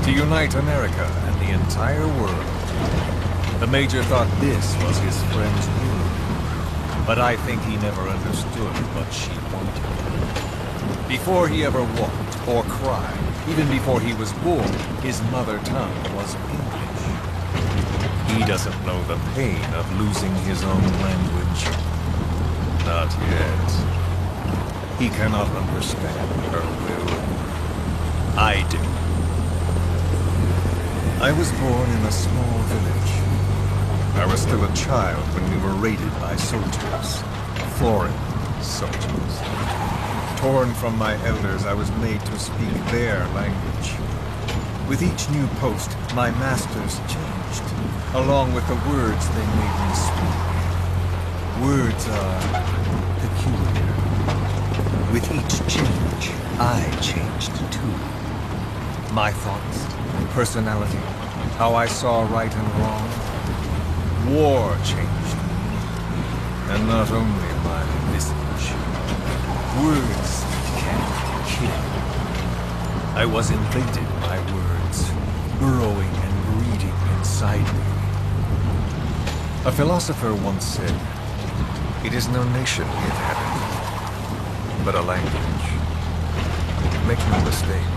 To unite America and the entire world. The Major thought this was his friend's will, but I think he never understood what she wanted. Before he ever walked or cried, even before he was born, his mother tongue was English. He doesn't know the pain of losing his own language. Not yet. He cannot understand her will. I do. I was born in a small village. I was still a child when we were raided by soldiers. Foreign soldiers. Torn from my elders, I was made to speak their language. With each new post, my masters changed, along with the words they made me speak. Words are peculiar. With each change, I changed too. My thoughts, personality, how I saw right and wrong. War changed me. And not only my visage. Words can kill. I was invaded by words, burrowing and breeding inside me. A philosopher once said, "It is no nation we inhabit, but a language." Make no mistake,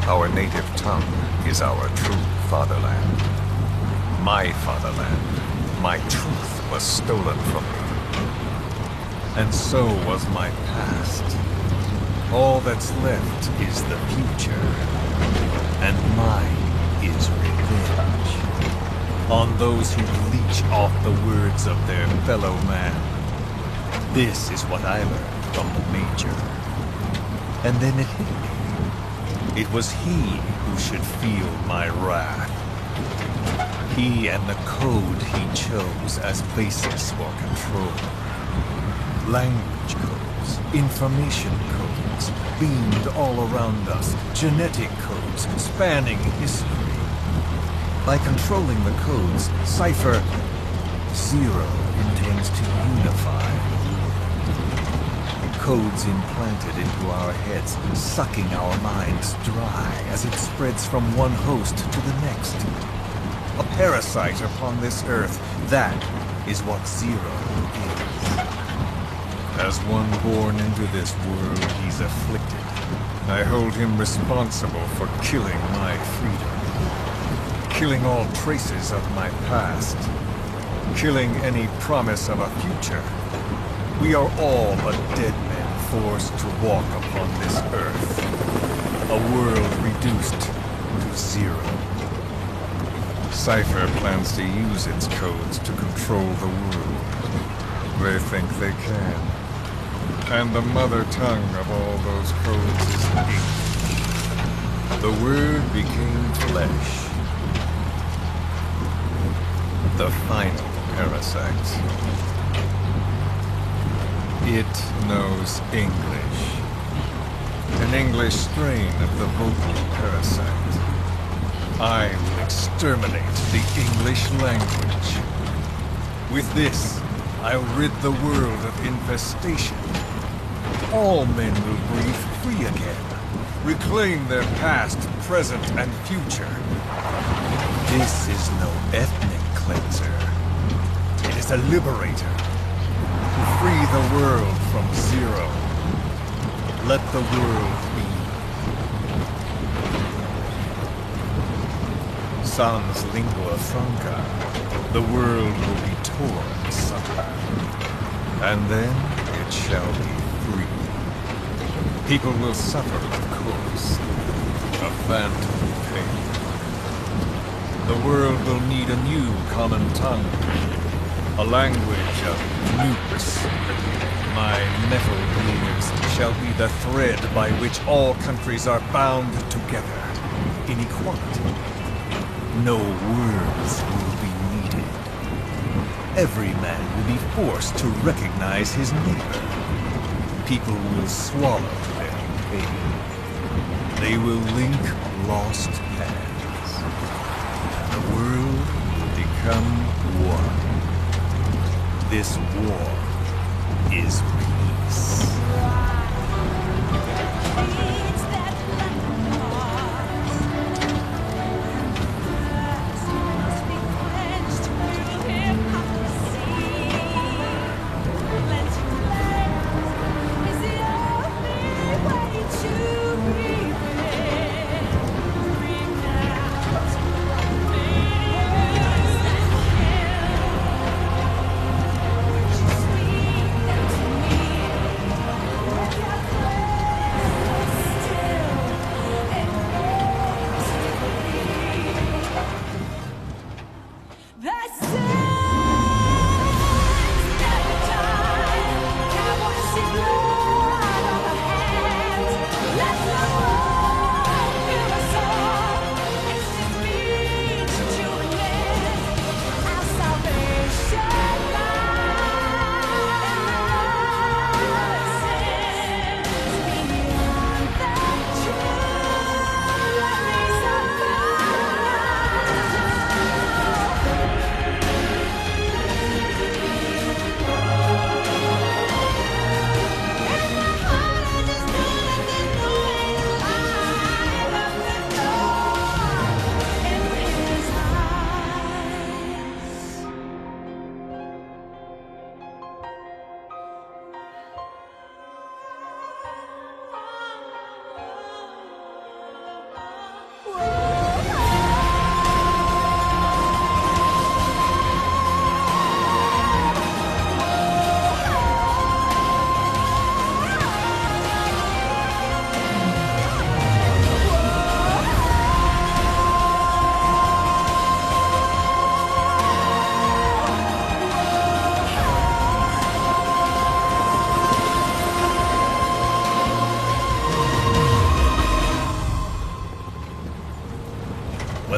our native tongue is our true fatherland. My fatherland, my truth was stolen from me. And so was my past. All that's left is the future. And mine is revenge. On those who leech off the words of their fellow man. This is what I learned from the Major. And then it hit me. It was he who should feel my wrath. He and the code he chose as basis for control. Language codes, information codes, beamed all around us, genetic codes spanning history. By controlling the codes, Cypher Zero intends to unify the world. Codes implanted into our heads, sucking our minds dry as it spreads from one host to the next. A parasite upon this earth, that is what Zero is. As one born into this world, he's afflicted. I hold him responsible for killing my freedom. Killing all traces of my past. Killing any promise of a future. We are all but dead men forced to walk upon this earth. A world reduced to zero. Cypher plans to use its codes to control the world. They think they can. And the mother tongue of all those codes is ink. The Word became flesh. The final parasite. It knows English. An English strain of the vocal parasite. I will exterminate the English language. With this, I'll rid the world of infestation. All men will breathe free again, reclaim their past, present, and future. This is no ethnic cleanser. It is a liberator. Free the world from Zero. Let the world be. Sans lingua franca, the world will be torn asunder. And then it shall be free. People will suffer, of course. A phantom pain. The world will need a new common tongue. A language of nukes. My metal years shall be the thread by which all countries are bound together in equality. No words will be needed. Every man will be forced to recognize his neighbor. People will swallow their pain. They will link lost hands. The world will become one. This war is peace.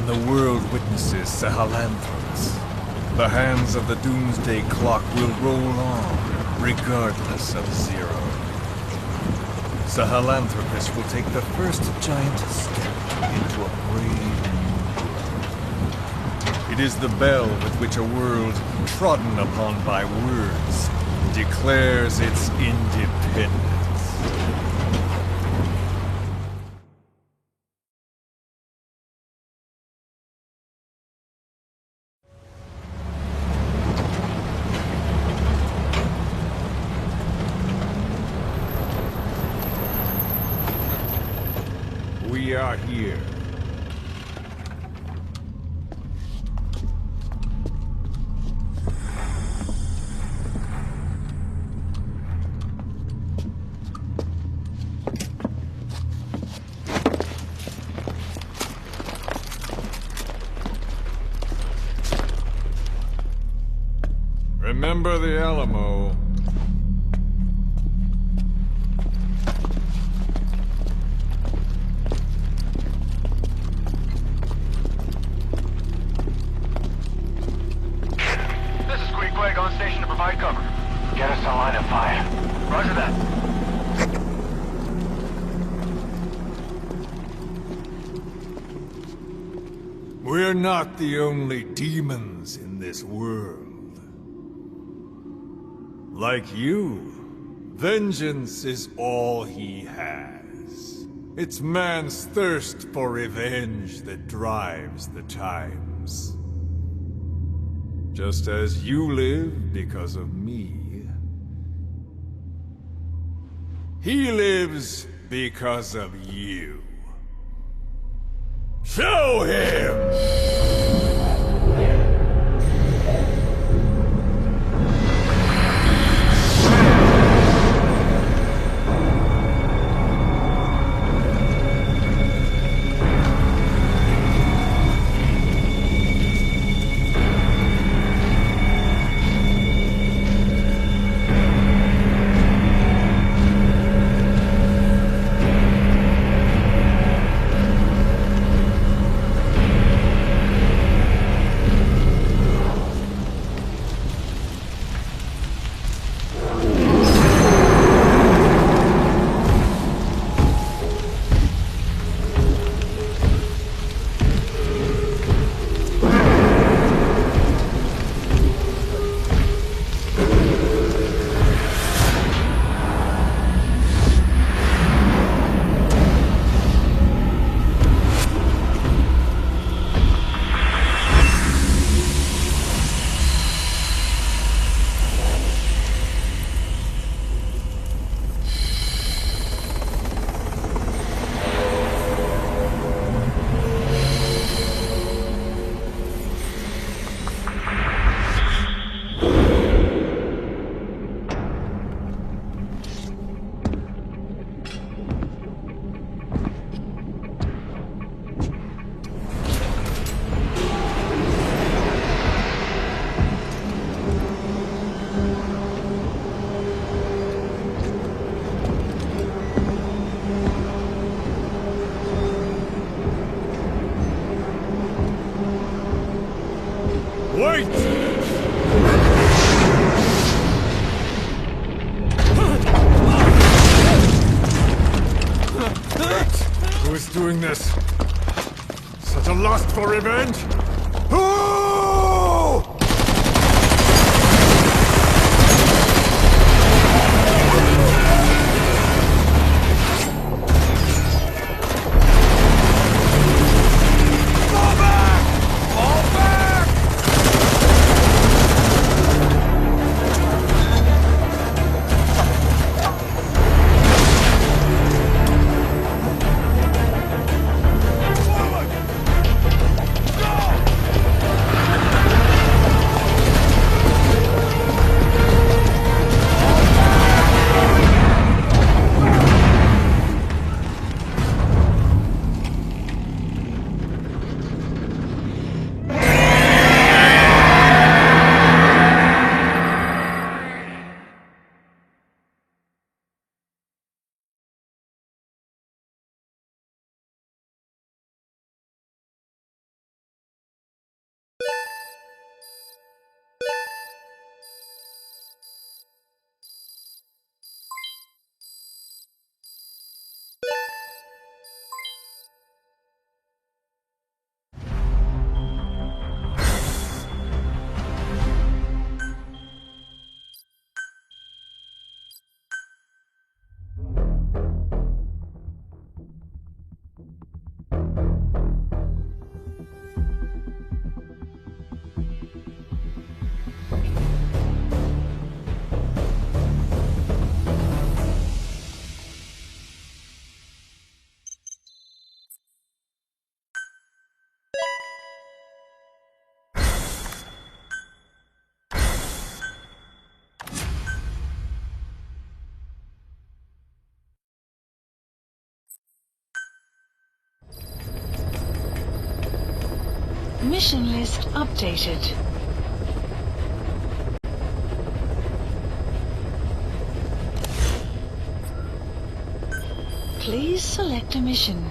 and the world witnesses Sahelanthropus. The hands of the doomsday clock will roll on, regardless of Zero. Sahelanthropus will take the first giant step into a brave new world. It is the bell with which a world trodden upon by words declares its independence. We are here. Remember the Alamo. On station to provide cover. Get us a line of fire. Roger that. We're not the only demons in this world. Like you, vengeance is all he has. It's man's thirst for revenge that drives the times. Just as you live because of me, he lives because of you. Show him! Wait! Who is doing this? Such a lust for revenge? Who? Go! Mission list updated. Please select a mission.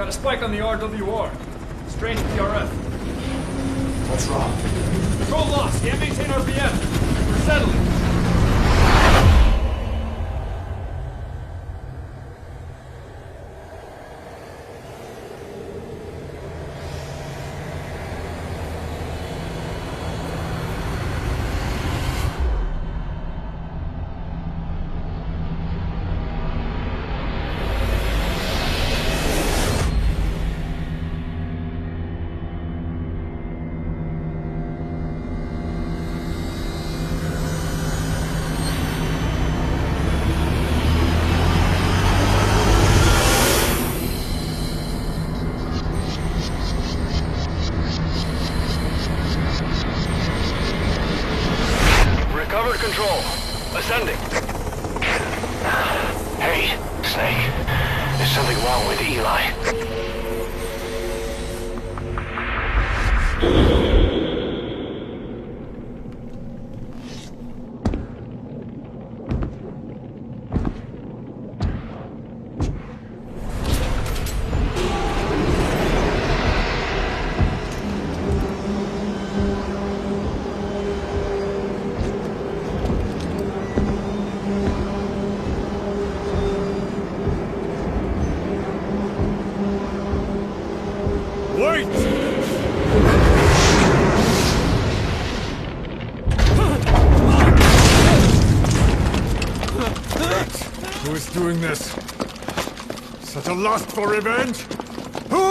Got a spike on the RWR. Strange PRF. What's wrong? Control lost. Can't maintain RPM. We're settling. Control. Ascending. Hey, Snake. There's something wrong with Eli. Who is doing this? Such a lust for revenge? Who?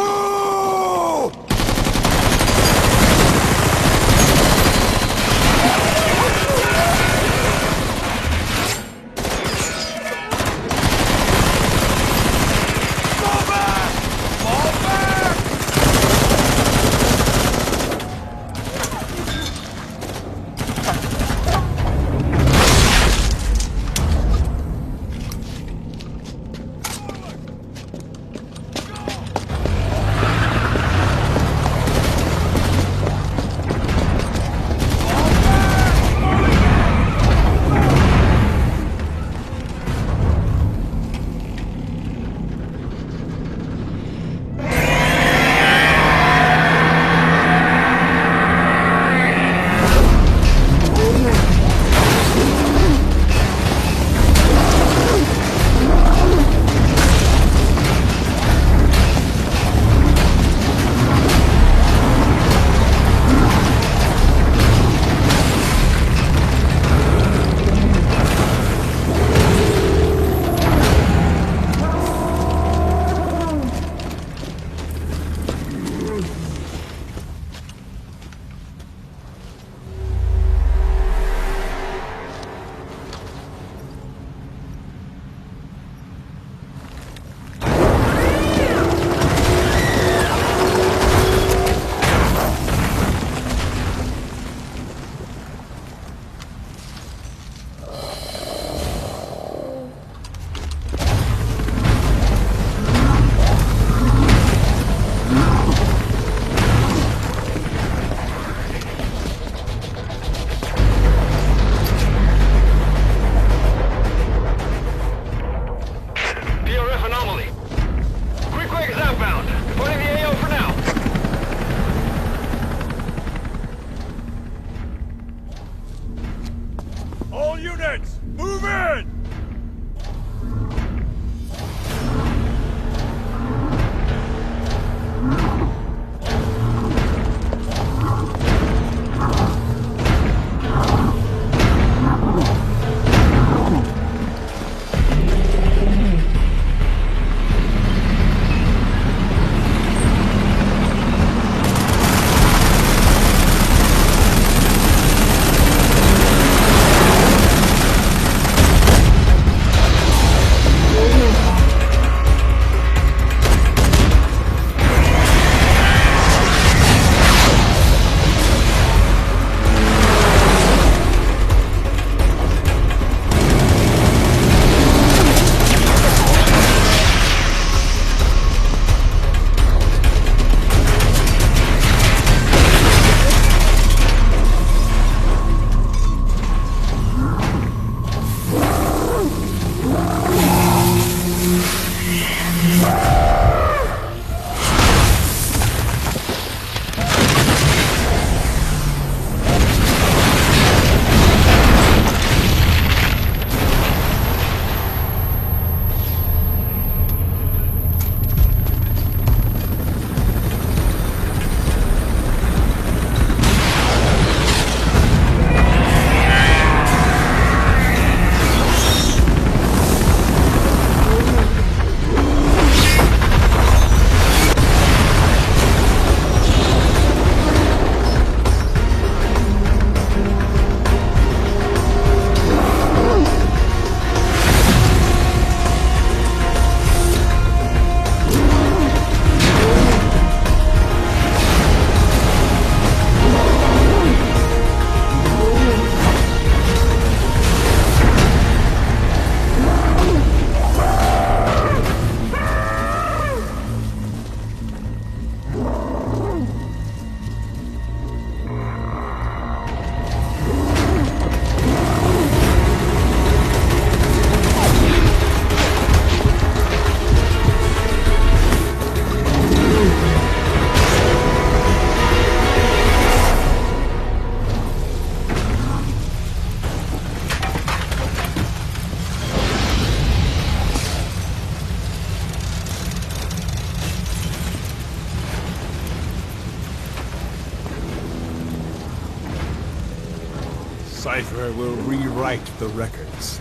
Cypher will rewrite the records,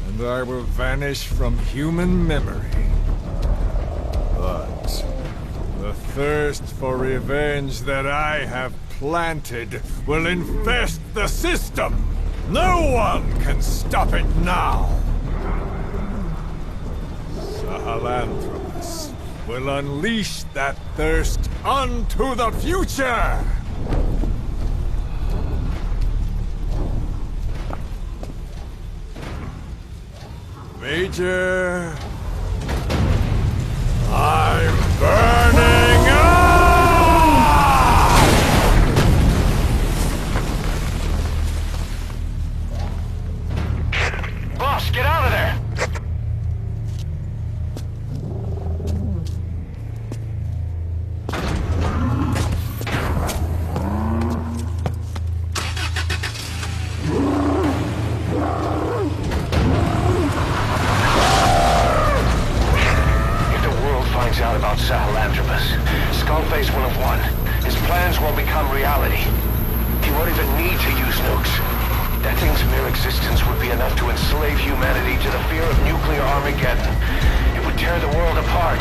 and I will vanish from human memory. But the thirst for revenge that I have planted will infest the system! No one can stop it now! Sahelanthropus will unleash that thirst onto the future! Major... I'm burning up! Boss, get out of there! Out about Sahelanthropus. Skullface will have won. His plans will become reality. He won't even need to use nukes. That thing's mere existence would be enough to enslave humanity to the fear of nuclear Armageddon. It would tear the world apart.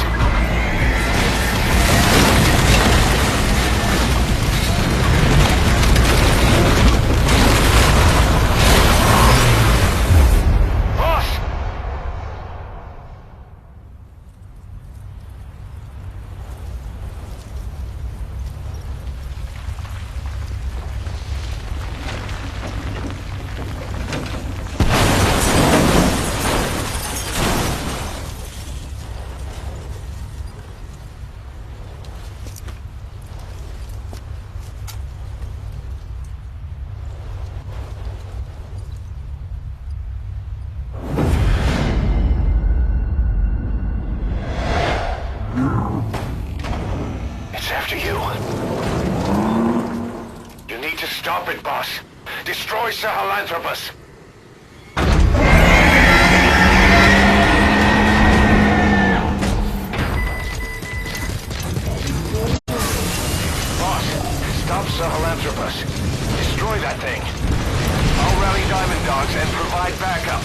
Stop it, boss. Destroy Sahelanthropus. Boss, stop Sahelanthropus. Destroy that thing. I'll rally Diamond Dogs and provide backup.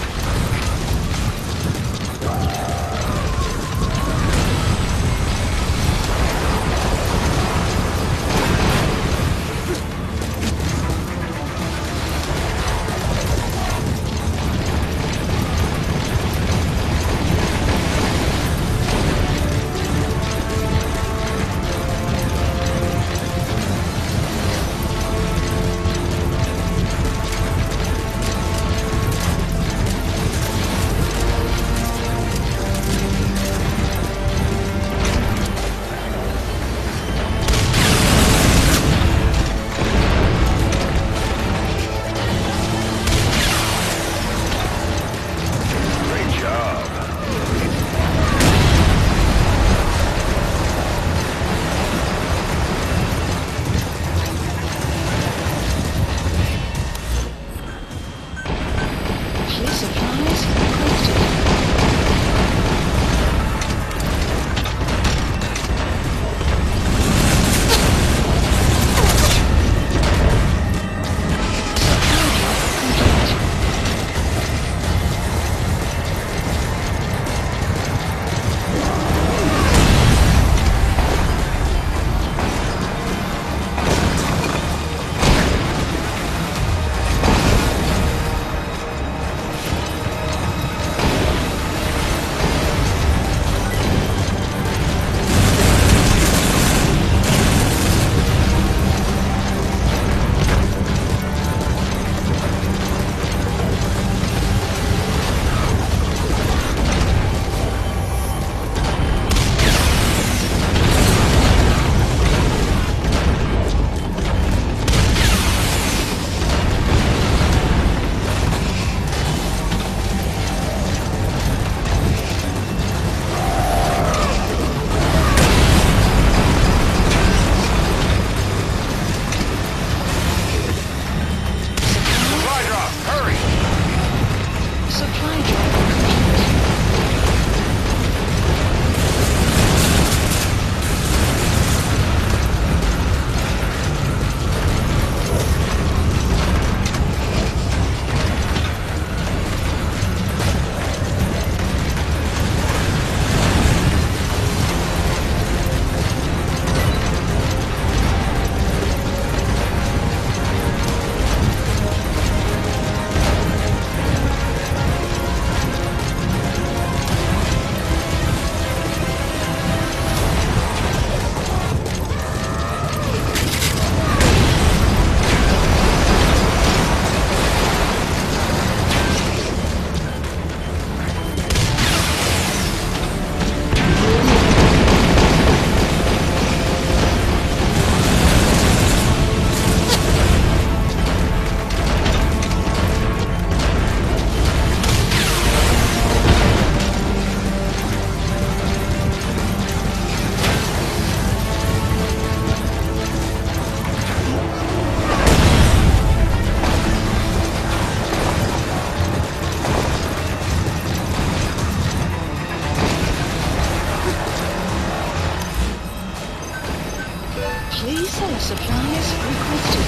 Supplies requested.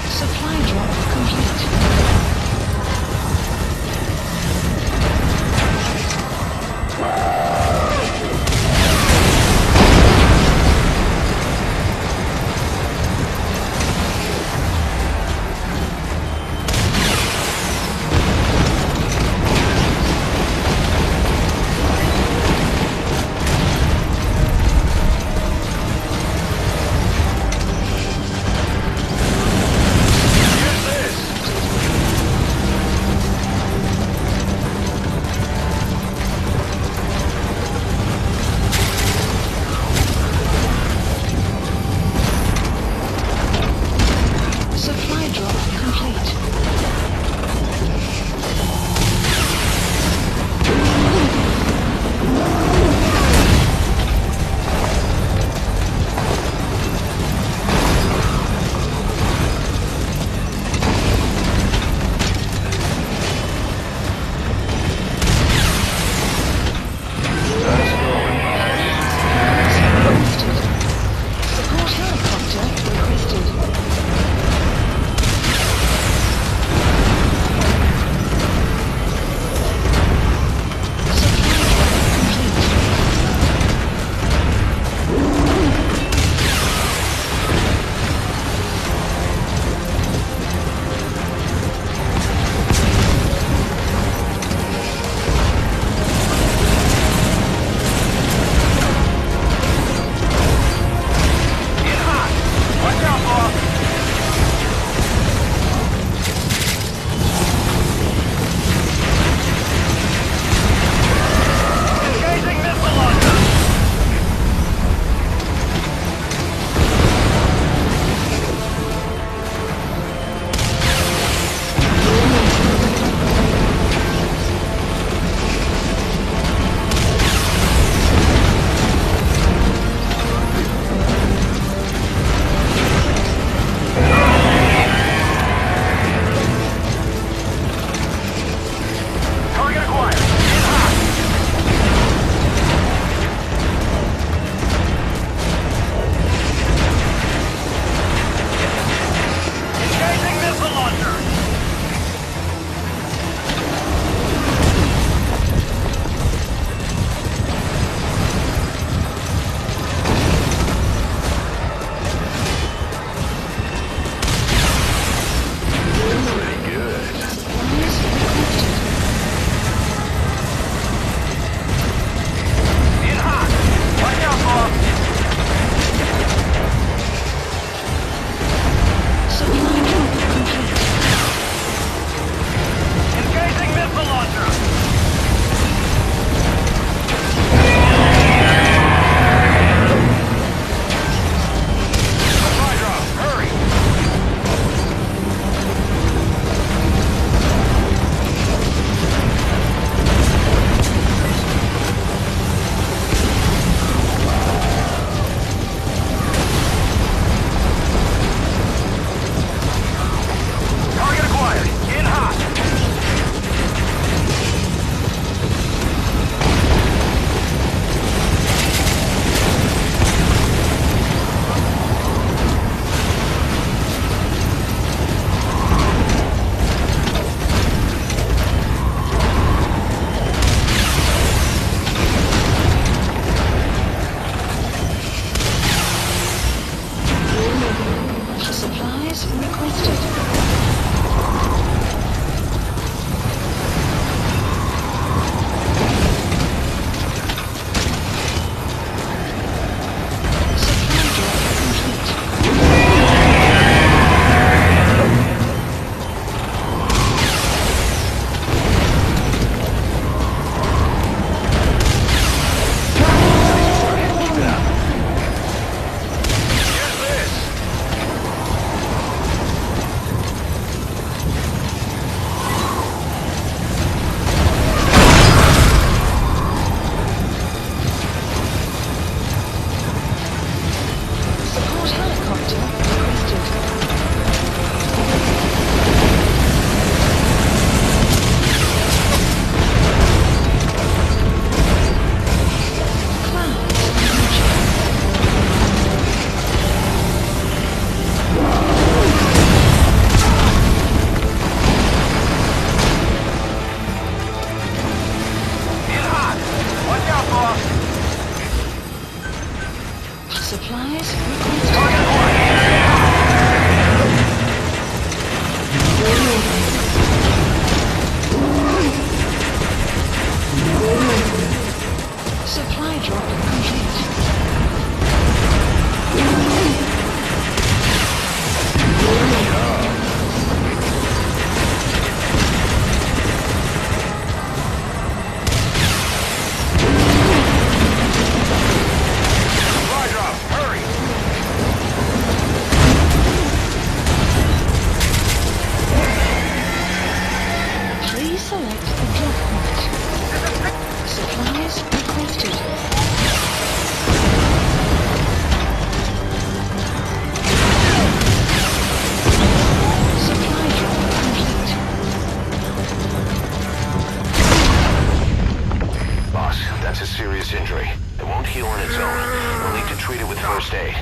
Supply drop complete. select the drop point. Supplies requested. Supply drop complete. Boss, that's a serious injury. It won't heal on its own. We'll need to treat it with first aid.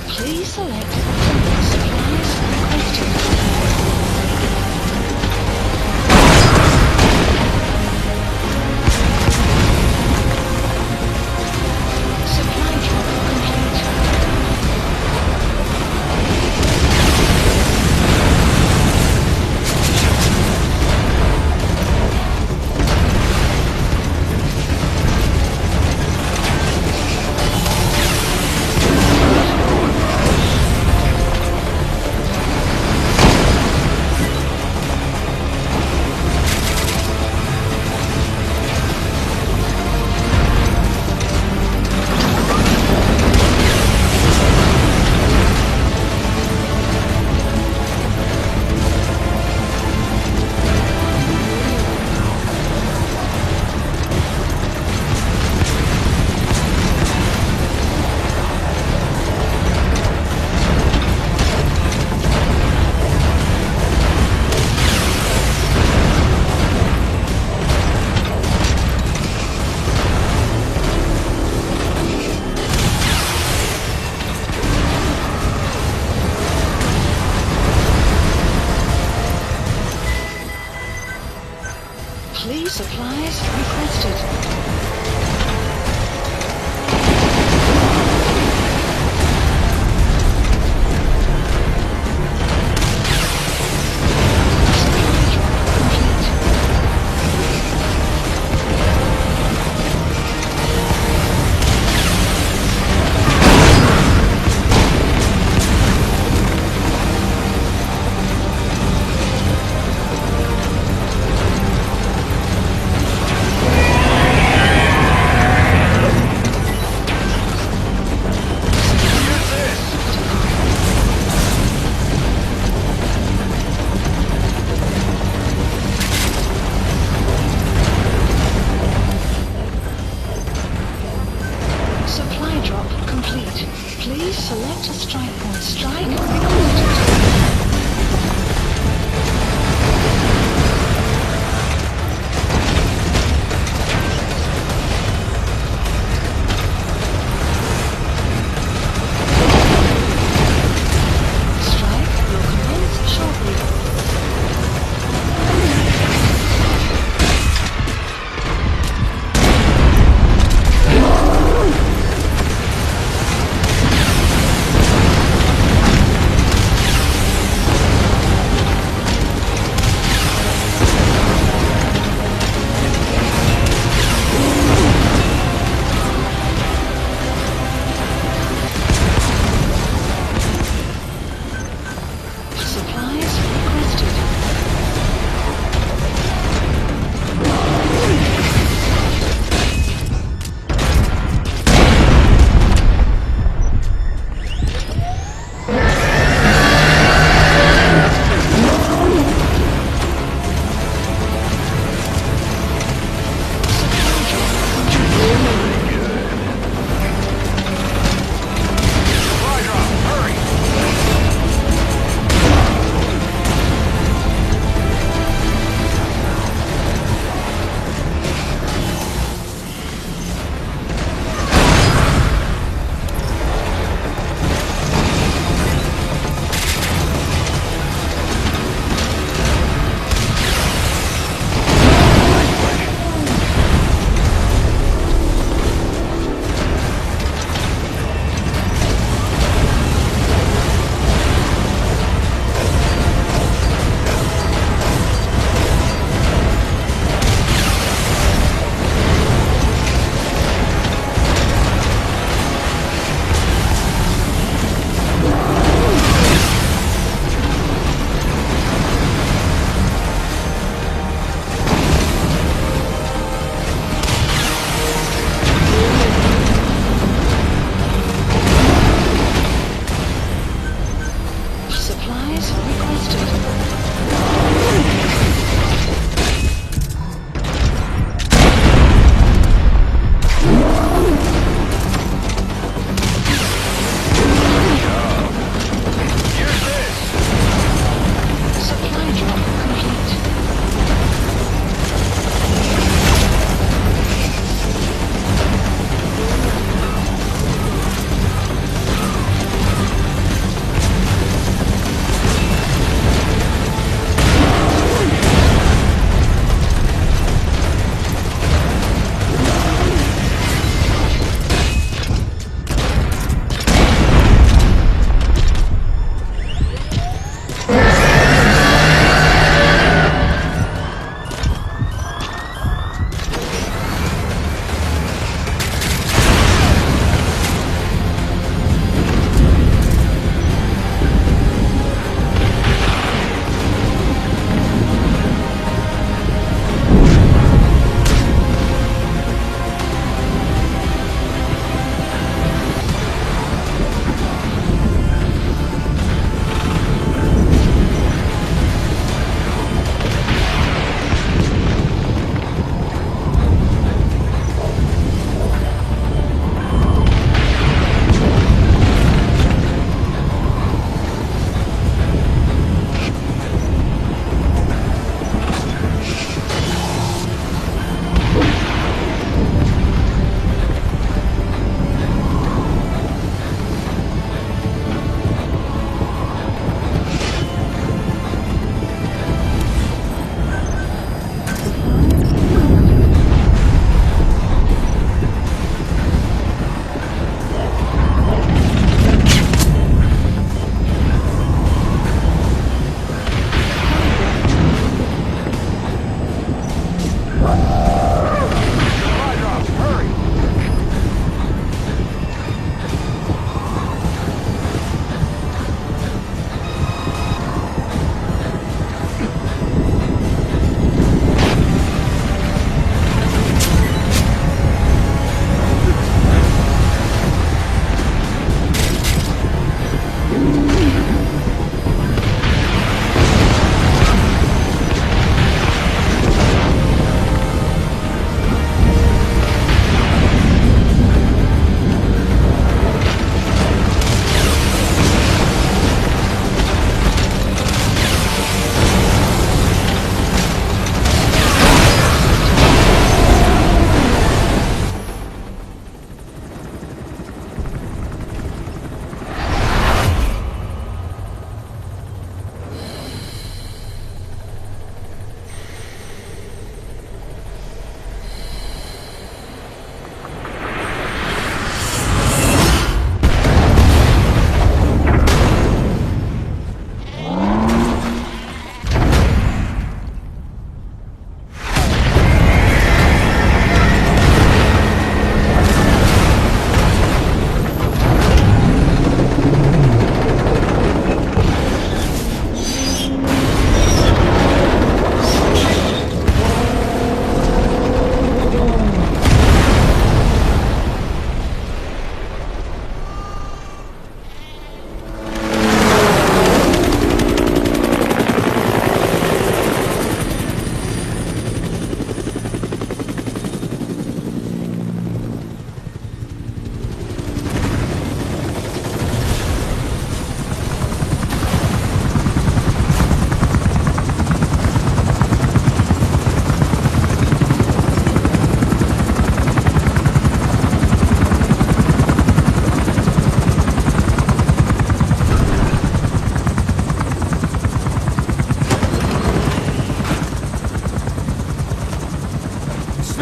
Please select supplies requested. Supply drop complete. Please supplies requested.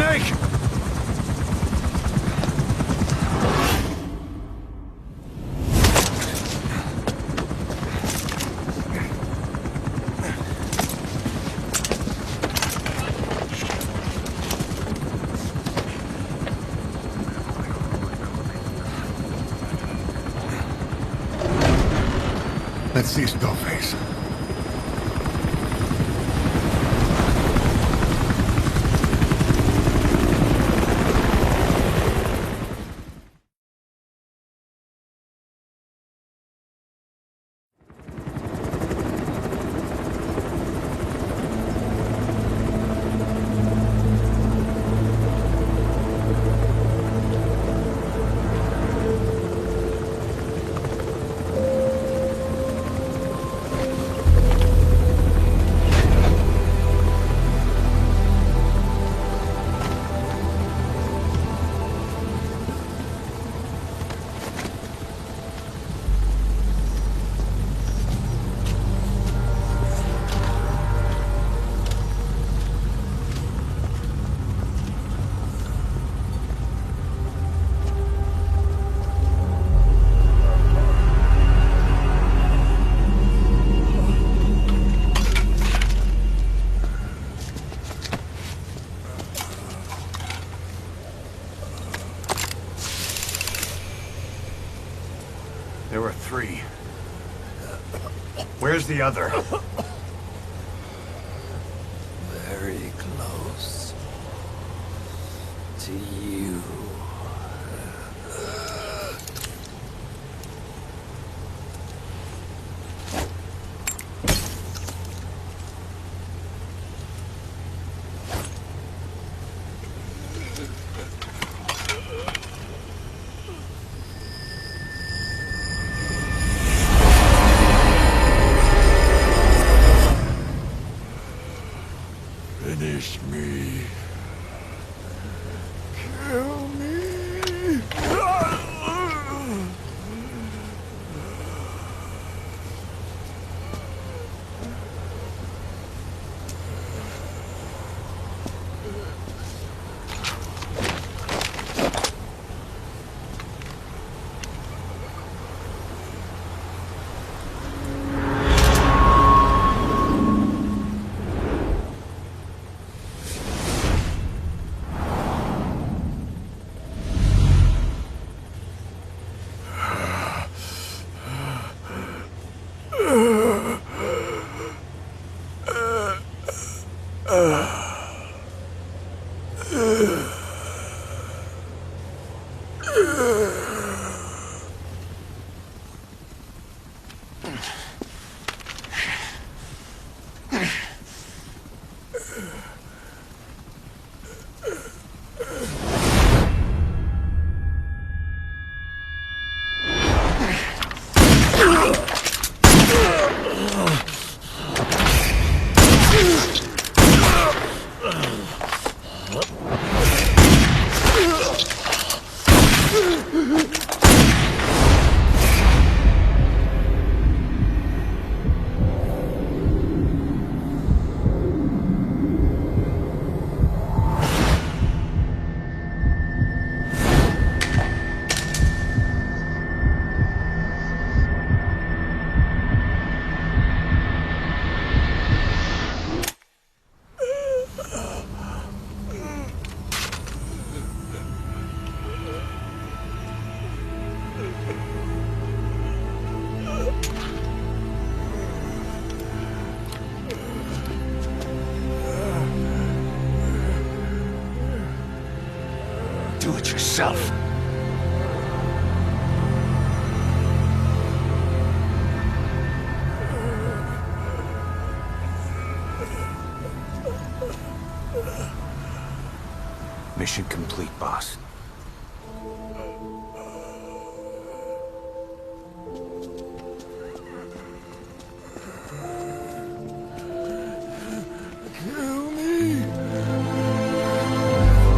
Snake! Let's see Skullface. There were 3. Where's the other? Very close to you. Finish me. Kill me. Do it yourself. Mission complete, boss. Kill me.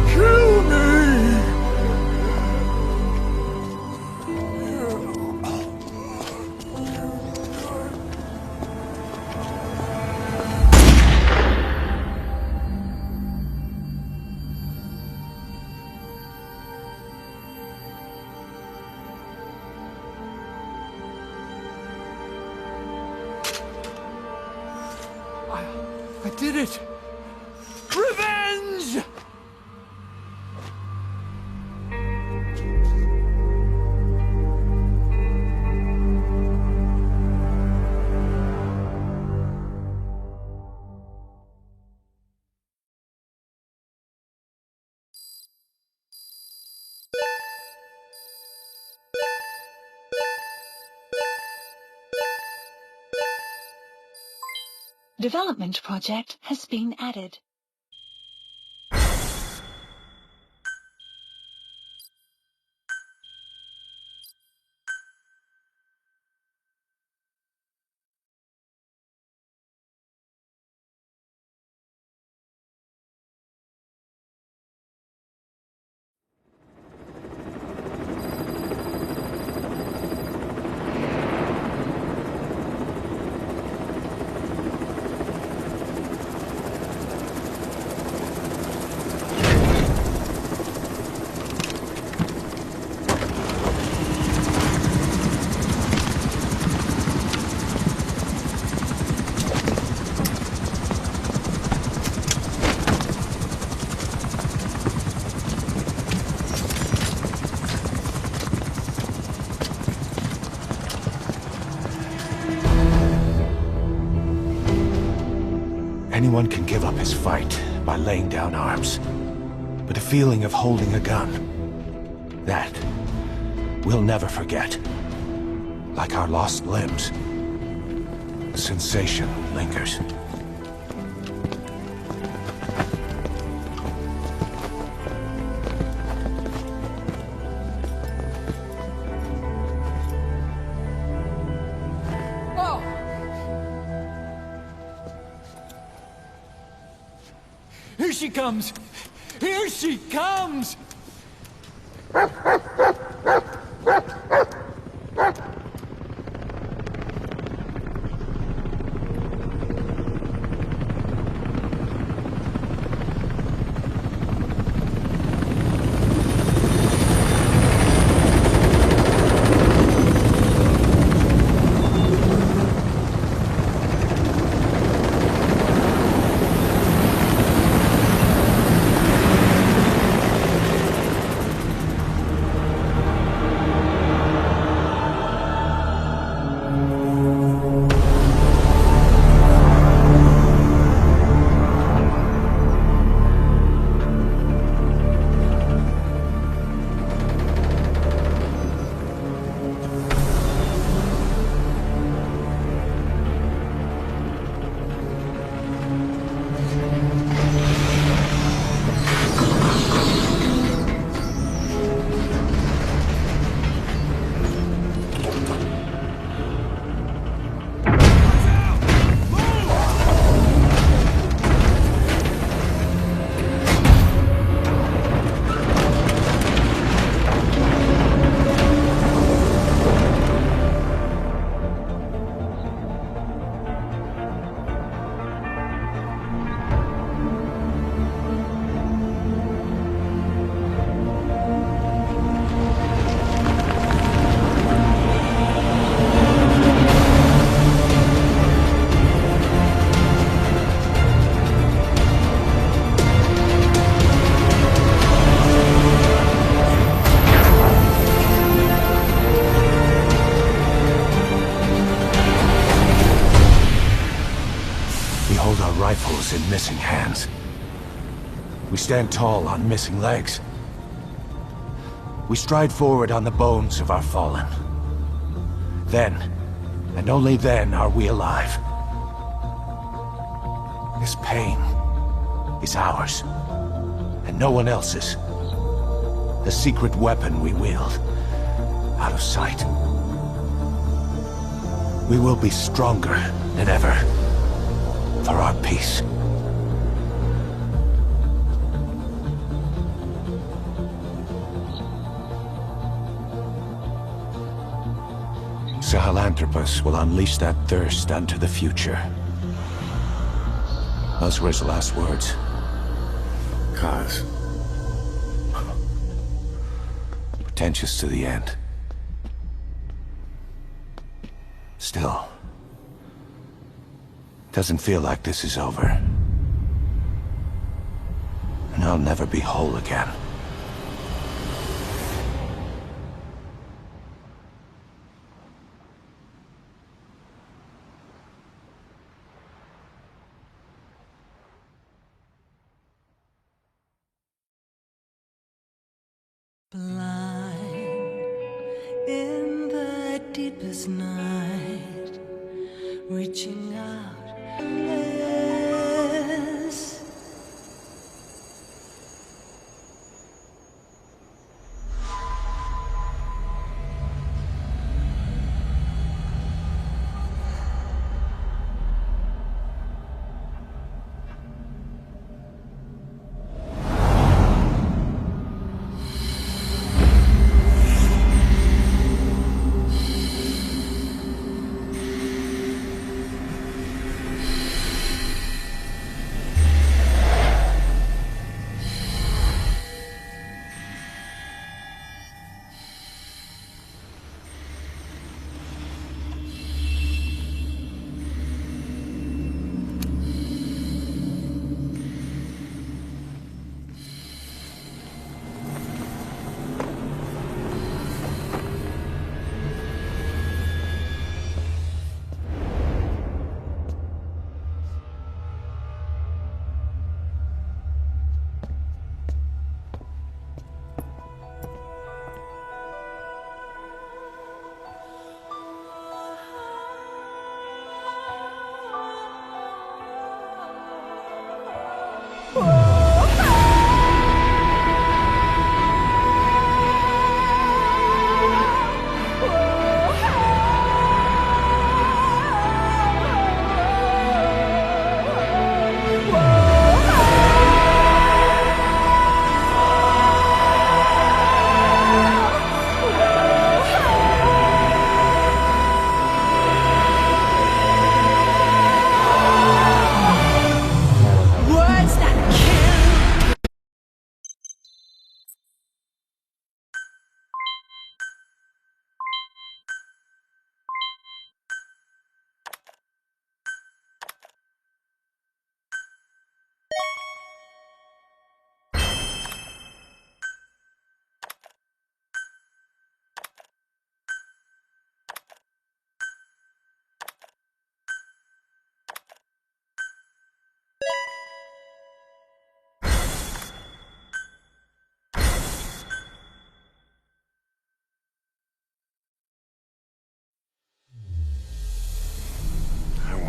Kill me. did it! Revenge! Development project has been added. Anyone can give up his fight by laying down arms. But the feeling of holding a gun, that we'll never forget. Like our lost limbs, the sensation lingers. Here she comes! Here she comes! Rifles in missing hands. We stand tall on missing legs. We stride forward on the bones of our fallen. Then, and only then, are we alive. This pain is ours, and no one else's. The secret weapon we wield, out of sight. We will be stronger than ever. For our peace. Sahelanthropus will unleash that thirst unto the future. Those were his last words. Kaz. Pretentious to the end. Still. Doesn't feel like this is over. I'll never be whole again. Blind in the deepest night, reaching out endless.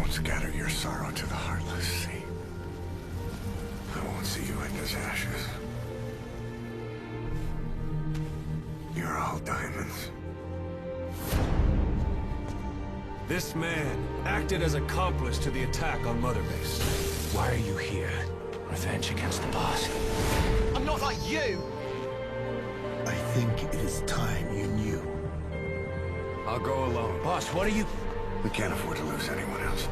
Scatter your sorrow to the heartless sea. I won't see you in his ashes. You're all diamonds. This man acted as accomplice to the attack on Mother Base. Why are you here? Revenge against the boss? I'm not like you! I think it is time you knew. I'll go alone. Boss, what are you... We can't afford to lose anyone else.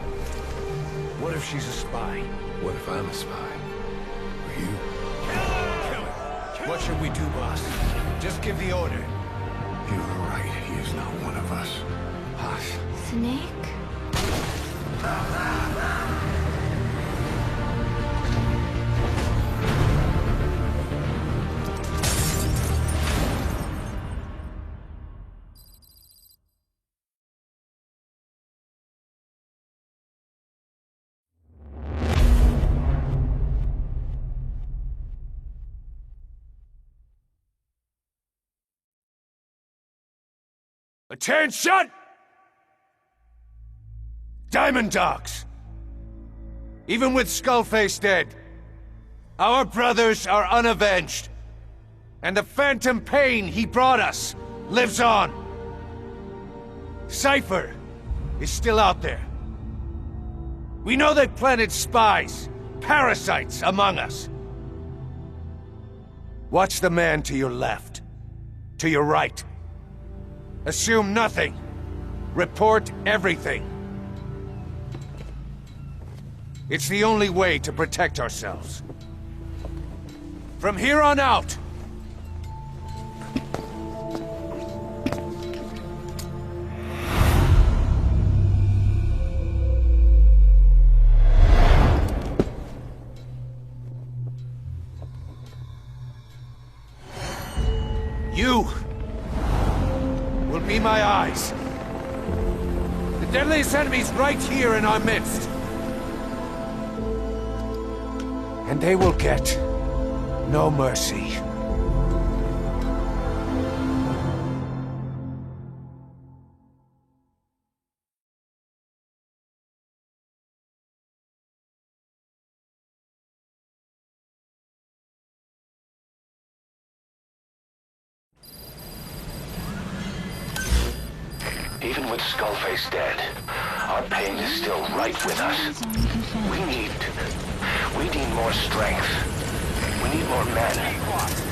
What if she's a spy? What if I'm a spy? Are you? Kill her. What should we do, boss? Just give the order. You're right. He is not one of us. Boss. Snake? Attention! Diamond Dogs! Even with Skullface dead, our brothers are unavenged. And the phantom pain he brought us lives on. Cypher is still out there. We know they planted spies, parasites among us. Watch the man to your left, to your right. Assume nothing. Report everything. It's the only way to protect ourselves. From here on out, You will be my eyes. The deadliest enemy's right here in our midst. And they will get no mercy. Even with Skullface dead, our pain is still right with us. We need more strength. We need more men.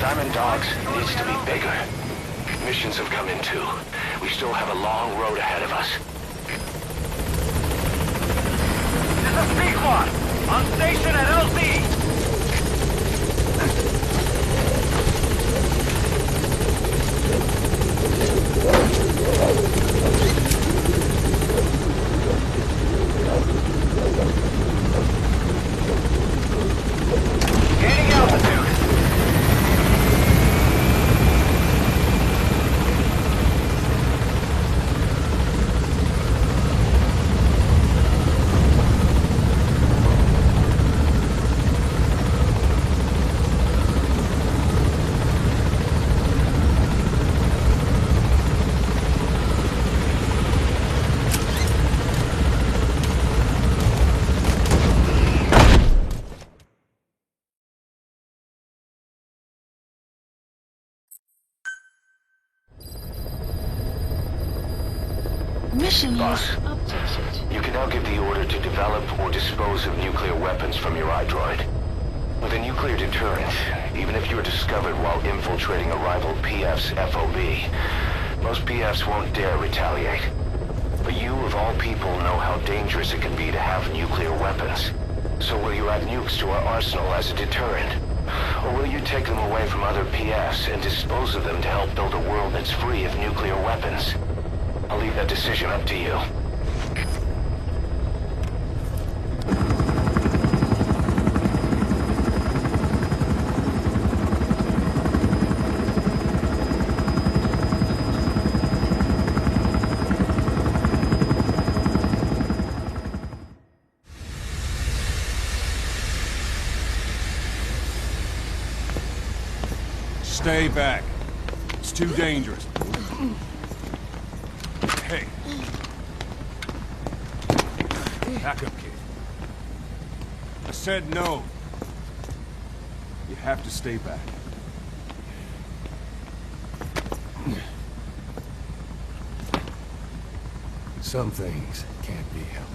Diamond Dogs needs to be bigger. Missions have come in too. We still have a long road ahead of us. This is Pequod, on station at LZ. Gaining altitude. Mission Boss, is updated. you can now give the order to develop or dispose of nuclear weapons from your iDroid. With a nuclear deterrent, even if you're discovered while infiltrating a rival PF's FOB, most PFs won't dare retaliate. But you, of all people, know how dangerous it can be to have nuclear weapons. So will you add nukes to our arsenal as a deterrent? Or will you take them away from other PFs and dispose of them to help build a world that's free of nuclear weapons? I'll leave that decision up to you. Stay back. It's too dangerous. Hey. Back up, kid. I said no. You have to stay back. Some things can't be helped.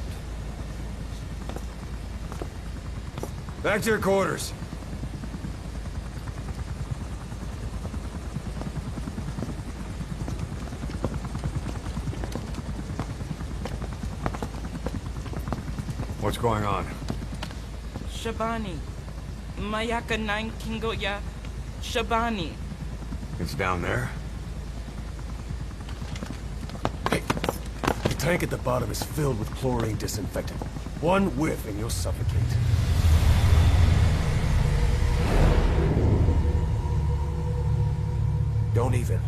Back to your quarters. What's going on? Shabani. Mayaka 9 Kingoya. Shabani. It's down there? Hey, the tank at the bottom is filled with chlorine disinfectant. One whiff and you'll suffocate. Don't even.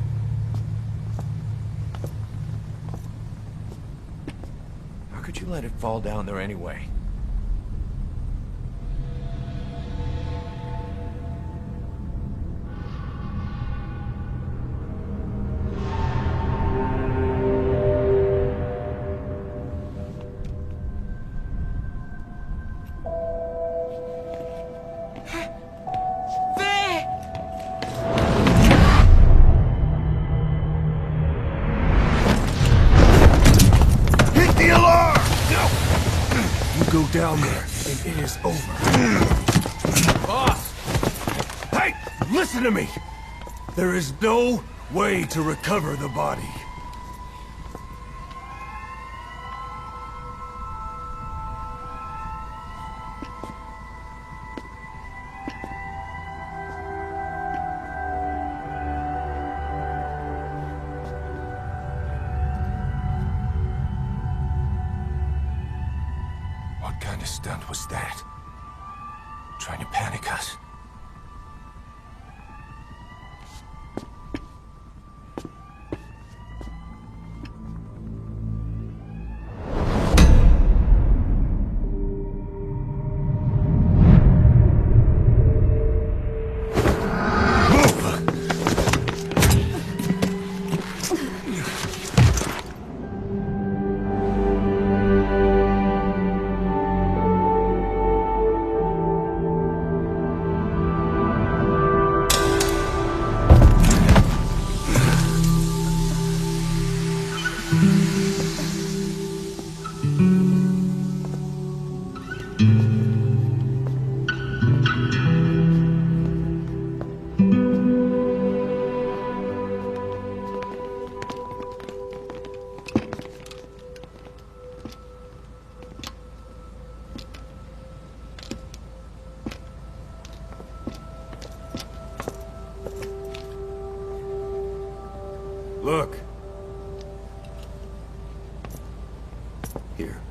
How could you let it fall down there anyway? Down there, and it is over. Boss! Hey! Listen to me! There is no way to recover the body. What kind of stunt was that? Trying to panic us? Look. Here.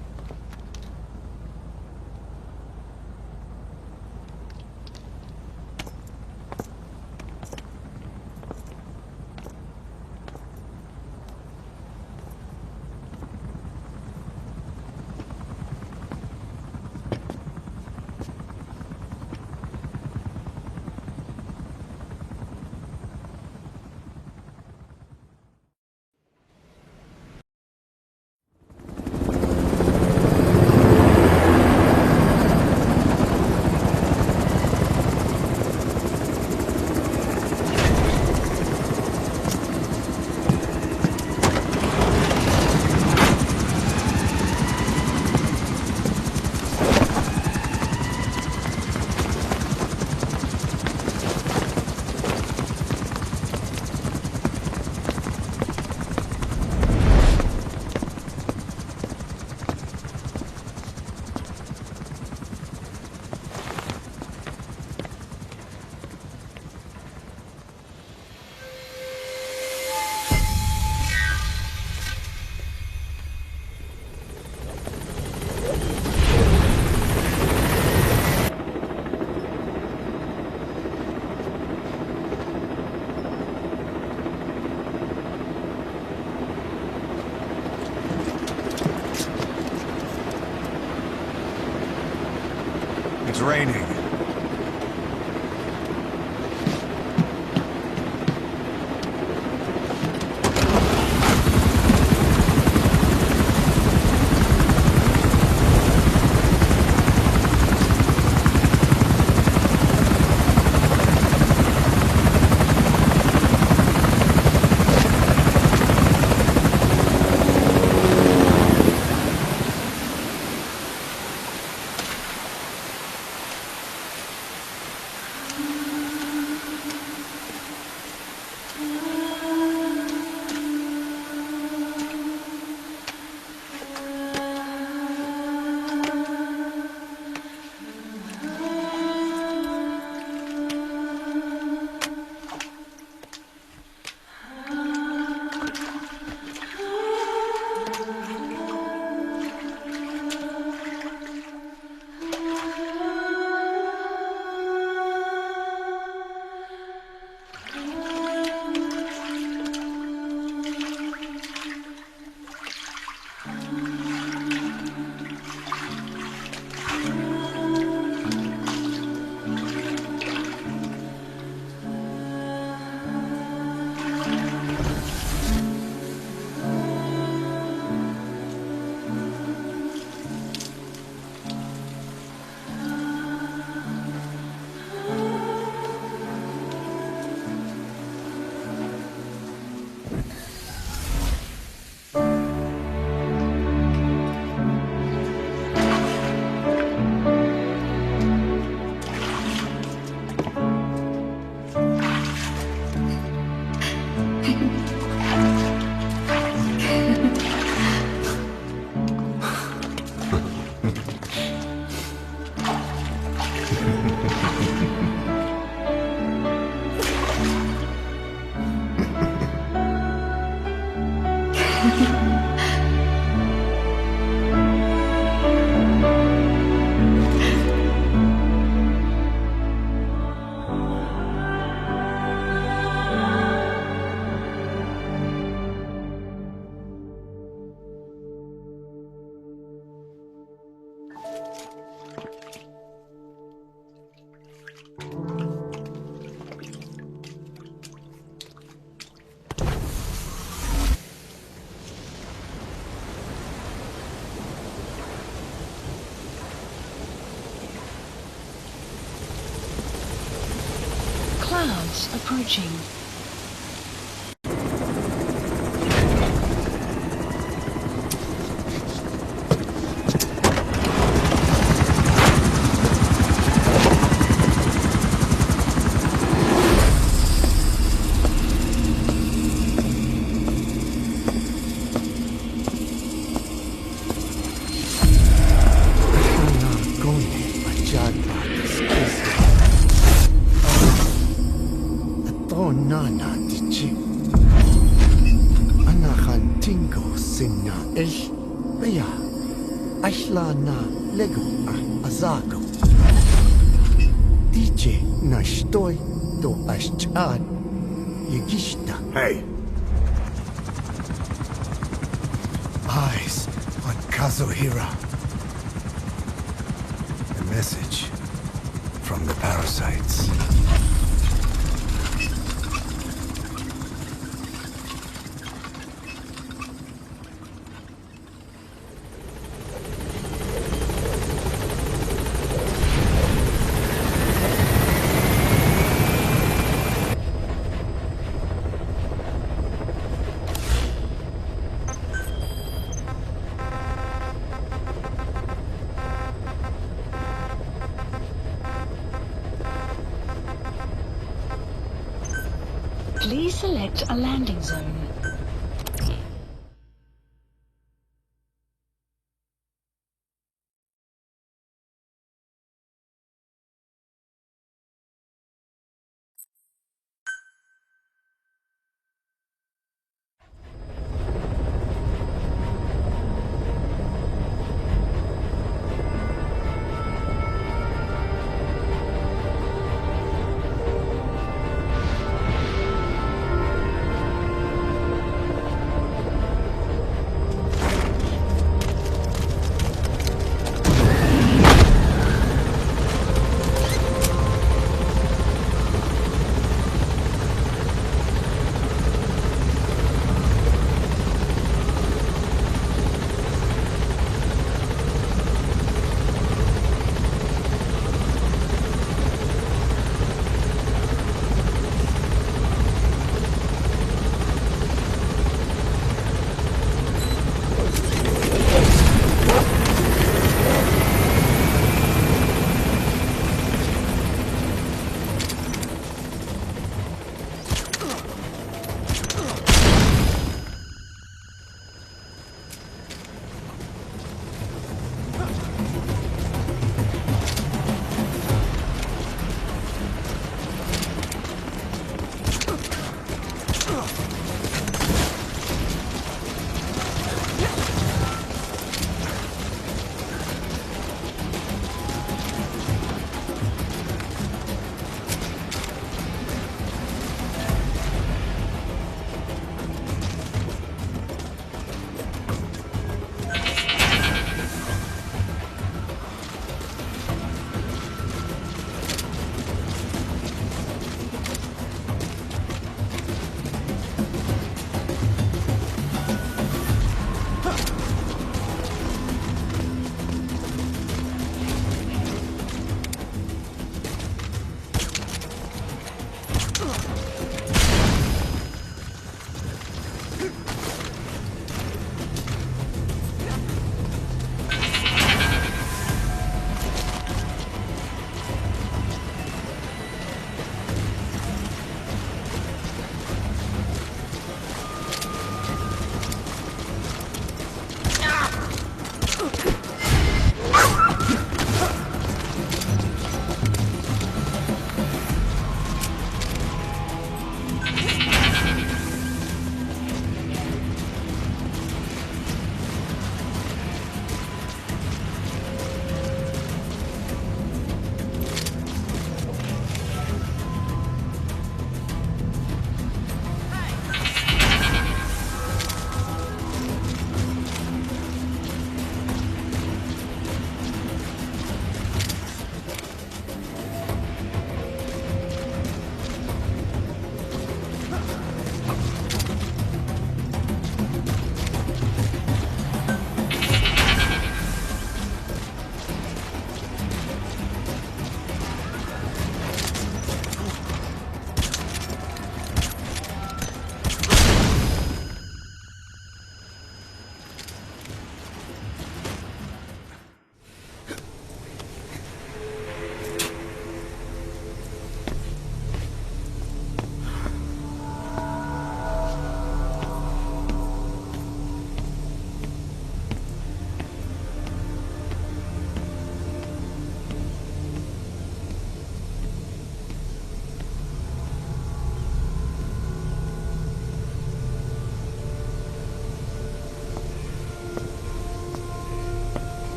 It's raining. Clouds approaching. Tingo sinna ish baya ashla na lego azago DJ na shtoy do ashchad yigishta. Hey! Eyes on Kazuhira. A message from the parasites. Please select a landing zone.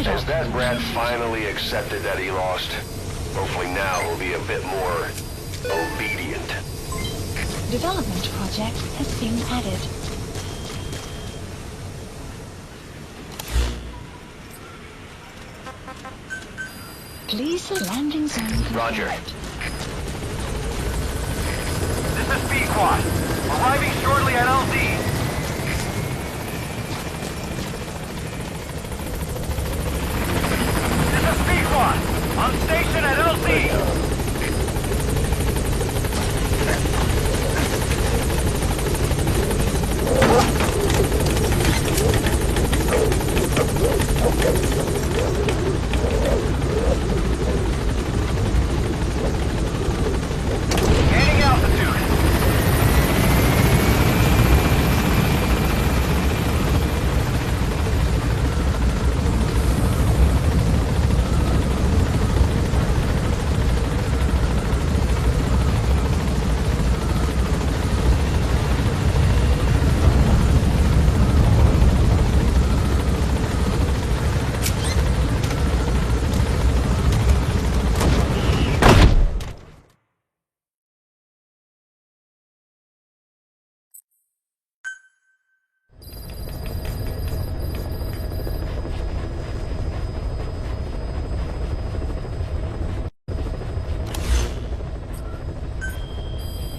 Has that brat finally accepted that he lost? Hopefully now he'll be a bit more obedient. Development project has been added. Please the landing zone confirmed. Roger. This is B-Quad. Arriving shortly at LZ. This is B-Quad. On station at LZ. Gaining altitude.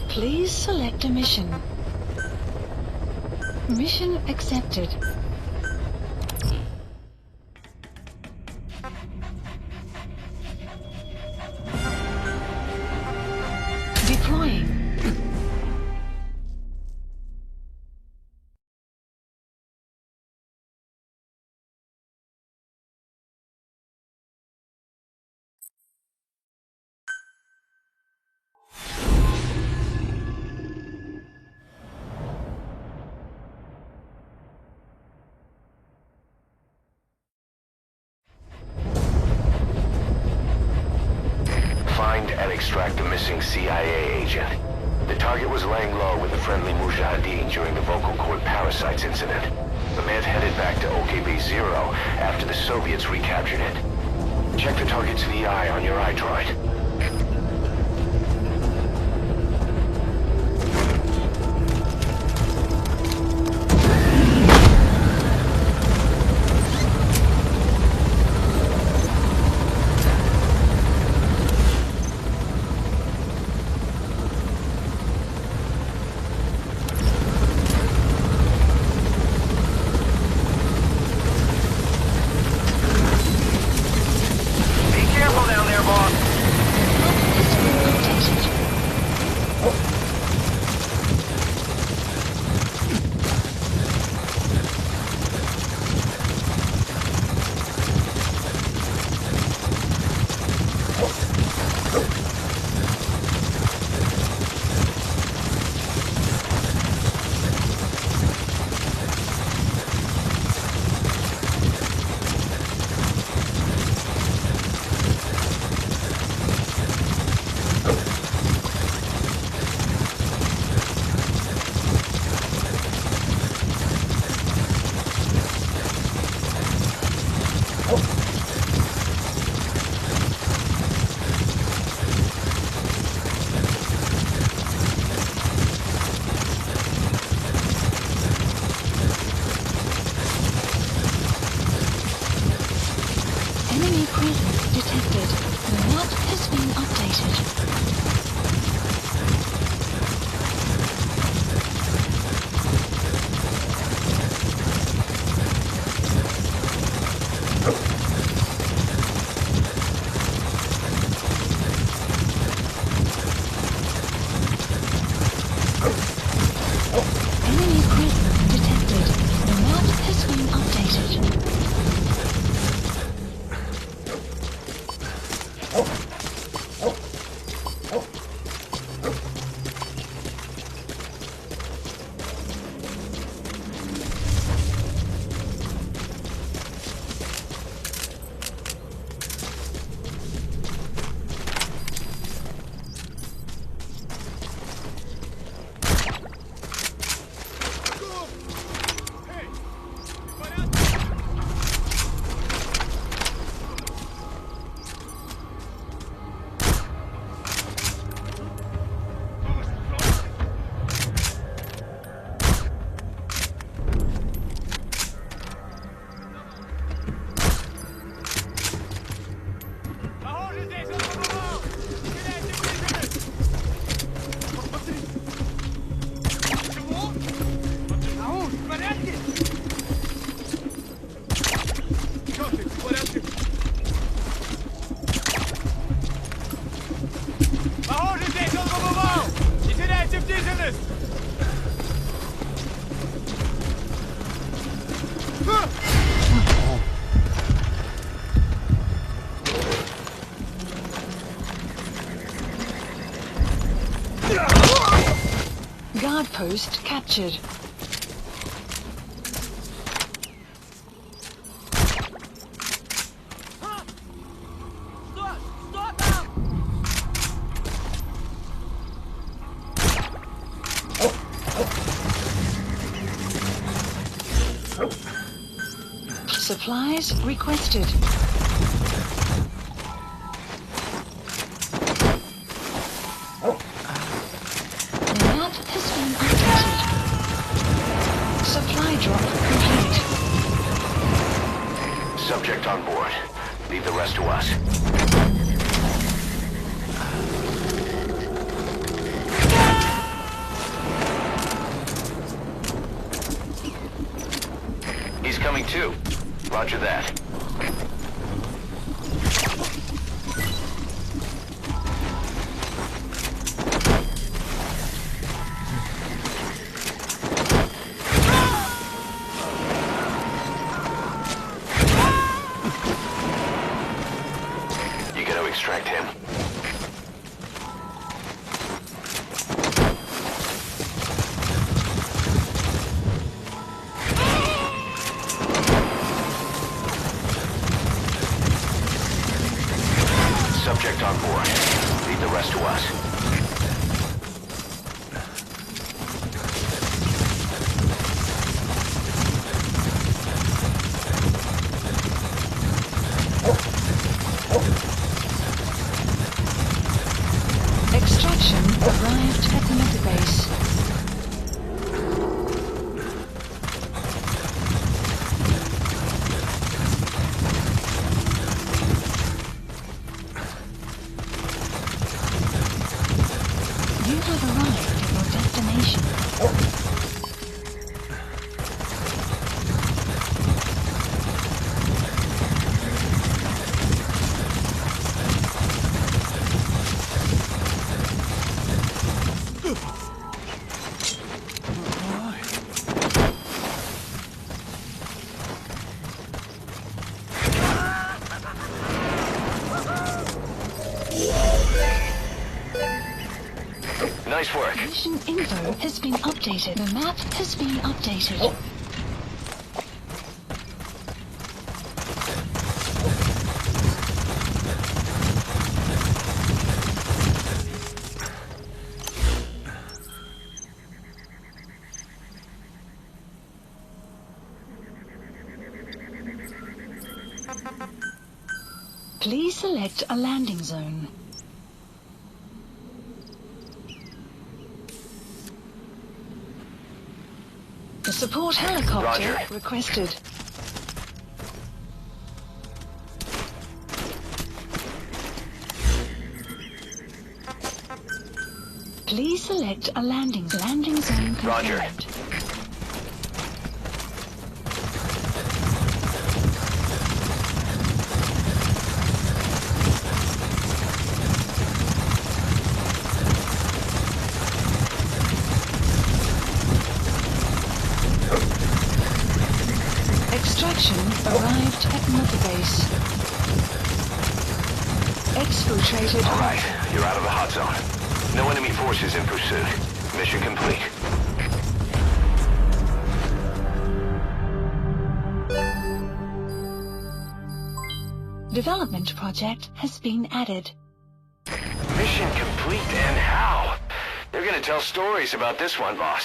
Please select a mission. Mission accepted. Deploying. Find and extract the missing CIA agent. The target was laying low with the friendly Mujahideen during the vocal cord parasites incident. The man headed back to OKB-0 after the Soviets recaptured it. Check the target's VI on your iDroid. Enemy presence detected. The map has been updated. Enemy presence detected. The map has been updated. Outpost captured. Supplies requested. The map has been updated. Supply drop complete. Subject on board. Leave the rest to us. He's coming too. Roger that. You gotta extract him. Subject on board. Leave the rest to us. Extraction arrived at the mother base. You have arrived at your destination. Nice work. Mission info has been updated. The map has been updated. Please select a landing zone. The support helicopter Roger. requested. Please select a landing zone confirmed. Roger. Extraction arrived at mother base. Exfiltrated. All right, you're out of the hot zone. No enemy forces in pursuit. Mission complete. Development project has been added. Mission complete, and how? They're gonna tell stories about this one, boss.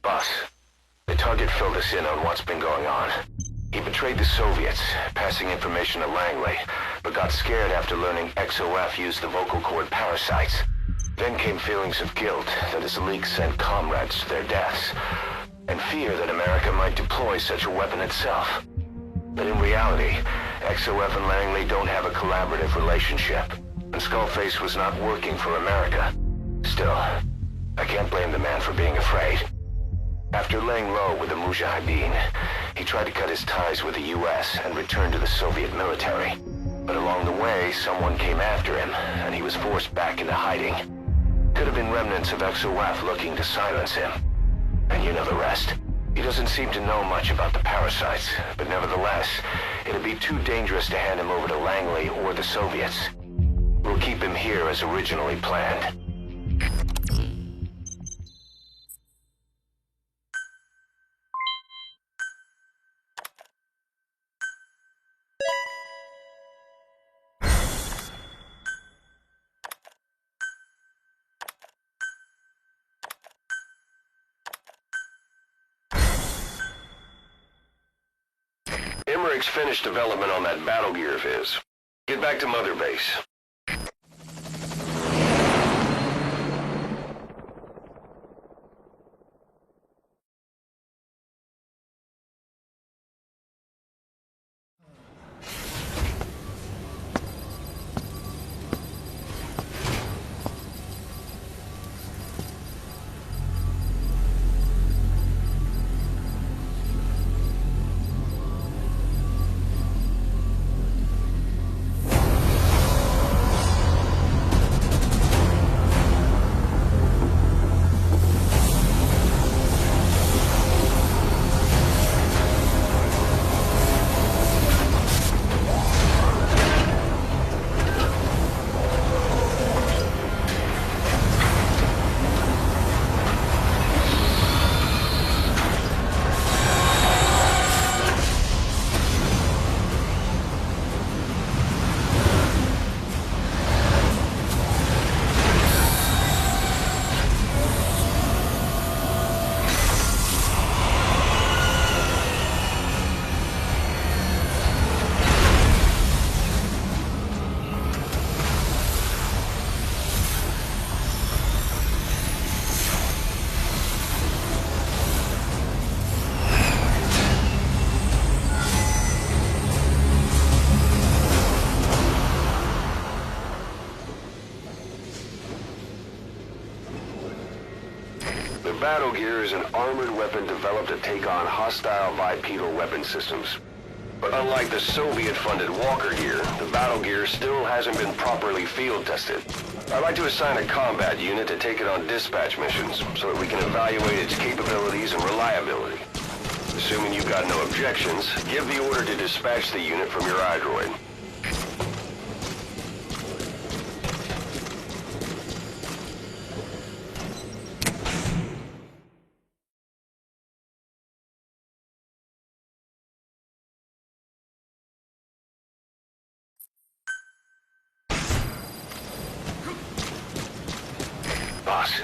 Boss, the target filled us in on what's been going on. He betrayed the Soviets, passing information to Langley, but got scared after learning XOF used the vocal cord parasites. Then came feelings of guilt that his leaks sent comrades to their deaths, and fear that America might deploy such a weapon itself. But in reality, XOF and Langley don't have a collaborative relationship, and Skullface was not working for America. Still, I can't blame the man for being afraid. After laying low with the Mujahideen, he tried to cut his ties with the US and return to the Soviet military. But along the way, someone came after him, and he was forced back into hiding. Could have been remnants of XOF looking to silence him. And you know the rest. He doesn't seem to know much about the parasites, but nevertheless, it'd be too dangerous to hand him over to Langley or the Soviets. We'll keep him here as originally planned. Emmerich's finished development on that battle gear of his. Get back to Mother Base. Battle gear is an armored weapon developed to take on hostile bipedal weapon systems. But unlike the Soviet-funded Walker gear, the battle gear still hasn't been properly field tested. I'd like to assign a combat unit to take it on dispatch missions so that we can evaluate its capabilities and reliability. Assuming you've got no objections, give the order to dispatch the unit from your iDroid. Boss,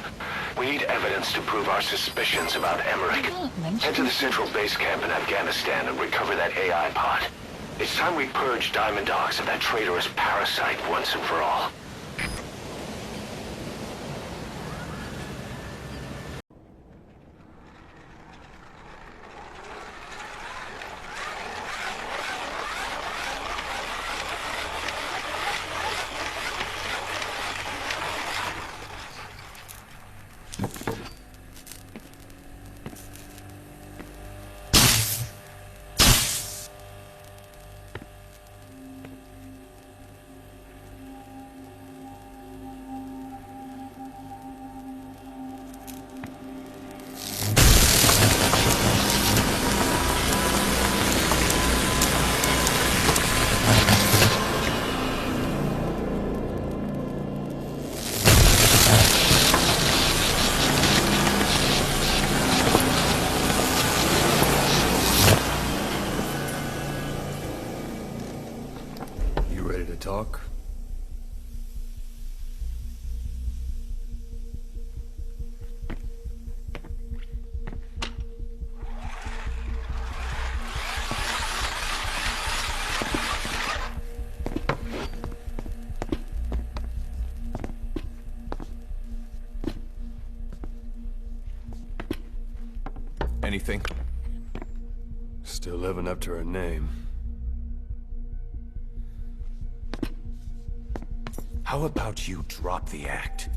we need evidence to prove our suspicions about Emmerich. Head to the central base camp in Afghanistan and recover that AI pod. It's time we purge Diamond Dogs of that traitorous parasite once and for all. Talk? Anything? Still living up to her name. How about you drop the act?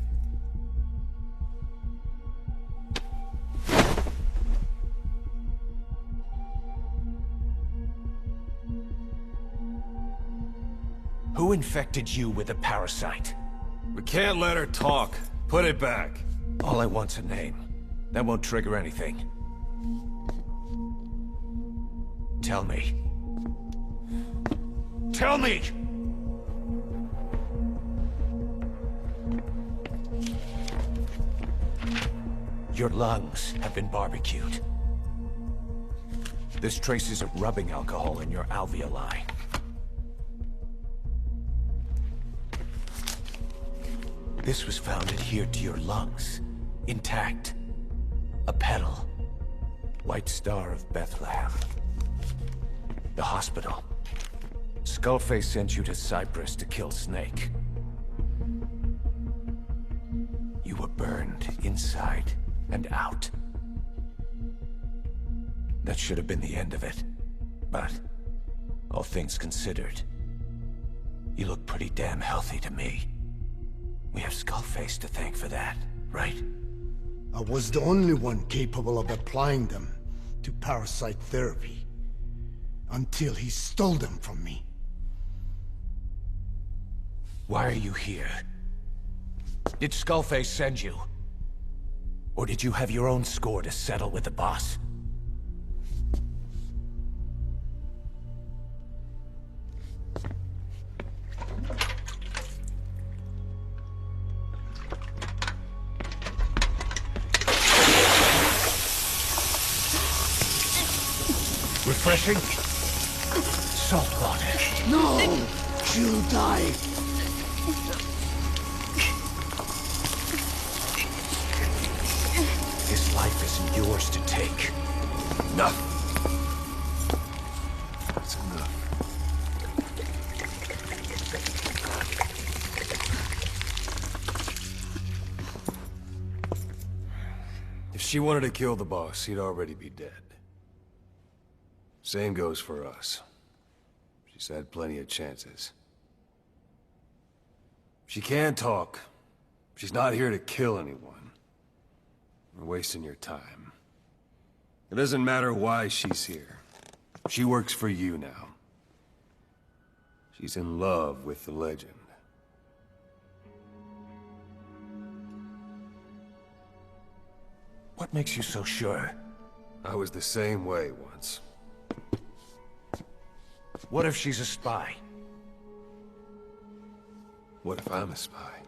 Who infected you with a parasite? We can't let her talk. Put it back. All I want's a name. That won't trigger anything. Tell me. Tell me! Your lungs have been barbecued. There's traces of rubbing alcohol in your alveoli. This was found adhered to your lungs, intact. A petal. White Star of Bethlehem. The hospital. Skullface sent you to Cyprus to kill Snake. You were burned inside and out. That should have been the end of it. But, all things considered, you look pretty damn healthy to me. We have Skullface to thank for that, right? I was the only one capable of applying them to parasite therapy. Until he stole them from me. Why are you here? Did Skullface send you? Or did you have your own score to settle with the boss? Refreshing? Salt water. No! She'll die! His life isn't yours to take. Enough. That's enough. If she wanted to kill the boss, he'd already be dead. Same goes for us. She's had plenty of chances. She can't talk. She's not here to kill anyone. We're wasting your time. It doesn't matter why she's here. She works for you now. She's in love with the legend. What makes you so sure? I was the same way once. What if she's a spy? What if I'm a spy?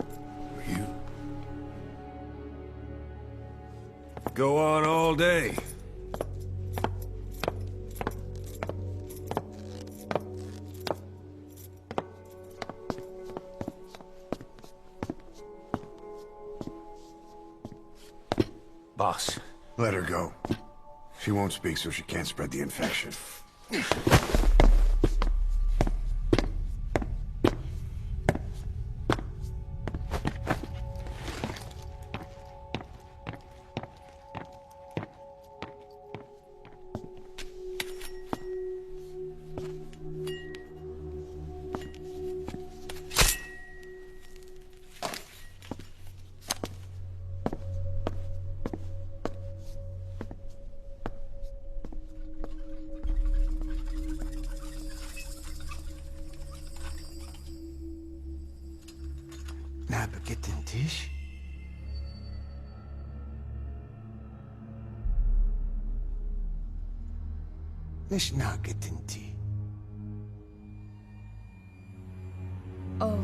Or you? Go on all day. Boss. Let her go. She won't speak, so she can't spread the infection. Nabegetten Tisch? Nicht nagetten Tisch. Oh.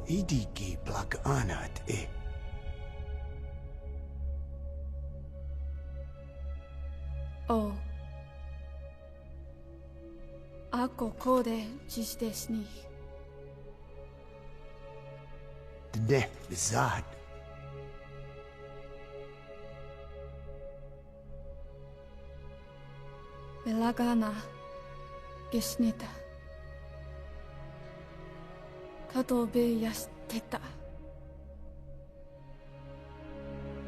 Idiki plak anat e. Oh. Ako kode jisdes ni. Dne bizad. Belagana gesnita. Kato be yasteta.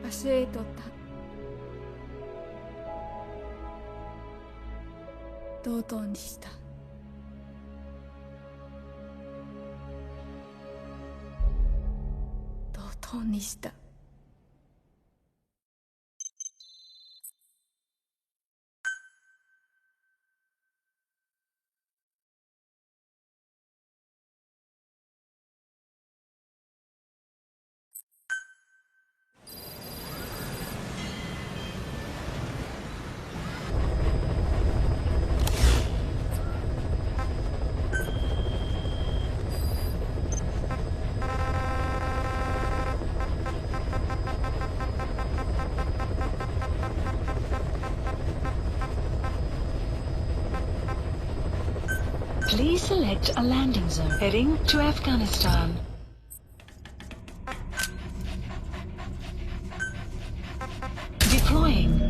Aseetota. 同等にした。同等にした。Please select a landing zone. Heading to Afghanistan. Deploying.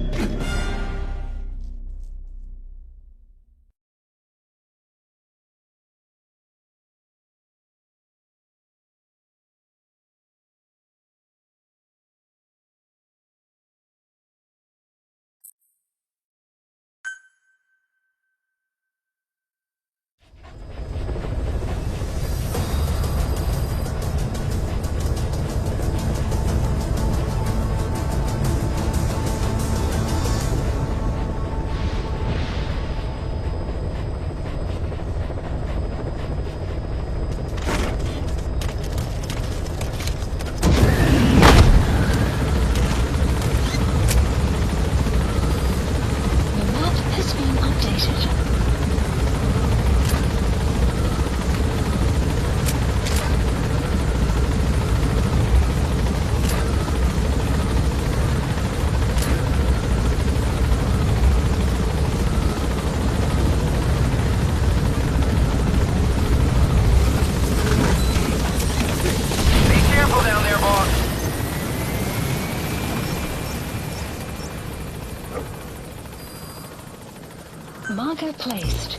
Marker placed.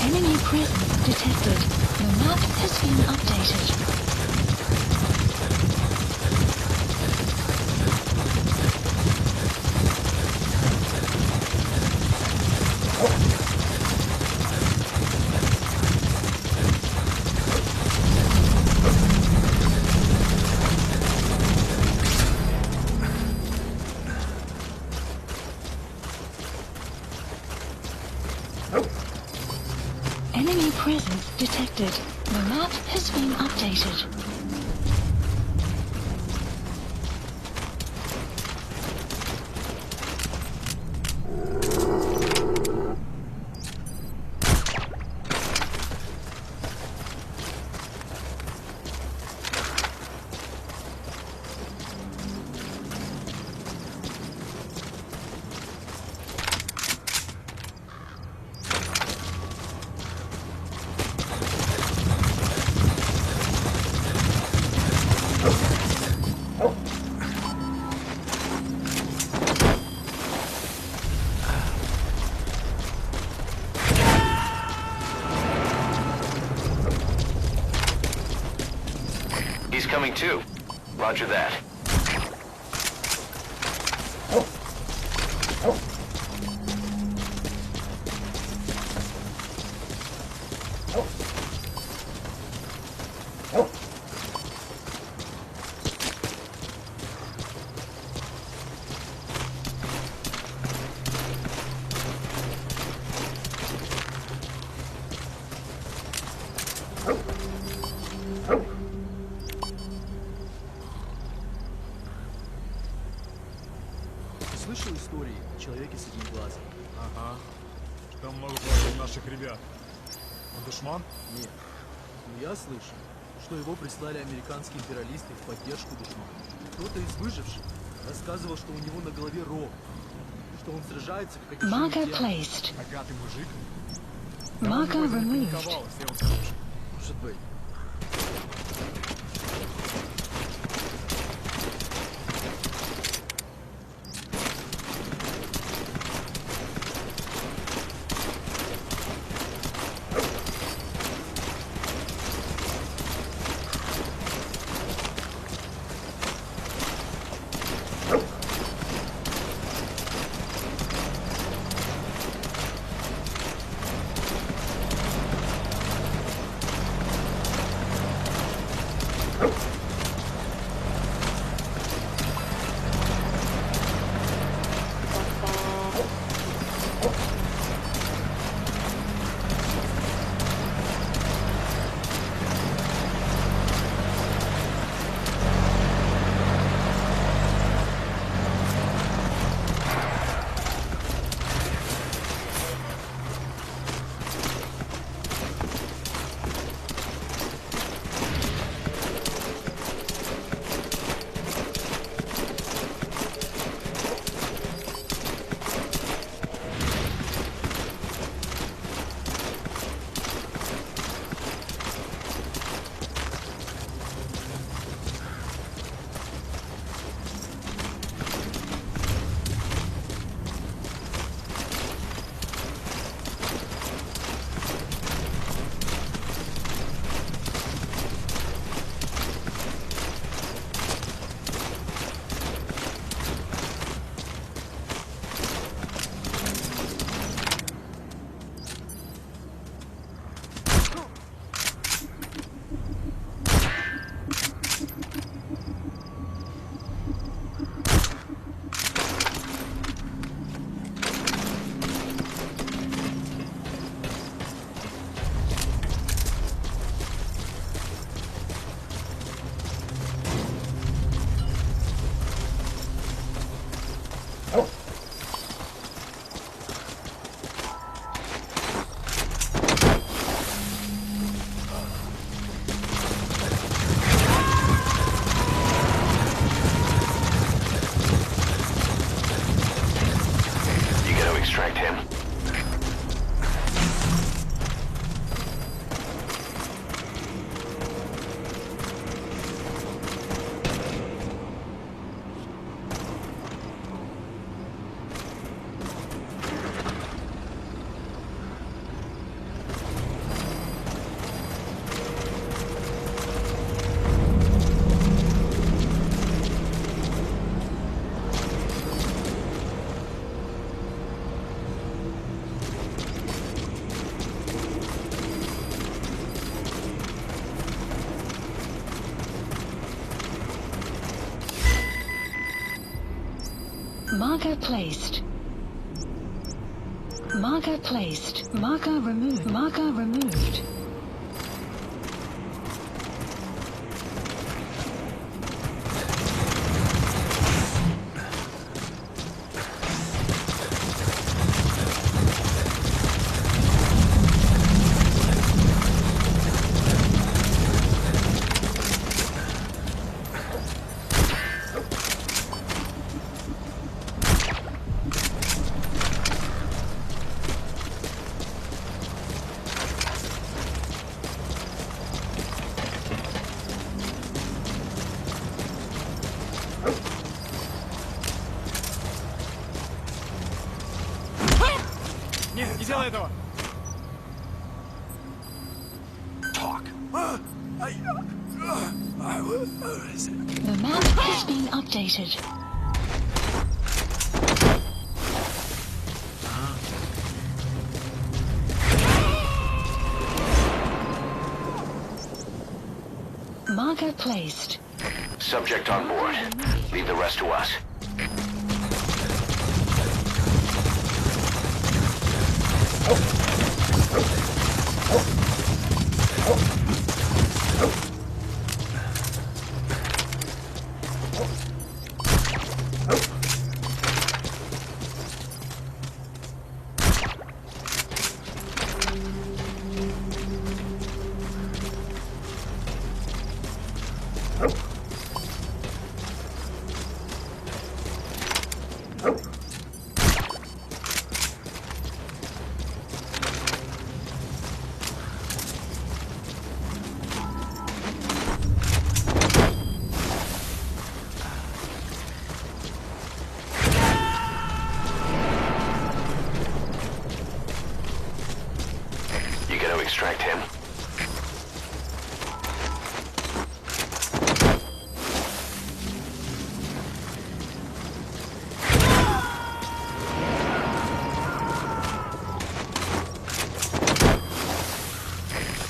Enemy presence detected. The map has been updated. Enemy presence detected. The map has been updated. He's coming too. Roger that. Слышал истории о человеке с одним глазом? Ага. Там много половин наших ребят. Он душман? Нет. Но я слышал, что его прислали американские империалисты в поддержку душмана. Кто-то из выживших рассказывал, что у него на голове рог, что он сражается как один Marker человек. placed. Богатый мужик? Marker removed. Может быть. Marker placed. Marker placed. Marker removed. Marker removed. Нет, не делай этого! Talk. The map has been updated. Marker placed. Subject on board. Leave the rest to us. Extract him.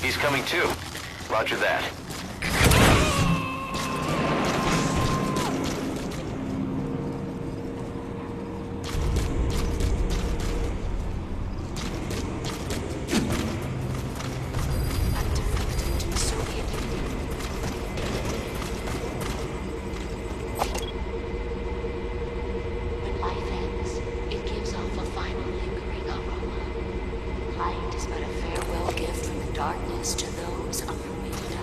He's coming too. Roger that. Darkness to those on whom it died.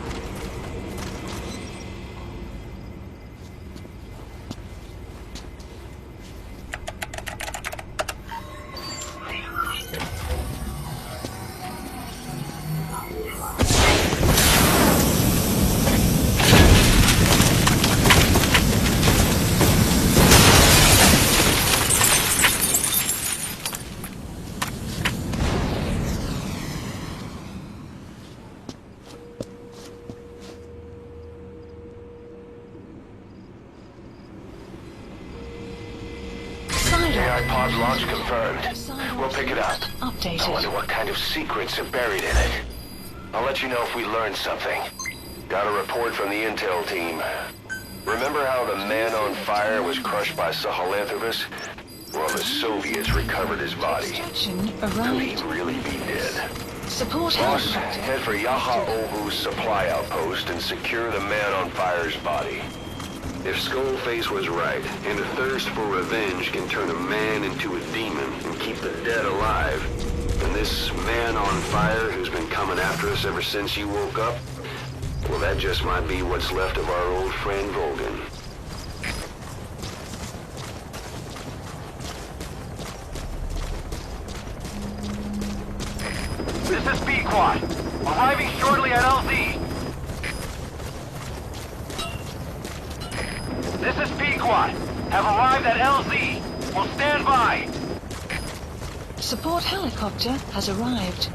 AI pod launch confirmed. We'll pick it up. Updated. I wonder what kind of secrets are buried in it. I'll let you know if we learn something. Got a report from the intel team. Remember how the man on fire was crushed by Sahelanthropus? Well, the Soviets recovered his body. Could he really be dead? Support Boss, head for Yaha Ovu's supply outpost and secure the man on fire's body. If Skullface was right, and a thirst for revenge can turn a man into a demon and keep the dead alive, then this man on fire who's been coming after us ever since you woke up, well, that just might be what's left of our old friend Volgin. This is B-Quad. Arriving shortly at LZ. This is P-Quad. Have arrived at LZ. Will stand by. Support helicopter has arrived.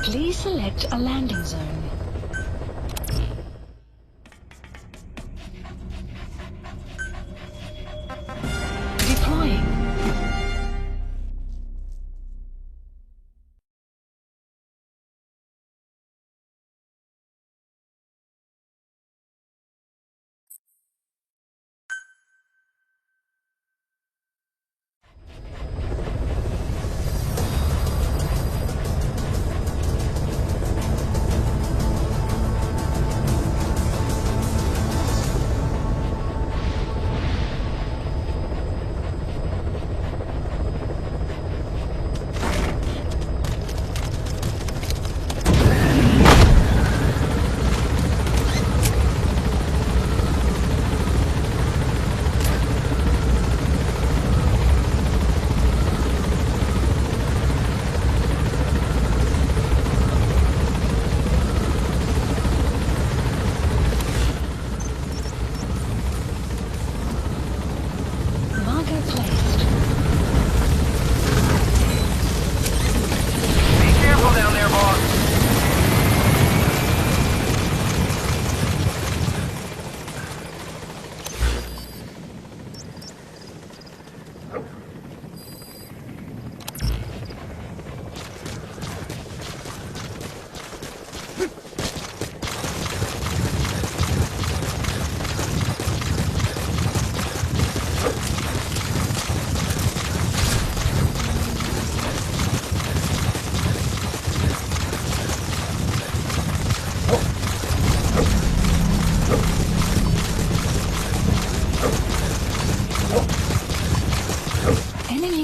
Please select a landing zone. Deploying.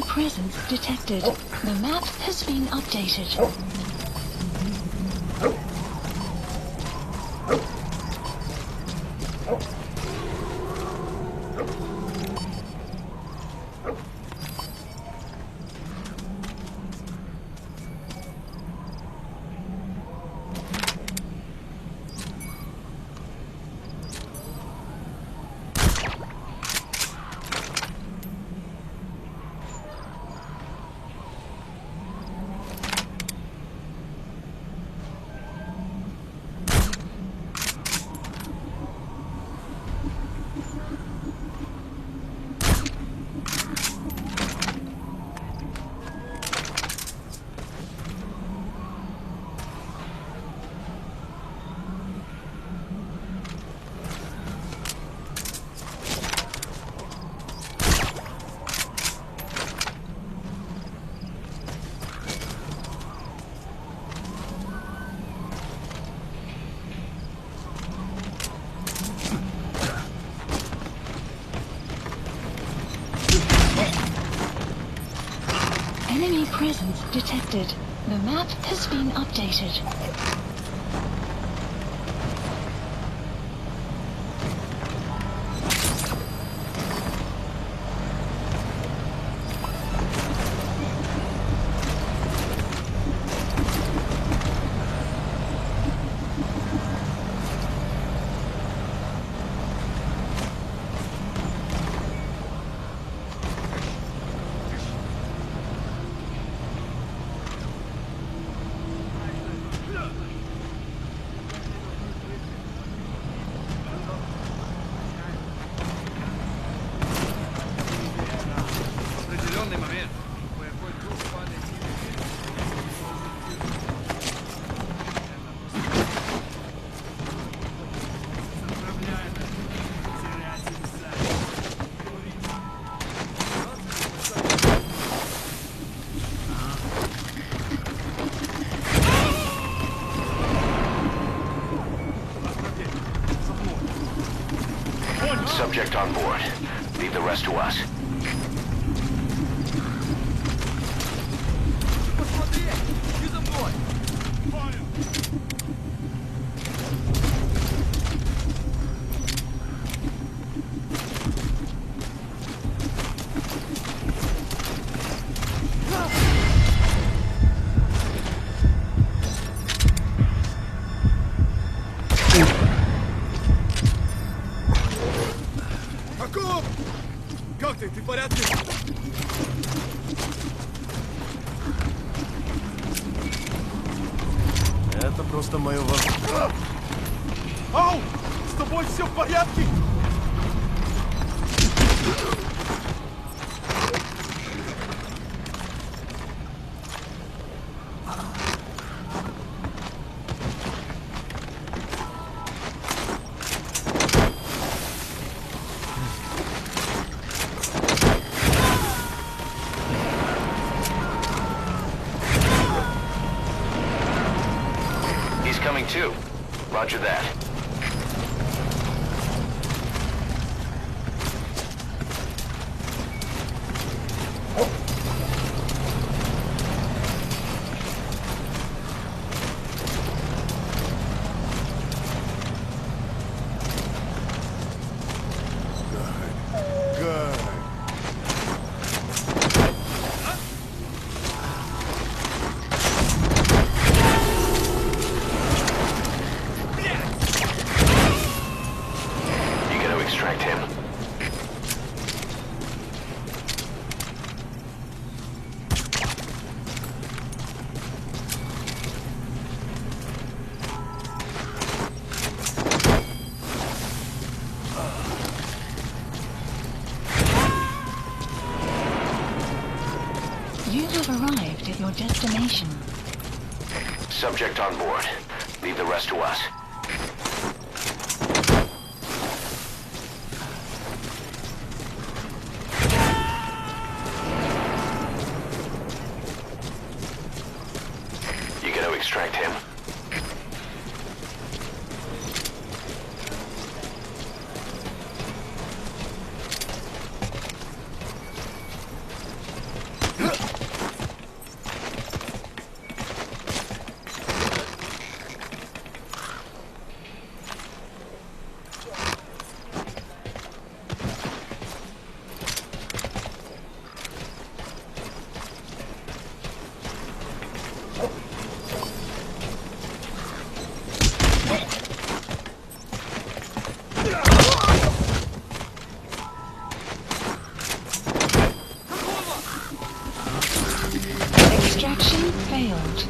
Presence detected. The map has been updated. presence detected. The map has been updated. Определенный момент. Кое-какой дух падает. Subject on board. Leave the rest to us. Акоп! Как ты? Ты в порядке? Это просто мое вопрос. Ау! С тобой все в порядке? He's coming too. Roger that. Good. You gotta extract him. You have arrived at your destination. Subject on board. Leave the rest to us. You gotta extract him. Extraction failed.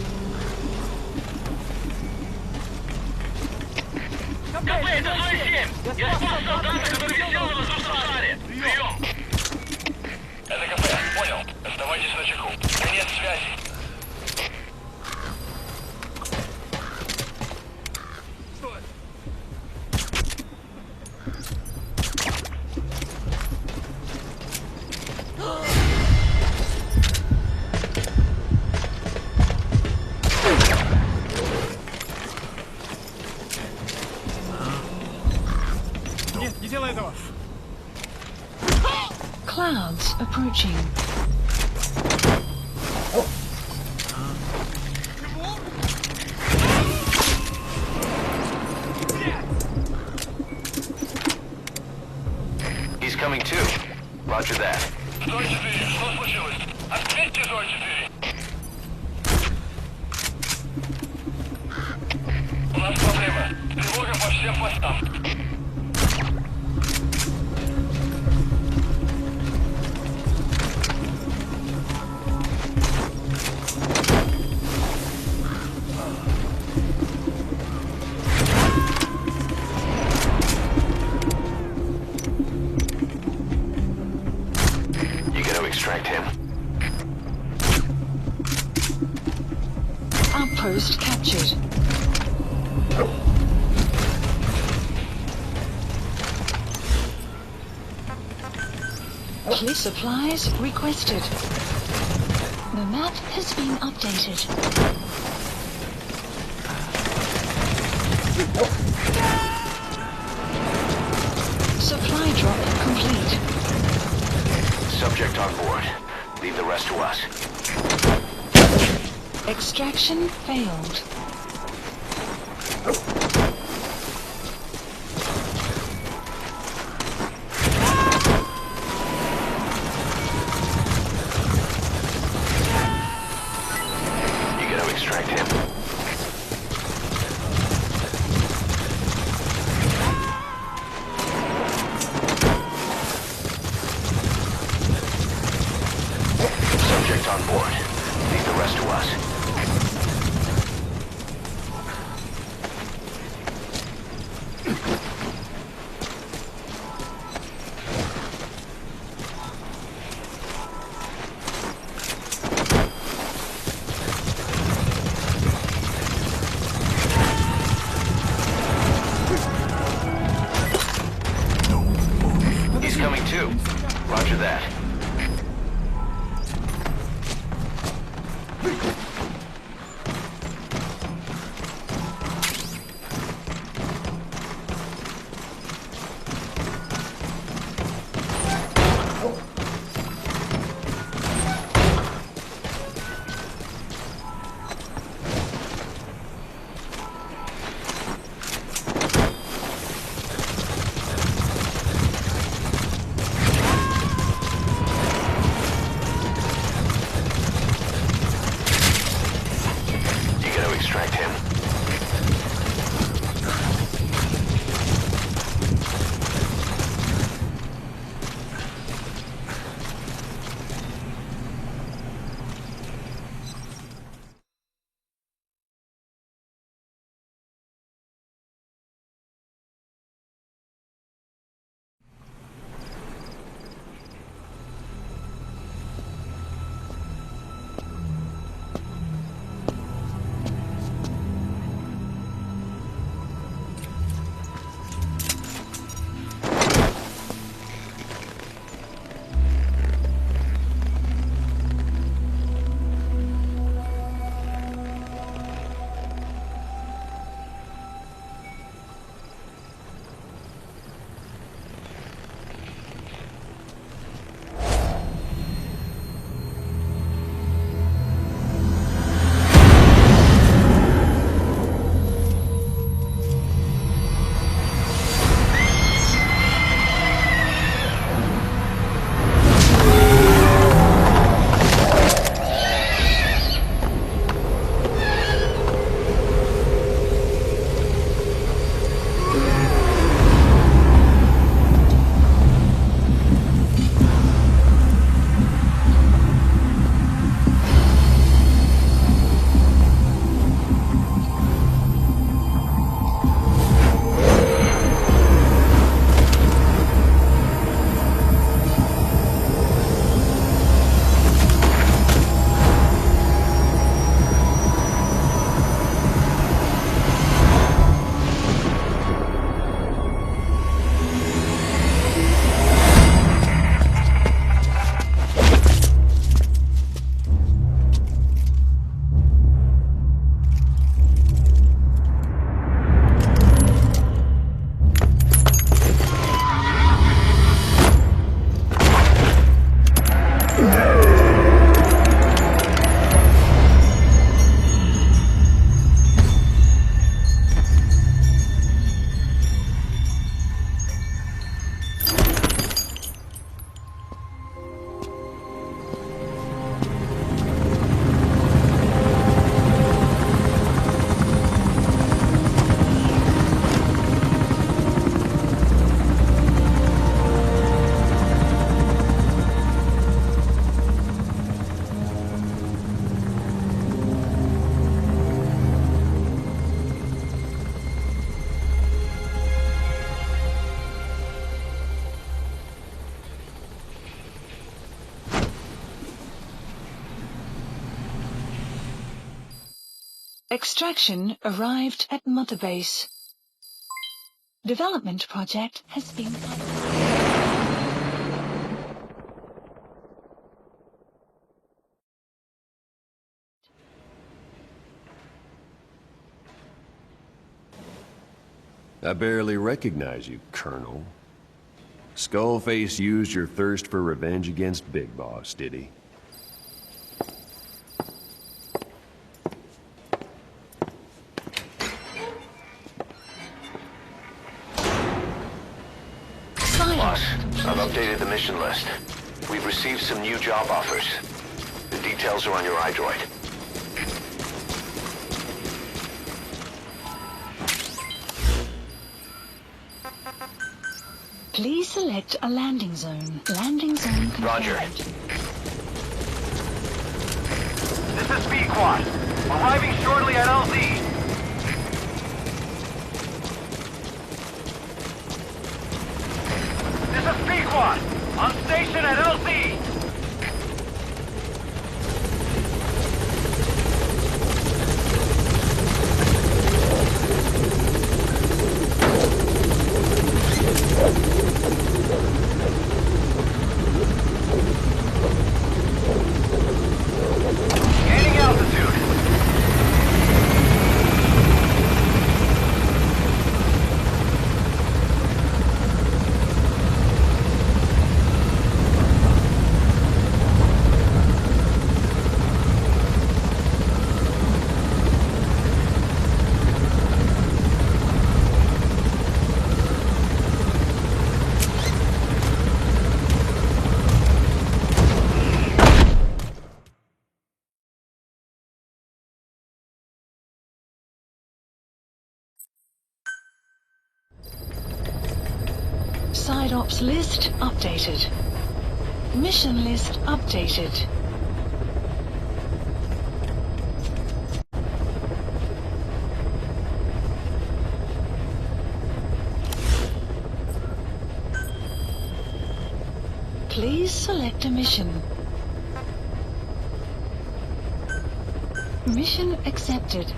Лongplay, это 07. Я спас солдата, который висел на воздушном шаре. Прием. Это КП. Понял. Оставайтесь на чеку. Конец связи. Нет, не делай этого! Clouds approaching. incoming too. Roger that. Зой 4, что случилось? Ответьте, Зой 4. У нас проблема. Тревога по всем постам. Extract him. Outpost captured. Key supplies requested. The map has been updated. Supply drop complete. Subject on board. Leave the rest to us. Extraction failed. You gotta extract him. Subject on board. Leave the rest to us. Extraction arrived at Mother Base. Development project has been I barely recognize you, Colonel. Skullface used your thirst for revenge against Big Boss, did he? Boss, I've updated the mission list. We've received some new job offers. The details are on your iDroid. Please select a landing zone. Landing zone confirmed. Roger. This is Speed Quad. Arriving shortly at LZ. This is Speed Quad. On station at LZ. Gaining altitude. Side ops list updated. Mission list updated. Please select a mission. Mission accepted.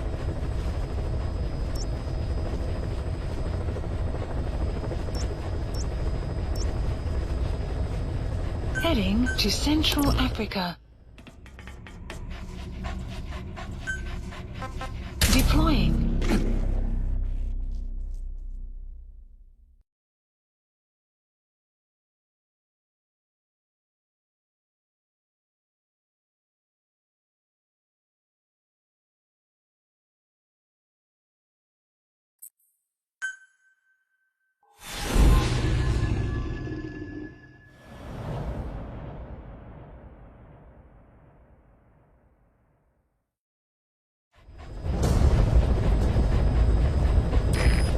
Heading to Central Africa. Deploying.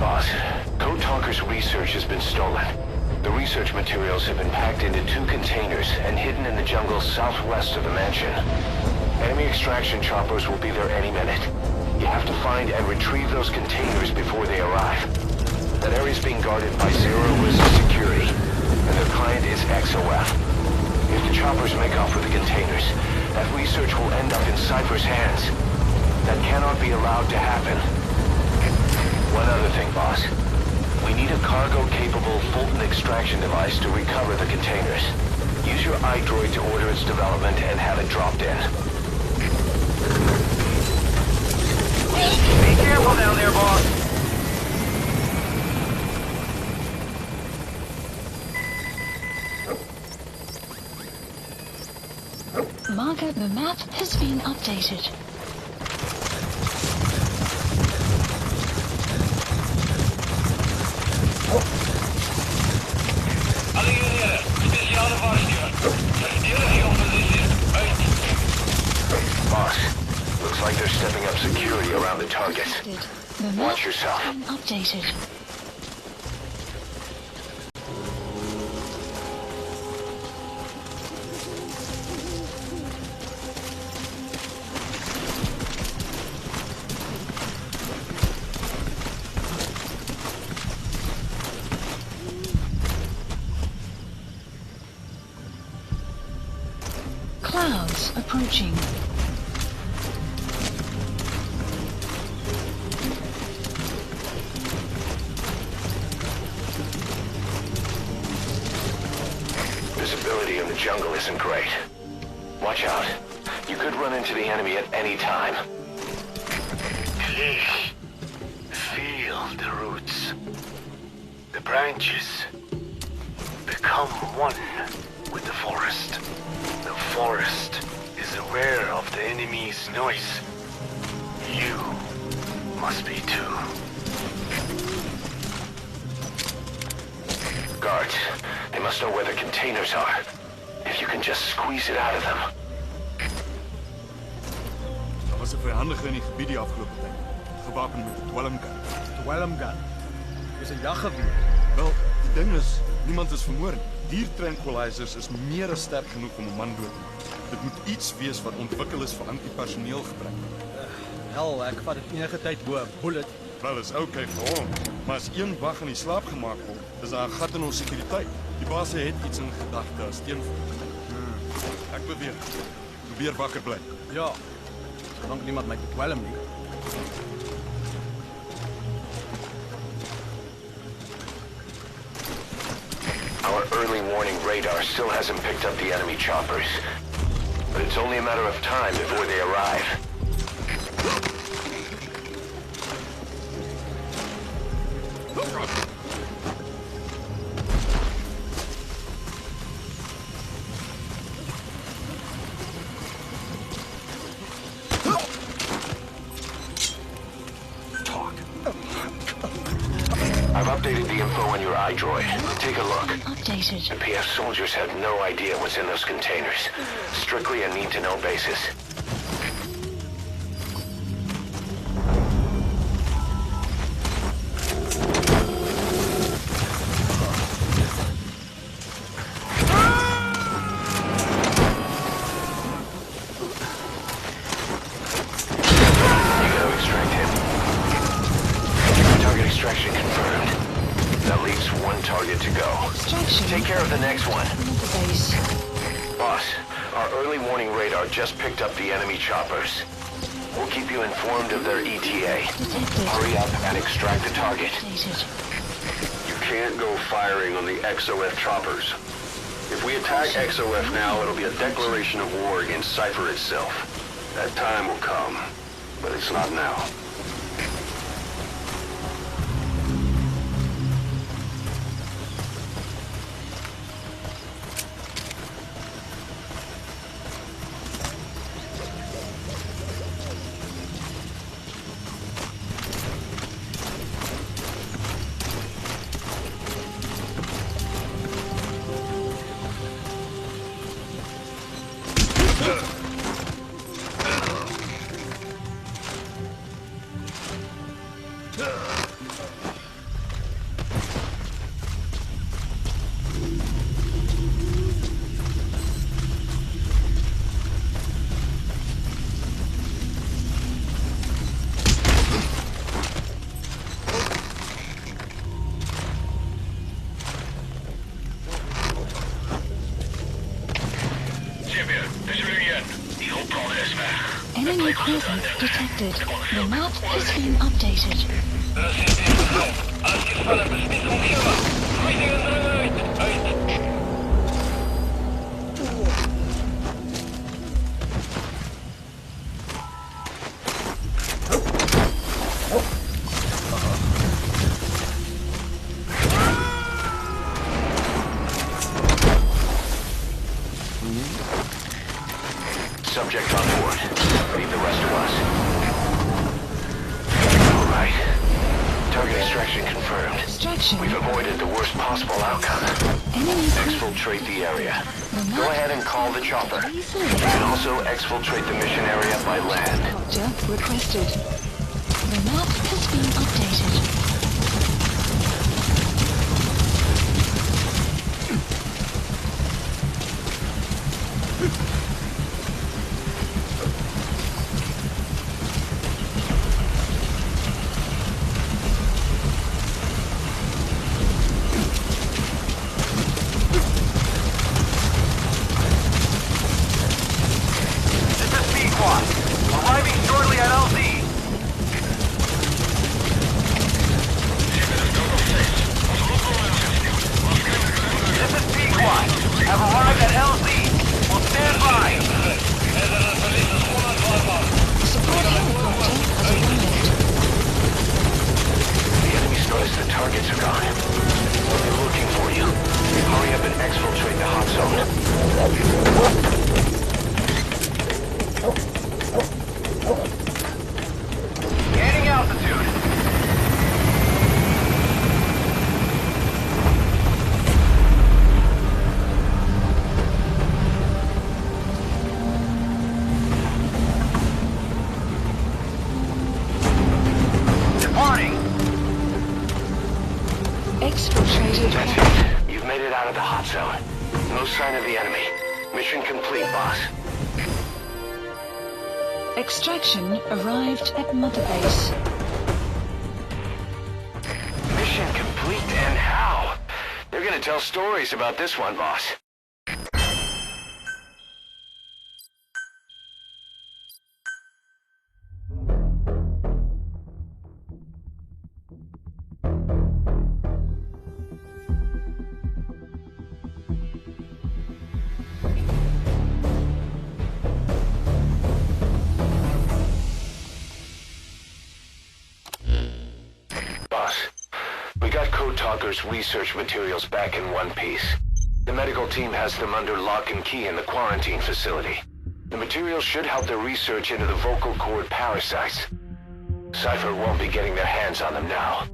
Boss, Code Talker's research has been stolen. The research materials have been packed into 2 containers and hidden in the jungle southwest of the mansion. Enemy extraction choppers will be there any minute. You have to find and retrieve those containers before they arrive. That area is being guarded by zero-risk security, and their client is XOF. If the choppers make off with the containers, that research will end up in Cypher's hands. That cannot be allowed to happen. One other thing, boss. We need a cargo-capable Fulton extraction device to recover the containers. Use your iDroid to order its development and have it dropped in. Be careful down there, boss. Marker, the map has been updated. Boss, looks like they're stepping up security around the target. Watch yourself. Updated. Clouds approaching. visibility in the jungle isn't great. Watch out. You could run into the enemy at any time. Please, feel the roots. The branches. Become one with the forest. The forest is aware of the enemy's noise. You must be too. Guards, they must know where the containers are. If you can just squeeze it out of them. Daar was 'n verhandige in die gebied die afgelope tyd. Gewapen met 'n dwelmgun. Dwelmgun? Dis 'n jaggeweer. Wel, die ding is, niemand is vermoor nie. Dier tranquilizers is meer as sterk genoeg om 'n man dood te maak. Dit moet iets wees wat ontwikkel is vir antipersoneel gebruik. Hel, ek vat dit enige tyd bo 'n bullet. Wel, is okay vir ons. Maar as een wag in die slaap gemaak word, is daar 'n gat in ons sekuriteit. Die baas het iets in gedagte as teenvoer. Ek beweer. Probeer wakker bly. Ja. Solank niemand my bedwelm nie. Our early warning radar still hasn't picked up the enemy choppers. But it's only a matter of time before they arrive. I've updated the info on your iDroid. Take a look. Updated. The PF soldiers have no idea what's in those containers. Strictly a need-to-know basis. Extraction confirmed. That leaves one target to go. Extraction. Take care of the next one. Base. Boss, our early warning radar just picked up the enemy choppers. We'll keep you informed of their ETA. Detected. Hurry up and extract the target. Updated. You can't go firing on the XOF choppers. If we attack XOF now, it'll be a declaration of war against Cypher itself. That time will come, but it's not now. Enemy presence detected. The map has been updated. Subject on board. Leave the rest to us. All right. Target extraction confirmed. Extraction. We've avoided the worst possible outcome. Enemy Exfiltrate the area. Go ahead and call the chopper. You can also exfiltrate the mission area by land. Helicopter requested. The map has been updated. are gone. They're looking for you. Hurry up and exfiltrate the hot zone. Gaining altitude. Departing. Exfiltrated. That's it. You've made it out of the hot zone. No sign of the enemy. Mission complete, boss. Extraction arrived at Mother Base. Mission complete, and how? They're gonna tell stories about this one, boss. Talker's research materials back in one piece. The medical team has them under lock and key in the quarantine facility. The materials should help their research into the vocal cord parasites. Cypher won't be getting their hands on them now.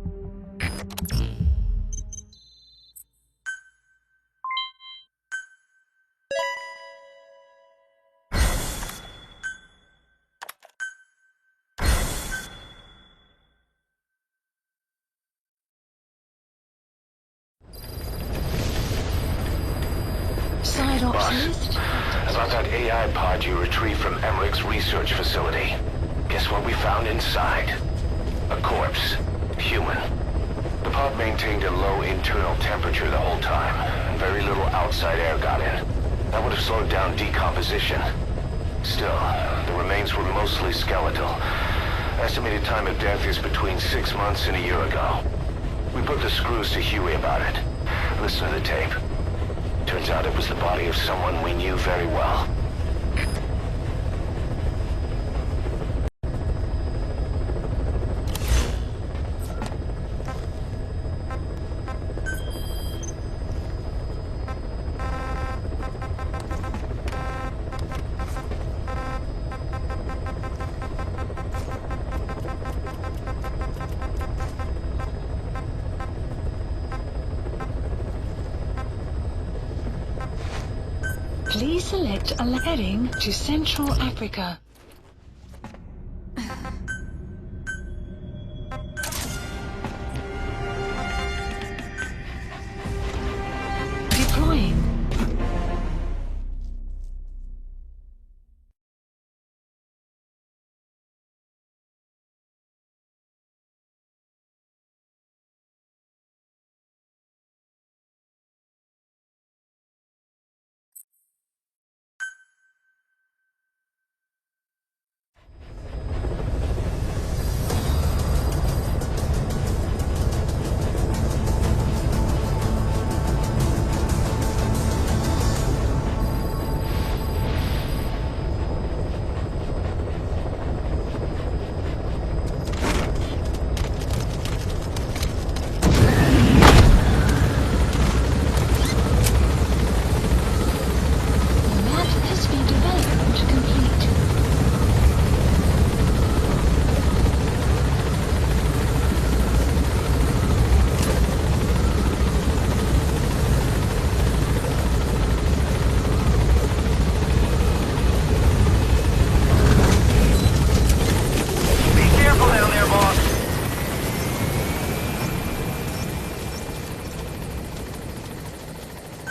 Boss, about that AI pod you retrieved from Emmerich's research facility. Guess what we found inside? A corpse. Human. The pod maintained a low internal temperature the whole time, and very little outside air got in. That would have slowed down decomposition. Still, the remains were mostly skeletal. Estimated time of death is between 6 months and a year ago. We put the screws to Huey about it. Listen to the tape. Turns out it was the body of someone we knew very well. Please select a heading to Central Africa. Deploying.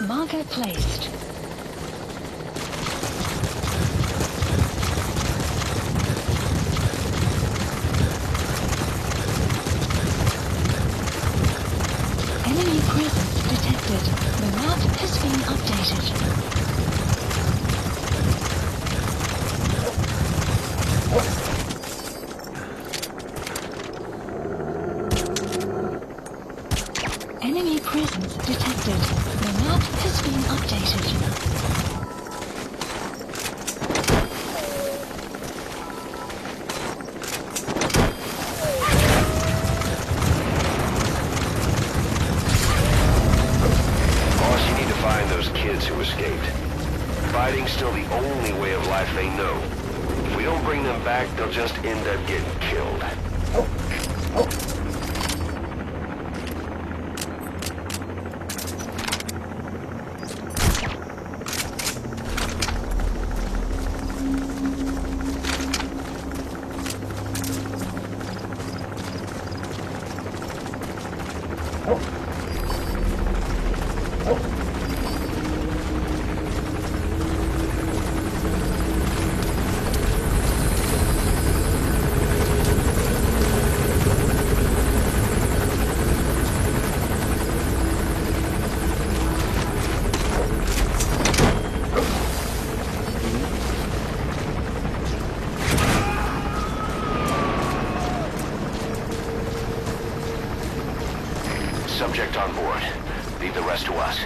Marker placed. Enemy presence detected. The map has been updated. Enemy presence detected. The map has been updated. kids who escaped. Fighting's still the only way of life they know. If we don't bring them back, they'll just end up getting killed. Subject on board. Leave the rest to us.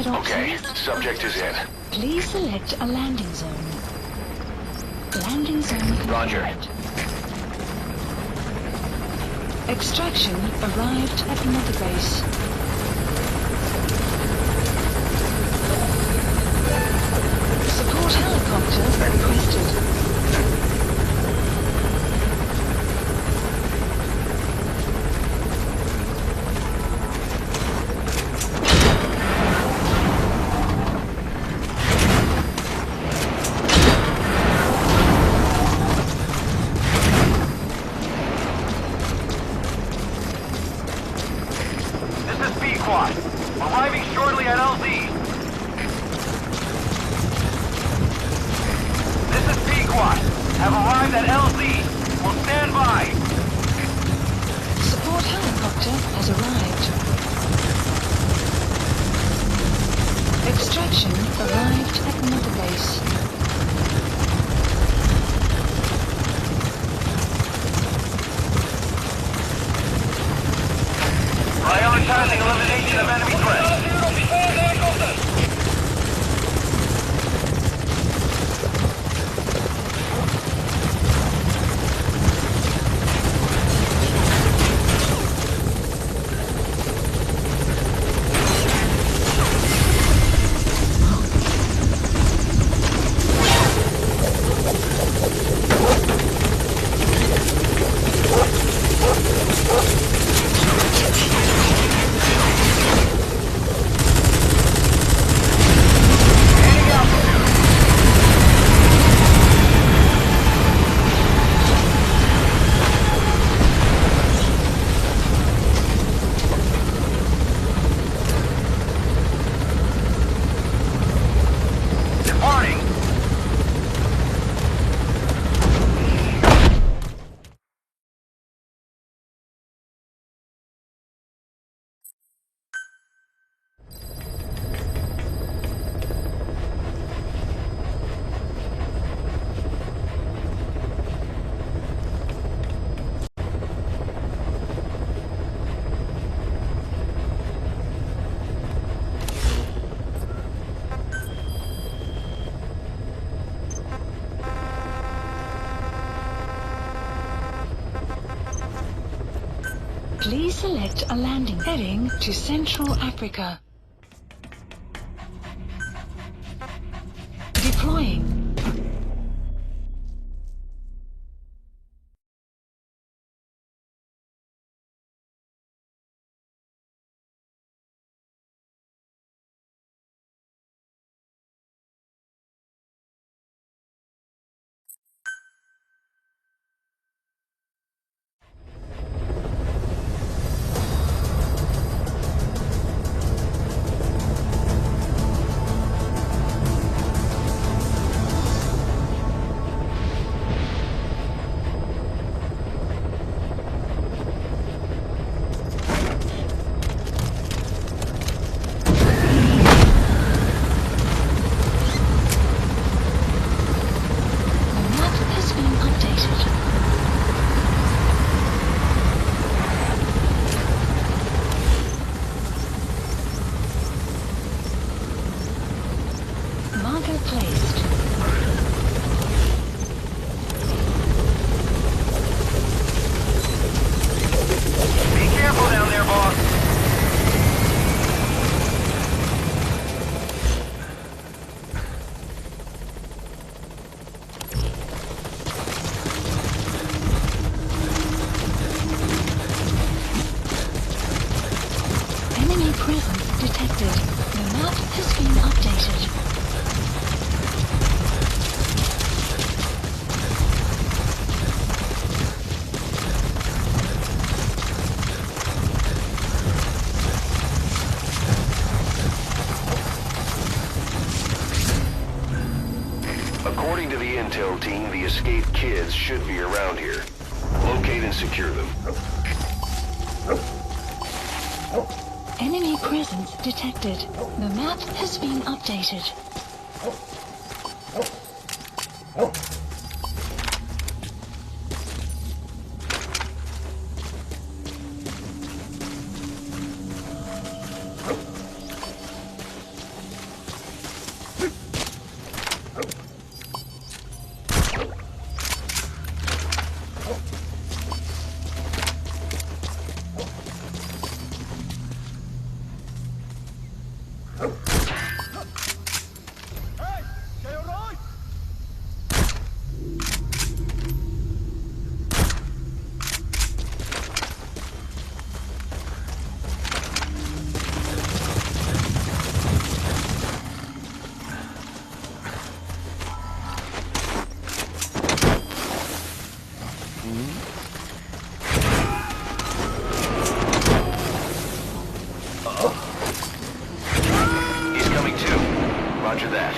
Okay, subject is in. Please select a landing zone. Landing zone. Roger. Extraction arrived at Mother Base. Support helicopter requested. Arriving shortly at LZ. This is Pequot. Have arrived at LZ. Will stand by. Support helicopter has arrived. Extraction arrived at Mother Base. Prioritizing elimination of enemy threats. Please select a landing heading to Central Africa. Deploying. According to the intel team, the escaped kids should be around here. Locate and secure them. Enemy presence detected. The map has been updated. Roger that.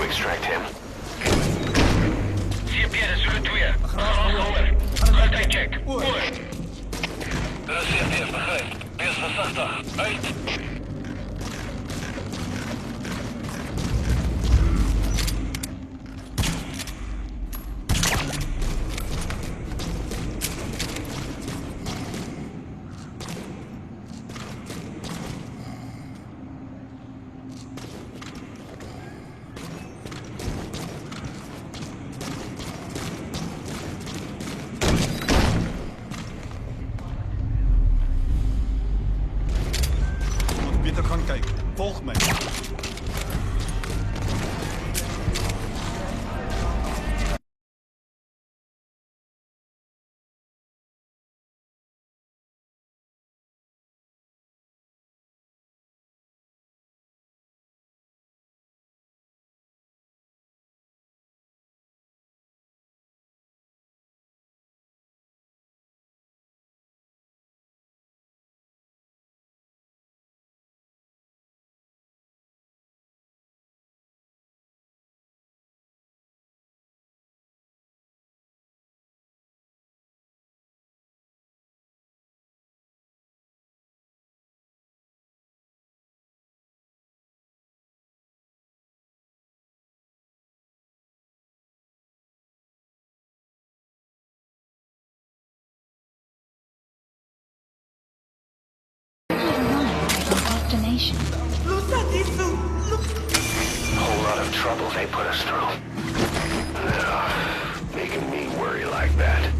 Extract him. Все перед сюритуя. Over. Contact check. Over. Рассветы вдыхай. Без высота. Ай. kyk. Volg my. Destination. Whole lot of trouble they put us through. Making me worry like that.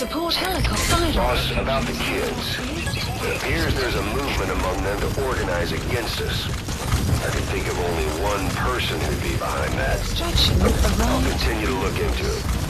Support helicopter. Boss, about the kids. It appears there's a movement among them to organize against us. I can think of only one person who'd be behind that. I'll continue to look into it.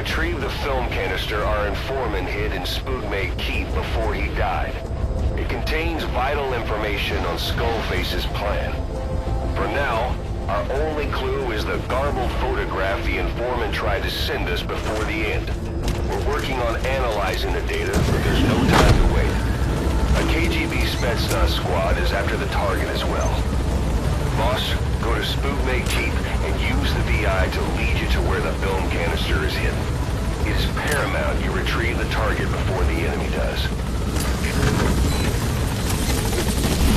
Retrieve the film canister our informant hid in Spookmate Keep before he died. It contains vital information on Skullface's plan. For now, our only clue is the garbled photograph the informant tried to send us before the end. We're working on analyzing the data, but there's no time to wait. A KGB Spetsnaz squad is after the target as well. Boss, go to to spook make keep and use the VI to lead you to where the film canister is hidden. It is paramount you retrieve the target before the enemy does.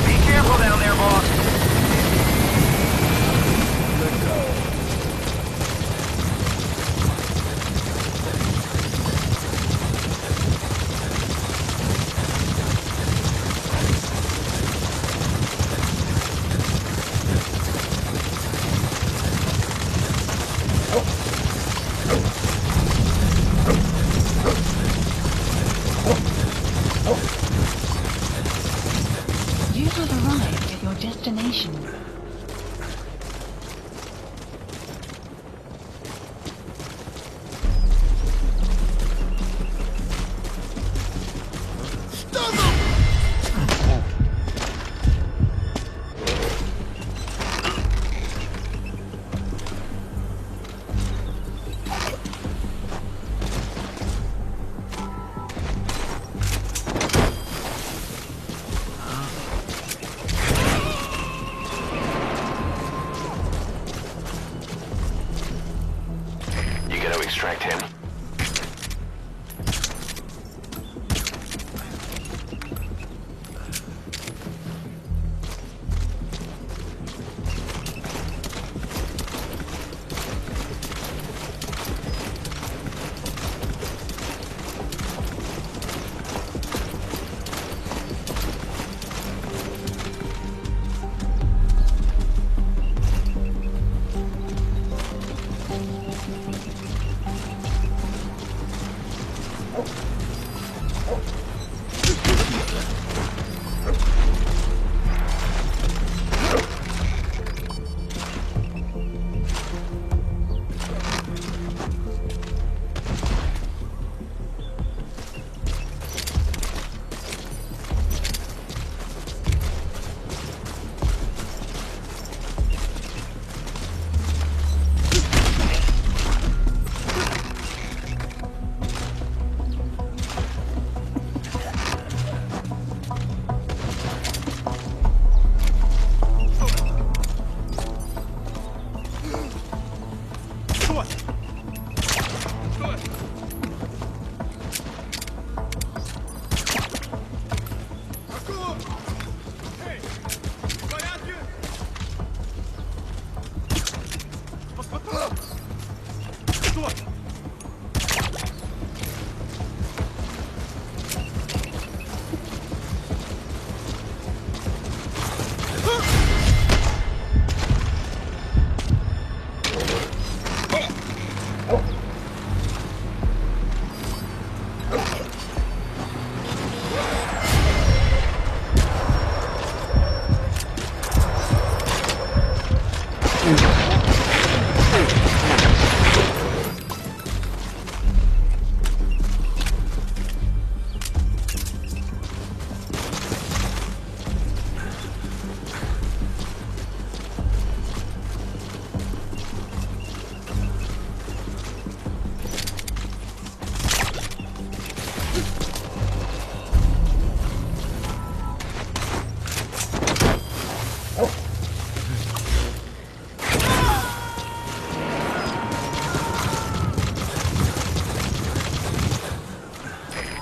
Be careful down there, boss. You have arrived at your destination. Extract him.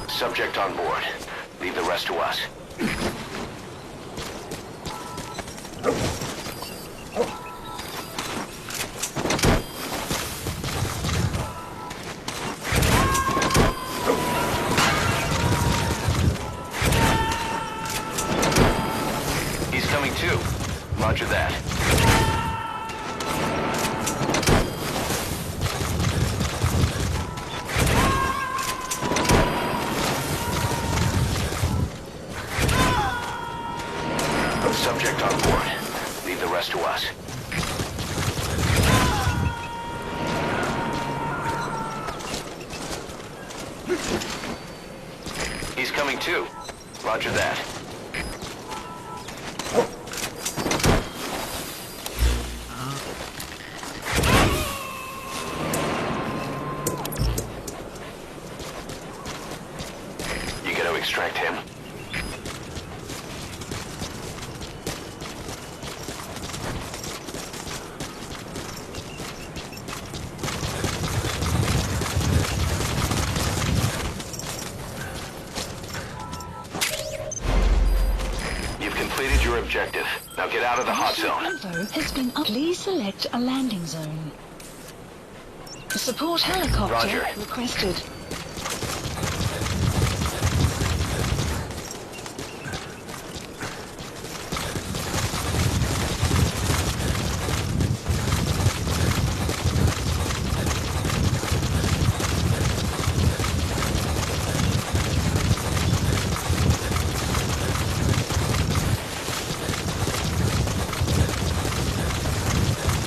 Subject on board. Leave the rest to us. He's coming too. Roger that. Subject on board. Leave the rest to us. He's coming too. Roger that. You gonna extract him? objective. Now get out of the hot zone. Info has been up. Please select a landing zone. Support helicopter Roger. requested.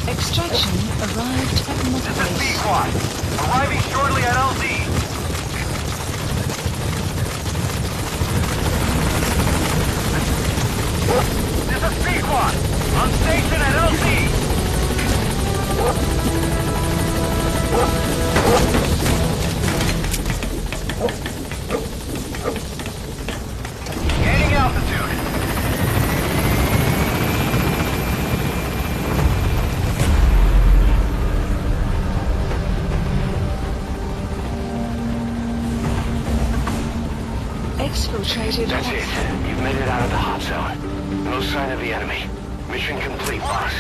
Extraction arrived at Motorbase. Squad, arriving shortly at LZ. This is C-Squad, on station at LZ. Gaining altitude. Exfiltrated. That's it. You've made it out of the hot zone. No sign of the enemy. Mission complete, boss.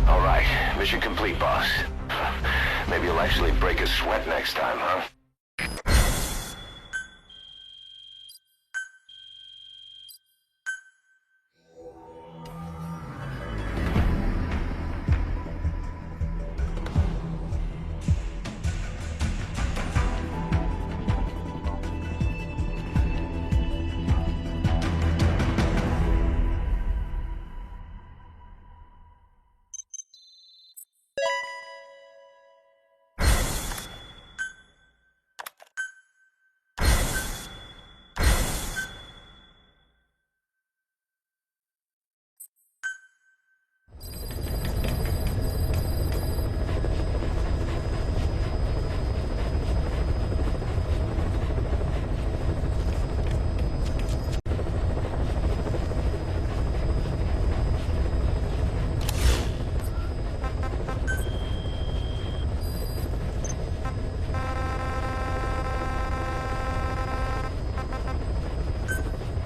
All right. Mission complete, boss. Maybe you'll actually break a sweat next time, huh?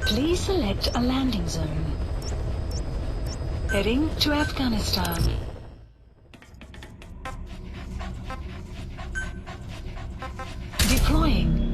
Please select a landing zone. Heading to Afghanistan. Deploying.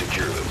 secure them.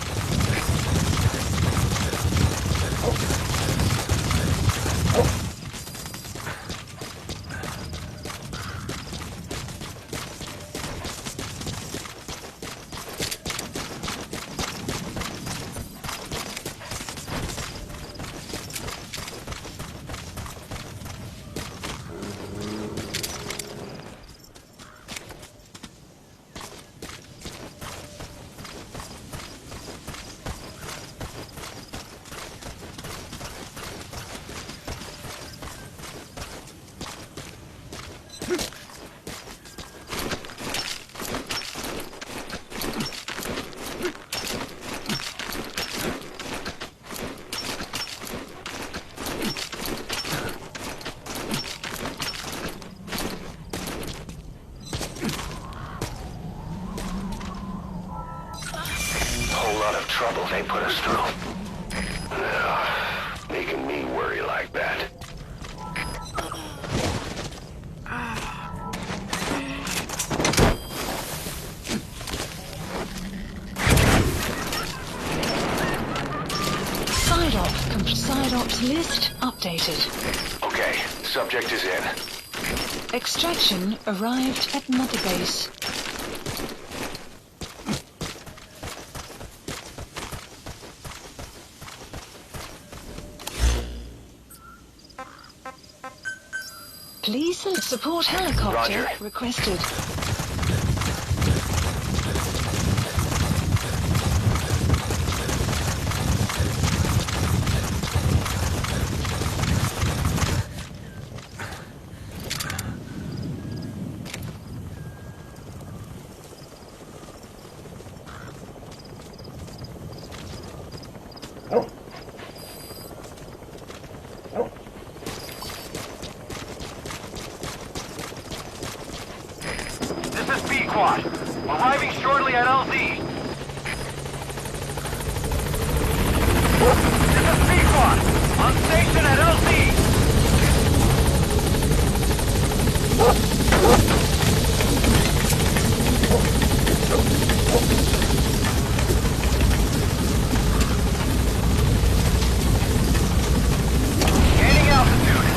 Trouble they put us through. Yeah, making me worry like that. Side ops list updated. Okay, subject is in. Extraction arrived at Mother Base. Please support helicopter requested. Arriving shortly at LZ. This is Pequod. On station at LZ. Gaining altitude.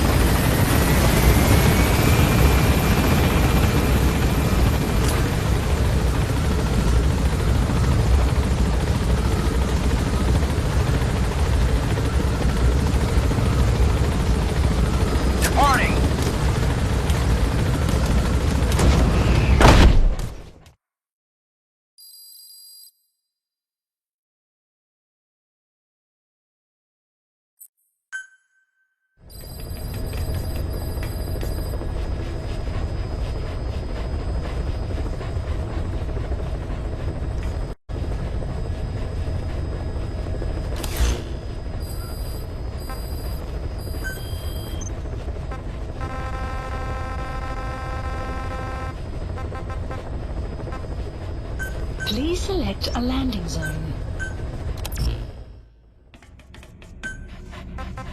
Please select a landing zone.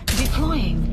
Deploying.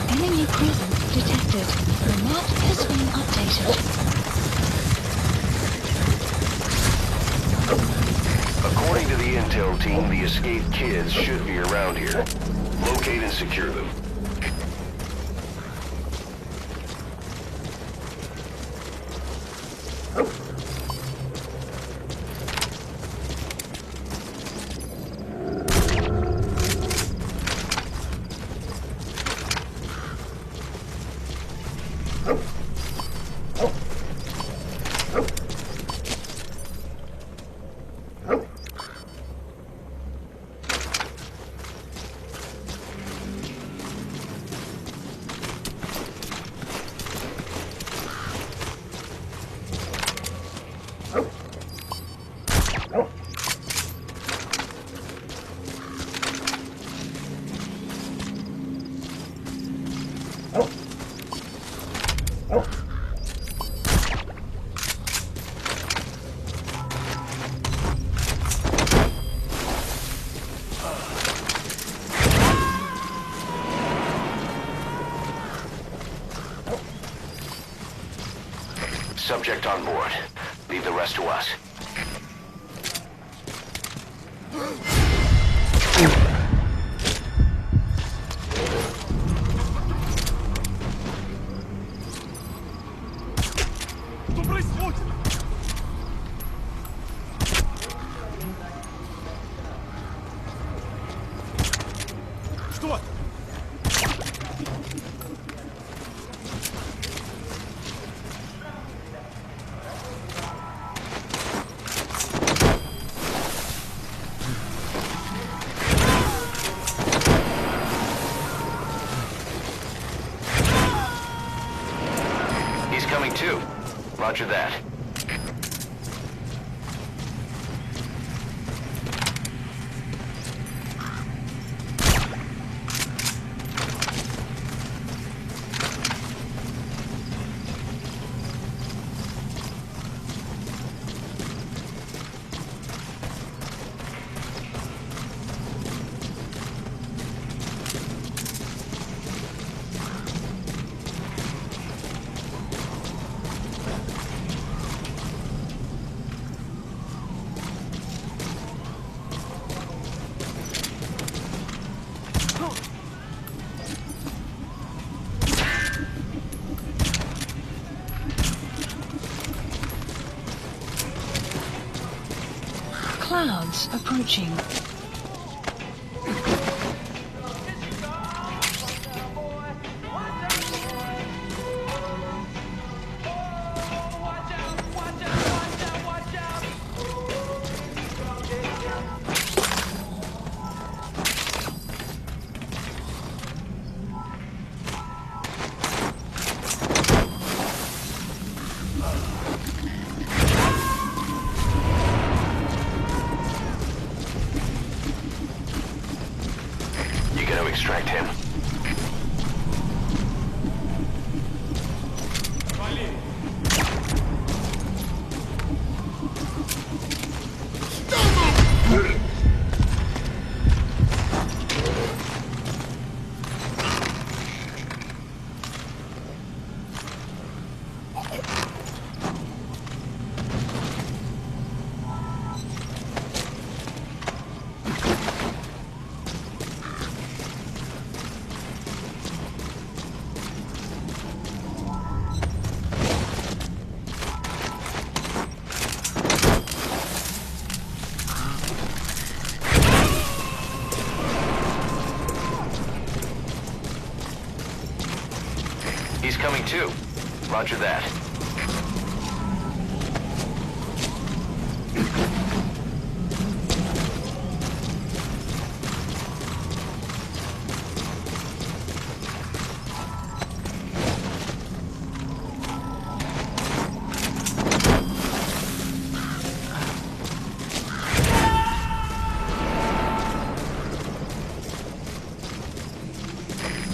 Enemy presence detected. The map has been updated. the intel team, the escaped kids should be around here. Locate and secure them. Subject on board. Leave the rest to us. Что происходит? Что? He's coming too. Roger that. Clouds approaching. You gotta extract him. He's coming too. Roger that.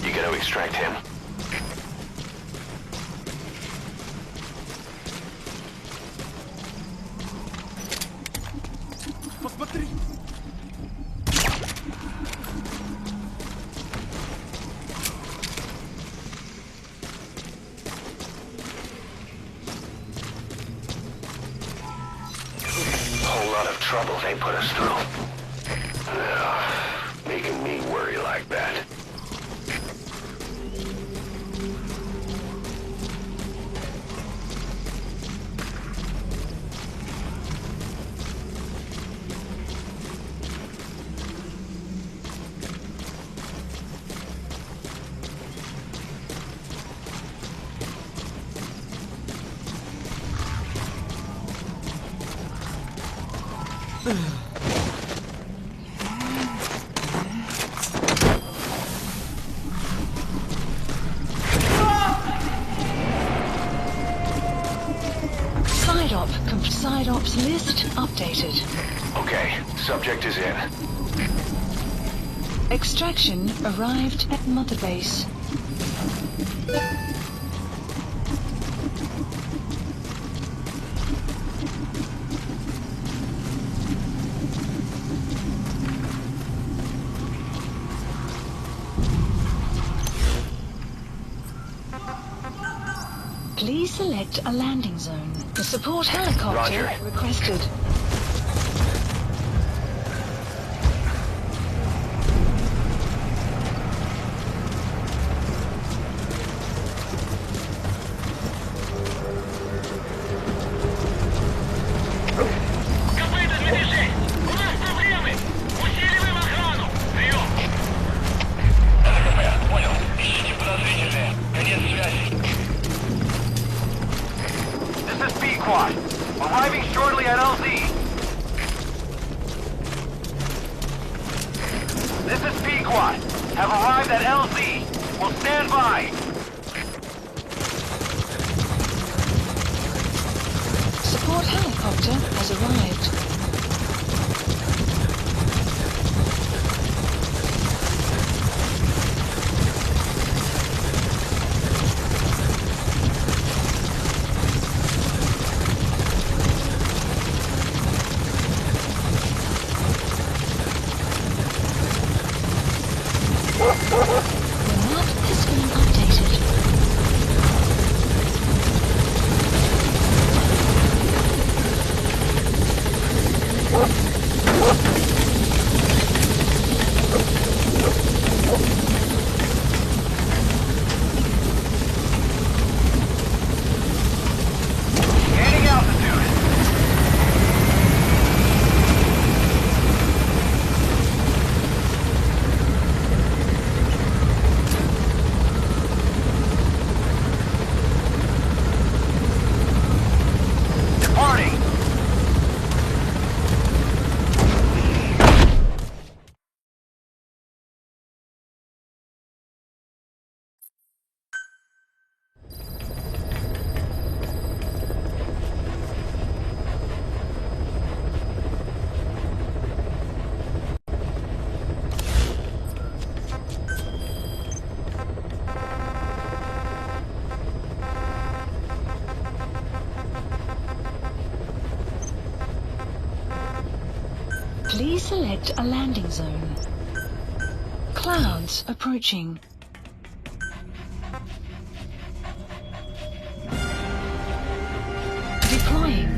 You gotta extract him. Посмотри! Hold lot of trouble they put us through. Making me worry like that. Side ops list updated. Okay, subject is in. Extraction arrived at Mother Base. Please select a landing zone. The support helicopter requested. Arriving shortly at LZ. This is P-Quad. Have arrived at LZ. Will stand by. Support helicopter has arrived. Please select a landing zone. Clouds approaching. Deploying.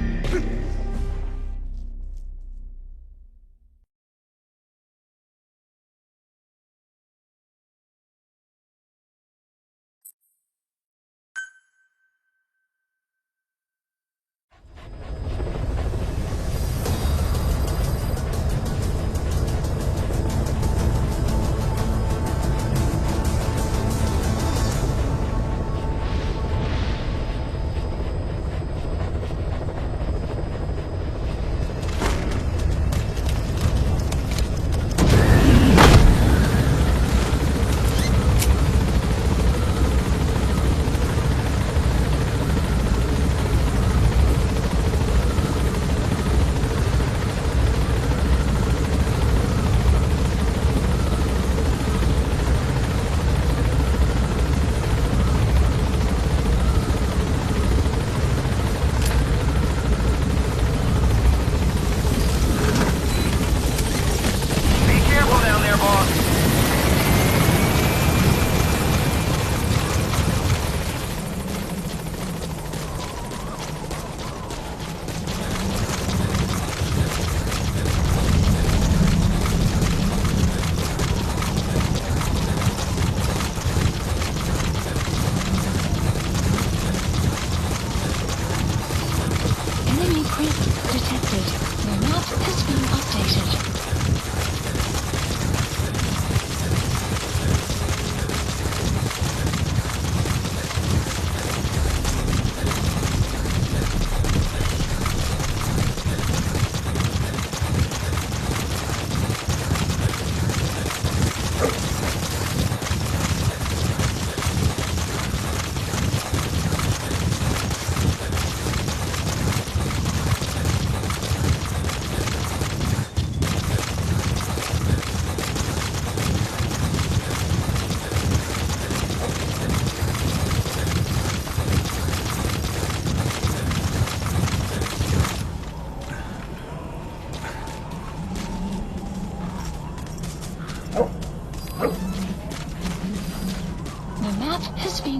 been updated.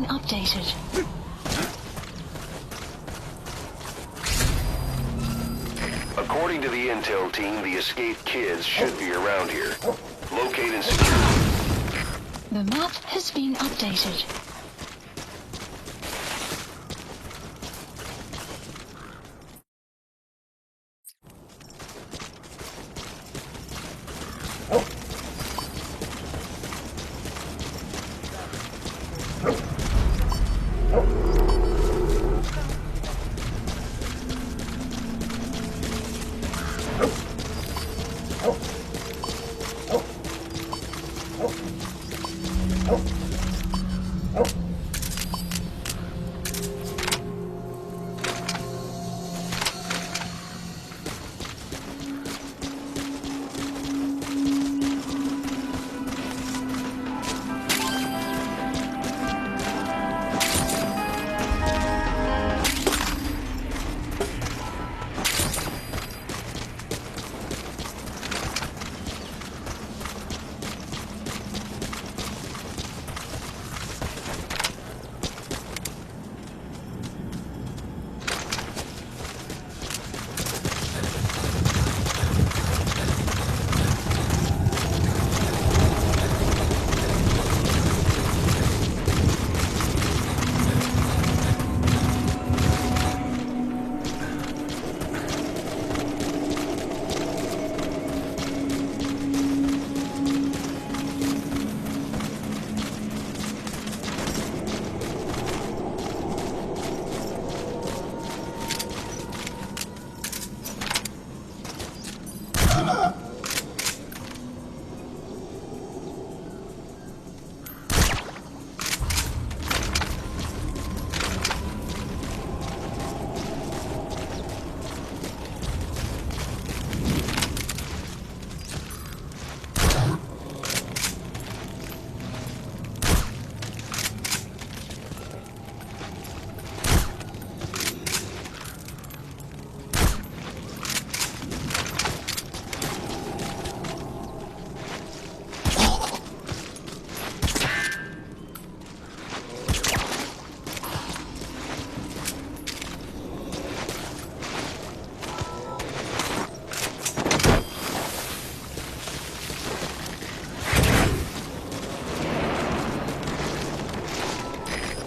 Updated. According to the intel team, the escaped kids should be around here. Locate and secure them. The map has been updated.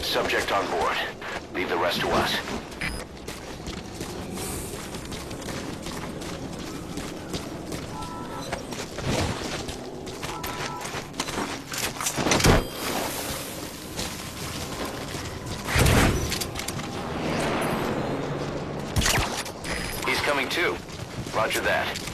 Subject on board. Leave the rest to us. He's coming too. Roger that.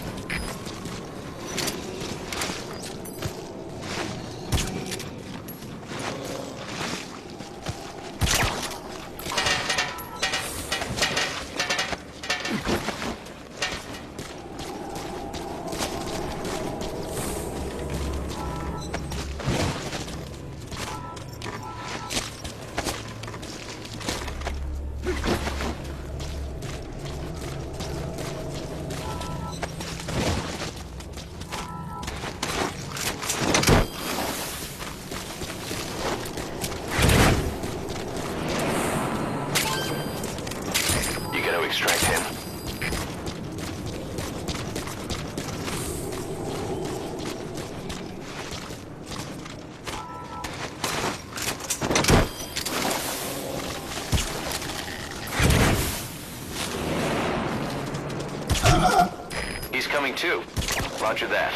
coming too. Roger that.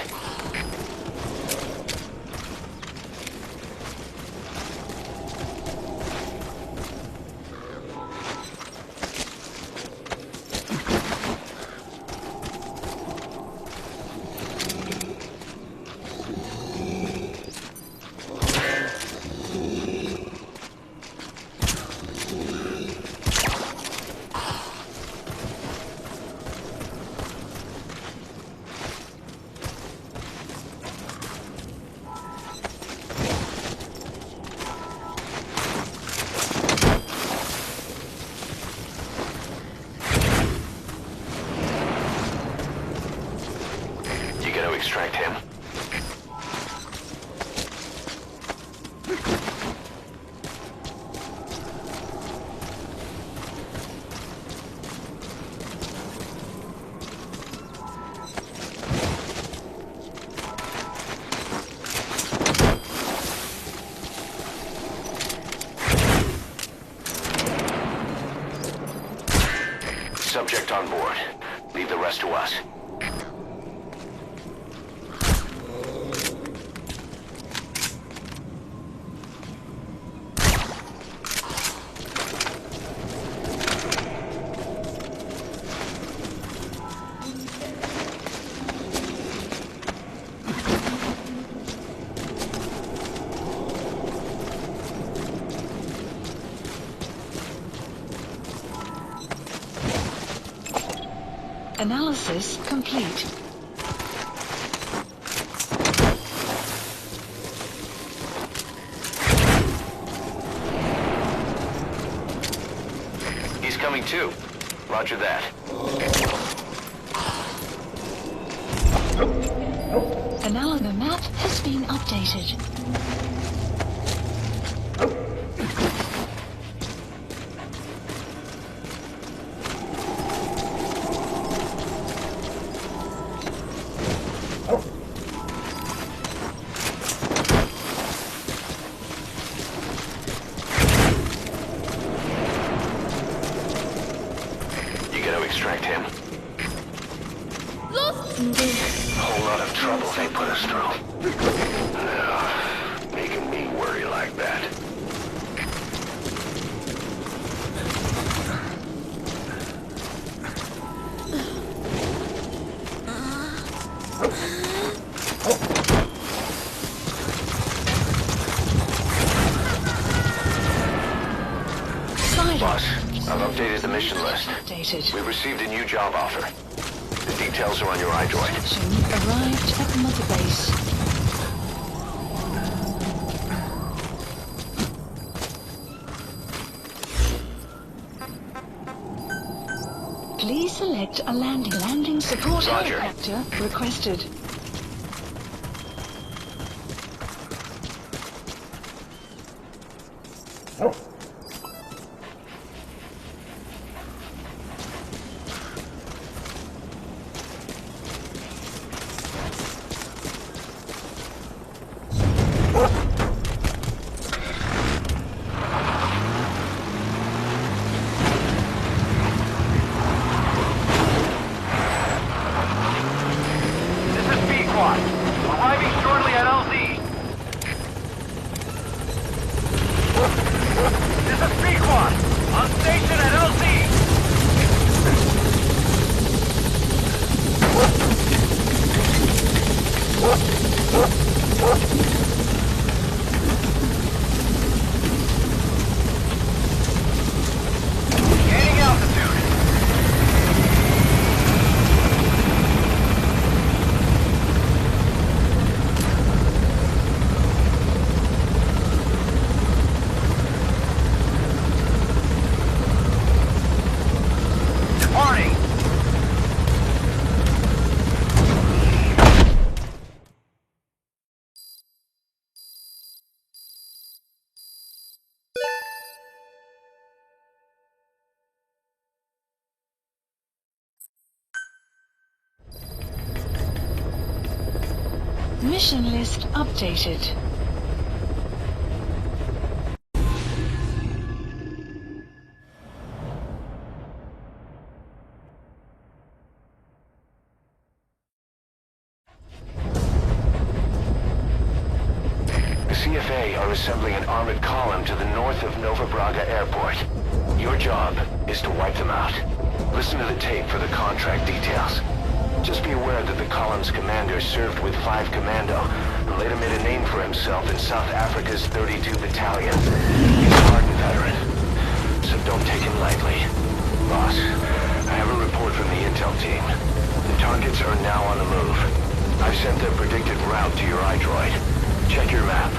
Extract him. Subject on board. Leave the rest to us. Analysis complete. He's coming too. Roger that. The map has been updated. Extract him. Whole lot of trouble they put us through. Making me worry like that. Boss, I've updated the mission list. We received a new job offer. The details are on your iDroid. Arrived at Mother Base. Please select a landing support helicopter requested. Arriving shortly at LZ. This is Pequod. On station at LZ. Gaining altitude. Departing. Mission list updated. Fae are assembling an armored column to the north of Nova Braga Airport. Your job is to wipe them out. Listen to the tape for the contract details. Just be aware that the column's commander served with 5 Commando and later made a name for himself in South Africa's 32 Battalion. He's a hardened veteran, so don't take him lightly. Boss, I have a report from the intel team. The targets are now on the move. I've sent their predicted route to your iDroid. Check your map.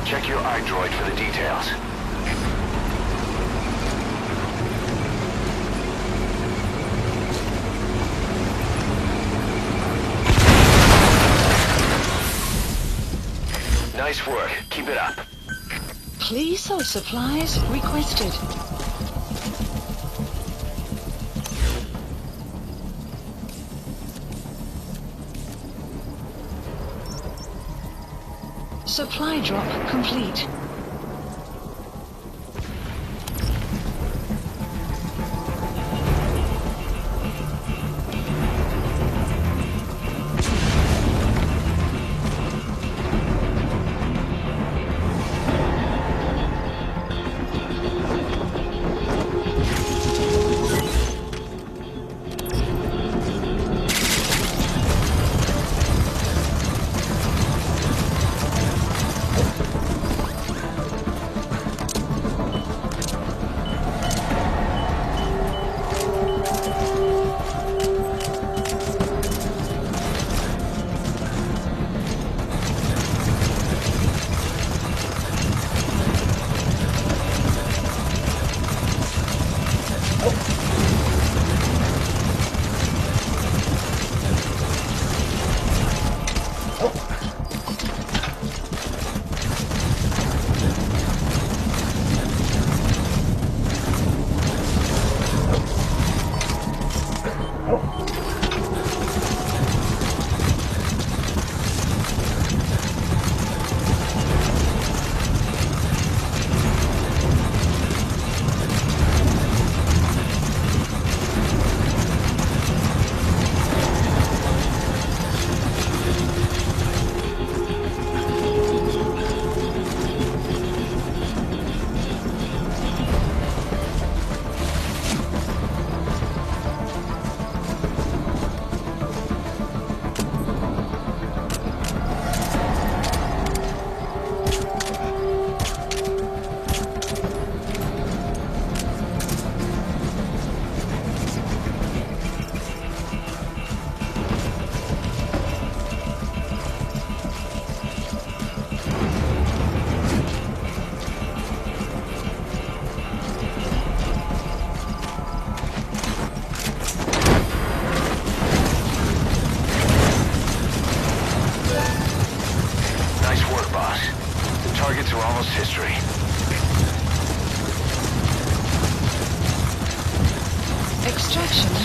Check your iDroid for the details. Nice work. Keep it up. Please hold supplies requested. Supply drop complete.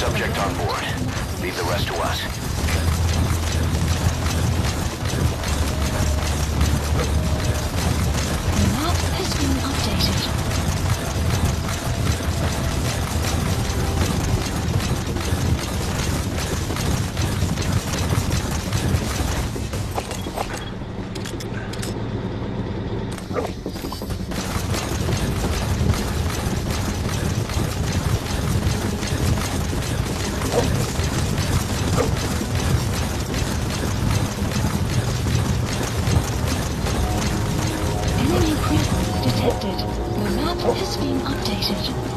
Subject on board. Leave the rest to us. The map has been updated. detected. The map has been updated.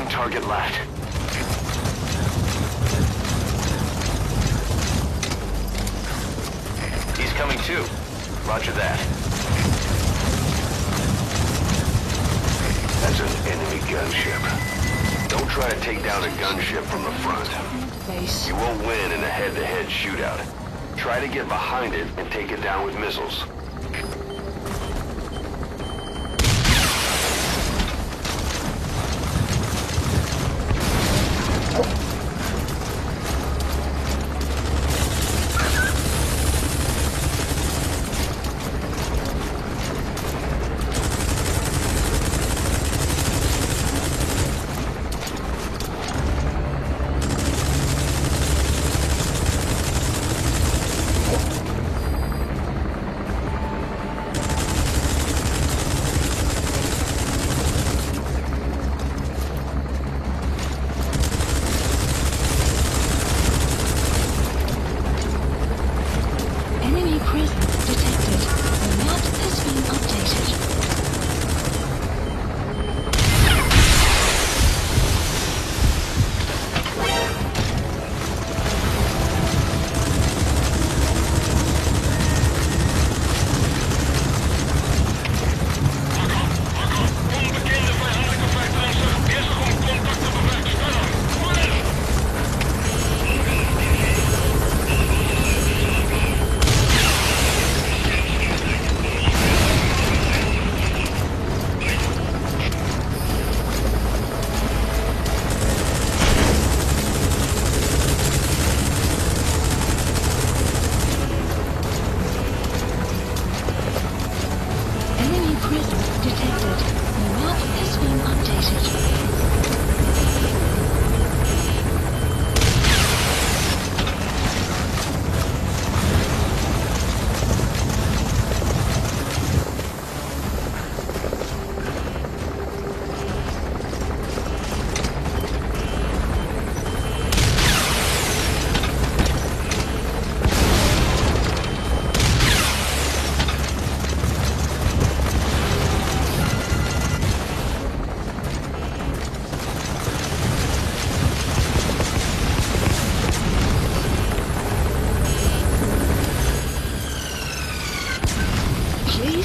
Target left. He's coming too. Roger that. That's an enemy gunship. Don't try to take down a gunship from the front. You won't win in a head-to-head shootout. Try to get behind it and take it down with missiles.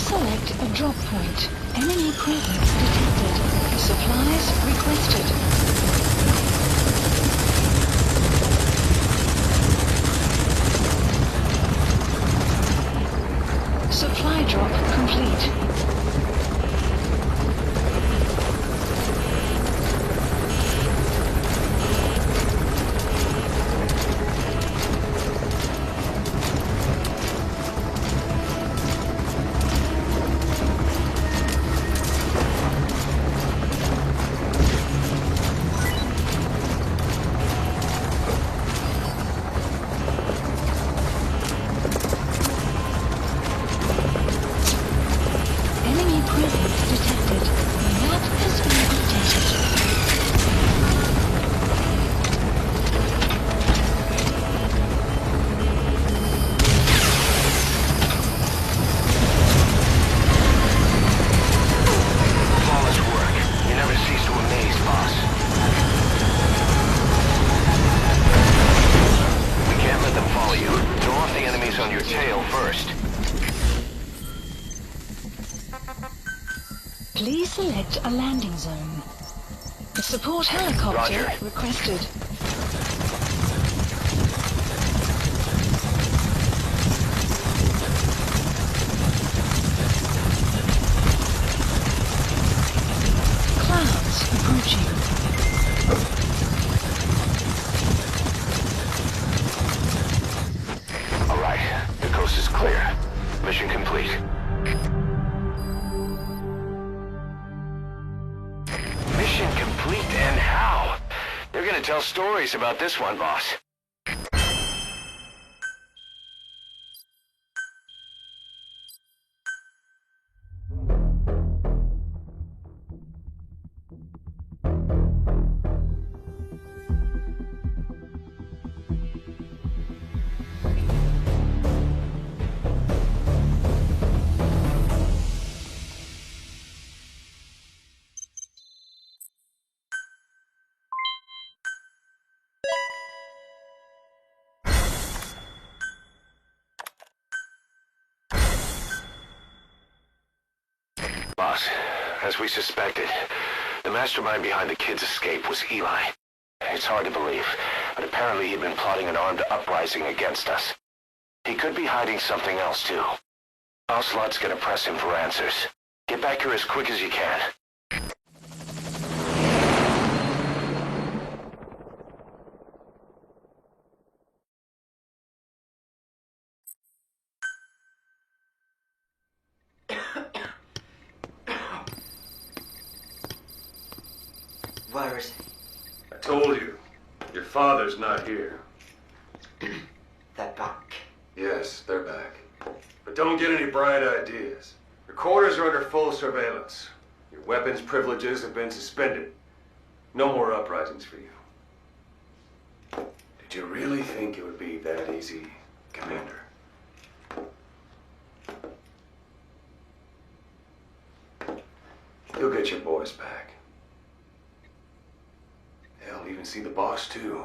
Select a drop point. Enemy presence detected. Supplies requested. Supply drop complete. Please select a landing zone. Support helicopter requested. Clouds approaching. All right, the coast is clear. complete. Mission complete, and how? You're gonna tell stories about this one, boss. Boss, as we suspected, the mastermind behind the kid's escape was Eli. It's hard to believe, but apparently he'd been plotting an armed uprising against us. He could be hiding something else, too. Ocelot's gonna press him for answers. Get back here as quick as you can. Where is he? I told you. Your father's not here. They're back. Yes, they're back. But don't get any bright ideas. Your quarters are under full surveillance. Your weapons privileges have been suspended. No more uprisings for you. Did you really think it would be that easy, Commander? You'll get your boys back. They'll even see the boss, too.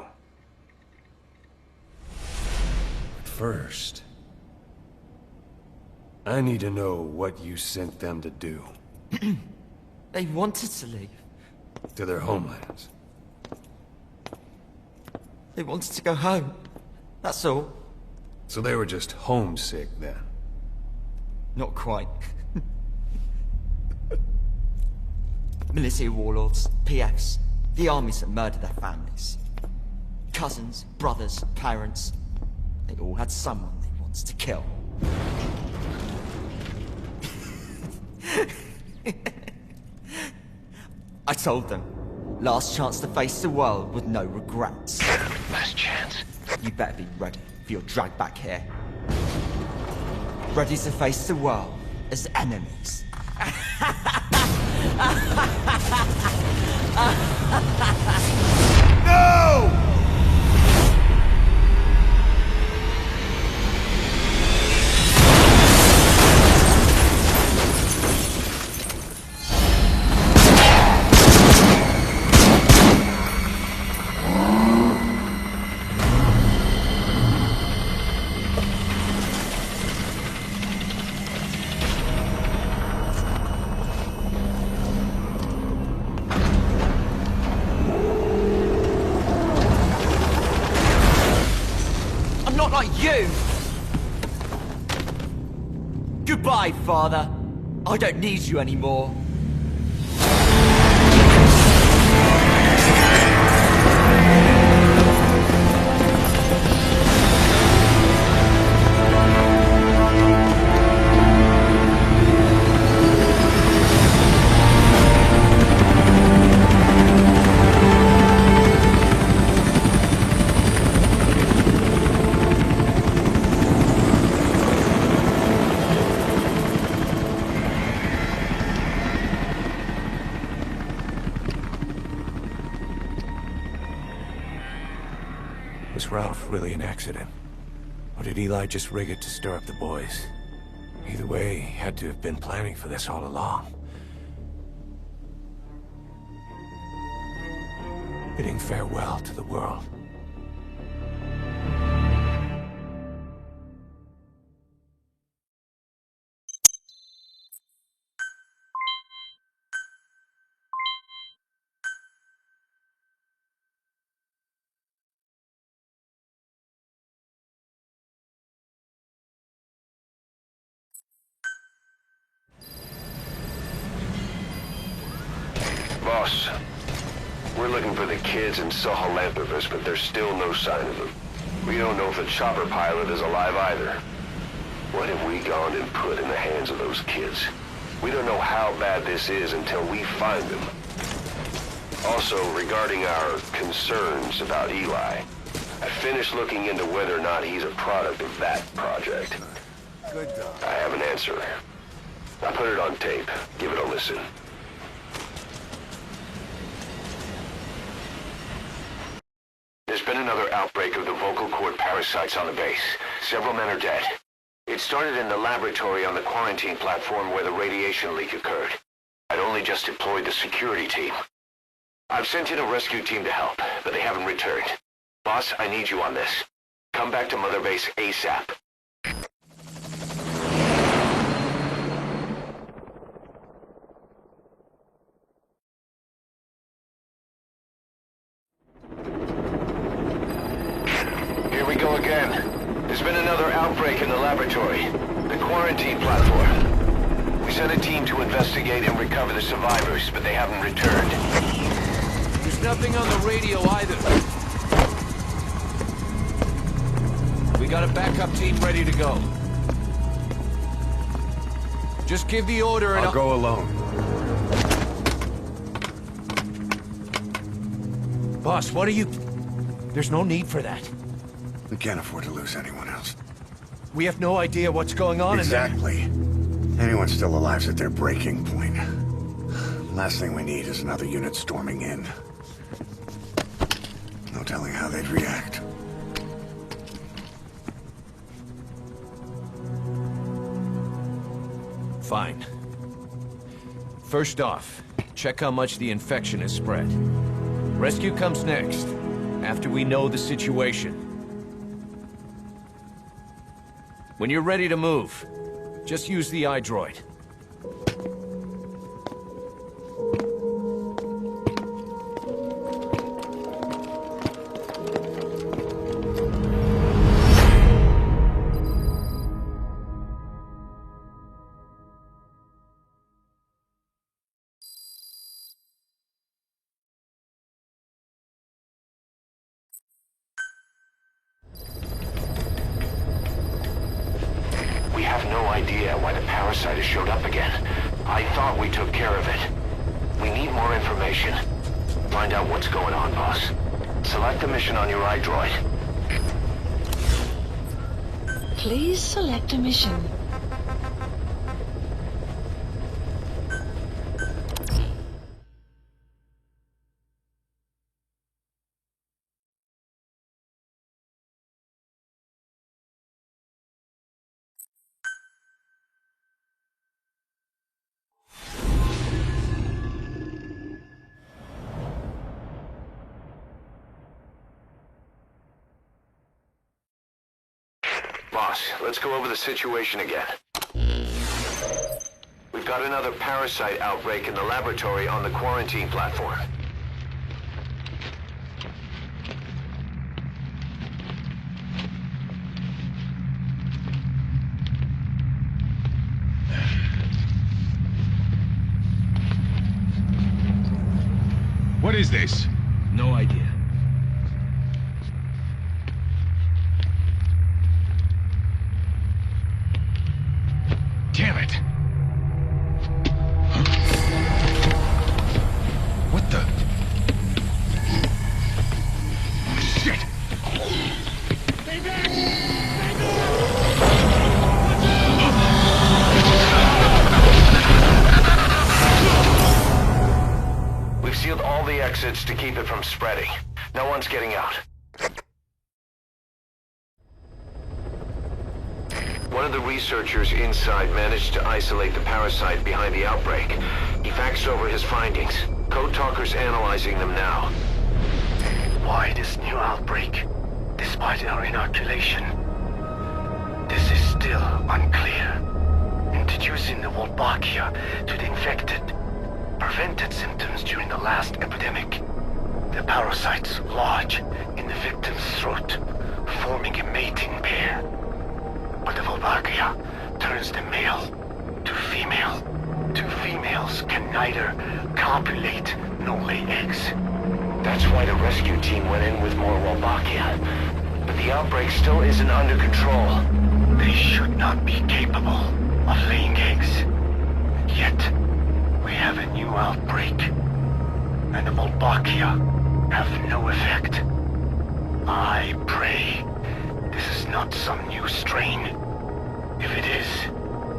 But first, I need to know what you sent them to do. They wanted to leave. To their homelands. They wanted to go home. That's all. So they were just homesick, then? Not quite. Military warlords, PFs, the armies that murdered their families. Cousins, brothers, parents. They all had someone they wanted to kill. I told them, last chance to face the world with no regrets. Last chance? You better be ready for your drag back here. Ready to face the world as enemies. No! You! Goodbye, Father. I don't need you anymore. Was Ralph really an accident? Or did Eli just rig it to stir up the boys? Either way, he had to have been planning for this all along. Bidding farewell to the world. Boss, we're looking for the kids and Sahelanthropus, but there's still no sign of them. We don't know if the chopper pilot is alive either. What have we gone and put in the hands of those kids? We don't know how bad this is until we find them. Also, regarding our concerns about Eli, I finished looking into whether or not he's a product of that project. Good dog. I have an answer. I put it on tape. Give it a listen. There's been another outbreak of the vocal cord parasites on the base. Several men are dead. It started in the laboratory on the quarantine platform where the radiation leak occurred. I'd only just deployed the security team. I've sent in a rescue team to help, but they haven't returned. Boss, I need you on this. Come back to Mother Base ASAP. Here we go again. There's been another outbreak in the laboratory. The quarantine platform. We sent a team to investigate and recover the survivors, but they haven't returned. There's nothing on the radio either. We got a backup team ready to go. Just give the order and I'll go alone. Boss, what are you... There's no need for that. We can't afford to lose anyone else. We have no idea what's going on Exactly. Anyone still alive's at their breaking point. Last thing we need is another unit storming in. No telling how they'd react. Fine. First off, check how much the infection has spread. Rescue comes next, after we know the situation. When you're ready to move, just use the iDroid. We have no idea why the parasite has showed up again. I thought we took care of it. We need more information. Find out what's going on, boss. Select the mission on your iDroid. Please select a mission. Boss, let's go over the situation again. We've got another parasite outbreak in the laboratory on the quarantine platform. What is this? No idea. Damn it! Huh? What the? Shit! Stay back! We've sealed all the exits to keep it from spreading. No one's getting out. One of the researchers inside managed to isolate the parasite behind the outbreak. He faxed over his findings. Code Talker's analyzing them now. Why this new outbreak, despite our inoculation? This is still unclear. Introducing the Wolbachia to the infected prevented symptoms during the last epidemic. The parasites lodge in the victim's throat, forming a mating pair. But the Wolbachia turns the male to female. Two females can neither copulate nor lay eggs. That's why the rescue team went in with more Wolbachia. But the outbreak still isn't under control. They should not be capable of laying eggs. Yet, we have a new outbreak, and the Volbachia have no effect. I pray this is not some new strain. If it is,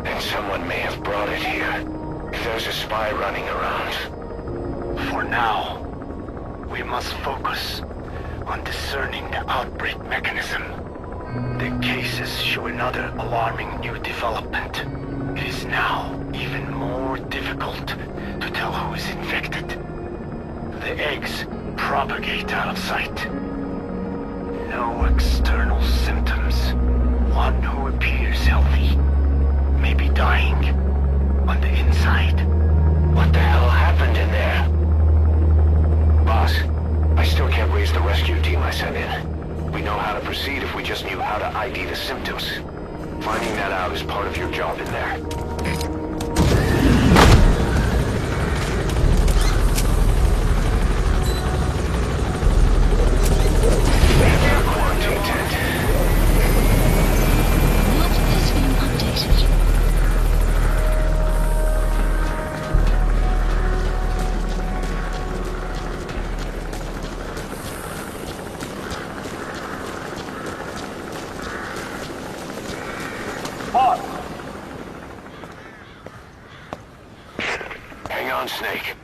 then someone may have brought it here. If there's a spy running around. For now, we must focus on discerning the outbreak mechanism. The cases show another alarming new development. It is now even more difficult to tell who is infected. The eggs propagate out of sight. No external symptoms. One who appears healthy may be dying on the inside. What the hell happened in there? Boss, I still can't raise the rescue team I sent in. We know how to proceed if we just knew how to ID the symptoms. Finding that out is part of your job in there. Hang on, Snake.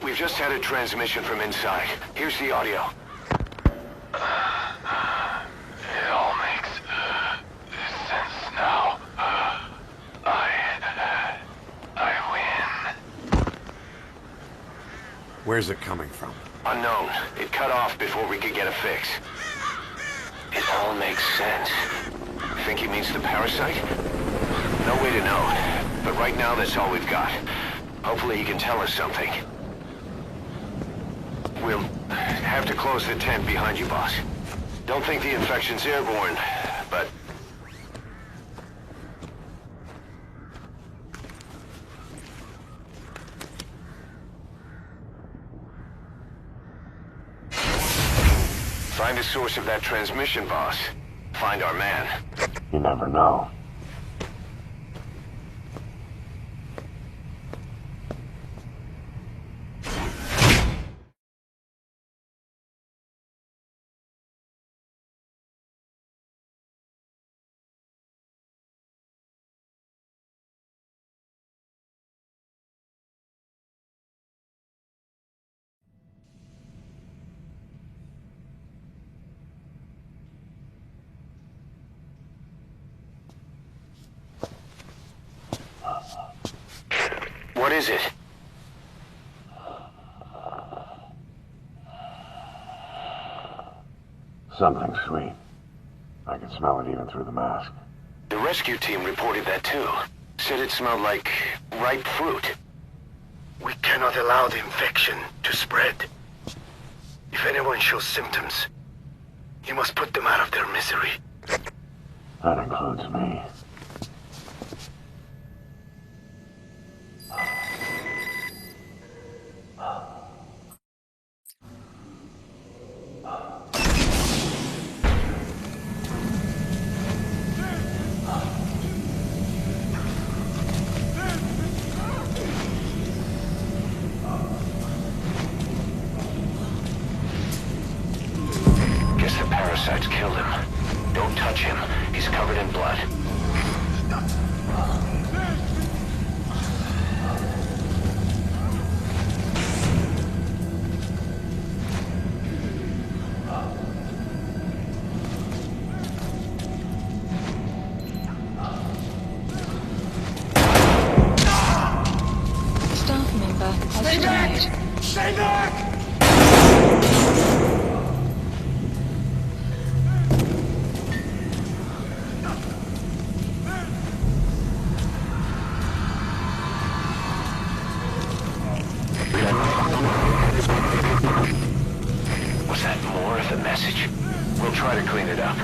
We've just had a transmission from inside. Here's the audio. It all makes sense now. I win. Where's it coming from? Unknown. It cut off before we could get a fix. It all makes sense. Think he means the parasite? No way to know. But right now, that's all we've got. Hopefully he can tell us something. We'll have to close the tent behind you, boss. Don't think the infection's airborne, but... Find the source of that transmission, boss. Find our man. You never know. What is it? Something sweet. I can smell it even through the mask. The rescue team reported that too. Said it smelled like ripe fruit. We cannot allow the infection to spread. If anyone shows symptoms, you must put them out of their misery. That includes me. Guess the parasites killed him. Don't touch him. He's covered in blood. Staff member has died. Stay back! Was that more of the message? We'll try to clean it up.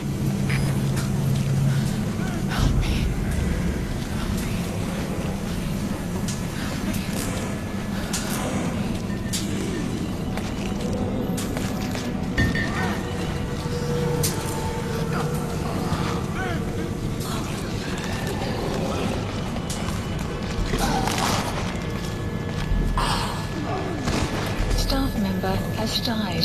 has died.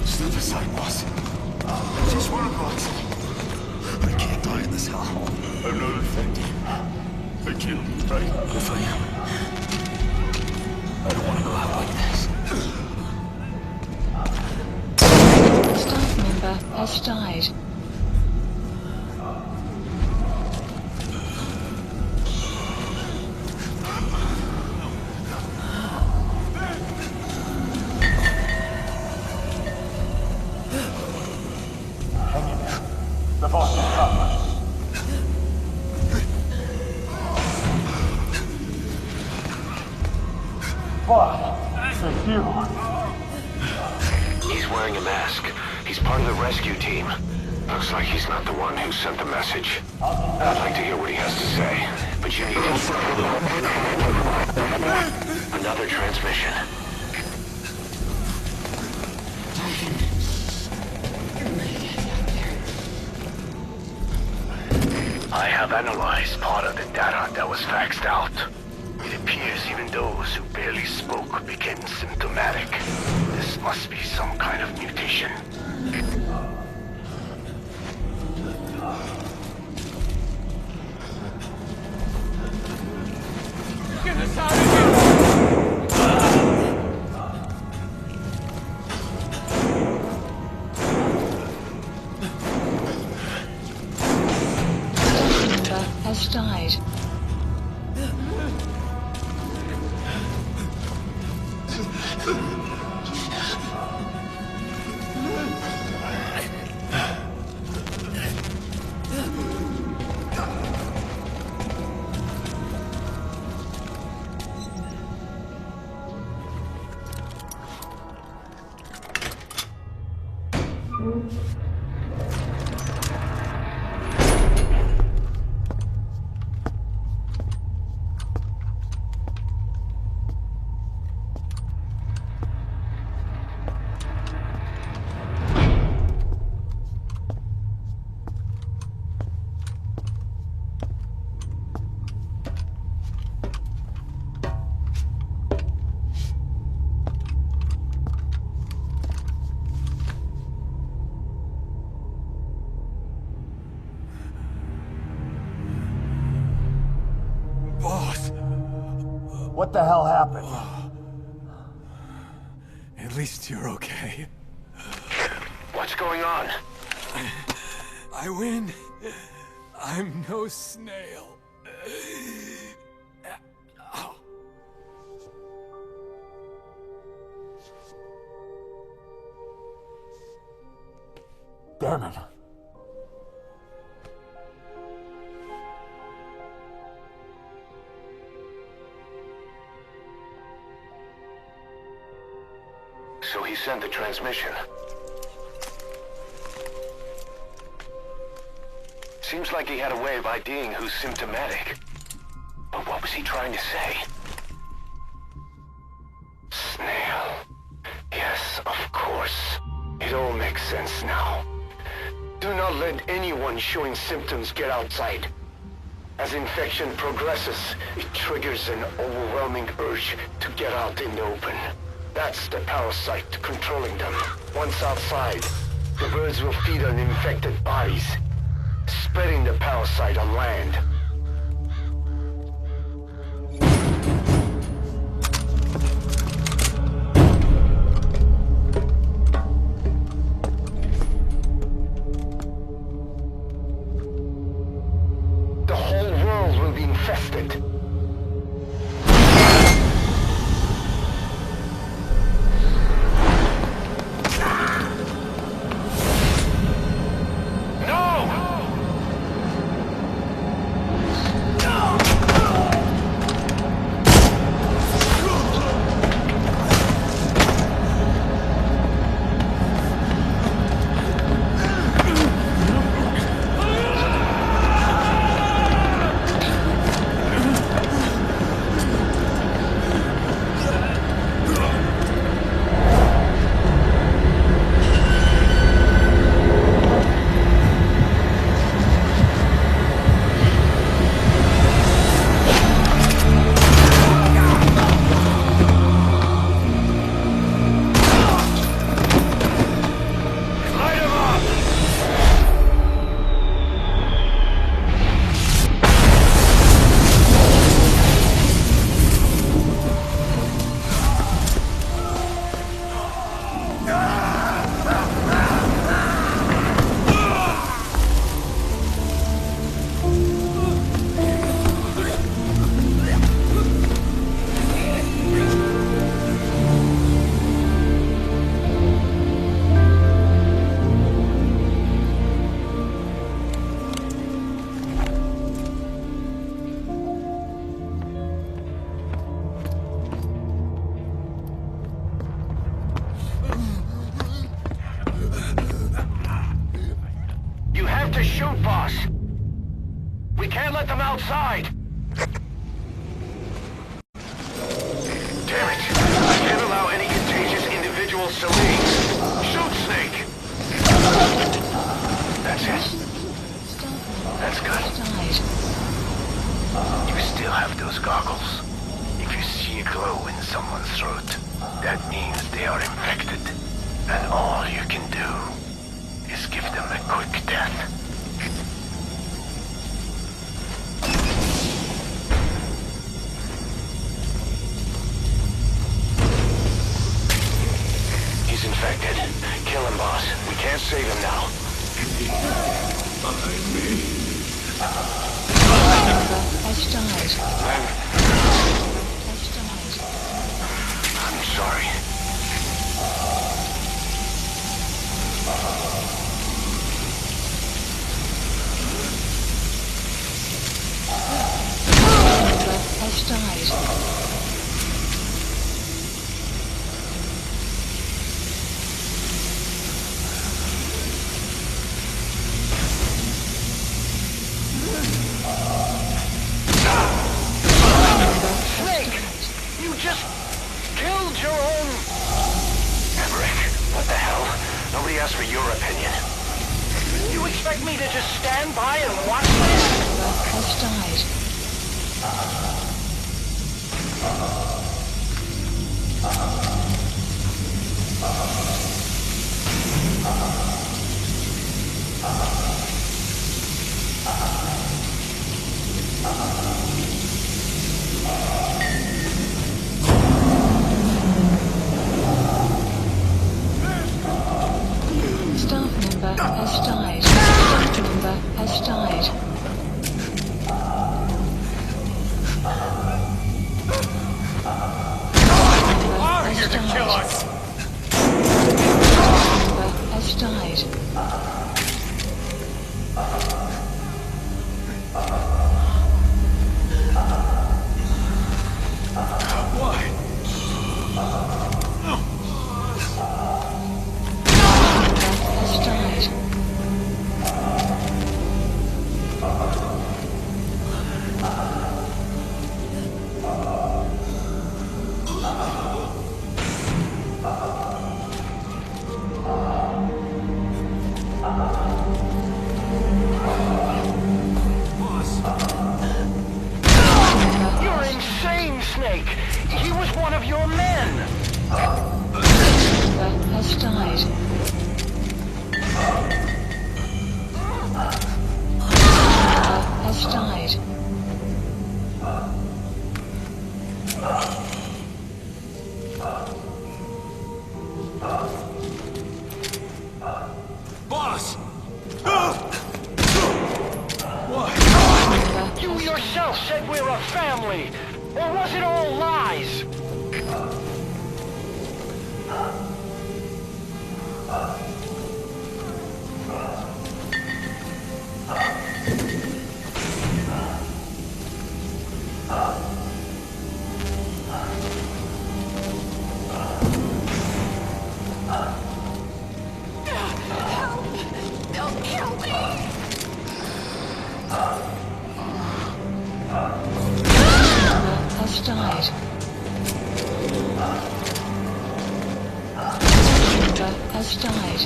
Step aside, boss. Just one of us. I can't die in this hell. I'm not offending. I killed, right? Good for you. I don't want to go out like this. Staff member has died. The boss is up. He's wearing a mask. He's part of the rescue team. Looks like he's not the one who sent the message. I'd like to hear what he has to say, but you need to... Another transmission. I have analyzed part of the data that was faxed out. It appears even those who barely spoke became symptomatic. This must be some kind of mutation. Get us out of here! Has died. What the hell happened? At least you're okay. What's going on? I win. I'm no snail. Damn it. So he sent the transmission. Seems like he had a way of IDing who's symptomatic. But what was he trying to say? Snail. Yes, of course. It all makes sense now. Do not let anyone showing symptoms get outside. As infection progresses, it triggers an overwhelming urge to get out in the open. That's the parasite controlling them. Once outside, the birds will feed on infected bodies, spreading the parasite on land. The whole world will be infested. to shoot, boss. We can't let them outside. Damn it! I can't allow any contagious individuals to leave. Shoot, Snake! That's it. That's good. You still have those goggles. If you see a glow in someone's throat, that means they are infected. And all you can do is give them a quick death. He's infected. Kill him, boss. We can't save him now. Behind me. Has died. I'm sorry. Has died. Snake! You just killed your own... Emmerich, what the hell? Nobody asked for your opinion. You expect me to just stand by and watch this? Has died. Staff member has died. Staff member has died. Are here to kill us! Staff member has died. You're insane, Snake! He was one of your men! Has died. Has died. Boss! What? You yourself said we're a family! Or was it all lies? They'll kill me! Has died. Has died.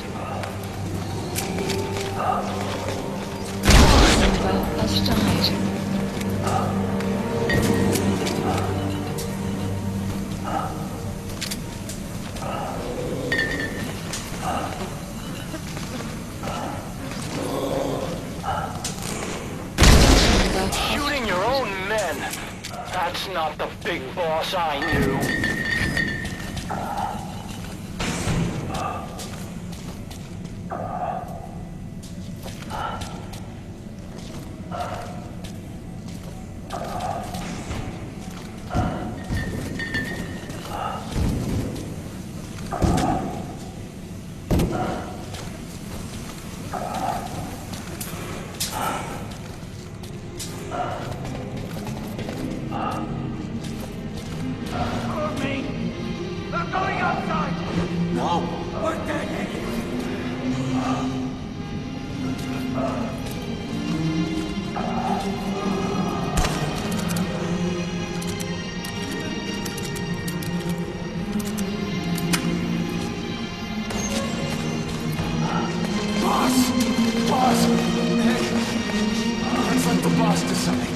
Has died. Shooting your own men! That's not the big boss I knew. boss to something.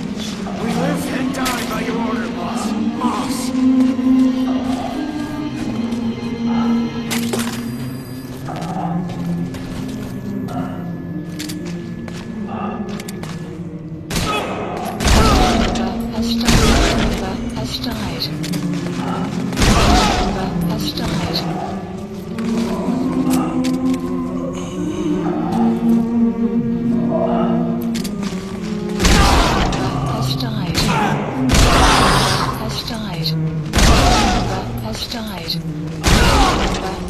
We live and die by your order, boss. Boss! Has died. Has died. Has died. Has died. Has died.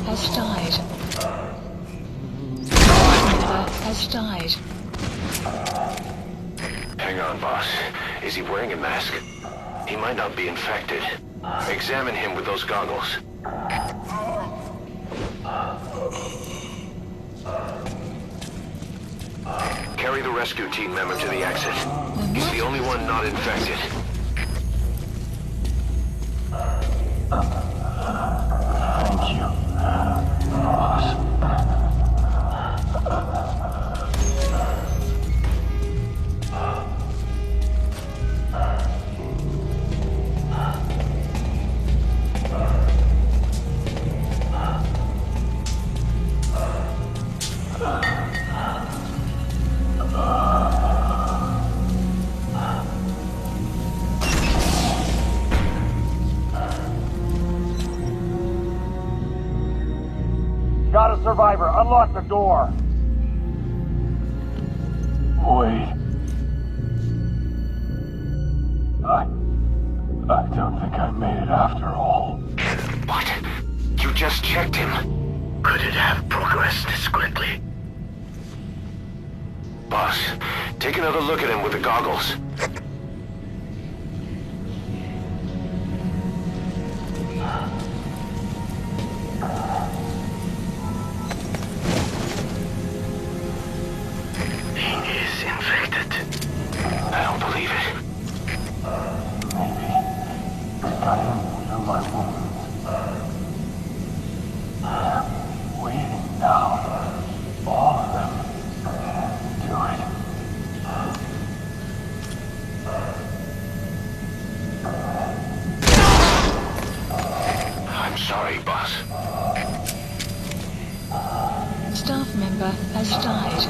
Has died. Has died. Hang on, boss. Is he wearing a mask? He might not be infected. Examine him with those goggles. Carry the rescue team member to the exit. He's the only one not infected. Thank you, boss. Got a survivor. Unlock the door. Wait. I don't think I made it after all. What? You just checked him. Could it have progressed this quickly? Boss, take another look at him with the goggles. He is infected. I don't believe it. Maybe. Got him through my wounds. Waiting now. All of them. Do it. I'm sorry, boss. Staff member has died.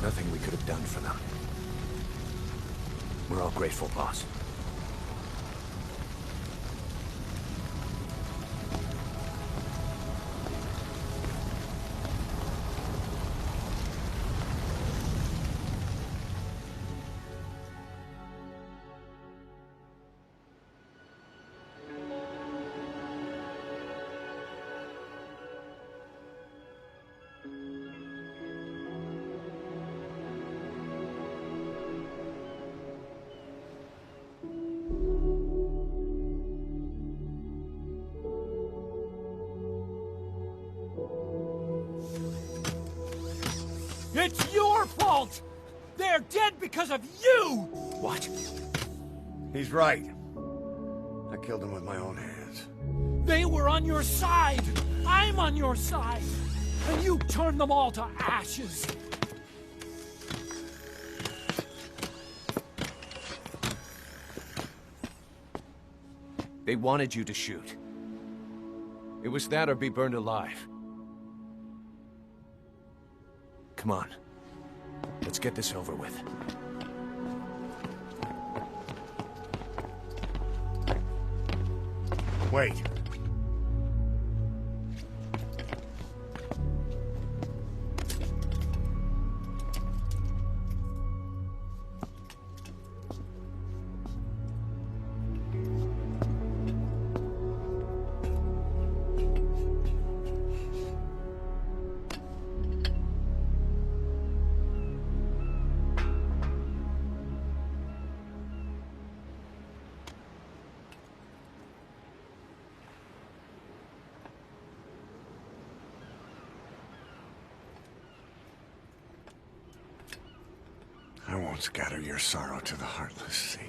There's nothing we could have done for them. We're all grateful, boss. It's your fault! They're dead because of you! What? He's right. I killed him with my own hands. They were on your side! I'm on your side! And you turned them all to ashes! They wanted you to shoot. It was that or be burned alive. Come on. Let's get this over with. Wait. I won't scatter your sorrow to the heartless sea.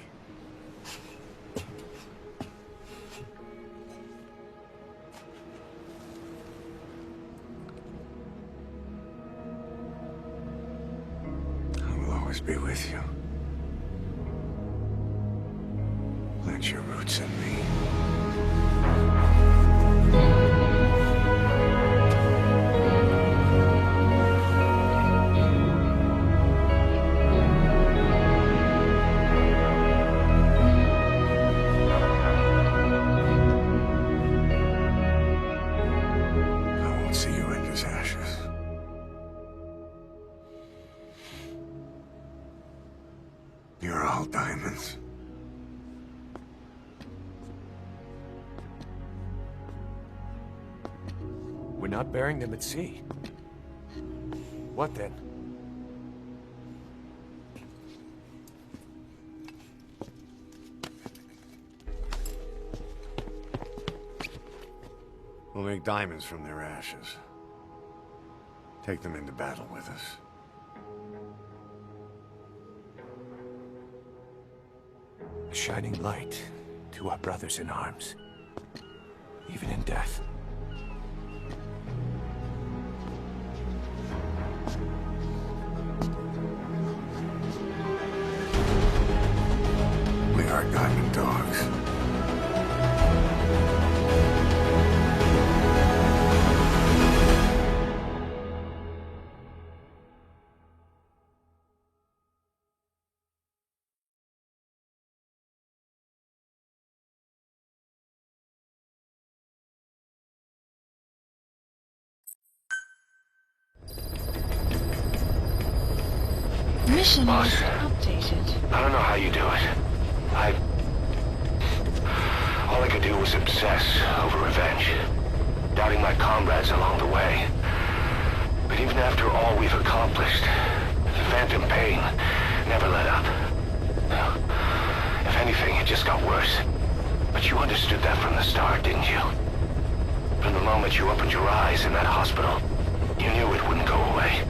I will always be with you. Plant your roots in me. You're all diamonds. We're not burying them at sea. What then? We'll make diamonds from their ashes. Take them into battle with us. A shining light to our brothers in arms, even in death. We are diamond dogs. Mission Boss, is updated. I don't know how you do it. All I could do was obsess over revenge, doubting my comrades along the way. But even after all we've accomplished, the phantom pain never let up. If anything, it just got worse. But you understood that from the start, didn't you? From the moment you opened your eyes in that hospital, you knew it wouldn't go away.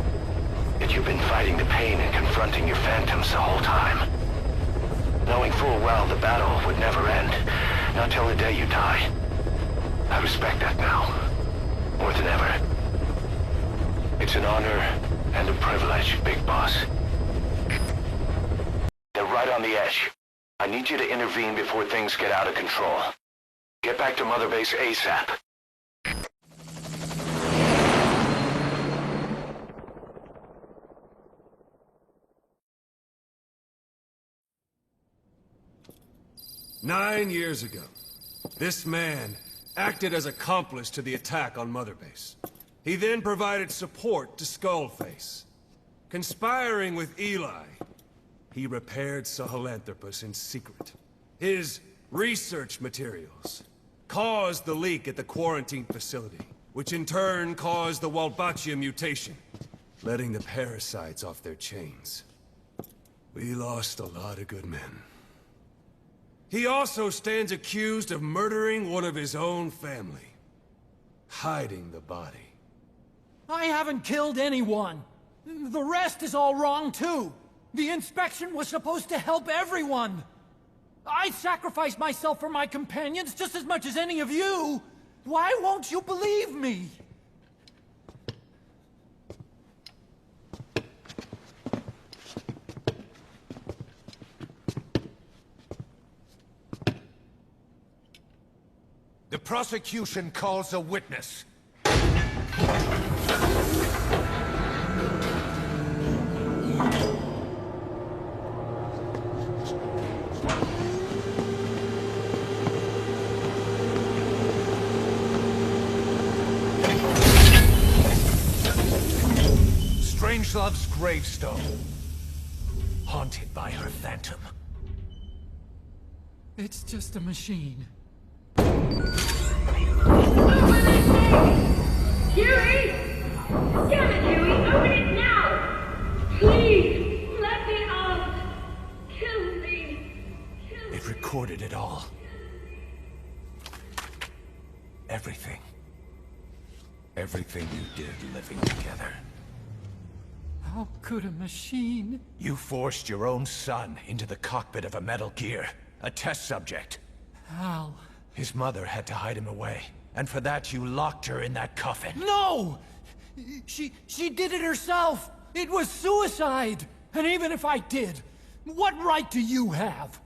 That you've been fighting the pain and confronting your phantoms the whole time. Knowing full well the battle would never end, not till the day you die. I respect that now, more than ever. It's an honor and a privilege, Big Boss. They're right on the edge. I need you to intervene before things get out of control. Get back to Mother Base ASAP. 9 years ago, this man acted as accomplice to the attack on Mother Base. He then provided support to Skullface. Conspiring with Eli, he repaired Sahelanthropus in secret. His research materials caused the leak at the quarantine facility, which in turn caused the Walbachia mutation, letting the parasites off their chains. We lost a lot of good men. He also stands accused of murdering one of his own family, hiding the body. I haven't killed anyone. The rest is all wrong, too. The inspection was supposed to help everyone. I sacrificed myself for my companions just as much as any of you. Why won't you believe me? The prosecution calls a witness. Strangelove's gravestone, haunted by her phantom. It's just a machine. Huey! Damn it, Huey! Open it now! Please! Let me out! Kill me! It recorded it all. Everything. Everything you did living together. How could a machine? You forced your own son into the cockpit of a Metal Gear, a test subject. How? His mother had to hide him away, and for that you locked her in that coffin. No! She did it herself! It was suicide! And even if I did, what right do you have?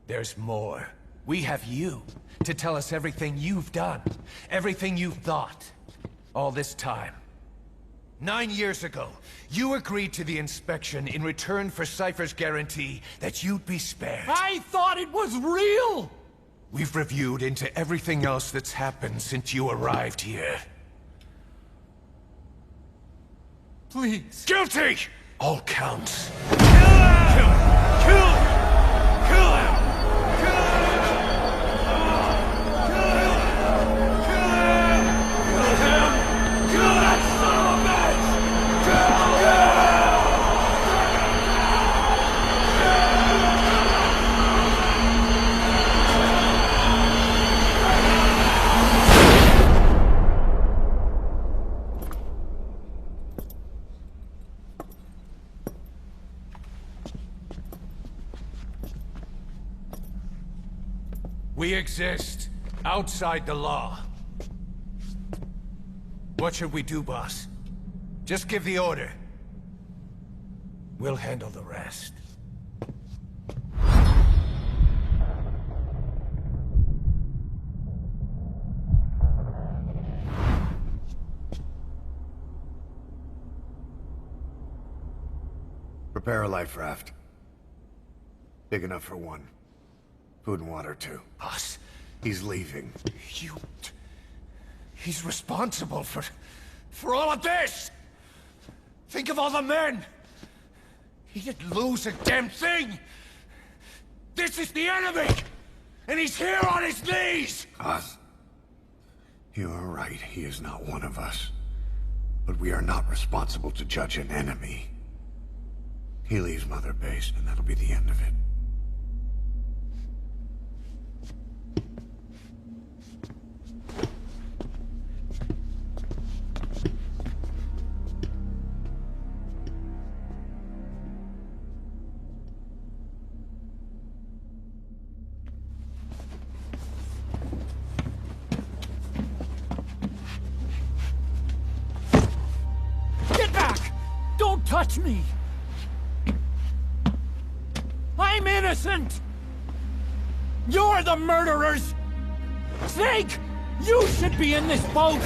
There's more. We have you to tell us everything you've done, everything you've thought, all this time. 9 years ago, you agreed to the inspection in return for Cypher's guarantee that you'd be spared. I thought it was real! We've reviewed into everything else that's happened since you arrived here. Please. Guilty! All counts. Kill him! Kill him! Kill him! We exist outside the law. What should we do, boss? Just give the order. We'll handle the rest. Prepare a life raft. Big enough for one. Food and water, too. Boss. He's leaving. He's responsible for all of this! Think of all the men! He didn't lose a damn thing! This is the enemy! And he's here on his knees! Oz. You are right, he is not one of us. But we are not responsible to judge an enemy. He leaves Mother Base, and that'll be the end of it. Touch me! I'm innocent! You're the murderers! Snake! You should be in this boat!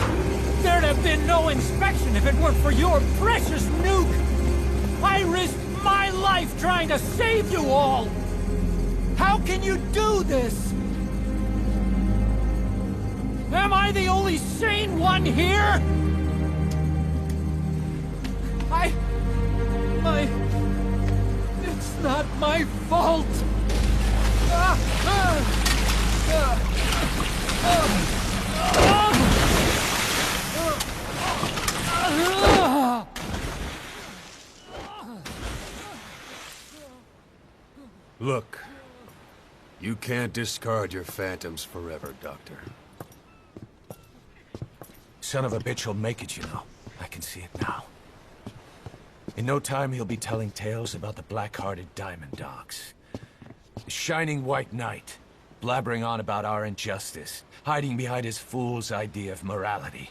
There'd have been no inspection if it weren't for your precious nuke! I risked my life trying to save you all! How can you do this? Am I the only sane one here? It's not my fault. Look, you can't discard your phantoms forever, Doctor. Son of a bitch will make it, you know. I can see it now. In no time, he'll be telling tales about the black-hearted Diamond Dogs. The Shining White Knight, blabbering on about our injustice, hiding behind his fool's idea of morality.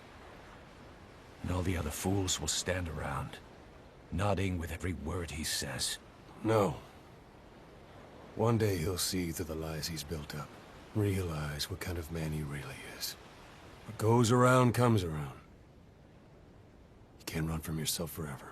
And all the other fools will stand around, nodding with every word he says. No. One day he'll see through the lies he's built up, realize what kind of man he really is. What goes around comes around. You can't run from yourself forever.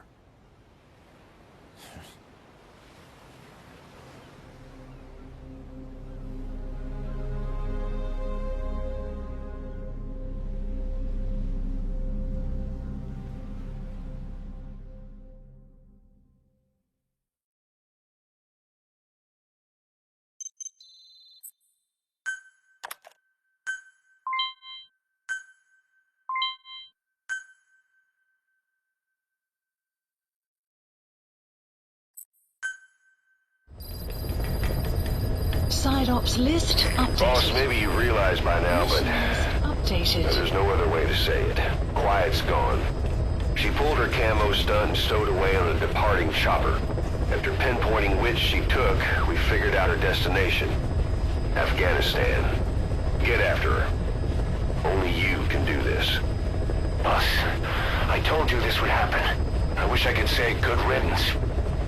Side ops list updated. Boss, maybe you realize by now, but updated. There's no other way to say it. Quiet's gone. She pulled her camo stunt and stowed away on a departing chopper. After pinpointing which she took, we figured out her destination. Afghanistan. Get after her. Only you can do this. Boss, I told you this would happen. I wish I could say good riddance,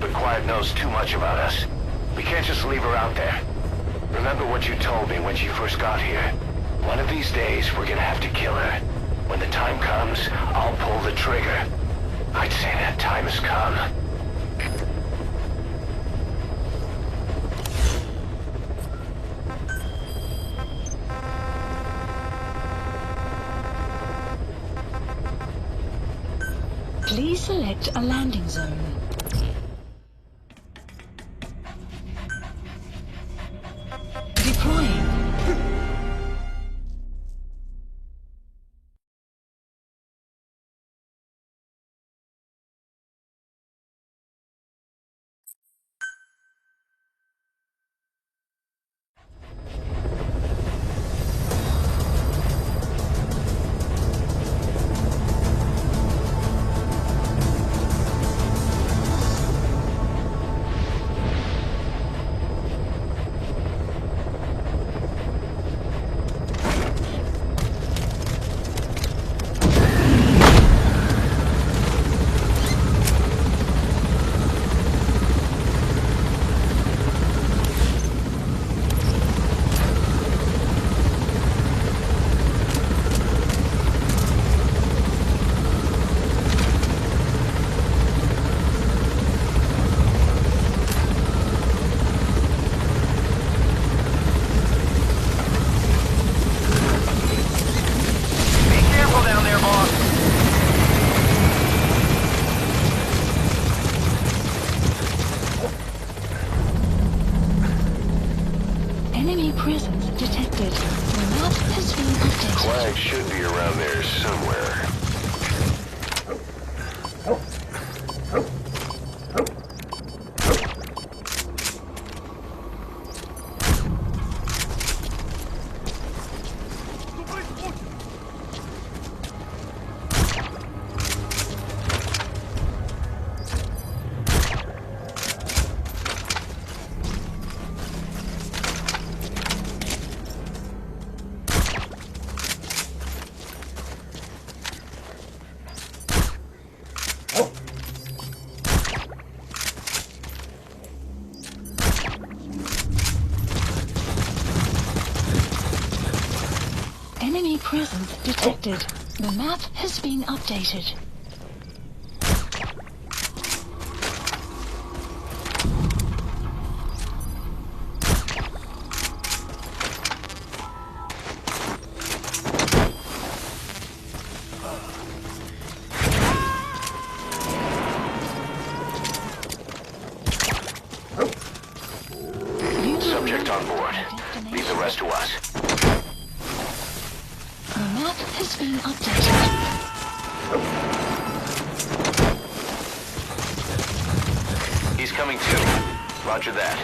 but Quiet knows too much about us. We can't just leave her out there. Remember what you told me when she first got here. One of these days, we're gonna have to kill her. When the time comes, I'll pull the trigger. I'd say that time has come. Please select a landing zone. Deploying. Enemy presence detected. The map has been updated. Flag should be around there somewhere. Enemy presence detected. The map has been updated. destination. Leave the rest to us. The map has been updated. He's coming too. Roger that.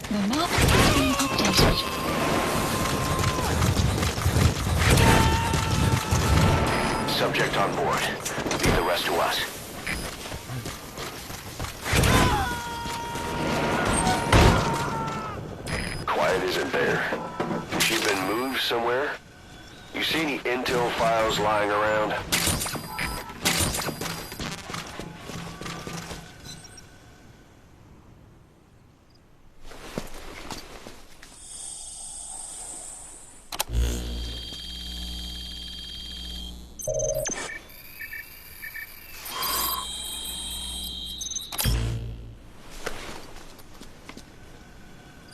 The map has been updated. Subject on board. Leave the rest to us. Quiet isn't there. Has she been moved somewhere? You see any intel files lying around?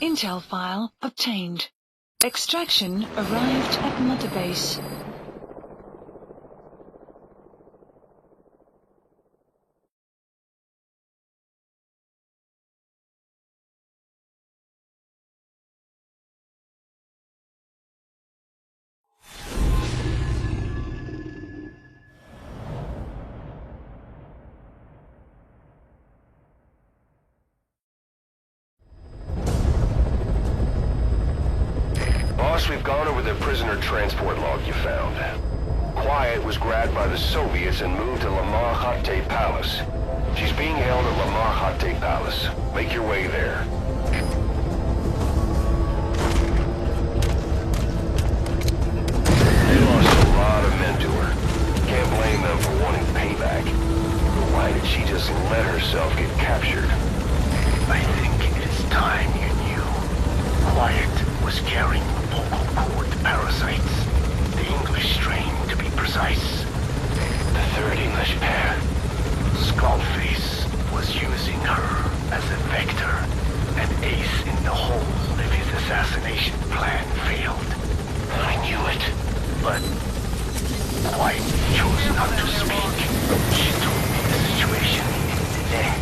Intel file obtained. Extraction arrived at Mother Base. Boss, we've gone over the prisoner transport log you found. Quiet was grabbed by the Soviets and moved to Lamar Khatte Palace. She's being held at Lamar Khatte Palace. Make your way there. They lost a lot of men to her. Can't blame them for wanting payback. But why did she just let herself get captured? I think it is time you knew. Quiet was carrying vocal cord parasites. The English strain, to be precise. The third English pair. Skullface was using her as a vector, an ace in the hole if his assassination plan failed. I knew it. But Quiet chose not to speak. She told me the situation in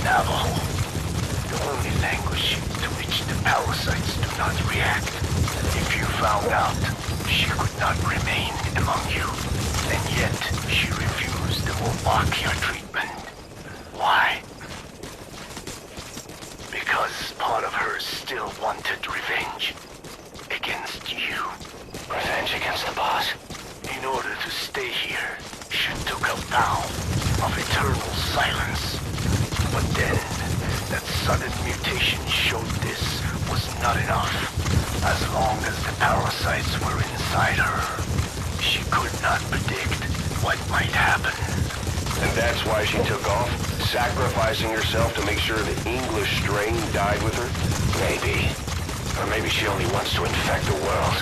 Navajo, the only language to which the parasites do not react. If you found out, she could not remain among you, and yet she refused the Wolbachia treatment. Why? Because part of her still wanted revenge against you. Revenge against the boss? In order to stay here, she took a vow of eternal silence. But then, that sudden mutation showed this was not enough. As long as the parasites were inside her, she could not predict what might happen. And that's why she took off? Sacrificing herself to make sure the English strain died with her? Maybe. Or maybe she only wants to infect the world.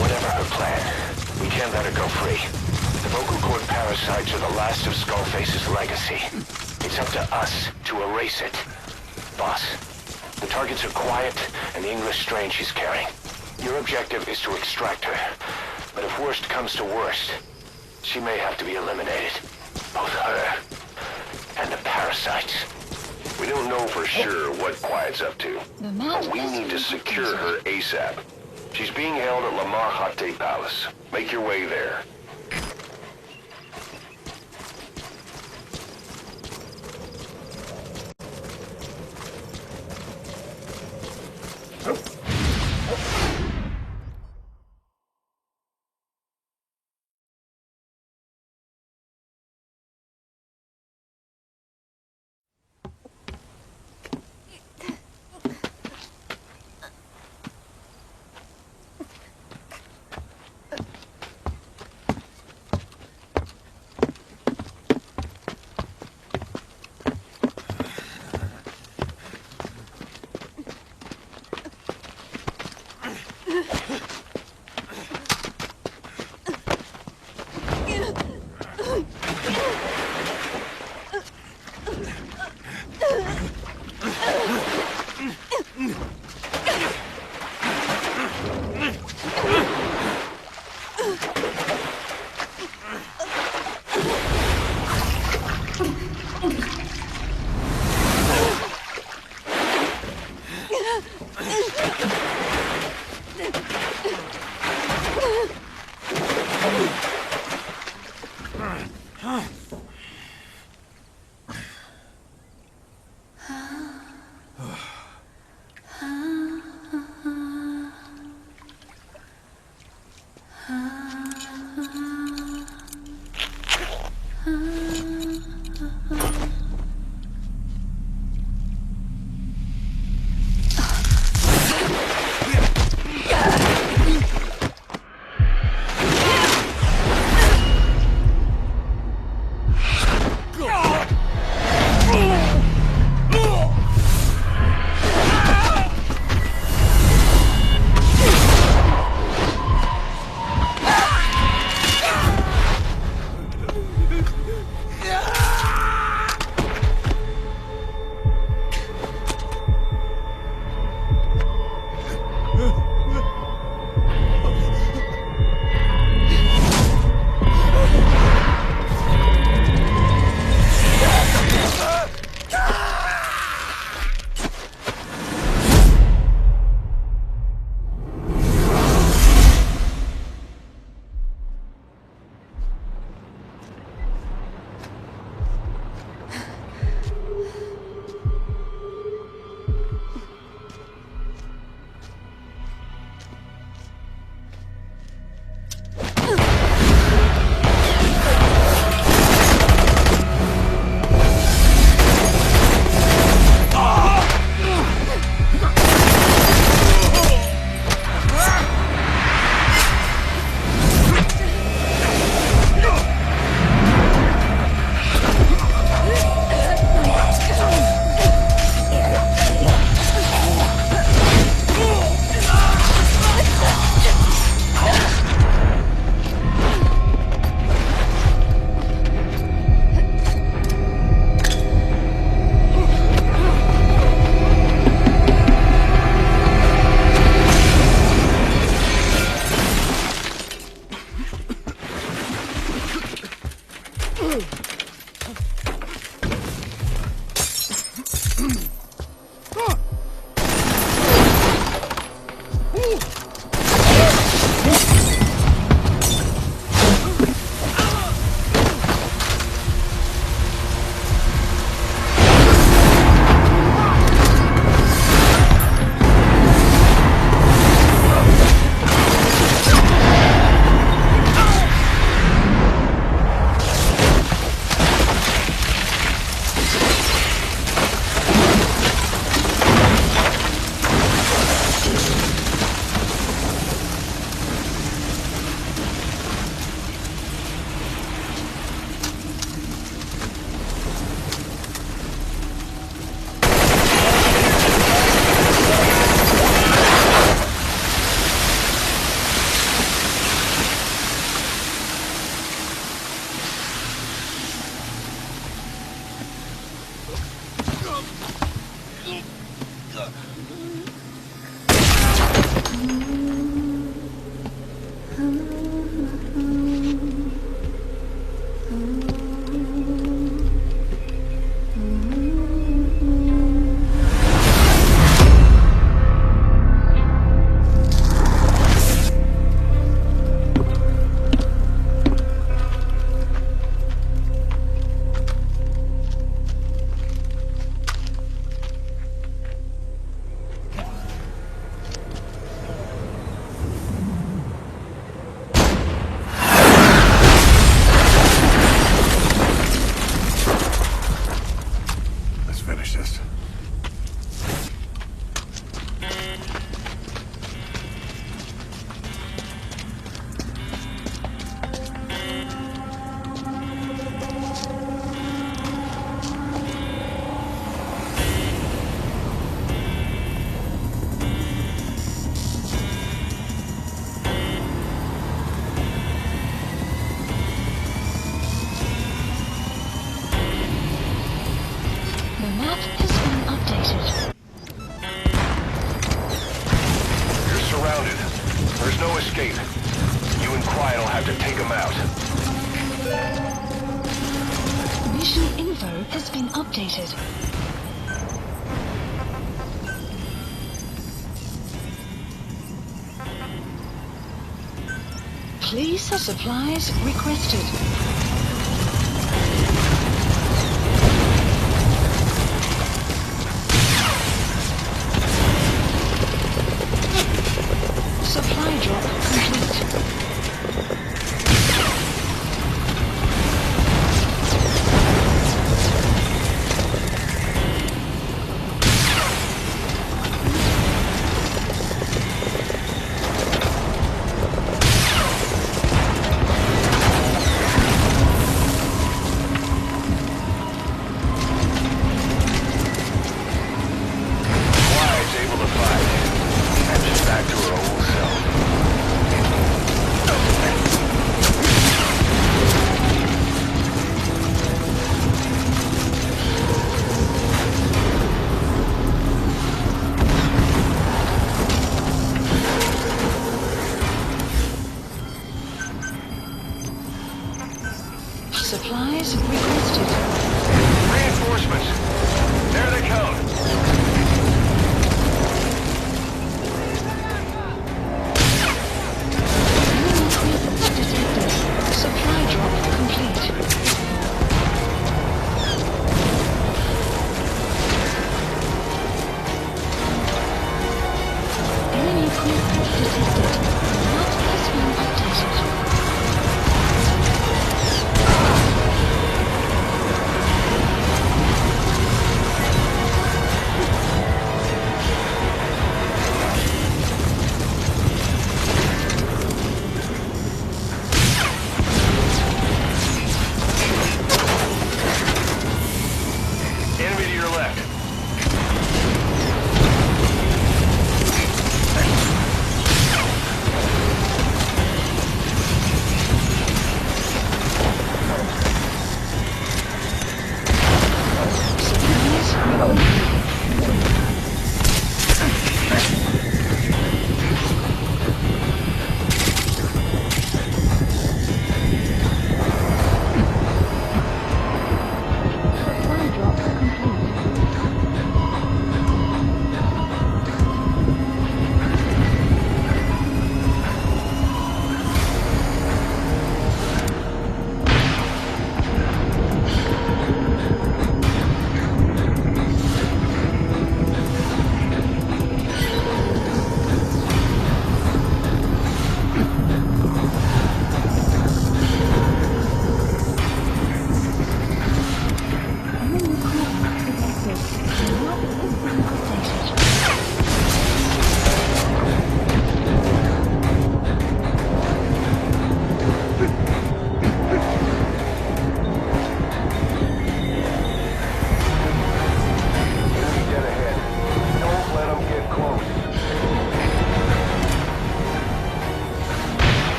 Whatever her plan, we can't let her go free. The vocal cord parasites are the last of Skullface's legacy. It's up to us to erase it. Boss, the targets are Quiet and the English strain she's carrying. Your objective is to extract her. But if worst comes to worst, she may have to be eliminated. Both her and the parasites. We don't know for sure what Quiet's up to, but we need to secure her ASAP. She's being held at Lamar Khatte Palace. Make your way there. escape. You and Quiet will have to take him out. Mission info has been updated. Please supplies requested. Supply drop complete. Supplies requested. Reinforcements. There they come. Detected. Supply drop complete. Enemy equipment detected. Map has been updated. Enemy to your left.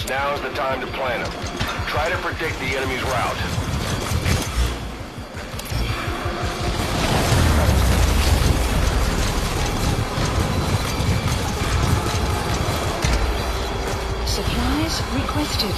Now's the time to plan them. Try to predict the enemy's route. Supplies requested.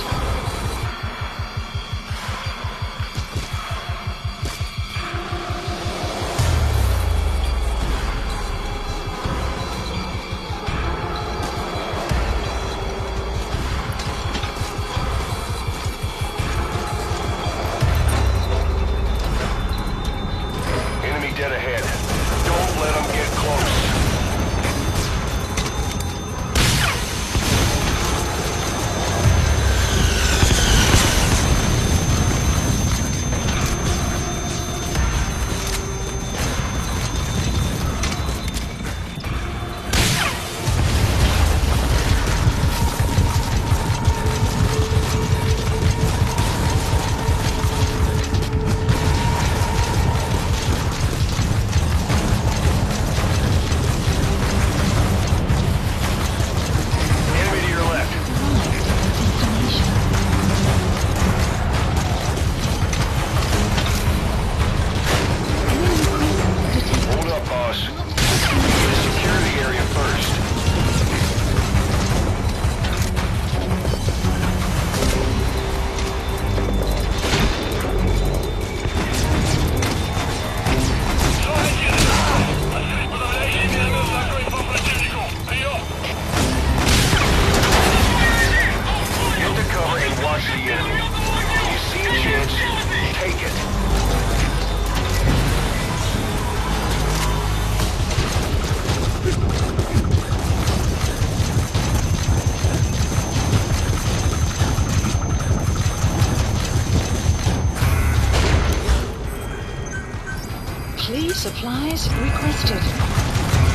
Supplies requested.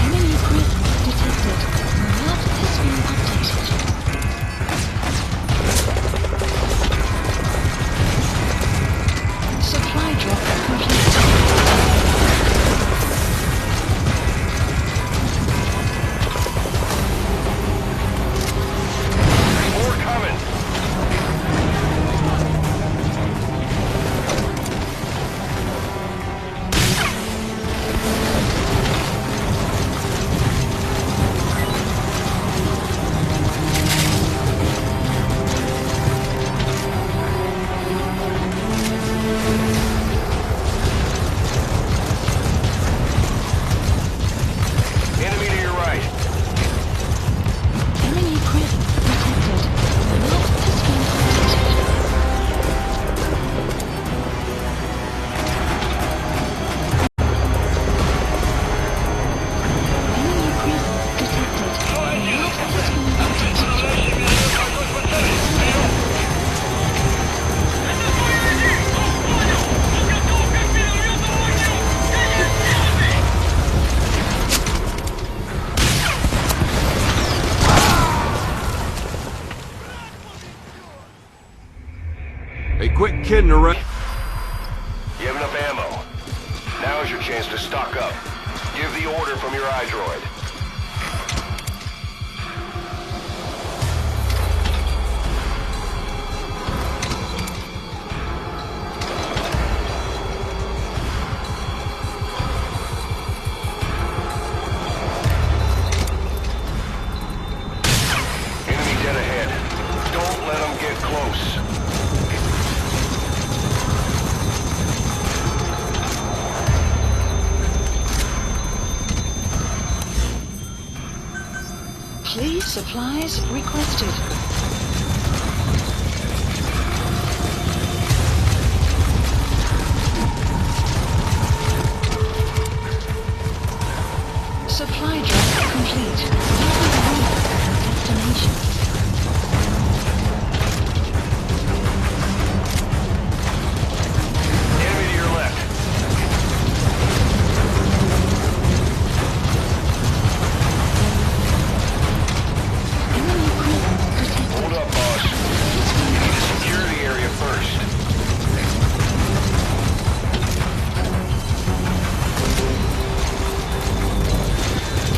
Enemy presence detected. The map has been updated. Supply drop complete. More coming. Enemy to your right. Enemy presence detected. The map has been updated. Enemy presence detected. The map has been updated. Hey, quit kidding around. You have enough ammo. Now is your chance to stock up. Give the order from your iDroid. Enemy dead ahead. Don't let them get close. Please supplies requested. Supply drop complete. Destination. Enemy to your left. Enemy presence detected. Hold up, boss. You need to secure the area first.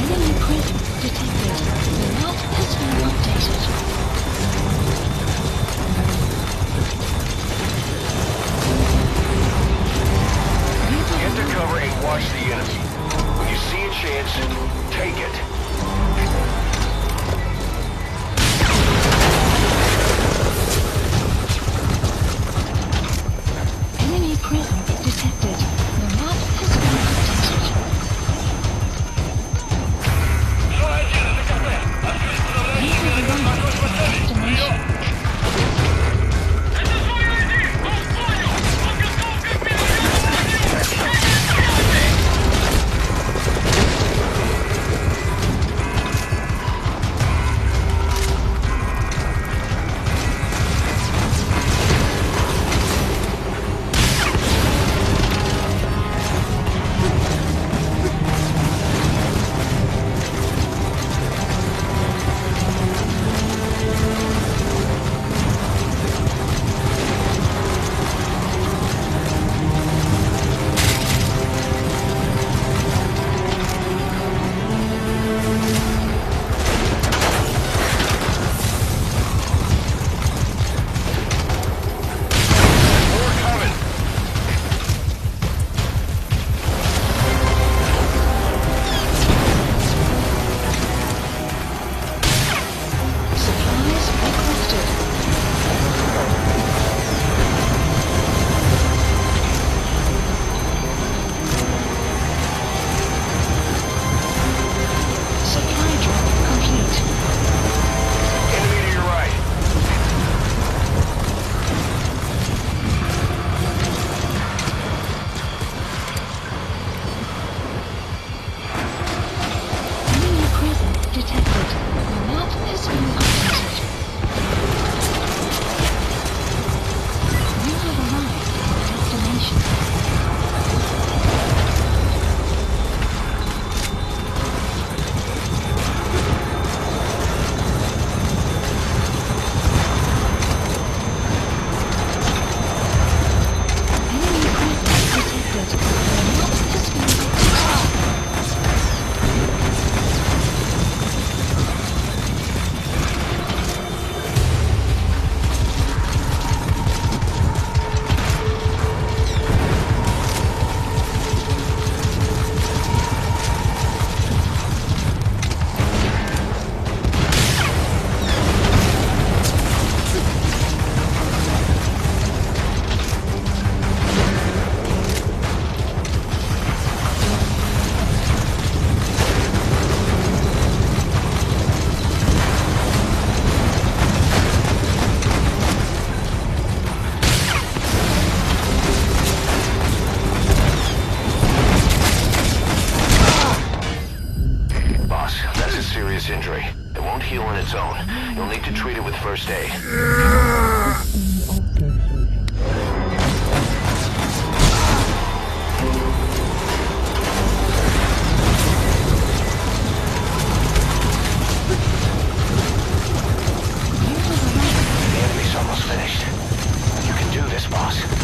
Enemy presence detected. The map has been updated. Get to cover and watch the enemy. When you see a chance, take it. Enemy presence detected. The map has been updated. Destination. heal on its own. You'll need to treat it with first aid. The enemy's almost finished. You can do this, boss.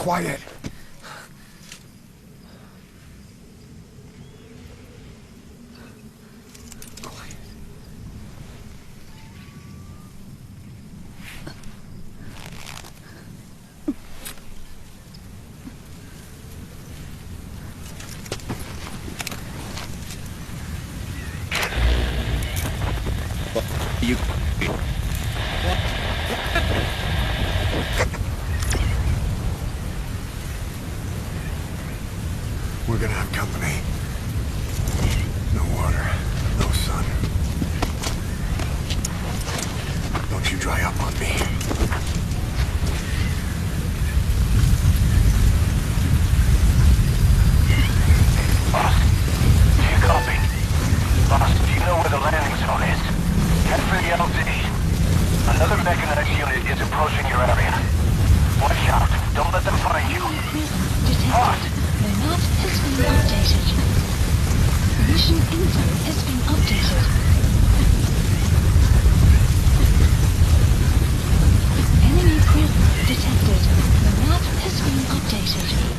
quiet. You... We're gonna have company. No water, no sun. Don't you dry up on me. Boss, do you copy? Boss, do you know where the landing zone is? Head for the LZ. Another mechanized unit is approaching your area. Watch out. Don't let them find you. Boss! The map has been updated. Mission info has been updated. Enemy presence detected. The map has been updated.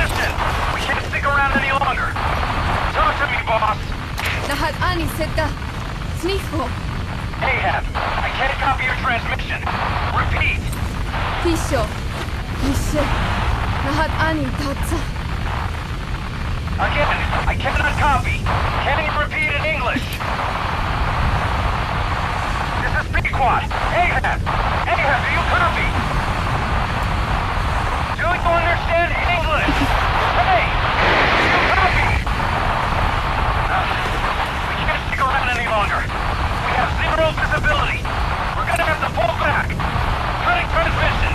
transmission! We can't stick around any longer! Talk to me, boss! Lahat ani seta. Snicho. Ahab, I can't copy your transmission. Repeat! Pisho. Mishe. Lahat ani tatsa. Again, I cannot copy. Can you repeat in English? This is Pequod. Ahab! Ahab, do you copy? Do you understand English? Hey! Do you copy? We can't stick around any longer. We have zero visibility. We're gonna have to pull back. Cutting transmission.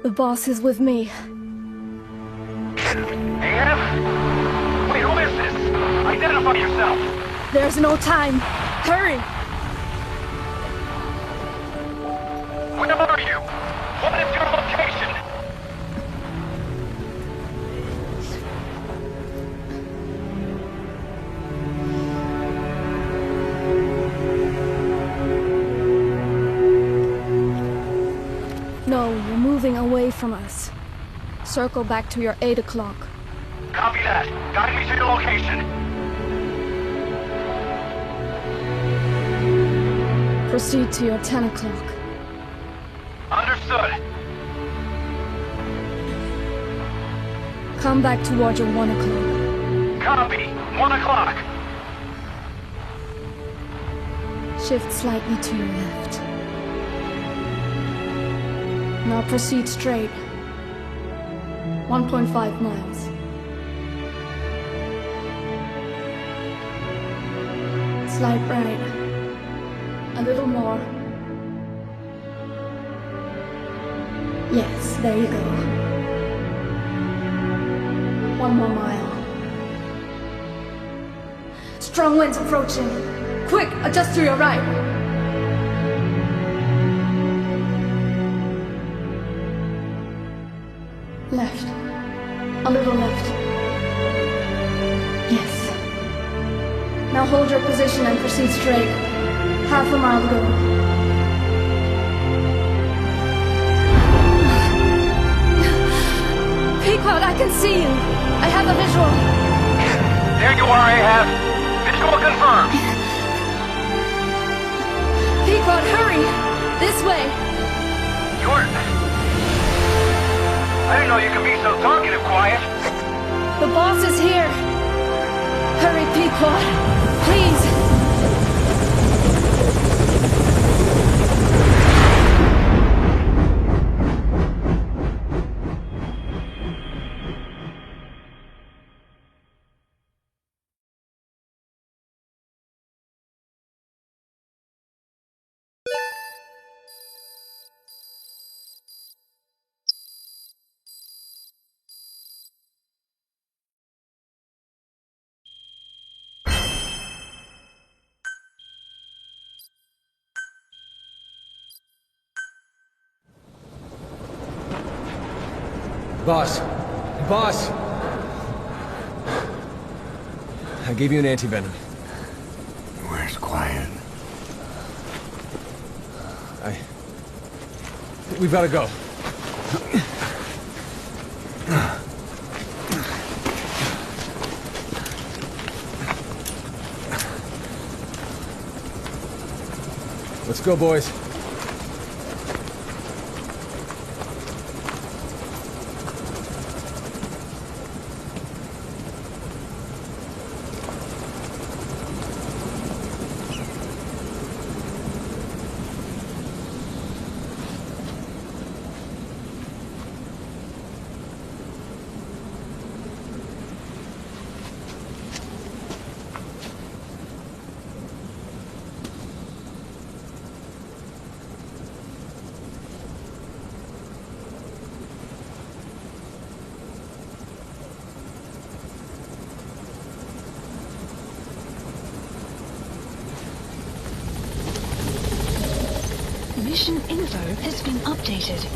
The boss is with me. Ahab? Wait, who is this? Identify yourself. There's no time. Hurry! Where are you? What is your location? No, you're moving away from us. Circle back to your 8 o'clock. Copy that. Guide me to your location. Proceed to your 10 o'clock. Understood. Come back towards your 1 o'clock. Copy. 1 o'clock. Shift slightly to your left. Now proceed straight. 1.5 miles. Slide right. A little more. Yes, there you go. 1 more mile. Strong winds approaching. Quick, adjust to your right. Left. A little left. Yes. Now hold your position and proceed straight. Half a mile to go. Pequod, I can see you. I have a visual. There you are, Ahab. Visual confirmed. Pequod, hurry! This way. I didn't know you could be so talkative, Quiet. The boss is here. Hurry, Pequod. Please. Boss! Boss! I gave you an anti-venom. Where's Quiet? We've gotta go. Let's go, boys. Mission info has been updated.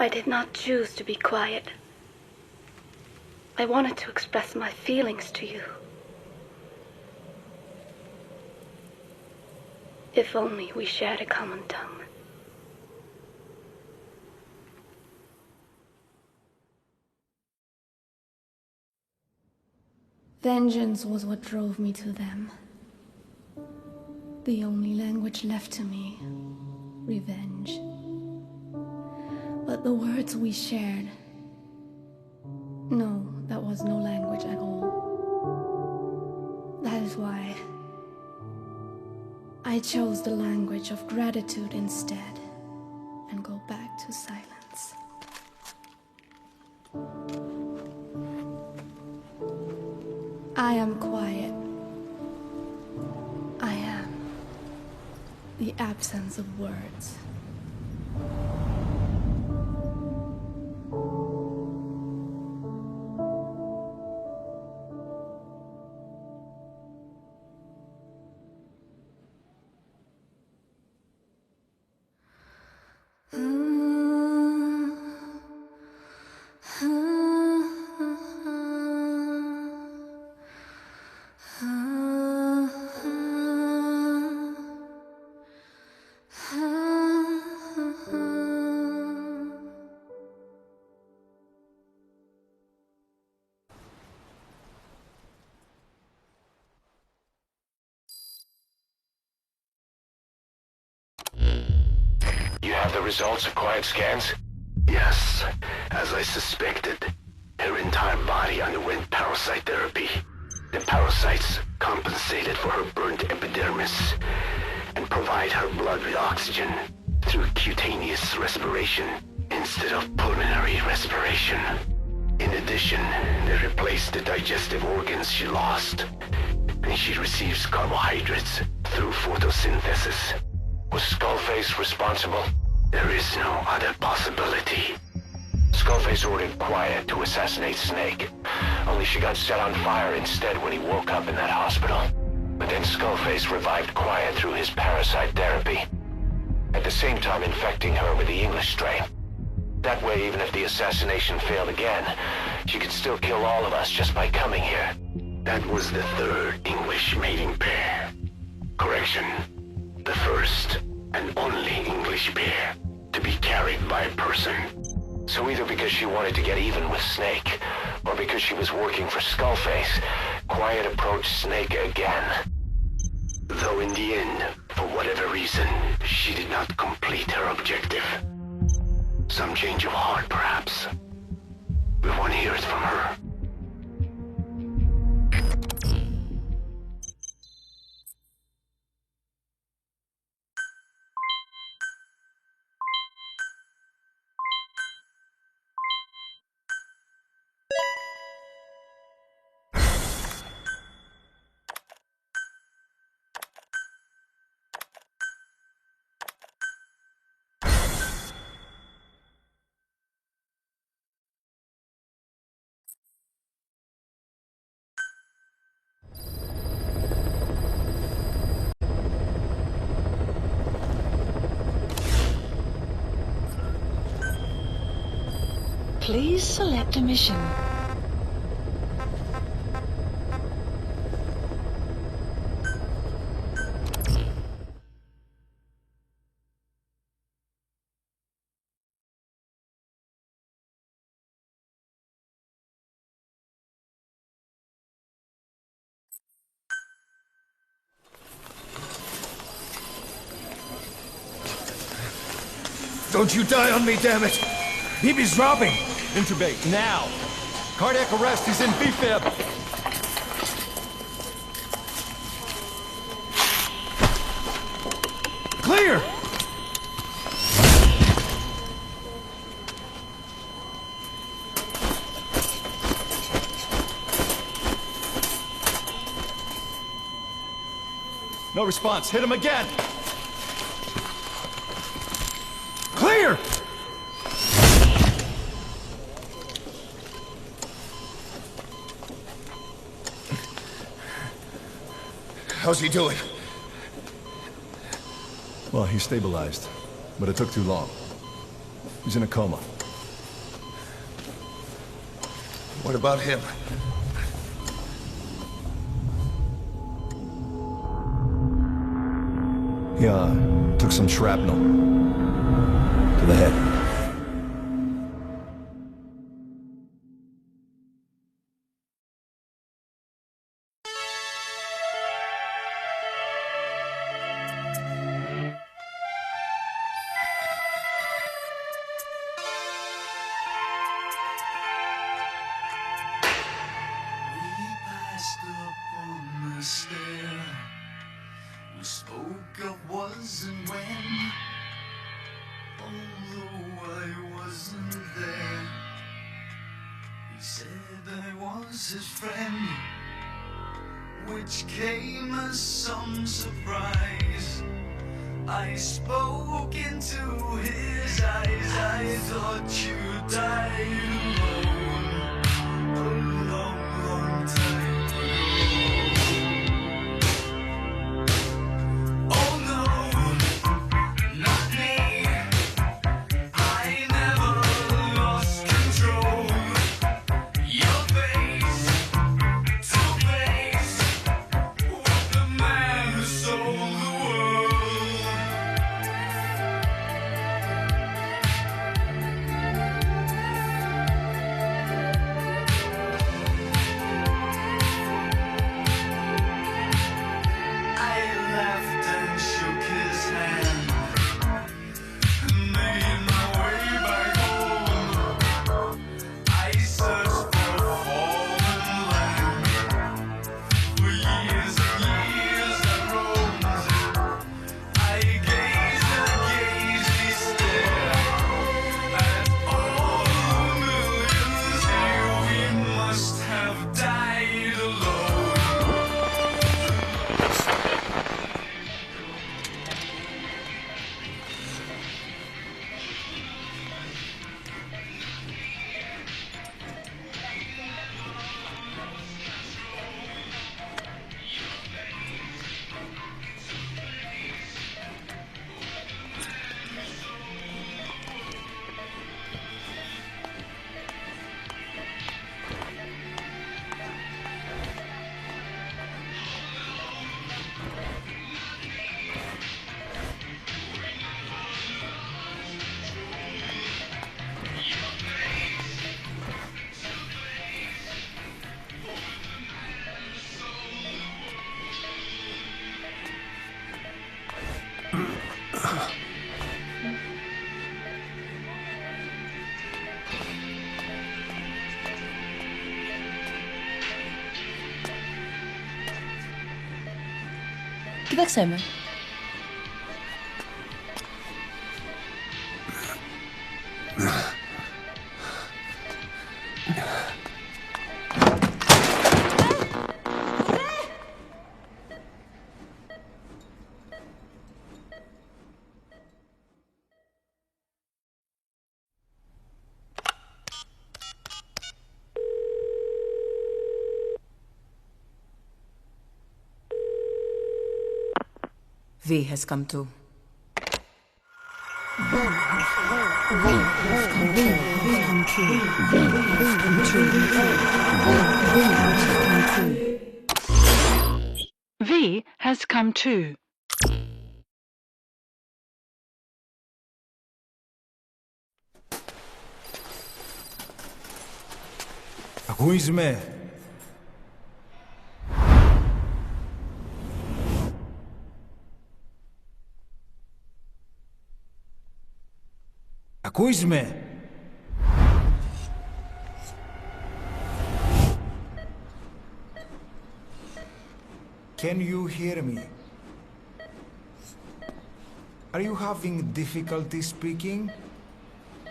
I did not choose to be quiet. I wanted to express my feelings to you. If only we shared a common tongue. Vengeance was what drove me to them. The only language left to me, revenge. But the words we shared, no, that was no language at all. That is why I chose the language of gratitude instead, and go back to silence. I am quiet. I am the absence of words. You have the results of quiet scans? Yes, as I suspected. Her entire body underwent parasite therapy. The parasites compensated for her burnt epidermis and provide her blood with oxygen through cutaneous respiration instead of pulmonary respiration. In addition, they replaced the digestive organs she lost, and she receives carbohydrates through photosynthesis. Was Skullface responsible? There is no other possibility. Skullface ordered Quiet to assassinate Snake, only she got set on fire instead when he woke up in that hospital. But then Skullface revived Quiet through his parasite therapy, at the same time infecting her with the English strain. That way, even if the assassination failed again, she could still kill all of us just by coming here. That was the third English mating pair. Correction. The first and only English pair to be carried by a person. So either because she wanted to get even with Snake, or because she was working for Skullface, Quiet approached Snake again. Though in the end, for whatever reason, she did not complete her objective. Some change of heart, perhaps. We want to hear it from her. Please select a mission. Don't you die on me, damn it! BB's dropping! Intubate, now! Cardiac arrest, he's in B-fib! Clear! No response, hit him again! Clear! How's he doing? Well, he stabilized, but it took too long. He's in a coma. What about him? He, took some shrapnel. To the head. We spoke of was and when, although I wasn't there. He said I was his friend, which came as some surprise. I spoke into his eyes, I thought you died alone, a long, long time ago. Κοιτάξέ με. V has come to. V has come to. come true. V has come true. Ακούεις με? Ακούεις με? Can you hear me? Are you having difficulty speaking?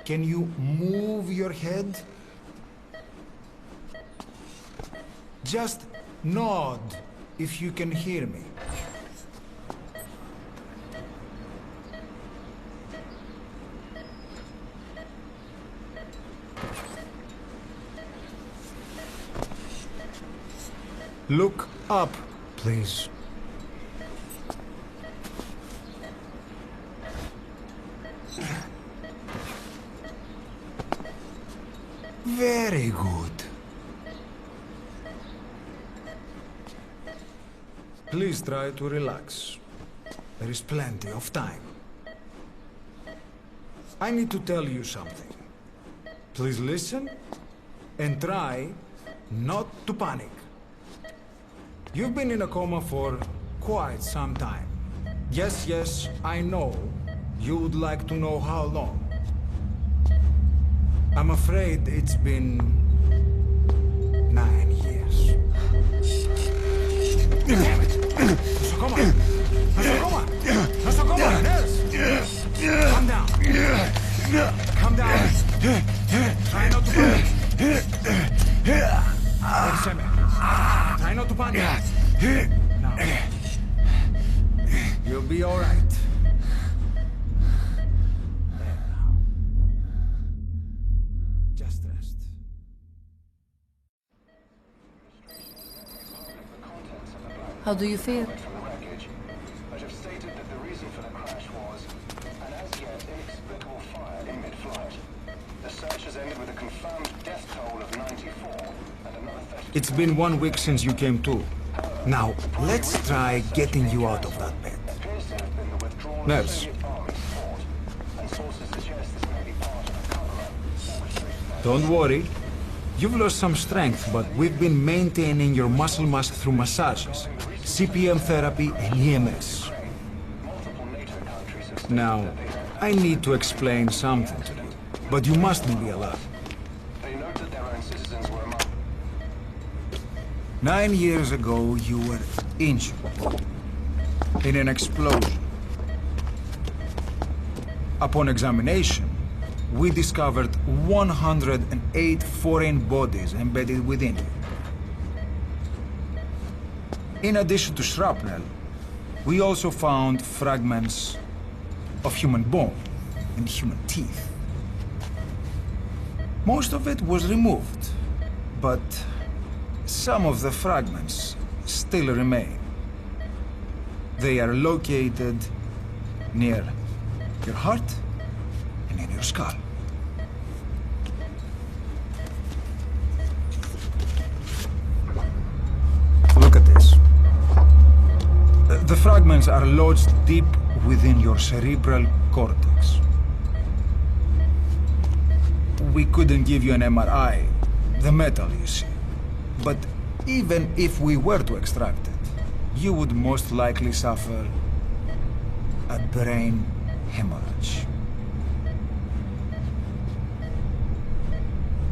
Can you move your head? Just nod if you can hear me. Look up, please. Very good. Please try to relax. There is plenty of time. I need to tell you something. Please listen and try not to panic. You've been in a coma for quite some time. Yes, I know. You would like to know how long. I'm afraid it's been 9 years. Damn it! Nosocoma! Nosocoma! Nosocoma! Nurse! Calm down. Calm down. Try not to panic. Try not to panic. Now. You'll be all right. Just rest. How do you feel? But have stated that the reason for the crash was an as yet inexplicable fire in mid-flight. The search has ended with a confirmed death toll of 94 and another 30. It's been 1 week since you came to. Now, let's try getting you out of that bed. Nurse. Don't worry. You've lost some strength, but we've been maintaining your muscle mass through massages, CPM therapy, and EMS. Now, I need to explain something to you, but you mustn't be alarmed. 9 years ago, you were injured in an explosion. Upon examination, we discovered 108 foreign bodies embedded within you. In addition to shrapnel, we also found fragments of human bone and human teeth. Most of it was removed, but some of the fragments still remain. They are located near your heart and in your skull. Look at this. The fragments are lodged deep within your cerebral cortex. We couldn't give you an MRI, the metal, you see. But even if we were to extract it, you would most likely suffer a brain hemorrhage.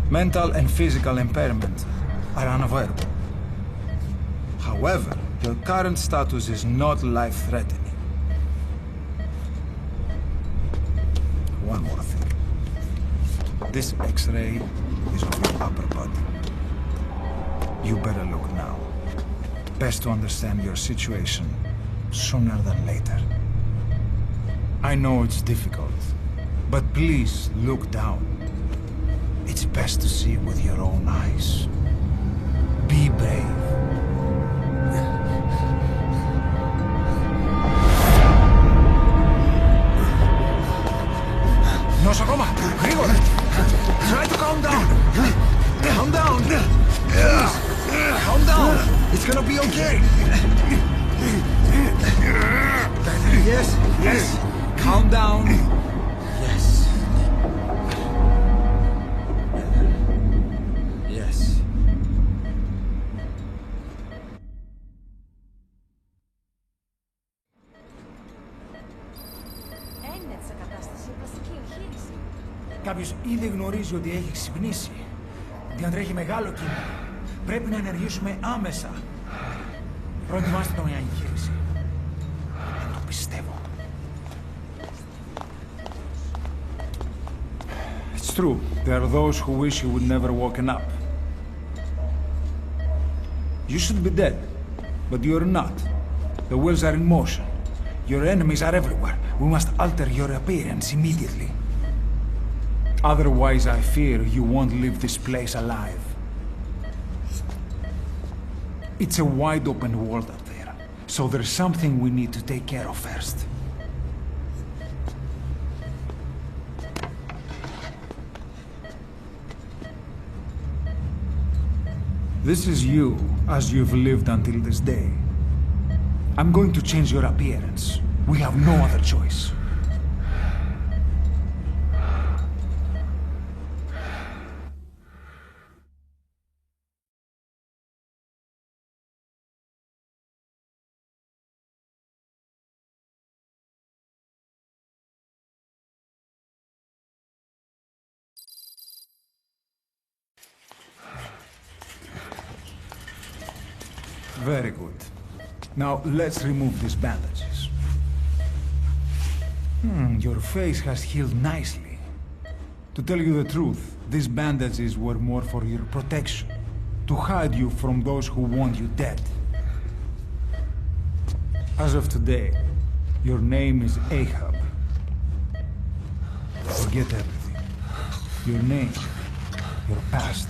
Mental and physical impairment are unavoidable. However, your current status is not life-threatening. One more thing. This X-ray is of your upper body. You better look now. Best to understand your situation sooner than later. I know it's difficult, but please look down. It's best to see with your own eyes. Be brave. Νοσοκόμα! Γρήγορα! Κάποιος ήδη γνωρίζει ότι έχει ξυπνήσει, ότι αν τρέχει μεγάλο κύμα, πρέπει να ενεργήσουμε άμεσα. Προετοιμάστε τον για εγχείρηση. Δεν το πιστεύω. It's true. There are those who wish you would never woken up. You should be dead, but you're not. The wheels are in motion. Your enemies are everywhere. We must alter your appearance immediately. Otherwise, I fear you won't leave this place alive. It's a wide open world out there, so there's something we need to take care of first. This is you, as you've lived until this day. I'm going to change your appearance. We have no other choice. Very good. Now, let's remove these bandages. Your face has healed nicely. To tell you the truth, these bandages were more for your protection, to hide you from those who want you dead. As of today, your name is Ahab. Forget everything. Your name, your past.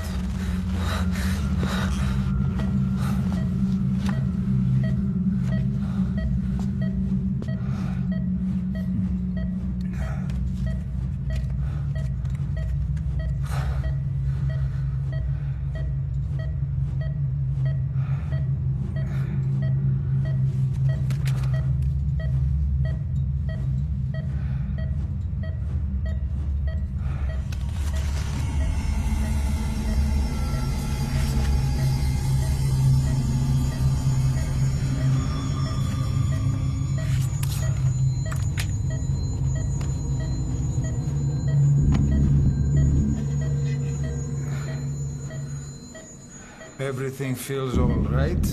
Everything feels all right?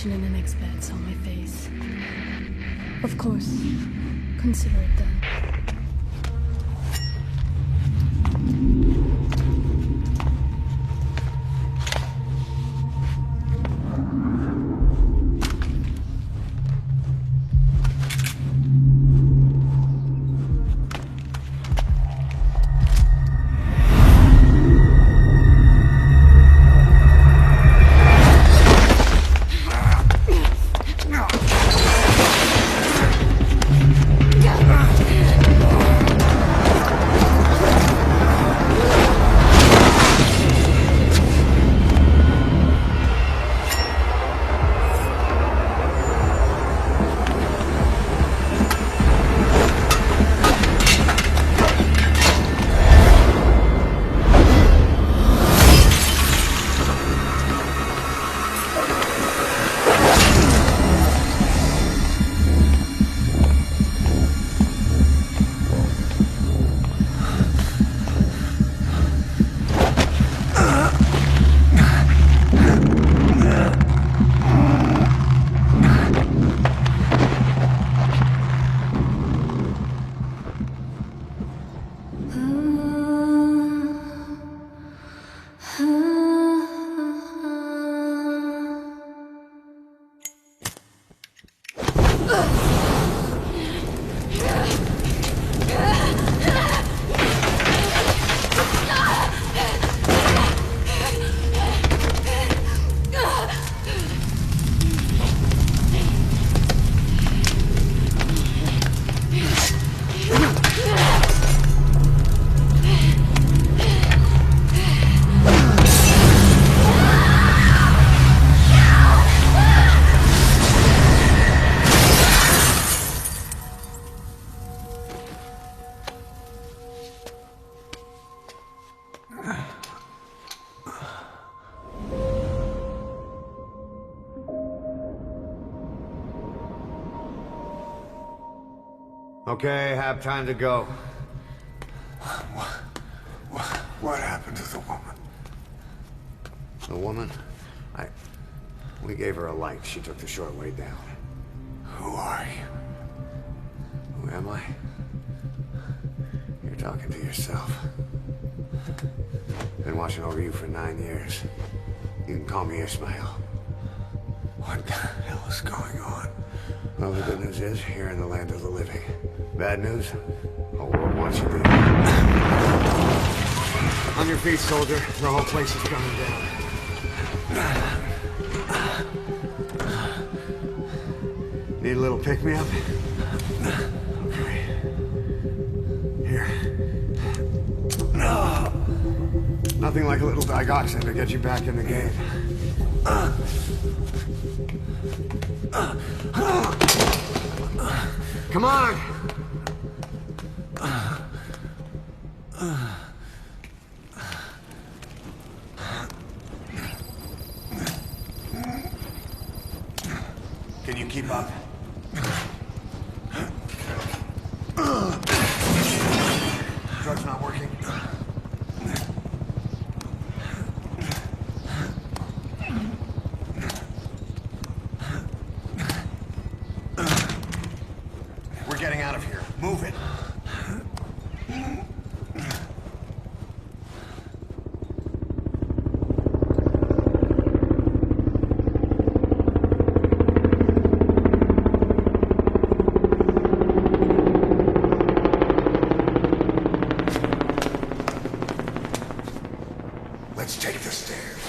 In the next bed saw my face. Of course, consider it done. Yeah. Okay, have time to go. What happened to the woman? The woman? We gave her a light. She took the short way down. Who are you? Who am I? You're talking to yourself. Been watching over you for 9 years. You can call me Ismail. What the hell is going on? Well, the good news is, you're in the land of the living. Bad news? The whole world wants you dead. On your feet, soldier. The whole place is coming down. Need a little pick-me-up? Okay. Here. Nothing like a little digoxin to get you back in the game. Come on! Can you keep up? Drug's not working. We're getting out of here. Move it. Let's take the stairs.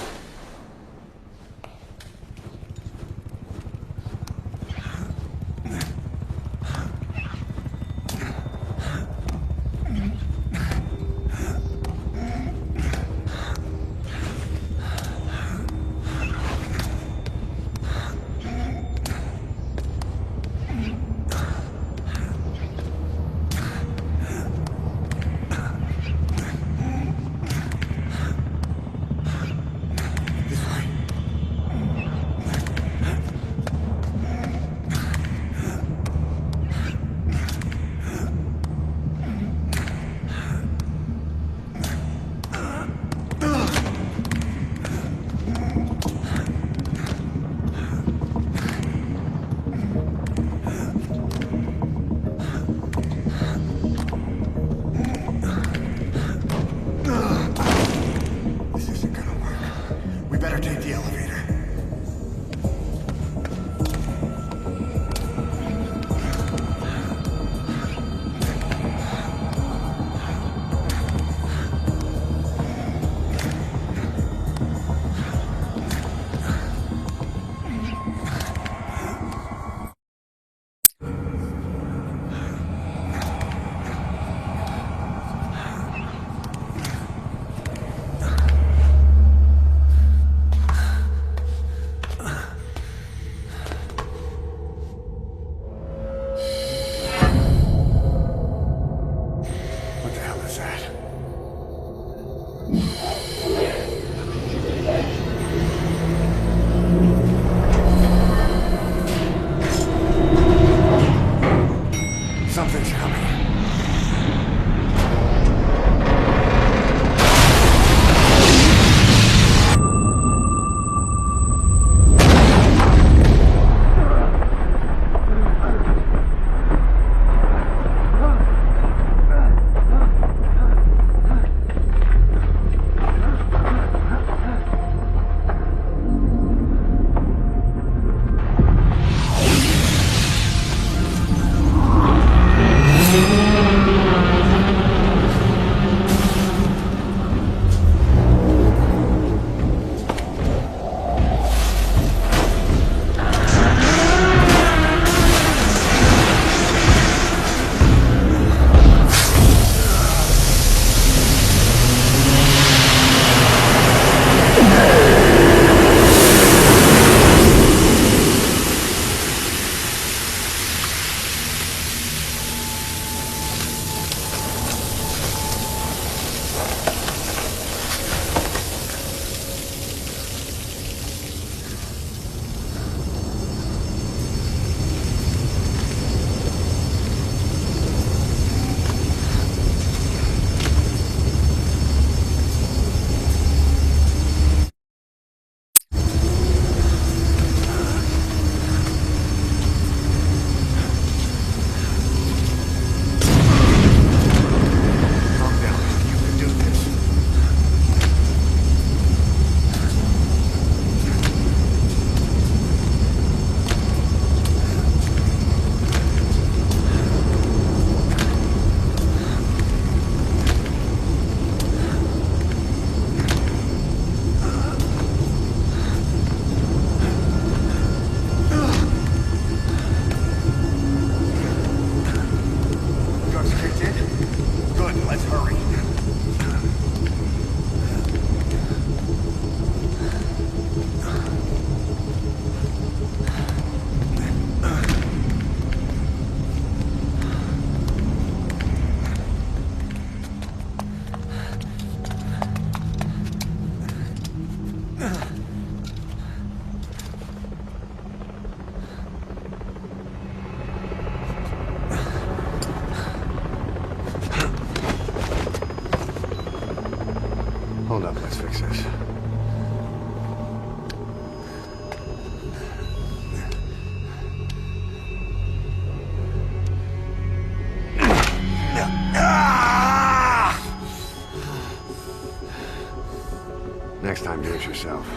Next time, do it yourself.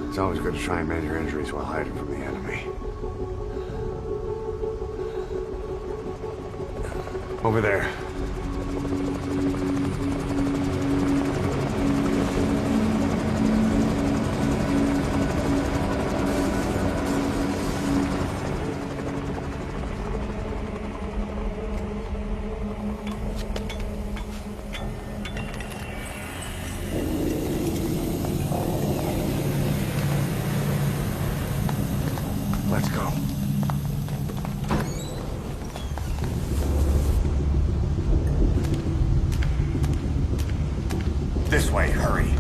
It's always good to try and mend your injuries while hiding from the enemy. Over there. Let's go. This way, hurry.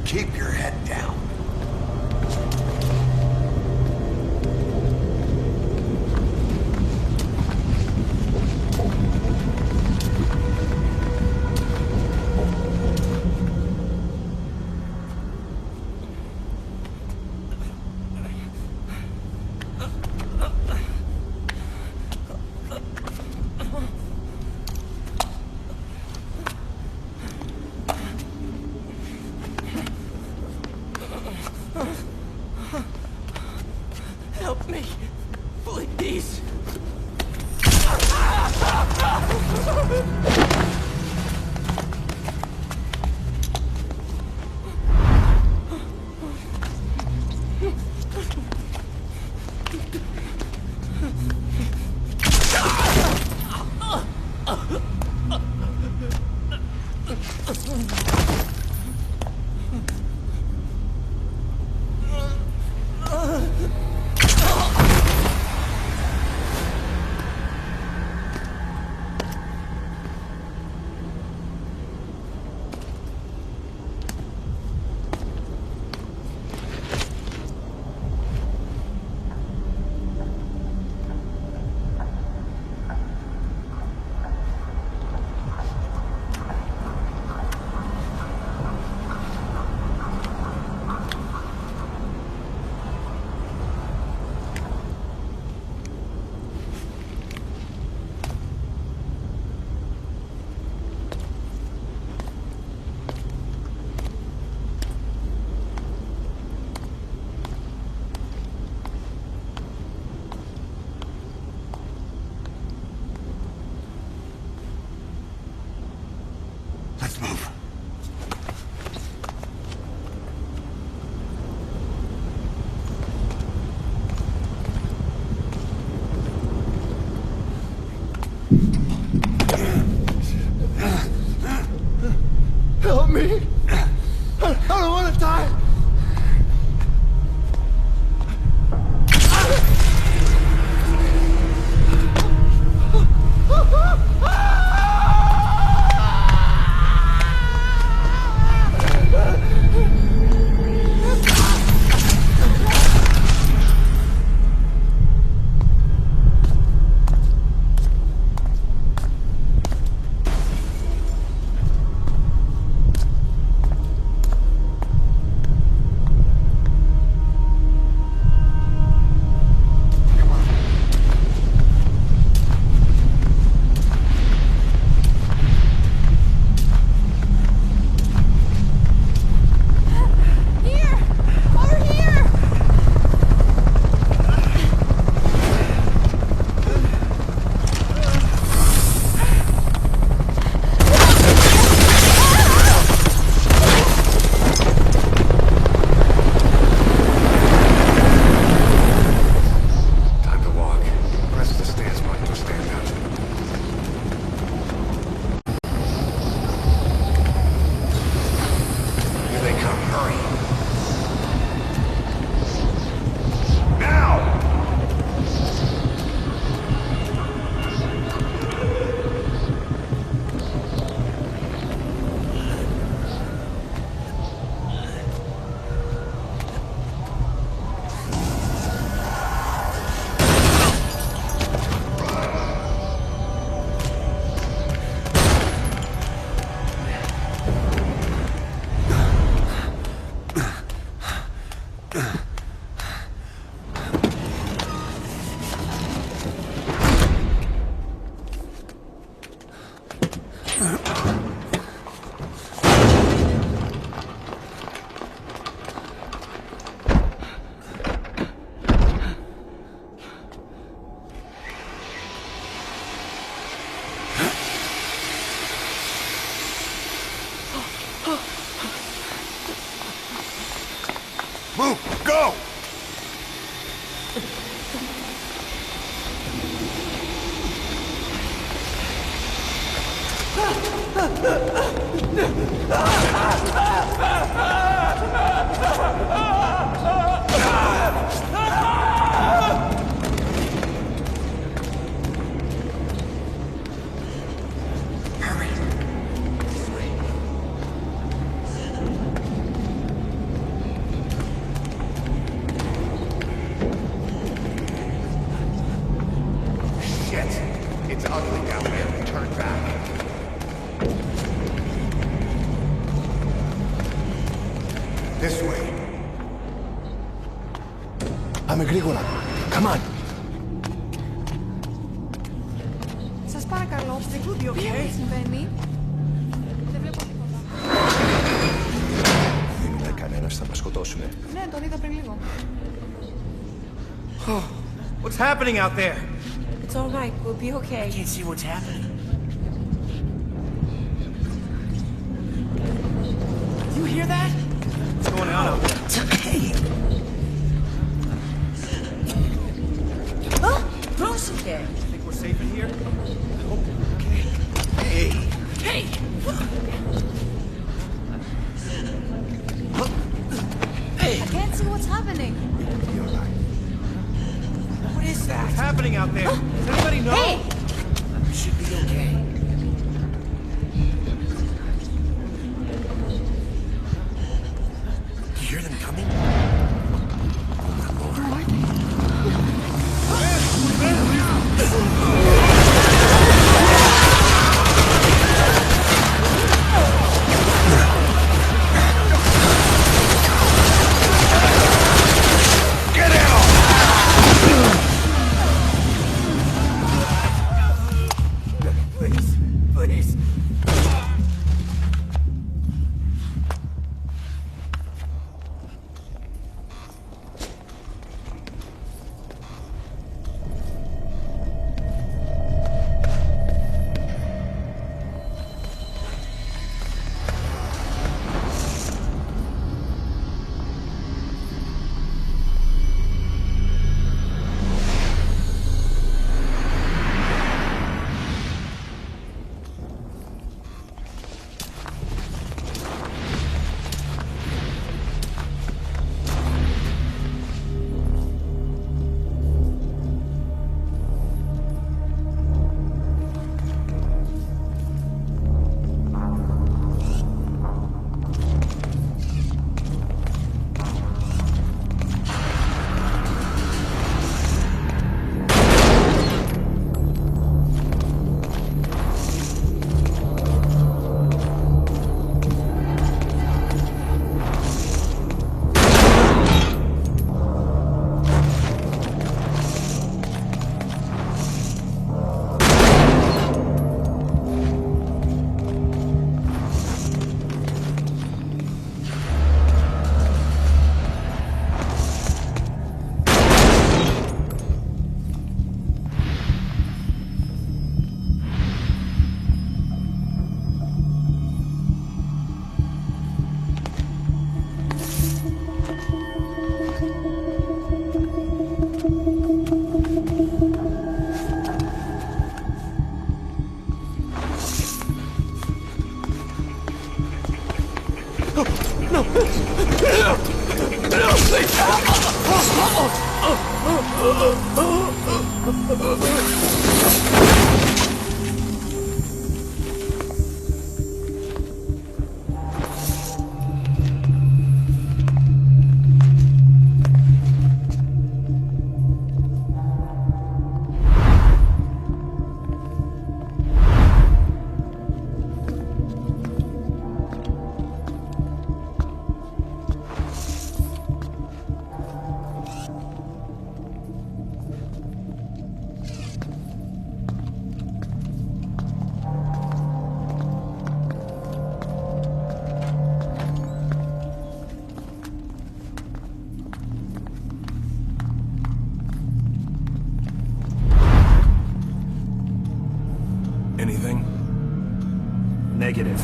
Keep your head down. Help me, please. Let's move. Help me! I don't want to die! Move! Go! This way. Πάμε γρήγορα. Come on. Σας παρακαλώ, τι συμβαίνει? Δεν βλέπω τίποτα. Δεν μιλάει κανένας, θα μας σκοτώσουνε. Ναι, τον είδα πριν λίγο. What's happening out there? It's all right, we'll be okay. I can't see what's happening. You hear that? What's going on out there? It's okay. Oh, close again. Think we're safe in here? Oh, okay. Hey! Hey! Hey! I can't see what's happening. What is that? What's happening out there? Does anybody know? Hey! We should be okay. You hear them coming? Oh my lord. Get out! Please, please. Anything? Negative.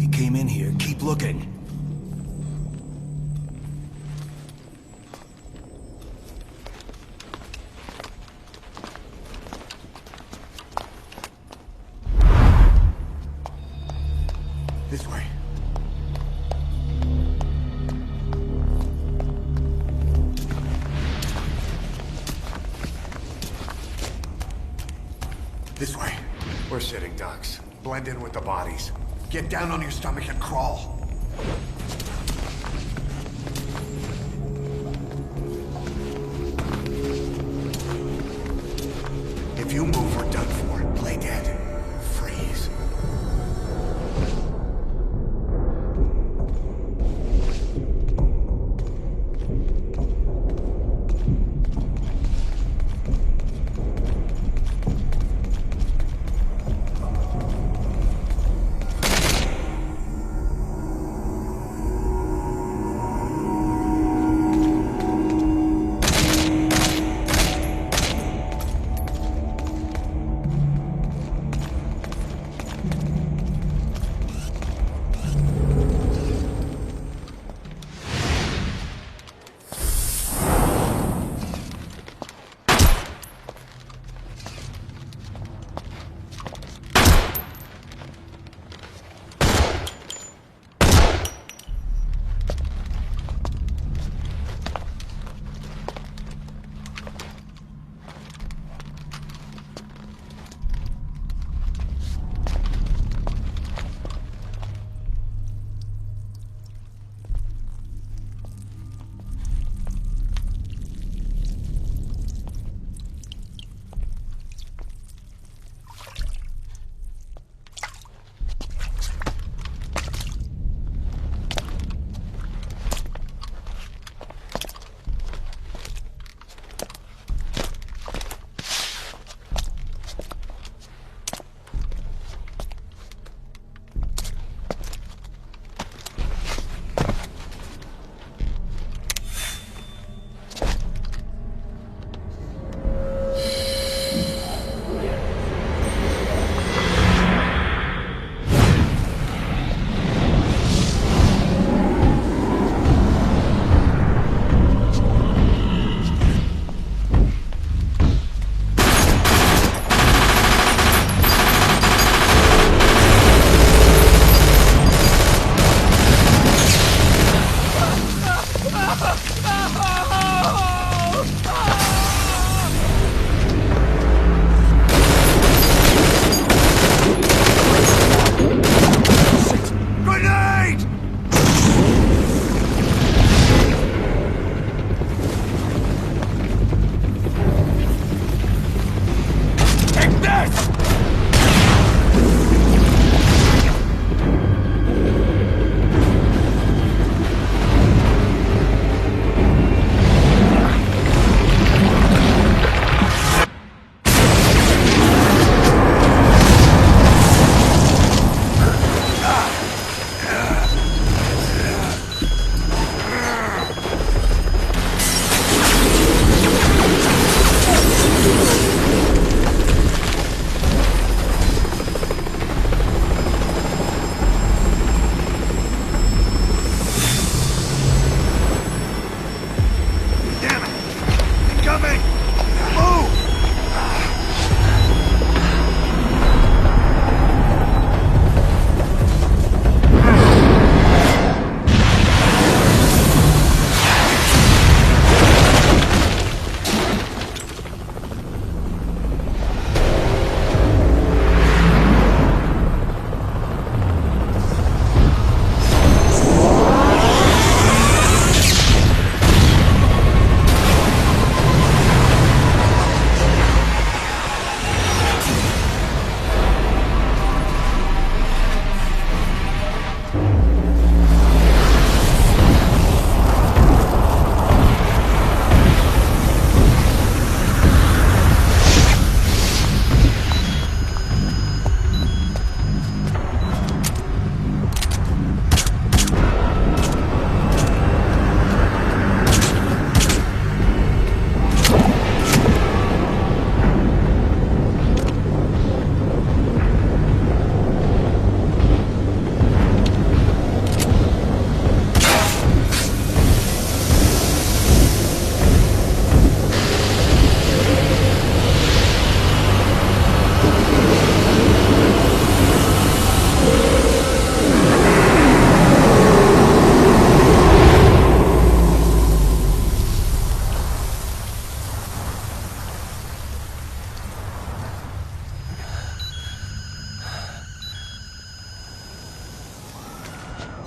You came in here. Keep looking. This way. This way. We're sitting ducks. Blend in with the bodies. Get down on your stomach and crawl. If you move, we're done for. Play dead. Freeze.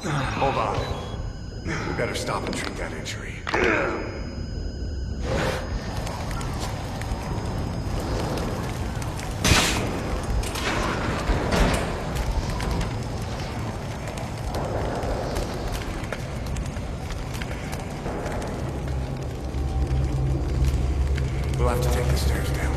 Hold on. We better stop and treat that injury. We'll have to take the stairs down.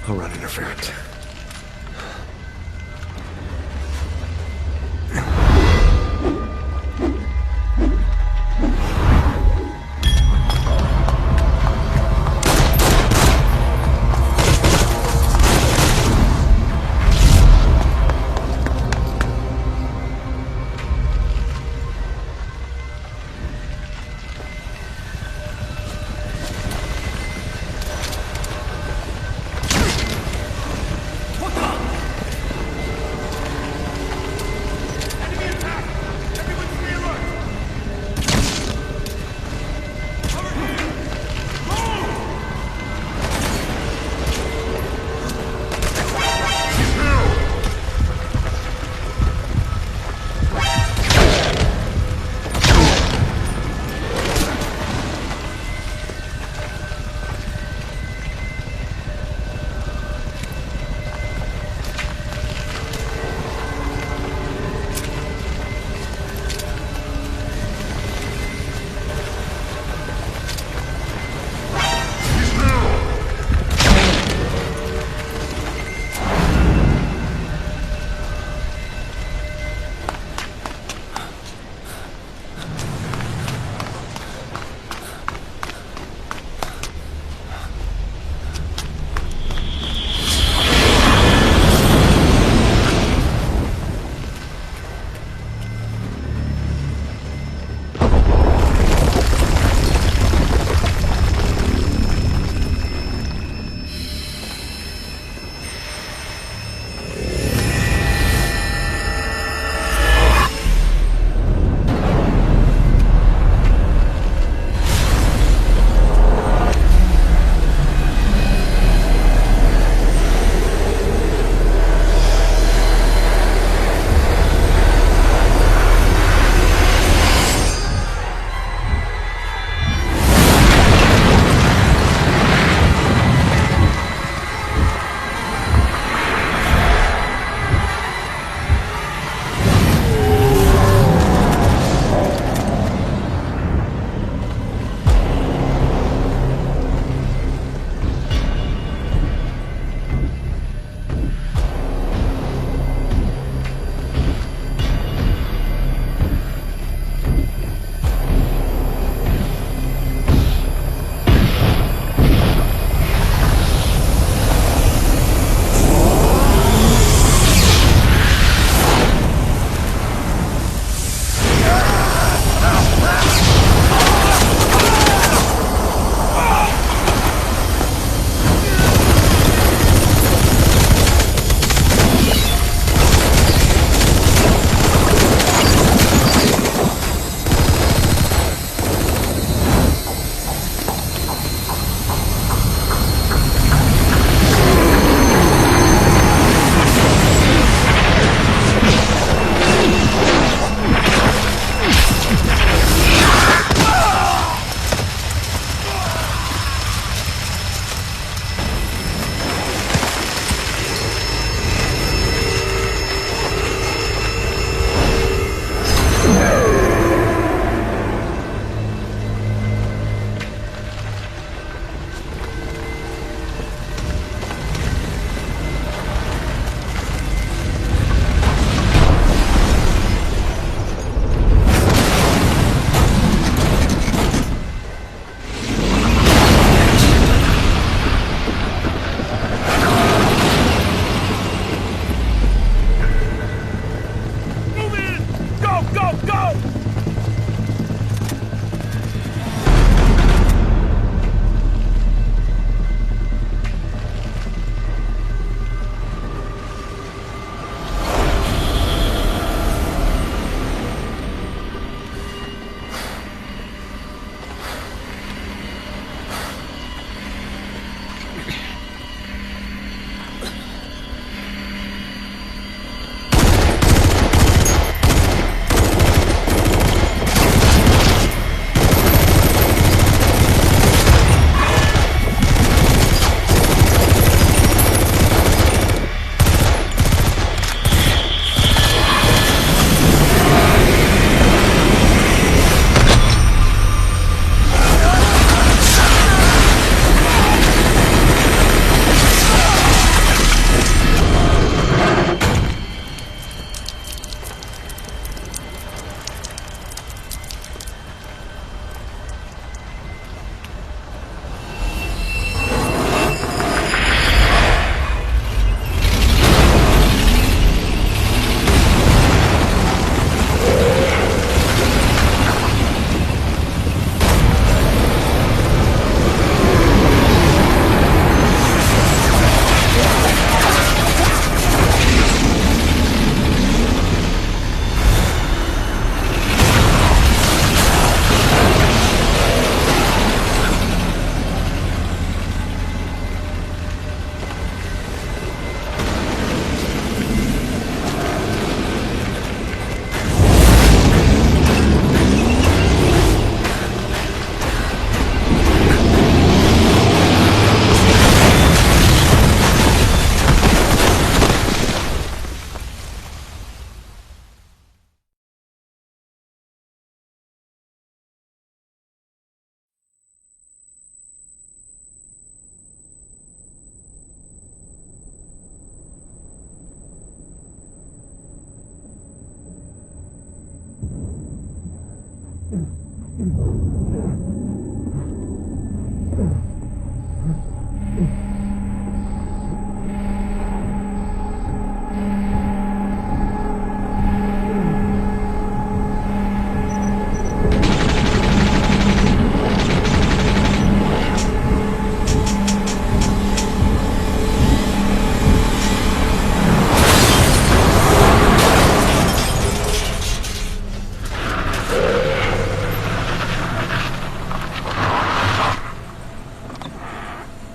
I'll run interference.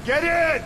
Get in!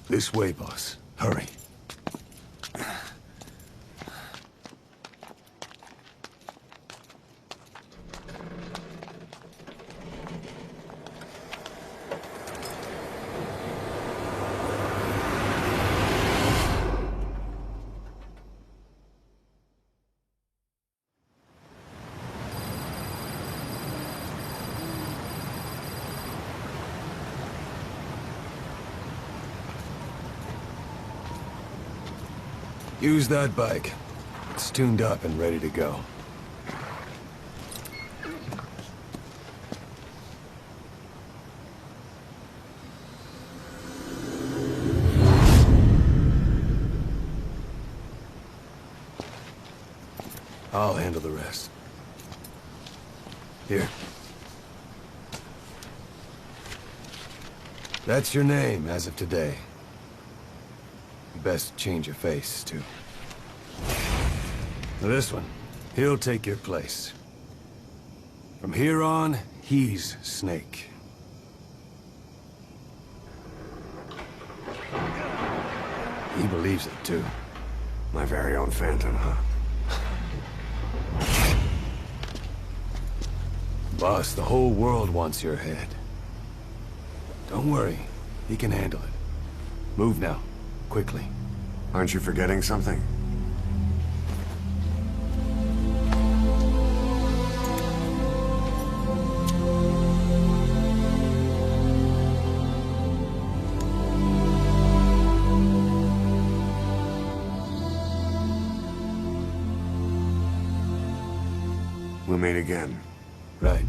This way, boss. Hurry. Use that bike. It's tuned up and ready to go. I'll handle the rest. Here. That's your name as of today. Best change your face, too. This one, he'll take your place. From here on, he's Snake. He believes it, too. My very own Phantom, huh? Boss, the whole world wants your head. Don't worry, he can handle it. Move now. Quickly. Aren't you forgetting something? meet again. Right.